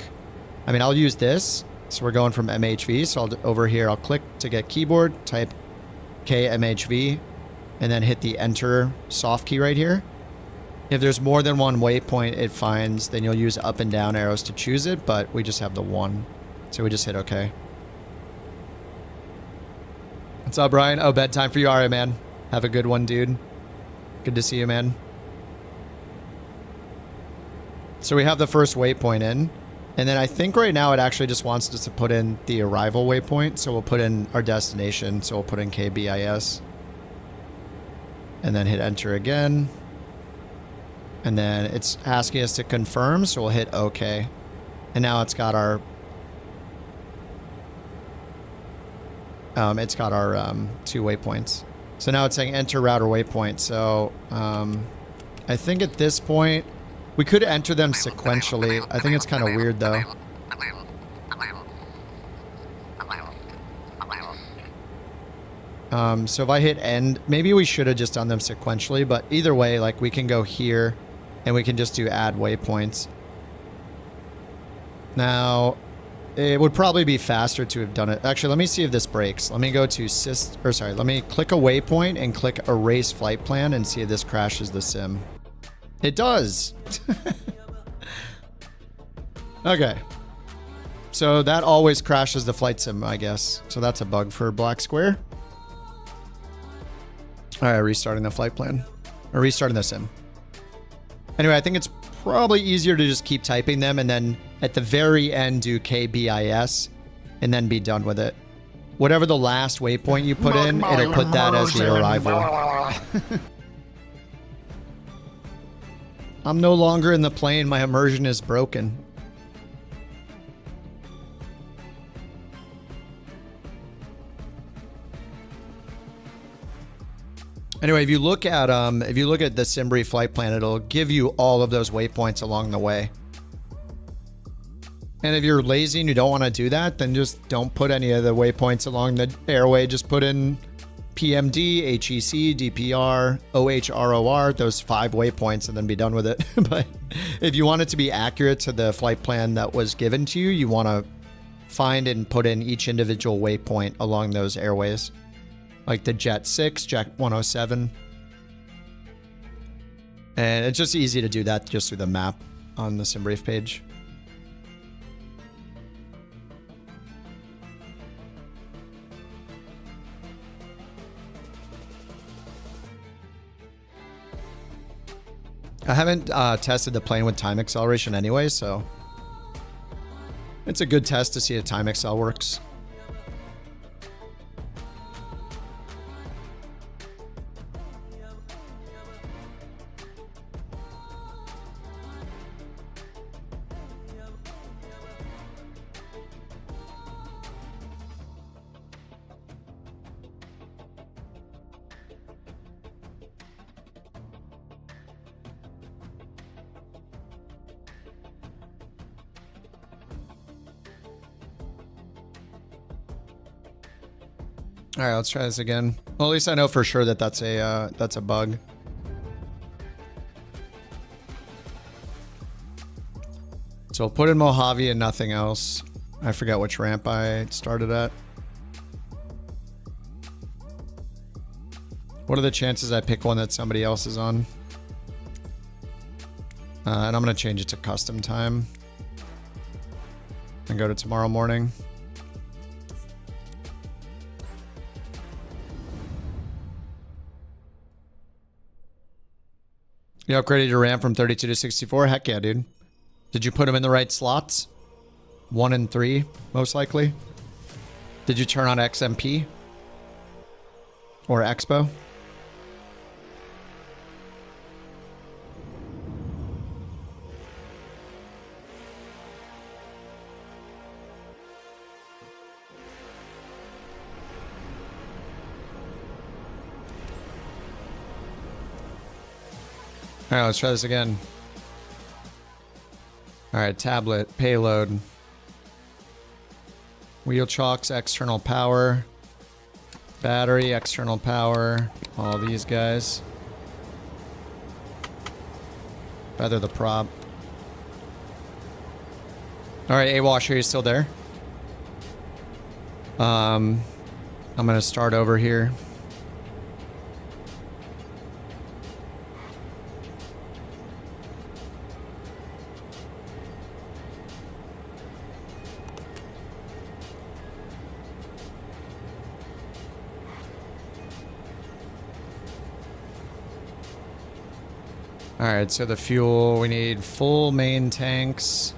I mean, I'll use this. So we're going from MHV. So over here, I'll click to get keyboard, type KMHV, and then hit the enter soft key right here. If there's more than one waypoint it finds, then you'll use up and down arrows to choose it, but we just have the one. So we just hit OK. What's up, Brian? Oh, bedtime for you. All right, man. Have a good one, dude. Good to see you, man. So we have the first waypoint in. And then I think right now it actually just wants us to put in the arrival waypoint. So we'll put in our destination. So we'll put in KBIS. And then hit enter again. And then it's asking us to confirm. So we'll hit OK. And now it's got our... two waypoints. So now it's saying enter route or waypoint. So I think at this point we could enter them sequentially. I think it's kind of weird though. So if I hit end, maybe we should have just done them sequentially, but either way, like we can go here and we can just do add waypoints. Now, it would probably be faster to have done it. Actually, let me see if this breaks. Let me go to let me click a waypoint and click erase flight plan and see if this crashes the sim. It does. Okay. So that always crashes the flight sim, I guess. So that's a bug for Black Square. All right, restarting the flight plan. Or restarting the sim. Anyway, I think it's probably easier to just keep typing them and then at the very end do KBIS and then be done with it. Whatever the last waypoint you put in, it'll put that as the arrival. I'm no longer in the plane. My immersion is broken. Anyway, if you look at the SimBrief flight plan, it'll give you all of those waypoints along the way. And if you're lazy and you don't want to do that, then just don't put any of the waypoints along the airway. Just put in PMD, HEC, DPR, OHROR, those 5 waypoints, and then be done with it. But if you want it to be accurate to the flight plan that was given to you, you want to find and put in each individual waypoint along those airways. Like the Jet 6, Jet 107. And it's just easy to do that just through the map on the SimBrief page. I haven't tested the plane with time acceleration anyway, so it's a good test to see if time accel works. All right, let's try this again. Well, at least I know for sure that that's a bug. So I'll put in Mojave and nothing else. I forget which ramp I started at. What are the chances I pick one that somebody else is on? And I'm going to change it to custom time. And go to tomorrow morning. You upgraded your RAM from 32 to 64? Heck yeah, dude. Did you put them in the right slots? 1 and 3, most likely. Did you turn on XMP? Or Expo? All right, let's try this again. All right, tablet, payload. Wheel chocks, external power. Battery, external power. All these guys. Feather the prop. All right, AWash, are you still there? I'm going to start over here. Alright, so the fuel, we need full main tanks.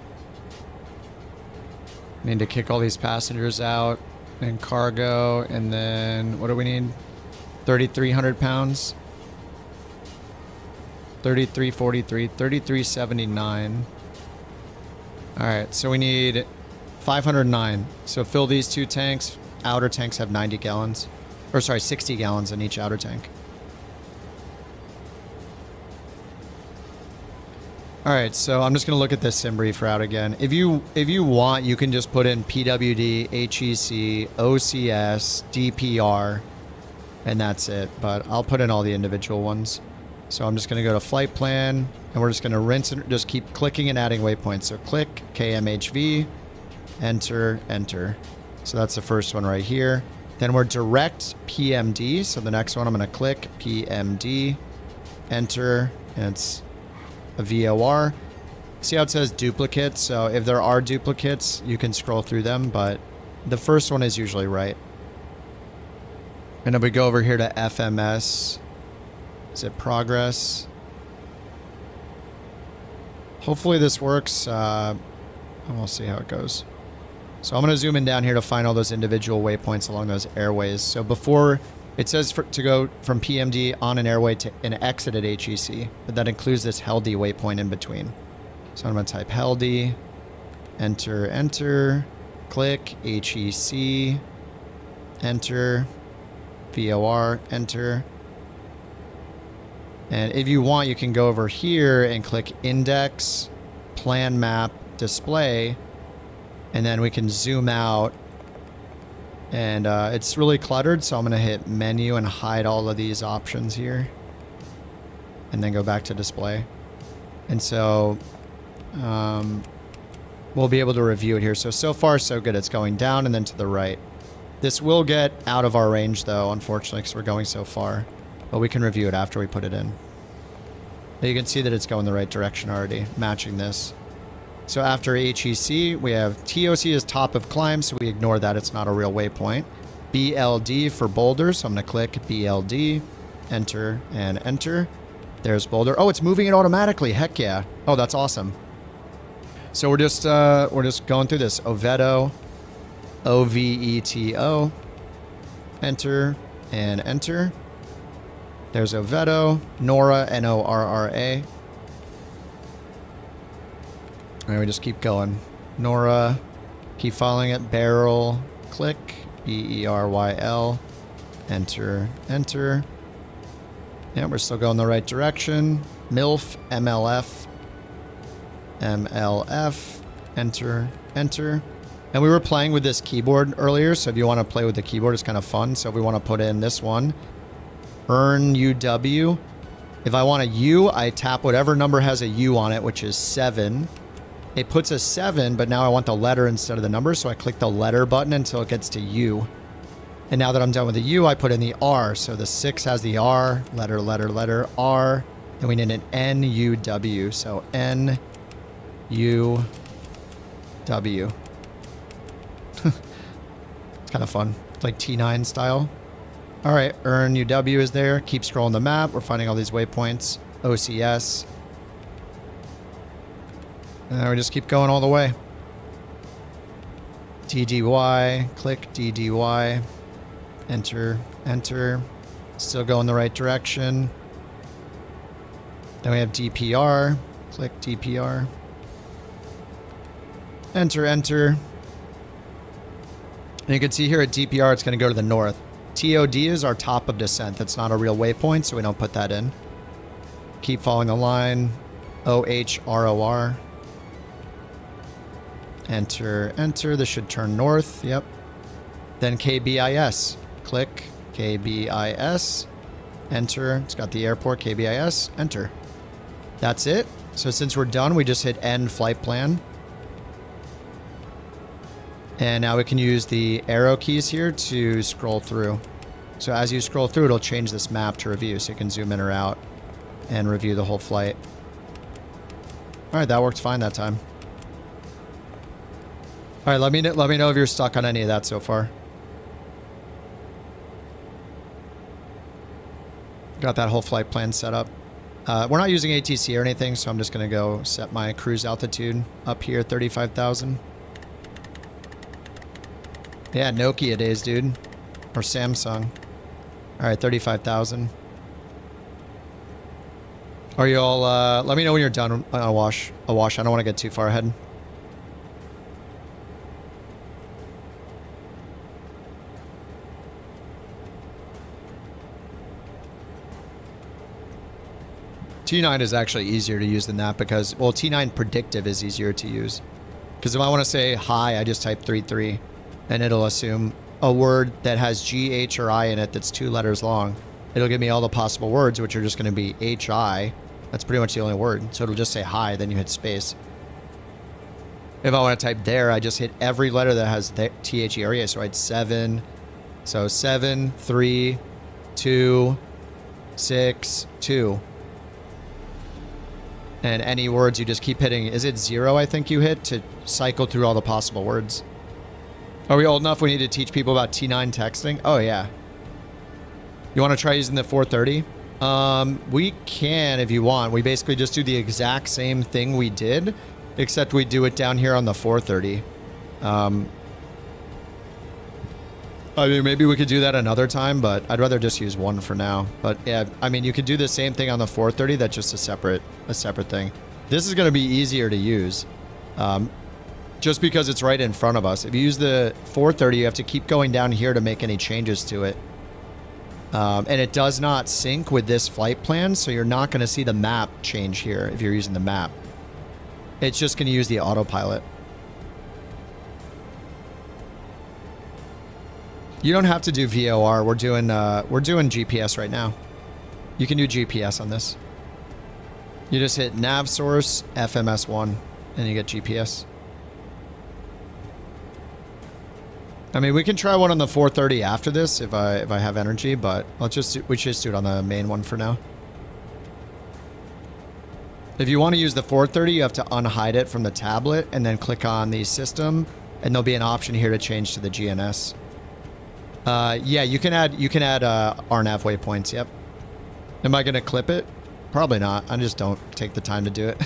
Need to kick all these passengers out and cargo, and then what do we need? 3,300 pounds. 3,343, 3,379. Alright, so we need 509. So fill these 2 tanks. Outer tanks have 90 gallons. Or sorry, 60 gallons in each outer tank. All right, so I'm just going to look at this SimBrief route again. If you want, you can just put in PWD, HEC, OCS, DPR, and that's it. But I'll put in all the individual ones. So I'm just going to go to flight plan, and we're just going to rinse and just keep clicking and adding waypoints. So click KMHV, enter, enter. So that's the first one right here. Then we're direct PMD. So the next one I'm going to click PMD, enter, and it's a VOR. See how it says duplicates? So if there are duplicates, you can scroll through them, but the first one is usually right. And if we go over here to FMS, is it progress? Hopefully this works, and we'll see how it goes. So I'm going to zoom in down here to find all those individual waypoints along those airways. So before, it says to go from PMD on an airway to an exit at HEC, but that includes this HELD waypoint in between. So I'm going to type HELD, enter, enter, click, HEC, enter, VOR, enter. And if you want, you can go over here and click index, plan map, display, and then we can zoom out And it's really cluttered, so I'm going to hit menu and hide all of these options here. And then go back to display. And so we'll be able to review it here. So far, so good. It's going down and then to the right. This will get out of our range, though, unfortunately, because we're going so far. But we can review it after we put it in. But you can see that it's going the right direction already, matching this. So after HEC, we have TOC is top of climb, so we ignore that. It's not a real waypoint. BLD for boulder, so I'm going to click BLD, enter, and enter. There's boulder. Oh, it's moving it automatically. Heck yeah. Oh, that's awesome. So we're just going through this. Oveto, OVETO, enter, and enter. There's Oveto, Nora, NORRA. And we just keep going. Nora, keep following it. Barrel, click, BERYL, enter, enter. Yeah, we're still going the right direction. MILF, MLF, MLF, enter, enter. And we were playing with this keyboard earlier, so if you want to play with the keyboard, it's kind of fun. So if we want to put in this one, earn UW. If I want a U, I tap whatever number has a U on it, which is 7. It puts a 7, but now I want the letter instead of the number, so I click the letter button until it gets to U. And now that I'm done with the U, I put in the R. So the 6 has the R, letter, letter, letter, R. Then we need an NUW. So NUW. It's kind of fun. It's like T9 style. All right, earn UW is there. Keep scrolling the map. We're finding all these waypoints. OCS. And we just keep going all the way. DDY. Click DDY. Enter, enter. Still going the right direction. Then we have DPR. Click DPR. Enter, enter. And you can see here at DPR, it's going to go to the north. TOD is our top of descent. That's not a real waypoint, so we don't put that in. Keep following the line. OHROR. Enter, enter. This should turn north. Yep. Then KBIS. Click KBIS. Enter. It's got the airport. KBIS. Enter. That's it. So since we're done, we just hit end flight plan. And now we can use the arrow keys here to scroll through. So as you scroll through, it'll change this map to review. So you can zoom in or out and review the whole flight. All right, that worked fine that time. All right, let me know if you're stuck on any of that so far. Got that whole flight plan set up. We're not using ATC or anything, so I'm just going to go set my cruise altitude up here, 35,000. Yeah, Nokia days, dude. Or Samsung. All right, 35,000. Are you all... let me know when you're done. I'll wash. I don't want to get too far ahead. T9 is actually easier to use than that because... Well, T9 predictive is easier to use. Because if I want to say hi, I just type 33. And it'll assume a word that has G, H, or I in it that's 2 letters long. It'll give me all the possible words, which are just going to be H-I. That's pretty much the only word. So it'll just say hi, then you hit space. If I want to type there, I just hit every letter that has the T-H-E area. So I hit 7. So 7, 3, 2, 6, 2. And any words you just keep hitting. Is it 0, I think you hit, to cycle through all the possible words? Are we old enough we need to teach people about T9 texting? Oh, yeah. You want to try using the 430? We can if you want. We basically just do the exact same thing we did, except we do it down here on the 430. I mean, maybe we could do that another time, but I'd rather just use one for now. But yeah, I mean, you could do the same thing on the 430. That's just a separate thing. This is going to be easier to use. Just because it's right in front of us. If you use the 430, you have to keep going down here to make any changes to it. And it does not sync with this flight plan, so you're not going to see the map change here if you're using the map. It's just going to use the autopilot. You don't have to do VOR. We're doing GPS right now. You can do GPS on this. You just hit nav source FMS1 and you get GPS. I mean, we can try one on the 430 after this if I have energy, but we should just do it on the main one for now. If you want to use the 430, you have to unhide it from the tablet and then click on the system, and there'll be an option here to change to the GNS. Yeah, you can add RNAV waypoints. Yep. Am I gonna clip it? Probably not. I just don't take the time to do it.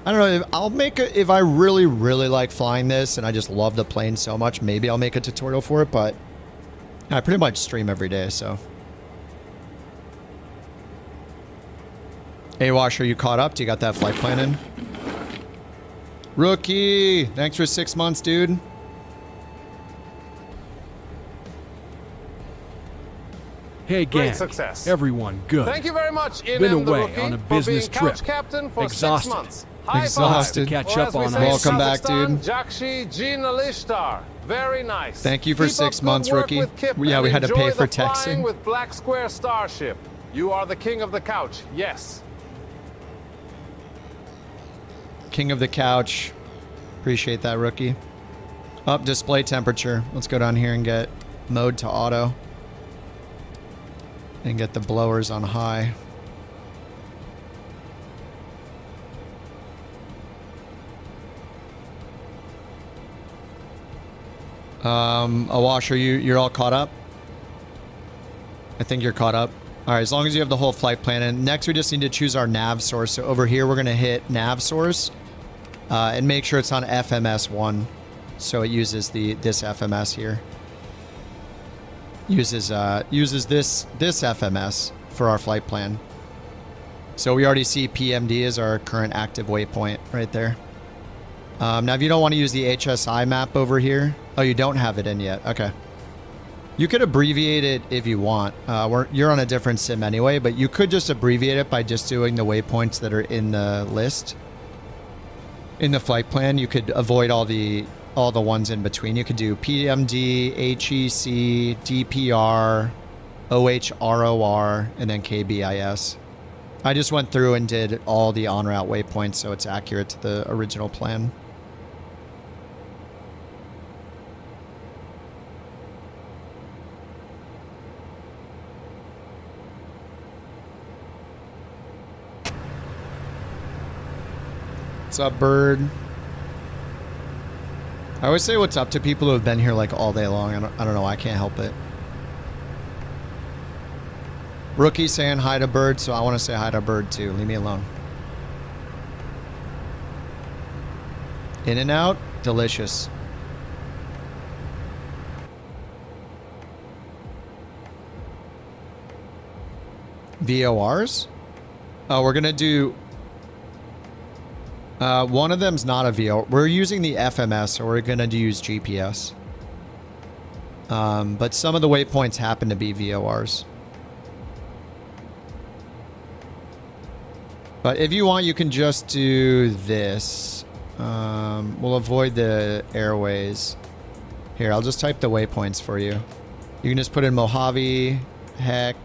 I don't know. I'll make it if I really like flying this and I just love the plane so much. Maybe I'll make a tutorial for it, but I pretty much stream every day, so. Hey, Wash, are you caught up? Do you got that flight plan in? Rookie! Thanks for 6 months, dude. Hey, gang. Great success. Everyone, good. Thank you very much, Been away Rookie, on a business for being trip. couch captain for Exhausted. 6 months. High Exhausted. five. Catch Or up as we on say our in Welcome back, Kazakhstan, dude. Jakshi Jinalishtar. Very nice. Thank you for Keep 6 up good months, work Rookie. with Kip Yeah, we and had to enjoy pay for the flying texting. with Black Square Starship. You are the king of the couch. Yes. King of the couch. Appreciate that, Rookie. Up display temperature. Let's go down here and get mode to auto. And get the blowers on high. Awash, you're all caught up? I think you're caught up. All right, as long as you have the whole flight plan. And next we just need to choose our nav source. So over here, we're gonna hit nav source and make sure it's on FMS1. So it uses this FMS here. Uses this FMS for our flight plan. So we already see PMD as our current active waypoint right there. Now, if you don't want to use the HSI map over here, oh, you don't have it in yet. Okay. You could abbreviate it if you want. You're on a different sim anyway, but you could just abbreviate it by just doing the waypoints that are in the list. In the flight plan, you could avoid all the ones in between. You could do PMD, HEC, DPR, OHROR, and then KBIS. I just went through and did all the en route waypoints so it's accurate to the original plan. What's up, bird? I always say what's up to people who have been here like all day long. I don't know. I can't help it. Rookie saying hi to bird, so I want to say hi to bird too. Leave me alone. In and out, delicious. VORs? Oh, we're gonna do. One of them's not a VOR. We're using the FMS, so we're gonna use GPS. But some of the waypoints happen to be VORs. But if you want, you can just do this. We'll avoid the airways. Here, I'll just type the waypoints for you. You can just put in Mojave, Heck,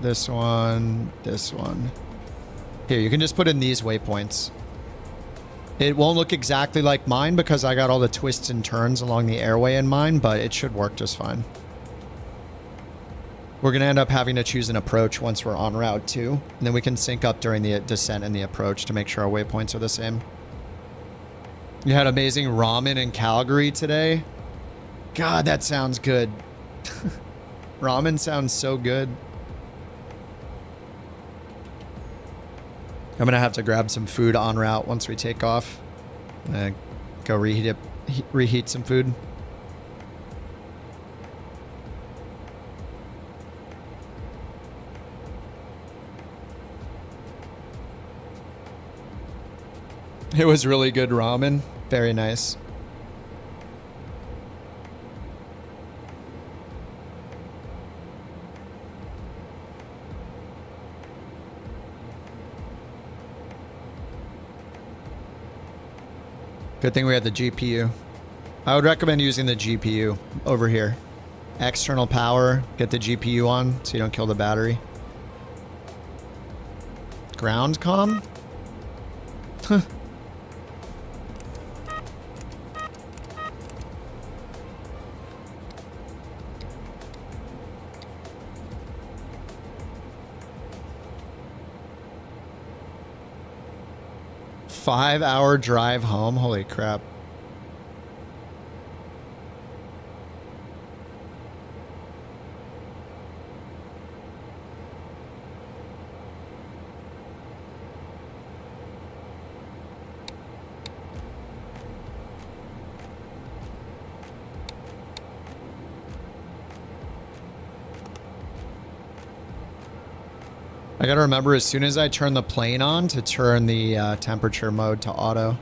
this one, this one. Here, you can just put in these waypoints. It won't look exactly like mine because I got all the twists and turns along the airway in mine, but it should work just fine. We're going to end up having to choose an approach once we're en route too. And then we can sync up during the descent and the approach to make sure our waypoints are the same. You had amazing ramen in Calgary today? God, that sounds good. Ramen sounds so good. I'm going to have to grab some food en route once we take off. I'm going to go reheat some food. It was really good ramen. Very nice. Good thing we had the GPU. I would recommend using the GPU over here. External power. Get the GPU on so you don't kill the battery. Ground comm? Huh. Five-hour drive home. Holy crap. I gotta remember as soon as I turn the plane on to turn the temperature mode to auto.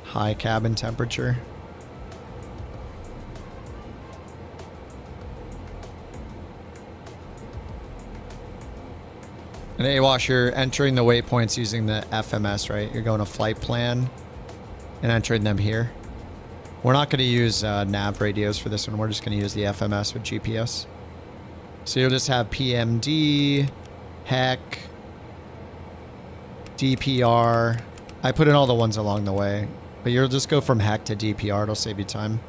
High cabin temperature. And AWASH, you're entering the waypoints using the FMS, right? You're going to flight plan and entering them here. We're not going to use nav radios for this one. We're just going to use the FMS with GPS. So you'll just have PMD, HEC, DPR. I put in all the ones along the way. But you'll just go from HEC to DPR. It'll save you time.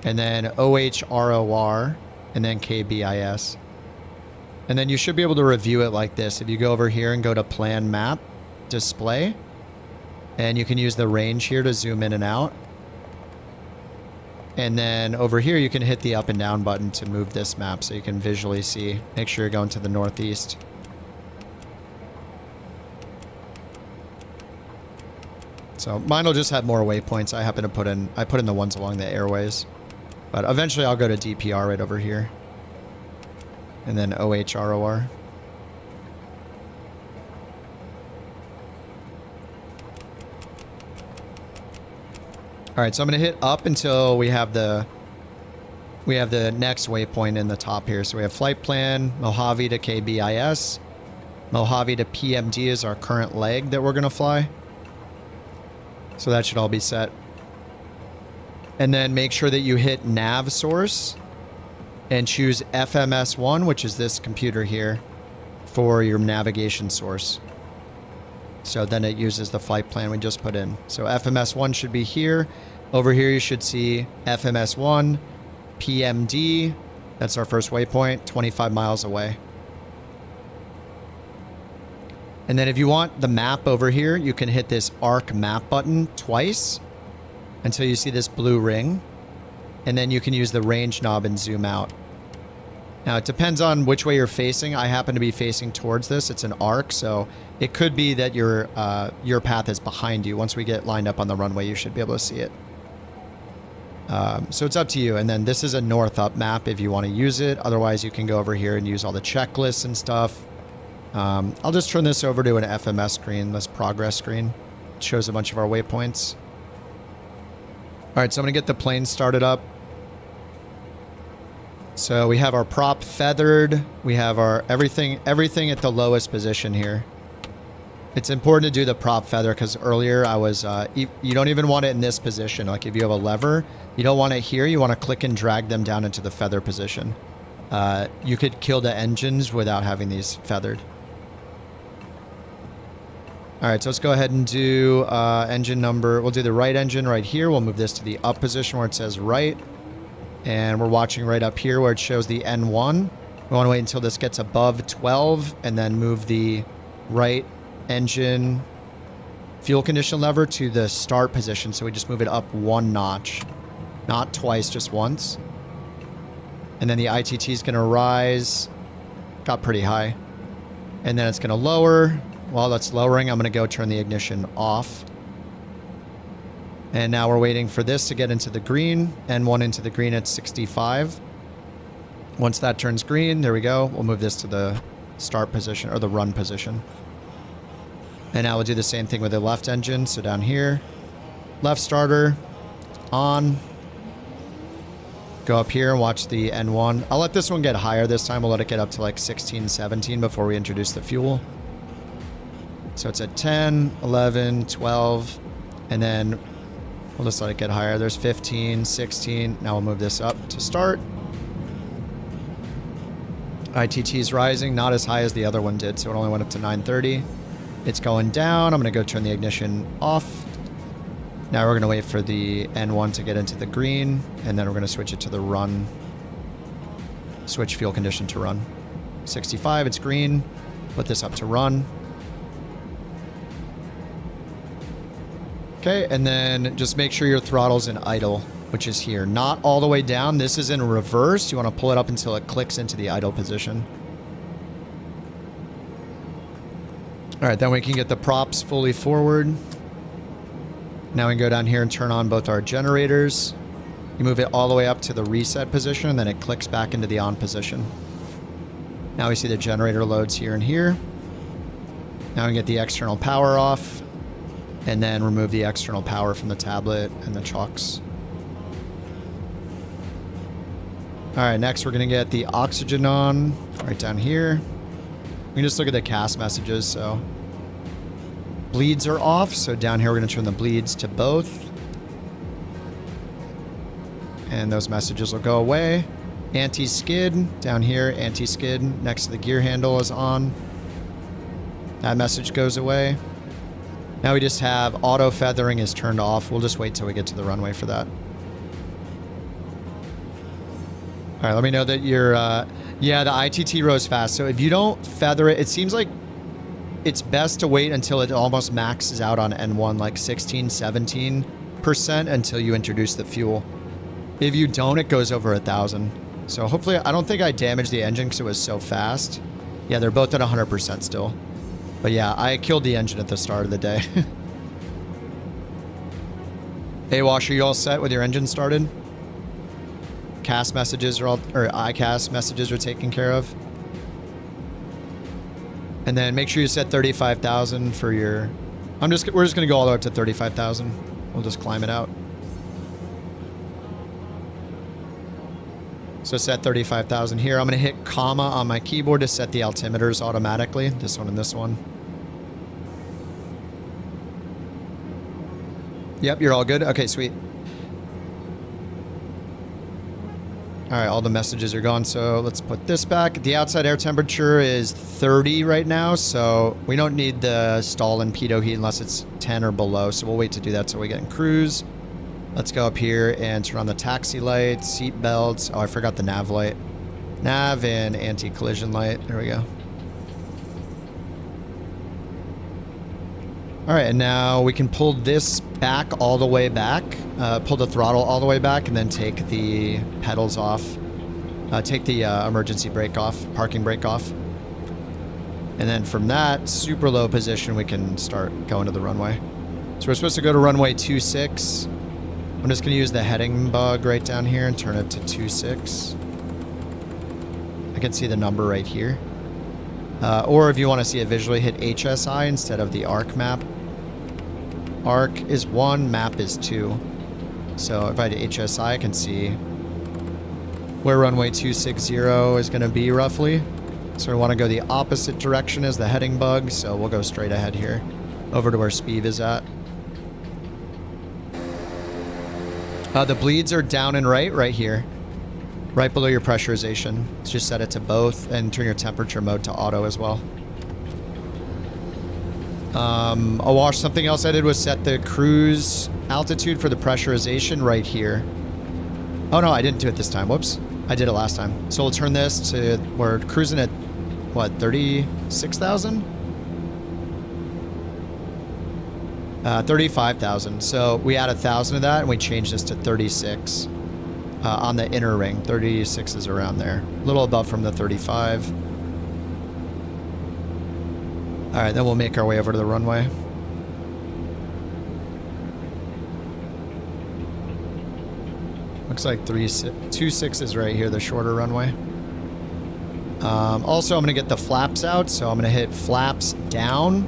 And then OHROR, and then KBIS. And then you should be able to review it like this. If you go over here and go to Plan Map, Display, and you can use the range here to zoom in and out. And then over here, you can hit the up and down button to move this map so you can visually see. Make sure you're going to the northeast. So mine will just have more waypoints. I happen to put in the ones along the airways. But eventually I'll go to DPR right over here. And then OHROR. All right, so I'm going to hit up until we have the next waypoint in the top here. So we have flight plan, Mojave to KBIS. Mojave to PMD is our current leg that we're going to fly. So that should all be set. And then make sure that you hit nav source and choose FMS1, which is this computer here, for your navigation source. So then it uses the flight plan we just put in. So FMS1 should be here. Over here you should see FMS1, PMD. That's our first waypoint, 25 miles away. And then if you want the map over here, you can hit this arc map button twice until you see this blue ring. And then you can use the range knob and zoom out. Now it depends on which way you're facing. I happen to be facing towards this. It's an arc, so it could be that your path is behind you. Once we get lined up on the runway, you should be able to see it. So it's up to you. And then this is a north up map if you want to use it. Otherwise, you can go over here and use all the checklists and stuff. I'll just turn this over to an FMS screen, this progress screen. It shows a bunch of our waypoints. All right, so I'm going to get the plane started up. So we have our prop feathered. We have our everything at the lowest position here. It's important to do the prop feather because earlier I was, you don't even want it in this position. Like if you have a lever, you don't want it here. You want to click and drag them down into the feather position. You could kill the engines without having these feathered. All right, so let's go ahead and do engine number. We'll do the right engine right here. We'll move this to the up position where it says right. And we're watching right up here where it shows the N1. We want to wait until this gets above 12 and then move the right engine fuel condition lever to the start position. So we just move it up one notch, not twice, just once. And then the ITT is going to rise. Got pretty high. And then it's going to lower. While that's lowering, I'm going to go turn the ignition off. And now we're waiting for this to get into the green. N1 into the green at 65. Once that turns green, there we go. We'll move this to the start position or the run position. And now we'll do the same thing with the left engine. So down here, left starter, on. Go up here and watch the N1. I'll let this one get higher this time. We'll let it get up to like 16, 17 before we introduce the fuel. So it's at 10, 11, 12, and then We'll just let it get higher. There's 15, 16. Now we'll move this up to start. ITT is rising, not as high as the other one did, so it only went up to 930. It's going down. I'm going to go turn the ignition off. Now we're going to wait for the N1 to get into the green, and then we're going to switch it to the run. Switch fuel condition to run. 65, it's green. Put this up to run. Okay, and then just make sure your throttle's in idle, which is here. Not all the way down. This is in reverse. You want to pull it up until it clicks into the idle position. All right, then we can get the props fully forward. Now we can go down here and turn on both our generators. You move it all the way up to the reset position, and then it clicks back into the on position. Now we see the generator loads here and here. Now we get the external power off, and then remove the external power from the tablet and the chocks. All right, next we're going to get the oxygen on right down here. We can just look at the cast messages. So bleeds are off. So down here, we're going to turn the bleeds to both. And those messages will go away. Anti-skid down here, anti-skid next to the gear handle is on. That message goes away. Now we just have auto feathering is turned off. We'll just wait till we get to the runway for that. All right, let me know that you're, yeah, the ITT rose fast. So if you don't feather it, it seems like it's best to wait until it almost maxes out on N1, like 16, 17% until you introduce the fuel. If you don't, it goes over 1,000. So hopefully, I don't think I damaged the engine because it was so fast. Yeah, they're both at 100% still. But yeah, I killed the engine at the start of the day. Hey, Wash, are you all set with your engine started? Cast messages are all, or iCast messages are taken care of. And then make sure you set 35,000 for your, we're just going to go all the way up to 35,000. We'll just climb it out. So set 35,000 here. I'm going to hit comma on my keyboard to set the altimeters automatically. This one and this one. Yep, you're all good. Okay, sweet. All right, all the messages are gone, so let's put this back. The outside air temperature is 30 right now, so we don't need the stall and pitot heat unless it's 10 or below, so we'll wait to do that till we get in cruise. Let's go up here and turn on the taxi light, seat belts. Oh, I forgot the nav light. Nav and anti-collision light. There we go. All right, and now we can pull this back all the way back. Pull the throttle all the way back and then take the pedals off. Take the emergency brake off, parking brake off. And then from that super low position, we can start going to the runway. So we're supposed to go to runway 26. I'm just going to use the heading bug right down here and turn it to 26. I can see the number right here. Or if you want to see it visually, hit HSI instead of the ARC map. ARC is 1, map is 2. So if I hit HSI, I can see where runway 260 is going to be roughly. So we want to go the opposite direction as the heading bug, so we'll go straight ahead here, over to where Speed is at. The bleeds are down and right here. Right below your pressurization. Just set it to both and turn your temperature mode to auto as well. Awash, something else I did was set the cruise altitude for the pressurization right here. Oh no, I didn't do it this time. Whoops. I did it last time. So we'll turn this to, we're cruising at, what, 36,000? 35,000. So we add 1,000 of that and we change this to 36 on the inner ring. 36 is around there. A little above from the 35. All right, then we'll make our way over to the runway. Looks like 26 is right here, the shorter runway. Also, I'm going to get the flaps out, so I'm going to hit flaps down,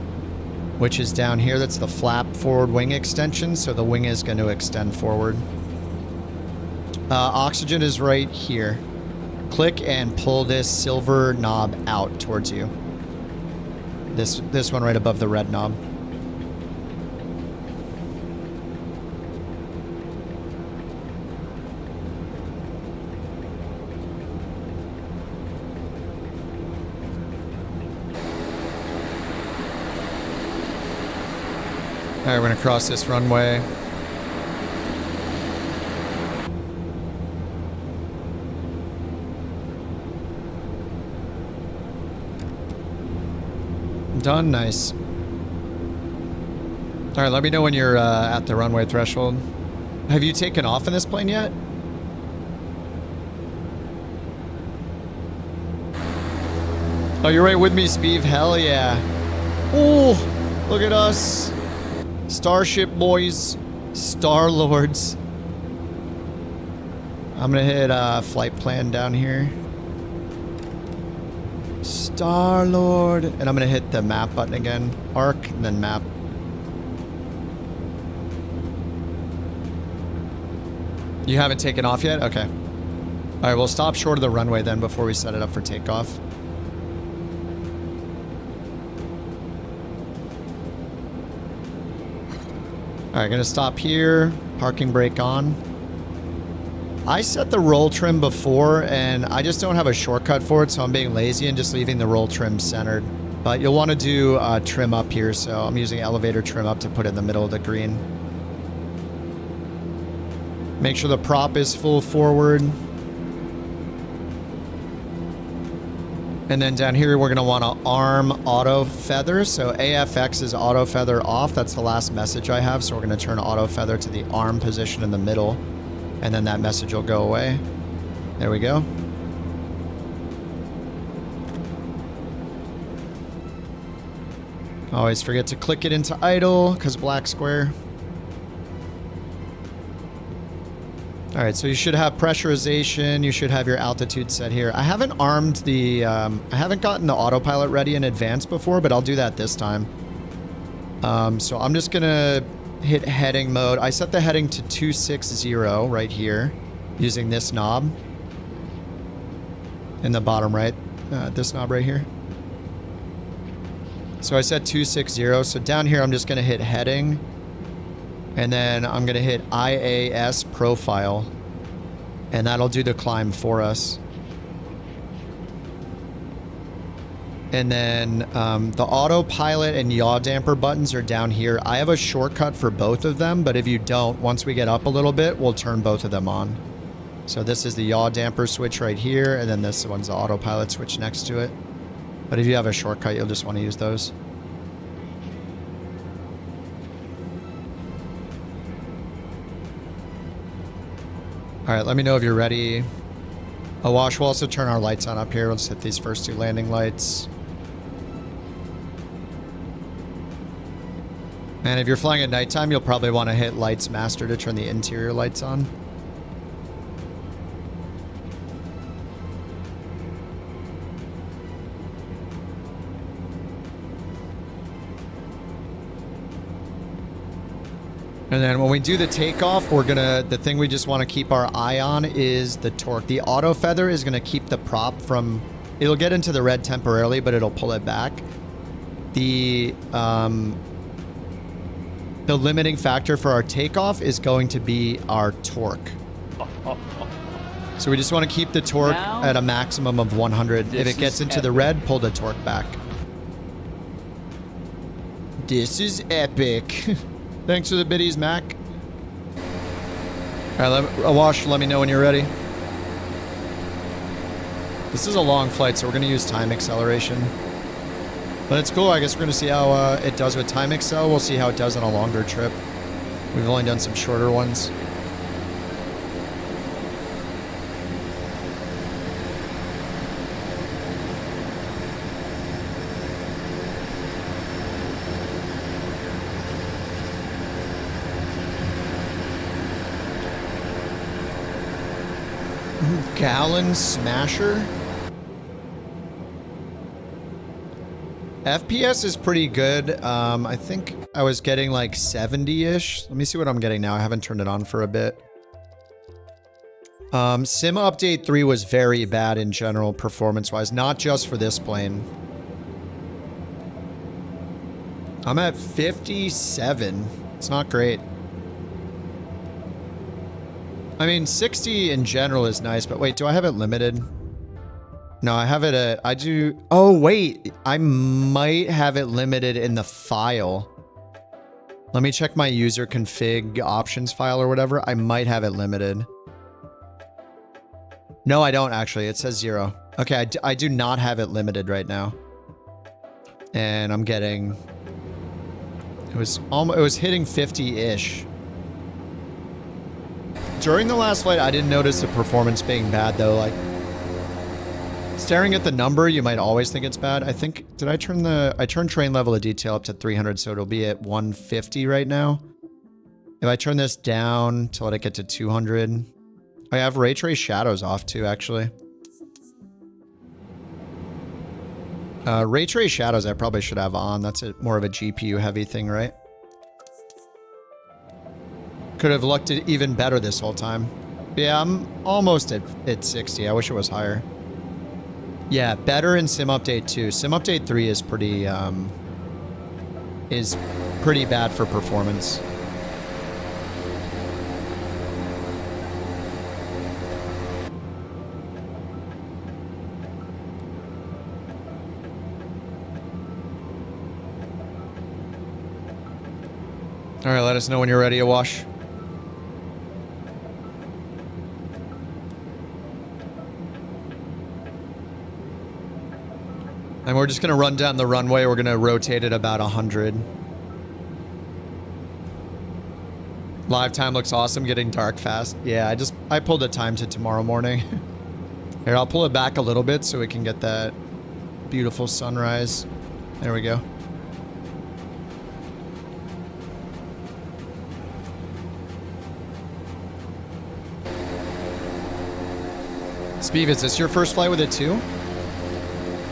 which is down here. That's the flap forward wing extension, so the wing is going to extend forward. Oxygen is right here. Click and pull this silver knob out towards you. This one right above the red knob. All right, we're gonna cross this runway. Done, nice. All right, let me know when you're at the runway threshold. Have you taken off in this plane yet? Oh, you're right with me, Speeve. Hell yeah. Oh, look at us. Starship boys. Star Lords. I'm gonna hit flight plan down here. Star Lord. And I'm gonna hit the map button again. Arc and then map. You haven't taken off yet? Okay. All right, we'll stop short of the runway then before we set it up for takeoff. All right, gonna stop here. Parking brake on. I set the roll trim before, and I just don't have a shortcut for it, so I'm being lazy and just leaving the roll trim centered. But you'll want to do trim up here, so I'm using elevator trim up to put it in the middle of the green. Make sure the prop is full forward. And then down here, we're going to want to arm auto feather. So AFX is auto feather off. That's the last message I have. So we're going to turn auto feather to the arm position in the middle. And then that message will go away. There we go. Always forget to click it into idle because Black Square. All right, so you should have pressurization. You should have your altitude set here. I haven't armed the, I haven't gotten the autopilot ready in advance before, but I'll do that this time. So I'm just gonna hit heading mode. I set the heading to 260 right here using this knob in the bottom right, this knob right here. So I set 260. So down here, I'm just gonna hit heading. And then I'm going to hit IAS profile. And that'll do the climb for us. And then the autopilot and yaw damper buttons are down here. I have a shortcut for both of them. But if you don't, once we get up a little bit, we'll turn both of them on. So this is the yaw damper switch right here. And then this one's the autopilot switch next to it. But if you have a shortcut, you'll just want to use those. All right, let me know if you're ready. Awash, we'll also turn our lights on up here. Let's hit these first two landing lights. And if you're flying at nighttime, you'll probably want to hit lights master to turn the interior lights on. And then when we do the takeoff, we're gonna, the thing we just want to keep our eye on is the torque. The auto feather is gonna keep the prop from, it'll get into the red temporarily, but it'll pull it back. The limiting factor for our takeoff is going to be our torque. So we just want to keep the torque at a maximum of 100. If it gets into the red, pull the torque back. This is epic. Thanks for the biddies, Mac. All right, Awash, let me know when you're ready. This is a long flight, so we're going to use time acceleration. But it's cool. I guess we're going to see how it does with time accel. We'll see how it does on a longer trip. We've only done some shorter ones. Gallon Smasher? FPS is pretty good. I think I was getting like 70-ish. Let me see what I'm getting now. I haven't turned it on for a bit. Sim Update 3 was very bad in general, performance-wise. Not just for this plane. I'm at 57. It's not great. I mean, 60 in general is nice, but wait, do I have it limited? No, I have it at, I do, oh wait, I might have it limited in the file. Let me check my user config options file or whatever. I might have it limited. No, I don't actually. It says 0. Okay, I do not have it limited right now. And I'm getting... It was hitting 50-ish. During the last flight, I didn't notice the performance being bad though. Like, staring at the number, you might always think it's bad. I think, did I turn I turned train level of detail up to 300, so it'll be at 150 right now. If I turn this down to let it get to 200, I have ray trace shadows off too, actually. Ray trace shadows I probably should have on. That's more of a GPU heavy thing, right? Could have looked even better this whole time. Yeah, I'm almost at 60. I wish it was higher. Yeah, better in Sim Update 2. Sim Update 3 is pretty bad for performance. All right, let us know when you're ready, Awash. And we're just going to run down the runway. We're going to rotate it about 100. Live time looks awesome. Getting dark fast. Yeah, I pulled the time to tomorrow morning. Here, I'll pull it back a little bit so we can get that beautiful sunrise. There we go. Speed, is this your first flight with it too?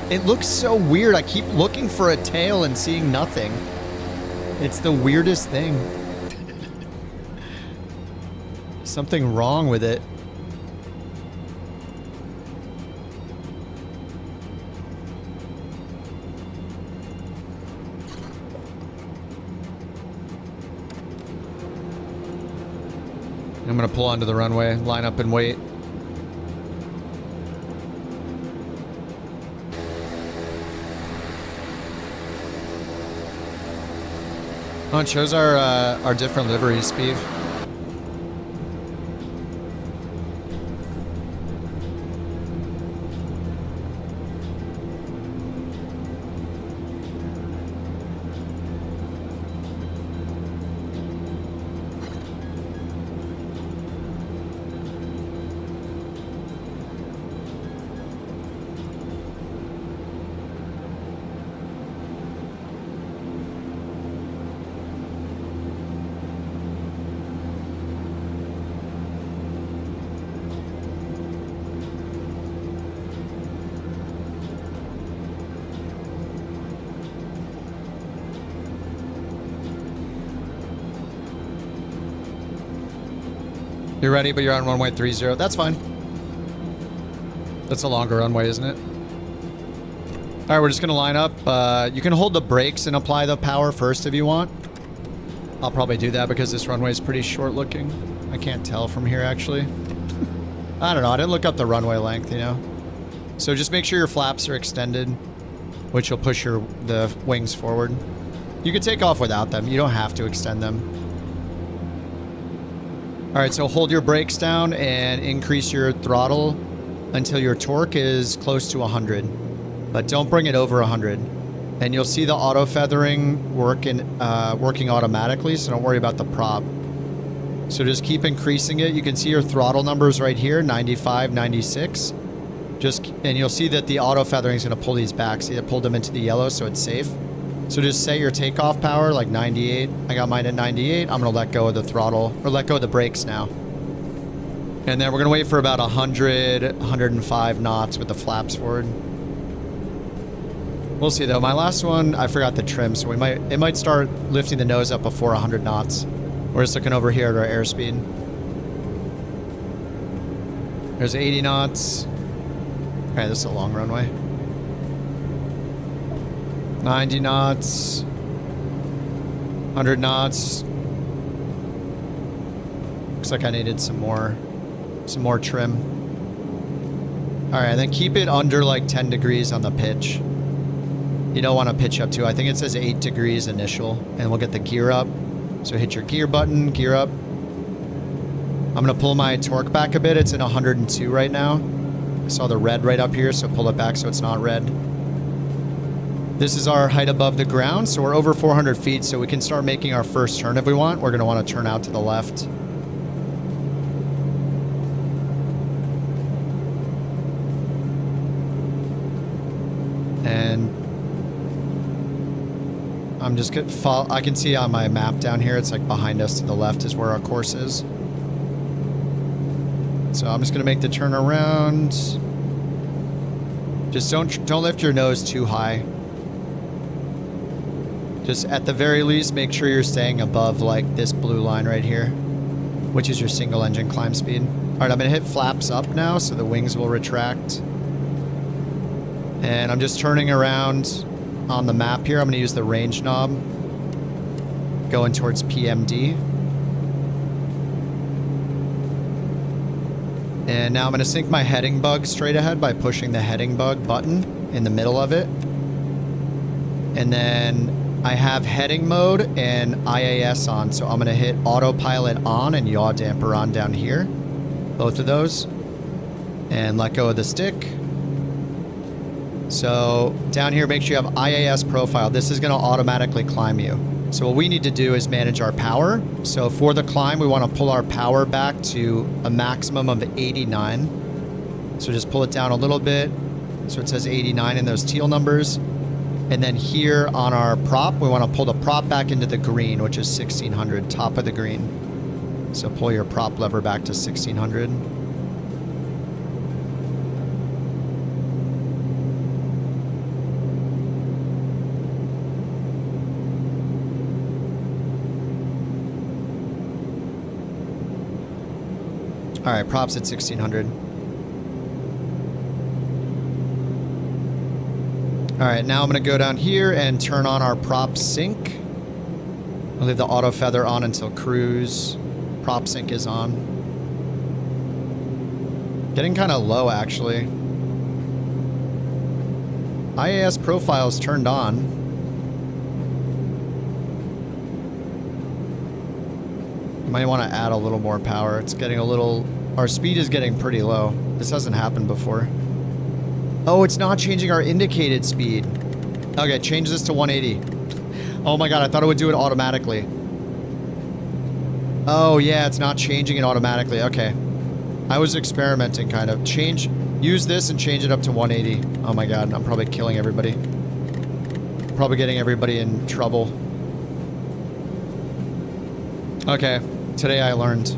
It looks so weird. I keep looking for a tail and seeing nothing. It's the weirdest thing. Something wrong with it. I'm gonna pull onto the runway, line up and wait. Oh, it shows our different liveries, Speed. You're ready, but you're on runway 30. That's fine. That's a longer runway, isn't it? All right, we're just gonna line up. You can hold the brakes and apply the power first if you want. I'll probably do that because this runway is pretty short looking. I can't tell from here, actually. I don't know. I didn't look up the runway length, you know? So just make sure your flaps are extended, which will push the wings forward. You can take off without them. You don't have to extend them. All right, so hold your brakes down and increase your throttle until your torque is close to 100, but don't bring it over 100. And you'll see the auto feathering working automatically, so don't worry about the prop. So just keep increasing it. You can see your throttle numbers right here, 95, 96. And you'll see that the auto feathering is going to pull these back. See, it pulled them into the yellow, so it's safe. So just set your takeoff power like 98. I got mine at 98. I'm going to let go of the throttle, or let go of the brakes now. And then we're going to wait for about 100, 105 knots with the flaps forward. We'll see though. My last one, I forgot the trim, so it might start lifting the nose up before 100 knots. We're just looking over here at our airspeed. There's 80 knots. Okay, this is a long runway. 90 knots, 100 knots. Looks like I needed some more trim. All right, then keep it under like 10 degrees on the pitch. You don't want to pitch up to, I think it says 8 degrees initial, and we'll get the gear up. So hit your gear button, gear up. I'm gonna pull my torque back a bit. It's in 102 right now. I saw the red right up here, so pull it back so it's not red. This is our height above the ground, so we're over 400 feet, so we can start making our first turn if we want. We're gonna wanna turn out to the left. And I'm just gonna follow. I can see on my map down here, it's like behind us to the left is where our course is. So I'm just gonna make the turn around. Just don't lift your nose too high. Just at the very least, make sure you're staying above like this blue line right here, which is your single engine climb speed. All right, I'm gonna hit flaps up now, so the wings will retract. And I'm just turning around on the map here. I'm gonna use the range knob, going towards PMD. And now I'm gonna sync my heading bug straight ahead by pushing the heading bug button in the middle of it. And then I have heading mode and IAS on, so I'm gonna hit autopilot on and yaw damper on down here. Both of those. And let go of the stick. So down here, make sure you have IAS profile. This is gonna automatically climb you. So what we need to do is manage our power. So for the climb, we wanna pull our power back to a maximum of 89. So just pull it down a little bit. So it says 89 in those teal numbers. And then here on our prop, we wanna pull the prop back into the green, which is 1600, top of the green. So pull your prop lever back to 1600. All right, props at 1600. All right, now I'm gonna go down here and turn on our prop sync. I'll leave the auto feather on until cruise. Prop sync is on. Getting kind of low, actually. IAS profile is turned on. You might want to add a little more power. It's getting a little... Our speed is getting pretty low. This hasn't happened before. Oh, it's not changing our indicated speed. Okay, change this to 180. Oh my god, I thought it would do it automatically. Oh yeah, it's not changing it automatically. Okay. I was experimenting, kind of. Use this and change it up to 180. Oh my god, I'm probably killing everybody. Probably getting everybody in trouble. Okay, today I learned.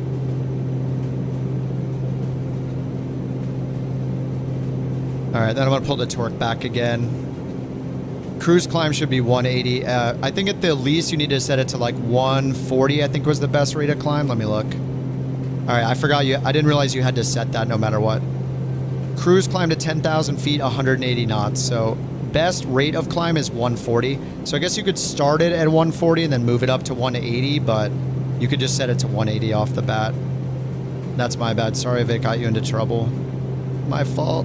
Alright, then I'm gonna pull the torque back again. Cruise climb should be 180. I think at the least you need to set it to like 140, I think was the best rate of climb. Let me look. Alright, I forgot you. I didn't realize you had to set that no matter what. Cruise climb to 10,000 feet, 180 knots. So best rate of climb is 140. So I guess you could start it at 140 and then move it up to 180, but you could just set it to 180 off the bat. That's my bad. Sorry if it got you into trouble. My fault.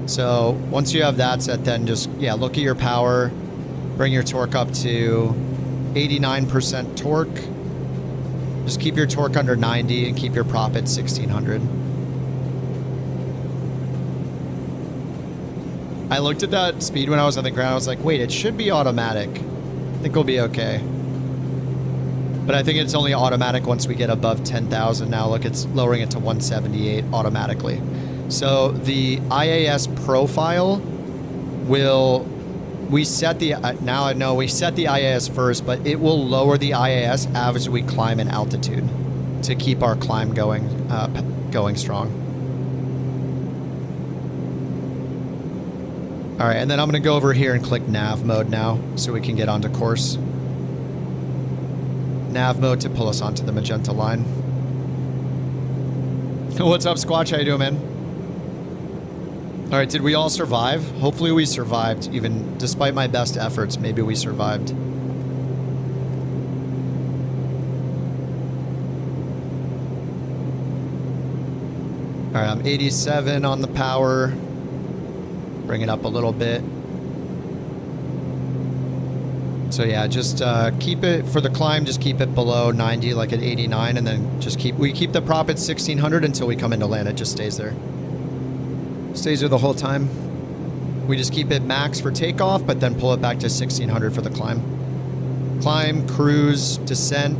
So once you have that set, then just, yeah, look at your power, bring your torque up to 89% torque. Just keep your torque under 90 and keep your prop at 1600. I looked at that speed when I was on the ground. I was like, wait, it should be automatic. I think we'll be okay. But I think it's only automatic once we get above 10,000. Now look, it's lowering it to 178 automatically. So the IAS profile will, we set the, now I know we set the IAS first, but it will lower the IAS as we climb in altitude to keep our climb going, going strong. All right, and then I'm gonna go over here and click nav mode now so we can get onto course. Nav mode to pull us onto the magenta line. What's up, Squatch? How you doing, man? All right, did we all survive? Hopefully we survived, even despite my best efforts. Maybe we survived. All right, I'm 87 on the power. Bring it up a little bit. So yeah, just keep it, for the climb, just keep it below 90, like at 89, and then just we keep the prop at 1600 until we come into land. It just stays there. Stays there the whole time. We just keep it max for takeoff, but then pull it back to 1600 for the climb. Climb, cruise, descent,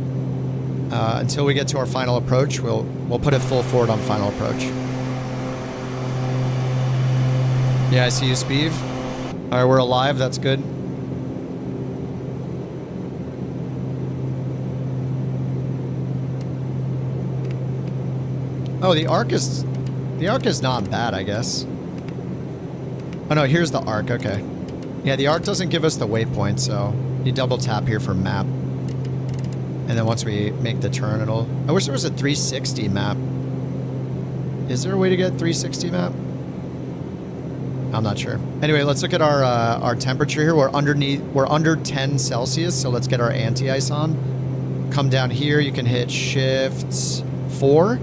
until we get to our final approach. We'll put it full forward on final approach. Yeah, I see you, Speeve. All right, we're alive. That's good. Oh, the arc is not bad, I guess. Oh no, here's the arc. Okay. Yeah, the arc doesn't give us the waypoint, so you double tap here for map. And then once we make the turn, it'll... I wish there was a 360 map. Is there a way to get 360 map? I'm not sure. Anyway, let's look at our temperature here. We're under 10 Celsius, so let's get our anti-ice on. Come down here, you can hit Shift 4.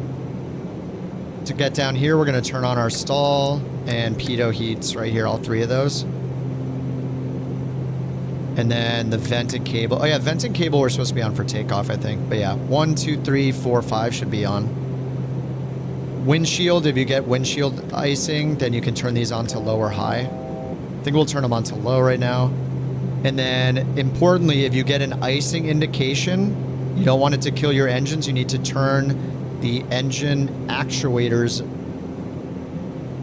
To get down here, we're going to turn on our stall and pitot heats right here, all three of those. And then the venting cable. Oh yeah, venting cable we're supposed to be on for takeoff, I think. But yeah, 1, 2, 3, 4, 5 should be on. Windshield, if you get windshield icing, then you can turn these on to low or high. I think we'll turn them on to low right now. And then, importantly, if you get an icing indication, you don't want it to kill your engines, you need to turn the engine actuators.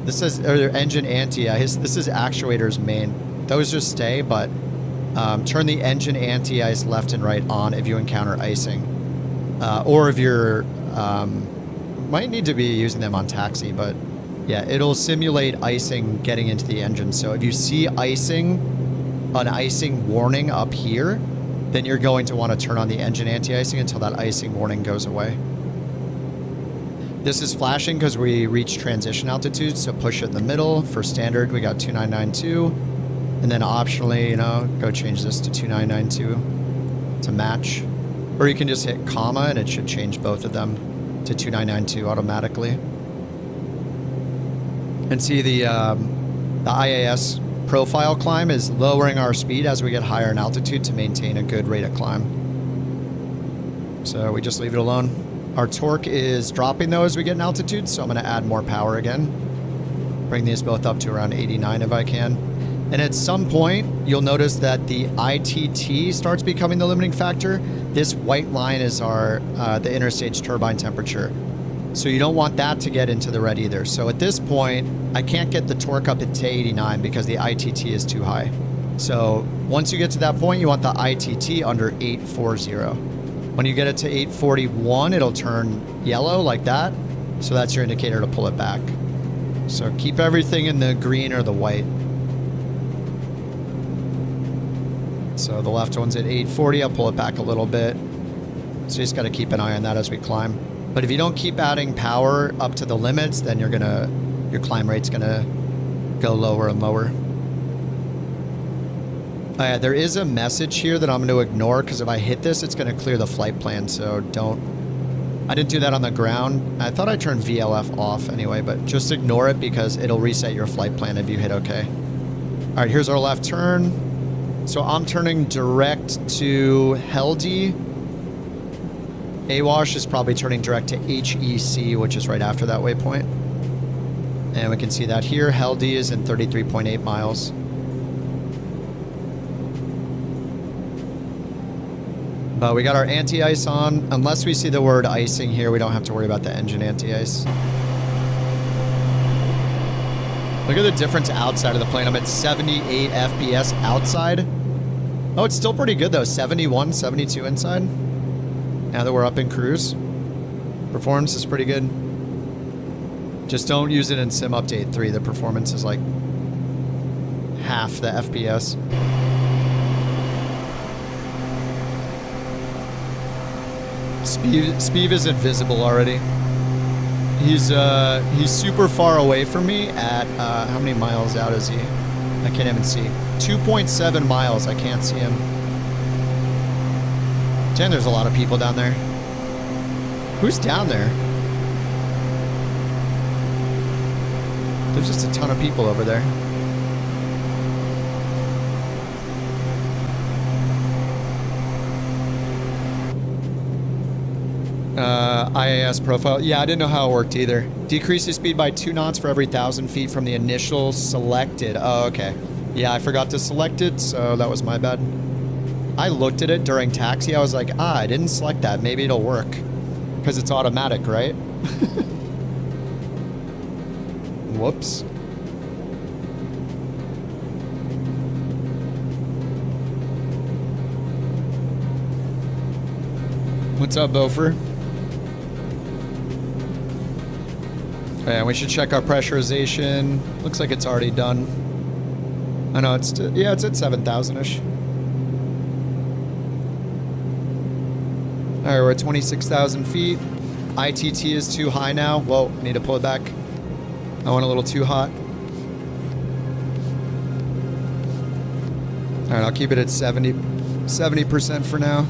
This says engine anti. This is actuators main. Those just stay, but turn the engine anti-ice left and right on if you encounter icing. Or if you're... might need to be using them on taxi, but yeah, it'll simulate icing getting into the engine. So if you see icing, an icing warning up here, then you're going to want to turn on the engine anti-icing until that icing warning goes away. This is flashing because we reached transition altitude, so push it in the middle. For standard, we got 2992. And then optionally, you know, go change this to 2992 to match. Or you can just hit comma and it should change both of them to 2992 automatically. And see the IAS profile climb is lowering our speed as we get higher in altitude to maintain a good rate of climb. So we just leave it alone. Our torque is dropping though as we get in altitude, so I'm going to add more power again. Bring these both up to around 89 if I can. And at some point, you'll notice that the ITT starts becoming the limiting factor. This white line is our the interstage turbine temperature. So you don't want that to get into the red either. So at this point, I can't get the torque up to 89 because the ITT is too high. So once you get to that point, you want the ITT under 840. When you get it to 841, it'll turn yellow like that. So that's your indicator to pull it back. So keep everything in the green or the white. So the left one's at 840. I'll pull it back a little bit. So you just got to keep an eye on that as we climb. But if you don't keep adding power up to the limits, then your climb rate's gonna go lower and lower. There is a message here that I'm going to ignore because if I hit this, it's going to clear the flight plan. So I didn't do that on the ground. I thought I turned VLF off anyway, but just ignore it because it'll reset your flight plan if you hit OK. All right, here's our left turn. So I'm turning direct to Heldy. AWASH is probably turning direct to HEC, which is right after that waypoint. And we can see that here. Heldy is in 33.8 miles. But we got our anti-ice on. Unless we see the word icing here, we don't have to worry about the engine anti-ice. Look at the difference outside of the plane. I'm at 78 FPS outside. Oh, it's still pretty good though. 71, 72 inside. Now that we're up in cruise. Performance is pretty good. Just don't use it in Sim Update 3. The performance is like half the FPS. Speeve is invisible already. He's super far away from me at, how many miles out is he? I can't even see. 2.7 miles, I can't see him. Damn, there's a lot of people down there. Who's down there? There's just a ton of people over there. IAS profile. Yeah, I didn't know how it worked either. Decreases speed by 2 knots for every 1,000 feet from the initial selected. Oh, okay. Yeah, I forgot to select it, so that was my bad. I looked at it during taxi. I was like, I didn't select that. Maybe it'll work. Because it's automatic, right? Whoops. What's up, Beaufort? Yeah, we should check our pressurization. Looks like it's already done. I know it's, yeah, it's at 7,000-ish. All right, we're at 26,000 feet. ITT is too high now. Whoa, need to pull it back. I went a little too hot. All right, I'll keep it at 70% for now.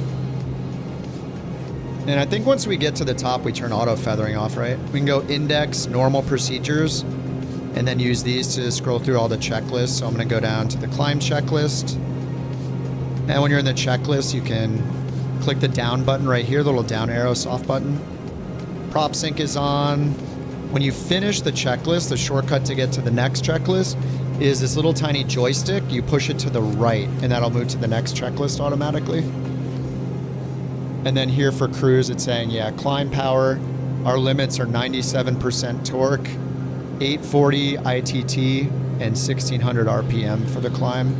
And I think once we get to the top, we turn auto feathering off, right? We can go index, normal procedures, and then use these to scroll through all the checklists. So I'm going to go down to the climb checklist. And when you're in the checklist, you can click the down button right here, the little down arrow soft button. Prop sync is on. When you finish the checklist, the shortcut to get to the next checklist is this little tiny joystick. You push it to the right, and that'll move to the next checklist automatically. And then here for cruise, it's saying, yeah, climb power. Our limits are 97% torque, 840 ITT, and 1600 RPM for the climb.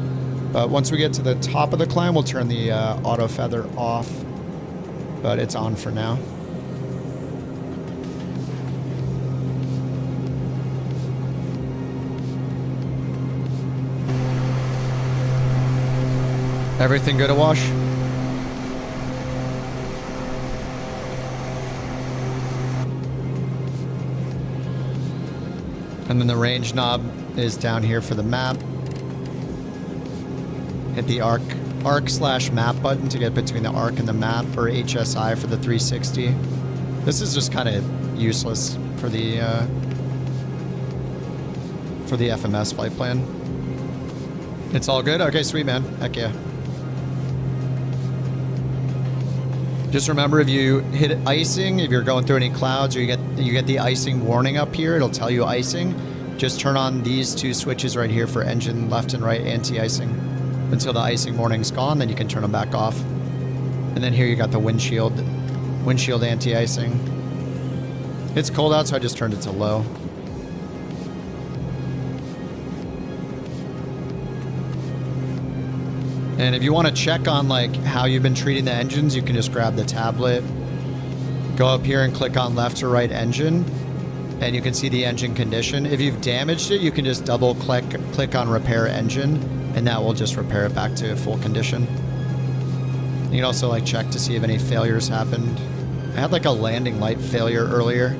But once we get to the top of the climb, we'll turn the auto feather off. But it's on for now. Everything good, Awash? And then the range knob is down here for the map. Hit the arc/map button to get between the arc and the map, or HSI for the 360. This is just kind of useless for the FMS flight plan. It's all good? Okay, sweet, man. Heck yeah. Just remember, if you hit icing, if you're going through any clouds, or you get the icing warning up here, it'll tell you icing. Just turn on these 2 switches right here for engine left and right anti-icing until the icing warning's gone. Then you can turn them back off. And then here you got the windshield anti-icing. It's cold out, so I just turned it to low. And if you want to check on like how you've been treating the engines, you can just grab the tablet, go up here and click on left or right engine, and you can see the engine condition. If you've damaged it, you can just double click on repair engine, and that will just repair it back to full condition. You can also like check to see if any failures happened. I had like a landing light failure earlier.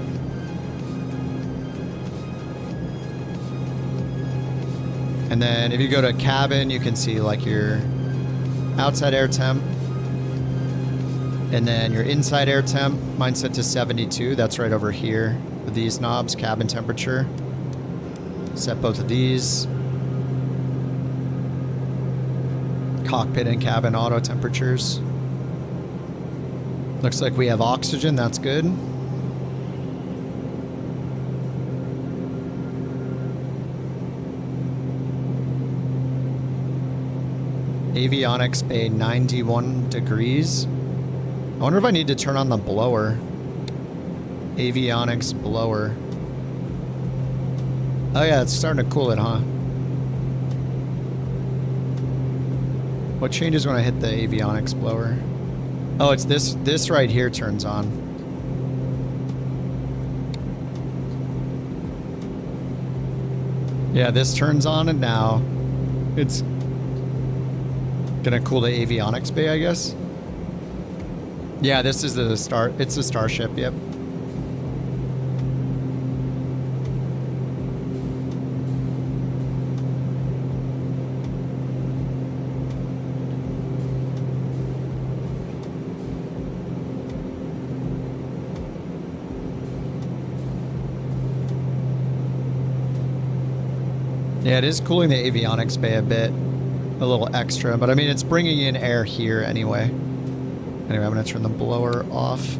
And then if you go to cabin, you can see like your outside air temp, and then your inside air temp. Mine's set to 72. That's right over here with these knobs. Cabin temperature. Set both of these. Cockpit and cabin auto temperatures. Looks like we have oxygen. That's good. Avionics bay 91 degrees. I wonder if I need to turn on the blower. Avionics blower. Oh yeah, it's starting to cool it, huh? What changes when I hit the avionics blower? Oh, it's this right here turns on. Yeah, this turns on, and now it's gonna cool the avionics bay, I guess. Yeah, this is the it's the Starship, yep. Yeah, it is cooling the avionics bay a bit. A little extra, but I mean, it's bringing in air here anyway. Anyway, I'm gonna turn the blower off.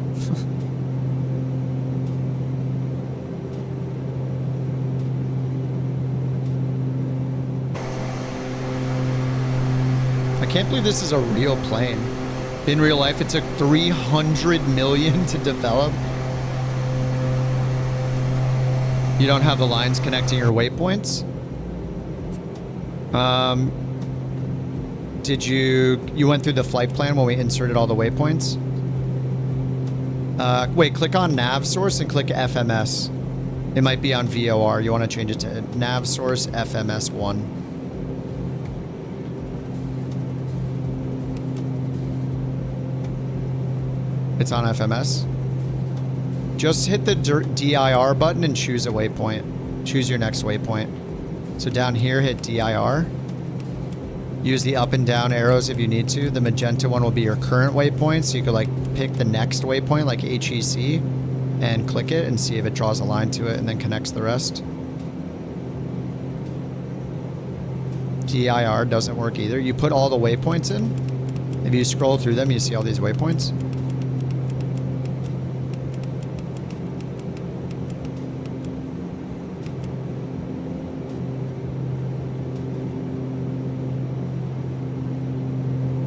can't believe this is a real plane. In real life, it took 300 million to develop. You don't have the lines connecting your waypoints. Did you went through the flight plan when we inserted all the waypoints? Wait, click on nav source and click FMS. It might be on VOR. You want to change it to nav source FMS1. It's on FMS. Just hit the DIR button and choose a waypoint. Choose your next waypoint. So down here, hit DIR. Use the up and down arrows if you need to. The magenta one will be your current waypoint, so you could like pick the next waypoint, like HEC, and click it and see if it draws a line to it and then connects the rest. DIR doesn't work either. You put all the waypoints in. If you scroll through them, you see all these waypoints.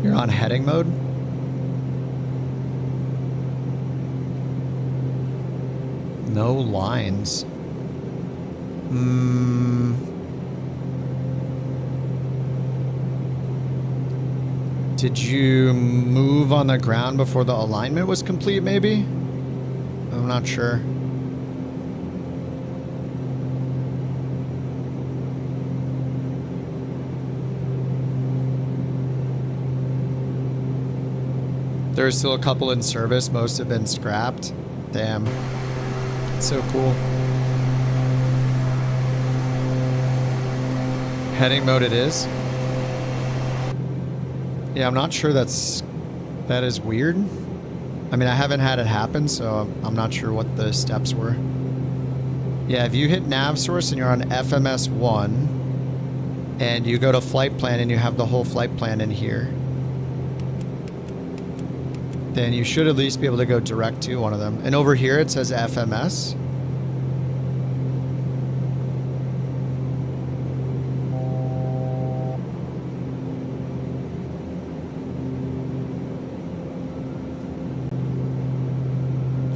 You're on heading mode. No lines. Did you move on the ground before the alignment was complete, maybe? I'm not sure. There's still a couple in service. Most have been scrapped. Damn. It's so cool. Heading mode it is. Yeah, I'm not sure that is weird. I mean, I haven't had it happen, so I'm not sure what the steps were. Yeah, if you hit nav source and you're on FMS1 and you go to flight plan and you have the whole flight plan in here, then you should at least be able to go direct to one of them. And over here it says FMS.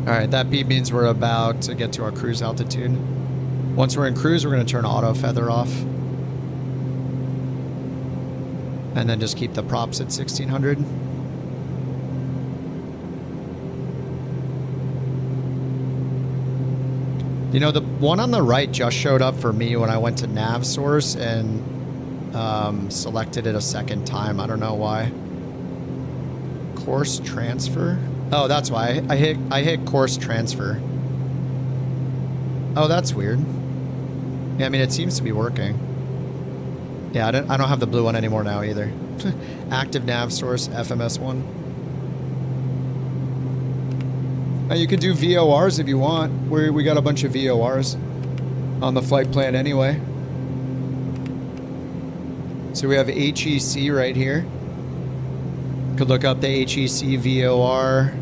Alright, that beep means we're about to get to our cruise altitude. Once we're in cruise, we're going to turn auto feather off. And then just keep the props at 1600. You know, the one on the right just showed up for me when I went to nav source and selected it a second time. I don't know why. Course transfer? Oh, that's why. I hit course transfer. Oh, that's weird. Yeah, I mean, it seems to be working. Yeah, I don't have the blue one anymore now either. Active nav source, FMS1. You could do VORs if you want. We got a bunch of VORs on the flight plan anyway. So we have HEC right here. Could look up the HEC VOR.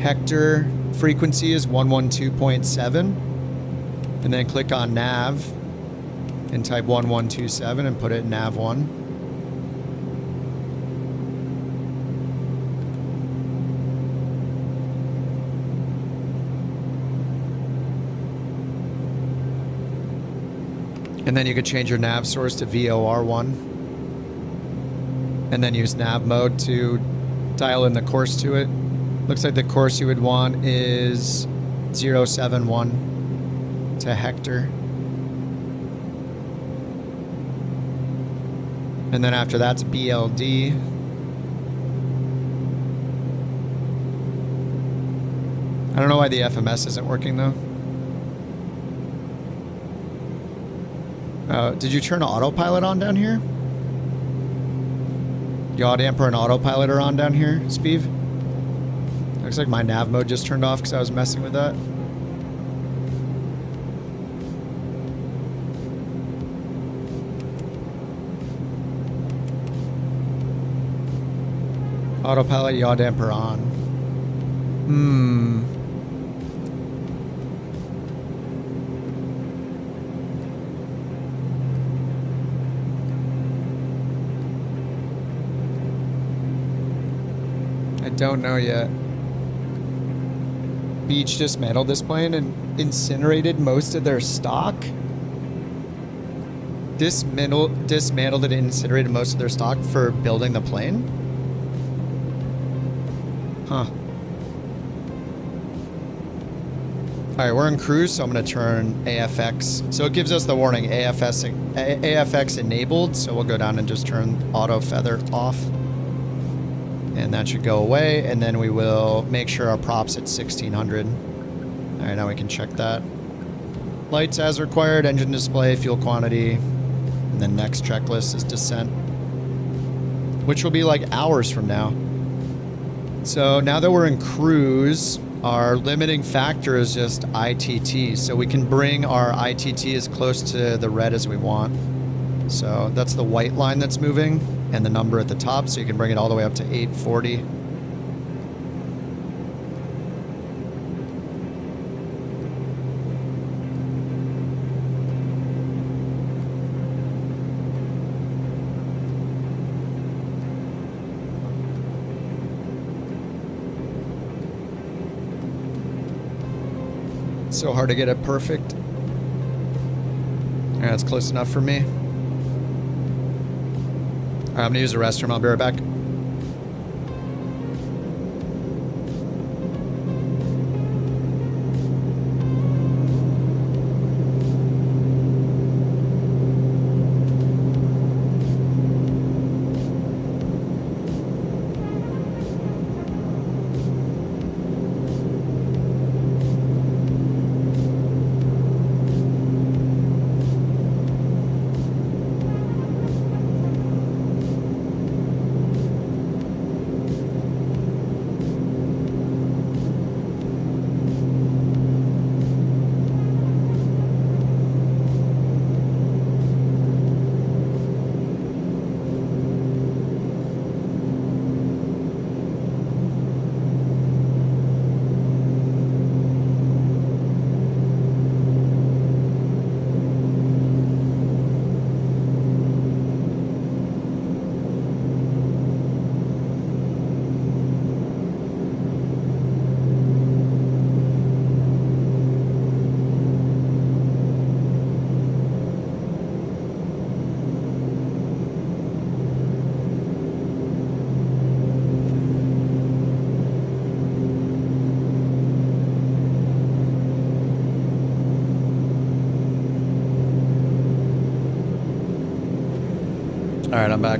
Hector frequency is 112.7. And then click on nav and type 1127 and put it in nav 1. And then you could change your nav source to VOR1. And then use nav mode to dial in the course to it. Looks like the course you would want is 071 to Hector. And then after that's BLD. I don't know why the FMS isn't working though. Did you turn autopilot on down here? Yaw damper and autopilot are on down here, Speeve? Looks like my nav mode just turned off because I was messing with that. Autopilot, yaw damper on. Don't know yet. Beach dismantled this plane and incinerated most of their stock? Dismantled and incinerated most of their stock for building the plane? Huh. Alright, we're in cruise, so I'm going to turn AFX. So it gives us the warning, AFX enabled, so we'll go down and just turn auto feather off. And that should go away, and then we will make sure our prop's at 1600. Alright, now we can check that. Lights as required, engine display, fuel quantity, and then next checklist is descent, which will be like hours from now. So now that we're in cruise, our limiting factor is just ITT, so we can bring our ITT as close to the red as we want. So that's the white line that's moving, and the number at the top, so you can bring it all the way up to 840. So hard to get it perfect. Yeah, it's close enough for me. All right, I'm gonna use the restroom. I'll be right back. All right, I'm back.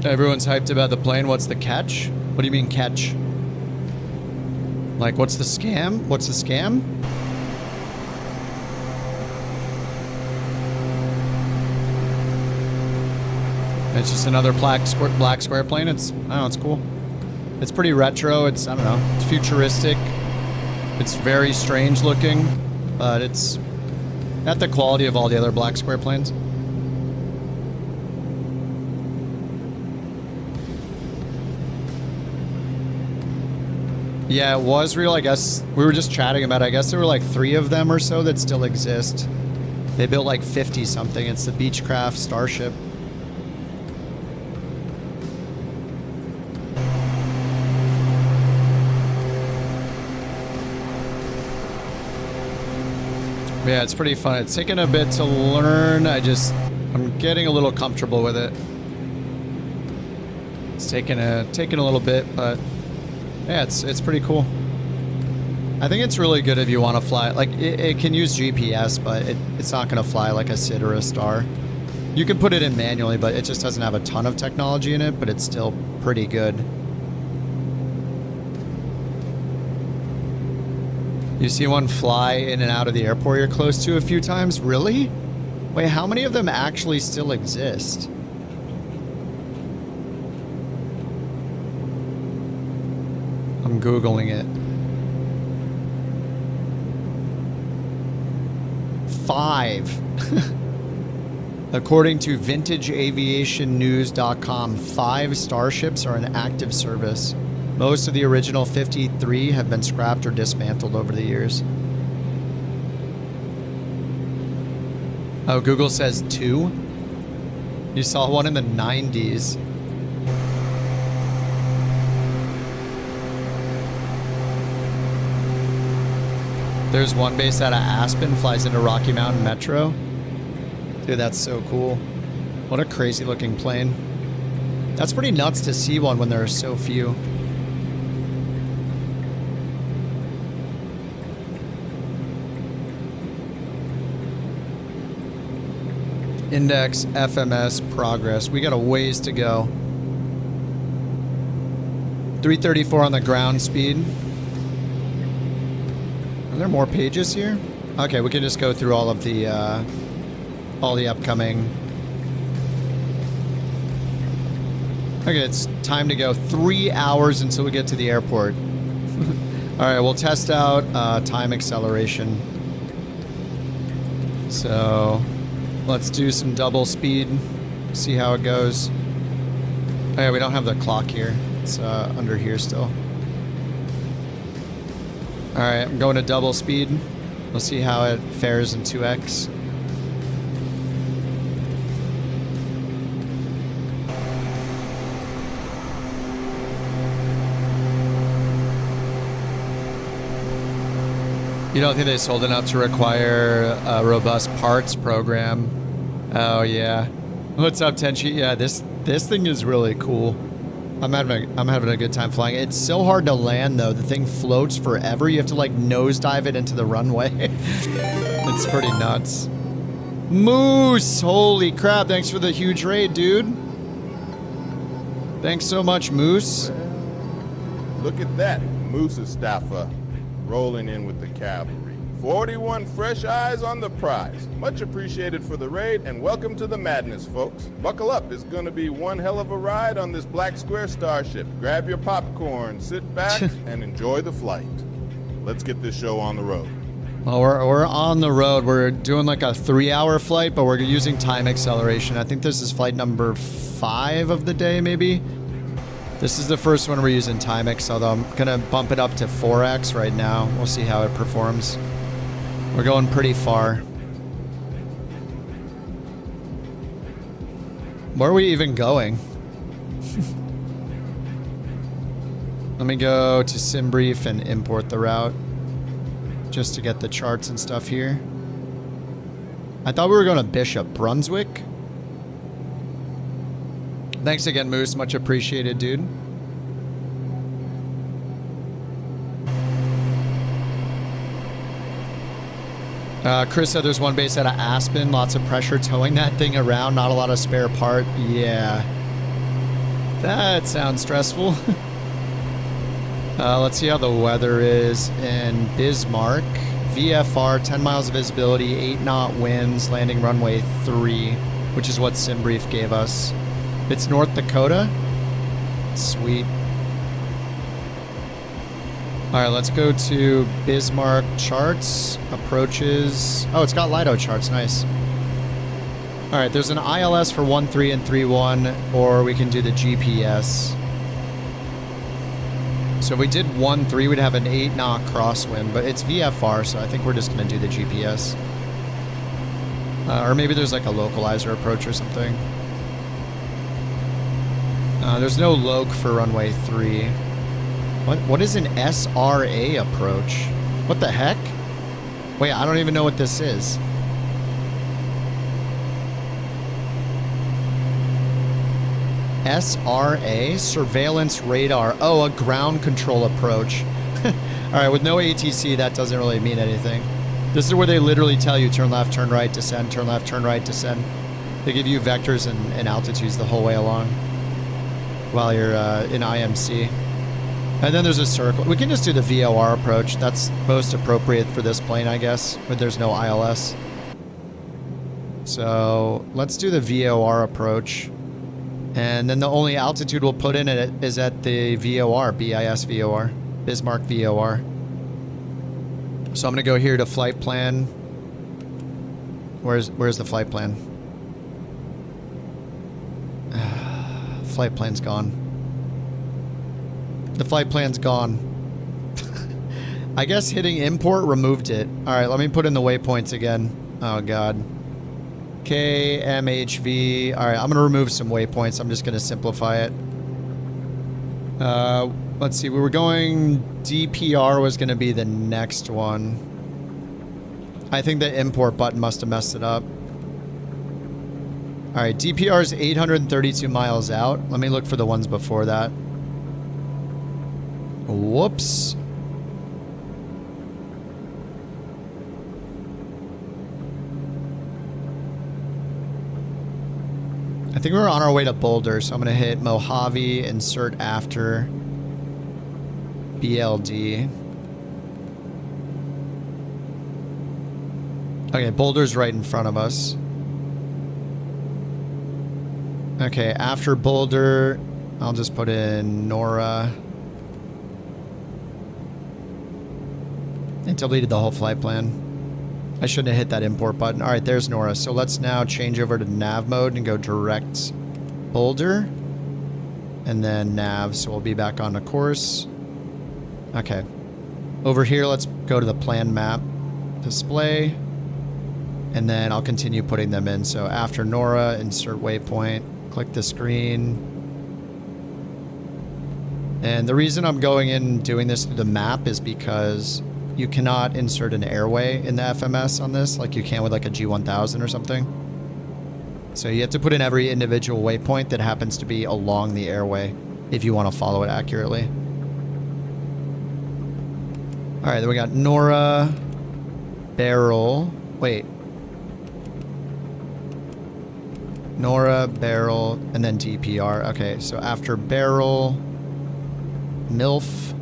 Everyone's hyped about the plane. What's the catch? What do you mean catch? Like, what's the scam? What's the scam? It's just another black square plane. It's, I don't know, it's cool. It's pretty retro. It's, I don't know, it's futuristic. It's very strange looking, but it's not the quality of all the other black square planes. Yeah, it was real. I guess we were just chatting about it. I guess there were like 3 of them or so that still exist. They built like 50 something. It's the Beechcraft Starship. Yeah, it's pretty fun. It's taken a bit to learn. I'm getting a little comfortable with it. It's taken a little bit, but yeah, it's pretty cool. I think it's really good if you want to fly. Like, it can use GPS, but it's not going to fly like a SID or a Star. You can put it in manually, but it just doesn't have a ton of technology in it, but it's still pretty good. You see one fly in and out of the airport you're close to a few times? Really? Wait, how many of them actually still exist? I'm Googling it. 5. According to VintageAviationNews.com, 5 starships are in active service. Most of the original 53 have been scrapped or dismantled over the years. Oh, Google says 2? You saw one in the 90s. There's one based out of Aspen, flies into Rocky Mountain Metro. Dude, that's so cool. What a crazy looking plane. That's pretty nuts to see one when there are so few. Index, FMS, progress. We got a ways to go. 334 on the ground speed. Are there more pages here? Okay, we can just go through all the upcoming. Okay, it's time to go. 3 hours until we get to the airport. All right, we'll test out time acceleration. So let's do some double speed, see how it goes. Oh yeah, we don't have the clock here. It's under here still. All right, I'm going to double speed. We'll see how it fares in 2x. You don't think they sold enough to require a robust parts program? Oh yeah. What's up, Tenchi? Yeah, this thing is really cool. I'm having a good time flying. It's so hard to land though. The thing floats forever. You have to like nosedive it into the runway. It's pretty nuts. Moose! Holy crap! Thanks for the huge raid, dude. Thanks so much, Moose. Look at that, Moose's staffer rolling in with the cavalry. 41 fresh eyes on the prize. Much appreciated for the raid, and welcome to the madness, folks. Buckle up, it's gonna be one hell of a ride on this Black Square Starship. Grab your popcorn, sit back, and enjoy the flight. Let's get this show on the road. Well, we're on the road. We're doing like a 3-hour flight, but we're using time acceleration. I think this is flight number 5 of the day, maybe. This is the first one we're using Timex, although I'm gonna bump it up to 4x right now. We'll see how it performs. We're going pretty far. Where are we even going? Let me go to SimBrief and import the route just to get the charts and stuff here. I thought we were going to Bishop Brunswick. Thanks again, Moose. Much appreciated, dude. Chris said there's one base out of Aspen. Lots of pressure towing that thing around. Not a lot of spare part. Yeah. That sounds stressful. Let's see how the weather is in Bismarck. VFR, 10 miles of visibility, 8-knot winds, landing runway 3, which is what SimBrief gave us. It's North Dakota. Sweet. All right, let's go to Bismarck charts, approaches. Oh, it's got LIDO charts, nice. All right, there's an ILS for 1.3 and 3.1, or we can do the GPS. So if we did 1.3, we'd have an 8-knot crosswind, but it's VFR, so I think we're just gonna do the GPS. Or maybe there's like a localizer approach or something. There's no loc for runway 3. What is an SRA approach? What the heck? Wait, I don't even know what this is. SRA? Surveillance radar. Oh, a ground control approach. Alright, with no ATC, that doesn't really mean anything. This is where they literally tell you turn left, turn right, descend, turn left, turn right, descend. They give you vectors and altitudes the whole way along while you're in IMC. And then there's a circle. We can just do the VOR approach. That's most appropriate for this plane, I guess, but there's no ILS. So let's do the VOR approach. And then the only altitude we'll put in it is at the VOR, BIS VOR, Bismarck VOR. So I'm gonna go here to flight plan. Where's the flight plan? Flight plan's gone. The flight plan's gone. I guess hitting import removed it. Alright, let me put in the waypoints again. Oh god. KMHV. All right, I'm gonna remove some waypoints. I'm just gonna simplify it. Let's see, we were going, DPR was gonna be the next one. I think the import button must have messed it up. All right, DPR is 832 miles out. Let me look for the ones before that. Whoops. I think we're on our way to Boulder, so I'm going to hit Mojave, insert after BLD. Okay, Boulder's right in front of us. Okay, after Boulder, I'll just put in Nora. It deleted the whole flight plan. I shouldn't have hit that import button. All right, there's Nora. So let's now change over to nav mode and go direct Boulder. And then nav, so we'll be back on the course. Okay. Over here, let's go to the plan map. Display. And then I'll continue putting them in. So after Nora, insert waypoint. Click the screen. And the reason I'm going in and doing this through the map is because you cannot insert an airway in the FMS on this like you can with like a G1000 or something. So you have to put in every individual waypoint that happens to be along the airway if you want to follow it accurately. All right, then we got Nora, Barrel. Wait. Nora, Barrel, and then DPR. Okay, so after Barrel, MILF,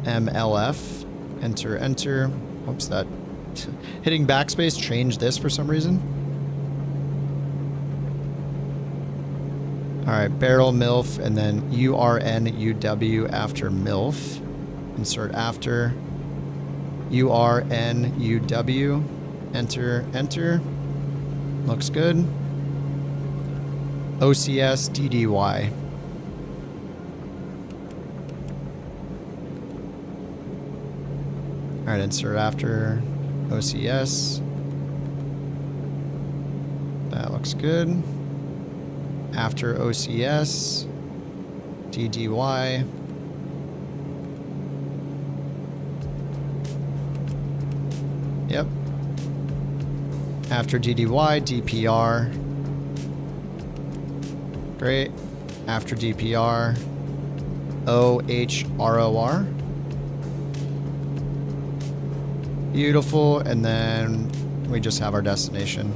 MLF, enter, enter. Whoops, that hitting backspace changed this for some reason. All right, Barrel, MILF, and then URNUW after MILF. Insert after URNUW. Enter, enter. Looks good. OCS DDY. All right, insert after OCS. That looks good. After OCS, DDY. Yep. After DDY, DPR. Great. After DPR, OHROR. Beautiful. And then we just have our destination.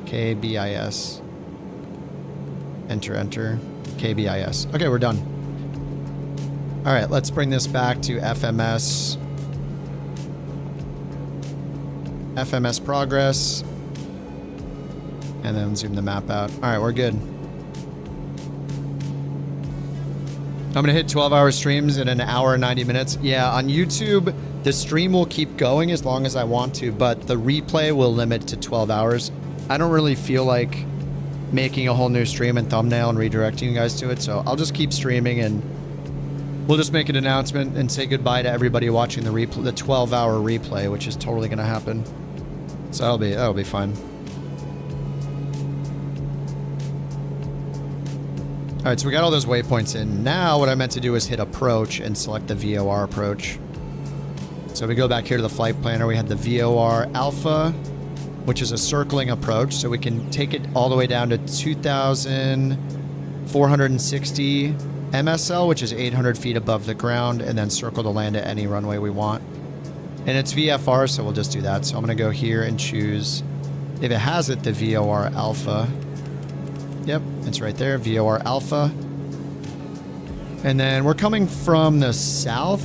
KBIS. Enter, enter. KBIS. Okay, we're done. All right, let's bring this back to FMS. FMS progress. And then zoom the map out. All right, we're good. I'm going to hit 12-hour streams in an hour and 90 minutes. Yeah, on YouTube, the stream will keep going as long as I want to, but the replay will limit to 12 hours. I don't really feel like making a whole new stream and thumbnail and redirecting you guys to it, so I'll just keep streaming and we'll just make an announcement and say goodbye to everybody watching the replay, the 12-hour replay, which is totally going to happen. So that'll be fine. All right, so we got all those waypoints in. Now what I meant to do is hit approach and select the VOR approach. So we go back here to the flight planner. We had the VOR Alpha, which is a circling approach. So we can take it all the way down to 2,460 MSL, which is 800 feet above the ground, and then circle to land at any runway we want. And it's VFR, so we'll just do that. So I'm going to go here and choose, if it has it, the VOR Alpha. Yep, it's right there, VOR Alpha. And then we're coming from the south,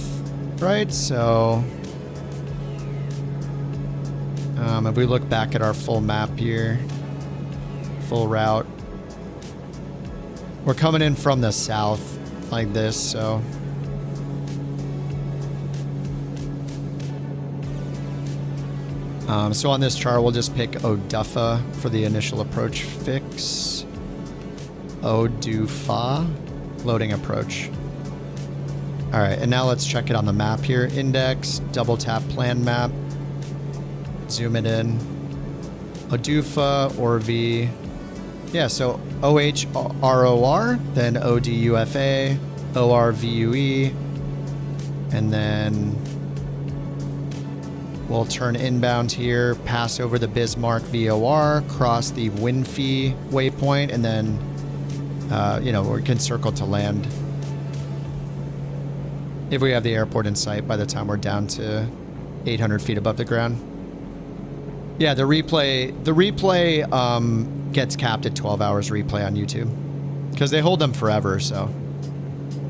right? So if we look back at our full map here, full route, we're coming in from the south like this, so. So on this chart, we'll just pick Odufa for the initial approach fix. Odufa, loading approach. All right, and now let's check it on the map here. Index, double tap plan map, zoom it in. ODUFA, ORV. Yeah, so OHROR, then ODUFA, ORVUE, and then we'll turn inbound here, pass over the Bismarck VOR, cross the Winfee waypoint, and then, you know, we can circle to land if we have the airport in sight by the time we're down to 800 feet above the ground. Yeah, the replay gets capped at 12 hours replay on YouTube because they hold them forever, so.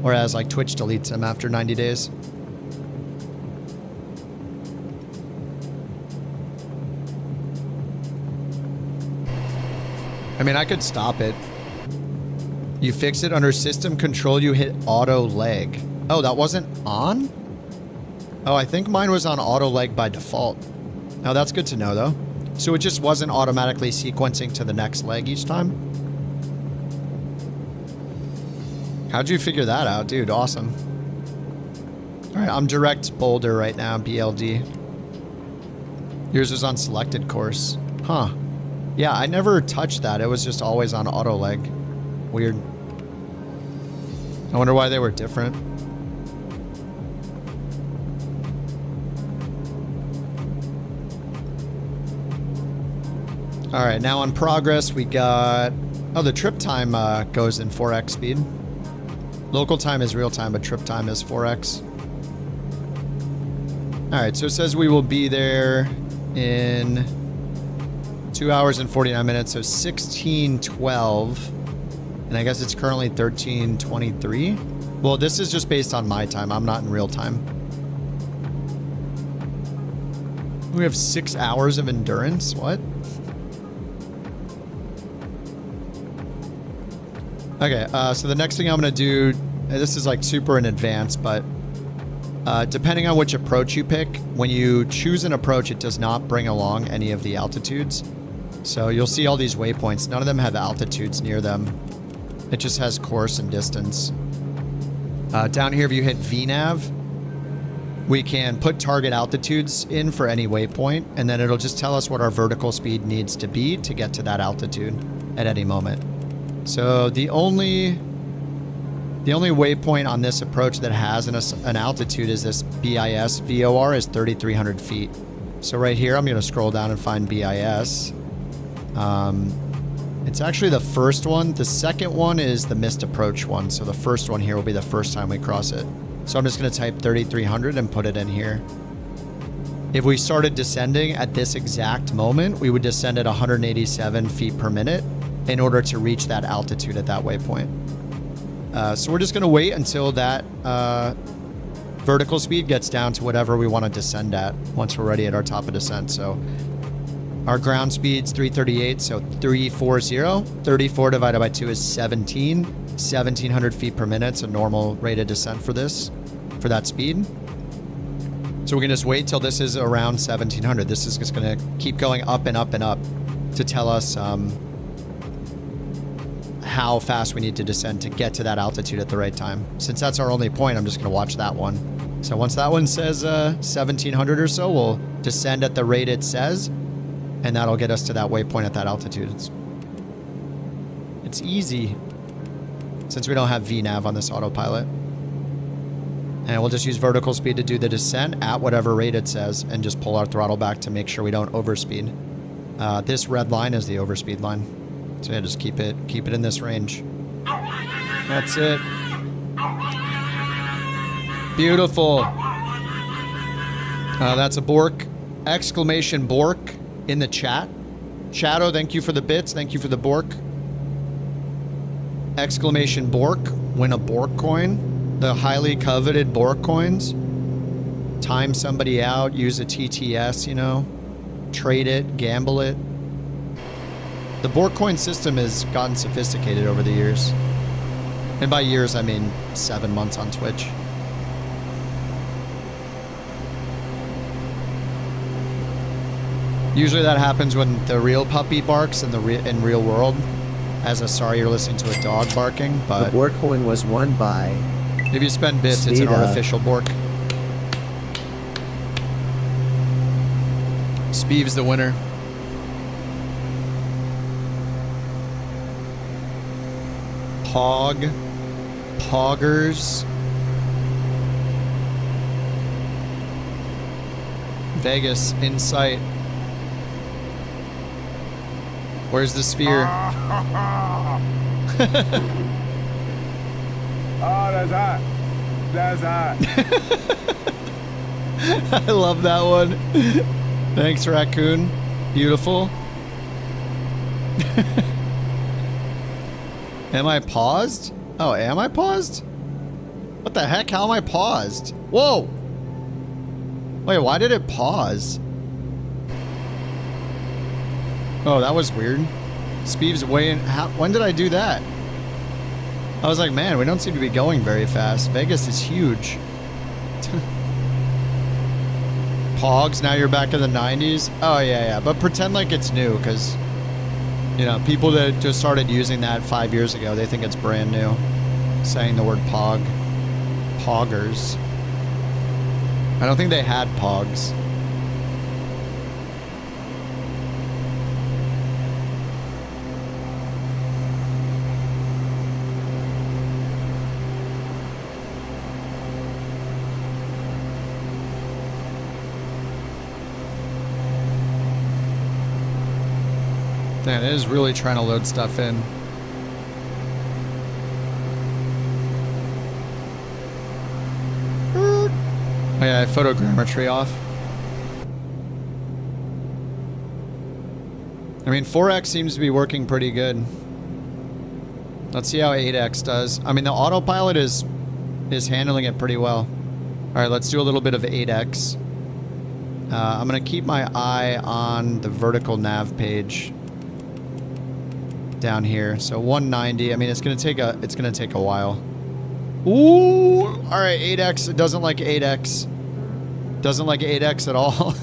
Whereas like Twitch deletes them after 90 days. I mean, I could stop it. You fix it under system control, you hit auto leg. Oh, that wasn't on? Oh, I think mine was on auto leg by default. Oh, that's good to know, though. So it just wasn't automatically sequencing to the next leg each time? How'd you figure that out? Dude, awesome. All right, I'm direct Boulder right now, BLD. Yours was on selected course. Huh. Yeah, I never touched that. It was just always on auto leg. Weird. I wonder why they were different. All right, now on progress, we got... Oh, the trip time goes in 4x speed. Local time is real time, but trip time is 4x. All right, so it says we will be there in 2 hours and 49 minutes, so 16:12. And I guess it's currently 13:23. Well, this is just based on my time. I'm not in real time. We have 6 hours of endurance. What? Okay, so the next thing I'm going to do, this is like super in advance, but depending on which approach you pick, when you choose an approach, it does not bring along any of the altitudes. So you'll see all these waypoints. None of them have altitudes near them. It just has course and distance. Down here, if you hit VNav, we can put target altitudes in for any waypoint, and then it'll just tell us what our vertical speed needs to be to get to that altitude at any moment. So the only waypoint on this approach that has an altitude is this BIS VOR is 3,300 feet. So right here, I'm going to scroll down and find BIS. It's actually the first one. The second one is the missed approach one. So the first one here will be the first time we cross it. So I'm just going to type 3,300 and put it in here. If we started descending at this exact moment, we would descend at 187 feet per minute in order to reach that altitude at that waypoint. So we're just going to wait until that vertical speed gets down to whatever we want to descend at once we're ready at our top of descent. So our ground speed's 338, so 340. 34 divided by 2 is 17. 1,700 feet per minute, so normal rate of descent for this, for that speed. So we can just wait till this is around 1,700. This is just going to keep going up and up and up to tell us how fast we need to descend to get to that altitude at the right time. Since that's our only point, I'm just going to watch that one. So once that one says 1,700 or so, we'll descend at the rate it says, and that'll get us to that waypoint at that altitude. It's easy, since we don't have VNav on this autopilot. And we'll just use vertical speed to do the descent at whatever rate it says, and just pull our throttle back to make sure we don't overspeed. This red line is the overspeed line. So yeah, just keep it in this range. That's it. Beautiful. That's a Bork. Exclamation Bork in the chat. Shadow, thank you for the bits. Thank you for the Bork. Exclamation Bork. Win a Bork coin. The highly coveted Bork coins. Time somebody out. Use a TTS, you know. Trade it. Gamble it. The BorkCoin system has gotten sophisticated over the years. And by years, I mean 7 months on Twitch. Usually that happens when the real puppy barks in real world. As a sorry you're listening to a dog barking, but... The BorkCoin was won by... If you spend bits, it's an artificial Bork. Speeve's the winner. Pog. Poggers. Vegas in sight. Where's the sphere? Oh, that's hot. That's hot. I love that one. Thanks, Raccoon. Beautiful. Am I paused? Oh, am I paused? What the heck? How am I paused? Whoa! Wait, why did it pause? Oh, that was weird. Speeve's way in. When did I do that? I was like, man, we don't seem to be going very fast. Vegas is huge. Pogs, now you're back in the 90s? Oh, yeah. But pretend like it's new, because, you know, people that just started using that 5 years ago, they think it's brand new. Saying the word pog. Poggers. I don't think they had pogs. Man, it is really trying to load stuff in. Oh yeah, I photogrammetry off. I mean, 4X seems to be working pretty good. Let's see how 8X does. I mean, the autopilot is handling it pretty well. All right, let's do a little bit of 8X. I'm gonna keep my eye on the vertical nav page down here. So 190. I mean, it's gonna take a while. Ooh! All right, 8X. It doesn't like 8X. Doesn't like 8X at all.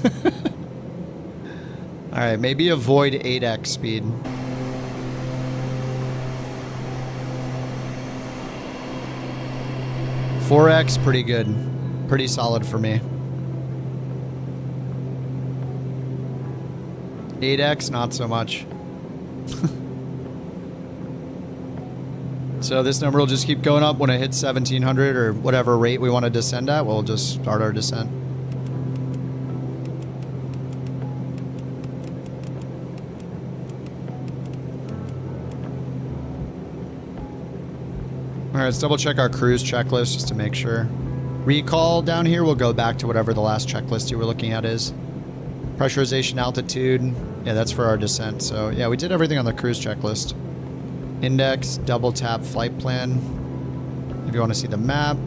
All right, maybe avoid 8X speed. .4X, pretty good. Pretty solid for me. 8X, not so much. So this number will just keep going up. When it hits 1700 or whatever rate we want to descend at, we'll just start our descent. All right, let's double check our cruise checklist just to make sure. Recall down here, we'll go back to whatever the last checklist you were looking at is. Pressurization, altitude. Yeah, that's for our descent. So yeah, we did everything on the cruise checklist. Index, double tap flight plan. If you want to see the map,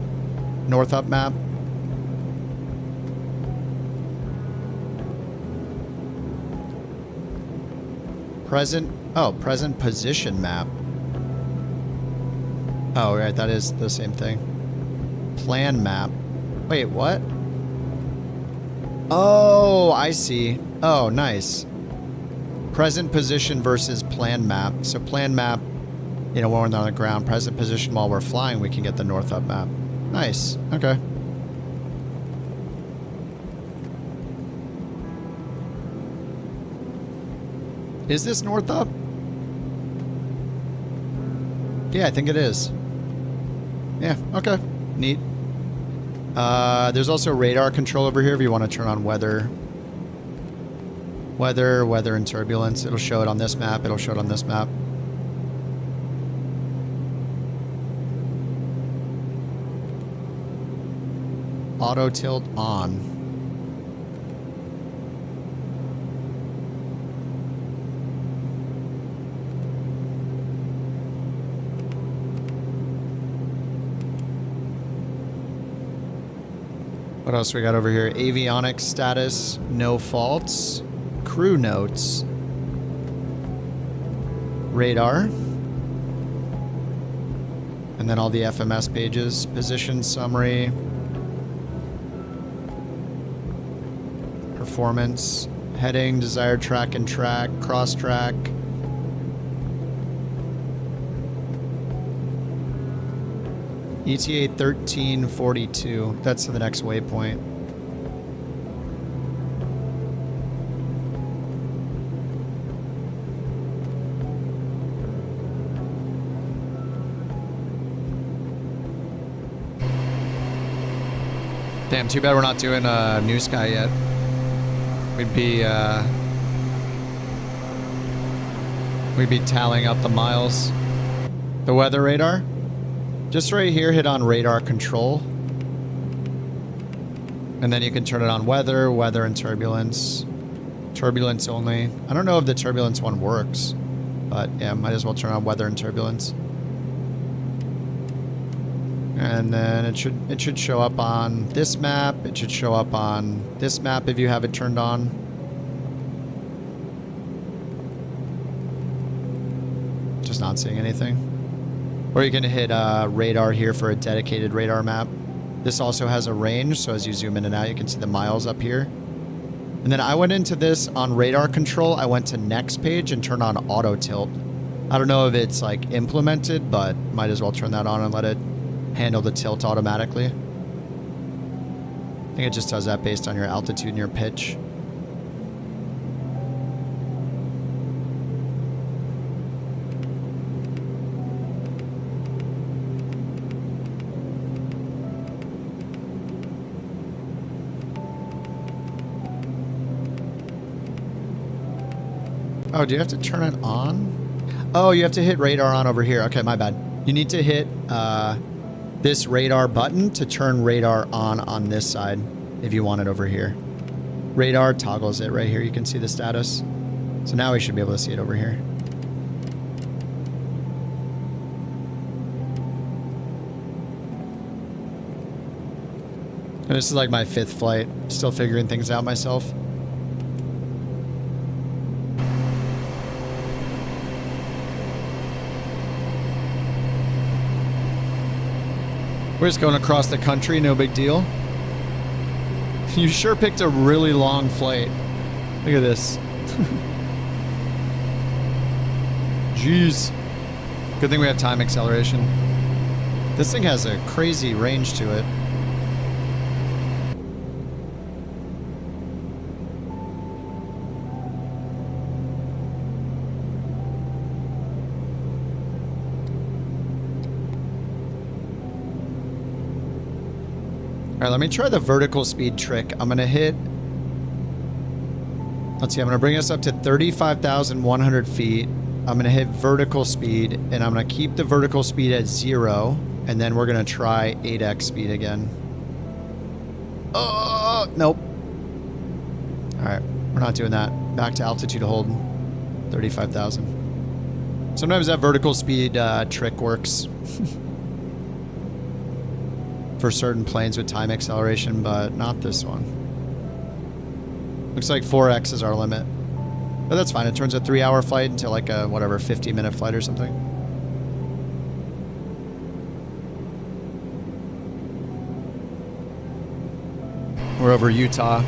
north up map. Present position map. Oh, right, that is the same thing. Plan map. Wait, what? Oh, I see. Oh, nice. Present position versus plan map. So plan map, you know, when we're on the ground. Present position while we're flying, we can get the north up map. Nice. Okay. Is this north up? Yeah, I think it is. Yeah, okay. Neat. There's also radar control over here if you want to turn on weather. Weather and turbulence. It'll show it on this map. It'll show it on this map. Auto tilt on. What else we got over here? Avionics status, no faults. Crew notes. Radar. And then all the FMS pages. Position summary. Performance. Heading, desired track and track, cross track. ETA 1342. That's the next waypoint. Damn, too bad we're not doing New Sky yet. We'd be tallying up the miles. The weather radar. Just right here, hit on radar control. And then you can turn it on weather, weather and turbulence. Turbulence only. I don't know if the turbulence one works, but yeah, might as well turn on weather and turbulence. And then it should show up on this map. It should show up on this map if you have it turned on. Just not seeing anything. Or you can hit radar here for a dedicated radar map. This also has a range, so as you zoom in and out, you can see the miles up here. And then I went into this on radar control. I went to next page and turned on auto tilt. I don't know if it's like implemented, but might as well turn that on and let it handle the tilt automatically. I think it just does that based on your altitude and your pitch. Oh, do you have to turn it on? Oh, you have to hit radar on over here. Okay, my bad. You need to hit this radar button to turn radar on this side if you want it over here. Radar toggles it right here. You can see the status. So now we should be able to see it over here. And this is like my 5th flight. Still figuring things out myself. We're just going across the country, no big deal. You sure picked a really long flight. Look at this. Jeez. Good thing we have time acceleration. This thing has a crazy range to it. All right, let me try the vertical speed trick. I'm going to hit... Let's see, I'm going to bring us up to 35,100 feet. I'm going to hit vertical speed, and I'm going to keep the vertical speed at 0, and then we're going to try 8x speed again. Oh, nope. All right, we're not doing that. Back to altitude hold, 35,000. Sometimes that vertical speed trick works. For certain planes with time acceleration, but not this one. Looks like 4x is our limit. But that's fine. It turns a 3-hour flight into like a, whatever, 50-minute flight or something. We're over Utah.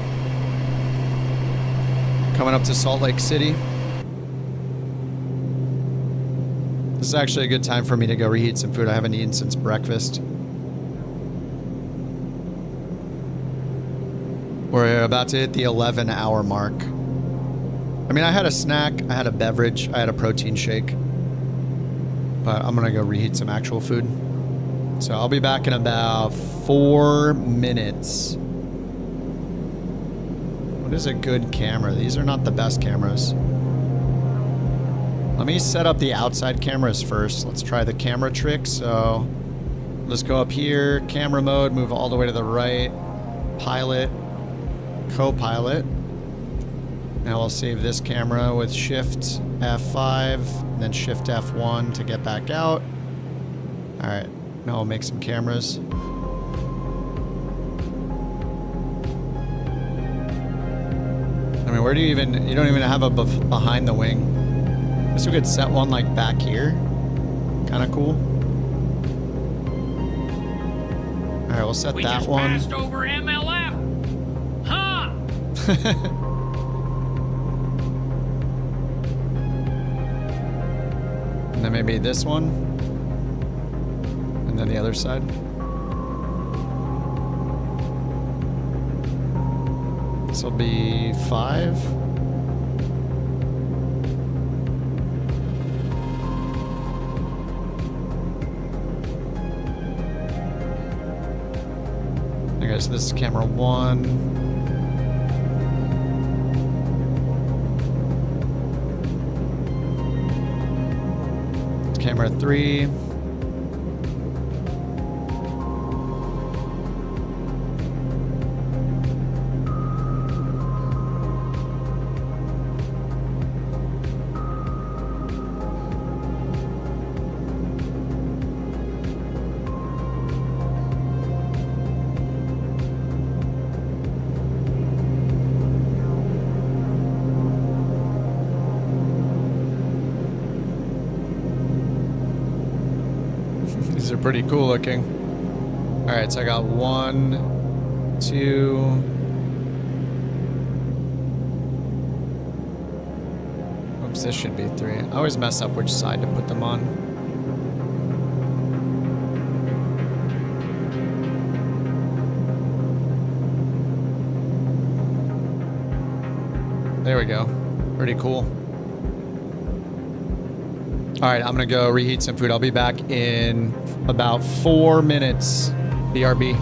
Coming up to Salt Lake City. This is actually a good time for me to go reheat some food. I haven't eaten since breakfast. We're about to hit the 11-hour mark. I mean, I had a snack, I had a beverage, I had a protein shake. But I'm gonna go reheat some actual food. So I'll be back in about 4 minutes. What is a good camera? These are not the best cameras. Let me set up the outside cameras first. Let's try the camera trick. So let's go up here, camera mode, move all the way to the right, pilot. Co-pilot. Now I'll save this camera with Shift F5 and then Shift F1 to get back out. Alright, now we'll make some cameras. I mean, where do you don't even have a behind the wing. I guess we could set one like back here. Kind of cool. Alright, we'll set that one. Passed over MLF. And then maybe this one. And then the other side. This will be 5. Okay, so this is camera 1. Camera 3. These are pretty cool looking. All right, so I got 1, 2. Oops, this should be 3. I always mess up which side to put them on. There we go. Pretty cool. All right, I'm gonna go reheat some food. I'll be back in about 4 minutes. BRB.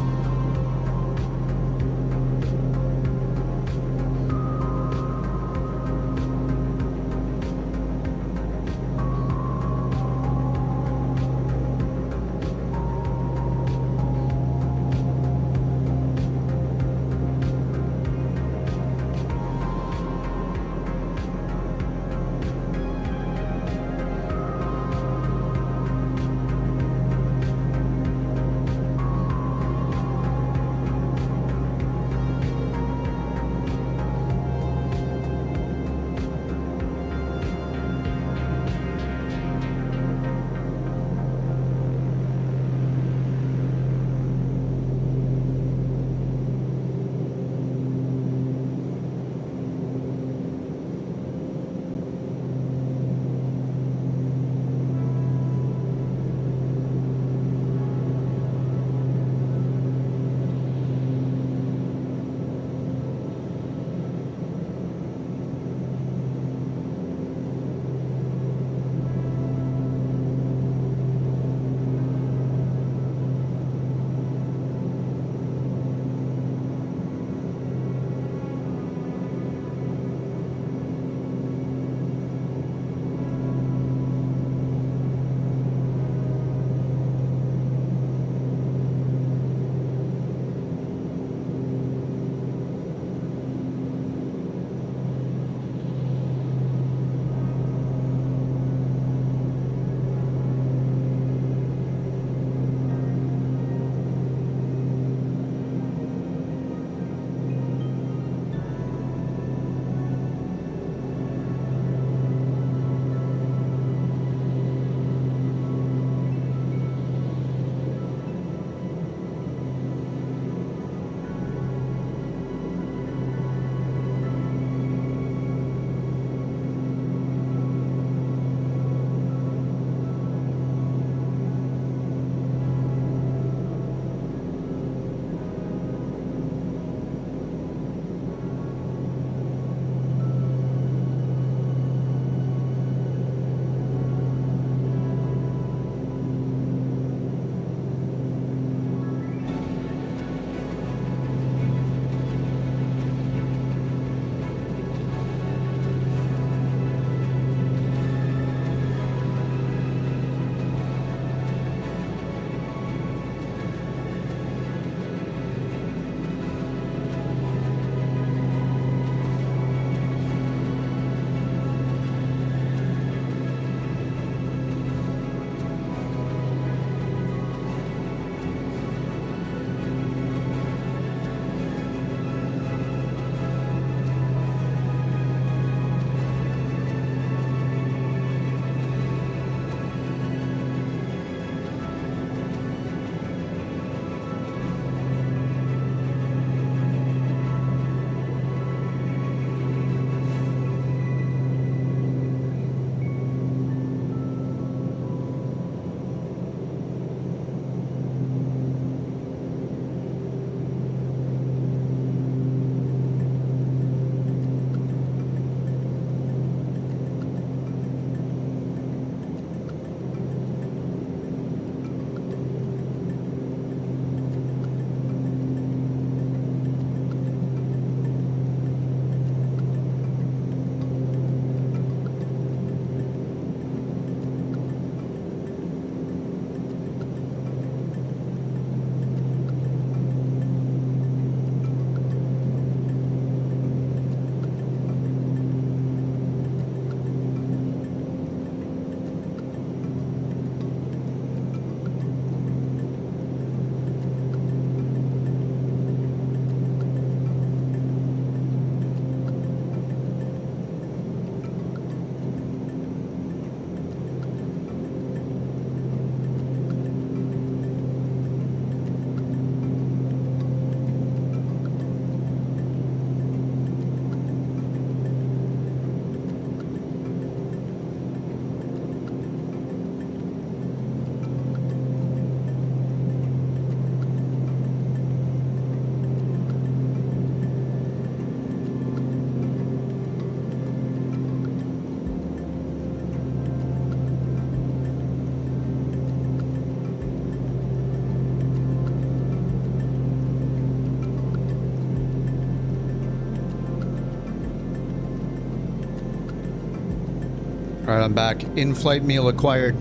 Alright, I'm back. In-flight meal acquired.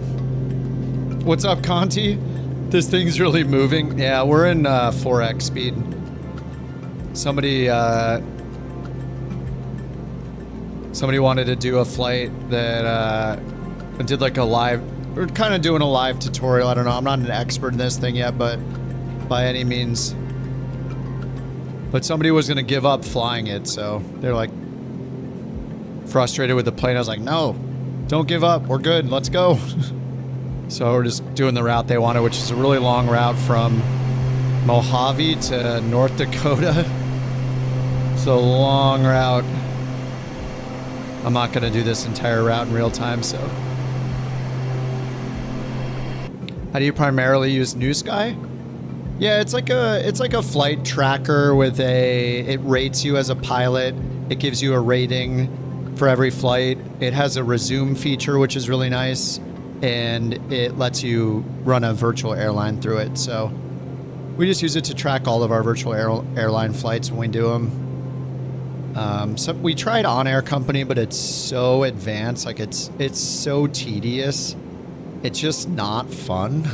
What's up, Conti? This thing's really moving. Yeah, we're in 4x speed. Somebody wanted to do a flight that did like a live... We're kind of doing a live tutorial. I don't know. I'm not an expert in this thing yet, but by any means. But somebody was going to give up flying it, so they're like frustrated with the plane. I was like, no, don't give up. We're good. Let's go. So we're just doing the route they wanted, which is a really long route from Mojave to North Dakota. It's a long route. I'm not going to do this entire route in real time, so. How do you primarily use New Sky? Yeah, it's like a flight tracker with it rates you as a pilot. It gives you a rating for every flight. It has a resume feature, which is really nice, and it lets you run a virtual airline through it. So we just use it to track all of our virtual airline flights when we do them. So we tried On-Air Company, but it's so advanced, like it's so tedious. It's just not fun.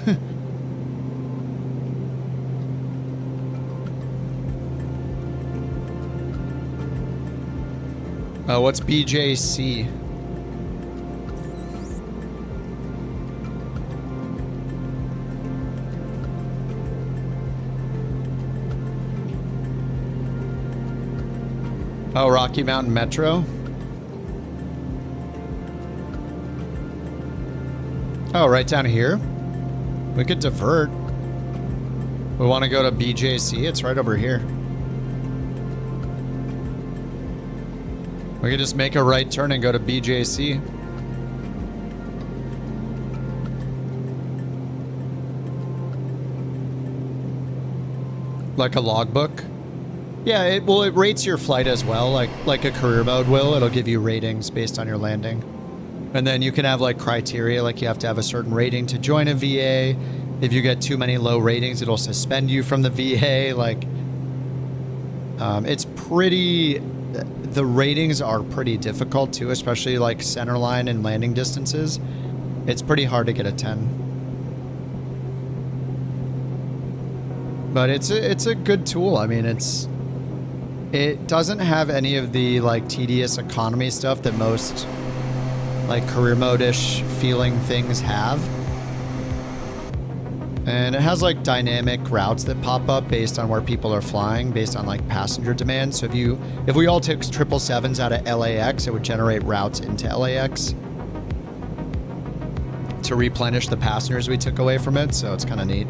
What's BJC? Oh, Rocky Mountain Metro? Oh, right down here? We could divert. We want to go to BJC? It's right over here. We could just make a right turn and go to BJC. Like a logbook? Yeah, it rates your flight as well, like a career mode will. It'll give you ratings based on your landing. And then you can have like criteria, like you have to have a certain rating to join a VA. If you get too many low ratings, it'll suspend you from the VA. Like, it's pretty, the ratings are pretty difficult too, especially like centerline and landing distances. It's pretty hard to get a 10. But it's a good tool. I mean, it doesn't have any of the like tedious economy stuff that most like career mode-ish feeling things have. And it has like dynamic routes that pop up based on where people are flying, based on like passenger demand. So if we all took 777s out of LAX, it would generate routes into LAX to replenish the passengers we took away from it. So it's kind of neat.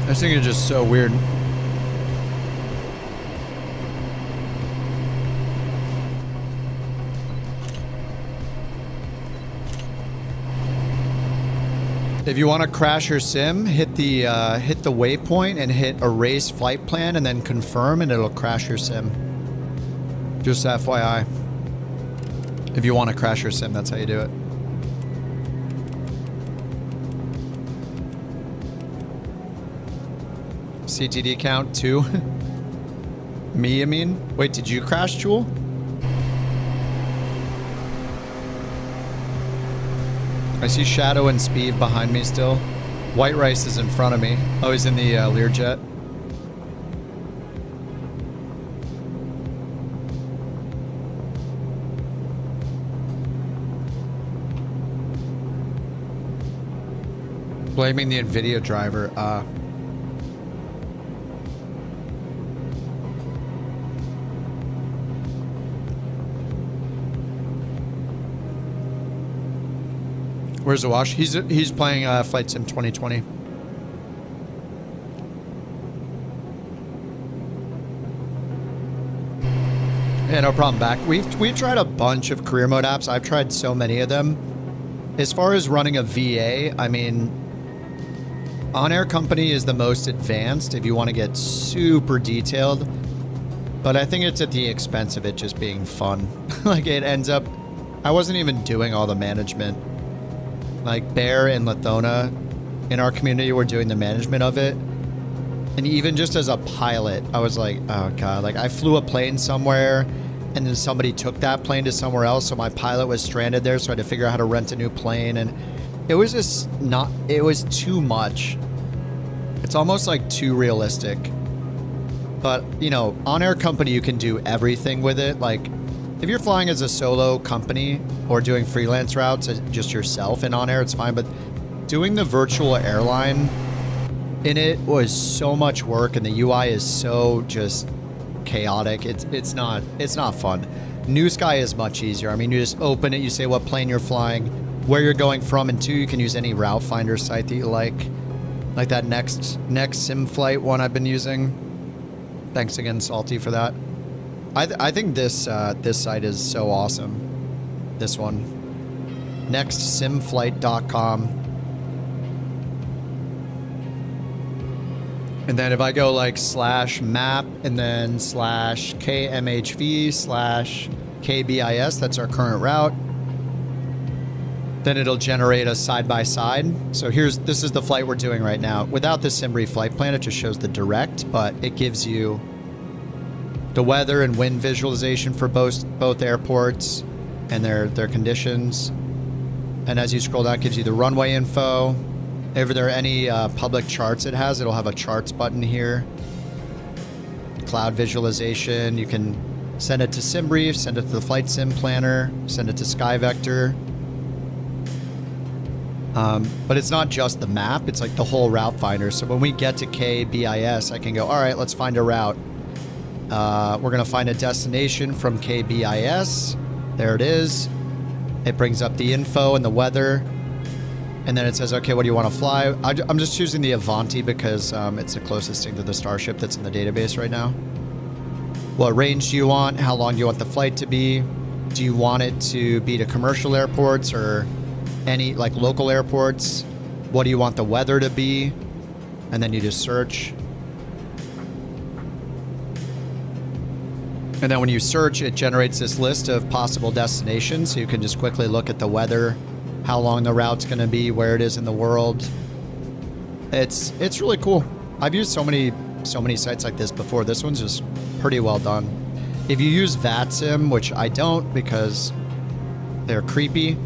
This thing is just so weird. If you want to crash your sim, hit the waypoint and hit erase flight plan and then confirm, and it'll crash your sim. Just FYI. If you want to crash your sim, that's how you do it. CTD count 2. Me, I mean? Wait, did you crash, Jewel? I see Shadow and Speed behind me still. White Rice is in front of me. Oh, he's in the Learjet. Blaming the NVIDIA driver. Where's the wash? He's playing Flight Sim 2020. Yeah, no problem. Back. We've tried a bunch of career mode apps. I've tried so many of them. As far as running a VA, I mean, On Air Company is the most advanced if you want to get super detailed. But I think it's at the expense of it just being fun. Like it ends up, I wasn't even doing all the management. Like Bear and Lathona in our community were doing the management of it. And even just as a pilot, I was like, oh God, like I flew a plane somewhere and then somebody took that plane to somewhere else. So my pilot was stranded there. So I had to figure out how to rent a new plane. And it was just not, it was too much. It's almost like too realistic. But, you know, On Air Company, you can do everything with it. Like, if you're flying as a solo company or doing freelance routes as just yourself in On Air, it's fine. But doing the virtual airline in it was so much work, and the UI is so just chaotic. It's not fun. New Sky is much easier. I mean, you just open it, you say what plane you're flying, where you're going from, and two, you can use any route finder site that you like that next sim flight one I've been using. Thanks again, Salty, for that. I think this site is so awesome. This one. nextsimflight.com. And then if I go like /map and then /KMHV/KBIS, that's our current route. Then it'll generate a side-by-side. So this is the flight we're doing right now. Without the SimBrief flight plan, it just shows the direct, but it gives you the weather and wind visualization for both airports and their conditions. And as you scroll down, it gives you the runway info. If there are any public charts it has, it'll have a charts button here. Cloud visualization. You can send it to SimBrief, send it to the Flight Sim Planner, send it to SkyVector. But it's not just the map, it's like the whole route finder. So when we get to KBIS, I can go, all right, let's find a route. We're going to find a destination from KBIS. There it is. It brings up the info and the weather. And then it says, okay, what do you want to fly? I'm just choosing the Avanti because it's the closest thing to the Starship that's in the database right now. What range do you want? How long do you want the flight to be? Do you want it to be to commercial airports or any like local airports? What do you want the weather to be? And then you just search. And then when you search, it generates this list of possible destinations. So you can just quickly look at the weather, how long the route's going to be, where it is in the world. It's really cool. I've used so many sites like this before. This one's just pretty well done. If you use VATSIM, which I don't because they're creepy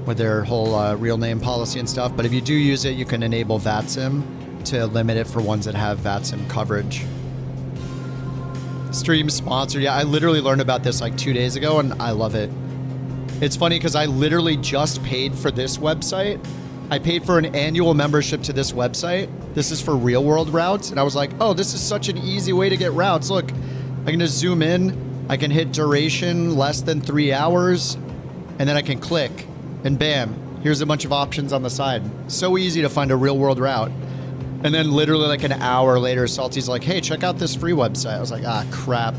with their whole real name policy and stuff, but if you do use it, you can enable VATSIM to limit it for ones that have VATSIM coverage. Stream sponsored. Yeah, I literally learned about this like 2 days ago and I love it. It's funny because I literally just paid for this website. I paid for an annual membership to this website. This is for real world routes. And I was like, oh, this is such an easy way to get routes. Look, I can just zoom in. I can hit duration less than 3 hours. And then I can click and bam, here's a bunch of options on the side. So easy to find a real world route. And then literally like an hour later, Salty's like, hey, check out this free website. I was like, ah, crap.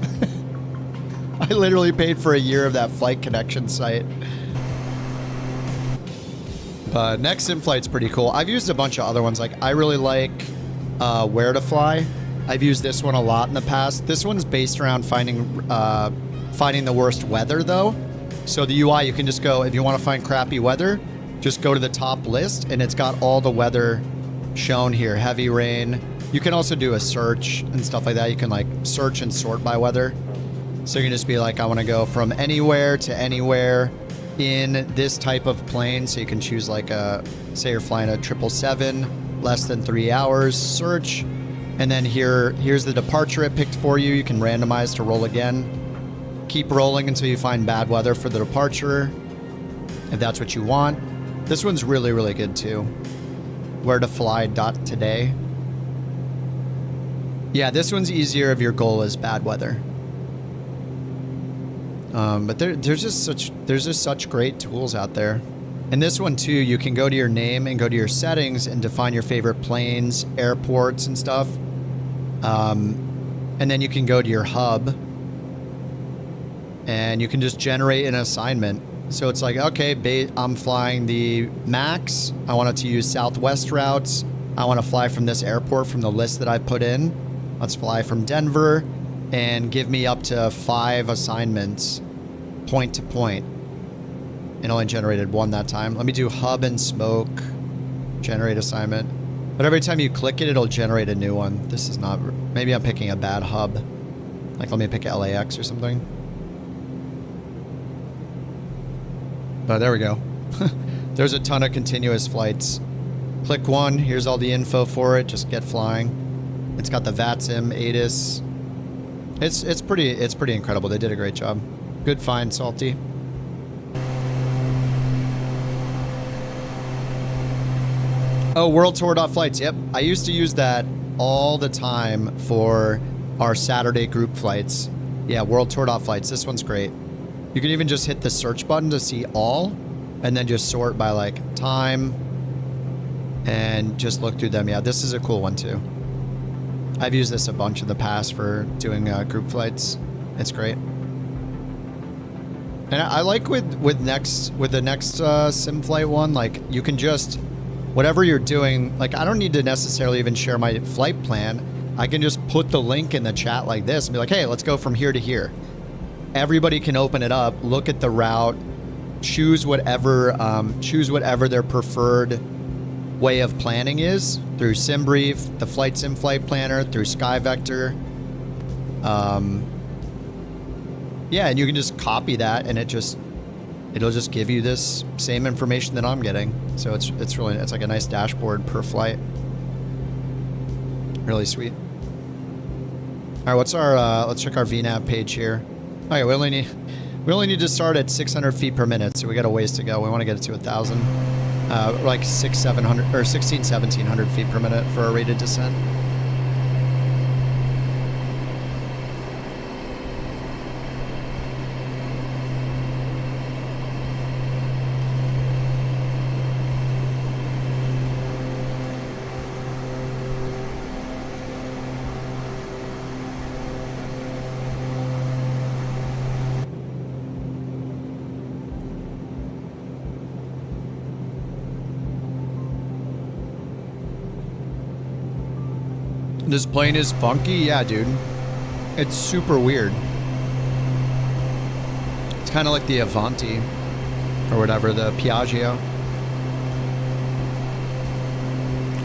I literally paid for a year of that flight connection site. But Next Sim Flight's pretty cool. I've used a bunch of other ones. Like I really like Where to Fly. I've used this one a lot in the past. This one's based around finding the worst weather though. So the UI, you can just go, if you want to find crappy weather, just go to the top list and it's got all the weather shown here. Heavy rain. You can also do a search and stuff like that. You can like search and sort by weather. So you can just be like, I want to go from anywhere to anywhere in this type of plane. So you can choose like say you're flying a 777, less than 3 hours, search. And then here's the departure it picked for you. You can randomize to roll again. Keep rolling until you find bad weather for the departure, if that's what you want. This one's really, really good too. Where to fly.today. Yeah, this one's easier if your goal is bad weather. But there's just such great tools out there. And this one too, you can go to your name and go to your settings and define your favorite planes, airports and stuff. And then you can go to your hub and you can just generate an assignment. So it's like, okay, I'm flying the MAX. I want it to use Southwest routes. I want to fly from this airport from the list that I put in. Let's fly from Denver and give me up to 5 assignments point to point. It only generated 1 that time. Let me do hub and smoke, generate assignment. But every time you click it, it'll generate a new one. This is not, maybe I'm picking a bad hub. Like let me pick LAX or something. But there we go. There's a ton of continuous flights. Click 1, here's all the info for it, just get flying. It's got the VATSIM, ATIS. It's pretty incredible. They did a great job. Good find, Salty. Oh, World Tour.flights. Yep. I used to use that all the time for our Saturday group flights. Yeah, World Tour.flights. This one's great. You can even just hit the search button to see all, and then just sort by like time and just look through them. Yeah, this is a cool one too. I've used this a bunch in the past for doing group flights. It's great. And I like with the next sim flight one, like you can just, whatever you're doing, like I don't need to necessarily even share my flight plan. I can just put the link in the chat like this and be like, hey, let's go from here to here. Everybody can open it up, look at the route, choose whatever their preferred way of planning is through SimBrief, the Flight Sim Flight Planner, through SkyVector. Yeah, and you can just copy that, and it'll just give you this same information that I'm getting. So it's like a nice dashboard per flight. Really sweet. All right, what's our let's check our VNav page here. Okay, we only need to start at 600 feet per minute, so we got a ways to go. We want to get it to 1,000, like 1700 feet per minute for a rated descent. This plane is funky? Yeah, dude. It's super weird. It's kind of like the Avanti or whatever, the Piaggio.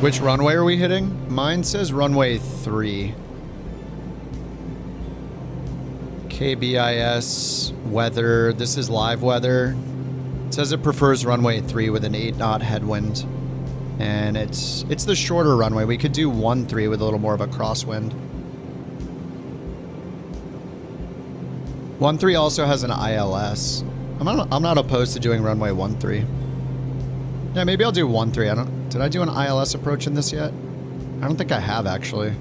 Which runway are we hitting? Mine says runway 3. KBIS weather. This is live weather. It says it prefers runway 3 with an 8-knot headwind. And it's the shorter runway. We could do 1-3 with a little more of a crosswind. 1-3 also has an ILS. I'm not opposed to doing runway 1-3. Yeah, maybe I'll do 1-3. Did I do an ILS approach in this yet? I don't think I have actually.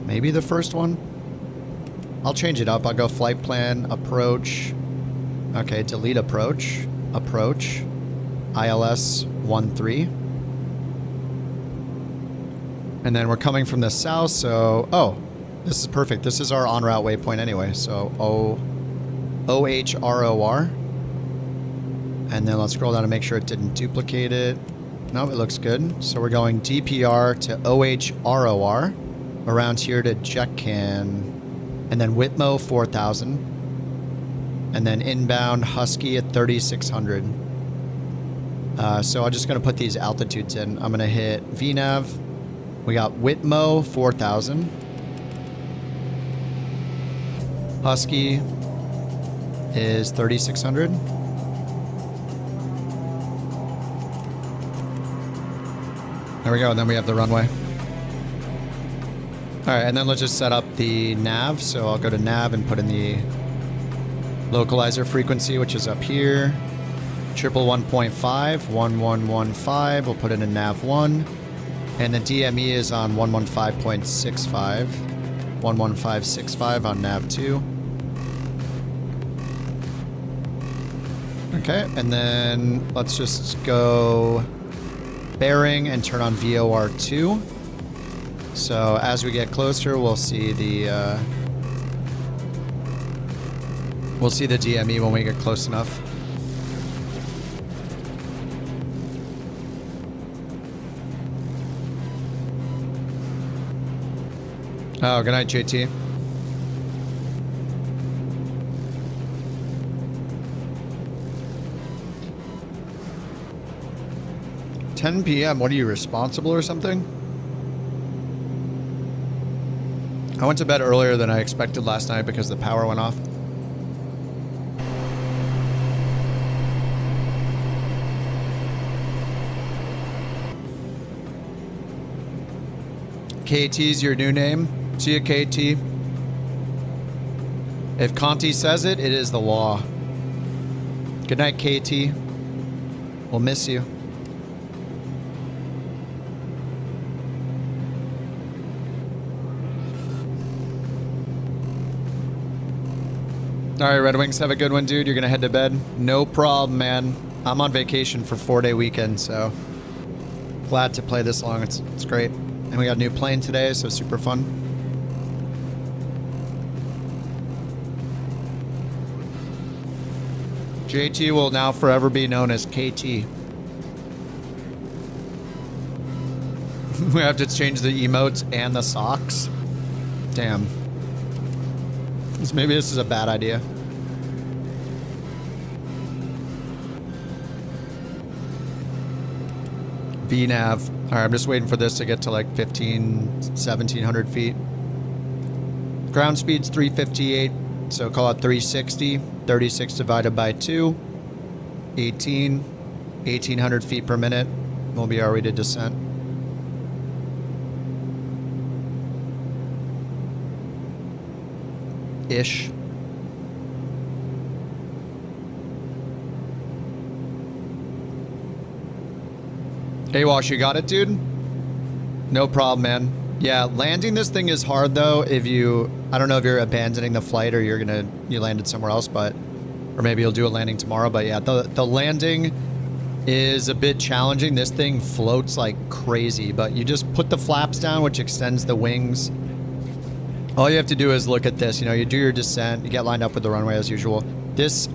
Maybe the first one. I'll change it up. I'll go flight plan, approach. Okay, delete approach. Approach. ILS 1-3. And then we're coming from the south, so... Oh, this is perfect. This is our en route waypoint anyway. So OHROR. And then let's scroll down to make sure it didn't duplicate it. No, it looks good. So we're going DPR to OHROR. Around here to JetCan. And then Whitmo 4000. And then inbound Husky at 3600. So I'm just going to put these altitudes in. I'm going to hit VNav. We got Whitmo 4000. Husky is 3600. There we go, and then we have the runway. Alright, and then let's just set up the nav. So I'll go to nav and put in the localizer frequency, which is up here. 111.5, 1115. We'll put it in nav 1. And the DME is on 115.65. 11565 on nav 2. Okay, and then let's just go bearing and turn on VOR 2. So as we get closer, we'll see the We'll see the DME when we get close enough. Oh, good night, JT. $10 p.m. What are you, responsible or something? I went to bed earlier than I expected last night because the power went off. KT's your new name. See you, KT. If Conti says it, it is the law. Good night, KT. We'll miss you. All right, Red Wings, have a good one, dude. You're going to head to bed? No problem, man. I'm on vacation for 4-day weekend, so glad to play this long. It's great. And we got a new plane today, so super fun. JT will now forever be known as KT. We have to change the emotes and the socks. Damn. Maybe this is a bad idea. VNav. All right, I'm just waiting for this to get to like 1700 feet. Ground speed's 358, so call it 360. 36 divided by 2, 18. 1800 feet per minute will be our rate of descent. Ish. Hey, Wash, you got it, dude? No problem, man. Yeah, landing this thing is hard, though, if you... I don't know if you're abandoning the flight or you landed somewhere else, but... Or maybe you'll do a landing tomorrow, but yeah, the landing is a bit challenging. This thing floats like crazy, but you just put the flaps down, which extends the wings. All you have to do is look at this. You know, you do your descent, you get lined up with the runway as usual. This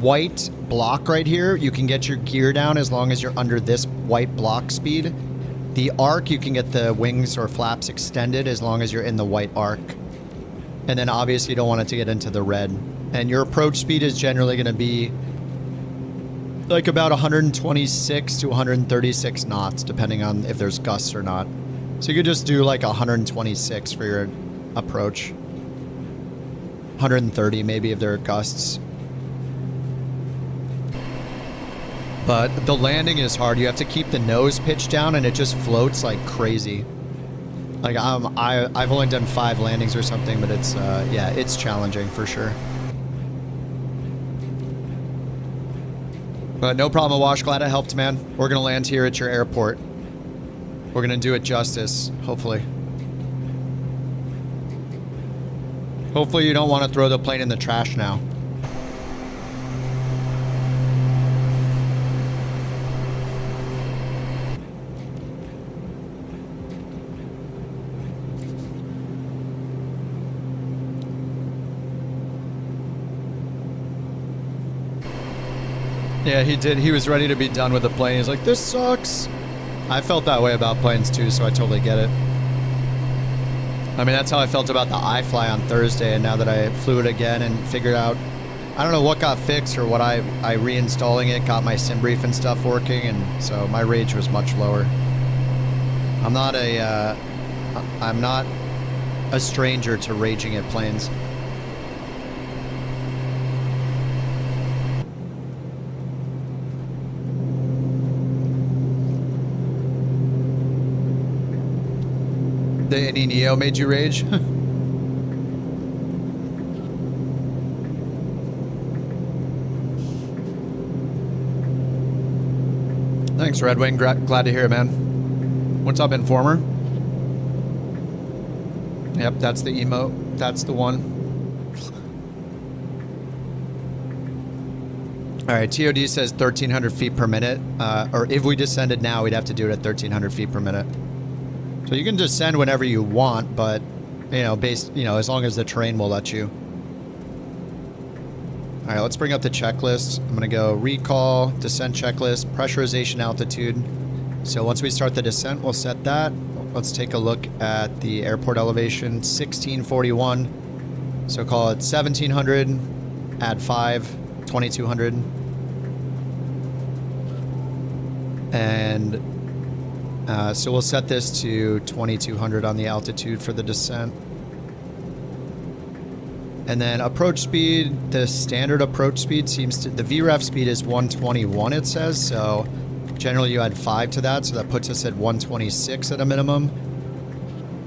white block right here, you can get your gear down as long as you're under this white block speed. The arc, you can get the wings or flaps extended as long as you're in the white arc. And then obviously you don't want it to get into the red. And your approach speed is generally going to be like about 126 to 136 knots, depending on if there's gusts or not. So you could just do like 126 for your approach. 130 maybe if there are gusts. But the landing is hard. You have to keep the nose pitched down and it just floats like crazy. Like I've only done 5 landings or something, but it's yeah, it's challenging for sure. But no problem, Wash. Glad I helped, man. We're gonna land here at your airport. We're gonna do it justice, hopefully. Hopefully you don't want to throw the plane in the trash now. Yeah, he did. He was ready to be done with the plane. He's like, this sucks. I felt that way about planes too, so I totally get it. I mean, that's how I felt about the iFly on Thursday, and now that I flew it again and figured out, I don't know what got fixed or what I reinstalling it, got my sim brief and stuff working, and so my rage was much lower. I'm not a stranger to raging at planes. Any Neo made you rage? Thanks, Red Wing. Glad to hear it, man. What's up, Informer? Yep, that's the emote. That's the one. All right, TOD says 1,300 feet per minute. Or if we descended now, we'd have to do it at 1,300 feet per minute. So you can descend whenever you want, but, you know, as long as the terrain will let you. All right, let's bring up the checklist. I'm gonna go recall, descent checklist, pressurization altitude. So once we start the descent, we'll set that. Let's take a look at the airport elevation, 1641. So call it 1700, add 5, 2200. And so we'll set this to 2200 on the altitude for the descent. And then approach speed, the standard approach speed seems to, the VREF speed is 121 it says, so generally you add 5 to that, so that puts us at 126 at a minimum.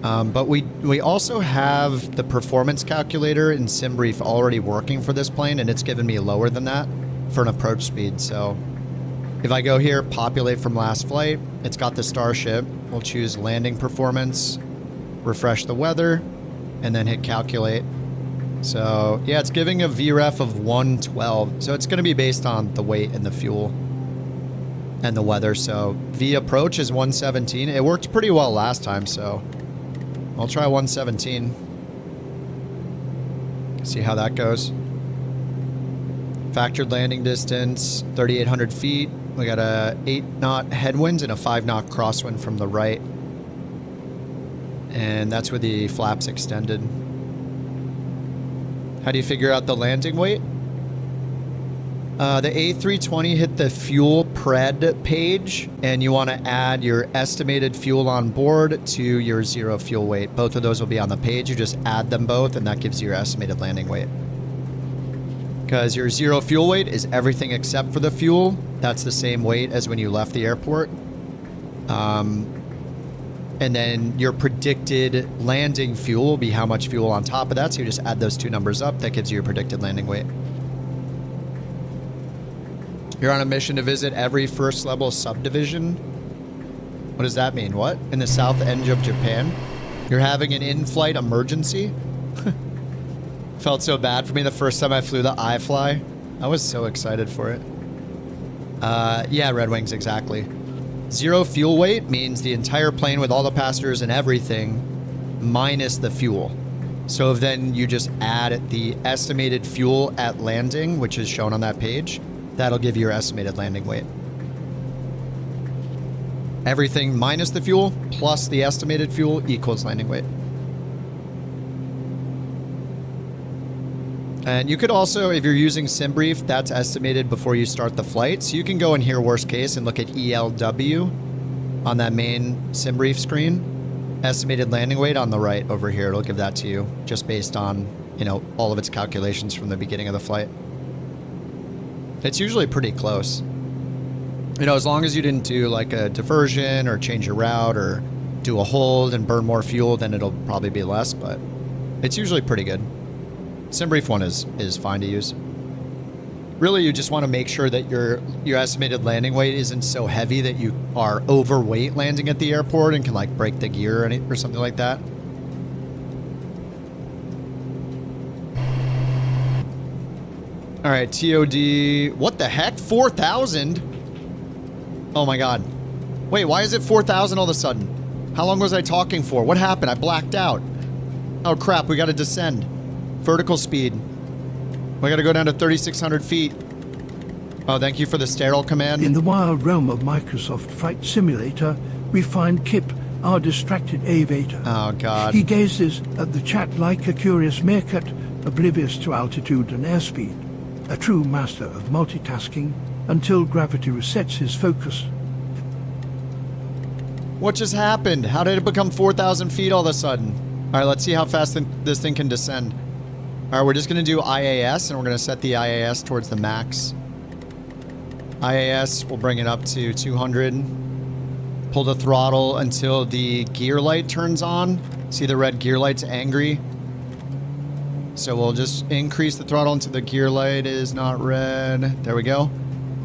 But we also have the performance calculator in SimBrief already working for this plane, and it's given me lower than that for an approach speed. So if I go here, populate from last flight, it's got the Starship. We'll choose landing performance, refresh the weather, and then hit calculate. So yeah, it's giving a VREF of 112. So it's going to be based on the weight and the fuel and the weather. So V approach is 117. It worked pretty well last time, so I'll try 117. See how that goes. Factored landing distance, 3,800 feet. We got a 8-knot headwind and a 5-knot crosswind from the right. And that's with the flaps extended. How do you figure out the landing weight? The A320 hit the fuel pred page, and you want to add your estimated fuel on board to your zero fuel weight. Both of those will be on the page. You just add them both, and that gives you your estimated landing weight. Because your zero fuel weight is everything except for the fuel. That's the same weight as when you left the airport. And then your predicted landing fuel will be how much fuel on top of that. So you just add those two numbers up. That gives you your predicted landing weight. You're on a mission to visit every first level subdivision. What does that mean? What? In the south edge of Japan? You're having an in-flight emergency? Felt so bad for me the first time I flew the iFly. I was so excited for it. Yeah, Red Wings, exactly. Zero fuel weight means the entire plane with all the passengers and everything minus the fuel. So then you just add the estimated fuel at landing, which is shown on that page. That'll give you your estimated landing weight. Everything minus the fuel plus the estimated fuel equals landing weight. And you could also, if you're using SimBrief, that's estimated before you start the flight. So you can go in here, worst case, and look at ELW on that main SimBrief screen. Estimated landing weight on the right over here. It'll give that to you just based on, you know, all of its calculations from the beginning of the flight. It's usually pretty close. You know, as long as you didn't do like a diversion or change your route or do a hold and burn more fuel, then it'll probably be less, but it's usually pretty good. SimBrief one is fine to use. Really, you just want to make sure that your estimated landing weight isn't so heavy that you are overweight landing at the airport and can like break the gear or something like that. All right, TOD. What the heck? 4,000? Oh my God. Wait, why is it 4,000 all of a sudden? How long was I talking for? What happened? I blacked out. Oh crap, we got to descend. Vertical speed. We gotta go down to 3,600 feet. Oh, thank you for the sterile command. In the wild realm of Microsoft Flight Simulator, we find Kip, our distracted aviator. Oh, God. He gazes at the chat like a curious meerkat, oblivious to altitude and airspeed. A true master of multitasking until gravity resets his focus. What just happened? How did it become 4,000 feet all of a sudden? All right, let's see how fast this thing can descend. All right, we're just going to do IAS, and we're going to set the IAS towards the max. IAS, we'll bring it up to 200. Pull the throttle until the gear light turns on. See the red gear light's angry? So we'll just increase the throttle until the gear light is not red. There we go.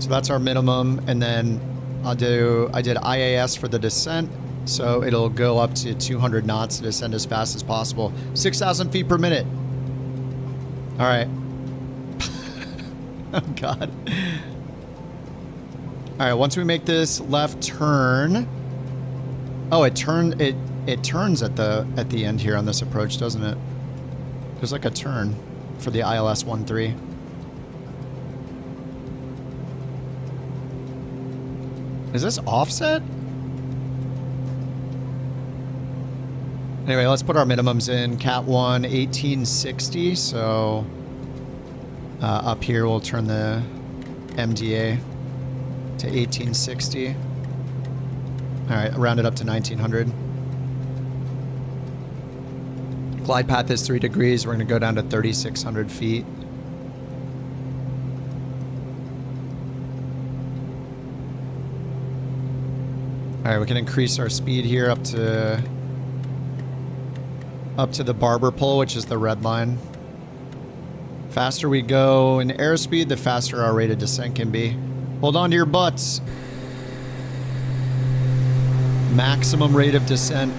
So that's our minimum, and then I did IAS for the descent, so it'll go up to 200 knots to descend as fast as possible. 6,000 feet per minute. All right. Oh, God. All right, once we make this left turn. Oh, it turns at the end here on this approach, doesn't it? There's like a turn for the ILS 13. Is this offset? Anyway, let's put our minimums in. Cat 1, 1860. So up here, we'll turn the MDA to 1860. All right, round it up to 1900. Glide path is 3 degrees. We're going to go down to 3,600 feet. All right, we can increase our speed here up to the barber pole, which is the red line. Faster we go in airspeed, the faster our rate of descent can be. Hold on to your butts. Maximum rate of descent.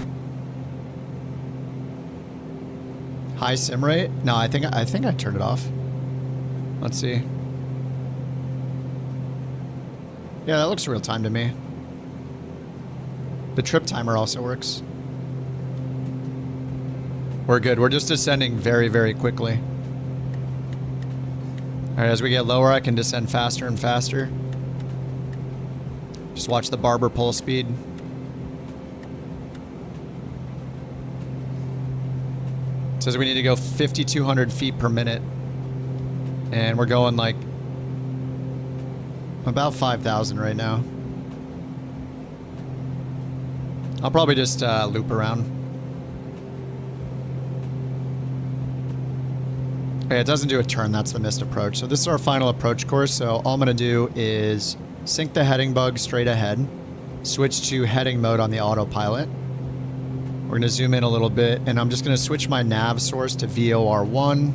High sim rate? No, I think I turned it off. Let's see. Yeah, that looks real time to me. The trip timer also works. We're good. We're just descending very, very quickly. All right, as we get lower, I can descend faster and faster. Just watch the barber pole speed. It says we need to go 5,200 feet per minute. And we're going like about 5,000 right now. I'll probably just loop around. Okay, it doesn't do a turn. That's the missed approach. So this is our final approach course. So all I'm going to do is sync the heading bug straight ahead. Switch to heading mode on the autopilot. We're going to zoom in a little bit. And I'm just going to switch my nav source to VOR1.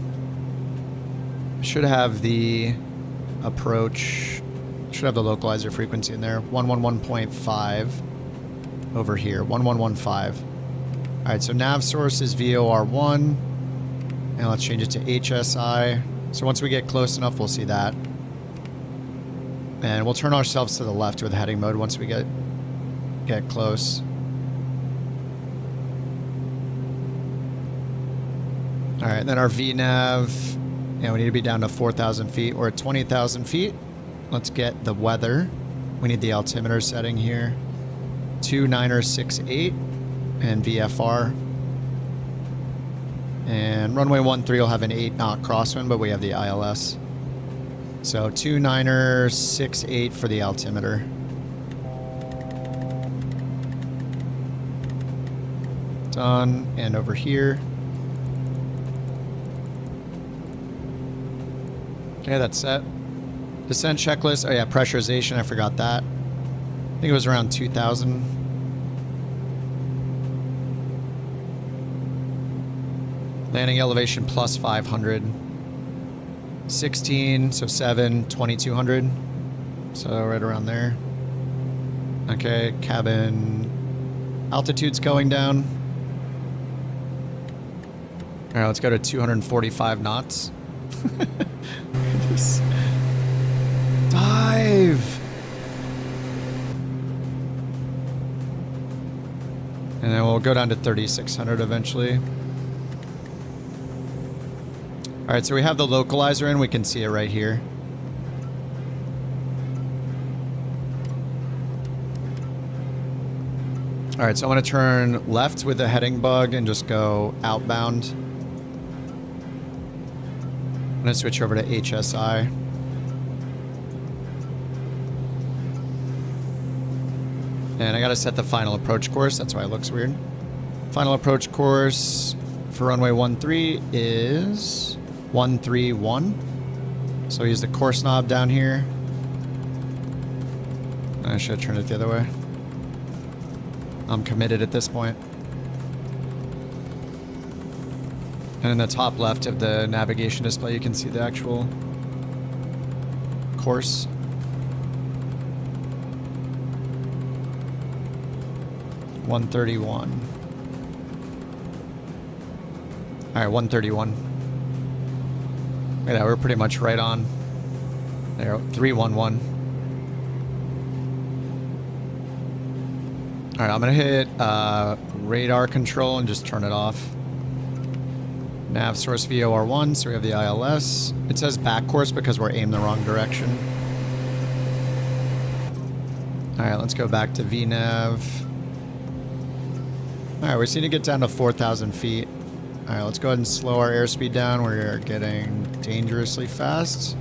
Should have the approach. Should have the localizer frequency in there. 111.5. Over here, 1115. All right, so nav source is VOR1. And let's change it to HSI. So once we get close enough, we'll see that. And we'll turn ourselves to the left with heading mode once we get close. All right, then our VNav. And we need to be down to 4,000 feet. We're at 20,000 feet. Let's get the weather. We need the altimeter setting here. 2968 and VFR. And runway 13 will have an 8-knot crosswind, but we have the ILS. So 2968 for the altimeter. Done. And over here. Okay, that's set. Descent checklist. Oh yeah, pressurization. I forgot that. I think it was around 2,000. Landing elevation plus 500. 16, so 7, 2,200. So right around there. Okay, cabin altitude's going down. All right, let's go to 245 knots. Just dive. And then we'll go down to 3,600 eventually. All right, so we have the localizer in. We can see it right here. All right, so I'm going to turn left with the heading bug and just go outbound. I'm going to switch over to HSI. And I got to set the final approach course. That's why it looks weird. Final approach course for runway 13 is 131. So use the course knob down here. I should have turned it the other way. I'm committed at this point. And in the top left of the navigation display, you can see the actual course. $131. All right, 131. Yeah, we're pretty much right on. There, 311. All right, I'm gonna hit radar control and just turn it off. Nav source VOR1, so we have the ILS. It says back course because we're aimed the wrong direction. All right, let's go back to VNav. All right, we just need to get down to 4,000 feet. All right, let's go ahead and slow our airspeed down. We're getting dangerously fast.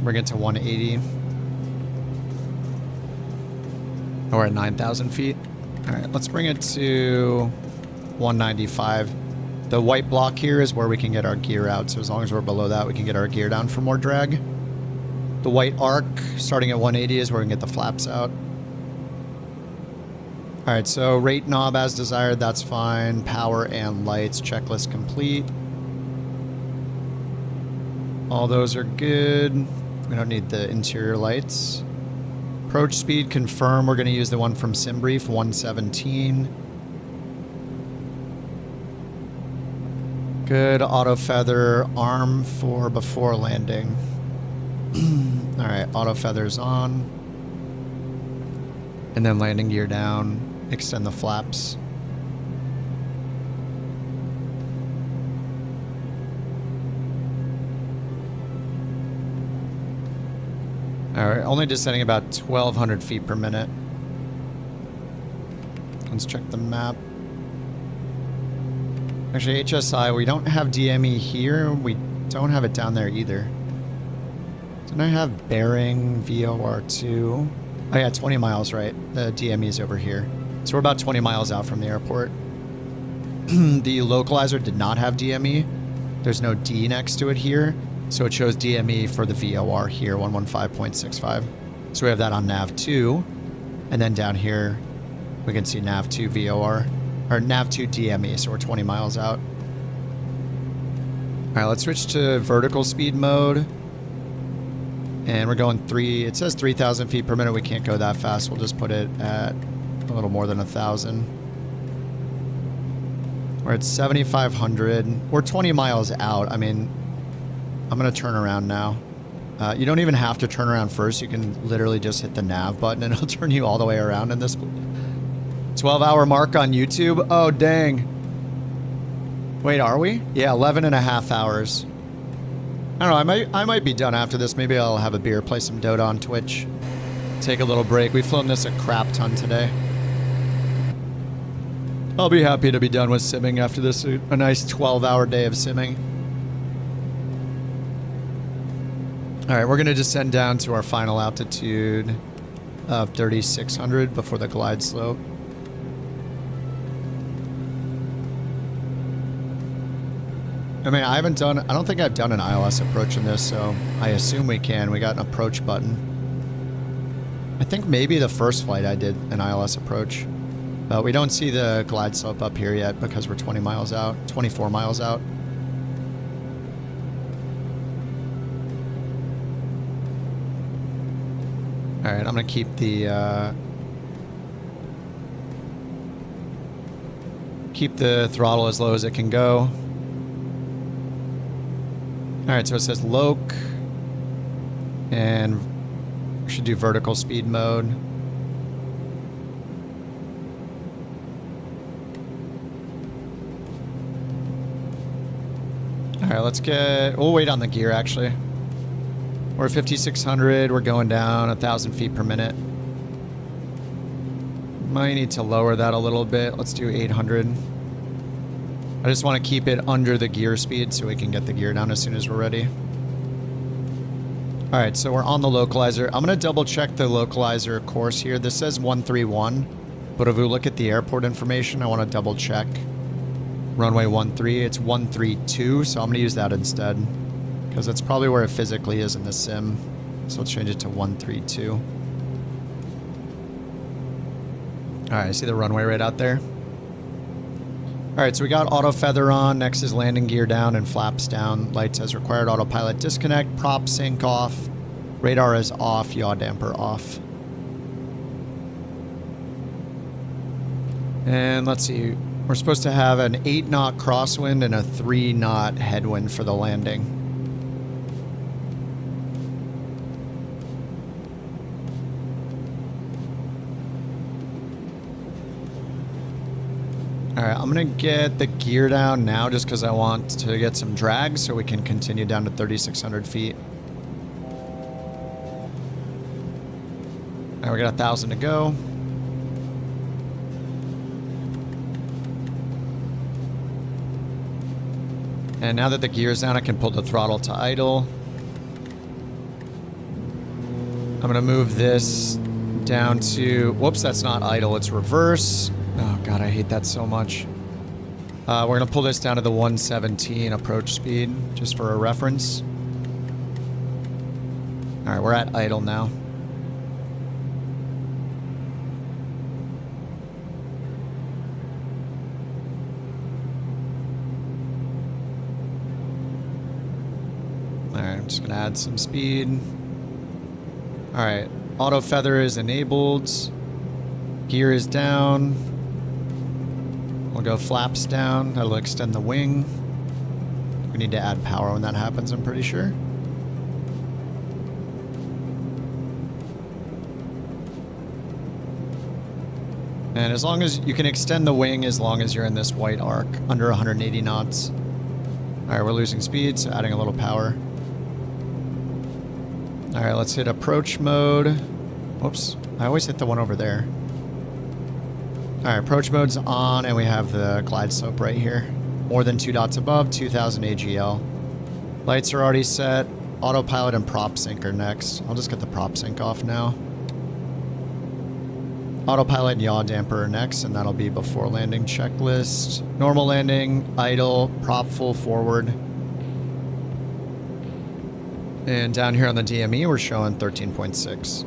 Bring it to 180. Oh, we're at 9,000 feet. All right, let's bring it to 195. The white block here is where we can get our gear out. So as long as we're below that, we can get our gear down for more drag. The white arc starting at 180 is where we can get the flaps out. All right, so rate knob as desired, that's fine. Power and lights, checklist complete. All those are good. We don't need the interior lights. Approach speed, confirm. We're gonna use the one from SimBrief, 117. Good, auto feather, arm for before landing. All right, auto feathers on. And then landing gear down, extend the flaps. All right, only descending about 1,200 feet per minute. Let's check the map. Actually, HSI, we don't have DME here. We don't have it down there either. Don't I have bearing VOR2? Oh yeah, 20 miles, right? The DME is over here. So we're about 20 miles out from the airport. The localizer did not have DME. There's no D next to it here. So it shows DME for the VOR here, 115.65. So we have that on nav2. And then down here, we can see nav2 VOR, or nav2 DME. So we're 20 miles out. All right, let's switch to vertical speed mode. And we're going it says 3,000 feet per minute. We can't go that fast. We'll just put it at a little more than 1,000. We're at 7,500. We're 20 miles out. I mean, I'm going to turn around now. You don't even have to turn around first. You can literally just hit the nav button and it'll turn you all the way around in this 12-hour mark on YouTube. Oh, dang. Wait, are we? Yeah, 11 and a half hours. I don't know, I might be done after this. Maybe I'll have a beer, play some Dota on Twitch. Take a little break. We've flown this a crap ton today. I'll be happy to be done with simming after this. A nice 12-hour day of simming. All right, we're going to descend down to our final altitude of 3,600 before the glide slope. I mean, I don't think I've done an ILS approach in this, so I assume we can. We got an approach button. I think maybe the first flight I did an ILS approach, but we don't see the glide slope up here yet because we're 20 miles out, 24 miles out. All right, I'm gonna keep the throttle as low as it can go. All right, so it says loc, and we should do vertical speed mode. All right, we'll wait on the gear actually. We're at 5,600, we're going down 1,000 feet per minute. Might need to lower that a little bit. Let's do 800. I just want to keep it under the gear speed so we can get the gear down as soon as we're ready. All right, so we're on the localizer. I'm going to double check the localizer course here. This says 131, but if we look at the airport information, I want to double check. Runway 13, it's 132, so I'm going to use that instead because that's probably where it physically is in the sim. So let's change it to 132. All right, I see the runway right out there. All right, so we got auto feather on. Next is landing gear down and flaps down. Lights as required. Autopilot disconnect. Prop sync off. Radar is off. Yaw damper off. And let's see. We're supposed to have an 8-knot crosswind and a 3-knot headwind for the landing. All right, I'm going to get the gear down now just because I want to get some drag so we can continue down to 3,600 feet. All right, we got 1,000 to go. And now that the gear's down, I can pull the throttle to idle. I'm gonna move this down to, whoops, that's not idle, it's reverse. Oh God, I hate that so much. We're gonna pull this down to the 117 approach speed, just for a reference. All right, we're at idle now. All right, I'm just gonna add some speed. All right, auto feather is enabled. Gear is down. We'll go flaps down. That'll extend the wing. We need to add power when that happens, I'm pretty sure. And as long as you can extend the wing as long as you're in this white arc, under 180 knots. All right, we're losing speed, so adding a little power. All right, let's hit approach mode. Whoops, I always hit the one over there. All right, approach mode's on, and we have the glide slope right here. More than 2 dots above, 2,000 AGL. Lights are already set. Autopilot and prop sync are next. I'll just get the prop sync off now. Autopilot and yaw damper are next, and that'll be before landing checklist. Normal landing, idle, prop full forward. And down here on the DME, we're showing 13.6.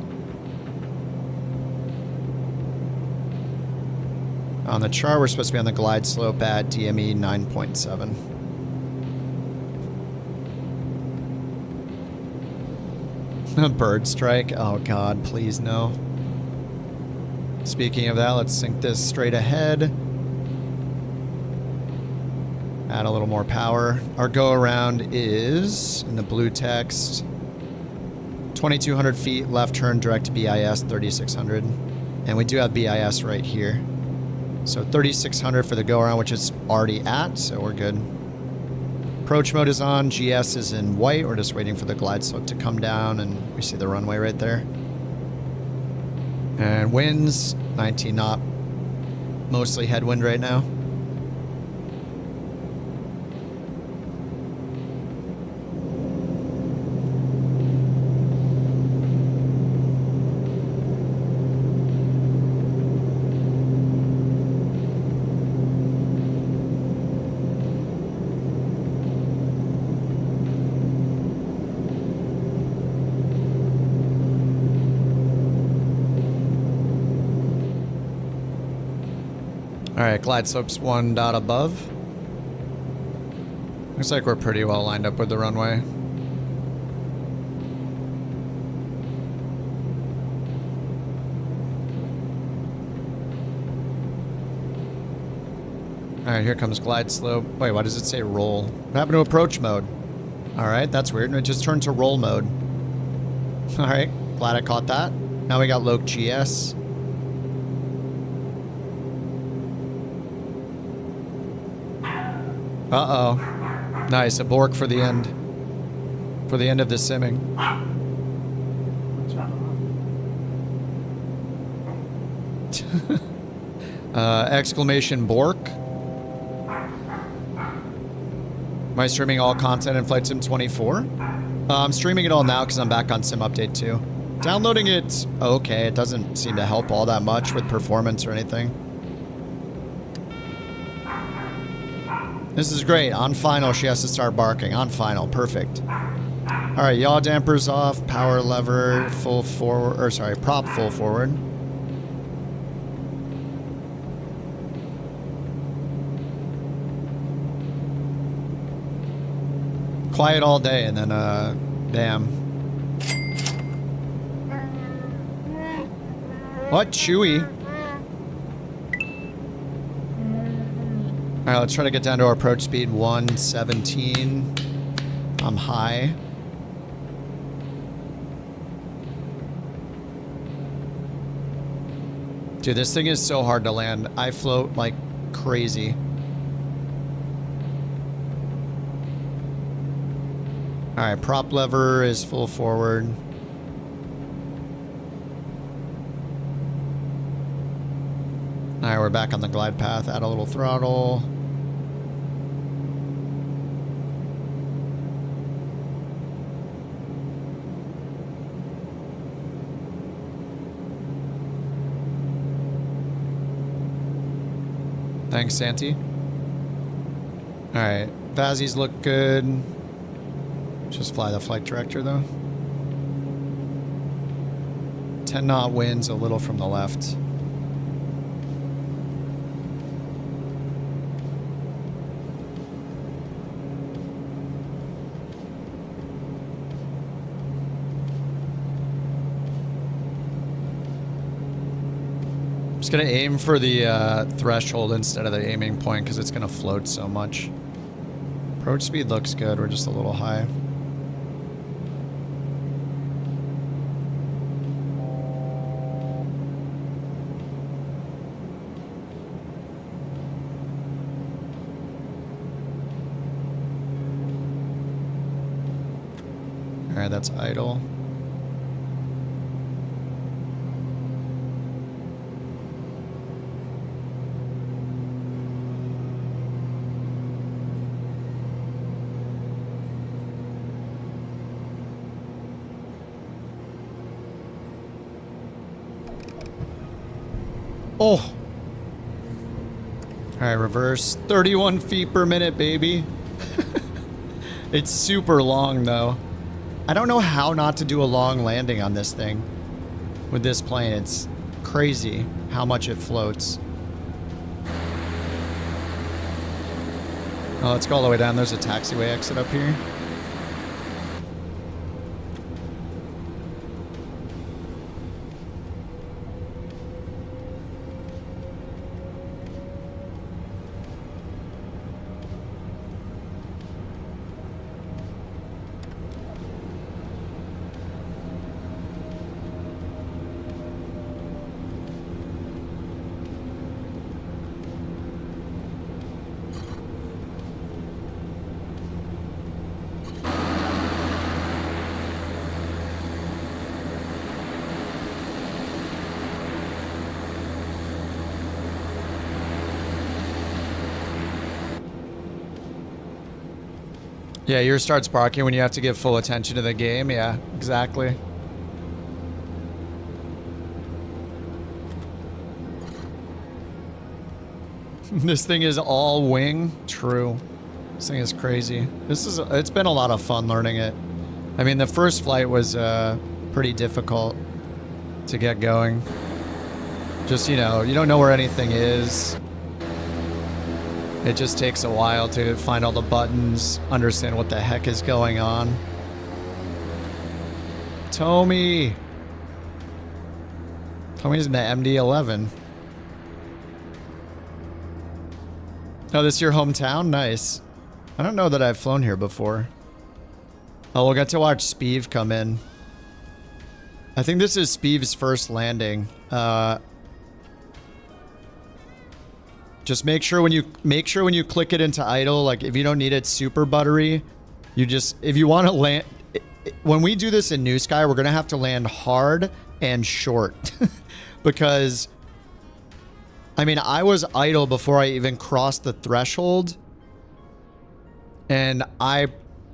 On the chart, we're supposed to be on the glide slope at DME 9.7. Bird strike. Oh God, please no. Speaking of that, let's sync this straight ahead. Add a little more power. Our go around is, in the blue text, 2,200 feet, left turn, direct BIS, 3,600. And we do have BIS right here. So 3,600 for the go around, which is already at, so we're good. Approach mode is on, GS is in white. We're just waiting for the glide slope to come down, and we see the runway right there. And winds, 19 knot, mostly headwind right now. Alright, glide slope's 1 dot above. Looks like we're pretty well lined up with the runway. Alright, here comes glide slope. Wait, why does it say roll? What happened to approach mode? Alright, that's weird. It just turned to roll mode. Alright, glad I caught that. Now we got low GS. Uh-oh. Nice, a Bork for the end. For the end of the simming. Exclamation Bork. Am I streaming all content in Flight Sim 24? I'm streaming it all now because I'm back on Sim Update 2. Downloading it, okay, it doesn't seem to help all that much with performance or anything. This is great. On final, she has to start barking. On final, perfect. All right, yaw dampers off, power lever full forward, or sorry, prop full forward. Quiet all day, and then, damn. What? Chewy? Alright, let's try to get down to our approach speed, 117. I'm high. Dude, this thing is so hard to land. I float like crazy. Alright, prop lever is full forward. we're back on the glide path. Add a little throttle. Thanks, Santi. Alright, Vazzies look good. Just fly the flight director, though. 10 knot winds, a little from the left. Just gonna aim for the threshold instead of the aiming point because it's gonna float so much. Approach speed looks good, we're just a little high. Alright, that's idle. Oh! Alright, reverse. 31 feet per minute, baby. It's super long, though. I don't know how not to do a long landing on this thing. With this plane, it's crazy how much it floats. Oh, let's go all the way down. There's a taxiway exit up here. Yeah, yours starts barking when you have to give full attention to the game. Yeah, exactly. This thing is all wing. True. This thing is crazy. It's been a lot of fun learning it. I mean, the first flight was pretty difficult to get going. Just, you know, you don't know where anything is. It just takes a while to find all the buttons, understand what the heck is going on. Tommy! Tommy's in the MD-11. Oh, this is your hometown? Nice. I don't know that I've flown here before. Oh, we'll get to watch Speeve come in. I think this is Speeve's first landing. Just make sure when you click it into idle, like if you don't need it super buttery, you just, if you want to land, when we do this in New Sky, we're going to have to land hard and short because, I mean, I was idle before I even crossed the threshold and I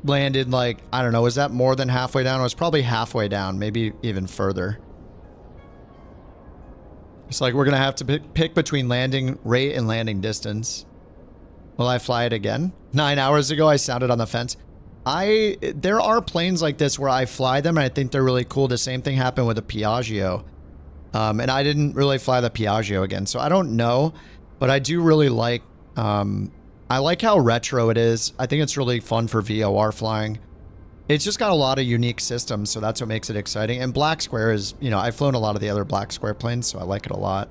landed like, I don't know, was that more than halfway down? It was probably halfway down, maybe even further. It's like we're going to have to pick between landing rate and landing distance. Will I fly it again? 9 hours ago, I sounded on the fence. There are planes like this where I fly them and I think they're really cool. The same thing happened with a Piaggio. And I didn't really fly the Piaggio again. So I don't know, but I do really like, I like how retro it is. I think it's really fun for VOR flying. It's just got a lot of unique systems, so that's what makes it exciting. And Black Square is, you know, I've flown a lot of the other Black Square planes, so I like it a lot.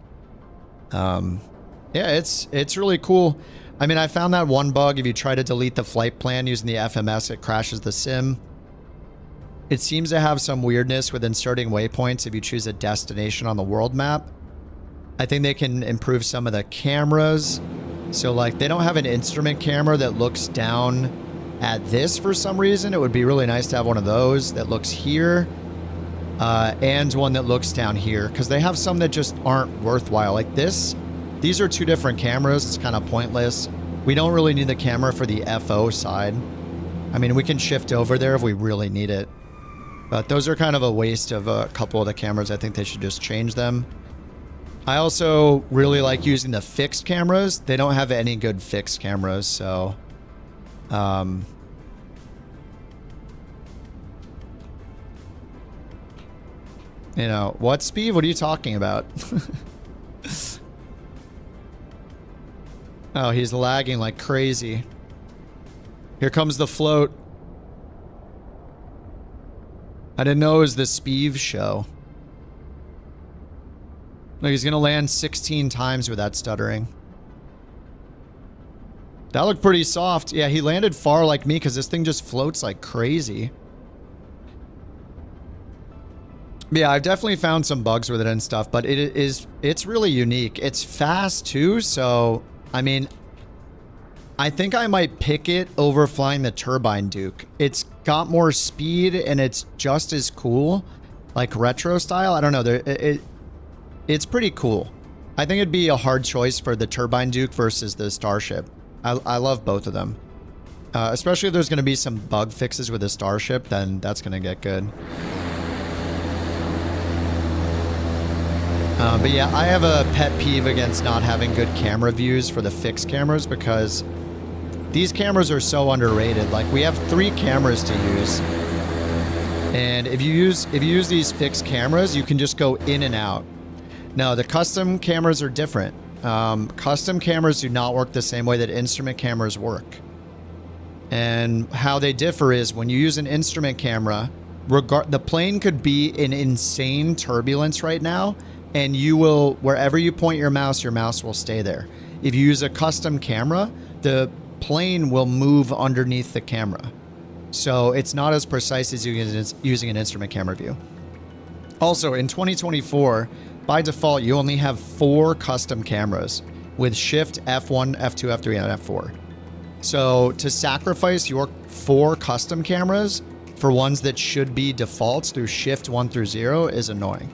Yeah, it's really cool. I mean, I found that one bug. If you try to delete the flight plan using the FMS, it crashes the sim. It seems to have some weirdness with inserting waypoints if you choose a destination on the world map. I think they can improve some of the cameras. So, like, they don't have an instrument camera that looks down at this for some reason. It would be really nice to have one of those that looks here and one that looks down here, because they have some that just aren't worthwhile. Like this these are two different cameras. It's kind of pointless. We don't really need the camera for the FO side. I mean, we can shift over there if we really need it. But those are kind of a waste of a couple of the cameras. I think they should just change them. I also really like using the fixed cameras. They don't have any good fixed cameras, so... you know, what, Speed? What are you talking about? Oh, he's lagging like crazy. Here comes the float. I didn't know it was the Speeve show. Look, he's gonna land 16 times with that stuttering. That looked pretty soft. Yeah, he landed far like me because this thing just floats like crazy. Yeah, I've definitely found some bugs with it and stuff, but it's really unique. It's fast too, so I mean, I think I might pick it over flying the Turbine Duke. It's got more speed and it's just as cool, like retro style. I don't know, it's pretty cool. I think it'd be a hard choice for the Turbine Duke versus the Starship. I love both of them. Especially if there's going to be some bug fixes with the Starship, then that's going to get good. But yeah, I have a pet peeve against not having good camera views for the fixed cameras because these cameras are so underrated. Like, we have 3 cameras to use. And if you use these fixed cameras, you can just go in and out. No, the custom cameras are different. Custom cameras do not work the same way that instrument cameras work. And how they differ is when you use an instrument camera, the plane could be in insane turbulence right now, and you will, wherever you point your mouse will stay there. If you use a custom camera, the plane will move underneath the camera. So it's not as precise as using an instrument camera view. Also, in 2024, by default, you only have 4 custom cameras with Shift, F1, F2, F3, and F4. So to sacrifice your 4 custom cameras for ones that should be defaults through Shift 1 through 0 is annoying.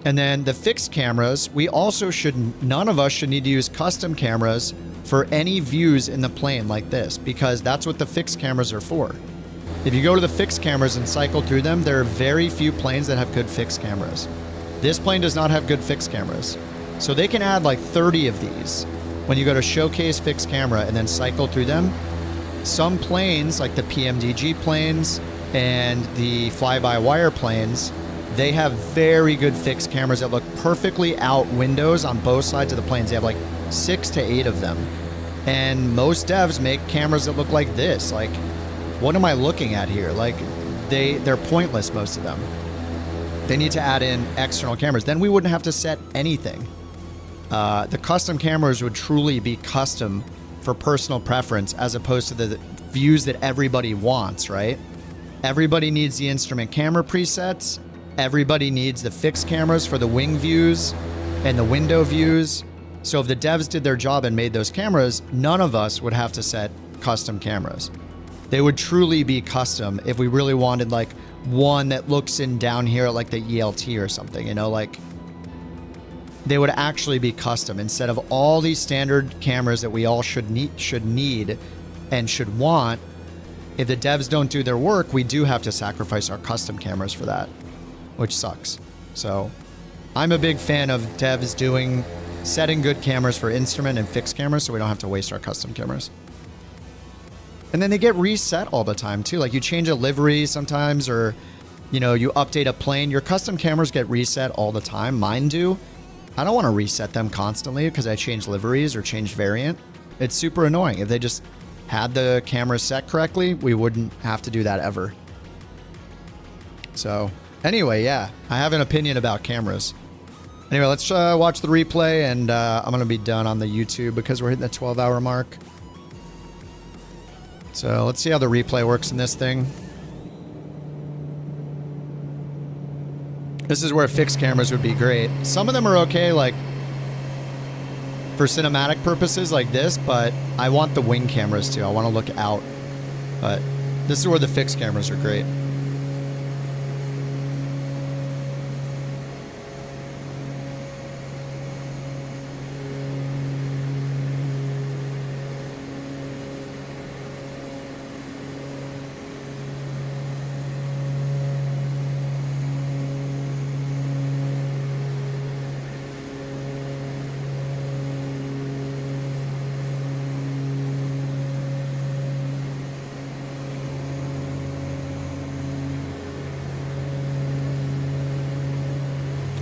And then the fixed cameras, none of us should need to use custom cameras for any views in the plane like this, because that's what the fixed cameras are for. If you go to the fixed cameras and cycle through them, there are very few planes that have good fixed cameras. This plane does not have good fixed cameras. So they can add like 30 of these. When you go to showcase fixed camera and then cycle through them, some planes like the PMDG planes and the fly-by-wire planes, they have very good fixed cameras that look perfectly out windows on both sides of the planes. They have like 6 to 8 of them. And most devs make cameras that look like this. Like, what am I looking at here? Like, they're pointless, most of them. They need to add in external cameras. Then we wouldn't have to set anything. The custom cameras would truly be custom for personal preference as opposed to the views that everybody wants, right? Everybody needs the instrument camera presets. Everybody needs the fixed cameras for the wing views and the window views. So if the devs did their job and made those cameras, none of us would have to set custom cameras. They would truly be custom if we really wanted like one that looks in down here like the ELT or something, you know, like they would actually be custom instead of all these standard cameras that we all should need and should want. If the devs don't do their work, we do have to sacrifice our custom cameras for that, which sucks. So I'm a big fan of devs setting good cameras for instrument and fixed cameras so we don't have to waste our custom cameras. And then they get reset all the time too. Like you change a livery sometimes, or you know, you update a plane. Your custom cameras get reset all the time. Mine do. I don't want to reset them constantly because I change liveries or change variant. It's super annoying. If they just had the camera set correctly, we wouldn't have to do that ever. So anyway, yeah, I have an opinion about cameras. Anyway, let's watch the replay, and I'm going to be done on the YouTube because we're hitting the 12-hour mark. So let's see how the replay works in this thing. This is where fixed cameras would be great. Some of them are okay, like for cinematic purposes like this, but I want the wing cameras too. I want to look out. But this is where the fixed cameras are great.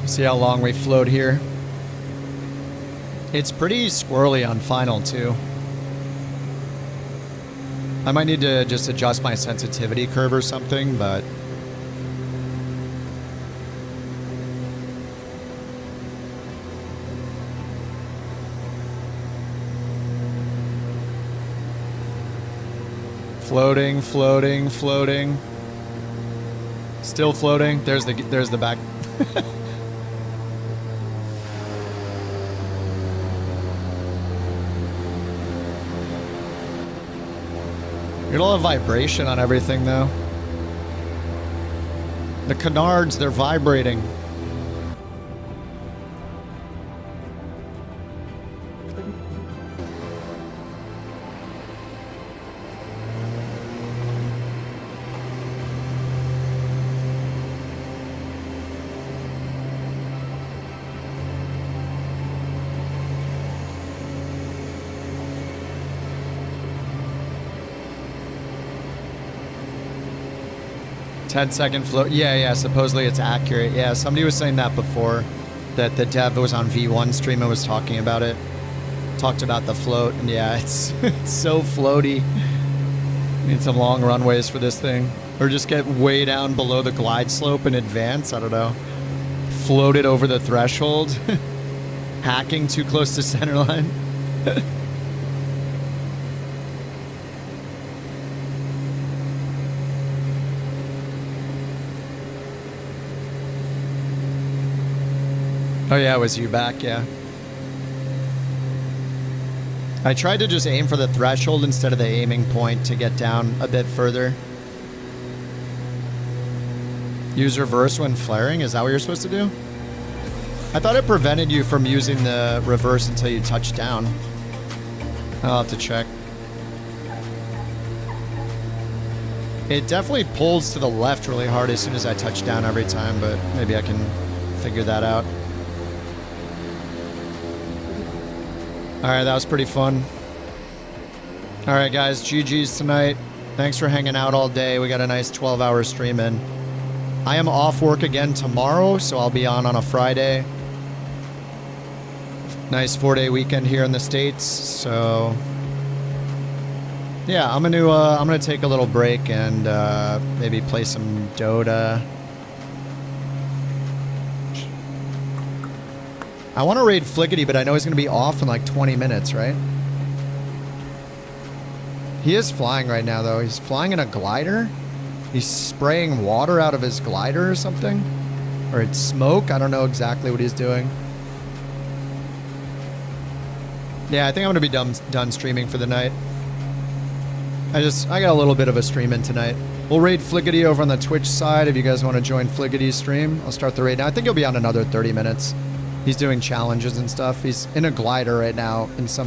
See how long we float here. It's pretty squirrely on final too. I might need to just adjust my sensitivity curve or something, but floating, floating, floating. Still floating. There's the back. You get a lot of vibration on everything though. The canards, they're vibrating. Ten-second float. Yeah, supposedly it's accurate. Yeah, somebody was saying that before, that the dev was on V1 stream and was talking about it. Talked about the float, and yeah, it's so floaty. Need some long runways for this thing. Or just get way down below the glide slope in advance. I don't know. Float it over the threshold. Hacking too close to center line. Oh yeah, it was you back, yeah. I tried to just aim for the threshold instead of the aiming point to get down a bit further. Use reverse when flaring? Is that what you're supposed to do? I thought it prevented you from using the reverse until you touch down. I'll have to check. It definitely pulls to the left really hard as soon as I touch down every time, but maybe I can figure that out. Alright, that was pretty fun. Alright guys, GG's tonight. Thanks for hanging out all day. We got a nice 12-hour stream in. I am off work again tomorrow, so I'll be on a Friday. Nice 4-day weekend here in the States, so yeah, I'm gonna take a little break and maybe play some Dota. I want to raid Flickety, but I know he's going to be off in like 20 minutes, right? He is flying right now, though. He's flying in a glider. He's spraying water out of his glider or something. Or it's smoke. I don't know exactly what he's doing. Yeah, I think I'm going to be done streaming for the night. I got a little bit of a stream in tonight. We'll raid Flickety over on the Twitch side if you guys want to join Flickety's stream. I'll start the raid now. I think he'll be on another 30 minutes. He's doing challenges and stuff. He's in a glider right now in some